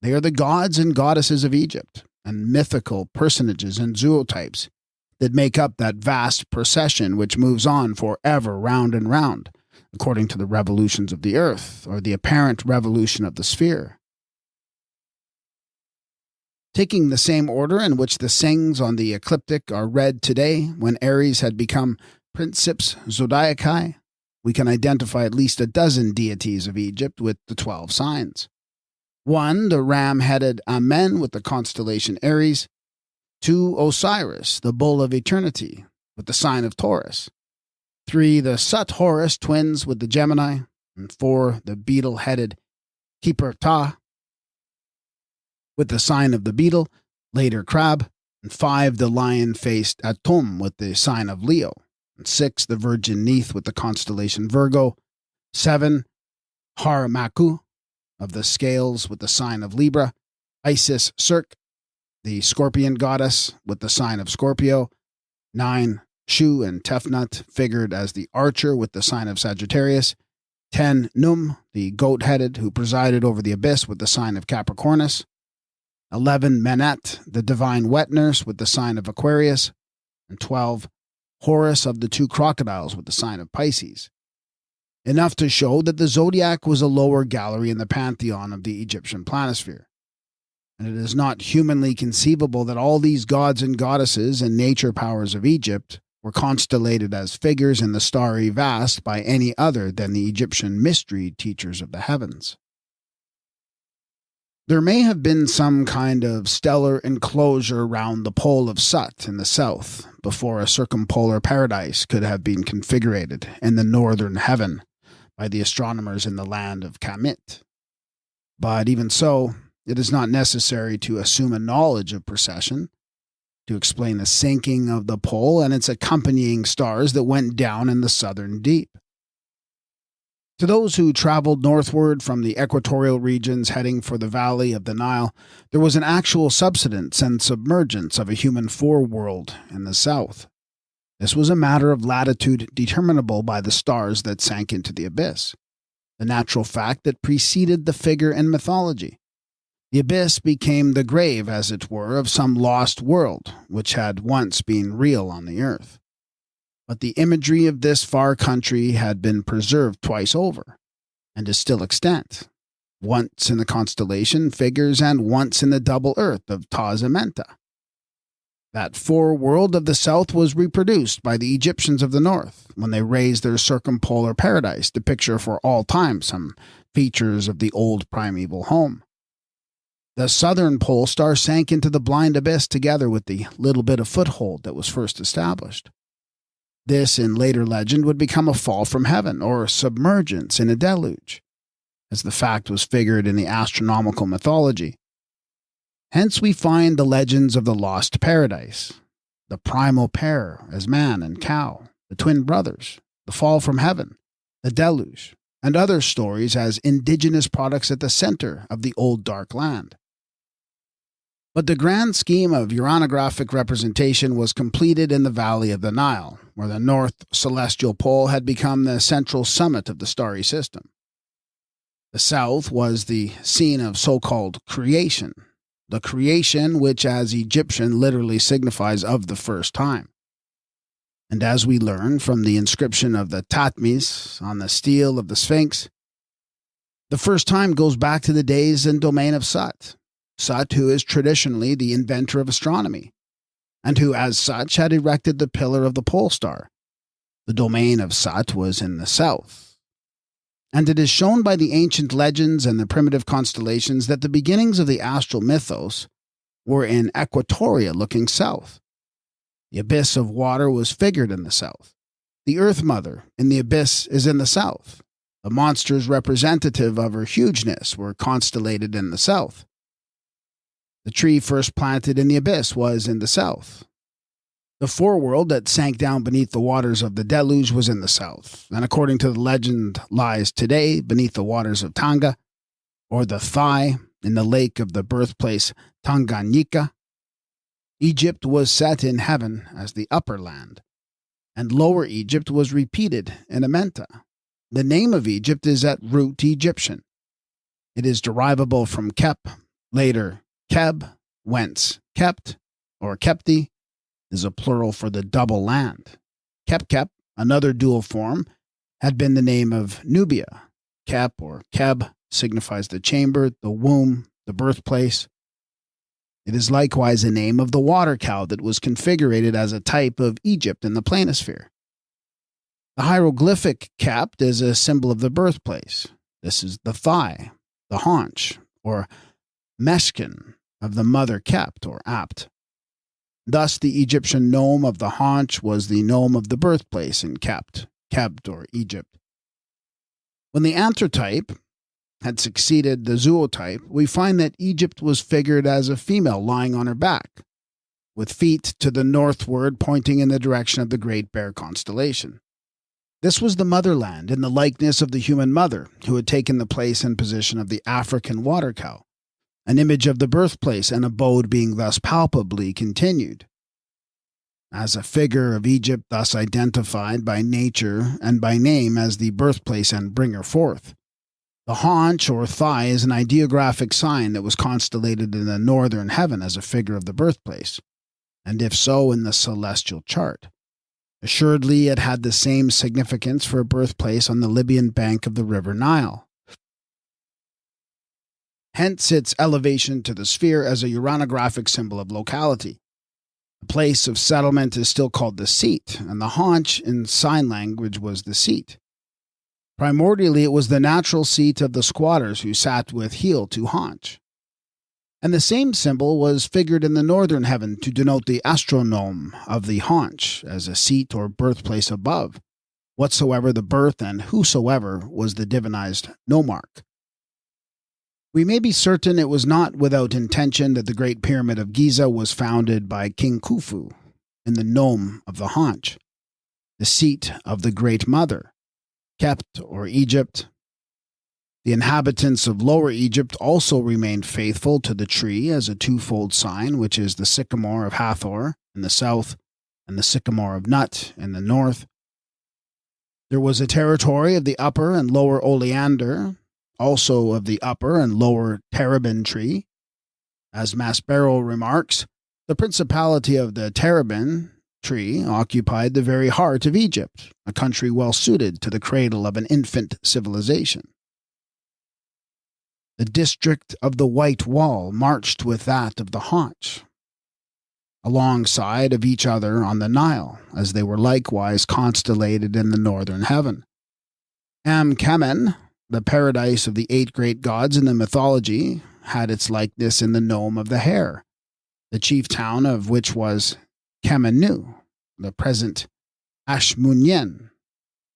S1: They are the gods and goddesses of Egypt, and mythical personages and zootypes that make up that vast procession which moves on forever round and round, according to the revolutions of the earth, or the apparent revolution of the sphere. Taking the same order in which the sayings on the ecliptic are read today, when Aries had become Princeps Zodiaci, we can identify at least a dozen deities of Egypt with the 12 signs. 1, the ram-headed Amen with the constellation Aries. 2, Osiris, the bull of eternity, with the sign of Taurus. 3, the Sut-Horus twins with the Gemini. And 4, the beetle-headed Kiperta with the sign of the beetle, later crab. And 5, the lion-faced Atum with the sign of Leo. And 6, the virgin Neith with the constellation Virgo. 7, Harmaku of the scales with the sign of Libra. Isis Cirque, the scorpion goddess with the sign of Scorpio. 9, Shu and Tefnut, figured as the archer with the sign of Sagittarius. 10, Num, the goat-headed who presided over the abyss with the sign of Capricornus. 11, Menet, the divine wet nurse with the sign of Aquarius. And 12, Horus of the 2 crocodiles with the sign of Pisces. Enough to show that the zodiac was a lower gallery in the pantheon of the Egyptian planisphere. And it is not humanly conceivable that all these gods and goddesses and nature powers of Egypt were constellated as figures in the starry vast by any other than the Egyptian mystery teachers of the heavens. There may have been some kind of stellar enclosure round the pole of Sut in the south before a circumpolar paradise could have been configured in the northern heaven by the astronomers in the land of Kamit. But even so, it is not necessary to assume a knowledge of precession to explain the sinking of the pole and its accompanying stars that went down in the southern deep. To those who traveled northward from the equatorial regions heading for the valley of the Nile, there was an actual subsidence and submergence of a human foreworld in the south. This was a matter of latitude determinable by the stars that sank into the abyss, the natural fact that preceded the figure in mythology. The abyss became the grave, as it were, of some lost world which had once been real on the earth. But the imagery of this far country had been preserved twice over, and is still extant, once in the constellation figures and once in the double earth of AMENTA. That foreworld of the south was reproduced by the Egyptians of the north when they raised their circumpolar paradise to picture for all time some features of the old primeval home. The southern pole star sank into the blind abyss together with the little bit of foothold that was first established. This, in later legend, would become a fall from heaven, or submergence in a deluge, as the fact was figured in the astronomical mythology. Hence we find the legends of the lost paradise, the primal pair as man and cow, the twin brothers, the fall from heaven, the deluge, and other stories as indigenous products at the center of the old dark land. But the grand scheme of uranographic representation was completed in the valley of the Nile, where the north celestial pole had become the central summit of the starry system. The south was the scene of so-called creation, the creation which as Egyptian literally signifies of the first time. And as we learn from the inscription of the Tatmis on the stele of the Sphinx, the first time goes back to the days and domain of Sut. Sut, who is traditionally the inventor of astronomy, and who as such had erected the pillar of the pole star. The domain of Sut was in the south. And it is shown by the ancient legends and the primitive constellations that the beginnings of the astral mythos were in Equatoria looking south. The abyss of water was figured in the south. The Earth Mother in the abyss is in the south. The monsters representative of her hugeness were constellated in the south. The tree first planted in the abyss was in the south. The foreworld that sank down beneath the waters of the deluge was in the south, and according to the legend lies today beneath the waters of Tanga, or the Thai, in the lake of the birthplace Tanganyika. Egypt was set in heaven as the upper land, and Lower Egypt was repeated in AMENTA. The name of Egypt is at root Egyptian. It is derivable from Kep, later Keb, whence kept, or Kepti, is a plural for the double land. Kep, another dual form, had been the name of Nubia. Kep, or Keb, signifies the chamber, the womb, the birthplace. It is likewise a name of the water cow that was configured as a type of Egypt in the planisphere. The hieroglyphic Kept is a symbol of the birthplace. This is the thigh, the haunch, or meshkin, of the mother kept, or apt. Thus the Egyptian nome of the haunch was the nome of the birthplace in Kept, or Egypt. When the anthrotype had succeeded the zootype, we find that Egypt was figured as a female lying on her back, with feet to the northward pointing in the direction of the Great Bear constellation. This was the motherland in the likeness of the human mother, who had taken the place and position of the African water cow, an image of the birthplace and abode being thus palpably continued. As a figure of Egypt thus identified by nature and by name as the birthplace and bringer forth, the haunch or thigh is an ideographic sign that was constellated in the northern heaven as a figure of the birthplace, and if so in the celestial chart. Assuredly it had the same significance for a birthplace on the Libyan bank of the river Nile. Hence its elevation to the sphere as a uranographic symbol of locality. The place of settlement is still called the seat, and the haunch in sign language was the seat. Primordially it was the natural seat of the squatters who sat with heel to haunch. And the same symbol was figured in the northern heaven to denote the astronome of the haunch as a seat or birthplace above, whatsoever the birth and whosoever was the divinized nomarch. We may be certain it was not without intention that the Great Pyramid of Giza was founded by King Khufu in the nome of the haunch, the seat of the Great Mother, Kept or Egypt. The inhabitants of Lower Egypt also remained faithful to the tree as a twofold sign, which is the sycamore of Hathor in the south and the sycamore of Nut in the north. There was a territory of the Upper and Lower Oleander, also of the Upper and Lower Terebinth tree. As Maspero remarks, the principality of the Terebinth tree occupied the very heart of Egypt, a country well suited to the cradle of an infant civilization. The district of the White Wall marched with that of the haunch, alongside of each other on the Nile, as they were likewise constellated in the northern heaven. Am-Kemen, the paradise of the 8 great gods in the mythology, had its likeness in the nome of the hare, the chief town of which was Kemenu, the present Ashmunyen,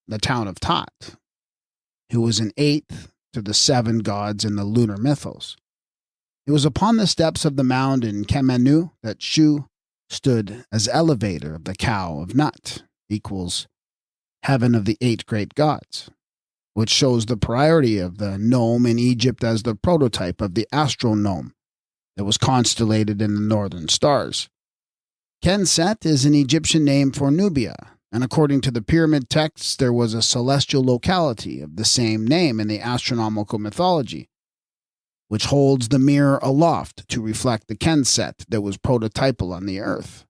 S1: the town of Tat, who was an 8th to the 7 gods in the lunar mythos. It was upon the steps of the mound in Kemenu that Shu stood as elevator of the cow of Nut, equals heaven of the 8 great gods, which shows the priority of the nome in Egypt as the prototype of the astronome that was constellated in the northern stars. Kenset is an Egyptian name for Nubia, and according to the pyramid texts, there was a celestial locality of the same name in the astronomical mythology, which holds the mirror aloft to reflect the Kenset that was prototypal on the earth,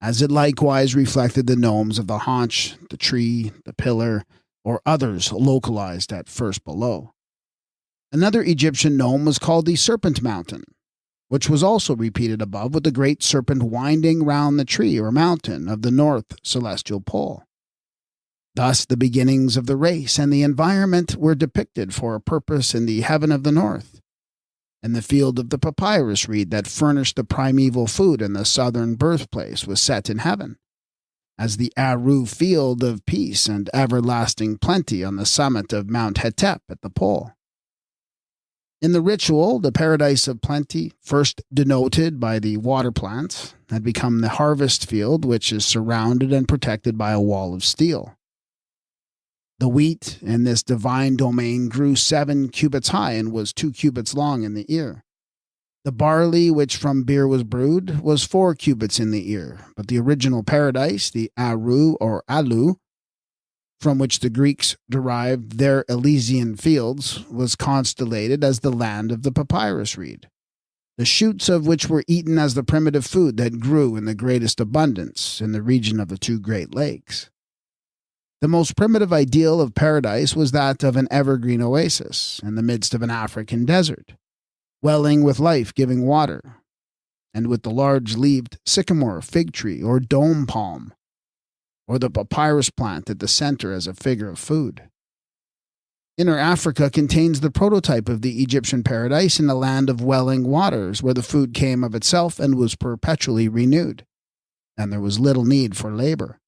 S1: as it likewise reflected the nomes of the haunch, the tree, the pillar, or others localized at first below. Another Egyptian nome was called the Serpent Mountain, which was also repeated above with the great serpent winding round the tree or mountain of the north celestial pole. Thus the beginnings of the race and the environment were depicted for a purpose in the heaven of the north, and the field of the papyrus reed that furnished the primeval food in the southern birthplace was set in heaven, as the Aru field of peace and everlasting plenty on the summit of Mount Hetep at the pole. In the ritual, the paradise of plenty, first denoted by the water plants, had become the harvest field, which is surrounded and protected by a wall of steel. The wheat in this divine domain grew 7 cubits high and was 2 cubits long in the ear. The barley which from beer was brewed was 4 cubits in the ear, but the original paradise, the Aru or Alu, from which the Greeks derived their Elysian fields, was constellated as the land of the papyrus reed, the shoots of which were eaten as the primitive food that grew in the greatest abundance in the region of the 2 great lakes. The most primitive ideal of paradise was that of an evergreen oasis in the midst of an African desert, welling with life-giving water, and with the large-leaved sycamore, fig tree, or dome palm, or the papyrus plant at the center as a figure of food. Inner Africa contains the prototype of the Egyptian paradise in a land of welling waters where the food came of itself and was perpetually renewed, and there was little need for labor.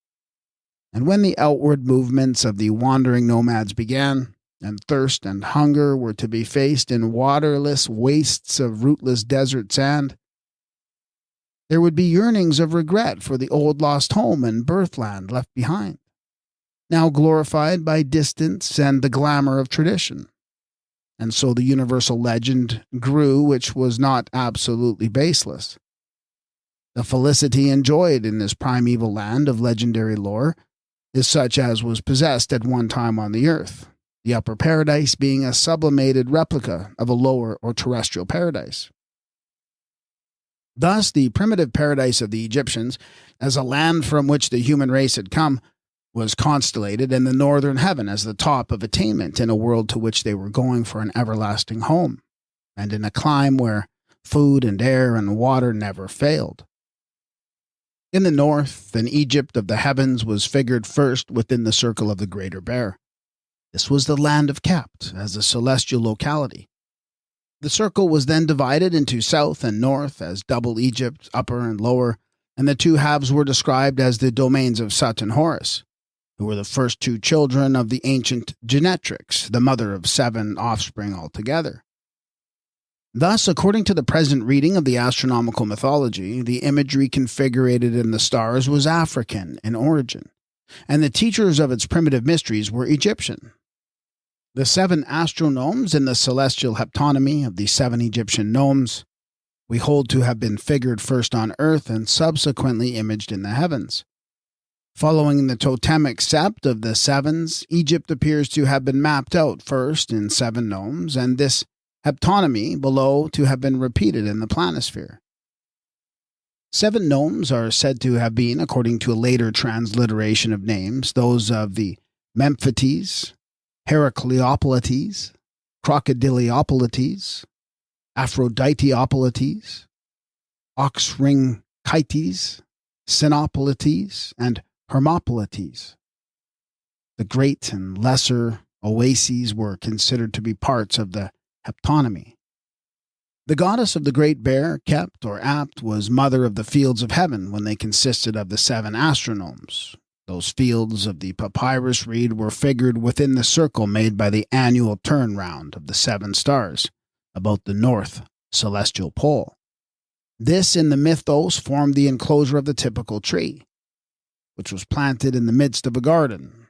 S1: And when the outward movements of the wandering nomads began, and thirst and hunger were to be faced in waterless wastes of rootless desert sand, there would be yearnings of regret for the old lost home and birthland left behind, now glorified by distance and the glamour of tradition. And so the universal legend grew, which was not absolutely baseless. The felicity enjoyed in this primeval land of legendary lore is such as was possessed at one time on the earth, the upper paradise being a sublimated replica of a lower or terrestrial paradise. Thus, the primitive paradise of the Egyptians, as a land from which the human race had come, was constellated in the northern heaven as the top of attainment in a world to which they were going for an everlasting home, and in a clime where food and air and water never failed. In the north, an Egypt of the heavens was figured first within the circle of the Greater Bear. This was the land of Kept, as a celestial locality. The circle was then divided into south and north as double Egypt, upper and lower, and the two halves were described as the domains of Sut and Horus, who were the first two children of the ancient Genetrix, the mother of 7 offspring altogether. Thus, according to the present reading of the astronomical mythology, the imagery configured in the stars was African in origin, and the teachers of its primitive mysteries were Egyptian. The 7 astronomes in the celestial heptonymy of the 7 Egyptian gnomes we hold to have been figured first on earth and subsequently imaged in the heavens. Following the totemic sept of the sevens, Egypt appears to have been mapped out first in 7 gnomes, and this heptonymy below to have been repeated in the planisphere. 7 gnomes are said to have been, according to a later transliteration of names, those of the Memphites, Heracleopolites, Crocodiliopolites, Aphroditeopolites, Oxrinchites, Sinopolites, and Hermopolites. The great and lesser oases were considered to be parts of the heptonymy. The goddess of the Great Bear, Kept or Apt, was mother of the fields of heaven when they consisted of the 7 astronomes. Those fields of the papyrus reed were figured within the circle made by the annual turn-round of the 7 stars about the north celestial pole. This, in the mythos, formed the enclosure of the typical tree, which was planted in the midst of a garden,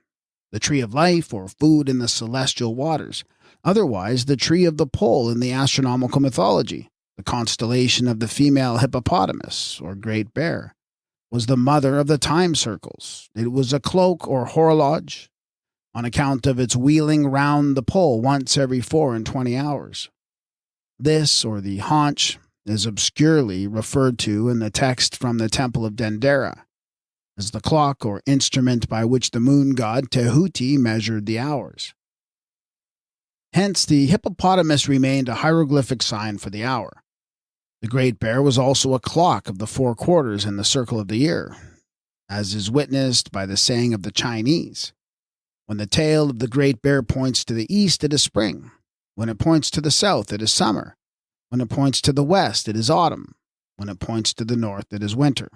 S1: the tree of life or food in the celestial waters, otherwise the tree of the pole in the astronomical mythology. The constellation of the female hippopotamus, or Great Bear, was the mother of the time circles. It was a cloak or horologe, on account of its wheeling round the pole once every 24 hours. This, or the haunch, is obscurely referred to in the text from the Temple of Dendera as the clock or instrument by which the moon god Tehuti measured the hours. Hence, the hippopotamus remained a hieroglyphic sign for the hour. The Great Bear was also a clock of the 4 quarters in the circle of the year, as is witnessed by the saying of the Chinese. When the tail of the Great Bear points to the east, it is spring. When it points to the south, it is summer. When it points to the west, it is autumn. When it points to the north, it is winter.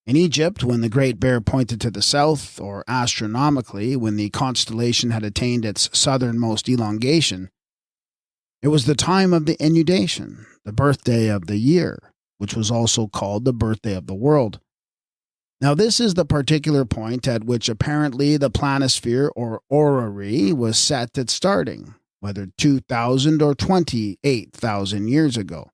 S1: In Egypt, when the Great Bear pointed to the south, or astronomically, when the constellation had attained its southernmost elongation, it was the time of the inundation, the birthday of the year, which was also called the birthday of the world. Now this is the particular point at which apparently the planisphere or orrery was set at starting, whether 2,000 or 28,000 years ago.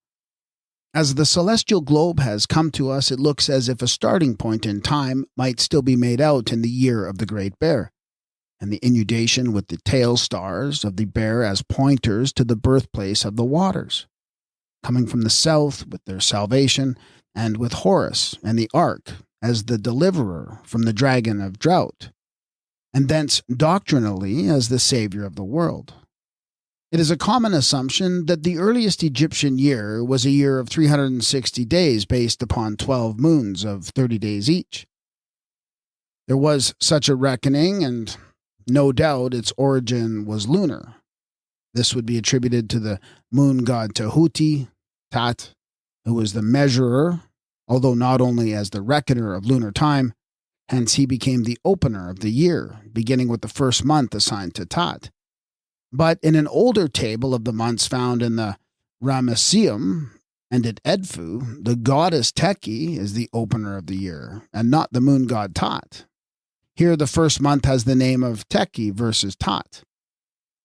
S1: As the celestial globe has come to us, it looks as if a starting point in time might still be made out in the year of the Great Bear, and the inundation with the tail stars of the bear as pointers to the birthplace of the waters, coming from the south with their salvation, and with Horus and the ark as the deliverer from the dragon of drought, and thence doctrinally as the savior of the world. It is a common assumption that the earliest Egyptian year was a year of 360 days based upon 12 moons of 30 days each. There was such a reckoning, and no doubt its origin was lunar. This would be attributed to the moon god Tehuti, Tat, who was the measurer, although not only as the reckoner of lunar time, hence he became the opener of the year, beginning with the first month assigned to Tat. But in an older table of the months found in the Ramesseum and at Edfu, the goddess Teki is the opener of the year, and not the moon god Tat. Here the first month has the name of Teki versus Tat.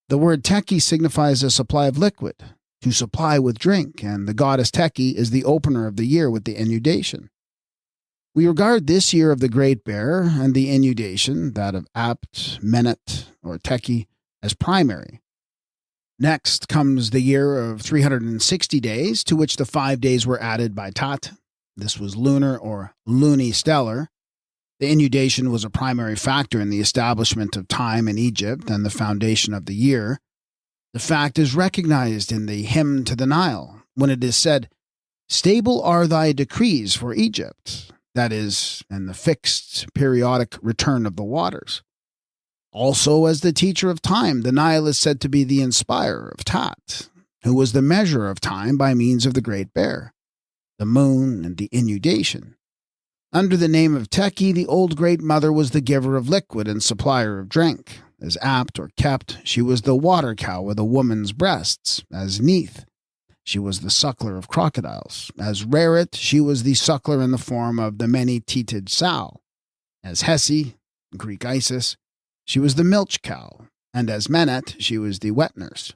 S1: The word Teki signifies a supply of liquid, to supply with drink, and the goddess Teki is the opener of the year with the inundation. We regard this year of the Great Bear and the inundation, that of Apt, Menet, or Teki, as primary. Next comes the year of 360 days, to which the 5 days were added by Tat. This was lunar or lunistellar. The inundation was a primary factor in the establishment of time in Egypt and the foundation of the year. The fact is recognized in the hymn to the Nile, when it is said, "Stable are thy decrees for Egypt," that is, in the fixed periodic return of the waters. Also, as the teacher of time, the Nile is said to be the inspirer of Tat. who was the measure of time by means of the Great Bear, the moon, and the inundation. Under the name of Teki, the old Great Mother was the giver of liquid and supplier of drink. As Apt or Kept, she was the water cow with a woman's breasts. As Neith, she was the suckler of crocodiles. As Raret, she was the suckler in the form of the many-teated sow. As Hesi, Greek Isis, she was the milch cow. And as Menet, she was the wet nurse.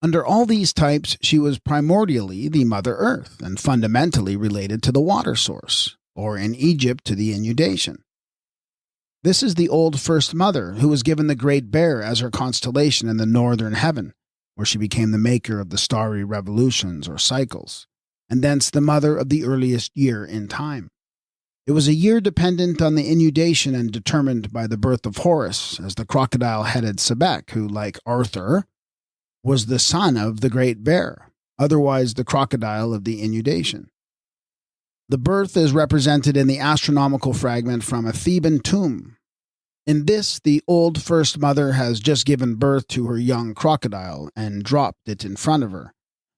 S1: Under all these types, she was primordially the Mother Earth and fundamentally related to the water source, or in Egypt to the inundation. This is the old First Mother who was given the Great Bear as her constellation in the northern heaven, where she became the maker of the starry revolutions or cycles, and thence the mother of the earliest year in time. It was a year dependent on the inundation and determined by the birth of Horus as the crocodile-headed Sebek, who, like Arthur, was the son of the Great Bear, otherwise the crocodile of the inundation. The birth is represented in the astronomical fragment from a Theban tomb. In this, the old First Mother has just given birth to her young crocodile and dropped it in front of her.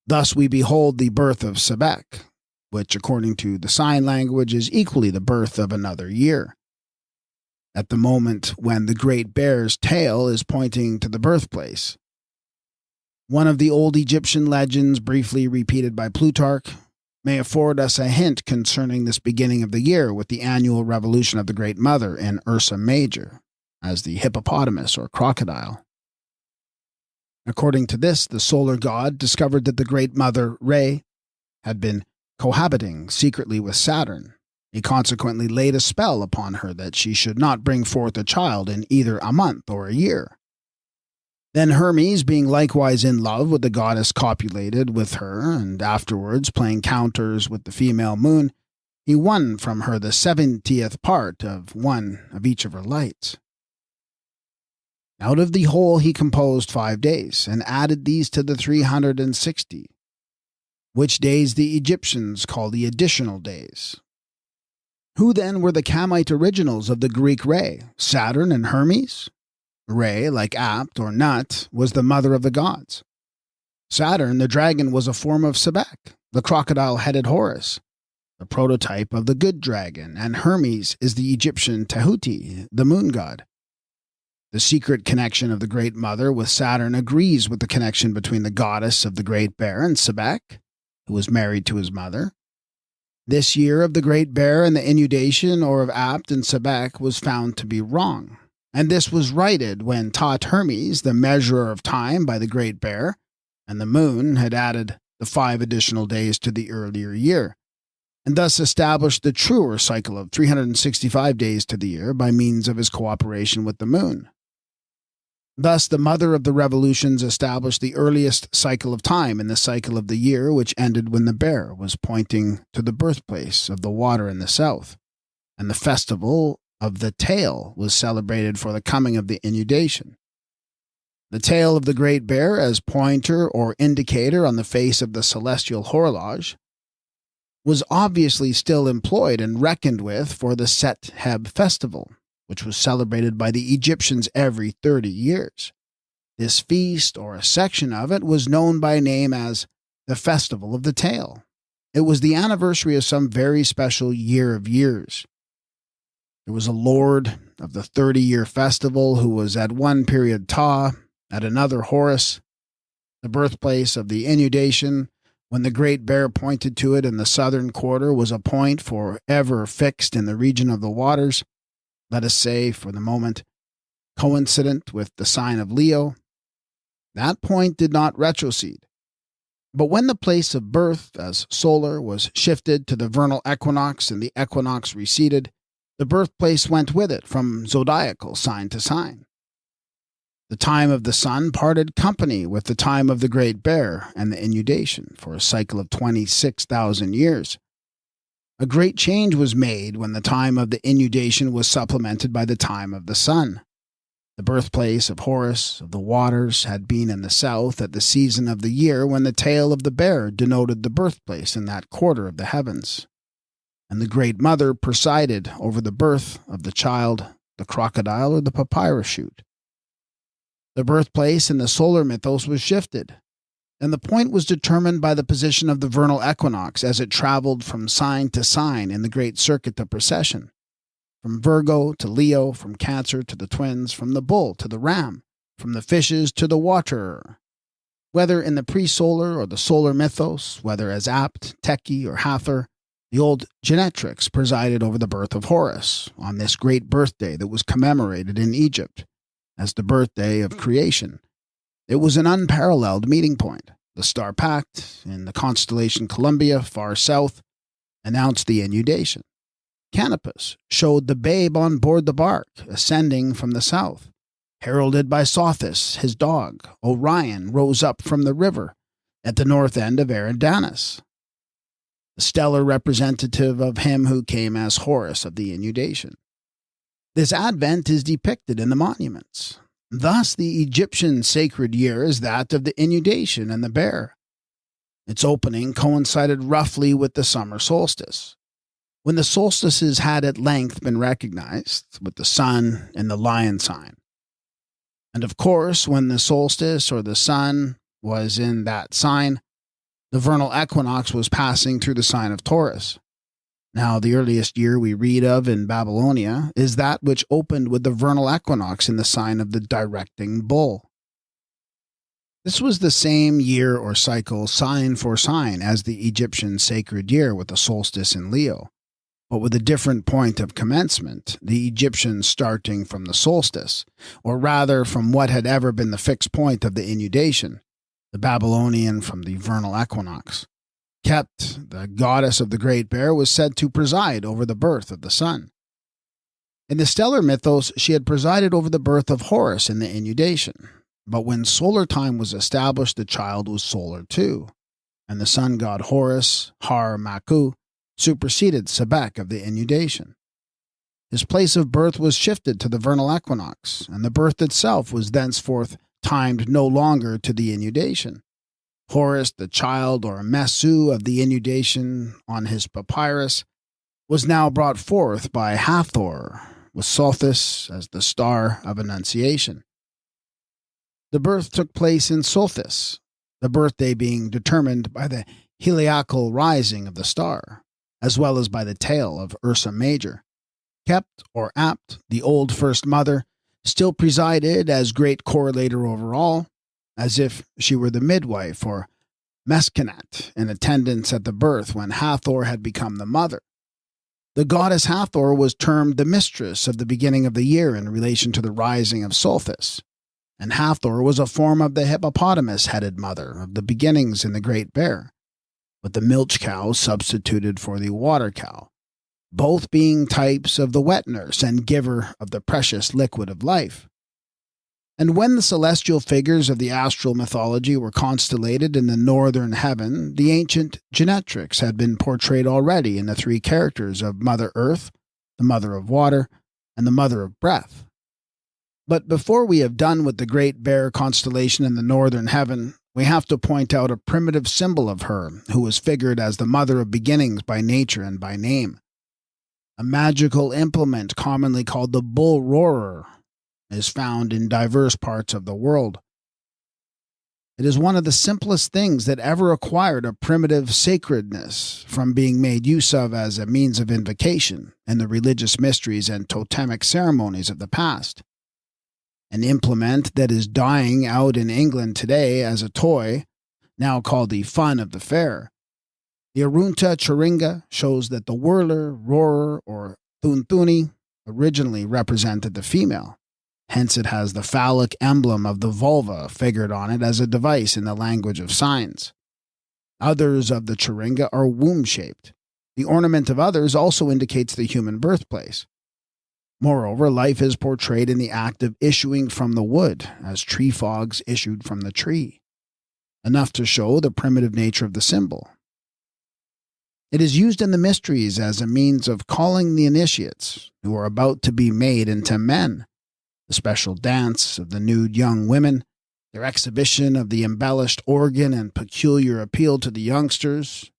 S1: Thus we behold the birth of Sebek, which, according to the sign language, is equally the birth of another year. At the moment when the Great Bear's tail is pointing to the birthplace. One of the old Egyptian legends, briefly repeated by Plutarch, may afford us a hint concerning this beginning of the year with the annual revolution of the Great Mother in Ursa Major, as the hippopotamus or crocodile. According to this, the solar god discovered that the Great Mother, Re, had been cohabiting secretly with Saturn. He consequently laid a spell upon her that she should not bring forth a child in either a month or a year. Then Hermes, being likewise in love with the goddess, copulated with her, and afterwards, playing counters with the female moon, he won from her the 70th part of one of each of her lights. Out of the whole he composed 5 days, and added these to the 360, which days the Egyptians call the additional days. Who then were the Kamite originals of the Greek Re, Saturn and Hermes? Re, like Apt or Nut, was the mother of the gods. Saturn, the dragon, was a form of Sebek, the crocodile-headed Horus, the prototype of the good dragon, and Hermes is the Egyptian Tahuti, the moon god. The secret connection of the Great Mother with Saturn agrees with the connection between the goddess of the Great Bear and Sebek, who was married to his mother. This year of the Great Bear and the inundation, or of Apt and Sebek, was found to be wrong. And this was righted when taught Hermes, the measurer of time, by the Great Bear, and the moon had added the 5 additional days to the earlier year, and thus established the truer cycle of 365 days to the year by means of his cooperation with the moon. Thus the mother of the revolutions established the earliest cycle of time in the cycle of the year, which ended when the bear was pointing to the birthplace of the water in the south, and the festival of the tail was celebrated for the coming of the inundation. The tail of the Great Bear as pointer or indicator on the face of the celestial horologe was obviously still employed and reckoned with for the Set Heb festival, which was celebrated by the Egyptians every 30 years. This feast, or a section of it, was known by name as the Festival of the Tail. It was the anniversary of some very special year of years. There was a lord of the 30-year festival who was at one period Ta, at another Horus, the birthplace of the inundation. When the Great Bear pointed to it in the southern quarter was a point for ever fixed in the region of the waters, let us say, for the moment, coincident with the sign of Leo. That point did not retrocede. But when the place of birth, as solar, was shifted to the vernal equinox and the equinox receded, the birthplace went with it from zodiacal sign to sign. The time of the sun parted company with the time of the Great Bear and the inundation for a cycle of 26,000 years. A great change was made when the time of the inundation was supplemented by the time of the sun. The birthplace of Horus of the waters had been in the south at the season of the year when the tail of the bear denoted the birthplace in that quarter of the heavens, and the Great Mother presided over the birth of the child, the crocodile, or the papyrus shoot. The birthplace in the solar mythos was shifted, and the point was determined by the position of the vernal equinox as it traveled from sign to sign in the great circuit of precession, from Virgo to Leo, from Cancer to the Twins, from the Bull to the Ram, from the Fishes to the Waterer. Whether in the pre-solar or the solar mythos, whether as Apt, Teki, or Hathor, the old genetrix presided over the birth of Horus on this great birthday that was commemorated in Egypt as the birthday of creation. It was an unparalleled meeting point. The star pact in the constellation Columbia, far south, announced the inundation. Canopus showed the babe on board the bark, ascending from the south. Heralded by Sothis, his dog, Orion rose up from the river at the north end of Eridanus, the stellar representative of him who came as Horus of the inundation. This advent is depicted in the monuments. Thus, the Egyptian sacred year is that of the inundation and the bear. Its opening coincided roughly with the summer solstice, when the solstices had at length been recognized with the sun and the lion sign. And of course, when the solstice or the sun was in that sign, the vernal equinox was passing through the sign of Taurus. Now, the earliest year we read of in Babylonia is that which opened with the vernal equinox in the sign of the directing bull. This was the same year or cycle, sign for sign, as the Egyptian sacred year with the solstice in Leo, but with a different point of commencement, the Egyptian starting from the solstice, or rather from what had ever been the fixed point of the inundation, the Babylonian from the vernal equinox. Kept, the goddess of the Great Bear, was said to preside over the birth of the sun. In the stellar mythos, she had presided over the birth of Horus in the inundation, but when solar time was established, the child was solar too, and the sun god Horus, Har-Maku, superseded Sebek of the inundation. His place of birth was shifted to the vernal equinox, and the birth itself was thenceforth timed no longer to the inundation. Horus, the child or Mesu of the inundation on his papyrus, was now brought forth by Hathor, with Sothis as the star of Annunciation. The birth took place in Sothis, the birthday being determined by the heliacal rising of the star, as well as by the tail of Ursa Major. Kept, or Apt, the old First Mother, still presided as great correlator over all, as if she were the midwife or Meskenat in attendance at the birth when Hathor had become the mother. The goddess Hathor was termed the mistress of the beginning of the year in relation to the rising of Sothis, and Hathor was a form of the hippopotamus-headed mother of the beginnings in the Great Bear, with the milch cow substituted for the water cow, both being types of the wet nurse and giver of the precious liquid of life. And when the celestial figures of the astral mythology were constellated in the northern heaven, the ancient genetrix had been portrayed already in the three characters of Mother Earth, the Mother of Water, and the Mother of Breath. But before we have done with the Great Bear constellation in the northern heaven, we have to point out a primitive symbol of her, who was figured as the Mother of Beginnings by nature and by name. A magical implement commonly called the bull roarer is found in diverse parts of the world. It is one of the simplest things that ever acquired a primitive sacredness from being made use of as a means of invocation in the religious mysteries and totemic ceremonies of the past. An implement that is dying out in England today as a toy, now called the fun of the fair. The Arunta Chiringa shows that the whirler, roarer, or thunthuni originally represented the female. Hence it has the phallic emblem of the vulva figured on it as a device in the language of signs. Others of the Chiringa are womb-shaped. The ornament of others also indicates the human birthplace. Moreover, life is portrayed in the act of issuing from the wood, as tree frogs issued from the tree, enough to show the primitive nature of the symbol. It is used in the mysteries as a means of calling the initiates, who are about to be made into men. The special dance of the nude young women, their exhibition of the embellished organ and peculiar appeal to the youngsters,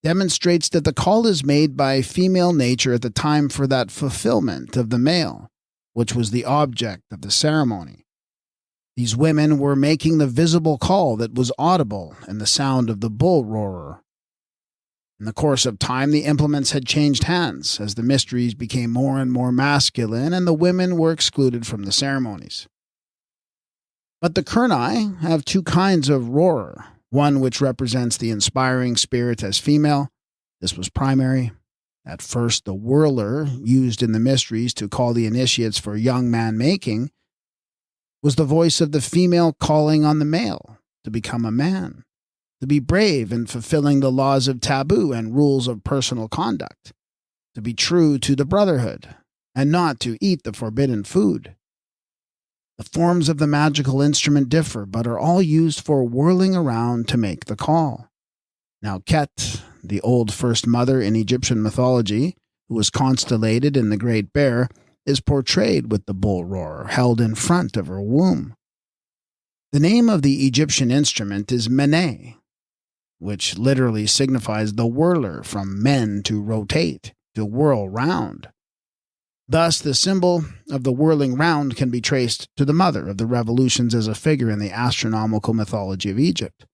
S1: demonstrates that the call is made by female nature at the time for that fulfillment of the male, which was the object of the ceremony. These women were making the visible call that was audible in the sound of the bull roarer. In the course of time, the implements had changed hands as the mysteries became more and more masculine and the women were excluded from the ceremonies. But the Kurni have two kinds of roarer, one which represents the inspiring spirit as female. This was primary. At first, the whirler, used in the mysteries to call the initiates for young man making, was the voice of the female calling on the male to become a man, to be brave in fulfilling the laws of taboo and rules of personal conduct, to be true to the brotherhood, and not to eat the forbidden food. The forms of the magical instrument differ, but are all used for whirling around to make the call. Now Ket, the old first mother in Egyptian mythology, who was constellated in the Great Bear, is portrayed with the bull roarer held in front of her womb. The name of the Egyptian instrument is Mene, which literally signifies the whirler, from men to rotate, to whirl round. Thus, the symbol of the whirling round can be traced to the mother of the revolutions as a figure in the astronomical mythology of Egypt.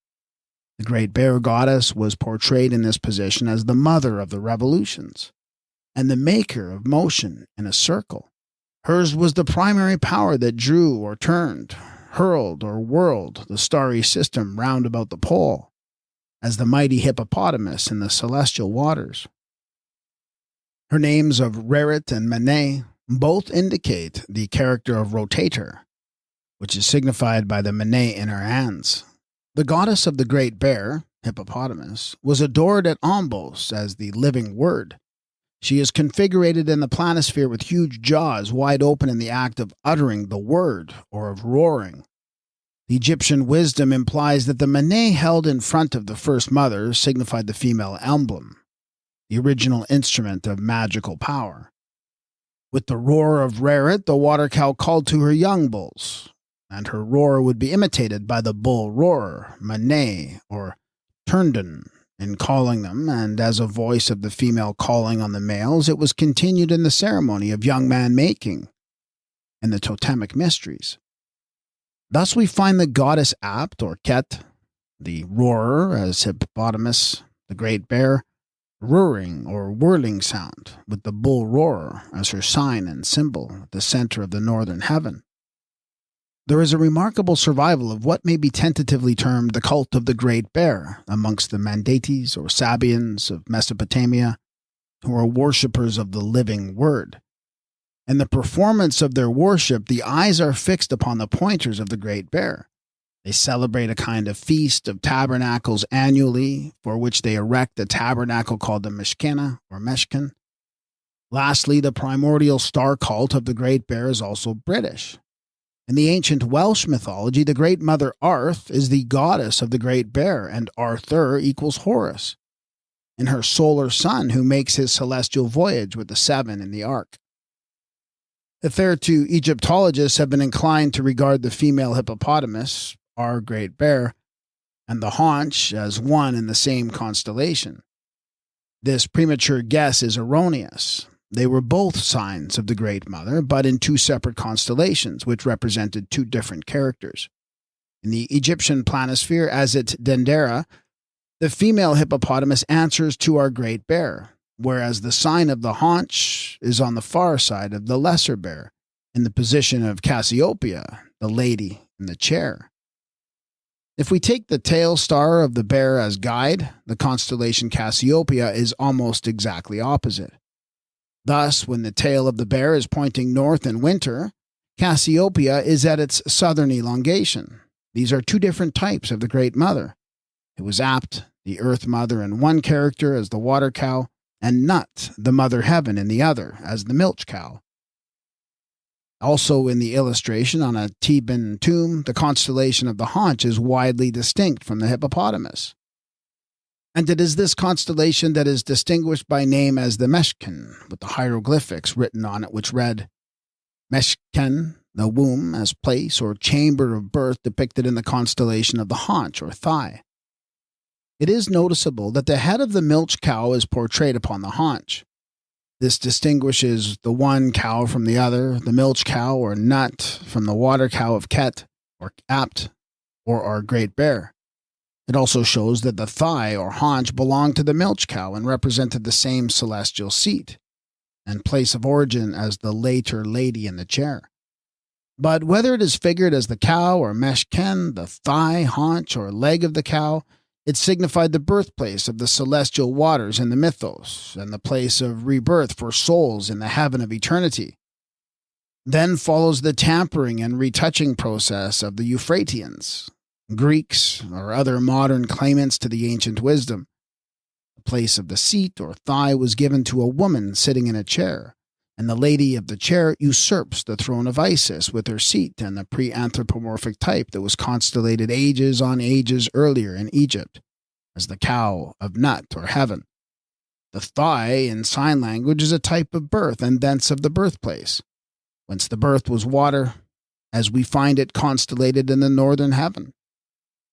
S1: The Great Bear goddess was portrayed in this position as the mother of the revolutions, and the maker of motion in a circle. Hers was the primary power that drew or turned, hurled or whirled the starry system round about the pole, as the mighty hippopotamus in the celestial waters. Her names of Rerit and Mene both indicate the character of rotator, which is signified by the Mene in her hands. The goddess of the Great Bear, hippopotamus, was adored at Ombos as the living word. She is configurated in the planisphere with huge jaws wide open in the act of uttering the word, or of roaring. The Egyptian wisdom implies that the Mene held in front of the first mother signified the female emblem, the original instrument of magical power. With the roar of Rerit, the water cow called to her young bulls, and her roar would be imitated by the bull roarer, Mene, or Turnden, in calling them, and as a voice of the female calling on the males, it was continued in the ceremony of young man making and the totemic mysteries. Thus we find the goddess Apt, or Ket, the roarer, as hippopotamus, the Great Bear, roaring or whirling sound, with the bull roarer as her sign and symbol at the center of the northern heaven. There is a remarkable survival of what may be tentatively termed the cult of the Great Bear amongst the Mandates or Sabians of Mesopotamia, who are worshippers of the living word. In the performance of their worship, the eyes are fixed upon the pointers of the Great Bear. They celebrate a kind of feast of tabernacles annually, for which they erect a tabernacle called the Mishkena or Meshkin. Lastly, the primordial star cult of the Great Bear is also British. In the ancient Welsh mythology, the Great Mother Arth is the goddess of the Great Bear, and Arthur equals Horus, and her solar son who makes his celestial voyage with the seven in the ark. Hitherto, Egyptologists have been inclined to regard the female hippopotamus, our Great Bear, and the haunch as one in the same constellation. This premature guess is erroneous. They were both signs of the Great Mother, but in two separate constellations, which represented two different characters. In the Egyptian planisphere, as at Dendera, the female hippopotamus answers to our Great Bear, whereas the sign of the haunch is on the far side of the Lesser Bear, in the position of Cassiopeia, the lady in the chair. If we take the tail star of the bear as guide, the constellation Cassiopeia is almost exactly opposite. Thus, when the tail of the bear is pointing north in winter, Cassiopeia is at its southern elongation. These are two different types of the Great Mother. It was Apt, the Earth Mother in one character as the water cow, and Nut, the Mother Heaven in the other as the milch cow. Also in the illustration on a Theban tomb, the constellation of the haunch is widely distinct from the hippopotamus. And it is this constellation that is distinguished by name as the Meshken, with the hieroglyphics written on it which read, Meshken, the womb, as place or chamber of birth depicted in the constellation of the haunch or thigh. It is noticeable that the head of the milch cow is portrayed upon the haunch. This distinguishes the one cow from the other, the milch cow or Nut from the water cow of Ket, or Apt, or our Great Bear. It also shows that the thigh or haunch belonged to the milch cow and represented the same celestial seat and place of origin as the later lady in the chair. But whether it is figured as the cow or meshken, the thigh, haunch, or leg of the cow, it signified the birthplace of the celestial waters in the mythos and the place of rebirth for souls in the heaven of eternity. Then follows the tampering and retouching process of the Euphratians, Greeks, or other modern claimants to the ancient wisdom. The place of the seat or thigh was given to a woman sitting in a chair, and the lady of the chair usurps the throne of Isis with her seat and the pre-anthropomorphic type that was constellated ages on ages earlier in Egypt as the cow of Nut or heaven. The thigh in sign language is a type of birth and thence of the birthplace, whence the birth was water, as we find it constellated in the northern heaven.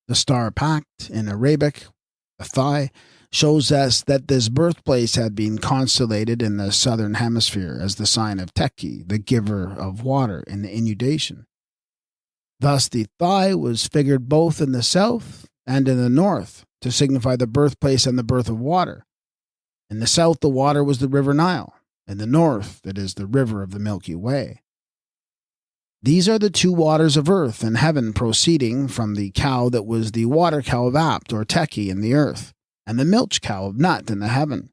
S1: The star pact in Arabic, the thigh, shows us that this birthplace had been constellated in the southern hemisphere as the sign of Teki, the giver of water in the inundation. Thus the thigh was figured both in the south and in the north to signify the birthplace and the birth of water. In the south the water was the river Nile. In the north it is the river of the Milky Way. These are the two waters of earth and heaven proceeding from the cow that was the water cow of Apt or Teki in the earth, and the milch cow of Nut in the heaven.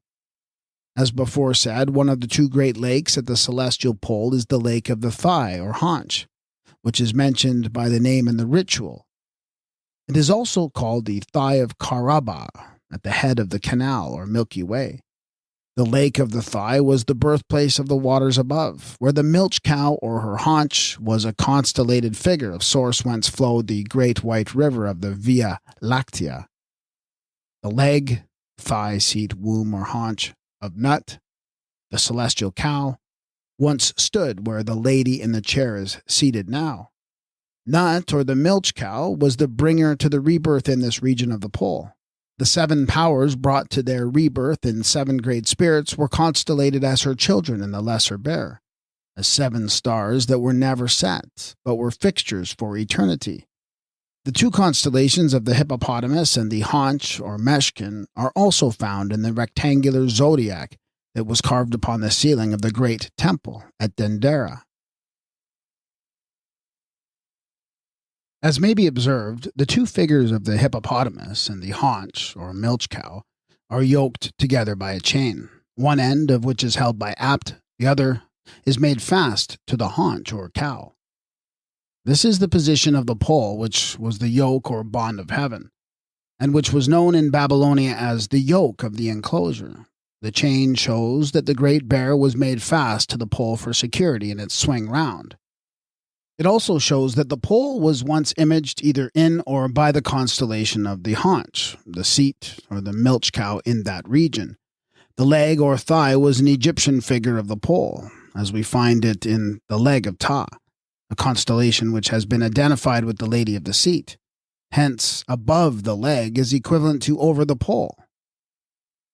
S1: As before said, one of the two great lakes at the celestial pole is the lake of the thigh or haunch, which is mentioned by the name in the ritual. It is also called the thigh of Karaba, at the head of the canal or Milky Way. The lake of the thigh was the birthplace of the waters above, where the milch cow or her haunch was a constellated figure of source whence flowed the great white river of the Via Lactea. The leg, thigh, seat, womb, or haunch of Nut, the celestial cow, once stood where the lady in the chair is seated now. Nut, or the milch cow, was the bringer to the rebirth in this region of the pole. The seven powers brought to their rebirth in seven great spirits were constellated as her children in the Lesser Bear, as seven stars that were never set, but were fixtures for eternity. The two constellations of the hippopotamus and the haunch or meshkin are also found in the rectangular zodiac that was carved upon the ceiling of the great temple at Dendera. As may be observed, the two figures of the hippopotamus and the haunch or milch cow are yoked together by a chain, one end of which is held by Apt, the other is made fast to the haunch or cow. This is the position of the pole, which was the yoke or bond of heaven, and which was known in Babylonia as the yoke of the enclosure. The chain shows that the great bear was made fast to the pole for security in its swing round. It also shows that the pole was once imaged either in or by the constellation of the haunch, the seat, or the milch cow in that region. The leg or thigh was an Egyptian figure of the pole, as we find it in the leg of Ta, a constellation which has been identified with the lady of the seat. Hence, above the leg is equivalent to over the pole.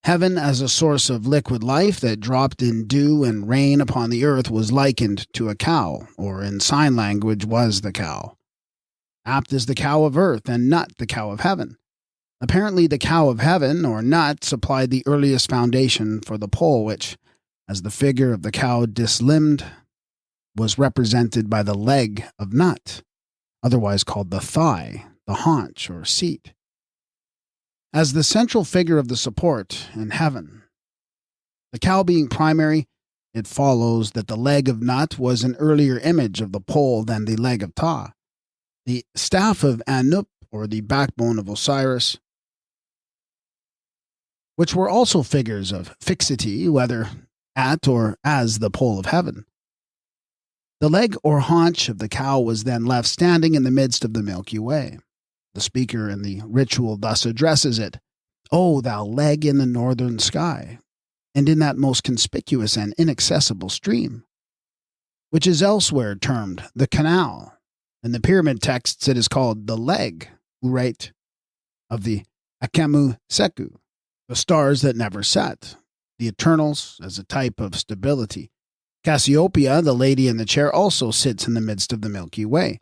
S1: Heaven as a source of liquid life that dropped in dew and rain upon the earth was likened to a cow, or in sign language was the cow. Apt is the cow of earth and Nut the cow of heaven. Apparently the cow of heaven, or Nut, supplied the earliest foundation for the pole which, as the figure of the cow dislimbed, was represented by the leg of Nut, otherwise called the thigh, the haunch, or seat. As the central figure of the support in heaven, the cow being primary, it follows that the leg of Nut was an earlier image of the pole than the leg of Ta. The staff of Anup, or the backbone of Osiris, which were also figures of fixity, whether at or as the pole of heaven. The leg or haunch of the cow was then left standing in the midst of the Milky Way. The speaker in the ritual thus addresses it, "O thou leg in the northern sky, and in that most conspicuous and inaccessible stream," which is elsewhere termed the canal. In the pyramid texts it is called the leg, urate, of the Akemu Seku, the stars that never set, the Eternals as a type of stability. Cassiopeia, the lady in the chair, also sits in the midst of the Milky Way.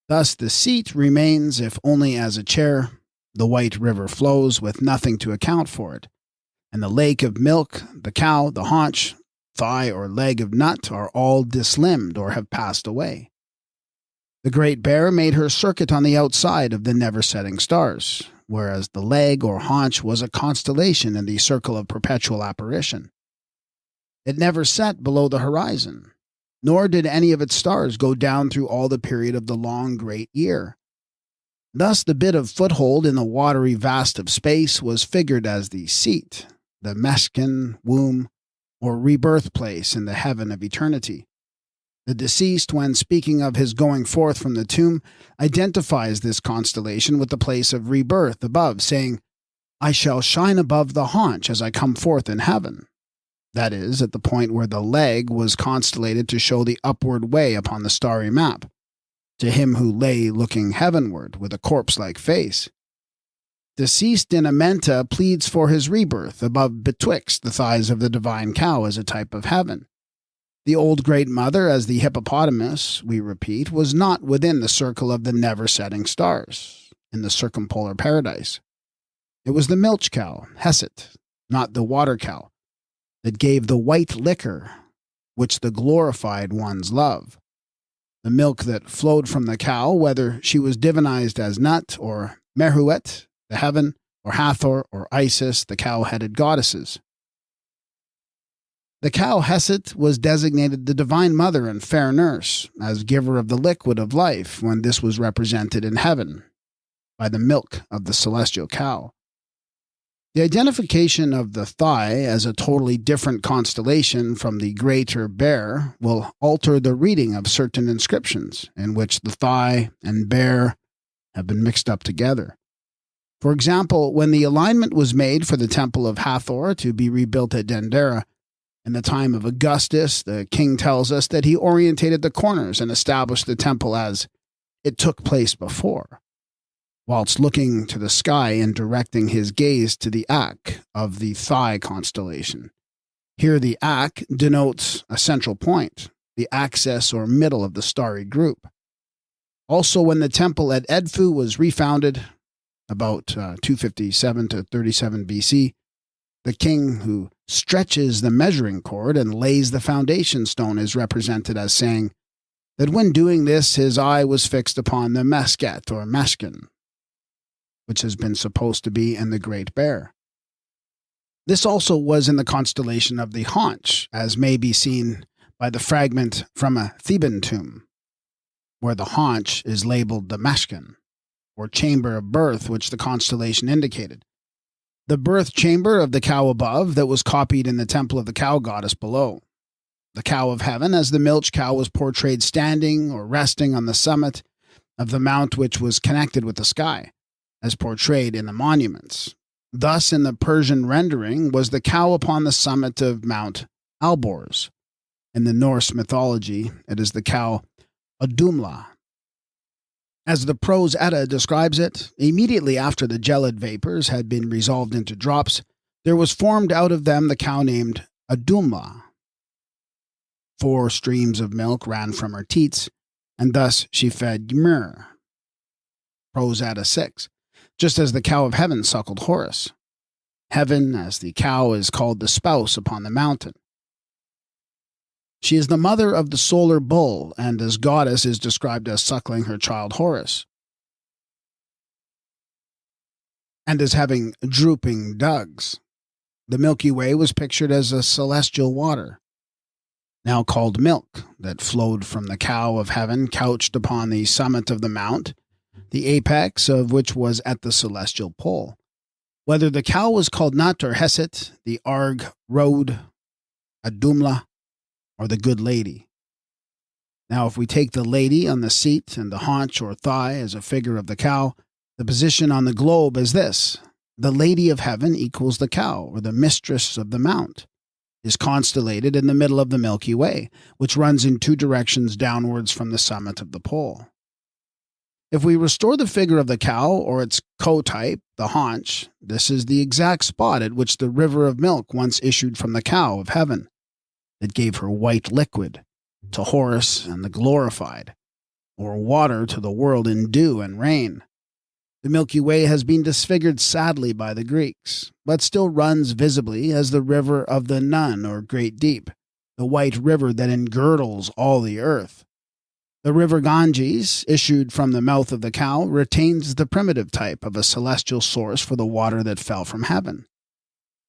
S1: Thus the seat remains, if only as a chair. The white river flows with nothing to account for it, and the lake of milk, the cow, the haunch, thigh, or leg of nut are all dislimbed or have passed away. The Great Bear made her circuit on the outside of the never-setting stars, whereas the leg or haunch was a constellation in the circle of perpetual apparition. It never set below the horizon, nor did any of its stars go down through all the period of the long great year. Thus the bit of foothold in the watery vast of space was figured as the seat, the meskin, womb, or rebirth place in the heaven of eternity. The deceased, when speaking of his going forth from the tomb, identifies this constellation with the place of rebirth above, saying, "I shall shine above the haunch as I come forth in heaven." That is, at the point where the leg was constellated to show the upward way upon the starry map, to him who lay looking heavenward with a corpse-like face. Deceased in AMENTA pleads for his rebirth above betwixt the thighs of the divine cow as a type of heaven. The old Great Mother, as the hippopotamus, we repeat, was not within the circle of the never-setting stars, in the circumpolar paradise. It was the milch cow, Hesed, not the water cow, that gave the white liquor which the glorified ones love. The milk that flowed from the cow, whether she was divinized as Nut or Meruet, the heaven, or Hathor or Isis, the cow-headed goddesses. The cow Hesed was designated the divine mother and fair nurse, as giver of the liquid of life when this was represented in heaven, by the milk of the celestial cow. The identification of the thigh as a totally different constellation from the greater bear will alter the reading of certain inscriptions in which the thigh and bear have been mixed up together. For example, when the alignment was made for the temple of Hathor to be rebuilt at Dendera, in the time of Augustus, the king tells us that he orientated the corners and established the temple as it took place before, whilst looking to the sky and directing his gaze to the Ak of the thigh constellation. Here the Ak denotes a central point, the axis or middle of the starry group. Also, when the temple at Edfu was refounded, about 257 to 37 BC, the king who stretches the measuring cord and lays the foundation stone is represented as saying that when doing this his eye was fixed upon the Mesket or Meshkin, which has been supposed to be in the Great Bear. This also was in the constellation of the haunch, as may be seen by the fragment from a Theban tomb, where the haunch is labeled the Meshkin, or chamber of birth, which the constellation indicated. The birth chamber of the cow above that was copied in the temple of the cow goddess below. The cow of heaven, as the milch cow, was portrayed standing or resting on the summit of the mount which was connected with the sky, as portrayed in the monuments. Thus, in the Persian rendering, was the cow upon the summit of Mount Alborz. In the Norse mythology, it is the cow Adumla. As the prose Edda describes it, immediately after the gelid vapors had been resolved into drops, there was formed out of them the cow named Adumla. 4 streams of milk ran from her teats, and thus she fed Ymir. Prose Edda 6, just as the cow of heaven suckled Horus. Heaven, as the cow, is called the spouse upon the mountain. She is the mother of the solar bull, and as goddess is described as suckling her child Horus, and as having drooping dugs. The Milky Way was pictured as a celestial water, now called milk, that flowed from the cow of heaven couched upon the summit of the mount, the apex of which was at the celestial pole. Whether the cow was called Nut or Hesed, the Arg Road, Adumla, or the Good Lady. Now, if we take the lady on the seat and the haunch or thigh as a figure of the cow, the position on the globe is this. The Lady of Heaven equals the cow, or the mistress of the mount, is constellated in the middle of the Milky Way, which runs in 2 directions downwards from the summit of the pole. If we restore the figure of the cow, or its co-type, the haunch, this is the exact spot at which the river of milk once issued from the cow of heaven, that gave her white liquid to Horus and the glorified, or water to the world in dew and rain. The Milky Way has been disfigured sadly by the Greeks, but still runs visibly as the river of the Nun or Great Deep, the white river that engirdles all the earth. The river Ganges, issued from the mouth of the cow, retains the primitive type of a celestial source for the water that fell from heaven.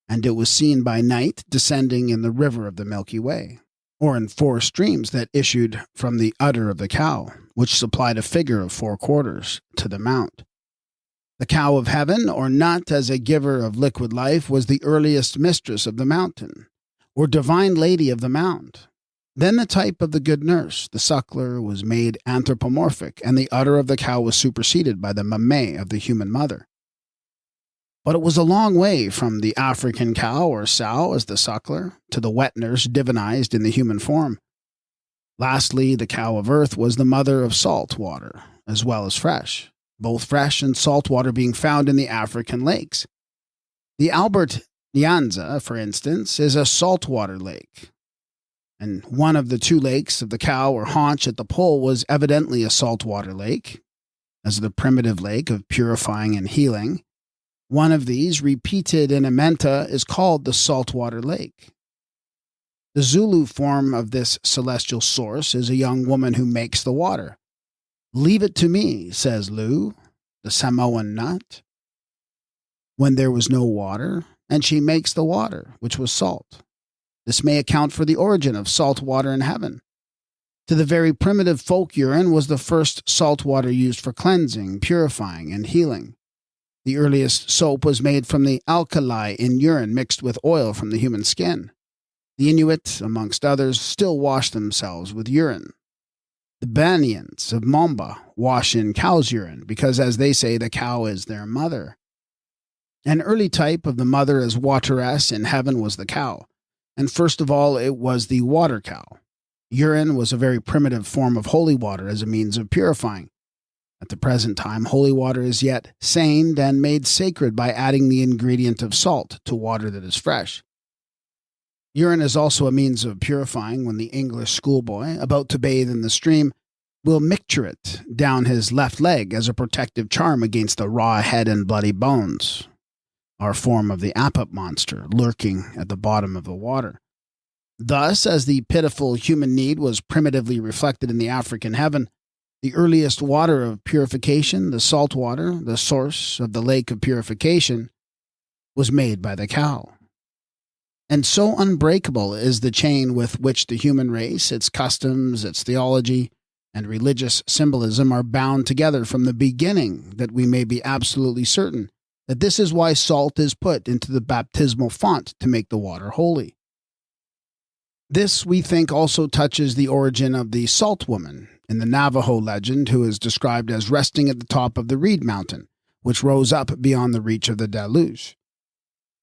S1: And it was seen by night descending in the river of the Milky Way, or in 4 streams that issued from the udder of the cow, which supplied a figure of 4 quarters to the mount. The cow of heaven, or Nut as a giver of liquid life, was the earliest mistress of the mountain, or divine lady of the mound. Then the type of the good nurse, the suckler, was made anthropomorphic, and the udder of the cow was superseded by the mammae of the human mother. But it was a long way from the African cow or sow as the suckler to the wet nurse divinized in the human form. Lastly, the cow of earth was the mother of salt water, as well as fresh, both fresh and salt water being found in the African lakes. The Albert Nyanza, for instance, is a saltwater lake, and one of the 2 lakes of the cow or haunch at the pole was evidently a saltwater lake, as the primitive lake of purifying and healing. One of these, repeated in AMENTA, is called the saltwater lake. The Zulu form of this celestial source is a young woman who makes the water. "Leave it to me," says Lu, the Samoan Nut, when there was no water, and she makes the water, which was salt. This may account for the origin of salt water in heaven. To the very primitive folk, urine was the first salt water used for cleansing, purifying, and healing. The earliest soap was made from the alkali in urine mixed with oil from the human skin. The Inuit, amongst others, still wash themselves with urine. The Banyans of Momba wash in cow's urine because, as they say, the cow is their mother. An early type of the mother as wateress in heaven was the cow, and first of all it was the water cow. Urine was a very primitive form of holy water as a means of purifying. At the present time, holy water is yet saned and made sacred by adding the ingredient of salt to water that is fresh. Urine is also a means of purifying when the English schoolboy, about to bathe in the stream, will micture it down his left leg as a protective charm against the raw head and bloody bones, our form of the Apap monster lurking at the bottom of the water. Thus, as the pitiful human need was primitively reflected in the African heaven, the earliest water of purification, the salt water, the source of the lake of purification, was made by the cow. And so unbreakable is the chain with which the human race, its customs, its theology, and religious symbolism are bound together from the beginning that we may be absolutely certain that this is why salt is put into the baptismal font to make the water holy. This, we think, also touches the origin of the Salt Woman in the Navajo legend, who is described as resting at the top of the Reed Mountain, which rose up beyond the reach of the deluge.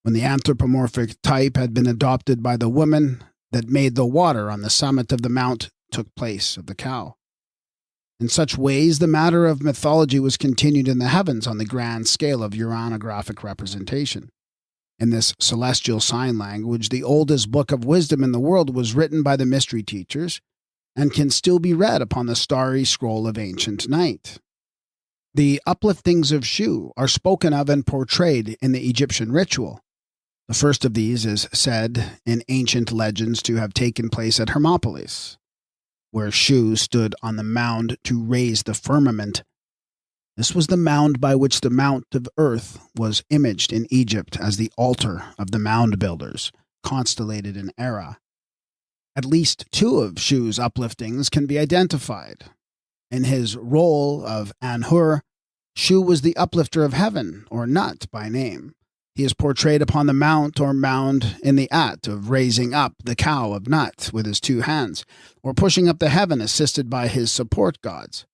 S1: When the anthropomorphic type had been adopted by the woman that made the water on the summit of the mount took place of the cow. In such ways, the matter of mythology was continued in the heavens on the grand scale of uranographic representation. In this celestial sign language, the oldest book of wisdom in the world was written by the mystery teachers and can still be read upon the starry scroll of ancient night. The upliftings of Shu are spoken of and portrayed in the Egyptian ritual. The first of these is said in ancient legends to have taken place at Hermopolis, where Shu stood on the mound to raise the firmament. This was the mound by which the Mount of Earth was imaged in Egypt as the altar of the mound builders, constellated in Era. At least 2 of Shu's upliftings can be identified. In his role of Anhur, Shu was the uplifter of heaven, or Nut by name. He is portrayed upon the mount or mound in the act of raising up the cow of Nut with his 2 hands, or pushing up the heaven assisted by his support gods.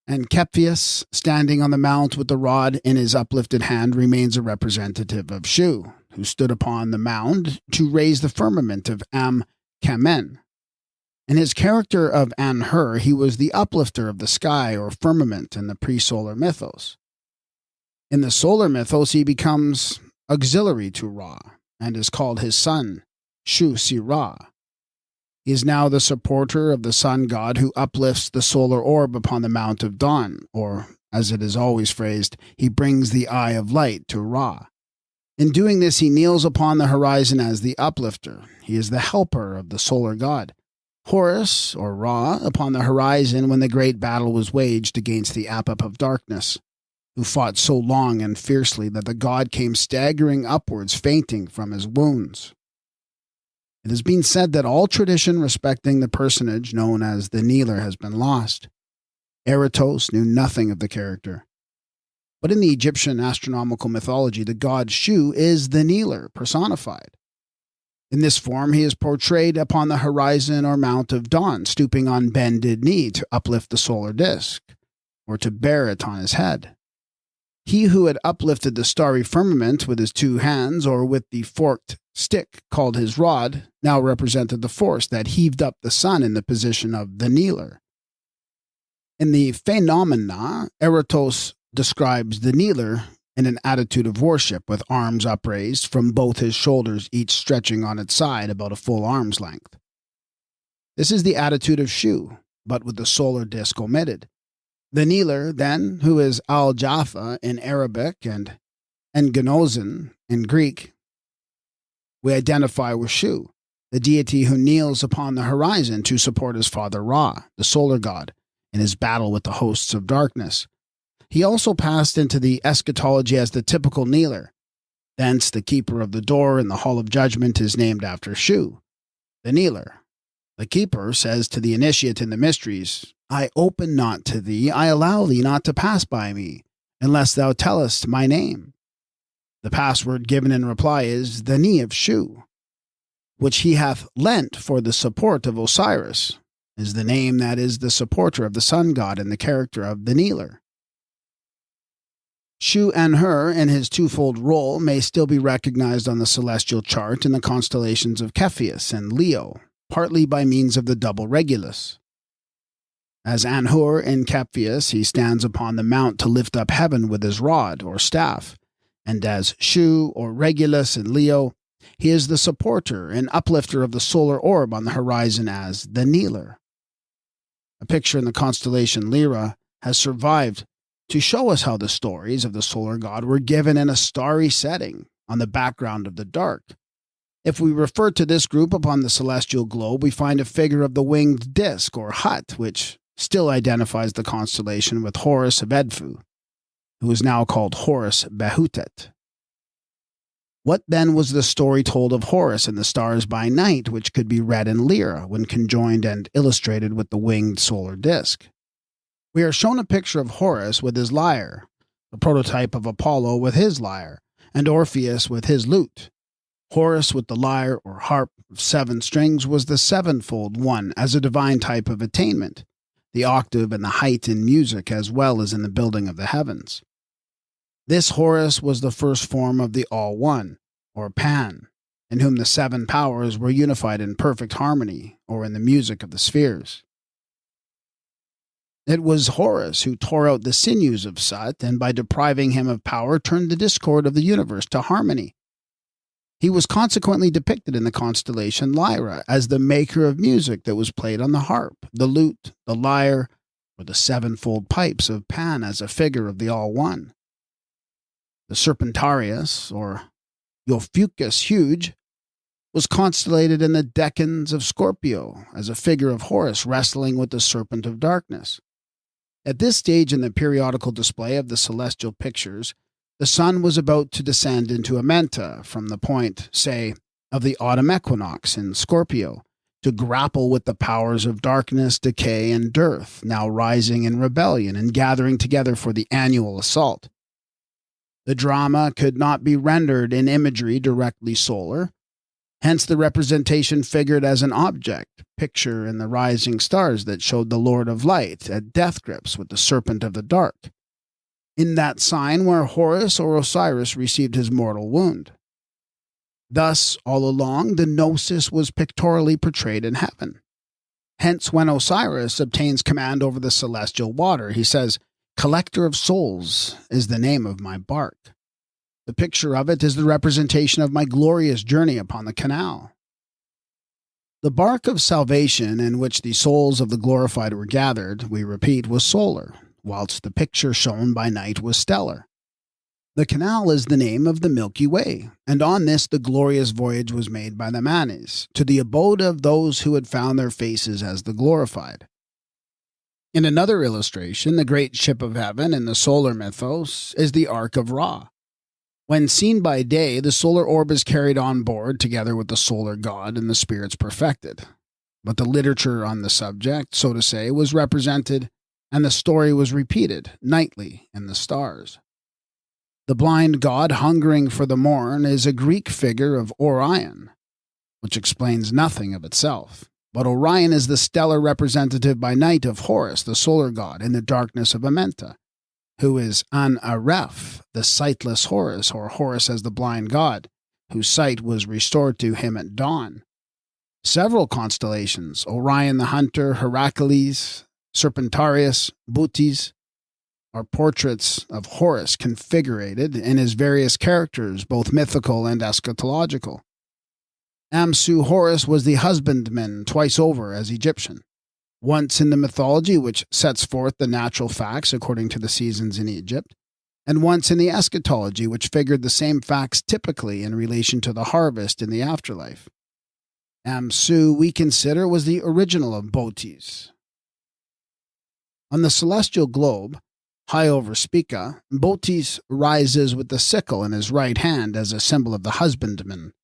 S1: And Kephius, standing on the mount with the rod in his uplifted hand, remains a representative of Shu, who stood upon the mound to raise the firmament of Am-Kamen. In his character of Anhur, he was the uplifter of the sky or firmament in the pre-solar mythos. In the solar mythos, he becomes auxiliary to Ra, and is called his son, Shu-Si-Ra. He is now the supporter of the sun god who uplifts the solar orb upon the Mount of Dawn, or, as it is always phrased, he brings the eye of light to Ra. In doing this, he kneels upon the horizon as the uplifter. He is the helper of the solar god. Horus, or Ra, upon the horizon when the great battle was waged against the Apep of darkness, who fought so long and fiercely that the god came staggering upwards, fainting from his wounds. It has been said that all tradition respecting the personage known as the Kneeler has been lost. Eratos knew nothing of the character. But in the Egyptian astronomical mythology, the god Shu is the Kneeler personified. In this form, he is portrayed upon the horizon or Mount of Dawn, stooping on bended knee to uplift the solar disk, or to bear it on his head. He who had uplifted the starry firmament with his two hands, or with the forked stick called his rod, now represented the force that heaved up the sun in the position of the Kneeler. In the Phenomena, Eratos describes the Kneeler in an attitude of worship, with arms upraised from both his shoulders, each stretching on its side about a full arm's length. This is the attitude of Shu, but with the solar disk omitted. The Kneeler, then, who is Al-Jaffa in Arabic and Enganozin in Greek, we identify with Shu, the deity who kneels upon the horizon to support his father Ra, the solar god, in his battle with the hosts of darkness. He also passed into the eschatology as the typical Kneeler. Thence the keeper of the door in the Hall of Judgment is named after Shu, the Kneeler. The keeper says to the initiate in the mysteries, I open not to thee, I allow thee not to pass by me, unless thou tellest my name. The password given in reply is the knee of Shu, which he hath lent for the support of Osiris, is the name that is the supporter of the sun god in the character of the Kneeler. Shu-Enher, in his twofold role, may still be recognized on the celestial chart in the constellations of Cepheus and Leo, partly by means of the double Regulus. As Anhur in Cepheus, he stands upon the mount to lift up heaven with his rod or staff, and as Shu or Regulus in Leo, he is the supporter and uplifter of the solar orb on the horizon as the Kneeler. A picture in the constellation Lyra has survived to show us how the stories of the solar god were given in a starry setting on the background of the dark. If we refer to this group upon the celestial globe, we find a figure of the winged disk or hut, which still identifies the constellation with Horus of Edfu, who is now called Horus Behutet. What then was the story told of Horus and the stars by night, which could be read in Lyra when conjoined and illustrated with the winged solar disk? We are shown a picture of Horus with his lyre, the prototype of Apollo with his lyre, and Orpheus with his lute. Horus with the lyre or harp of 7 strings was the sevenfold one as a divine type of attainment, the octave and the height in music as well as in the building of the heavens. This Horus was the first form of the All-One, or Pan, in whom the 7 powers were unified in perfect harmony, or in the music of the spheres. It was Horus who tore out the sinews of Sut, and by depriving him of power turned the discord of the universe to harmony. He was consequently depicted in the constellation Lyra as the maker of music that was played on the harp, the lute, the lyre, or the 7-fold pipes of Pan as a figure of the All-One. The Serpentarius, or Ophiuchus Huge, was constellated in the Decans of Scorpio as a figure of Horus wrestling with the Serpent of Darkness. At this stage in the periodical display of the celestial pictures, the sun was about to descend into AMENTA from the point, say, of the autumn equinox in Scorpio, to grapple with the powers of darkness, decay, and dearth, now rising in rebellion and gathering together for the annual assault. The drama could not be rendered in imagery directly solar, hence the representation figured as an object, picture in the rising stars that showed the Lord of Light at death grips with the Serpent of the Dark, in that sign where Horus or Osiris received his mortal wound. Thus, all along, the gnosis was pictorially portrayed in heaven. Hence, when Osiris obtains command over the celestial water, he says, "Collector of souls is the name of my bark." The picture of it is the representation of my glorious journey upon the canal. The bark of salvation in which the souls of the glorified were gathered, we repeat, was solar, whilst the picture shown by night was stellar. The canal is the name of the Milky Way, and on this the glorious voyage was made by the Manes, to the abode of those who had found their faces as the glorified. In another illustration, the great ship of heaven in the solar mythos is the Ark of Ra. When seen by day, the solar orb is carried on board together with the solar god and the spirits perfected. But the literature on the subject, so to say, was represented, and the story was repeated nightly in the stars. The blind god hungering for the morn is a Greek figure of Orion, which explains nothing of itself. But Orion is the stellar representative by night of Horus, the solar god, in the darkness of AMENTA, who is An-Aref, the sightless Horus, or Horus as the blind god, whose sight was restored to him at dawn. Several constellations, Orion the hunter, Heracles, Serpentarius, Bootes, are portraits of Horus configurated in his various characters, both mythical and eschatological. Amsu Horus was the husbandman twice over as Egyptian, once in the mythology which sets forth the natural facts according to the seasons in Egypt, and once in the eschatology which figured the same facts typically in relation to the harvest in the afterlife. Amsu, we consider, was the original of Bootes. On the celestial globe, high over Spica, Bootes rises with the sickle in his right hand as a symbol of the husbandman.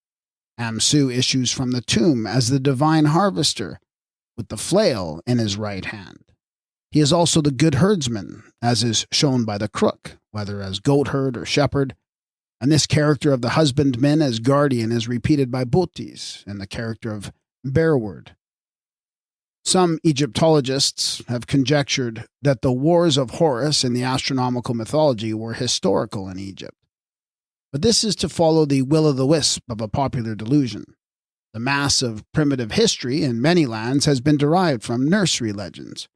S1: Amsu issues from the tomb as the divine harvester, with the flail in his right hand. He is also the good herdsman, as is shown by the crook, whether as goatherd or shepherd, and this character of the husbandman as guardian is repeated by Bootes in the character of bearward. Some Egyptologists have conjectured that the wars of Horus in the astronomical mythology were historical in Egypt. But this is to follow the will-o'-the-wisp of a popular delusion. The mass of primitive history in many lands has been derived from nursery legends,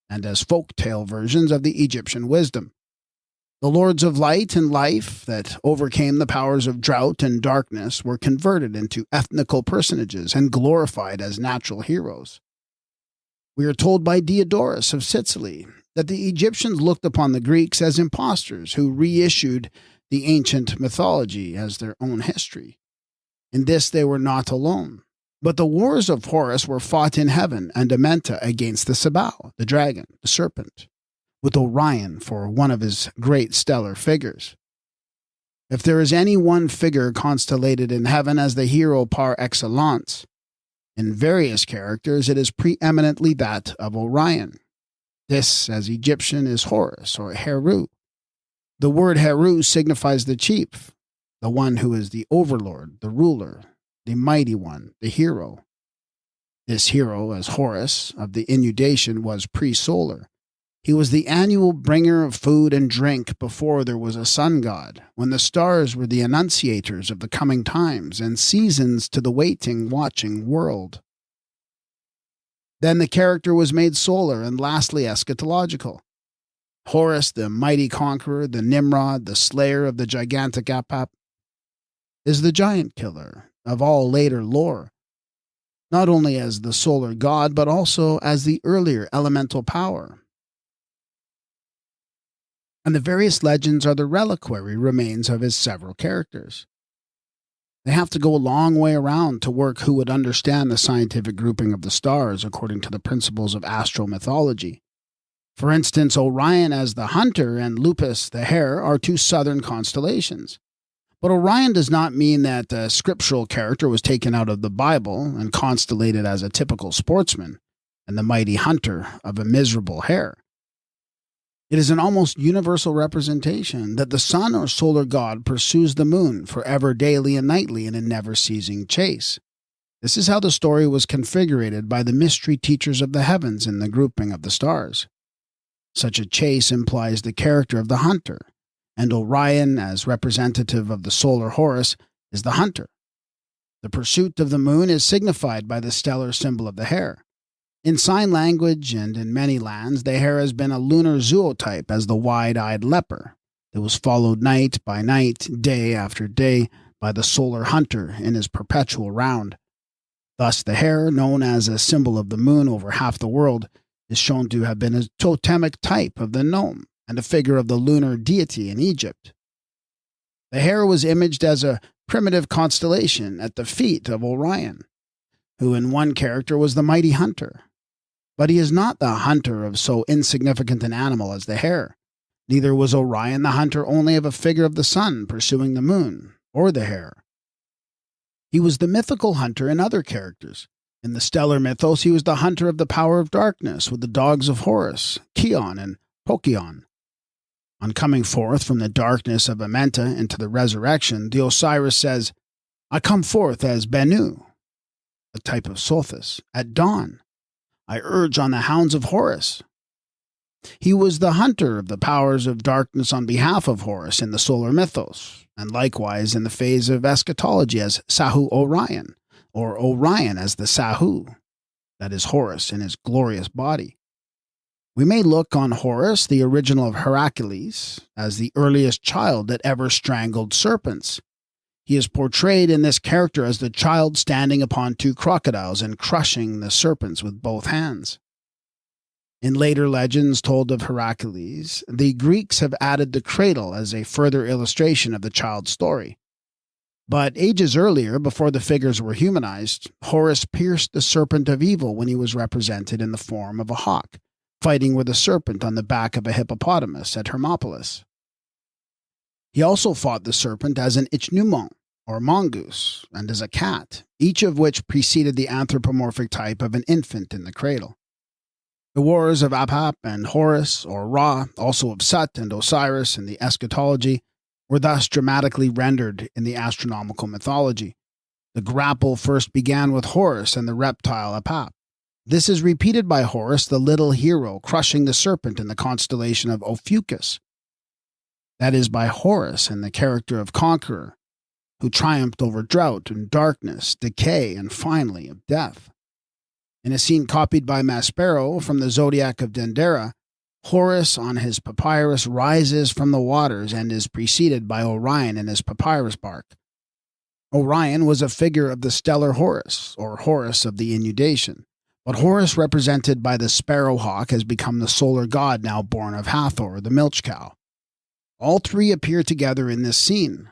S1: and as folk tale versions of the Egyptian wisdom. The lords of light and life that overcame the powers of drought and darkness were converted into ethnical personages and glorified as natural heroes. We are told by Diodorus of Sicily that the Egyptians looked upon the Greeks as impostors who reissued the ancient mythology as their own history. In this they were not alone. But the wars of Horus were fought in heaven and AMENTA against the Sabal, the dragon, the serpent, with Orion for one of his great stellar figures. If there is any one figure constellated in heaven as the hero par excellence, in various characters it is preeminently that of Orion. This, as Egyptian, is Horus, or Heru. The word Heru signifies the chief, the one who is the overlord, the ruler, the mighty one, the hero. This hero, as Horus, of the inundation, was pre-solar. He was the annual bringer of food and drink before there was a sun god, when the stars were the annunciators of the coming times and seasons to the waiting, watching world. Then the character was made solar and lastly eschatological. Horus, the mighty conqueror, the Nimrod, the slayer of the gigantic Apap, is the giant killer of all later lore, not only as the solar god, but also as the earlier elemental power. And the various legends are the reliquary remains of his several characters. They have to go a long way around to work who would understand the scientific grouping of the stars according to the principles of astral mythology. For instance, Orion as the hunter and Lupus the hare are two southern constellations. But Orion does not mean that the scriptural character was taken out of the Bible and constellated as a typical sportsman and the mighty hunter of a miserable hare. It is an almost universal representation that the sun or solar god pursues the moon forever daily and nightly in a never-ceasing chase. This is how the story was configured by the mystery teachers of the heavens in the grouping of the stars. Such a chase implies the character of the hunter, and Orion, as representative of the solar Horus, is the hunter. The pursuit of the moon is signified by the stellar symbol of the hare. In sign language and in many lands, the hare has been a lunar zootype as the wide-eyed leper that was followed night by night, day after day, by the solar hunter in his perpetual round. Thus, the hare, known as a symbol of the moon over half the world, is shown to have been a totemic type of the gnome and a figure of the lunar deity in Egypt. The hare was imaged as a primitive constellation at the feet of Orion, who in one character was the mighty hunter. But he is not the hunter of so insignificant an animal as the hare. Neither was Orion the hunter only of a figure of the sun pursuing the moon, or the hare. He was the mythical hunter in other characters. In the stellar mythos, he was the hunter of the power of darkness with the dogs of Horus, Kion and Procyon. On coming forth from the darkness of AMENTA into the resurrection, the Osiris says, "I come forth as Bennu," a type of Sothis, at dawn. I urge on the hounds of Horus. He was the hunter of the powers of darkness on behalf of Horus in the solar mythos, and likewise in the phase of eschatology as Sahu Orion, or Orion as the Sahu, that is Horus in his glorious body. We may look on Horus, the original of Heracles, as the earliest child that ever strangled serpents. He is portrayed in this character as the child standing upon two crocodiles and crushing the serpents with both hands. In later legends told of Heracles, the Greeks have added the cradle as a further illustration of the child's story. But ages earlier, before the figures were humanized, Horus pierced the serpent of evil when he was represented in the form of a hawk, fighting with a serpent on the back of a hippopotamus at Hermopolis. He also fought the serpent as an ichneumon, or mongoose, and as a cat, each of which preceded the anthropomorphic type of an infant in the cradle. The wars of Apap and Horus, or Ra, also of Sut and Osiris in the eschatology, were thus dramatically rendered in the astronomical mythology. The grapple first began with Horus and the reptile Apap. This is repeated by Horus, the little hero, crushing the serpent in the constellation of Ophiuchus. That is by Horus in the character of conqueror, who triumphed over drought and darkness, decay, and finally of death. In a scene copied by Maspero from the zodiac of Dendera, Horus on his papyrus rises from the waters and is preceded by Orion in his papyrus bark. Orion was a figure of the stellar Horus, or Horus of the inundation, but Horus represented by the sparrowhawk has become the solar god now born of Hathor, the milch cow. All three appear together in this scene.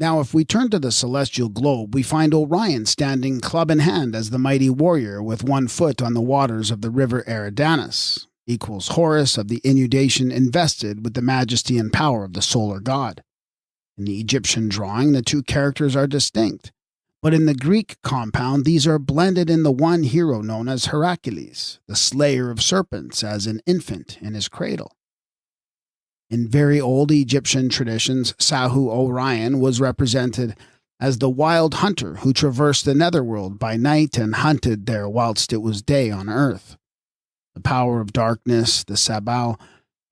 S1: Now, if we turn to the celestial globe, we find Orion standing club in hand as the mighty warrior with one foot on the waters of the river Eridanus, equals Horus of the inundation invested with the majesty and power of the solar god. In the Egyptian drawing, the two characters are distinct, but in the Greek compound, these are blended in the one hero known as Heracles, the slayer of serpents, as an infant in his cradle. In very old Egyptian traditions, Sahu Orion was represented as the wild hunter who traversed the netherworld by night and hunted there whilst it was day on earth. The power of darkness, the Sabal,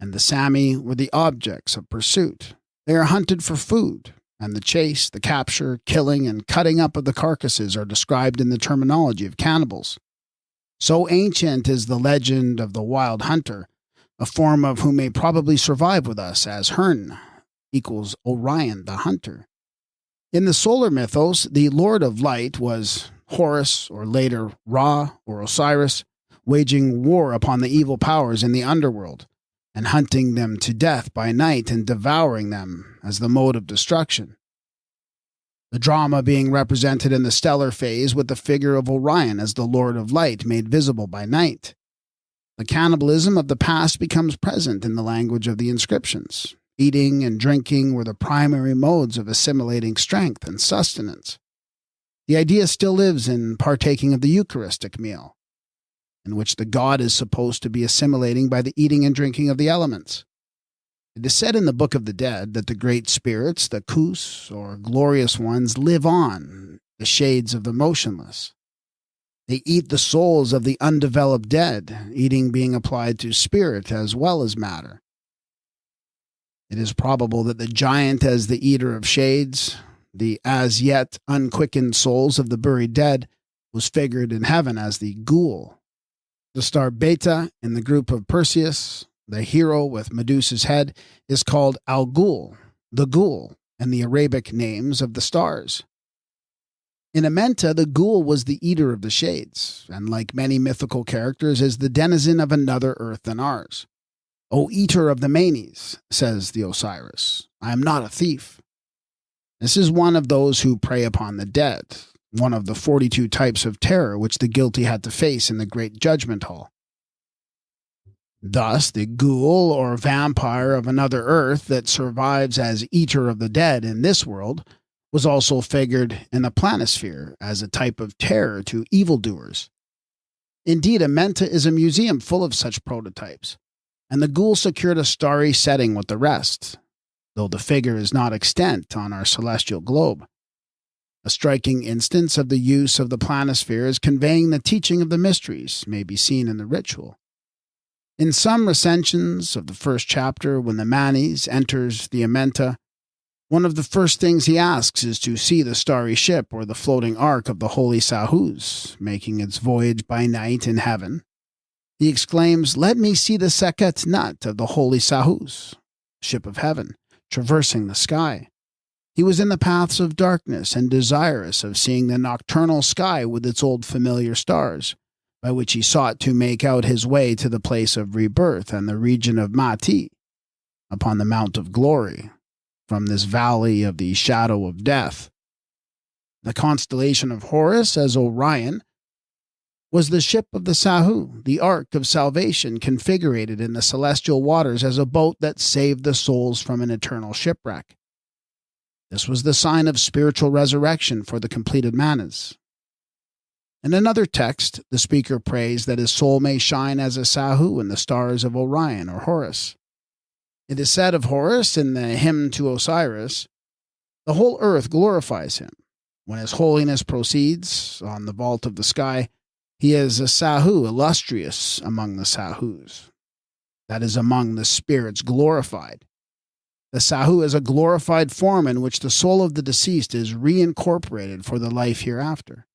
S1: and the Sami were the objects of pursuit. They are hunted for food, and the chase, the capture, killing, and cutting up of the carcasses are described in the terminology of cannibals. So ancient is the legend of the wild hunter, a form of whom may probably survive with us as Hern, equals Orion the hunter. In the solar mythos, the Lord of Light was Horus, or later Ra or Osiris, waging war upon the evil powers in the underworld, and hunting them to death by night and devouring them as the mode of destruction. The drama being represented in the stellar phase with the figure of Orion as the Lord of Light made visible by night. The cannibalism of the past becomes present in the language of the inscriptions. Eating and drinking were the primary modes of assimilating strength and sustenance. The idea still lives in partaking of the Eucharistic meal, in which the god is supposed to be assimilating by the eating and drinking of the elements. It is said in the Book of the Dead that the great spirits, the Kus, or glorious ones, live on, the shades of the motionless. They eat the souls of the undeveloped dead, eating being applied to spirit as well as matter. It is probable that the giant as the eater of shades, the as yet unquickened souls of the buried dead, was figured in heaven as the ghoul. The star Beta in the group of Perseus, the hero with Medusa's head, is called Al-Ghul, the ghoul, and the Arabic names of the stars. In AMENTA, the ghoul was the eater of the shades, and like many mythical characters, is the denizen of another earth than ours. O eater of the manes, says the Osiris, I am not a thief. This is one of those who prey upon the dead, one of the 42 types of terror which the guilty had to face in the great judgment hall. Thus, the ghoul or vampire of another earth that survives as eater of the dead in this world was also figured in the planisphere as a type of terror to evildoers. Indeed, AMENTA is a museum full of such prototypes, and the ghoul secured a starry setting with the rest, though the figure is not extant on our celestial globe. A striking instance of the use of the planisphere as conveying the teaching of the mysteries may be seen in the ritual. In some recensions of the first chapter, when the Manes enters the AMENTA, one of the first things he asks is to see the starry ship or the floating ark of the holy Sahus, making its voyage by night in heaven. He exclaims, "Let me see the Seket Nut of the holy Sahus, ship of heaven, traversing the sky." He was in the paths of darkness and desirous of seeing the nocturnal sky with its old familiar stars, by which he sought to make out his way to the place of rebirth and the region of Mati, upon the Mount of Glory, from this valley of the shadow of death. The constellation of Horus, as Orion, was the ship of the Sahu, the ark of salvation configurated in the celestial waters as a boat that saved the souls from an eternal shipwreck. This was the sign of spiritual resurrection for the completed manas. In another text, the speaker prays that his soul may shine as a Sahu in the stars of Orion or Horus. It is said of Horus in the hymn to Osiris, "The whole earth glorifies him. When his holiness proceeds on the vault of the sky, he is a Sahu illustrious among the Sahus." That is, among the spirits glorified. The Sahu is a glorified form in which the soul of the deceased is reincorporated for the life hereafter.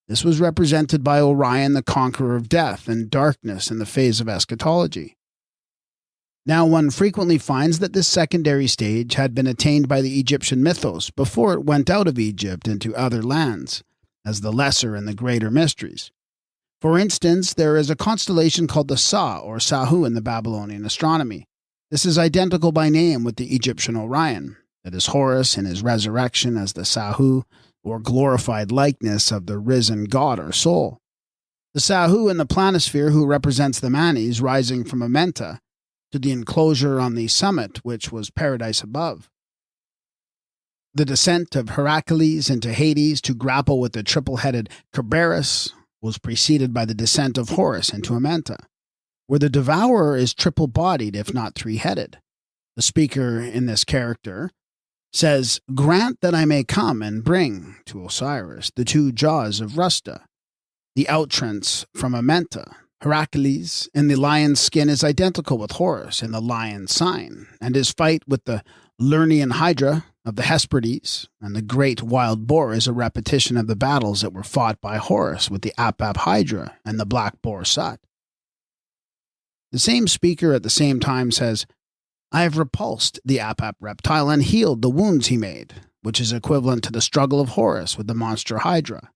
S1: This was represented by Orion, the conqueror of death and darkness in the phase of eschatology. Now, one frequently finds that this secondary stage had been attained by the Egyptian mythos before it went out of Egypt into other lands, as the lesser and the greater mysteries. For instance, there is a constellation called the Sa, or Sahu, in the Babylonian astronomy. This is identical by name with the Egyptian Orion. It is Horus in his resurrection as the Sahu, or glorified likeness of the risen god or soul. The Sahu in the planisphere, who represents the Manes rising from AMENTA to the enclosure on the summit, which was paradise above. The descent of Heracles into Hades to grapple with the triple-headed Kerberos was preceded by the descent of Horus into AMENTA, where the devourer is triple-bodied, if not three-headed. The speaker in this character says, "Grant that I may come and bring to Osiris the two jaws of Rusta, the outrance from AMENTA." Heracles in the lion's skin is identical with Horus in the lion sign, and his fight with the Lernaean Hydra of the Hesperides and the great wild boar is a repetition of the battles that were fought by Horus with the Apap Hydra and the black boar Sut. The same speaker at the same time says, "I have repulsed the Apap reptile and healed the wounds he made," which is equivalent to the struggle of Horus with the monster Hydra.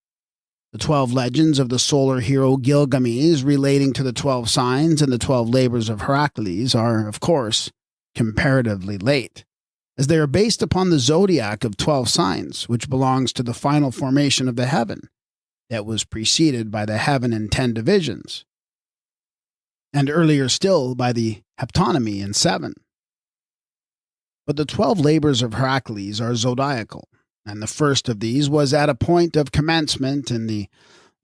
S1: The 12 legends of the solar hero Gilgamesh relating to the 12 signs and the 12 labors of Heracles are, of course, comparatively late, as they are based upon the zodiac of 12 signs, which belongs to the final formation of the heaven that was preceded by the heaven in 10 divisions, and earlier still by the heptonymy in 7. But the 12 labors of Heracles are zodiacal, and the first of these was at a point of commencement in the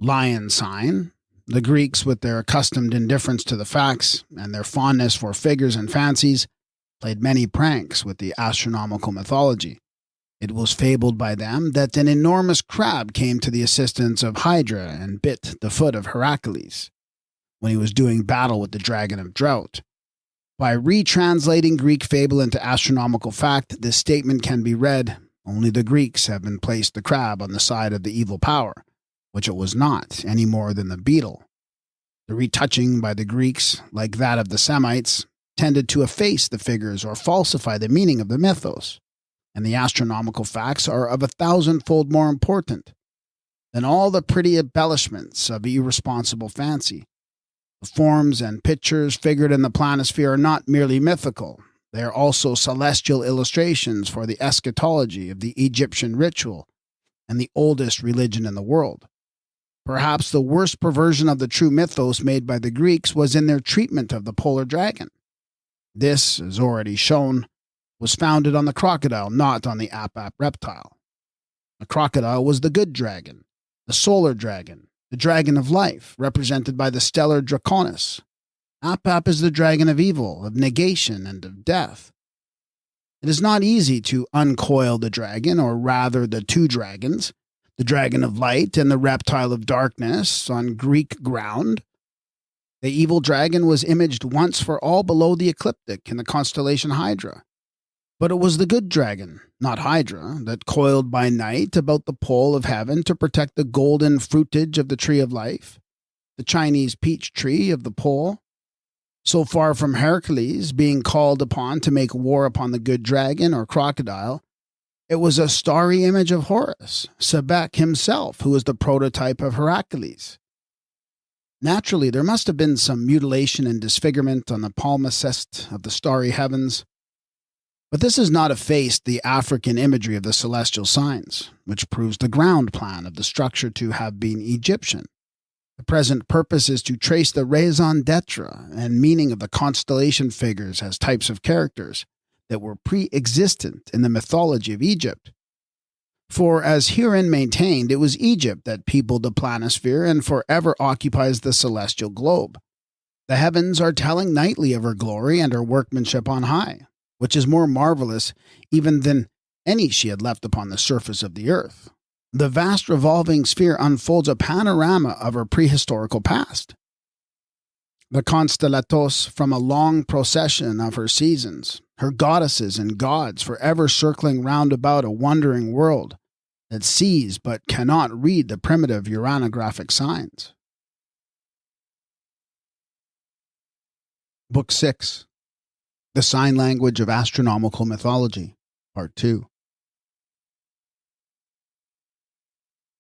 S1: lion sign. The Greeks, with their accustomed indifference to the facts and their fondness for figures and fancies, played many pranks with the astronomical mythology. It was fabled by them that an enormous crab came to the assistance of Hydra and bit the foot of Heracles when he was doing battle with the dragon of drought. By retranslating Greek fable into astronomical fact, this statement can be read, "Only the Greeks have been placed the crab on the side of the evil power," which it was not, any more than the beetle. The retouching by the Greeks, like that of the Semites, tended to efface the figures or falsify the meaning of the mythos, and the astronomical facts are of 1,000-fold more important. than all the pretty embellishments of irresponsible fancy. The forms and pictures figured in the planisphere are not merely mythical. They are also celestial illustrations for the eschatology of the Egyptian ritual and the oldest religion in the world. Perhaps the worst perversion of the true mythos made by the Greeks was in their treatment of the polar dragon. This, as already shown, was founded on the crocodile, not on the Ap-Ap reptile. The crocodile was the good dragon, the solar dragon, the dragon of life, represented by the stellar Draconis. Ap-Ap is the dragon of evil, of negation, and of death. It is not easy to uncoil the dragon, or rather the two dragons, the dragon of light and the reptile of darkness, on Greek ground. The evil dragon was imaged once for all below the ecliptic in the constellation Hydra. But it was the good dragon, not Hydra, that coiled by night about the pole of heaven to protect the golden fruitage of the tree of life, the Chinese peach tree of the pole. So far from Hercules being called upon to make war upon the good dragon or crocodile, it was a starry image of Horus, Sebek himself, who was the prototype of Heracles. Naturally, there must have been some mutilation and disfigurement on the palimpsest of the starry heavens, but this has not effaced the African imagery of the celestial signs, which proves the ground plan of the structure to have been Egyptian. The present purpose is to trace the raison d'etre and meaning of the constellation figures as types of characters that were pre-existent in the mythology of Egypt. For, as herein maintained, it was Egypt that peopled the planisphere and forever occupies the celestial globe. The heavens are telling nightly of her glory and her workmanship on high, which is more marvelous even than any she had left upon the surface of the earth. The vast revolving sphere unfolds a panorama of her prehistorical past. The constellatos from a long procession of her seasons, her goddesses and gods forever circling round about a wondering world that sees but cannot read the primitive uranographic signs. Book 6. The Sign Language of Astronomical Mythology, Part 2.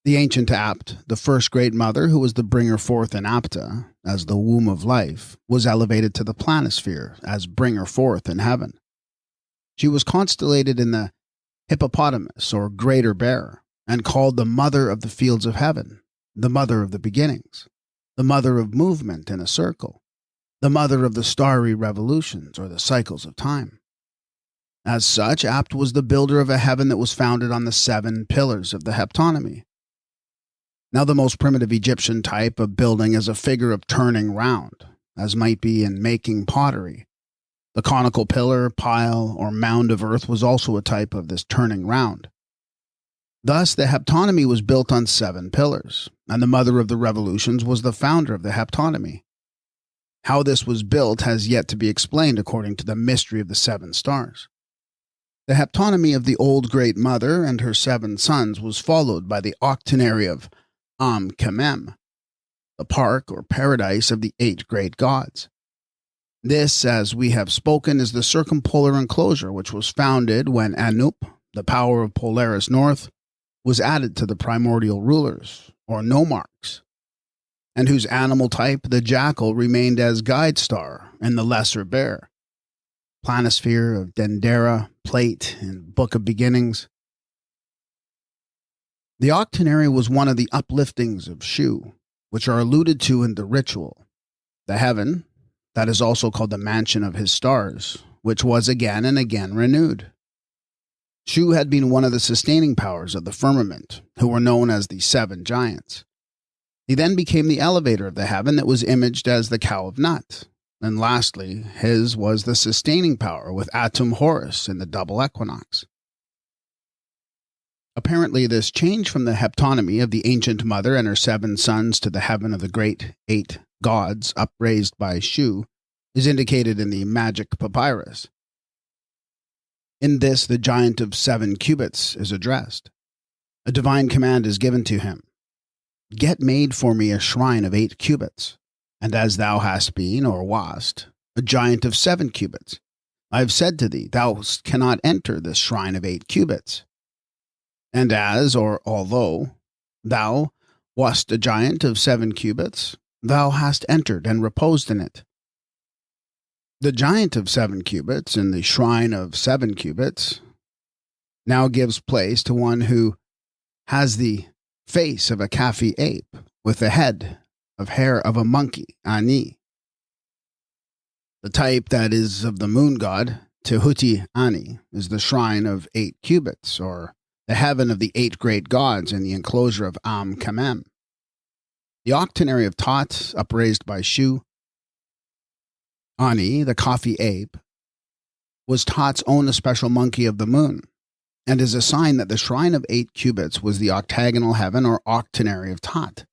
S1: The ancient Apt, the first great mother who was the bringer forth in Apta, as the womb of life, was elevated to the planisphere as bringer forth in heaven. She was constellated in the hippopotamus, or greater bear, and called the mother of the fields of heaven, the mother of the beginnings, the mother of movement in a circle, the mother of the starry revolutions, or the cycles of time. As such, Apt was the builder of a heaven that was founded on the 7 pillars of the heptonymy. Now the most primitive Egyptian type of building is a figure of turning round, as might be in making pottery. The conical pillar, pile, or mound of earth was also a type of this turning round. Thus, the heptonymy was built on 7 pillars, and the mother of the revolutions was the founder of the heptonymy. How this was built has yet to be explained according to the mystery of the 7 stars. The heptonymy of the old great mother and her 7 sons was followed by the octenary of Am-Kemem, the park or paradise of the 8 great gods. This, as we have spoken, is the circumpolar enclosure which was founded when Anup, the power of Polaris North, was added to the primordial rulers, or nomarchs, and whose animal type, the jackal, remained as guide star in the lesser bear. Planisphere of Dendera, Plate, and Book of Beginnings. The octenary was one of the upliftings of Shu, which are alluded to in the ritual. The heaven, that is also called the mansion of his stars, which was again and again renewed. Shu had been one of the sustaining powers of the firmament, who were known as the 7 giants. He then became the elevator of the heaven that was imaged as the cow of Nut. And lastly, his was the sustaining power with Atum Horus in the double equinox. Apparently, this change from the heptonymy of the ancient mother and her 7 sons to the heaven of the great 8 gods upraised by Shu is indicated in the magic papyrus. In this, the giant of 7 cubits is addressed. A divine command is given to him. Get made for me a shrine of 8 cubits, and as thou hast been, or wast, a giant of 7 cubits, I have said to thee, thou cannot enter this shrine of 8 cubits. And as, or although, thou, Wast a giant of 7 cubits, thou hast entered and reposed in it. The giant of 7 cubits in the shrine of 7 cubits now gives place to one who has the face of a Kafi ape with the head of hair of a monkey, Ani. The type that is of the moon god, Tehuti Ani, is the shrine of 8 cubits, or the heaven of the 8 great gods in the enclosure of Kamem. The octenary of Tot, upraised by Shu. Ani, the Kafi ape, was Tot's own especial monkey of the moon, and is a sign that the shrine of 8 cubits was the octagonal heaven or octenary of Tot,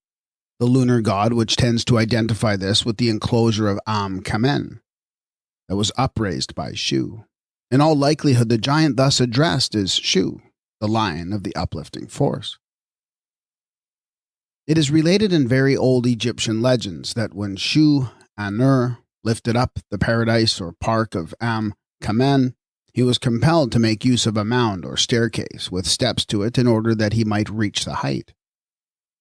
S1: the lunar god, which tends to identify this with the enclosure of Kamen, that was upraised by Shu. In all likelihood, the giant thus addressed is Shu, the lion of the uplifting force. It is related in very old Egyptian legends that when Shu Anur lifted up the paradise or park of Kamen, he was compelled to make use of a mound or staircase with steps to it in order that he might reach the height.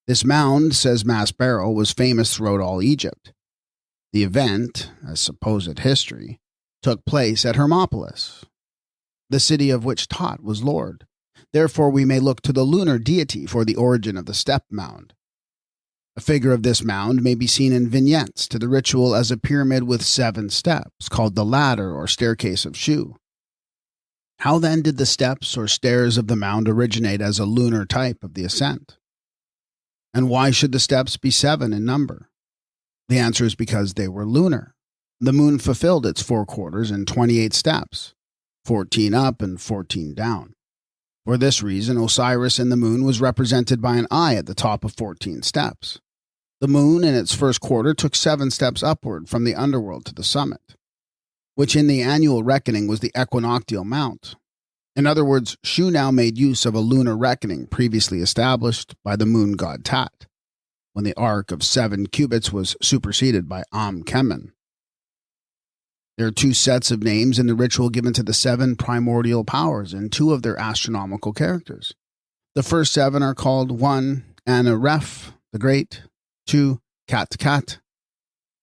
S1: This mound, says Maspero, was famous throughout all Egypt. The event, as supposed history, took place at Hermopolis, the city of which Tot was lord. Therefore we may look to the lunar deity for the origin of the step mound. A figure of this mound may be seen in vignettes to the ritual as a pyramid with 7 steps, called the ladder or staircase of Shu. How then did the steps or stairs of the mound originate as a lunar type of the ascent? And why should the steps be 7 in number? The answer is because they were lunar. The moon fulfilled its 4 quarters in 28 steps, 14 up and 14 down. For this reason, Osiris in the moon was represented by an eye at the top of 14 steps. The moon in its first quarter took 7 steps upward from the underworld to the summit, which in the annual reckoning was the equinoctial mount. In other words, Shu now made use of a lunar reckoning previously established by the moon god Tat, when the arc of 7 cubits was superseded by Kemen. There are 2 sets of names in the ritual given to the 7 primordial powers and 2 of their astronomical characters. The first 7 are called 1. Anaref, the Great, 2. Kat,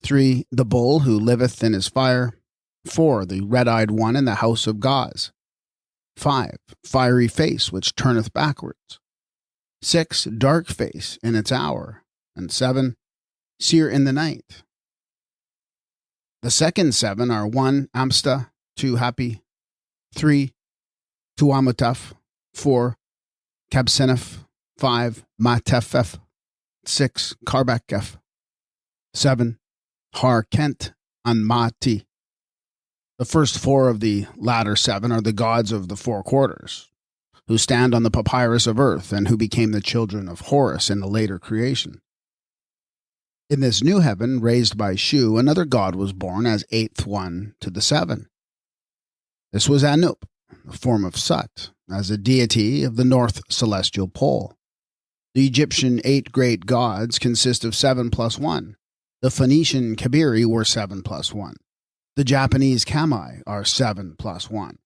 S1: 3. The Bull who liveth in his fire, 4. The red-eyed one in the house of Gaz, 5. Fiery face which turneth backwards, 6. Dark face in its hour, and 7. Seer in the night. The second 7 are 1. Amsta, 2. Happy, 3. Tuamutaf, 4. Kabsenef, 5. Matefef, 6. Karbakef, 7. Har Kent Anmati. The first 4 of the latter 7 are the gods of the 4 quarters, who stand on the papyrus of earth and who became the children of Horus in the later creation. In this new heaven, raised by Shu, another god was born as 8th one to the 7. This was Anup, the form of Sut, as a deity of the north celestial pole. The Egyptian 8 great gods consist of 7 plus 1. The Phoenician Kabiri were 7 plus 1. The Japanese Kamai are 7 plus 1.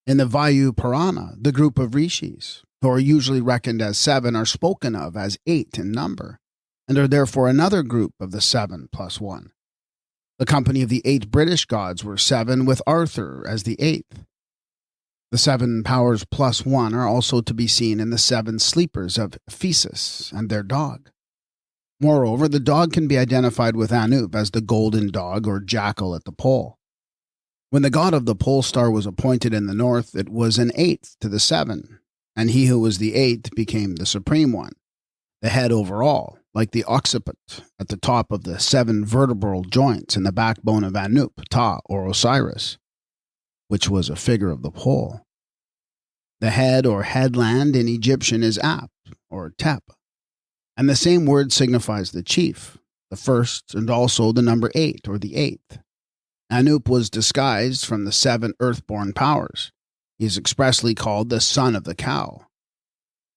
S1: In the Vayu Purana, the group of rishis, who are usually reckoned as 7, are spoken of as 8 in number, and are therefore another group of the 7 plus 1. The company of the 8 British gods were 7, with Arthur as the 8th. The 7 powers plus 1 are also to be seen in the 7 sleepers of Phesis and their dog. Moreover, the dog can be identified with Anup as the golden dog or jackal at the pole. When the god of the pole star was appointed in the north, it was an 8th to the 7, and he who was the 8th became the supreme one, the head over all, like the occiput at the top of the 7 vertebral joints in the backbone of Anup, Ta, or Osiris, which was a figure of the pole. The head or headland in Egyptian is Ap, or Tep, and the same word signifies the chief, the first, and also the number 8, or the 8th. Anup was disguised from the 7 earthborn powers. He is expressly called the son of the cow.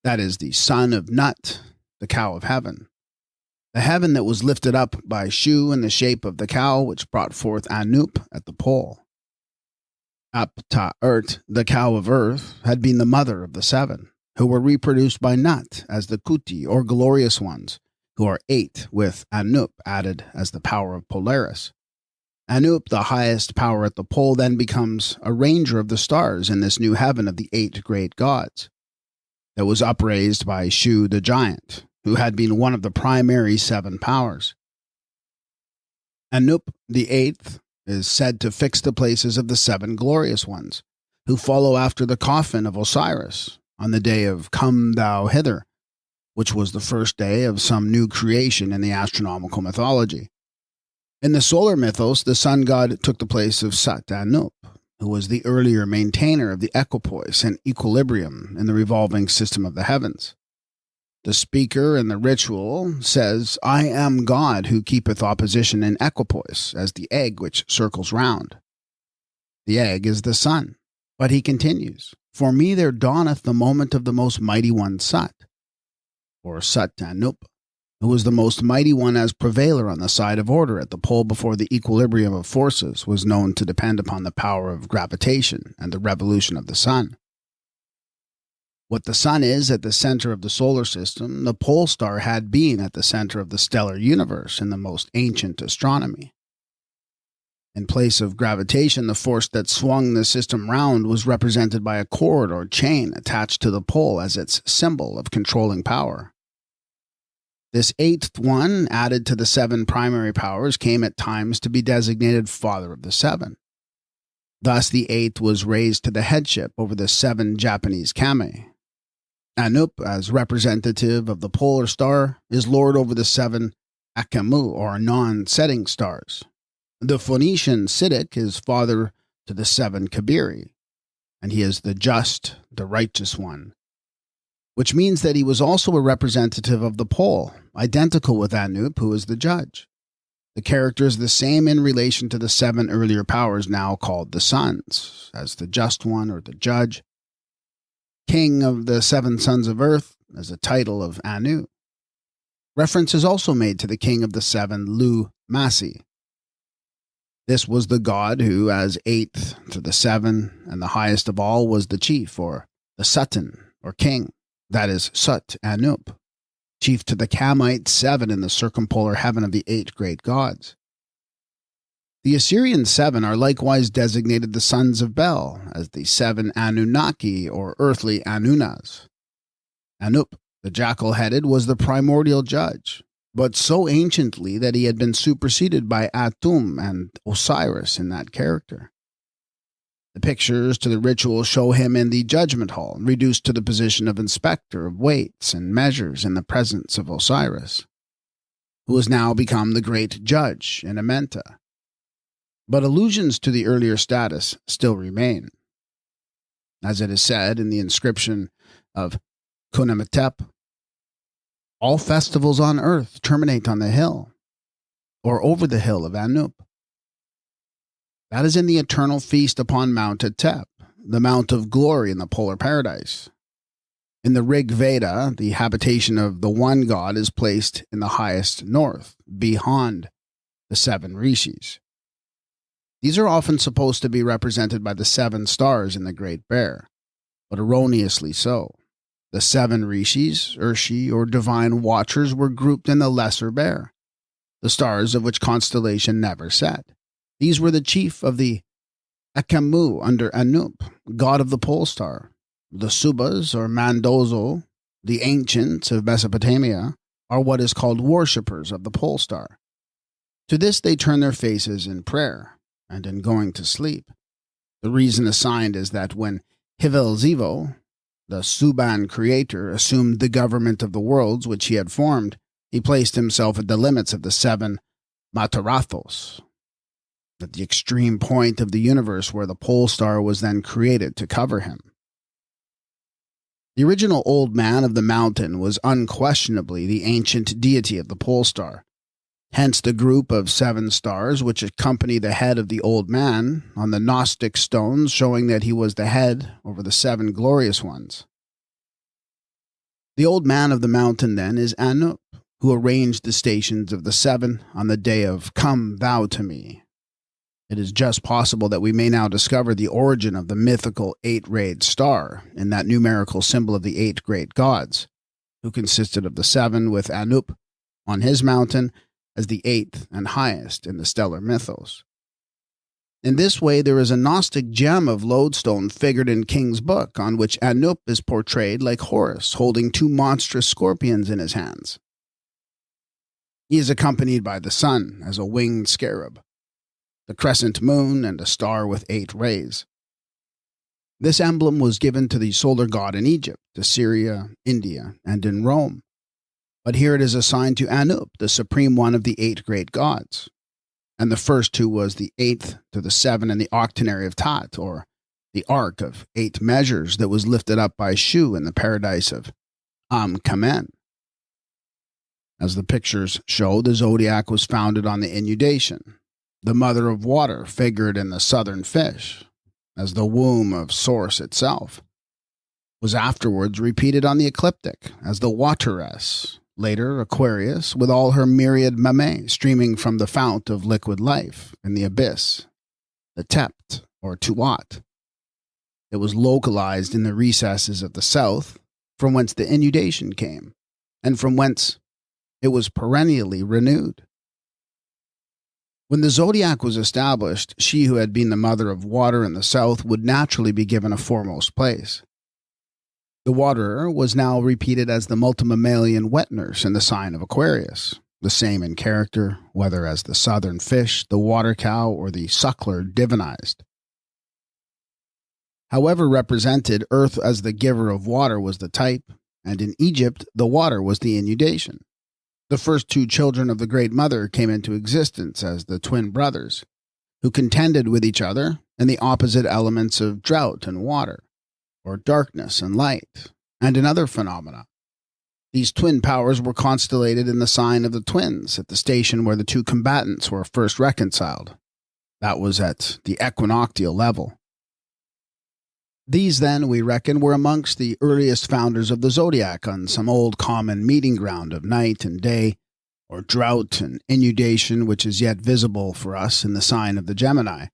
S1: That is, the son of Nut, the cow of heaven. The heaven that was lifted up by Shu in the shape of the cow, which brought forth Anup at the pole. Apta-urt, the cow of earth, had been the mother of the 7, who were reproduced by Nut as the Kuti, or glorious ones, who are 8 with Anup added as the power of Polaris. Anup, the highest power at the pole, then becomes a ranger of the stars in this new heaven of the 8 great gods that was upraised by Shu the giant, who had been one of the primary 7 powers. Anup, the 8th, is said to fix the places of the 7 glorious ones, who follow after the coffin of Osiris on the day of Come Thou Hither, which was the first day of some new creation in the astronomical mythology. In the solar mythos, the sun god took the place of Sat Anup, who was the earlier maintainer of the equipoise and equilibrium in the revolving system of the heavens. The speaker in the ritual says, "I am God who keepeth opposition in equipoise, as the egg which circles round." The egg is the sun. But he continues, "For me there dawneth the moment of the most mighty one Sat, or Sat Anup, who was the most mighty one as prevailer on the side of order at the pole before the equilibrium of forces was known to depend upon the power of gravitation and the revolution of the sun. What the sun is at the center of the solar system, the pole star had been at the center of the stellar universe in the most ancient astronomy. In place of gravitation, the force that swung the system round was represented by a cord or chain attached to the pole as its symbol of controlling power. This 8th one, added to the 7 primary powers, came at times to be designated Father of the 7. Thus, the 8th was raised to the headship over the 7 Japanese kame. Anup, as representative of the polar star, is lord over the 7 Akamu, or non-setting stars. The Phoenician Siddiq is father to the 7 Kabiri, and he is the just, the righteous one, which means that he was also a representative of the pole, identical with Anup, who is the judge. The character is the same in relation to the 7 earlier powers now called the sons, as the just one or the judge, king of the 7 sons of earth as a title of Anu. Reference is also made to the king of the 7 Lu Massey. This was the god who, as 8th to the 7 and the highest of all, was the chief, or the Sutton, or king, that is Sut Anup, chief to the Kamite 7 in the circumpolar heaven of the 8 great gods. The Assyrian 7 are likewise designated the sons of Bel as the 7 Anunnaki, or earthly Anunas. Anup, the jackal-headed, was the primordial judge, but so anciently that he had been superseded by Atum and Osiris in that character. The pictures to the ritual show him in the judgment hall, reduced to the position of inspector of weights and measures in the presence of Osiris, who has now become the great judge in AMENTA. But allusions to the earlier status still remain. As it is said in the inscription of Kunamatep, all festivals on earth terminate on the hill, or over the hill of Anup. That is in the eternal feast upon Mount Atep, the Mount of Glory in the polar paradise. In the Rig Veda, the habitation of the one god is placed in the highest north, beyond the 7 rishis. These are often supposed to be represented by the 7 stars in the Great Bear, but erroneously so. The 7 rishis, Urshi, or divine watchers, were grouped in the Lesser Bear, the stars of which constellation never set. These were the chief of the Akamu under Anup, god of the pole star. The Subas, or Mandozo, the ancients of Mesopotamia, are what is called worshippers of the pole star. To this they turn their faces in prayer and in going to sleep. The reason assigned is that when Hivelzivo, the Suban creator, assumed the government of the worlds which he had formed, he placed himself at the limits of the 7 Matarathos, at the extreme point of the universe where the pole star was then created to cover him. The original Old Man of the Mountain was unquestionably the ancient deity of the pole star. Hence the group of 7 stars which accompany the head of the Old Man on the Gnostic stones, showing that he was the head over the 7 glorious ones. The Old Man of the Mountain, then, is Anup, who arranged the stations of the 7 on the day of Come Thou to Me. It is just possible that we may now discover the origin of the mythical 8-rayed star in that numerical symbol of the 8 great gods, who consisted of the 7 with Anup on his mountain as the eighth and highest in the stellar mythos. In this way, there is a Gnostic gem of lodestone figured in King's Book, on which Anup is portrayed like Horus, holding two monstrous scorpions in his hands. He is accompanied by the sun as a winged scarab, the crescent moon, and a star with 8 rays. This emblem was given to the solar god in Egypt, Assyria, India, and in Rome. But here it is assigned to Anup, the supreme one of the 8 great gods. And the first who was the 8th to the 7 in the octenary of Tat, or the ark of 8 measures that was lifted up by Shu in the paradise of Am-Kamen. As the pictures show, the zodiac was founded on the inundation. The mother of water figured in the southern fish, as the womb of source itself, was afterwards repeated on the ecliptic as the wateress, later Aquarius, with all her myriad mame streaming from the fount of liquid life in the abyss, the Tept, or Tuat. It was localized in the recesses of the south, from whence the inundation came, and from whence it was perennially renewed. When the zodiac was established, she who had been the mother of water in the south would naturally be given a foremost place. The waterer was now repeated as the multimammalian wet nurse in the sign of Aquarius, the same in character, whether as the southern fish, the water cow, or the suckler divinized. However represented, earth as the giver of water was the type, and in Egypt the water was the inundation. The first 2 children of the Great Mother came into existence as the twin brothers, who contended with each other in the opposite elements of drought and water, or darkness and light, and in other phenomena. These twin powers were constellated in the sign of the twins at the station where the 2 combatants were first reconciled. That was at the equinoctial level. These, then, we reckon, were amongst the earliest founders of the zodiac on some old common meeting ground of night and day, or drought and inundation, which is yet visible for us in the sign of the Gemini.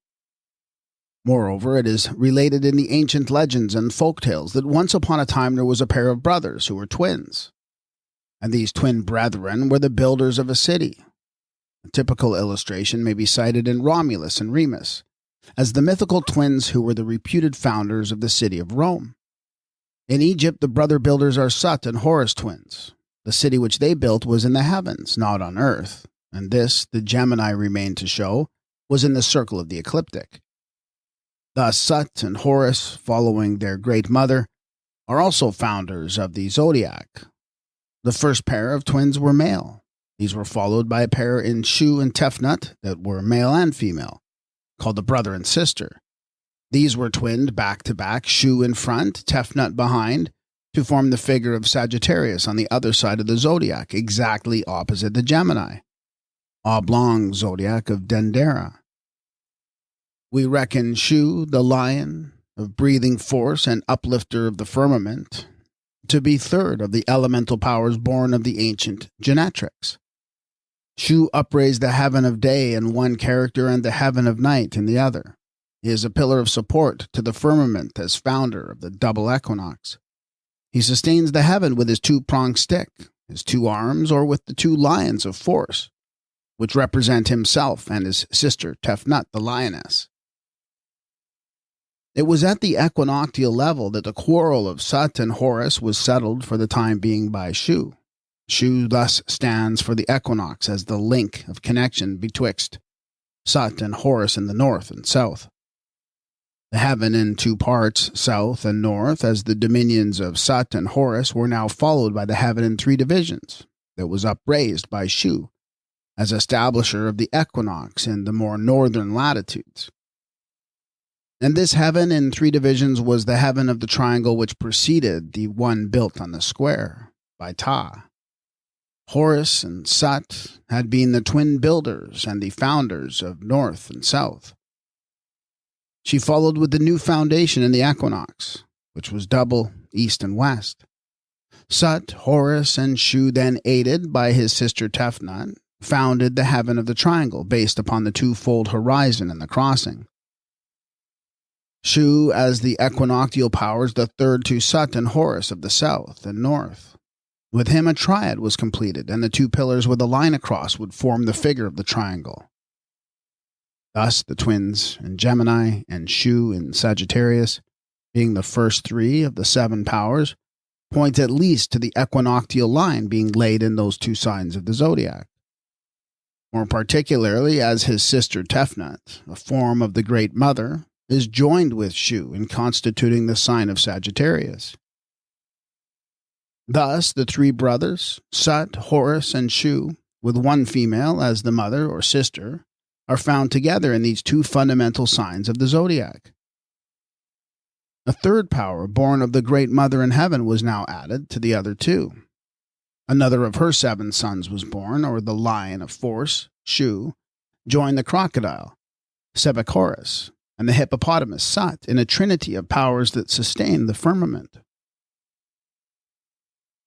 S1: Moreover, it is related in the ancient legends and folktales that once upon a time there was a pair of brothers who were twins, and these twin brethren were the builders of a city. A typical illustration may be cited in Romulus and Remus, as the mythical twins who were the reputed founders of the city of Rome. In Egypt, the brother builders are Sut and Horus twins. The city which they built was in the heavens, not on earth, and this, the Gemini remained to show, was in the circle of the ecliptic. Thus Sut and Horus, following their great mother, are also founders of the zodiac. The first pair of twins were male. These were followed by a pair in Shu and Tefnut that were male and female, called the brother and sister. These were twinned back to back, Shu in front, Tefnut behind, to form the figure of Sagittarius on the other side of the zodiac, exactly opposite the Gemini, oblong zodiac of Dendera. We reckon Shu, the lion, of breathing force and uplifter of the firmament, to be third of the elemental powers born of the ancient genetrics. Shu upraised the heaven of day in one character and the heaven of night in the other. He is a pillar of support to the firmament as founder of the double equinox. He sustains the heaven with his 2-pronged stick, his 2 arms, or with the 2 lions of force, which represent himself and his sister Tefnut, the lioness. It was at the equinoctial level that the quarrel of Sut and Horus was settled for the time being by Shu. Shu thus stands for the equinox as the link of connection betwixt Sut and Horus in the north and south. The heaven in 2 parts, south and north, as the dominions of Sut and Horus were now followed by the heaven in 3 divisions, that was upraised by Shu, as establisher of the equinox in the more northern latitudes. And this heaven in 3 divisions was the heaven of the triangle which preceded the one built on the square, by Ta. Horus and Sut had been the twin builders and the founders of north and south. She followed with the new foundation in the equinox, which was double east and west. Sut, Horus, and Shu, then aided by his sister Tefnut, founded the heaven of the triangle based upon the 2-fold horizon and the crossing. Shu, as the equinoctial powers, the third to Sut and Horus of the south and north. With him, a triad was completed, and the two pillars with a line across would form the figure of the triangle. Thus, the twins in Gemini and Shu in Sagittarius, being the first three of the 7 powers, point at least to the equinoctial line being laid in those 2 signs of the zodiac. More particularly, as his sister Tefnut, a form of the Great Mother, is joined with Shu in constituting the sign of Sagittarius. Thus, the 3 brothers, Sut, Horus, and Shu, with one female as the mother or sister, are found together in these 2 fundamental signs of the zodiac. A third power, born of the Great Mother in heaven, was now added to the other 2. Another of her 7 sons was born, or the lion of force, Shu, joined the crocodile, Sebekhoros, and the hippopotamus, Sut, in a trinity of powers that sustain the firmament.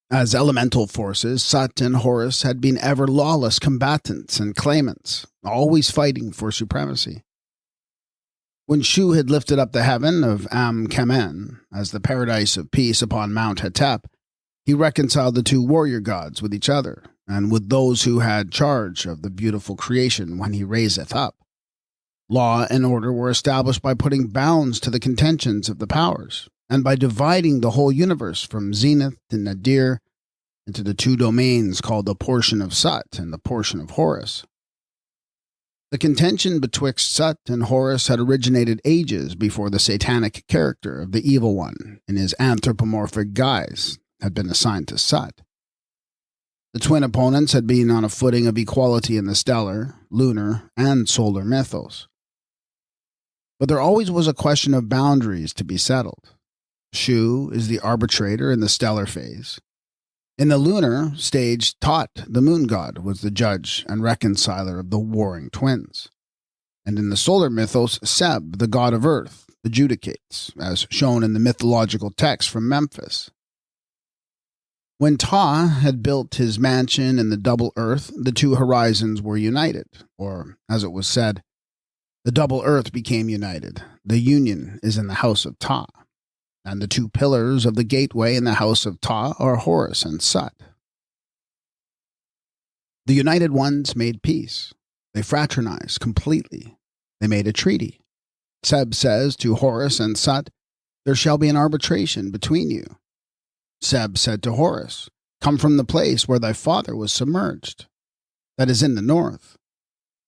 S1: As elemental forces, Sut and Horus had been ever lawless combatants and claimants, always fighting for supremacy. When Shu had lifted up the heaven of Am-Kemen as the paradise of peace upon Mount Hetep, he reconciled the 2 warrior gods with each other, and with those who had charge of the beautiful creation when he raiseth up. Law and order were established by putting bounds to the contentions of the powers, and by dividing the whole universe from Zenith to Nadir into the 2 domains called the portion of Sut and the portion of Horus. The contention betwixt Sut and Horus had originated ages before the satanic character of the Evil One, in his anthropomorphic guise, had been assigned to Sut. The twin opponents had been on a footing of equality in the stellar, lunar, and solar mythos. But there always was a question of boundaries to be settled. Shu is the arbitrator in the stellar phase. In the lunar stage, Tot, the moon god, was the judge and reconciler of the warring twins. And in the solar mythos, Seb, the god of earth, adjudicates, as shown in the mythological text from Memphis. When Ta had built his mansion in the double earth, the 2 horizons were united, or, as it was said, the double earth became united. The union is in the house of Ta. And the 2 pillars of the gateway in the house of Ta are Horus and Sut. The united ones made peace. They fraternized completely. They made a treaty. Seb says to Horus and Sut, "There shall be an arbitration between you." Seb said to Horus, "Come from the place where thy father was submerged, that is in the north."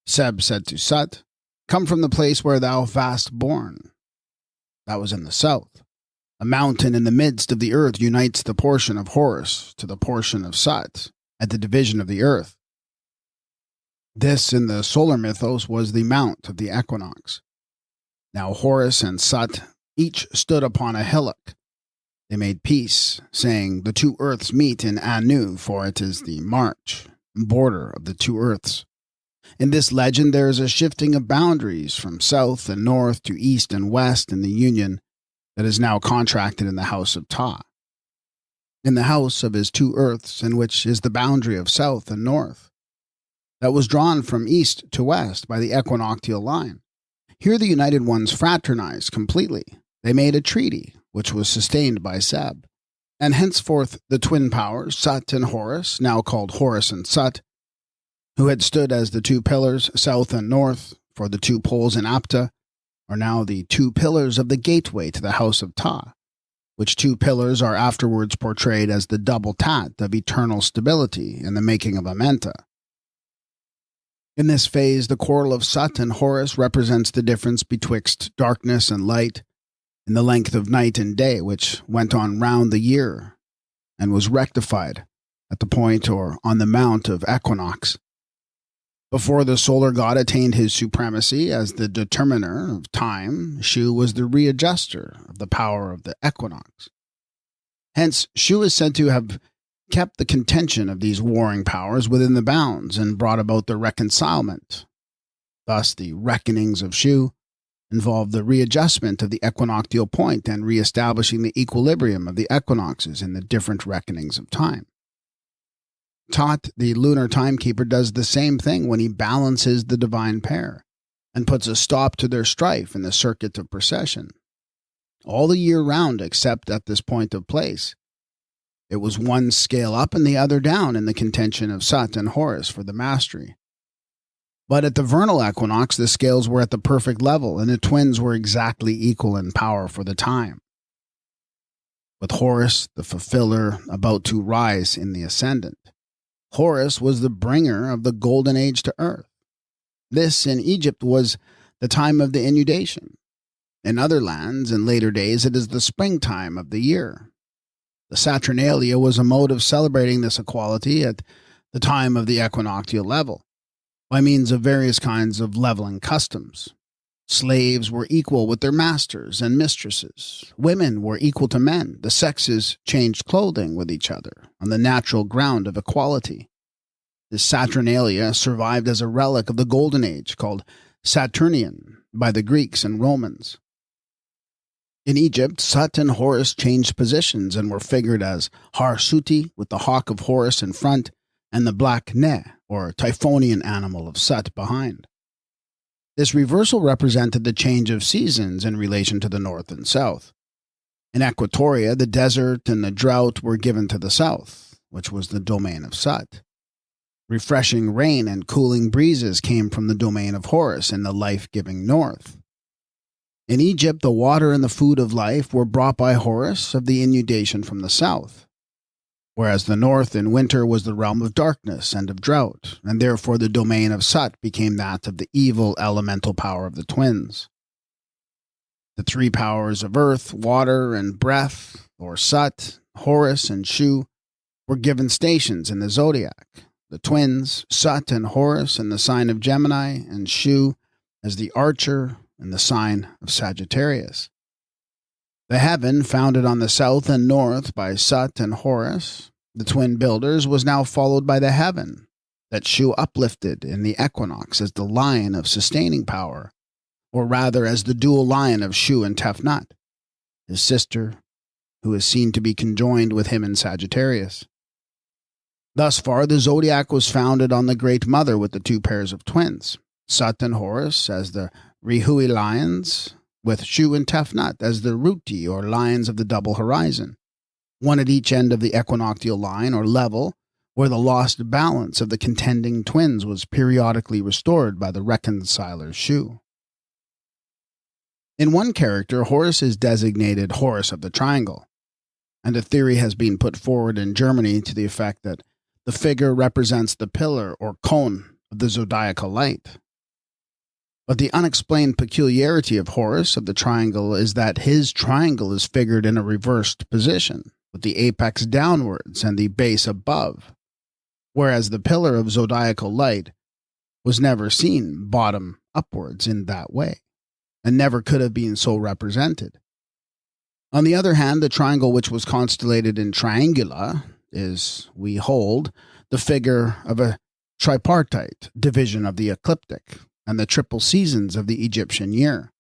S1: Seb said to Sut, "Come from the place where thou wast born, that was in the south. A mountain in the midst of the earth unites the portion of Horus to the portion of Sut at the division of the earth." This, in the solar mythos, was the mount of the equinox. Now Horus and Sut each stood upon a hillock. They made peace, saying, "The 2 earths meet in Anu, for it is the march, border of the 2 earths." In this legend there is a shifting of boundaries from south and north to east and west in the union that is now contracted in the house of Ta. In the house of his 2 earths, in which is the boundary of south and north, that was drawn from east to west by the equinoctial line. Here the united ones fraternized completely. They made a treaty, which was sustained by Seb. And henceforth the twin powers, Sut and Horus, now called Horus and Sut, who had stood as the 2 pillars, south and north, for the 2 poles in Apta, are now the 2 pillars of the gateway to the house of Ta, which 2 pillars are afterwards portrayed as the double tat of eternal stability in the making of AMENTA. In this phase, the quarrel of Sut and Horus represents the difference betwixt darkness and light in the length of night and day, which went on round the year and was rectified at the point or on the mount of equinox. Before the solar god attained his supremacy as the determiner of time, Shu was the readjuster of the power of the equinox. Hence, Shu is said to have kept the contention of these warring powers within the bounds and brought about their reconcilement. Thus, the reckonings of Shu involved the readjustment of the equinoctial point and reestablishing the equilibrium of the equinoxes in the different reckonings of time. Tot, the lunar timekeeper, does the same thing when he balances the divine pair and puts a stop to their strife in the circuit of precession. All the year round except at this point of place, It was one scale up and the other down in the contention of Sut and Horus for the mastery. But at the vernal equinox, the scales were at the perfect level, and the twins were exactly equal in power for the time. With Horus, the fulfiller, about to rise in the ascendant. Horus was the bringer of the golden age to earth. This, in Egypt, was the time of the inundation. In other lands, in later days, it is the springtime of the year. The Saturnalia was a mode of celebrating this equality at the time of the equinoctial level, by means of various kinds of leveling customs. Slaves were equal with their masters and mistresses. Women were equal to men. The sexes changed clothing with each other on the natural ground of equality. This Saturnalia survived as a relic of the Golden Age, called Saturnian by the Greeks and Romans. In Egypt, Sut and Horus changed positions and were figured as Har-Suti, with the hawk of Horus in front, and the black Ne, or Typhonian animal of Sut, behind. This reversal represented the change of seasons in relation to the north and south. In Equatoria, the desert and the drought were given to the south, which was the domain of Sut. Refreshing rain and cooling breezes came from the domain of Horus in the life-giving north. In Egypt, the water and the food of life were brought by Horus of the inundation from the south, whereas the north in winter was the realm of darkness and of drought, and therefore the domain of Sut became that of the evil elemental power of the twins. The three powers of earth, water, and breath, or Sut, Horus, and Shu, were given stations in the zodiac. The twins, Sut and Horus, in the sign of Gemini, and Shu as the archer in the sign of Sagittarius. The heaven, founded on the south and north by Sut and Horus, the twin builders, was now followed by the heaven that Shu uplifted in the equinox as the lion of sustaining power, or rather as the dual lion of Shu and Tefnut, his sister, who is seen to be conjoined with him in Sagittarius. Thus far, the zodiac was founded on the Great Mother with the two pairs of twins, Sut and Horus as the Rihui lions, with Shu and Tefnut as the Ruti, or lions of the double horizon, one at each end of the equinoctial line or level, where the lost balance of the contending twins was periodically restored by the reconciler Shu. In one character, Horus is designated Horus of the Triangle, and a theory has been put forward in Germany to the effect that the figure represents the pillar or cone of the zodiacal light. But the unexplained peculiarity of Horus of the Triangle is that his triangle is figured in a reversed position, with the apex downwards and the base above, whereas the pillar of zodiacal light was never seen bottom upwards in that way, and never could have been so represented. On the other hand, the triangle which was constellated in Triangula is, we hold, the figure of a tripartite division of the ecliptic and the triple seasons of the Egyptian year.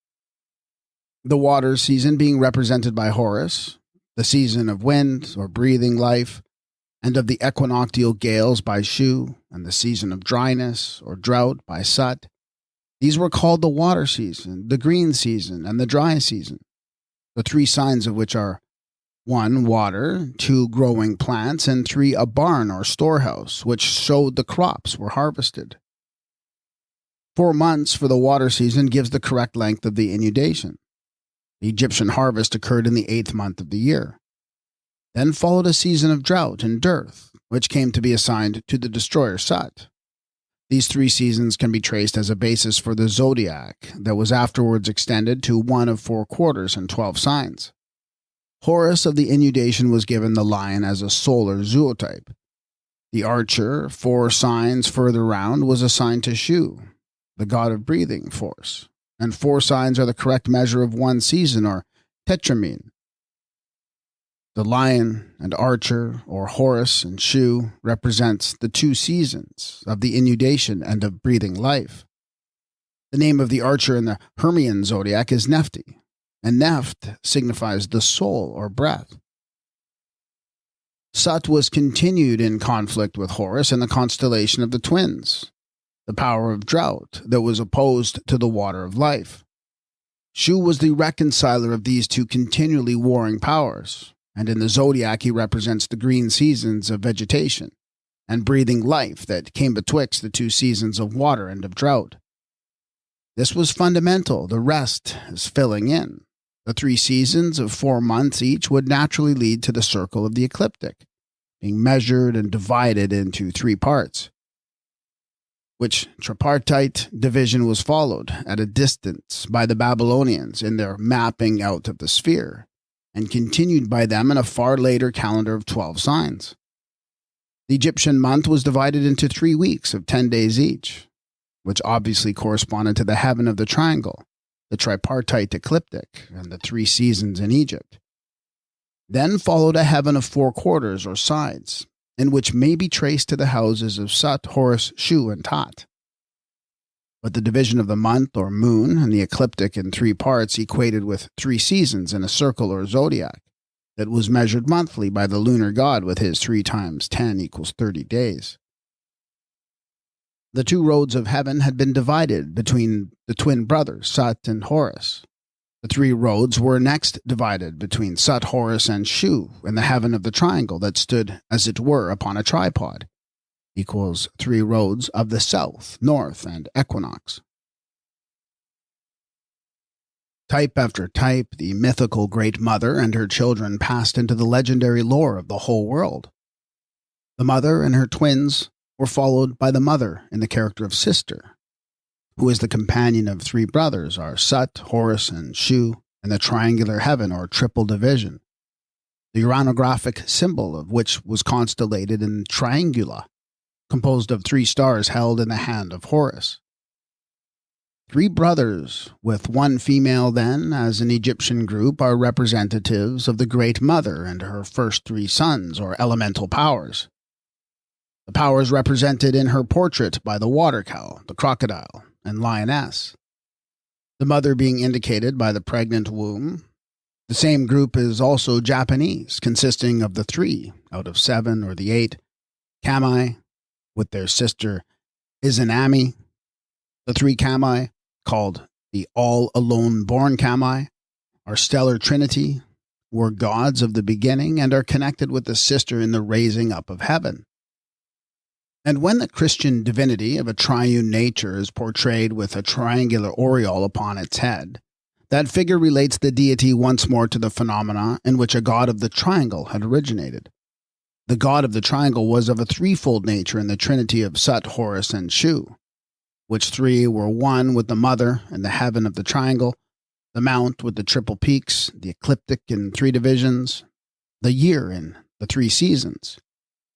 S1: The water season being represented by Horus, the season of wind or breathing life, and of the equinoctial gales by Shu, and the season of dryness or drought by Sut. These were called the water season, the green season, and the dry season, the three signs of which are 1. Water, 2. Growing plants, and 3. A barn or storehouse, which showed the crops were harvested. 4 months for the water season gives the correct length of the inundation. The Egyptian harvest occurred in the 8th month of the year. Then followed a season of drought and dearth, which came to be assigned to the destroyer Sut. These 3 seasons can be traced as a basis for the zodiac that was afterwards extended to one of 4 quarters and 12 signs. Horus of the inundation was given the lion as a solar zootype. The archer, 4 signs further round, was assigned to Shu, the god of breathing force, and 4 signs are the correct measure of 1 season, or tetramine. The lion and archer, or Horus and Shu, represents the 2 seasons of the inundation and of breathing life. The name of the archer in the Hermian zodiac is Nephti, and Nepht signifies the soul or breath. Sut was continued in conflict with Horus in the constellation of the twins, the power of drought that was opposed to the water of life. Shu was the reconciler of these 2 continually warring powers, and in the zodiac he represents the green seasons of vegetation and breathing life that came betwixt the two seasons of water and of drought. This was fundamental. The rest is filling in. The 3 seasons of 4 months each would naturally lead to the circle of the ecliptic, being measured and divided into 3 parts, which tripartite division was followed at a distance by the Babylonians in their mapping out of the sphere, and continued by them in a far later calendar of 12 signs. The Egyptian month was divided into 3 weeks of 10 days each, which obviously corresponded to the heaven of the triangle, the tripartite ecliptic, and the 3 seasons in Egypt. Then followed a heaven of 4 quarters or sides, in which may be traced to the houses of Sut, Horus, Shu, and Tat. But the division of the month or moon and the ecliptic in 3 parts equated with 3 seasons in a circle or zodiac that was measured monthly by the lunar god with his 3 times 10 equals 30 days. The 2 roads of heaven had been divided between the twin brothers, Sut and Horus. The 3 roads were next divided between Sut, Horus, and Shu in the heaven of the triangle that stood, as it were, upon a tripod, equals 3 roads of the south, north, and equinox. Type after type, the mythical Great Mother and her children passed into the legendary lore of the whole world. The mother and her twins were followed by the mother in the character of sister, who is the companion of 3 brothers, are Sut, Horus, and Shu, in the triangular heaven or triple division, the uranographic symbol of which was constellated in triangula, composed of 3 stars held in the hand of Horus. 3 brothers, with 1 female then, as an Egyptian group, are representatives of the Great Mother and her first 3 sons, or elemental powers. The powers represented in her portrait by the water cow, the crocodile, and lioness, the mother being indicated by the pregnant womb. The same group is also Japanese, consisting of the 3 out of 7 or the 8 kami, with their sister Izanami. The 3 kami, called the all-alone-born kami, are stellar trinity, were gods of the beginning, and are connected with the sister in the raising up of heaven. And when the Christian divinity of a triune nature is portrayed with a triangular aureole upon its head, that figure relates the deity once more to the phenomena in which a god of the triangle had originated. The god of the triangle was of a 3-fold nature in the trinity of Sut, Horus, and Shu, which 3 were one with the mother in the heaven of the triangle, the mount with the triple peaks, the ecliptic in 3 divisions, the year in the 3 seasons,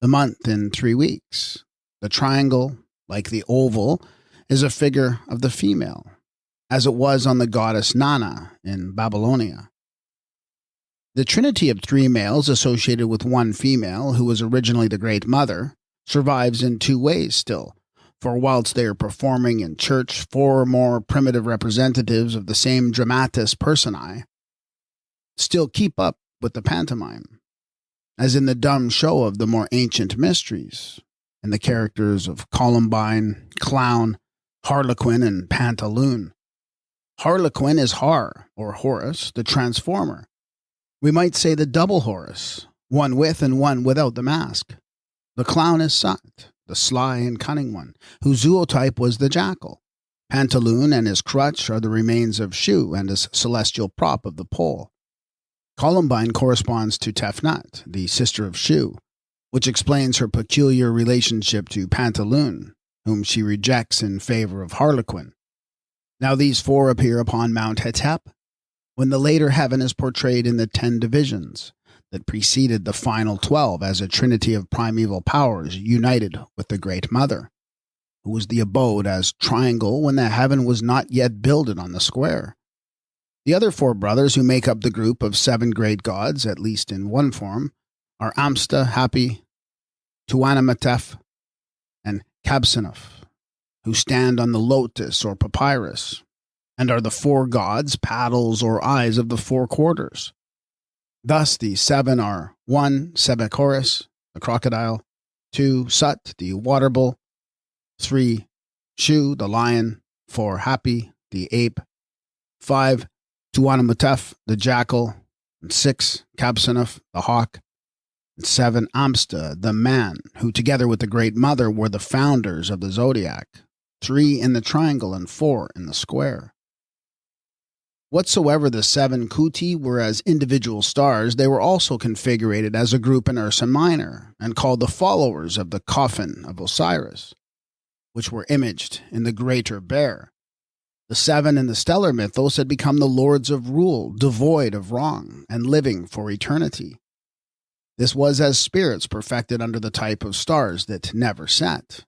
S1: the month in 3 weeks. The triangle, like the oval, is a figure of the female, as it was on the goddess Nana in Babylonia. The trinity of 3 males associated with 1 female, who was originally the Great Mother, survives in 2 ways still, for whilst they are performing in church, 4 more primitive representatives of the same dramatis personae still keep up with the pantomime, as in the dumb show of the more ancient mysteries, in the characters of Columbine, Clown, Harlequin, and Pantaloon. Harlequin is Har, or Horus, the transformer. We might say the double Horus, one with and one without the mask. The Clown is Sut, the sly and cunning one, whose zootype was the jackal. Pantaloon and his crutch are the remains of Shu and his celestial prop of the pole. Columbine corresponds to Tefnut, the sister of Shu, which explains her peculiar relationship to Pantaloon, whom she rejects in favor of Harlequin. Now these 4 appear upon Mount Hetep, when the later heaven is portrayed in the 10 divisions that preceded the final 12 as a trinity of primeval powers united with the Great Mother, who was the abode as triangle when the heaven was not yet builded on the square. The other 4 brothers who make up the group of 7 great gods, at least in one form, are Amsta, Hapi, Tuanamatef, and Kabsanuf, who stand on the lotus or papyrus, and are the 4 gods, paddles, or eyes of the 4 quarters. Thus the 7 are 1. Sebechoris, the crocodile, 2. Sut, the water bull, 3. Shu, the lion, 4. Hapi, the ape, 5. Tuanamatef, the jackal, and 6, Kabsanuf, the hawk, and 7, Amsta, the man, who together with the Great Mother were the founders of the zodiac, 3 in the triangle and 4 in the square. Whatsoever the 7 Kuti were as individual stars, they were also configurated as a group in Ursa Minor, and called the followers of the coffin of Osiris, which were imaged in the Greater Bear. The 7 in the stellar mythos had become the lords of rule, devoid of wrong, and living for eternity. This was as spirits perfected under the type of stars that never set.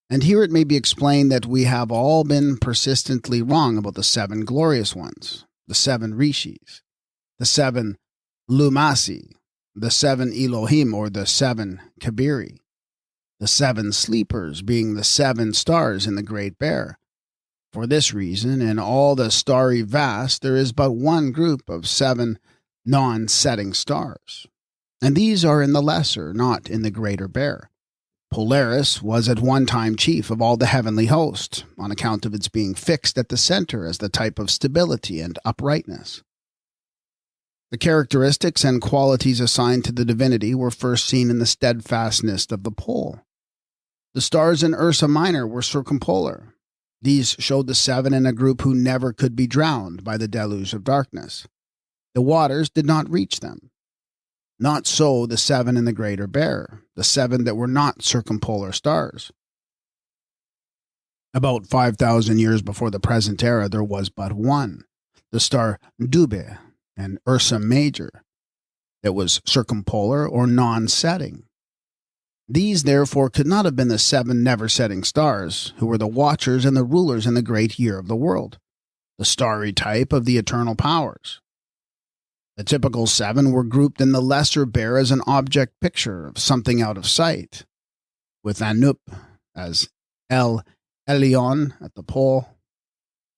S1: And here it may be explained that we have all been persistently wrong about the 7 glorious ones, the 7 Rishis, the 7 Lumasi, the 7 Elohim or the 7 Kabiri, the 7 sleepers being the 7 stars in the Great Bear. For this reason, in all the starry vast, there is but one group of 7 non-setting stars, and these are in the lesser, not in the Greater Bear. Polaris was at one time chief of all the heavenly host, on account of its being fixed at the center as the type of stability and uprightness. The characteristics and qualities assigned to the divinity were first seen in the steadfastness of the pole. The stars in Ursa Minor were circumpolar. These showed the 7 in a group who never could be drowned by the deluge of darkness. The waters did not reach them. Not so the 7 in the Greater Bear, the 7 that were not circumpolar stars. About 5,000 years before the present era, there was but one, the star Dubhe, and Ursa Major, that was circumpolar or non-setting. These, therefore, could not have been the 7 never-setting stars, who were the watchers and the rulers in the great year of the world, the starry type of the eternal powers. The typical 7 were grouped in the lesser bear as an object picture of something out of sight, with Anup as El Elyon at the pole.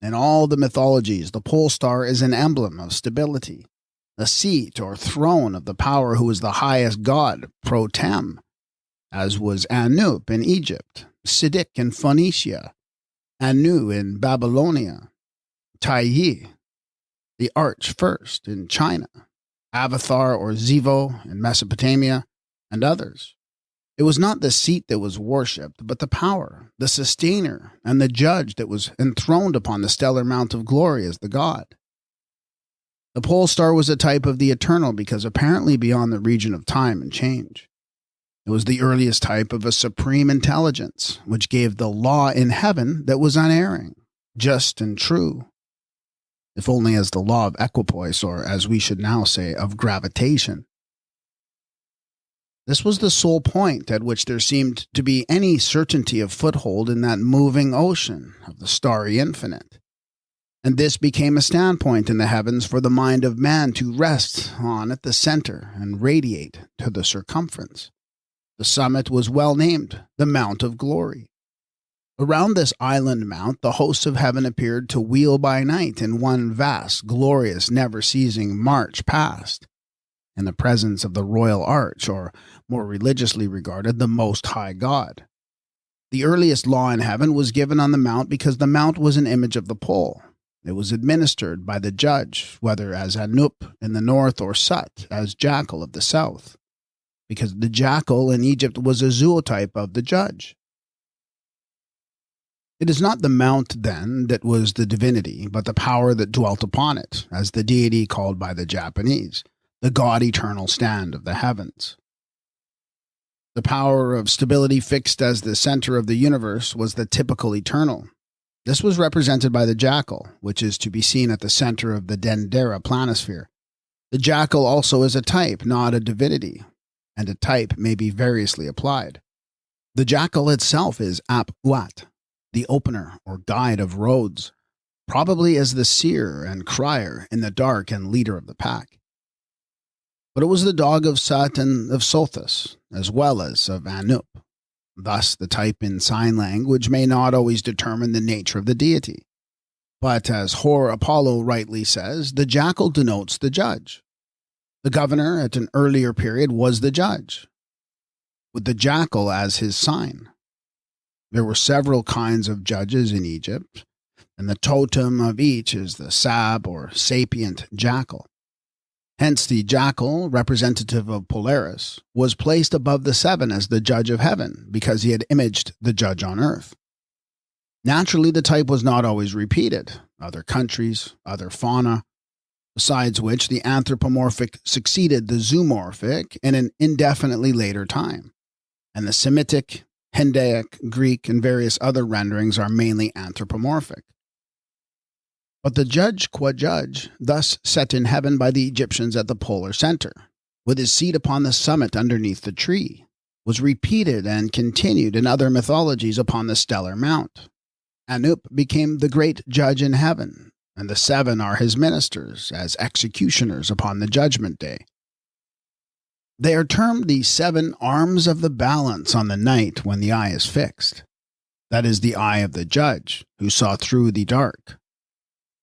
S1: In all the mythologies, the pole star is an emblem of stability, the seat or throne of the power who is the highest god, pro tem, as was Anup in Egypt, Siddiq in Phoenicia, Anu in Babylonia, Taiyi, the arch first in China, Avathar or Zivo in Mesopotamia, and others. It was not the seat that was worshipped, but the power, the sustainer, and the judge that was enthroned upon the stellar mount of glory as the god. The pole star was a type of the eternal because apparently beyond the region of time and change. It was the earliest type of a supreme intelligence, which gave the law in heaven that was unerring, just and true, if only as the law of equipoise, or as we should now say, of gravitation. This was the sole point at which there seemed to be any certainty of foothold in that moving ocean of the starry infinite. And this became a standpoint in the heavens for the mind of man to rest on at the center and radiate to the circumference. The summit was well named the Mount of Glory. Around this island mount, the hosts of heaven appeared to wheel by night in one vast, glorious, never-ceasing march past, in the presence of the royal arch, or, more religiously regarded, the Most High God. The earliest law in heaven was given on the mount because the mount was an image of the pole. It was administered by the judge, whether as Anup in the north or Sut as Jackal of the south, because the jackal in Egypt was a zootype of the judge. It is not the mount, then, that was the divinity, but the power that dwelt upon it, as the deity called by the Japanese, the God eternal stand of the heavens. The power of stability fixed as the center of the universe was the typical eternal. This was represented by the jackal, which is to be seen at the center of the Dendera planisphere. The jackal also is a type, not a divinity, and a type may be variously applied. The jackal itself is Ap-Uat, the opener or guide of roads, probably as the seer and crier in the dark and leader of the pack. But it was the dog of Sut and of Sothis, as well as of Anup. Thus, the type in sign language may not always determine the nature of the deity. But as Hor Apollo rightly says, the jackal denotes the judge. The governor at an earlier period was the judge, with the jackal as his sign. There were several kinds of judges in Egypt, and the totem of each is the sab or sapient jackal. Hence the jackal, representative of Polaris, was placed above the seven as the judge of heaven because he had imaged the judge on earth. Naturally, the type was not always repeated. Other countries, other fauna, besides which the anthropomorphic succeeded the zoomorphic in an indefinitely later time, and the Semitic, Hindaic, Greek, and various other renderings are mainly anthropomorphic. But the judge qua judge, thus set in heaven by the Egyptians at the polar center, with his seat upon the summit underneath the tree, was repeated and continued in other mythologies upon the stellar mount. Anup became the great judge in heaven, and the seven are his ministers as executioners upon the judgment day. They are termed the seven arms of the balance on the night when the eye is fixed. That is the eye of the judge, who saw through the dark.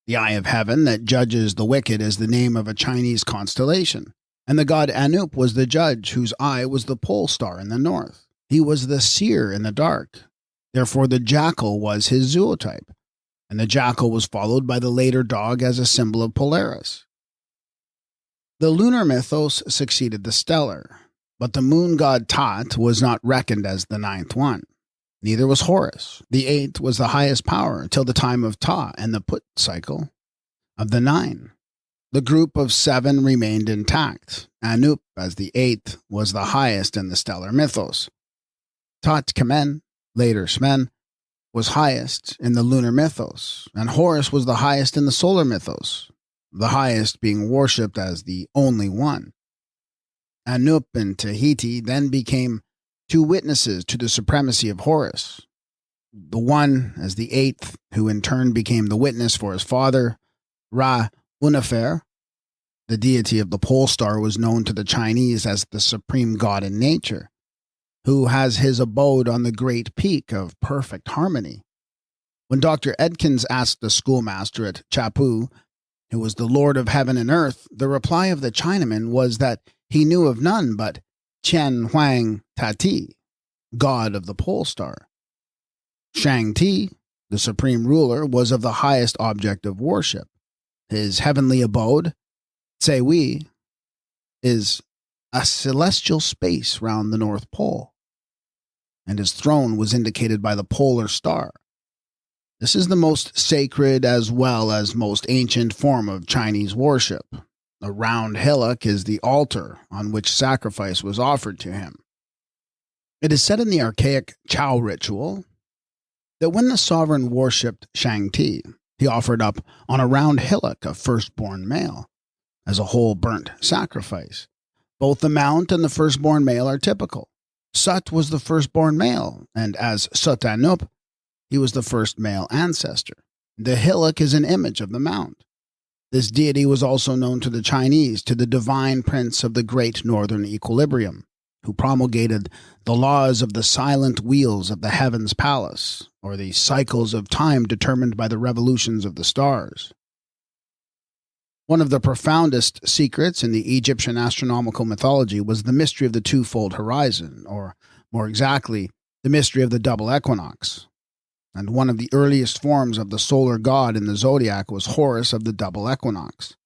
S1: The eye of heaven that judges the wicked is the name of a Chinese constellation, and the god Anup was the judge whose eye was the pole star in the north. He was the seer in the dark. Therefore the jackal was his zootype, and the jackal was followed by the later dog as a symbol of Polaris. The lunar mythos succeeded the stellar, but the moon god Tat was not reckoned as the ninth one. Neither was Horus. The eighth was the highest power until the time of Ta and the Put cycle of the nine. The group of seven remained intact. Anup, as the eighth, was the highest in the stellar mythos. Tat Kamen, later Smen, was highest in the lunar mythos, and Horus was the highest in the solar mythos, the highest being worshipped as the only one. Anup in Tahiti then became two witnesses to the supremacy of Horus. The one as the eighth, who in turn became the witness for his father, Ra Unafer. The deity of the pole star was known to the Chinese as the supreme god in nature, who has his abode on the great peak of perfect harmony. When Dr. Edkins asked the schoolmaster at Chapu, who was the Lord of heaven and earth, the reply of the Chinaman was that he knew of none but Chen Huang Tati, god of the pole star. Shang Ti, the supreme ruler, was of the highest object of worship. His heavenly abode, Tsewi, is a celestial space round the North Pole, and his throne was indicated by the polar star. This is the most sacred as well as most ancient form of Chinese worship. A round hillock is the altar on which sacrifice was offered to him. It is said in the archaic Chow ritual that when the sovereign worshipped Shang Ti, he offered up on a round hillock a firstborn male as a whole burnt sacrifice. Both the mount and the firstborn male are typical. Sut was the firstborn male, and as Sutanup, he was the first male ancestor. The hillock is an image of the mount. This deity was also known to the Chinese, to the divine prince of the great northern equilibrium, who promulgated the laws of the silent wheels of the heavens palace, or the cycles of time determined by the revolutions of the stars. One of the profoundest secrets in the Egyptian astronomical mythology was the mystery of the twofold horizon, or, more exactly, the mystery of the double equinox. And one of the earliest forms of the solar god in the zodiac was Horus of the double equinox.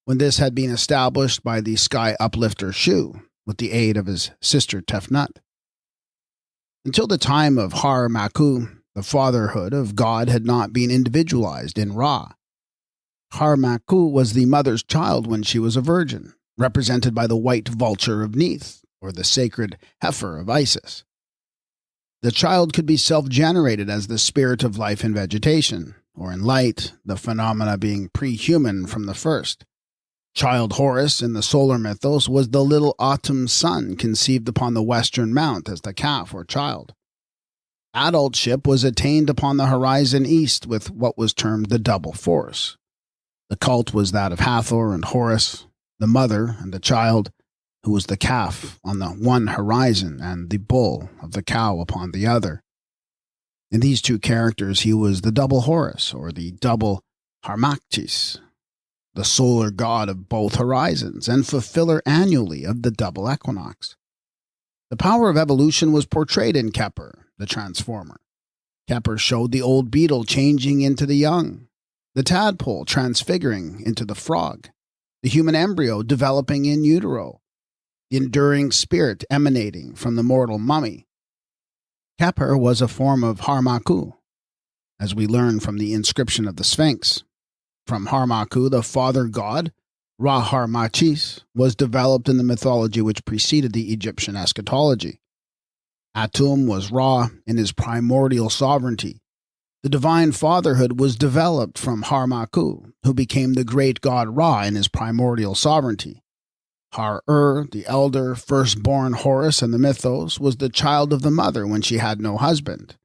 S1: When this had been established by the sky uplifter Shu, with the aid of his sister Tefnut. Until the time of Har Maku, the fatherhood of God had not been individualized in Ra. Har Maku was the mother's child when she was a virgin, represented by the white vulture of Neith, or the sacred heifer of Isis. The child could be self-generated as the spirit of life in vegetation, or in light, the phenomena being pre-human from the first. Child Horus in the solar mythos was the little autumn sun conceived upon the western mount as the calf or child. Adultship was attained upon the horizon east with what was termed the double force. The cult was that of Hathor and Horus, the mother and the child, who was the calf on the one horizon and the bull of the cow upon the other. In these two characters he was the double Horus, or the double Harmachis, the solar god of both horizons, and fulfiller annually of the double equinox. The power of evolution was portrayed in Kepler, the transformer. Kepler showed the old beetle changing into the young, the tadpole transfiguring into the frog, the human embryo developing in utero, the enduring spirit emanating from the mortal mummy. Khepr was a form of Harmaku, as we learn from the inscription of the Sphinx. From Harmaku, the father god, Ra-Harmachis, was developed in the mythology which preceded the Egyptian eschatology. Atum was Ra in his primordial sovereignty. The divine fatherhood was developed from Harmaku, who became the great god Ra in his primordial sovereignty. Har-Ur, the elder, firstborn Horus in the mythos, was the child of the mother when she had no husband,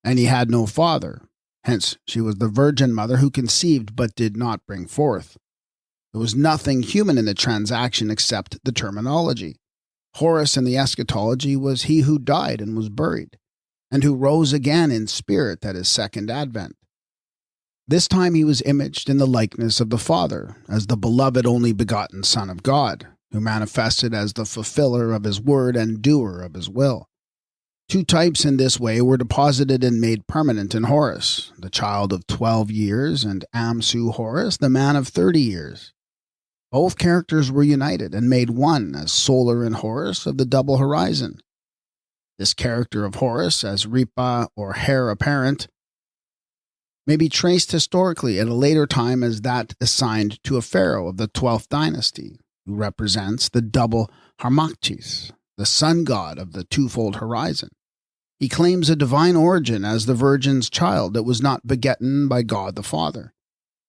S1: and he had no father. Hence, she was the virgin mother who conceived but did not bring forth. There was nothing human in the transaction except the terminology. Horus in the eschatology was he who died and was buried, and who rose again in spirit at his second advent. This time he was imaged in the likeness of the Father, as the beloved only begotten Son of God, who manifested as the fulfiller of his word and doer of his will. Two types in this way were deposited and made permanent in Horus, the child of 12 years, and Amsu Horus, the man of 30 years. Both characters were united and made one as Solar and Horus of the double horizon. This character of Horus, as Ripa or heir apparent, may be traced historically at a later time as that assigned to a pharaoh of the 12th dynasty, who represents the double Harmachis, the sun god of the twofold horizon. He claims a divine origin as the virgin's child that was not begotten by God the Father.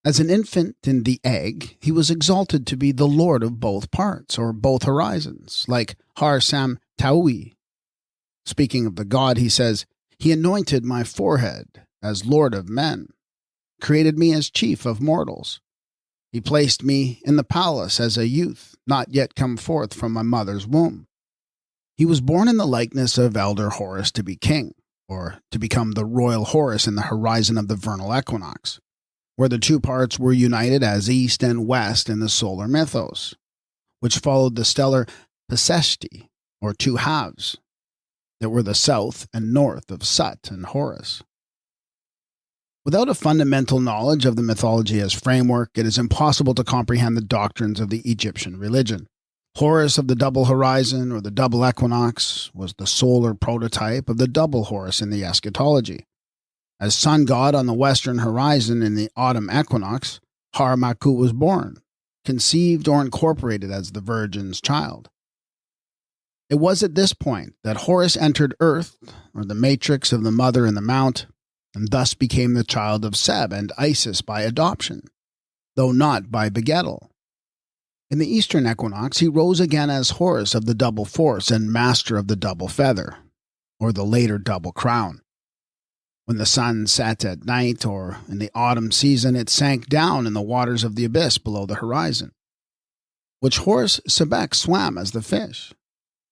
S1: As an infant in the egg, he was exalted to be the lord of both parts, or both horizons, like Har Sam Taui. Speaking of the god, he says, "He anointed my forehead as lord of men, created me as chief of mortals. He placed me in the palace as a youth, not yet come forth from my mother's womb. He was born in the likeness of elder Horus to be king, or to become the royal Horus in the horizon of the vernal equinox, where the two parts were united as east and west in the solar mythos, which followed the stellar Paseshti, or two halves, that were the south and north of Sut and Horus. Without a fundamental knowledge of the mythology as framework, it is impossible to comprehend the doctrines of the Egyptian religion. Horus of the double horizon, or the double equinox, was the solar prototype of the double Horus in the eschatology. As sun god on the western horizon in the autumn equinox, Harmaku was born, conceived or incorporated as the virgin's child. It was at this point that Horus entered Earth, or the matrix of the mother in the mount, and thus became the child of Seb and Isis by adoption, though not by begettal. In the eastern equinox, he rose again as Horus of the double force and master of the double feather, or the later double crown. When the sun set at night, or in the autumn season, it sank down in the waters of the abyss below the horizon, which Horus Sebek swam as the fish.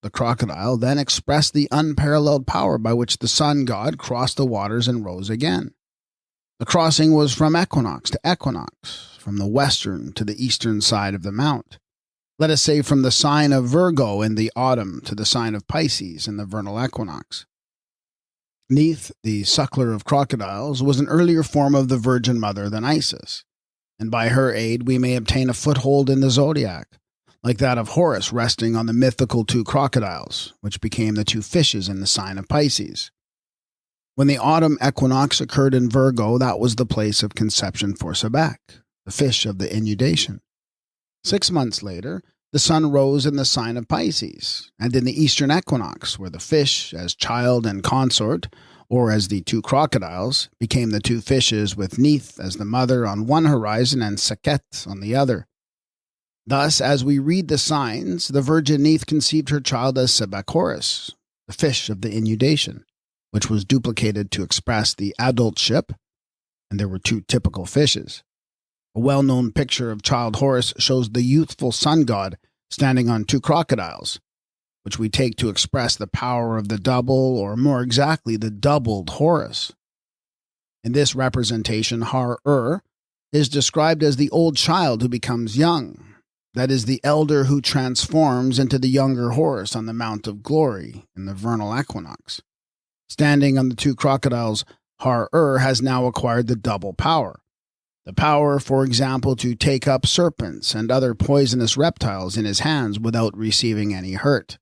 S1: The crocodile then expressed the unparalleled power by which the sun god crossed the waters and rose again. The crossing was from equinox to equinox, from the western to the eastern side of the mount. Let us say from the sign of Virgo in the autumn to the sign of Pisces in the vernal equinox. Neith, the suckler of crocodiles, was an earlier form of the Virgin Mother than Isis, and by her aid we may obtain a foothold in the zodiac, like that of Horus resting on the mythical two crocodiles, which became the two fishes in the sign of Pisces. When the autumn equinox occurred in Virgo, that was the place of conception for Sebek, the fish of the inundation. 6 months later, the sun rose in the sign of Pisces, and in the eastern equinox, where the fish, as child and consort, or as the two crocodiles, became the two fishes with Neith as the mother on one horizon and Sekhet on the other. Thus, as we read the signs, the virgin Neith conceived her child as Sebek Horus, the fish of the inundation, which was duplicated to express the adultship, and there were two typical fishes. A well-known picture of child Horus shows the youthful sun god standing on two crocodiles, which we take to express the power of the double, or more exactly, the doubled Horus. In this representation, Har-Ur is described as the old child who becomes young, that is, the elder who transforms into the younger Horus on the Mount of Glory in the vernal equinox. Standing on the two crocodiles, Har-Ur has now acquired the double power. The power, for example, to take up serpents and other poisonous reptiles in his hands without receiving any hurt.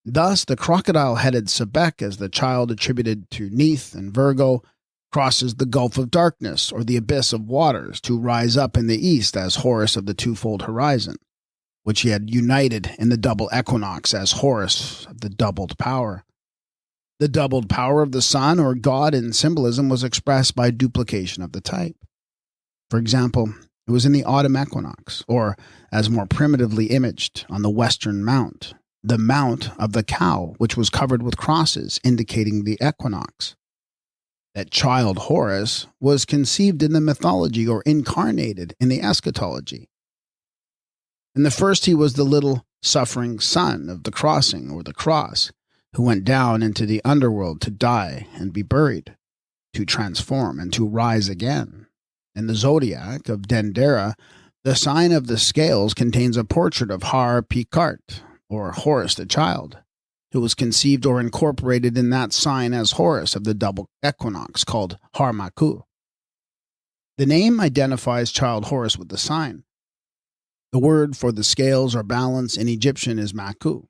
S1: Thus, the crocodile-headed Sebek, as the child attributed to Neith and Virgo, crosses the gulf of darkness, or the abyss of waters, to rise up in the east as Horus of the twofold horizon, which he had united in the double equinox as Horus of the doubled power. The doubled power of the sun, or God in symbolism, was expressed by duplication of the type. For example, it was in the autumn equinox, or, as more primitively imaged, on the western mount, the mount of the cow, which was covered with crosses, indicating the equinox. That child Horus was conceived in the mythology or incarnated in the eschatology. In the first, he was the little suffering son of the crossing or the cross, who went down into the underworld to die and be buried, to transform and to rise again. In the zodiac of Dendera, the sign of the scales contains a portrait of Har Pikart, or Horus the child, who was conceived or incorporated in that sign as Horus of the double equinox, called Harmaku. The name identifies child Horus with the sign. The word for the scales or balance in Egyptian is Maku.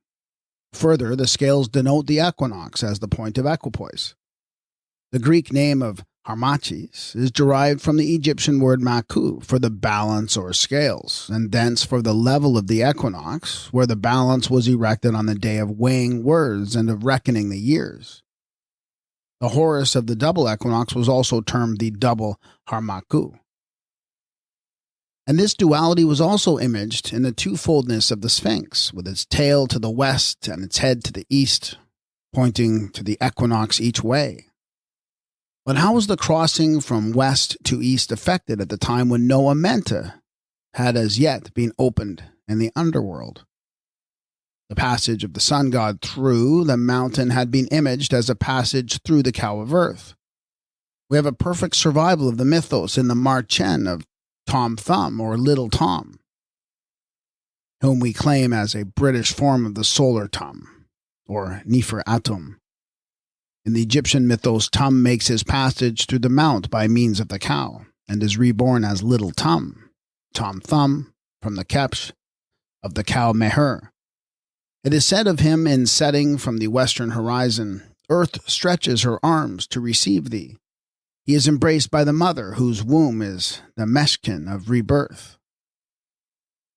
S1: Further, the scales denote the equinox as the point of equipoise. The Greek name of Harmachis is derived from the Egyptian word Maku for the balance or scales, and thence for the level of the equinox, where the balance was erected on the day of weighing words and of reckoning the years. The Horus of the double equinox was also termed the double Harmaku. And this duality was also imaged in the twofoldness of the Sphinx, with its tail to the west and its head to the east, pointing to the equinox each way. But how was the crossing from west to east affected at the time when no AMENTA had as yet been opened in the underworld? The passage of the sun god through the mountain had been imaged as a passage through the cow of earth. We have a perfect survival of the mythos in the Marchen of Tom Thumb, or Little Tom, whom we claim as a British form of the solar Tum, or Nefer Atum. In the Egyptian mythos, Tum makes his passage through the mount by means of the cow, and is reborn as Little Tum, Tom Thumb, from the Kepsh of the cow Meher. It is said of him in setting from the western horizon, Earth stretches her arms to receive thee. He is embraced by the mother, whose womb is the Meshkin of rebirth.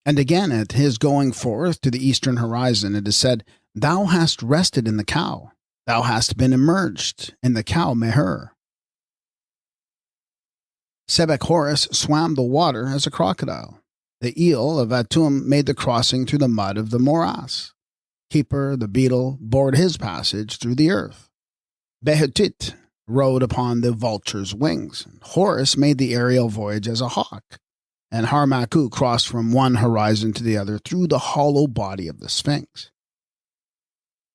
S1: And again, at his going forth to the eastern horizon, it is said, Thou hast rested in the cow. Thou hast been immersed in the cow Meher. Sebek Horus swam the water as a crocodile. The eel of Atum made the crossing through the mud of the morass. Keeper, the beetle, bored his passage through the earth. Behetit rode upon the vulture's wings. Horus made the aerial voyage as a hawk. And Harmaku crossed from one horizon to the other through the hollow body of the Sphinx.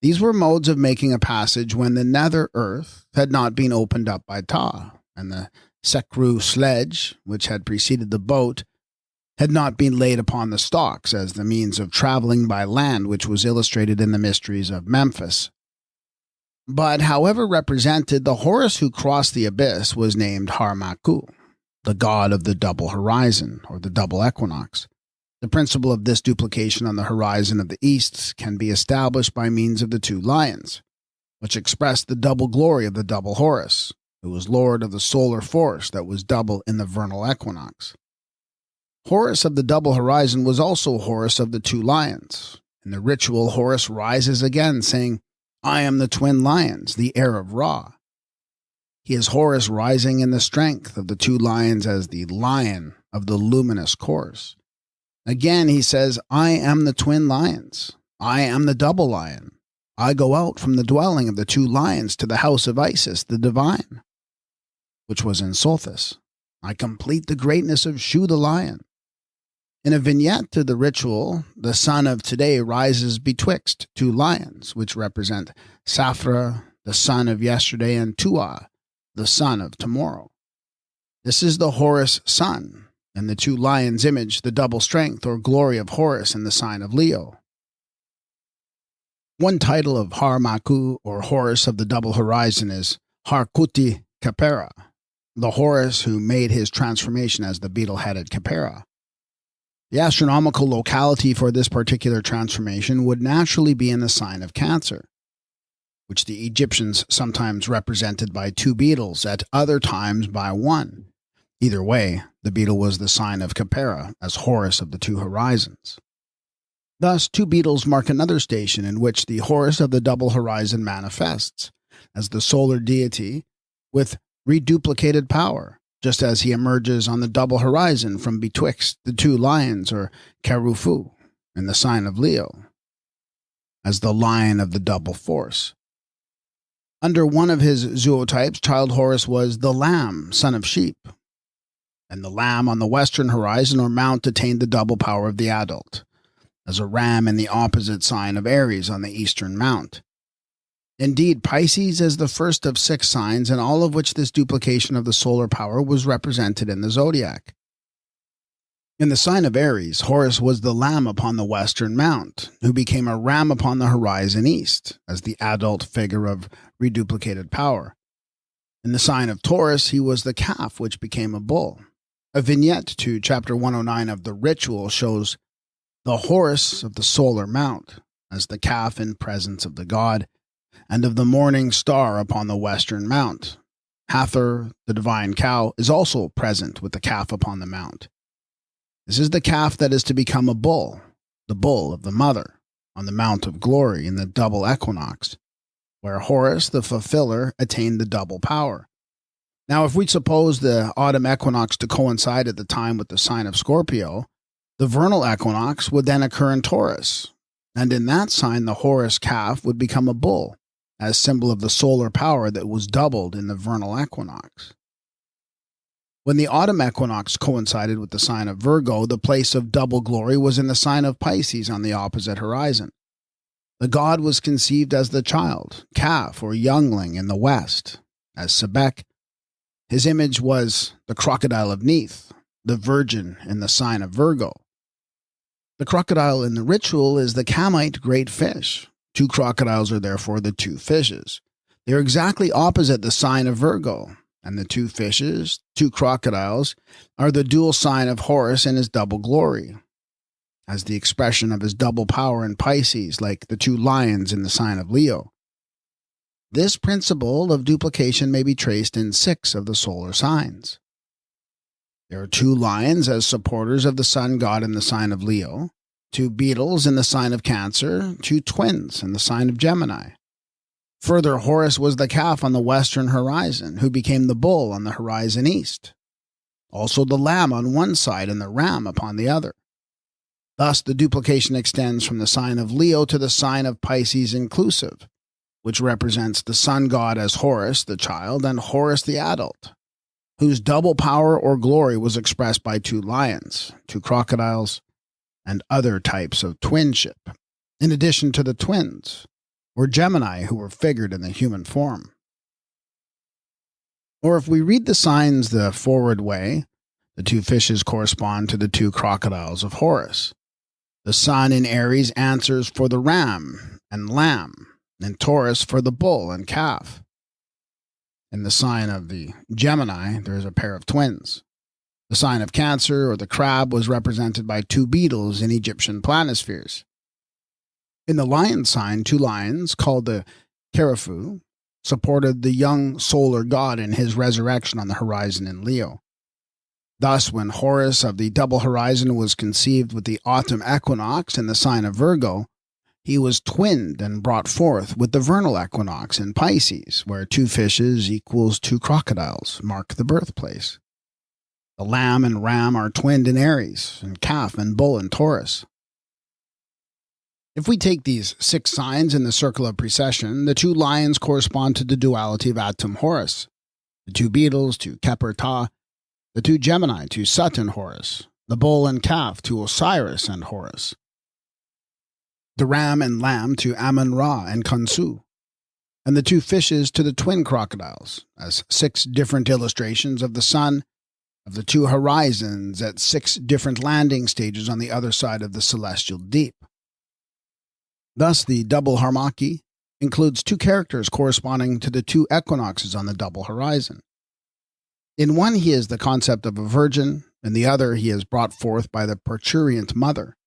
S1: These were modes of making a passage when the nether earth had not been opened up by Ta, and the Sekru sledge, which had preceded the boat, had not been laid upon the stalks as the means of traveling by land which was illustrated in the mysteries of Memphis. But however represented, the Horus who crossed the abyss was named Harmaku, the god of the double horizon, or the double equinox. The principle of this duplication on the horizon of the east can be established by means of the two lions, which express the double glory of the double Horus, who was lord of the solar force that was double in the vernal equinox. Horus of the double horizon was also Horus of the two lions. In the ritual, Horus rises again, saying, I am the twin lions, the heir of Ra. He is Horus rising in the strength of the two lions as the lion of the luminous course. Again, he says, I am the twin lions. I am the double lion. I go out from the dwelling of the two lions to the house of Isis, the divine, which was in Sothis. I complete the greatness of Shu the lion. In a vignette to the ritual, the sun of today rises betwixt two lions, which represent Saphra, the sun of yesterday, and Tua, the sun of tomorrow. This is the Horus sun, and the two lions image the double strength or glory of Horus in the sign of Leo. One title of Harmaku, or Horus of the double horizon, is Harkuti Kapera, the Horus who made his transformation as the beetle-headed Khepera. The astronomical locality for this particular transformation would naturally be in the sign of Cancer, which the Egyptians sometimes represented by two beetles, at other times by one. Either way, the beetle was the sign of Khepera, as Horus of the two horizons. Thus, two beetles mark another station in which the Horus of the double horizon manifests, as the solar deity with reduplicated power, just as he emerges on the double horizon from betwixt the two lions, or Kerufu, in the sign of Leo, as the lion of the double force. Under one of his zootypes, child Horus was the lamb, son of sheep, and the lamb on the western horizon or mount attained the double power of the adult, as a ram in the opposite sign of Aries on the eastern mount. Indeed, Pisces is the first of 6 signs, in all of which this duplication of the solar power was represented in the zodiac. In the sign of Aries, Horus was the lamb upon the western mount, who became a ram upon the horizon east, as the adult figure of reduplicated power. In the sign of Taurus, he was the calf, which became a bull. A vignette to chapter 109 of the Ritual shows the Horus of the solar mount, as the calf in presence of the god, and of the morning star upon the western mount. Hathor, the divine cow, is also present with the calf upon the mount. This is the calf that is to become a bull, the bull of the mother, on the Mount of Glory in the double equinox, where Horus, the fulfiller, attained the double power. Now, if we suppose the autumn equinox to coincide at the time with the sign of Scorpio, the vernal equinox would then occur in Taurus, and in that sign the Horus calf would become a bull, as symbol of the solar power that was doubled in the vernal equinox. When the autumn equinox coincided with the sign of Virgo, the place of double glory was in the sign of Pisces on the opposite horizon. The god was conceived as the child, calf, or youngling in the west. As Sebek, his image was the crocodile of Neith, the virgin in the sign of Virgo. The crocodile in the Ritual is the Kamite great fish. 2 crocodiles are therefore the 2 fishes. They are exactly opposite the sign of Virgo, and the 2 fishes, 2 crocodiles, are the dual sign of Horus in his double glory, as the expression of his double power in Pisces, like the 2 lions in the sign of Leo. This principle of duplication may be traced in 6 of the solar signs. There are 2 lions as supporters of the sun god in the sign of Leo, 2 beetles in the sign of Cancer, 2 twins in the sign of Gemini. Further, Horus was the calf on the western horizon, who became the bull on the horizon east. Also the lamb on one side and the ram upon the other. Thus, the duplication extends from the sign of Leo to the sign of Pisces inclusive, which represents the sun god as Horus, the child, and Horus, the adult, whose double power or glory was expressed by 2 lions, 2 crocodiles, and other types of twinship, in addition to the twins, or Gemini, who were figured in the human form. Or if we read the signs the forward way, the 2 fishes correspond to the 2 crocodiles of Horus. The sun in Aries answers for the ram and lamb, and Taurus for the bull and calf. In the sign of the Gemini, there is a pair of twins. The sign of Cancer, or the crab, was represented by 2 beetles in Egyptian planispheres. In the lion sign, 2 lions, called the Kerufu, supported the young solar god in his resurrection on the horizon in Leo. Thus, when Horus of the double horizon was conceived with the autumn equinox in the sign of Virgo, he was twinned and brought forth with the vernal equinox in Pisces, where 2 fishes equals 2 crocodiles mark the birthplace. The lamb and ram are twinned in Aries, and calf and bull in Taurus. If we take these 6 signs in the circle of precession, the 2 lions correspond to the duality of Atum Horus, the 2 beetles to Keper Ta, the 2 Gemini to Sut and Horus, the bull and calf to Osiris and Horus, the ram and lamb to Amun-Ra and Khonsu, and the 2 fishes to the twin crocodiles, as 6 different illustrations of the sun, of the 2 horizons at 6 different landing stages on the other side of the celestial deep. Thus, the double harmaki includes 2 characters corresponding to the 2 equinoxes on the double horizon. In one he is the concept of a virgin, in the other he is brought forth by the parturient mother.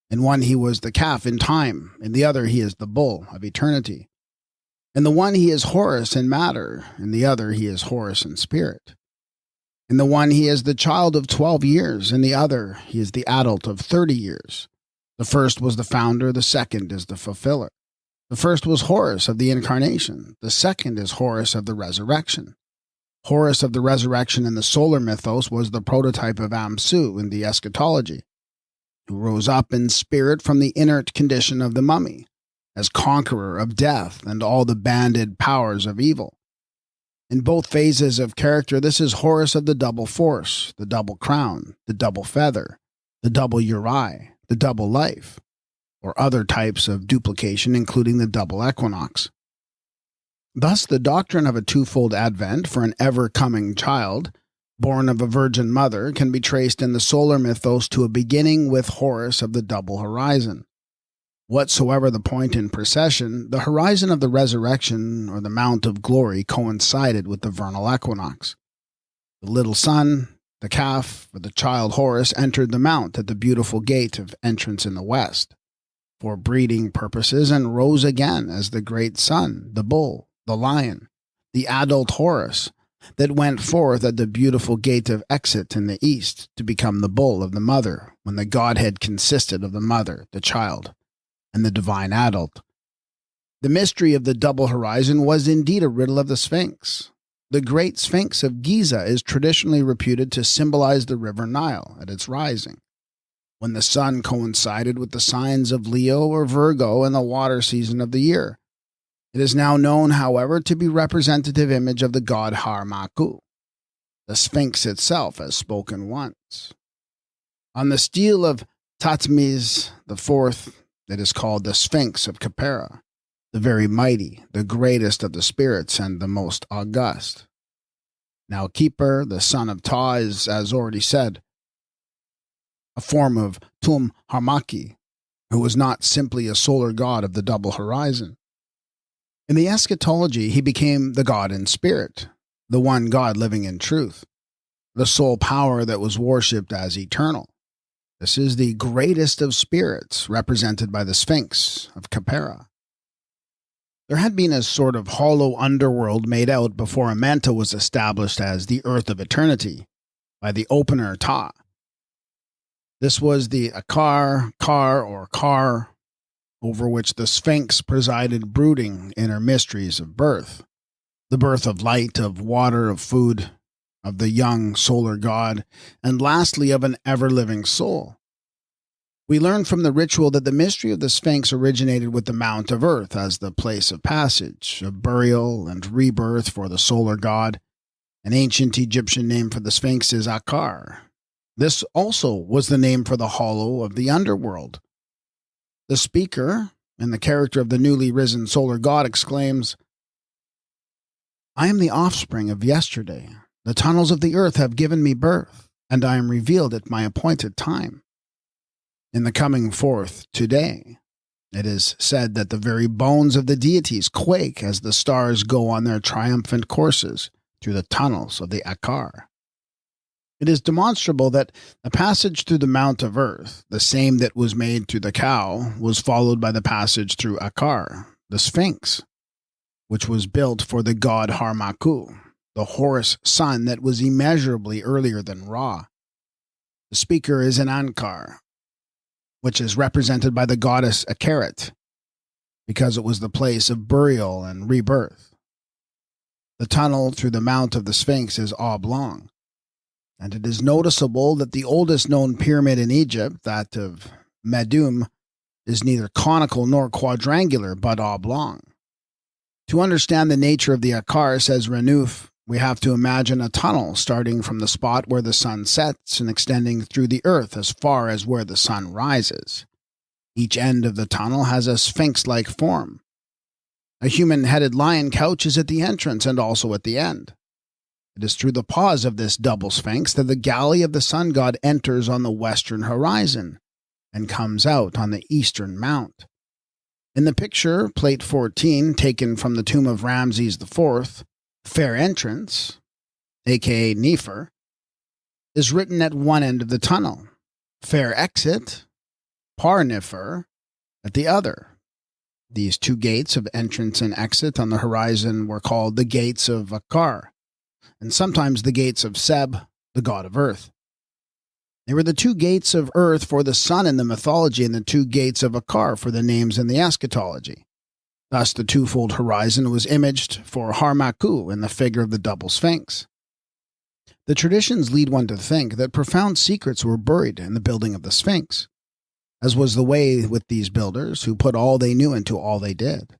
S1: In one he was the calf in time, in the other he is the bull of eternity. In the one he is Horus in matter, in the other he is Horus in spirit. In the one he is the child of 12 years, in the other he is the adult of 30 years. The first was the founder, the second is the fulfiller. The first was Horus of the incarnation, the second is Horus of the resurrection. Horus of the resurrection in the solar mythos was the prototype of Amsu in the eschatology, who rose up in spirit from the inert condition of the mummy, as conqueror of death and all the banded powers of evil. In both phases of character, this is Horus of the double force, the double crown, the double feather, the double uri, the double life, or other types of duplication, including the double equinox. Thus, the doctrine of a twofold advent for an ever-coming child, born of a virgin mother, can be traced in the solar mythos to a beginning with Horus of the double horizon. Whatsoever the point in procession, the horizon of the resurrection or the mount of glory coincided with the vernal equinox. The little son, the calf, or the child Horus entered the mount at the beautiful gate of entrance in the west, for breeding purposes, and rose again as the great son, the bull, the lion, the adult Horus, that went forth at the beautiful gate of exit in the east to become the bull of the mother, when the Godhead consisted of the mother, the child, and the divine adult. The mystery of the double horizon was indeed a riddle of the Sphinx. The great Sphinx of Giza is traditionally reputed to symbolize the river Nile at its rising, when the sun coincided with the signs of Leo or Virgo in the water season of the year. It is now known, however, to be a representative image of the god Harmaku. The Sphinx itself has spoken once. On the stele of Thutmose IV, it is called the Sphinx of Khepera, the very mighty, the greatest of the spirits, and the most august. Now Keeper, the son of Ta, is, as already said, a form of Tum Harmaki, who was not simply a solar god of the double horizon. In the eschatology, he became the God in spirit, the one God living in truth, the sole power that was worshipped as eternal. This is the greatest of spirits, represented by the Sphinx of Khepera. There had been a sort of hollow underworld made out before AMENTA was established as the Earth of Eternity by the opener Ta. This was the Akar, Kar, over which the Sphinx presided, brooding inner mysteries of birth, the birth of light, of water, of food, of the young solar god, and lastly of an ever-living soul. We learn from the ritual that the mystery of the Sphinx originated with the Mount of Earth as the place of passage, of burial and rebirth for the solar god. An ancient Egyptian name for the Sphinx is Akar. This also was the name for the hollow of the underworld. The speaker, in the character of the newly risen solar god, exclaims, "I am the offspring of yesterday. The tunnels of the earth have given me birth, and I am revealed at my appointed time. In the coming forth today, it is said that the very bones of the deities quake as the stars go on their triumphant courses through the tunnels of the Akar. It is demonstrable that the passage through the Mount of Earth, the same that was made through the cow, was followed by the passage through Akar, the Sphinx, which was built for the god Harmaku, the Horus sun that was immeasurably earlier than Ra. The speaker is an Ankar, which is represented by the goddess Akeret, because it was the place of burial and rebirth. The tunnel through the Mount of the Sphinx is oblong, and it is noticeable that the oldest known pyramid in Egypt, that of Medum, is neither conical nor quadrangular, but oblong. To understand the nature of the Akar, says Renouf, we have to imagine a tunnel starting from the spot where the sun sets and extending through the earth as far as where the sun rises. Each end of the tunnel has a sphinx-like form. A human-headed lion couches at the entrance and also at the end. It is through the pause of this double sphinx that the galley of the sun god enters on the western horizon and comes out on the eastern mount. In the picture, plate 14, taken from the tomb of Ramses IV, fair entrance, aka Nefer, is written at one end of the tunnel, fair exit, par Nefer, at the other. These two gates of entrance and exit on the horizon were called the gates of Akkar, and sometimes the gates of Seb, the god of earth. They were the two gates of earth for the sun in the mythology and the two gates of Akkar for the names in the eschatology. Thus, the twofold horizon was imaged for Harmaku in the figure of the double sphinx. The traditions lead one to think that profound secrets were buried in the building of the sphinx, as was the way with these builders who put all they knew into all they did.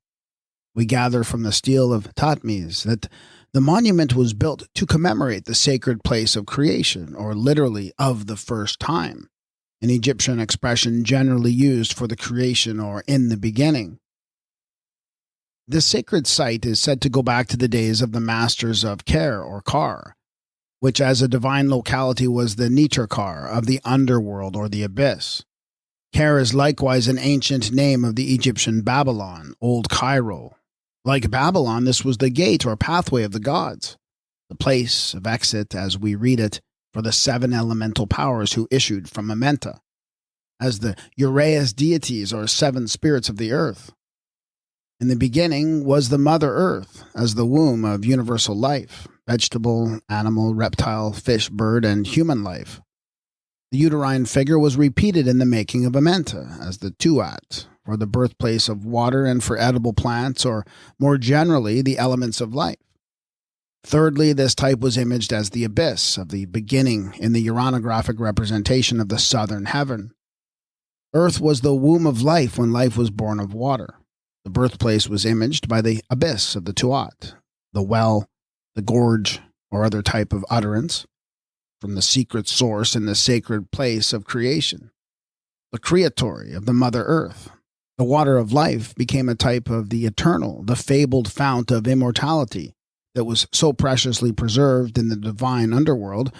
S1: We gather from the stele of Thutmose that the monument was built to commemorate the sacred place of creation, or literally of the first time, an Egyptian expression generally used for the creation or in the beginning. This sacred site is said to go back to the days of the masters of Ker or Kar, which as a divine locality was the Nitarkar of the underworld or the abyss. Ker is likewise an ancient name of the Egyptian Babylon, Old Cairo. Like Babylon, this was the gate or pathway of the gods, the place of exit, as we read it, for the seven elemental powers who issued from AMENTA, as the Uraeus deities or seven spirits of the earth. In the beginning was the Mother Earth, as the womb of universal life, vegetable, animal, reptile, fish, bird, and human life. The uterine figure was repeated in the making of AMENTA as the Tuat, or the birthplace of water and for edible plants, or more generally, the elements of life. Thirdly, this type was imaged as the abyss of the beginning in the uranographic representation of the southern heaven. Earth was the womb of life when life was born of water. The birthplace was imaged by the abyss of the Tuat, the well, the gorge, or other type of utterance, from the secret source in the sacred place of creation. The creatory of the Mother Earth. The water of life became a type of the eternal, the fabled fount of immortality that was so preciously preserved in the divine underworld,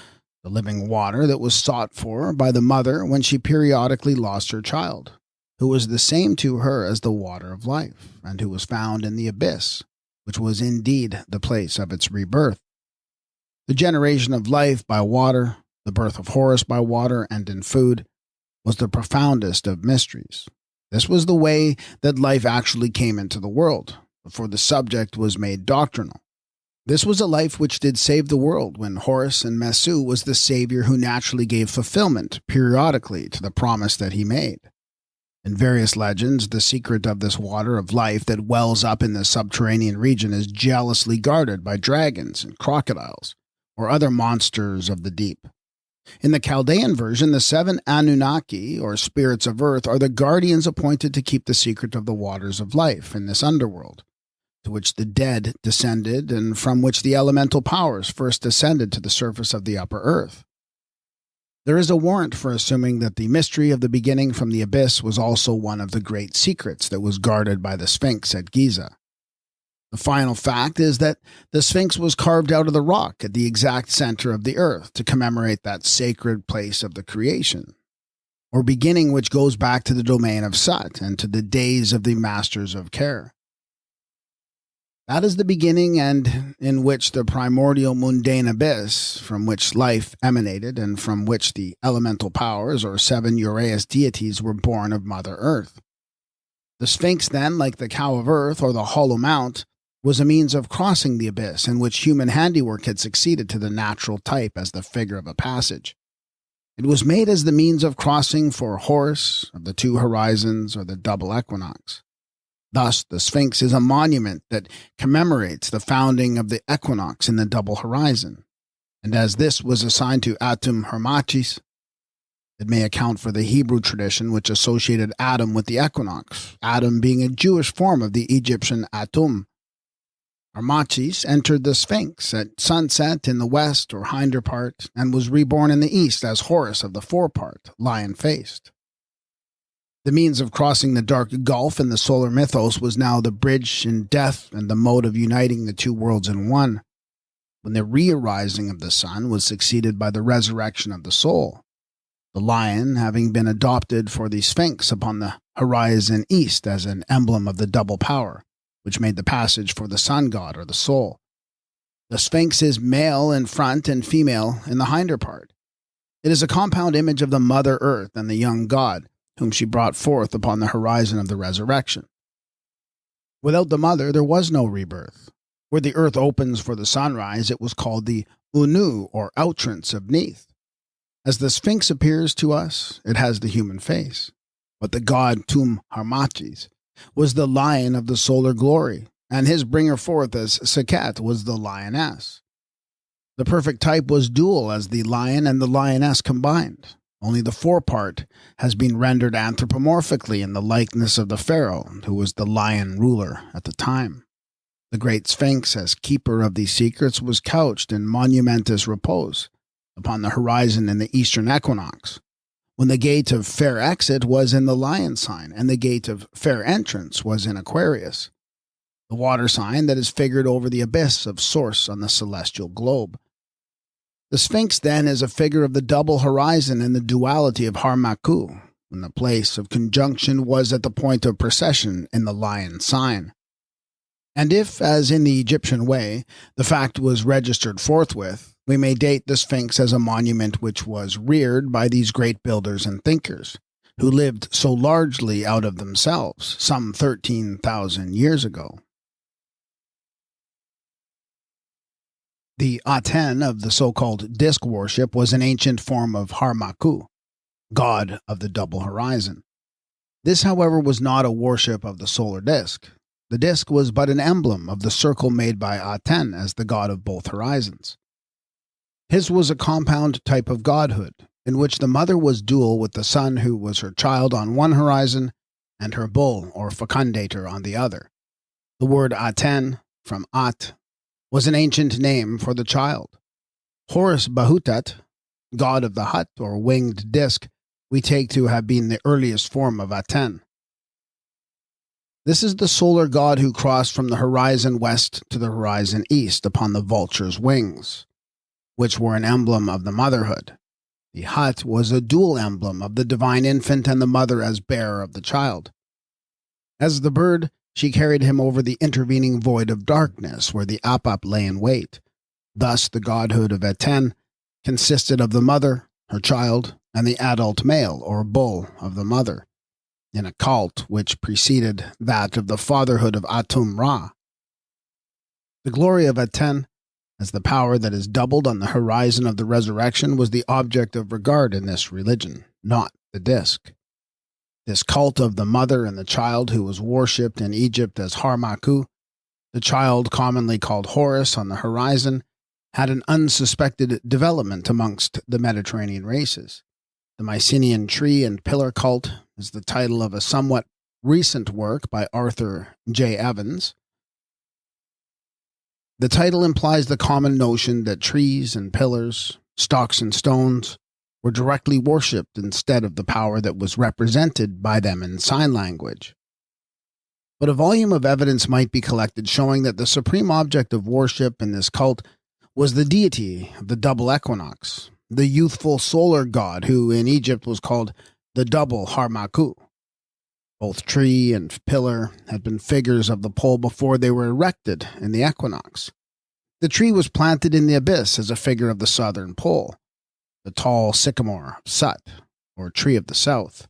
S1: the living water that was sought for by the mother when she periodically lost her child, who was the same to her as the water of life, and who was found in the abyss, which was indeed the place of its rebirth. The generation of life by water, the birth of Horus by water and in food, was the profoundest of mysteries. This was the way that life actually came into the world, before the subject was made doctrinal. This was a life which did save the world when Horus and Mesu was the savior who naturally gave fulfillment periodically to the promise that he made. In various legends, the secret of this water of life that wells up in the subterranean region is jealously guarded by dragons and crocodiles, or other monsters of the deep. In the Chaldean version, the seven Anunnaki, or spirits of earth, are the guardians appointed to keep the secret of the waters of life in this underworld, to which the dead descended and from which the elemental powers first descended to the surface of the upper earth. There is a warrant for assuming that the mystery of the beginning from the abyss was also one of the great secrets that was guarded by the Sphinx at Giza. The final fact is that the Sphinx was carved out of the rock at the exact center of the earth to commemorate that sacred place of the creation, or beginning which goes back to the domain of Sut and to the days of the masters of Ker. That is the beginning and in which the primordial mundane abyss, from which life emanated and from which the elemental powers or seven Uraeus deities were born of Mother Earth. The Sphinx then, like the cow of earth or the hollow mount, was a means of crossing the abyss in which human handiwork had succeeded to the natural type as the figure of a passage. It was made as the means of crossing for Horus, of the two horizons, or the double equinox. Thus, the Sphinx is a monument that commemorates the founding of the equinox in the double horizon, and as this was assigned to Atum Hermachis, it may account for the Hebrew tradition which associated Adam with the equinox, Adam being a Jewish form of the Egyptian Atum. Hermachis entered the Sphinx at sunset in the west or hinder part, and was reborn in the east as Horus of the forepart, lion-faced. The means of crossing the dark gulf in the solar mythos was now the bridge in death and the mode of uniting the two worlds in one, when the re-arising of the sun was succeeded by the resurrection of the soul, the lion having been adopted for the Sphinx upon the horizon east as an emblem of the double power, which made the passage for the sun god or the soul. The Sphinx is male in front and female in the hinder part. It is a compound image of the Mother Earth and the young God, whom she brought forth upon the horizon of the resurrection. Without the Mother, there was no rebirth. Where the earth opens for the sunrise, it was called the Unu, or outrance of Neith. As the Sphinx appears to us, it has the human face. But the god Tum Harmachis was the lion of the solar glory, and his bringer forth as Sekhet was the lioness. The perfect type was dual as the lion and the lioness combined. Only the forepart has been rendered anthropomorphically in the likeness of the pharaoh, who was the lion ruler at the time. The great Sphinx, as keeper of these secrets, was couched in monumentous repose upon the horizon in the eastern equinox, when the gate of fair exit was in the lion sign, and the gate of fair entrance was in Aquarius, the water sign that is figured over the abyss of source on the celestial globe. The Sphinx, then, is a figure of the double horizon and the duality of Harmaku, when the place of conjunction was at the point of precession in the lion sign. And if, as in the Egyptian way, the fact was registered forthwith, we may date the Sphinx as a monument which was reared by these great builders and thinkers, who lived so largely out of themselves some 13,000 years ago. The Aten of the so-called disk worship was an ancient form of Harmaku, god of the double horizon. This, however, was not a worship of the solar disk. The disk was but an emblem of the circle made by Aten as the god of both horizons. His was a compound type of godhood, in which the mother was dual with the son who was her child on one horizon and her bull or fecundator on the other. The word Aten, from At, was an ancient name for the child. Horus Bahutat, god of the hut or winged disk, we take to have been the earliest form of Aten. This is the solar god who crossed from the horizon west to the horizon east upon the vulture's wings, which were an emblem of the motherhood. The hut was a dual emblem of the divine infant and the mother as bearer of the child. As the bird, she carried him over the intervening void of darkness where the Apap lay in wait. Thus the godhood of Aten consisted of the mother, her child, and the adult male, or bull, of the mother, in a cult which preceded that of the fatherhood of Atum Ra. The glory of Aten, as the power that is doubled on the horizon of the resurrection, was the object of regard in this religion, not the disk. This cult of the mother and the child who was worshipped in Egypt as Harmaku, the child commonly called Horus on the horizon, had an unsuspected development amongst the Mediterranean races. The Mycenaean tree and pillar cult is the title of a somewhat recent work by Arthur J. Evans. The title implies the common notion that trees and pillars, stocks and stones, were directly worshipped instead of the power that was represented by them in sign language. But a volume of evidence might be collected showing that the supreme object of worship in this cult was the deity of the double equinox, the youthful solar god who in Egypt was called the double Harmaku. Both tree and pillar had been figures of the pole before they were erected in the equinox. The tree was planted in the abyss as a figure of the southern pole, the tall sycamore of Sut, or tree of the south.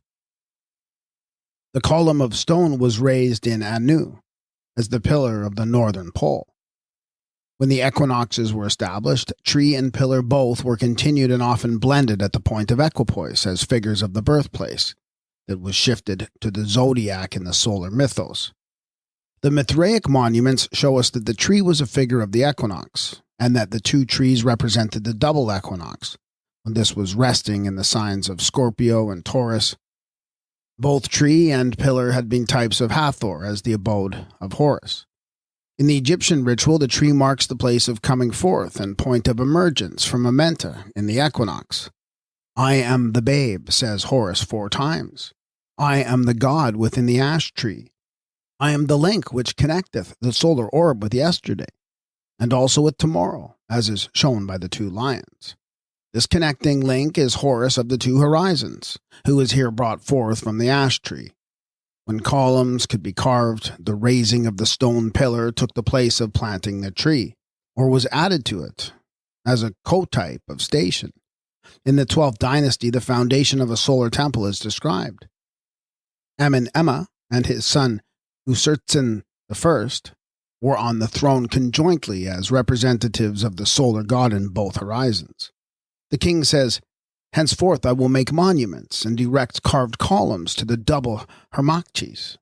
S1: The column of stone was raised in Anu, as the pillar of the northern pole. When the equinoxes were established, tree and pillar both were continued and often blended at the point of equipoise as figures of the birthplace that was shifted to the zodiac in the solar mythos. The Mithraic monuments show us that the tree was a figure of the equinox, and that the two trees represented the double equinox, when this was resting in the signs of Scorpio and Taurus. Both tree and pillar had been types of Hathor as the abode of Horus. In the Egyptian ritual, the tree marks the place of coming forth and point of emergence from AMENTA in the equinox. I am the babe, says Horus 4 times. I am the god within the ash tree. I am the link which connecteth the solar orb with yesterday, and also with tomorrow, as is shown by the 2 lions. This connecting link is Horus of the 2 horizons, who is here brought forth from the ash tree. When columns could be carved, the raising of the stone pillar took the place of planting the tree, or was added to it as a co-type of station. In the 12th dynasty, the foundation of a solar temple is described. Amenemma and his son Usertsen I were on the throne conjointly as representatives of the solar god in both horizons. The king says, "Henceforth I will make monuments and erect carved columns to the double Hermakchis."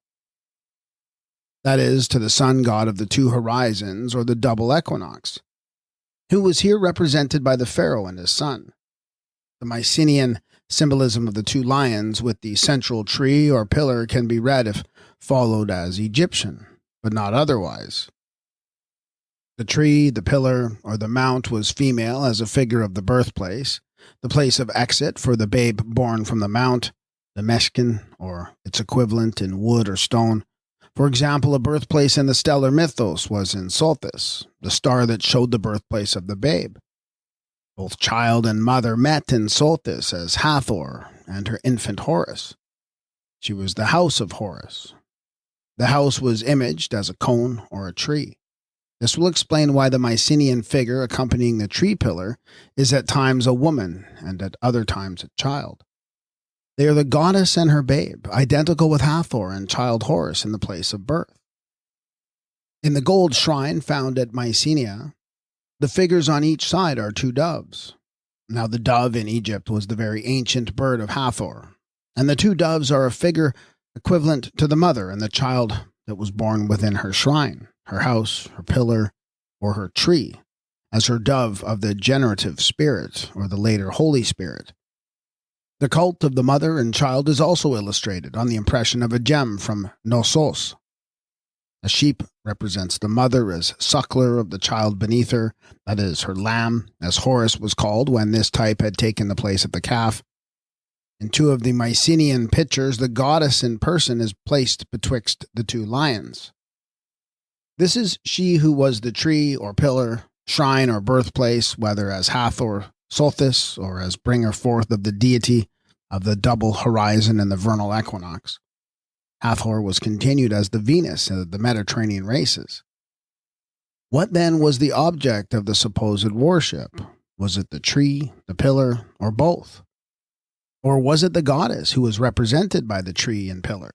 S1: That is, to the sun god of the two horizons, or the double equinox, who was here represented by the pharaoh and his son. The Mycenaean symbolism of the two lions with the central tree or pillar can be read if followed as Egyptian, but not otherwise. The tree, the pillar, or the mount was female as a figure of the birthplace, the place of exit for the babe born from the mount, the meshkin, or its equivalent in wood or stone. For example, a birthplace in the stellar mythos was in Sothis, the star that showed the birthplace of the babe. Both child and mother met in Sothis as Hathor and her infant Horus. She was the house of Horus. The house was imaged as a cone or a tree. This will explain why the Mycenaean figure accompanying the tree pillar is at times a woman and at other times a child. They are the goddess and her babe, identical with Hathor and child Horus in the place of birth. In the gold shrine found at Mycenae, the figures on each side are two doves. Now the dove in Egypt was the very ancient bird of Hathor, and the two doves are a figure equivalent to the mother and the child that was born within her shrine, her house, her pillar, or her tree, as her dove of the generative spirit, or the later Holy Spirit. The cult of the mother and child is also illustrated on the impression of a gem from Knossos. A sheep represents the mother as suckler of the child beneath her, that is, her lamb, as Horus was called when this type had taken the place of the calf. In two of the Mycenaean pictures, the goddess in person is placed betwixt the two lions. This is she who was the tree or pillar, shrine or birthplace, whether as Hathor, Sothis, or as bringer forth of the deity of the double horizon and the vernal equinox. Hathor was continued as the Venus of the Mediterranean races. What then was the object of the supposed worship? Was it the tree, the pillar, or both? Or was it the goddess who was represented by the tree and pillar?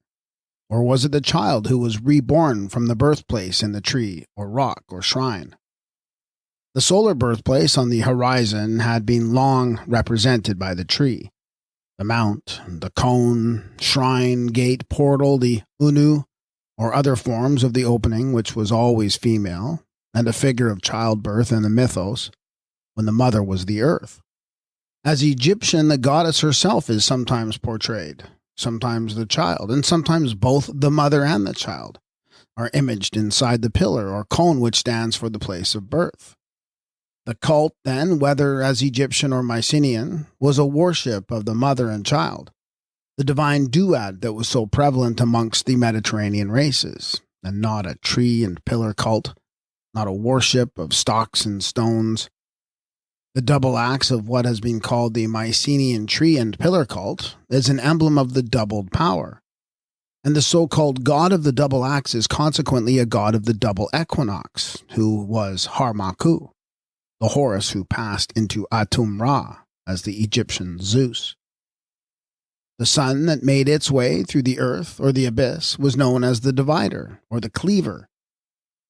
S1: Or was it the child who was reborn from the birthplace in the tree, or rock, or shrine? The solar birthplace on the horizon had been long represented by the tree. The mount, the cone, shrine, gate, portal, the unu, or other forms of the opening, which was always female, and a figure of childbirth in the mythos, when the mother was the earth. As Egyptian, the goddess herself is sometimes portrayed, sometimes the child, and sometimes both the mother and the child are imaged inside the pillar or cone which stands for the place of birth. The cult, then, whether as Egyptian or Mycenaean, was a worship of the mother and child, the divine duad that was so prevalent amongst the Mediterranean races, and not a tree and pillar cult, not a worship of stocks and stones. The double axe of what has been called the Mycenaean tree and pillar cult is an emblem of the doubled power, and the so-called god of the double axe is consequently a god of the double equinox, who was Harmaku, the Horus who passed into Atum-Ra as the Egyptian Zeus. The sun that made its way through the earth or the abyss was known as the divider or the cleaver.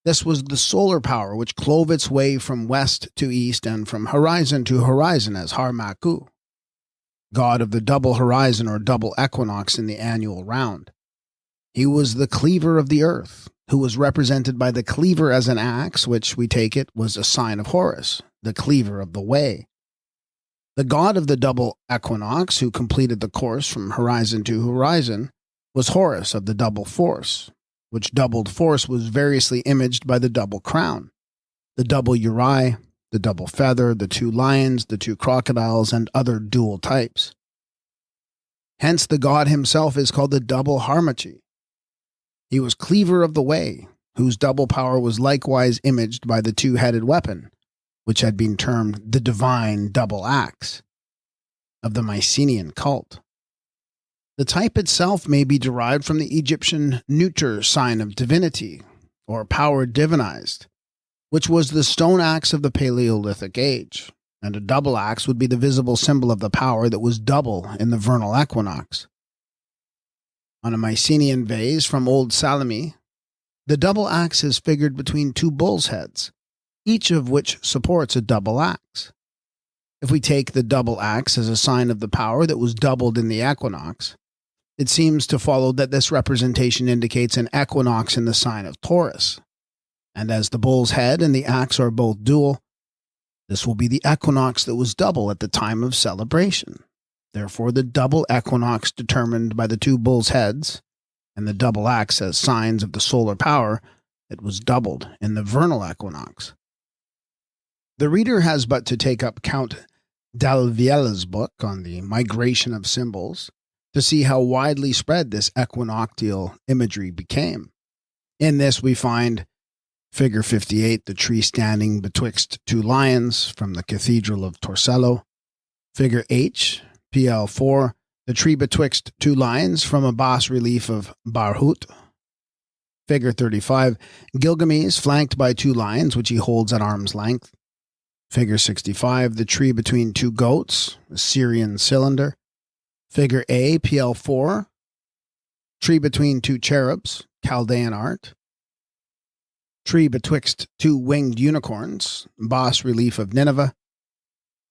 S1: This was the solar power which clove its way from west to east and from horizon to horizon as Harmaku, god of the double horizon or double equinox in the annual round. He was the cleaver of the earth, who was represented by the cleaver as an axe, which we take it was a sign of Horus, the cleaver of the way. The god of the double equinox, who completed the course from horizon to horizon, was Horus of the double force, which doubled force was variously imaged by the double crown, the double uri, the double feather, the two lions, the two crocodiles, and other dual types. Hence the god himself is called the double Harmachi. He was cleaver of the way, whose double power was likewise imaged by the two-headed weapon, which had been termed the divine double axe of the Mycenaean cult. The type itself may be derived from the Egyptian neuter sign of divinity, or power divinized, which was the stone axe of the Paleolithic age, and a double axe would be the visible symbol of the power that was double in the vernal equinox. On a Mycenaean vase from Old Salome, the double axe is figured between two bull's heads, each of which supports a double axe. If we take the double axe as a sign of the power that was doubled in the equinox, it seems to follow that this representation indicates an equinox in the sign of Taurus. And as the bull's head and the axe are both dual, this will be the equinox that was double at the time of celebration. Therefore, the double equinox determined by the two bulls' heads and the double axe as signs of the solar power that was doubled in the vernal equinox. The reader has but to take up Count Dalviela's book on the migration of symbols to see how widely spread this equinoctial imagery became. In this we find Figure 58, the tree standing betwixt two lions from the Cathedral of Torcello. Figure H, PL4, the tree betwixt two lions from a bas-relief of Barhut. Figure 35, Gilgamesh flanked by two lions which he holds at arm's length. Figure 65, the tree between two goats, a Syrian cylinder. Figure A, PL4, tree between two cherubs, Chaldean art. Tree betwixt two winged unicorns, bas-relief of Nineveh.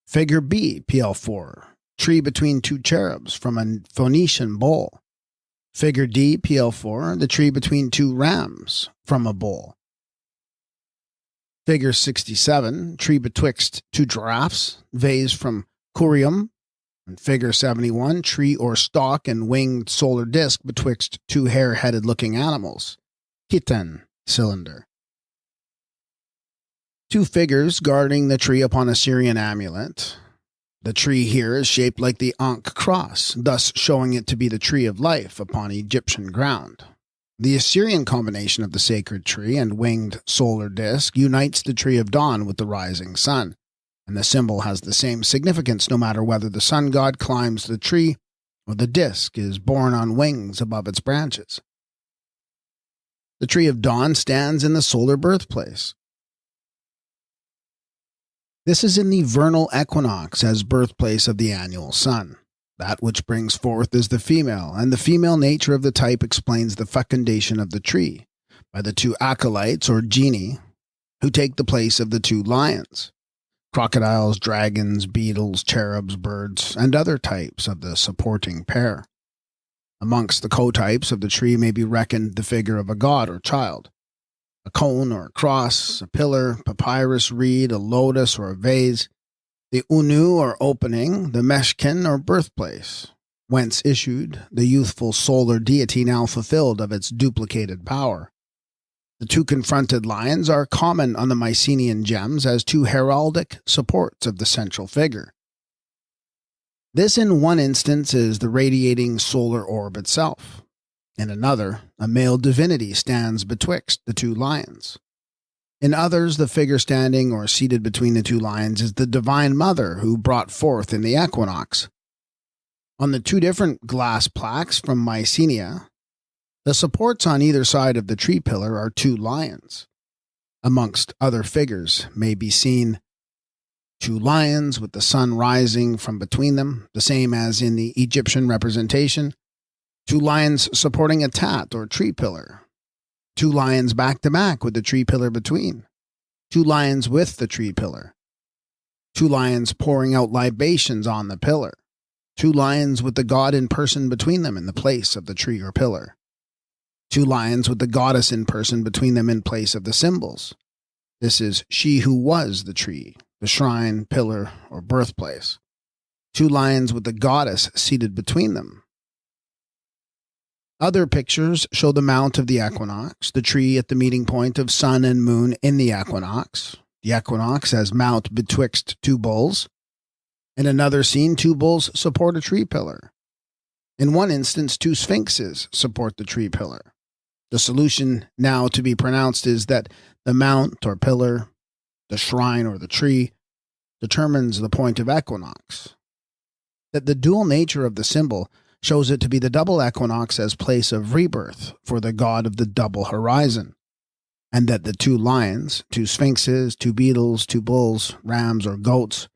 S1: Figure B, PL4, tree between two cherubs from a Phoenician bull. Figure D, PL4, the tree between two rams from a bull. Figure 67, tree betwixt two giraffes, vase from Curium. And Figure 71, tree or stalk and winged solar disk betwixt two hare-headed looking animals, Khitan cylinder. Two figures guarding the tree upon a Syrian amulet. The tree here is shaped like the Ankh cross, thus showing it to be the tree of life upon Egyptian ground. The Assyrian combination of the sacred tree and winged solar disk unites the tree of dawn with the rising sun, and the symbol has the same significance no matter whether the sun god climbs the tree or the disk is borne on wings above its branches. The tree of dawn stands in the solar birthplace. This is in the vernal equinox as birthplace of the annual sun. That which brings forth is the female, and the female nature of the type explains the fecundation of the tree by the two acolytes or genii who take the place of the two lions, crocodiles, dragons, beetles, cherubs, birds, and other types of the supporting pair. Amongst the co-types of the tree may be reckoned the figure of a god or child, a cone or a cross, a pillar, papyrus reed, a lotus or a vase, the unu or opening, the meshkin or birthplace, whence issued the youthful solar deity now fulfilled of its duplicated power. The two confronted lions are common on the Mycenaean gems as two heraldic supports of the central figure. This in one instance is the radiating solar orb itself. In another, a male divinity stands betwixt the two lions. In others, the figure standing or seated between the two lions is the Divine Mother who brought forth in the equinox. On the two different glass plaques from Mycenae, the supports on either side of the tree pillar are two lions. Amongst other figures may be seen two lions with the sun rising from between them, the same as in the Egyptian representation. Two lions supporting a tat or tree pillar. Two lions back to back with the tree pillar between. Two lions with the tree pillar. Two lions pouring out libations on the pillar. Two lions with the god in person between them in the place of the tree or pillar. Two lions with the goddess in person between them in place of the symbols. This is she who was the tree, the shrine, pillar, or birthplace. Two lions with the goddess seated between them. Other pictures show the mount of the equinox, the tree at the meeting point of sun and moon in the equinox as mount betwixt two bulls. In another scene, two bulls support a tree pillar. In one instance, two sphinxes support the tree pillar. The solution now to be pronounced is that the mount or pillar, the shrine or the tree, determines the point of equinox. That the dual nature of the symbol shows it to be the double equinox as place of rebirth for the god of the double horizon. and that the 2 lions, 2 sphinxes, 2 beetles, 2 bulls, rams, or goats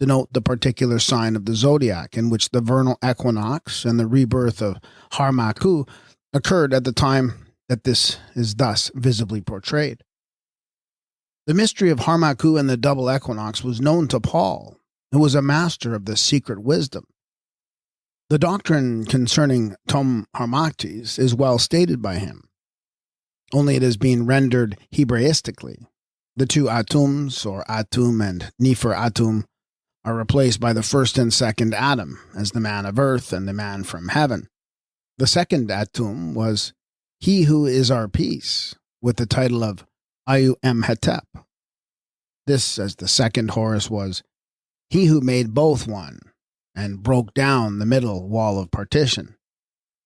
S1: denote the particular sign of the zodiac in which the vernal equinox and the rebirth of Harmaku occurred at the time that this is thus visibly portrayed. The mystery of Harmaku and the double equinox was known to Paul, who was a master of the secret wisdom. The doctrine concerning Tom Harmactes is well stated by him, only it is being rendered Hebraistically. The 2 Atums, or Atum and Nefer Atum, are replaced by the first and second Adam as the man of earth and the man from heaven. The second Atum was he who is our peace, with the title of Ayu Emhetep. This, as the second Horus, was he who made both one, and broke down the middle wall of partition,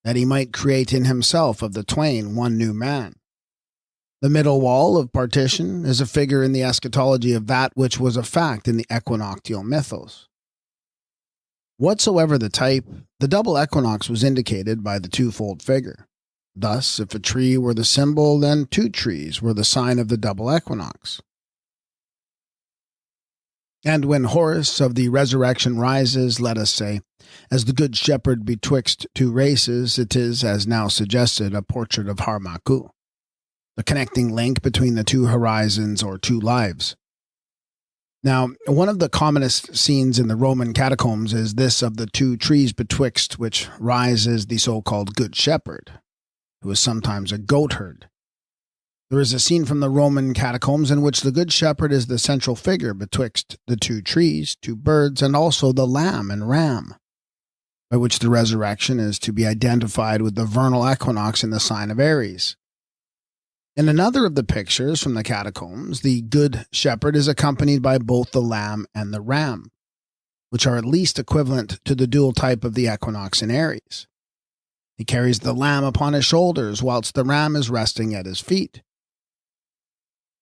S1: that he might create in himself of the twain one new man. The middle wall of partition is a figure in the eschatology of that which was a fact in the equinoctial mythos. Whatsoever the type, the double equinox was indicated by the twofold figure. Thus, if a tree were the symbol, then 2 trees were the sign of the double equinox. And when Horus of the resurrection rises, let us say, as the good shepherd betwixt 2 races, it is, as now suggested, a portrait of Harmaku, the connecting link between the 2 horizons or 2 lives. Now, one of the commonest scenes in the Roman catacombs is this of the 2 trees betwixt which rises the so-called Good Shepherd, who is sometimes a goatherd. There is a scene from the Roman catacombs in which the Good Shepherd is the central figure betwixt the 2 trees, 2 birds, and also the lamb and ram, by which the resurrection is to be identified with the vernal equinox in the sign of Aries. In another of the pictures from the catacombs, the Good Shepherd is accompanied by both the lamb and the ram, which are at least equivalent to the dual type of the equinox in Aries. He carries the lamb upon his shoulders, whilst the ram is resting at his feet.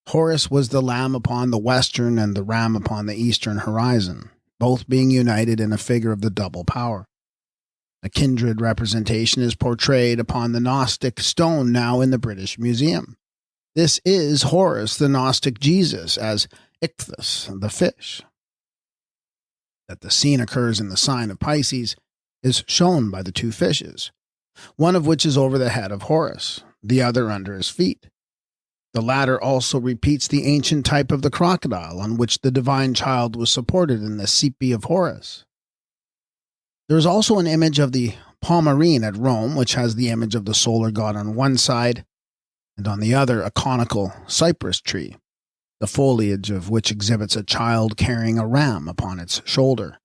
S1: Horus was the lamb upon the western and the ram upon the eastern horizon, both being united in a figure of the double power. A kindred representation is portrayed upon the Gnostic stone now in the British Museum. This is Horus, the Gnostic Jesus, as Ichthus, the fish. That the scene occurs in the sign of Pisces is shown by the 2 fishes, one of which is over the head of Horus, the other under his feet. The latter also repeats the ancient type of the crocodile on which the divine child was supported in the Sepi of Horus. There is also an image of the Palmyrene at Rome, which has the image of the solar god on one side, and on the other a conical cypress tree, the foliage of which exhibits a child carrying a ram upon its shoulder,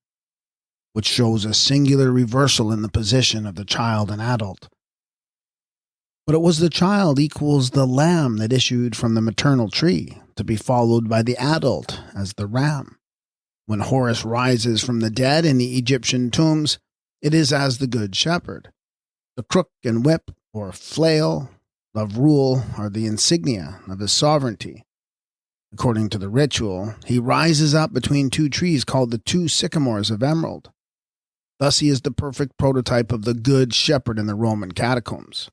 S1: which shows a singular reversal in the position of the child and adult. But it was the child equals the lamb that issued from the maternal tree, to be followed by the adult as the ram. When Horus rises from the dead in the Egyptian tombs, it is as the Good Shepherd. The crook and whip, or flail, of rule are the insignia of his sovereignty. According to the ritual, he rises up between 2 trees called the 2 sycamores of emerald. Thus he is the perfect prototype of the Good Shepherd in the Roman catacombs.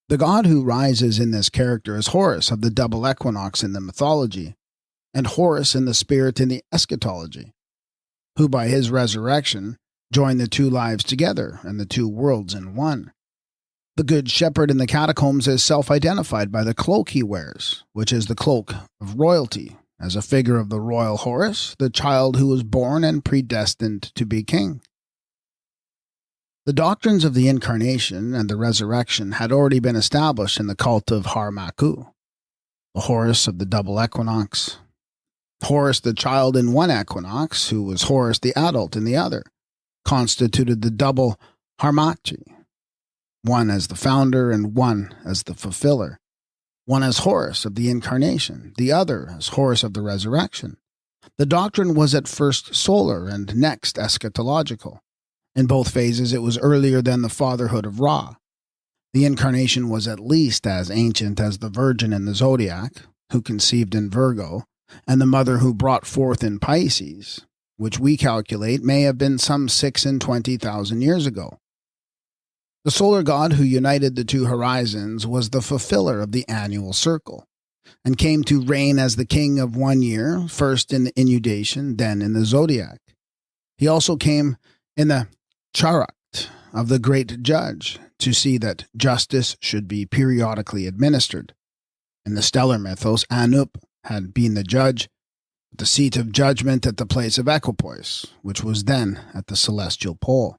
S1: The god who rises in this character is Horus of the double equinox in the mythology, and Horus in the spirit in the eschatology, who by his resurrection join the 2 lives together and the 2 worlds in one. The Good Shepherd in the catacombs is self-identified by the cloak he wears, which is the cloak of royalty, as a figure of the royal Horus, the child who was born and predestined to be king. The doctrines of the Incarnation and the Resurrection had already been established in the cult of Harmaku, the Horus of the double equinox, Horus the child in one equinox, who was Horus the adult in the other, constituted the double Harmachi, one as the founder and one as the fulfiller, one as Horus of the Incarnation, the other as Horus of the Resurrection. The doctrine was at first solar and next eschatological. In both phases, it was earlier than the fatherhood of Ra. The Incarnation was at least as ancient as the Virgin in the zodiac, who conceived in Virgo, and the mother who brought forth in Pisces, which we calculate may have been some 26,000 years ago. The solar god who united the 2 horizons was the fulfiller of the annual circle, and came to reign as the king of 1 year, first in the inundation, then in the zodiac. He also came in the charak of the great judge to see that justice should be periodically administered. In the stellar mythos, Anup had been the judge, the seat of judgment at the place of equipoise, which was then at the celestial pole.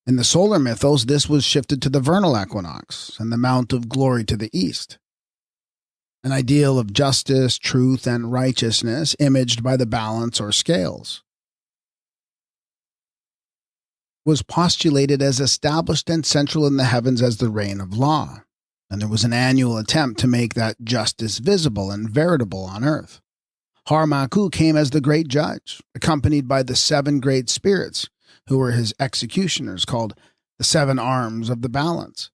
S1: In the solar mythos, this was shifted to the vernal equinox and the Mount of Glory to the east. An ideal of justice, truth, and righteousness imaged by the balance or scales was postulated as established and central in the heavens as the reign of law, and there was an annual attempt to make that justice visible and veritable on earth. Harmaku came as the great judge, accompanied by the 7 great spirits, who were his executioners, called the 7 arms of the balance.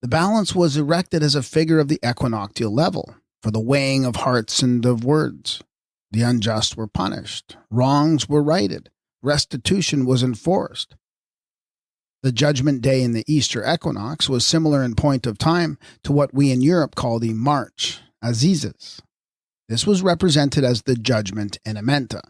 S1: The balance was erected as a figure of the equinoctial level, for the weighing of hearts and of words. The unjust were punished, wrongs were righted, restitution was enforced. The judgment day in the Easter equinox was similar in point of time to what we in Europe call the March, Azizes. This was represented as the judgment in AMENTA.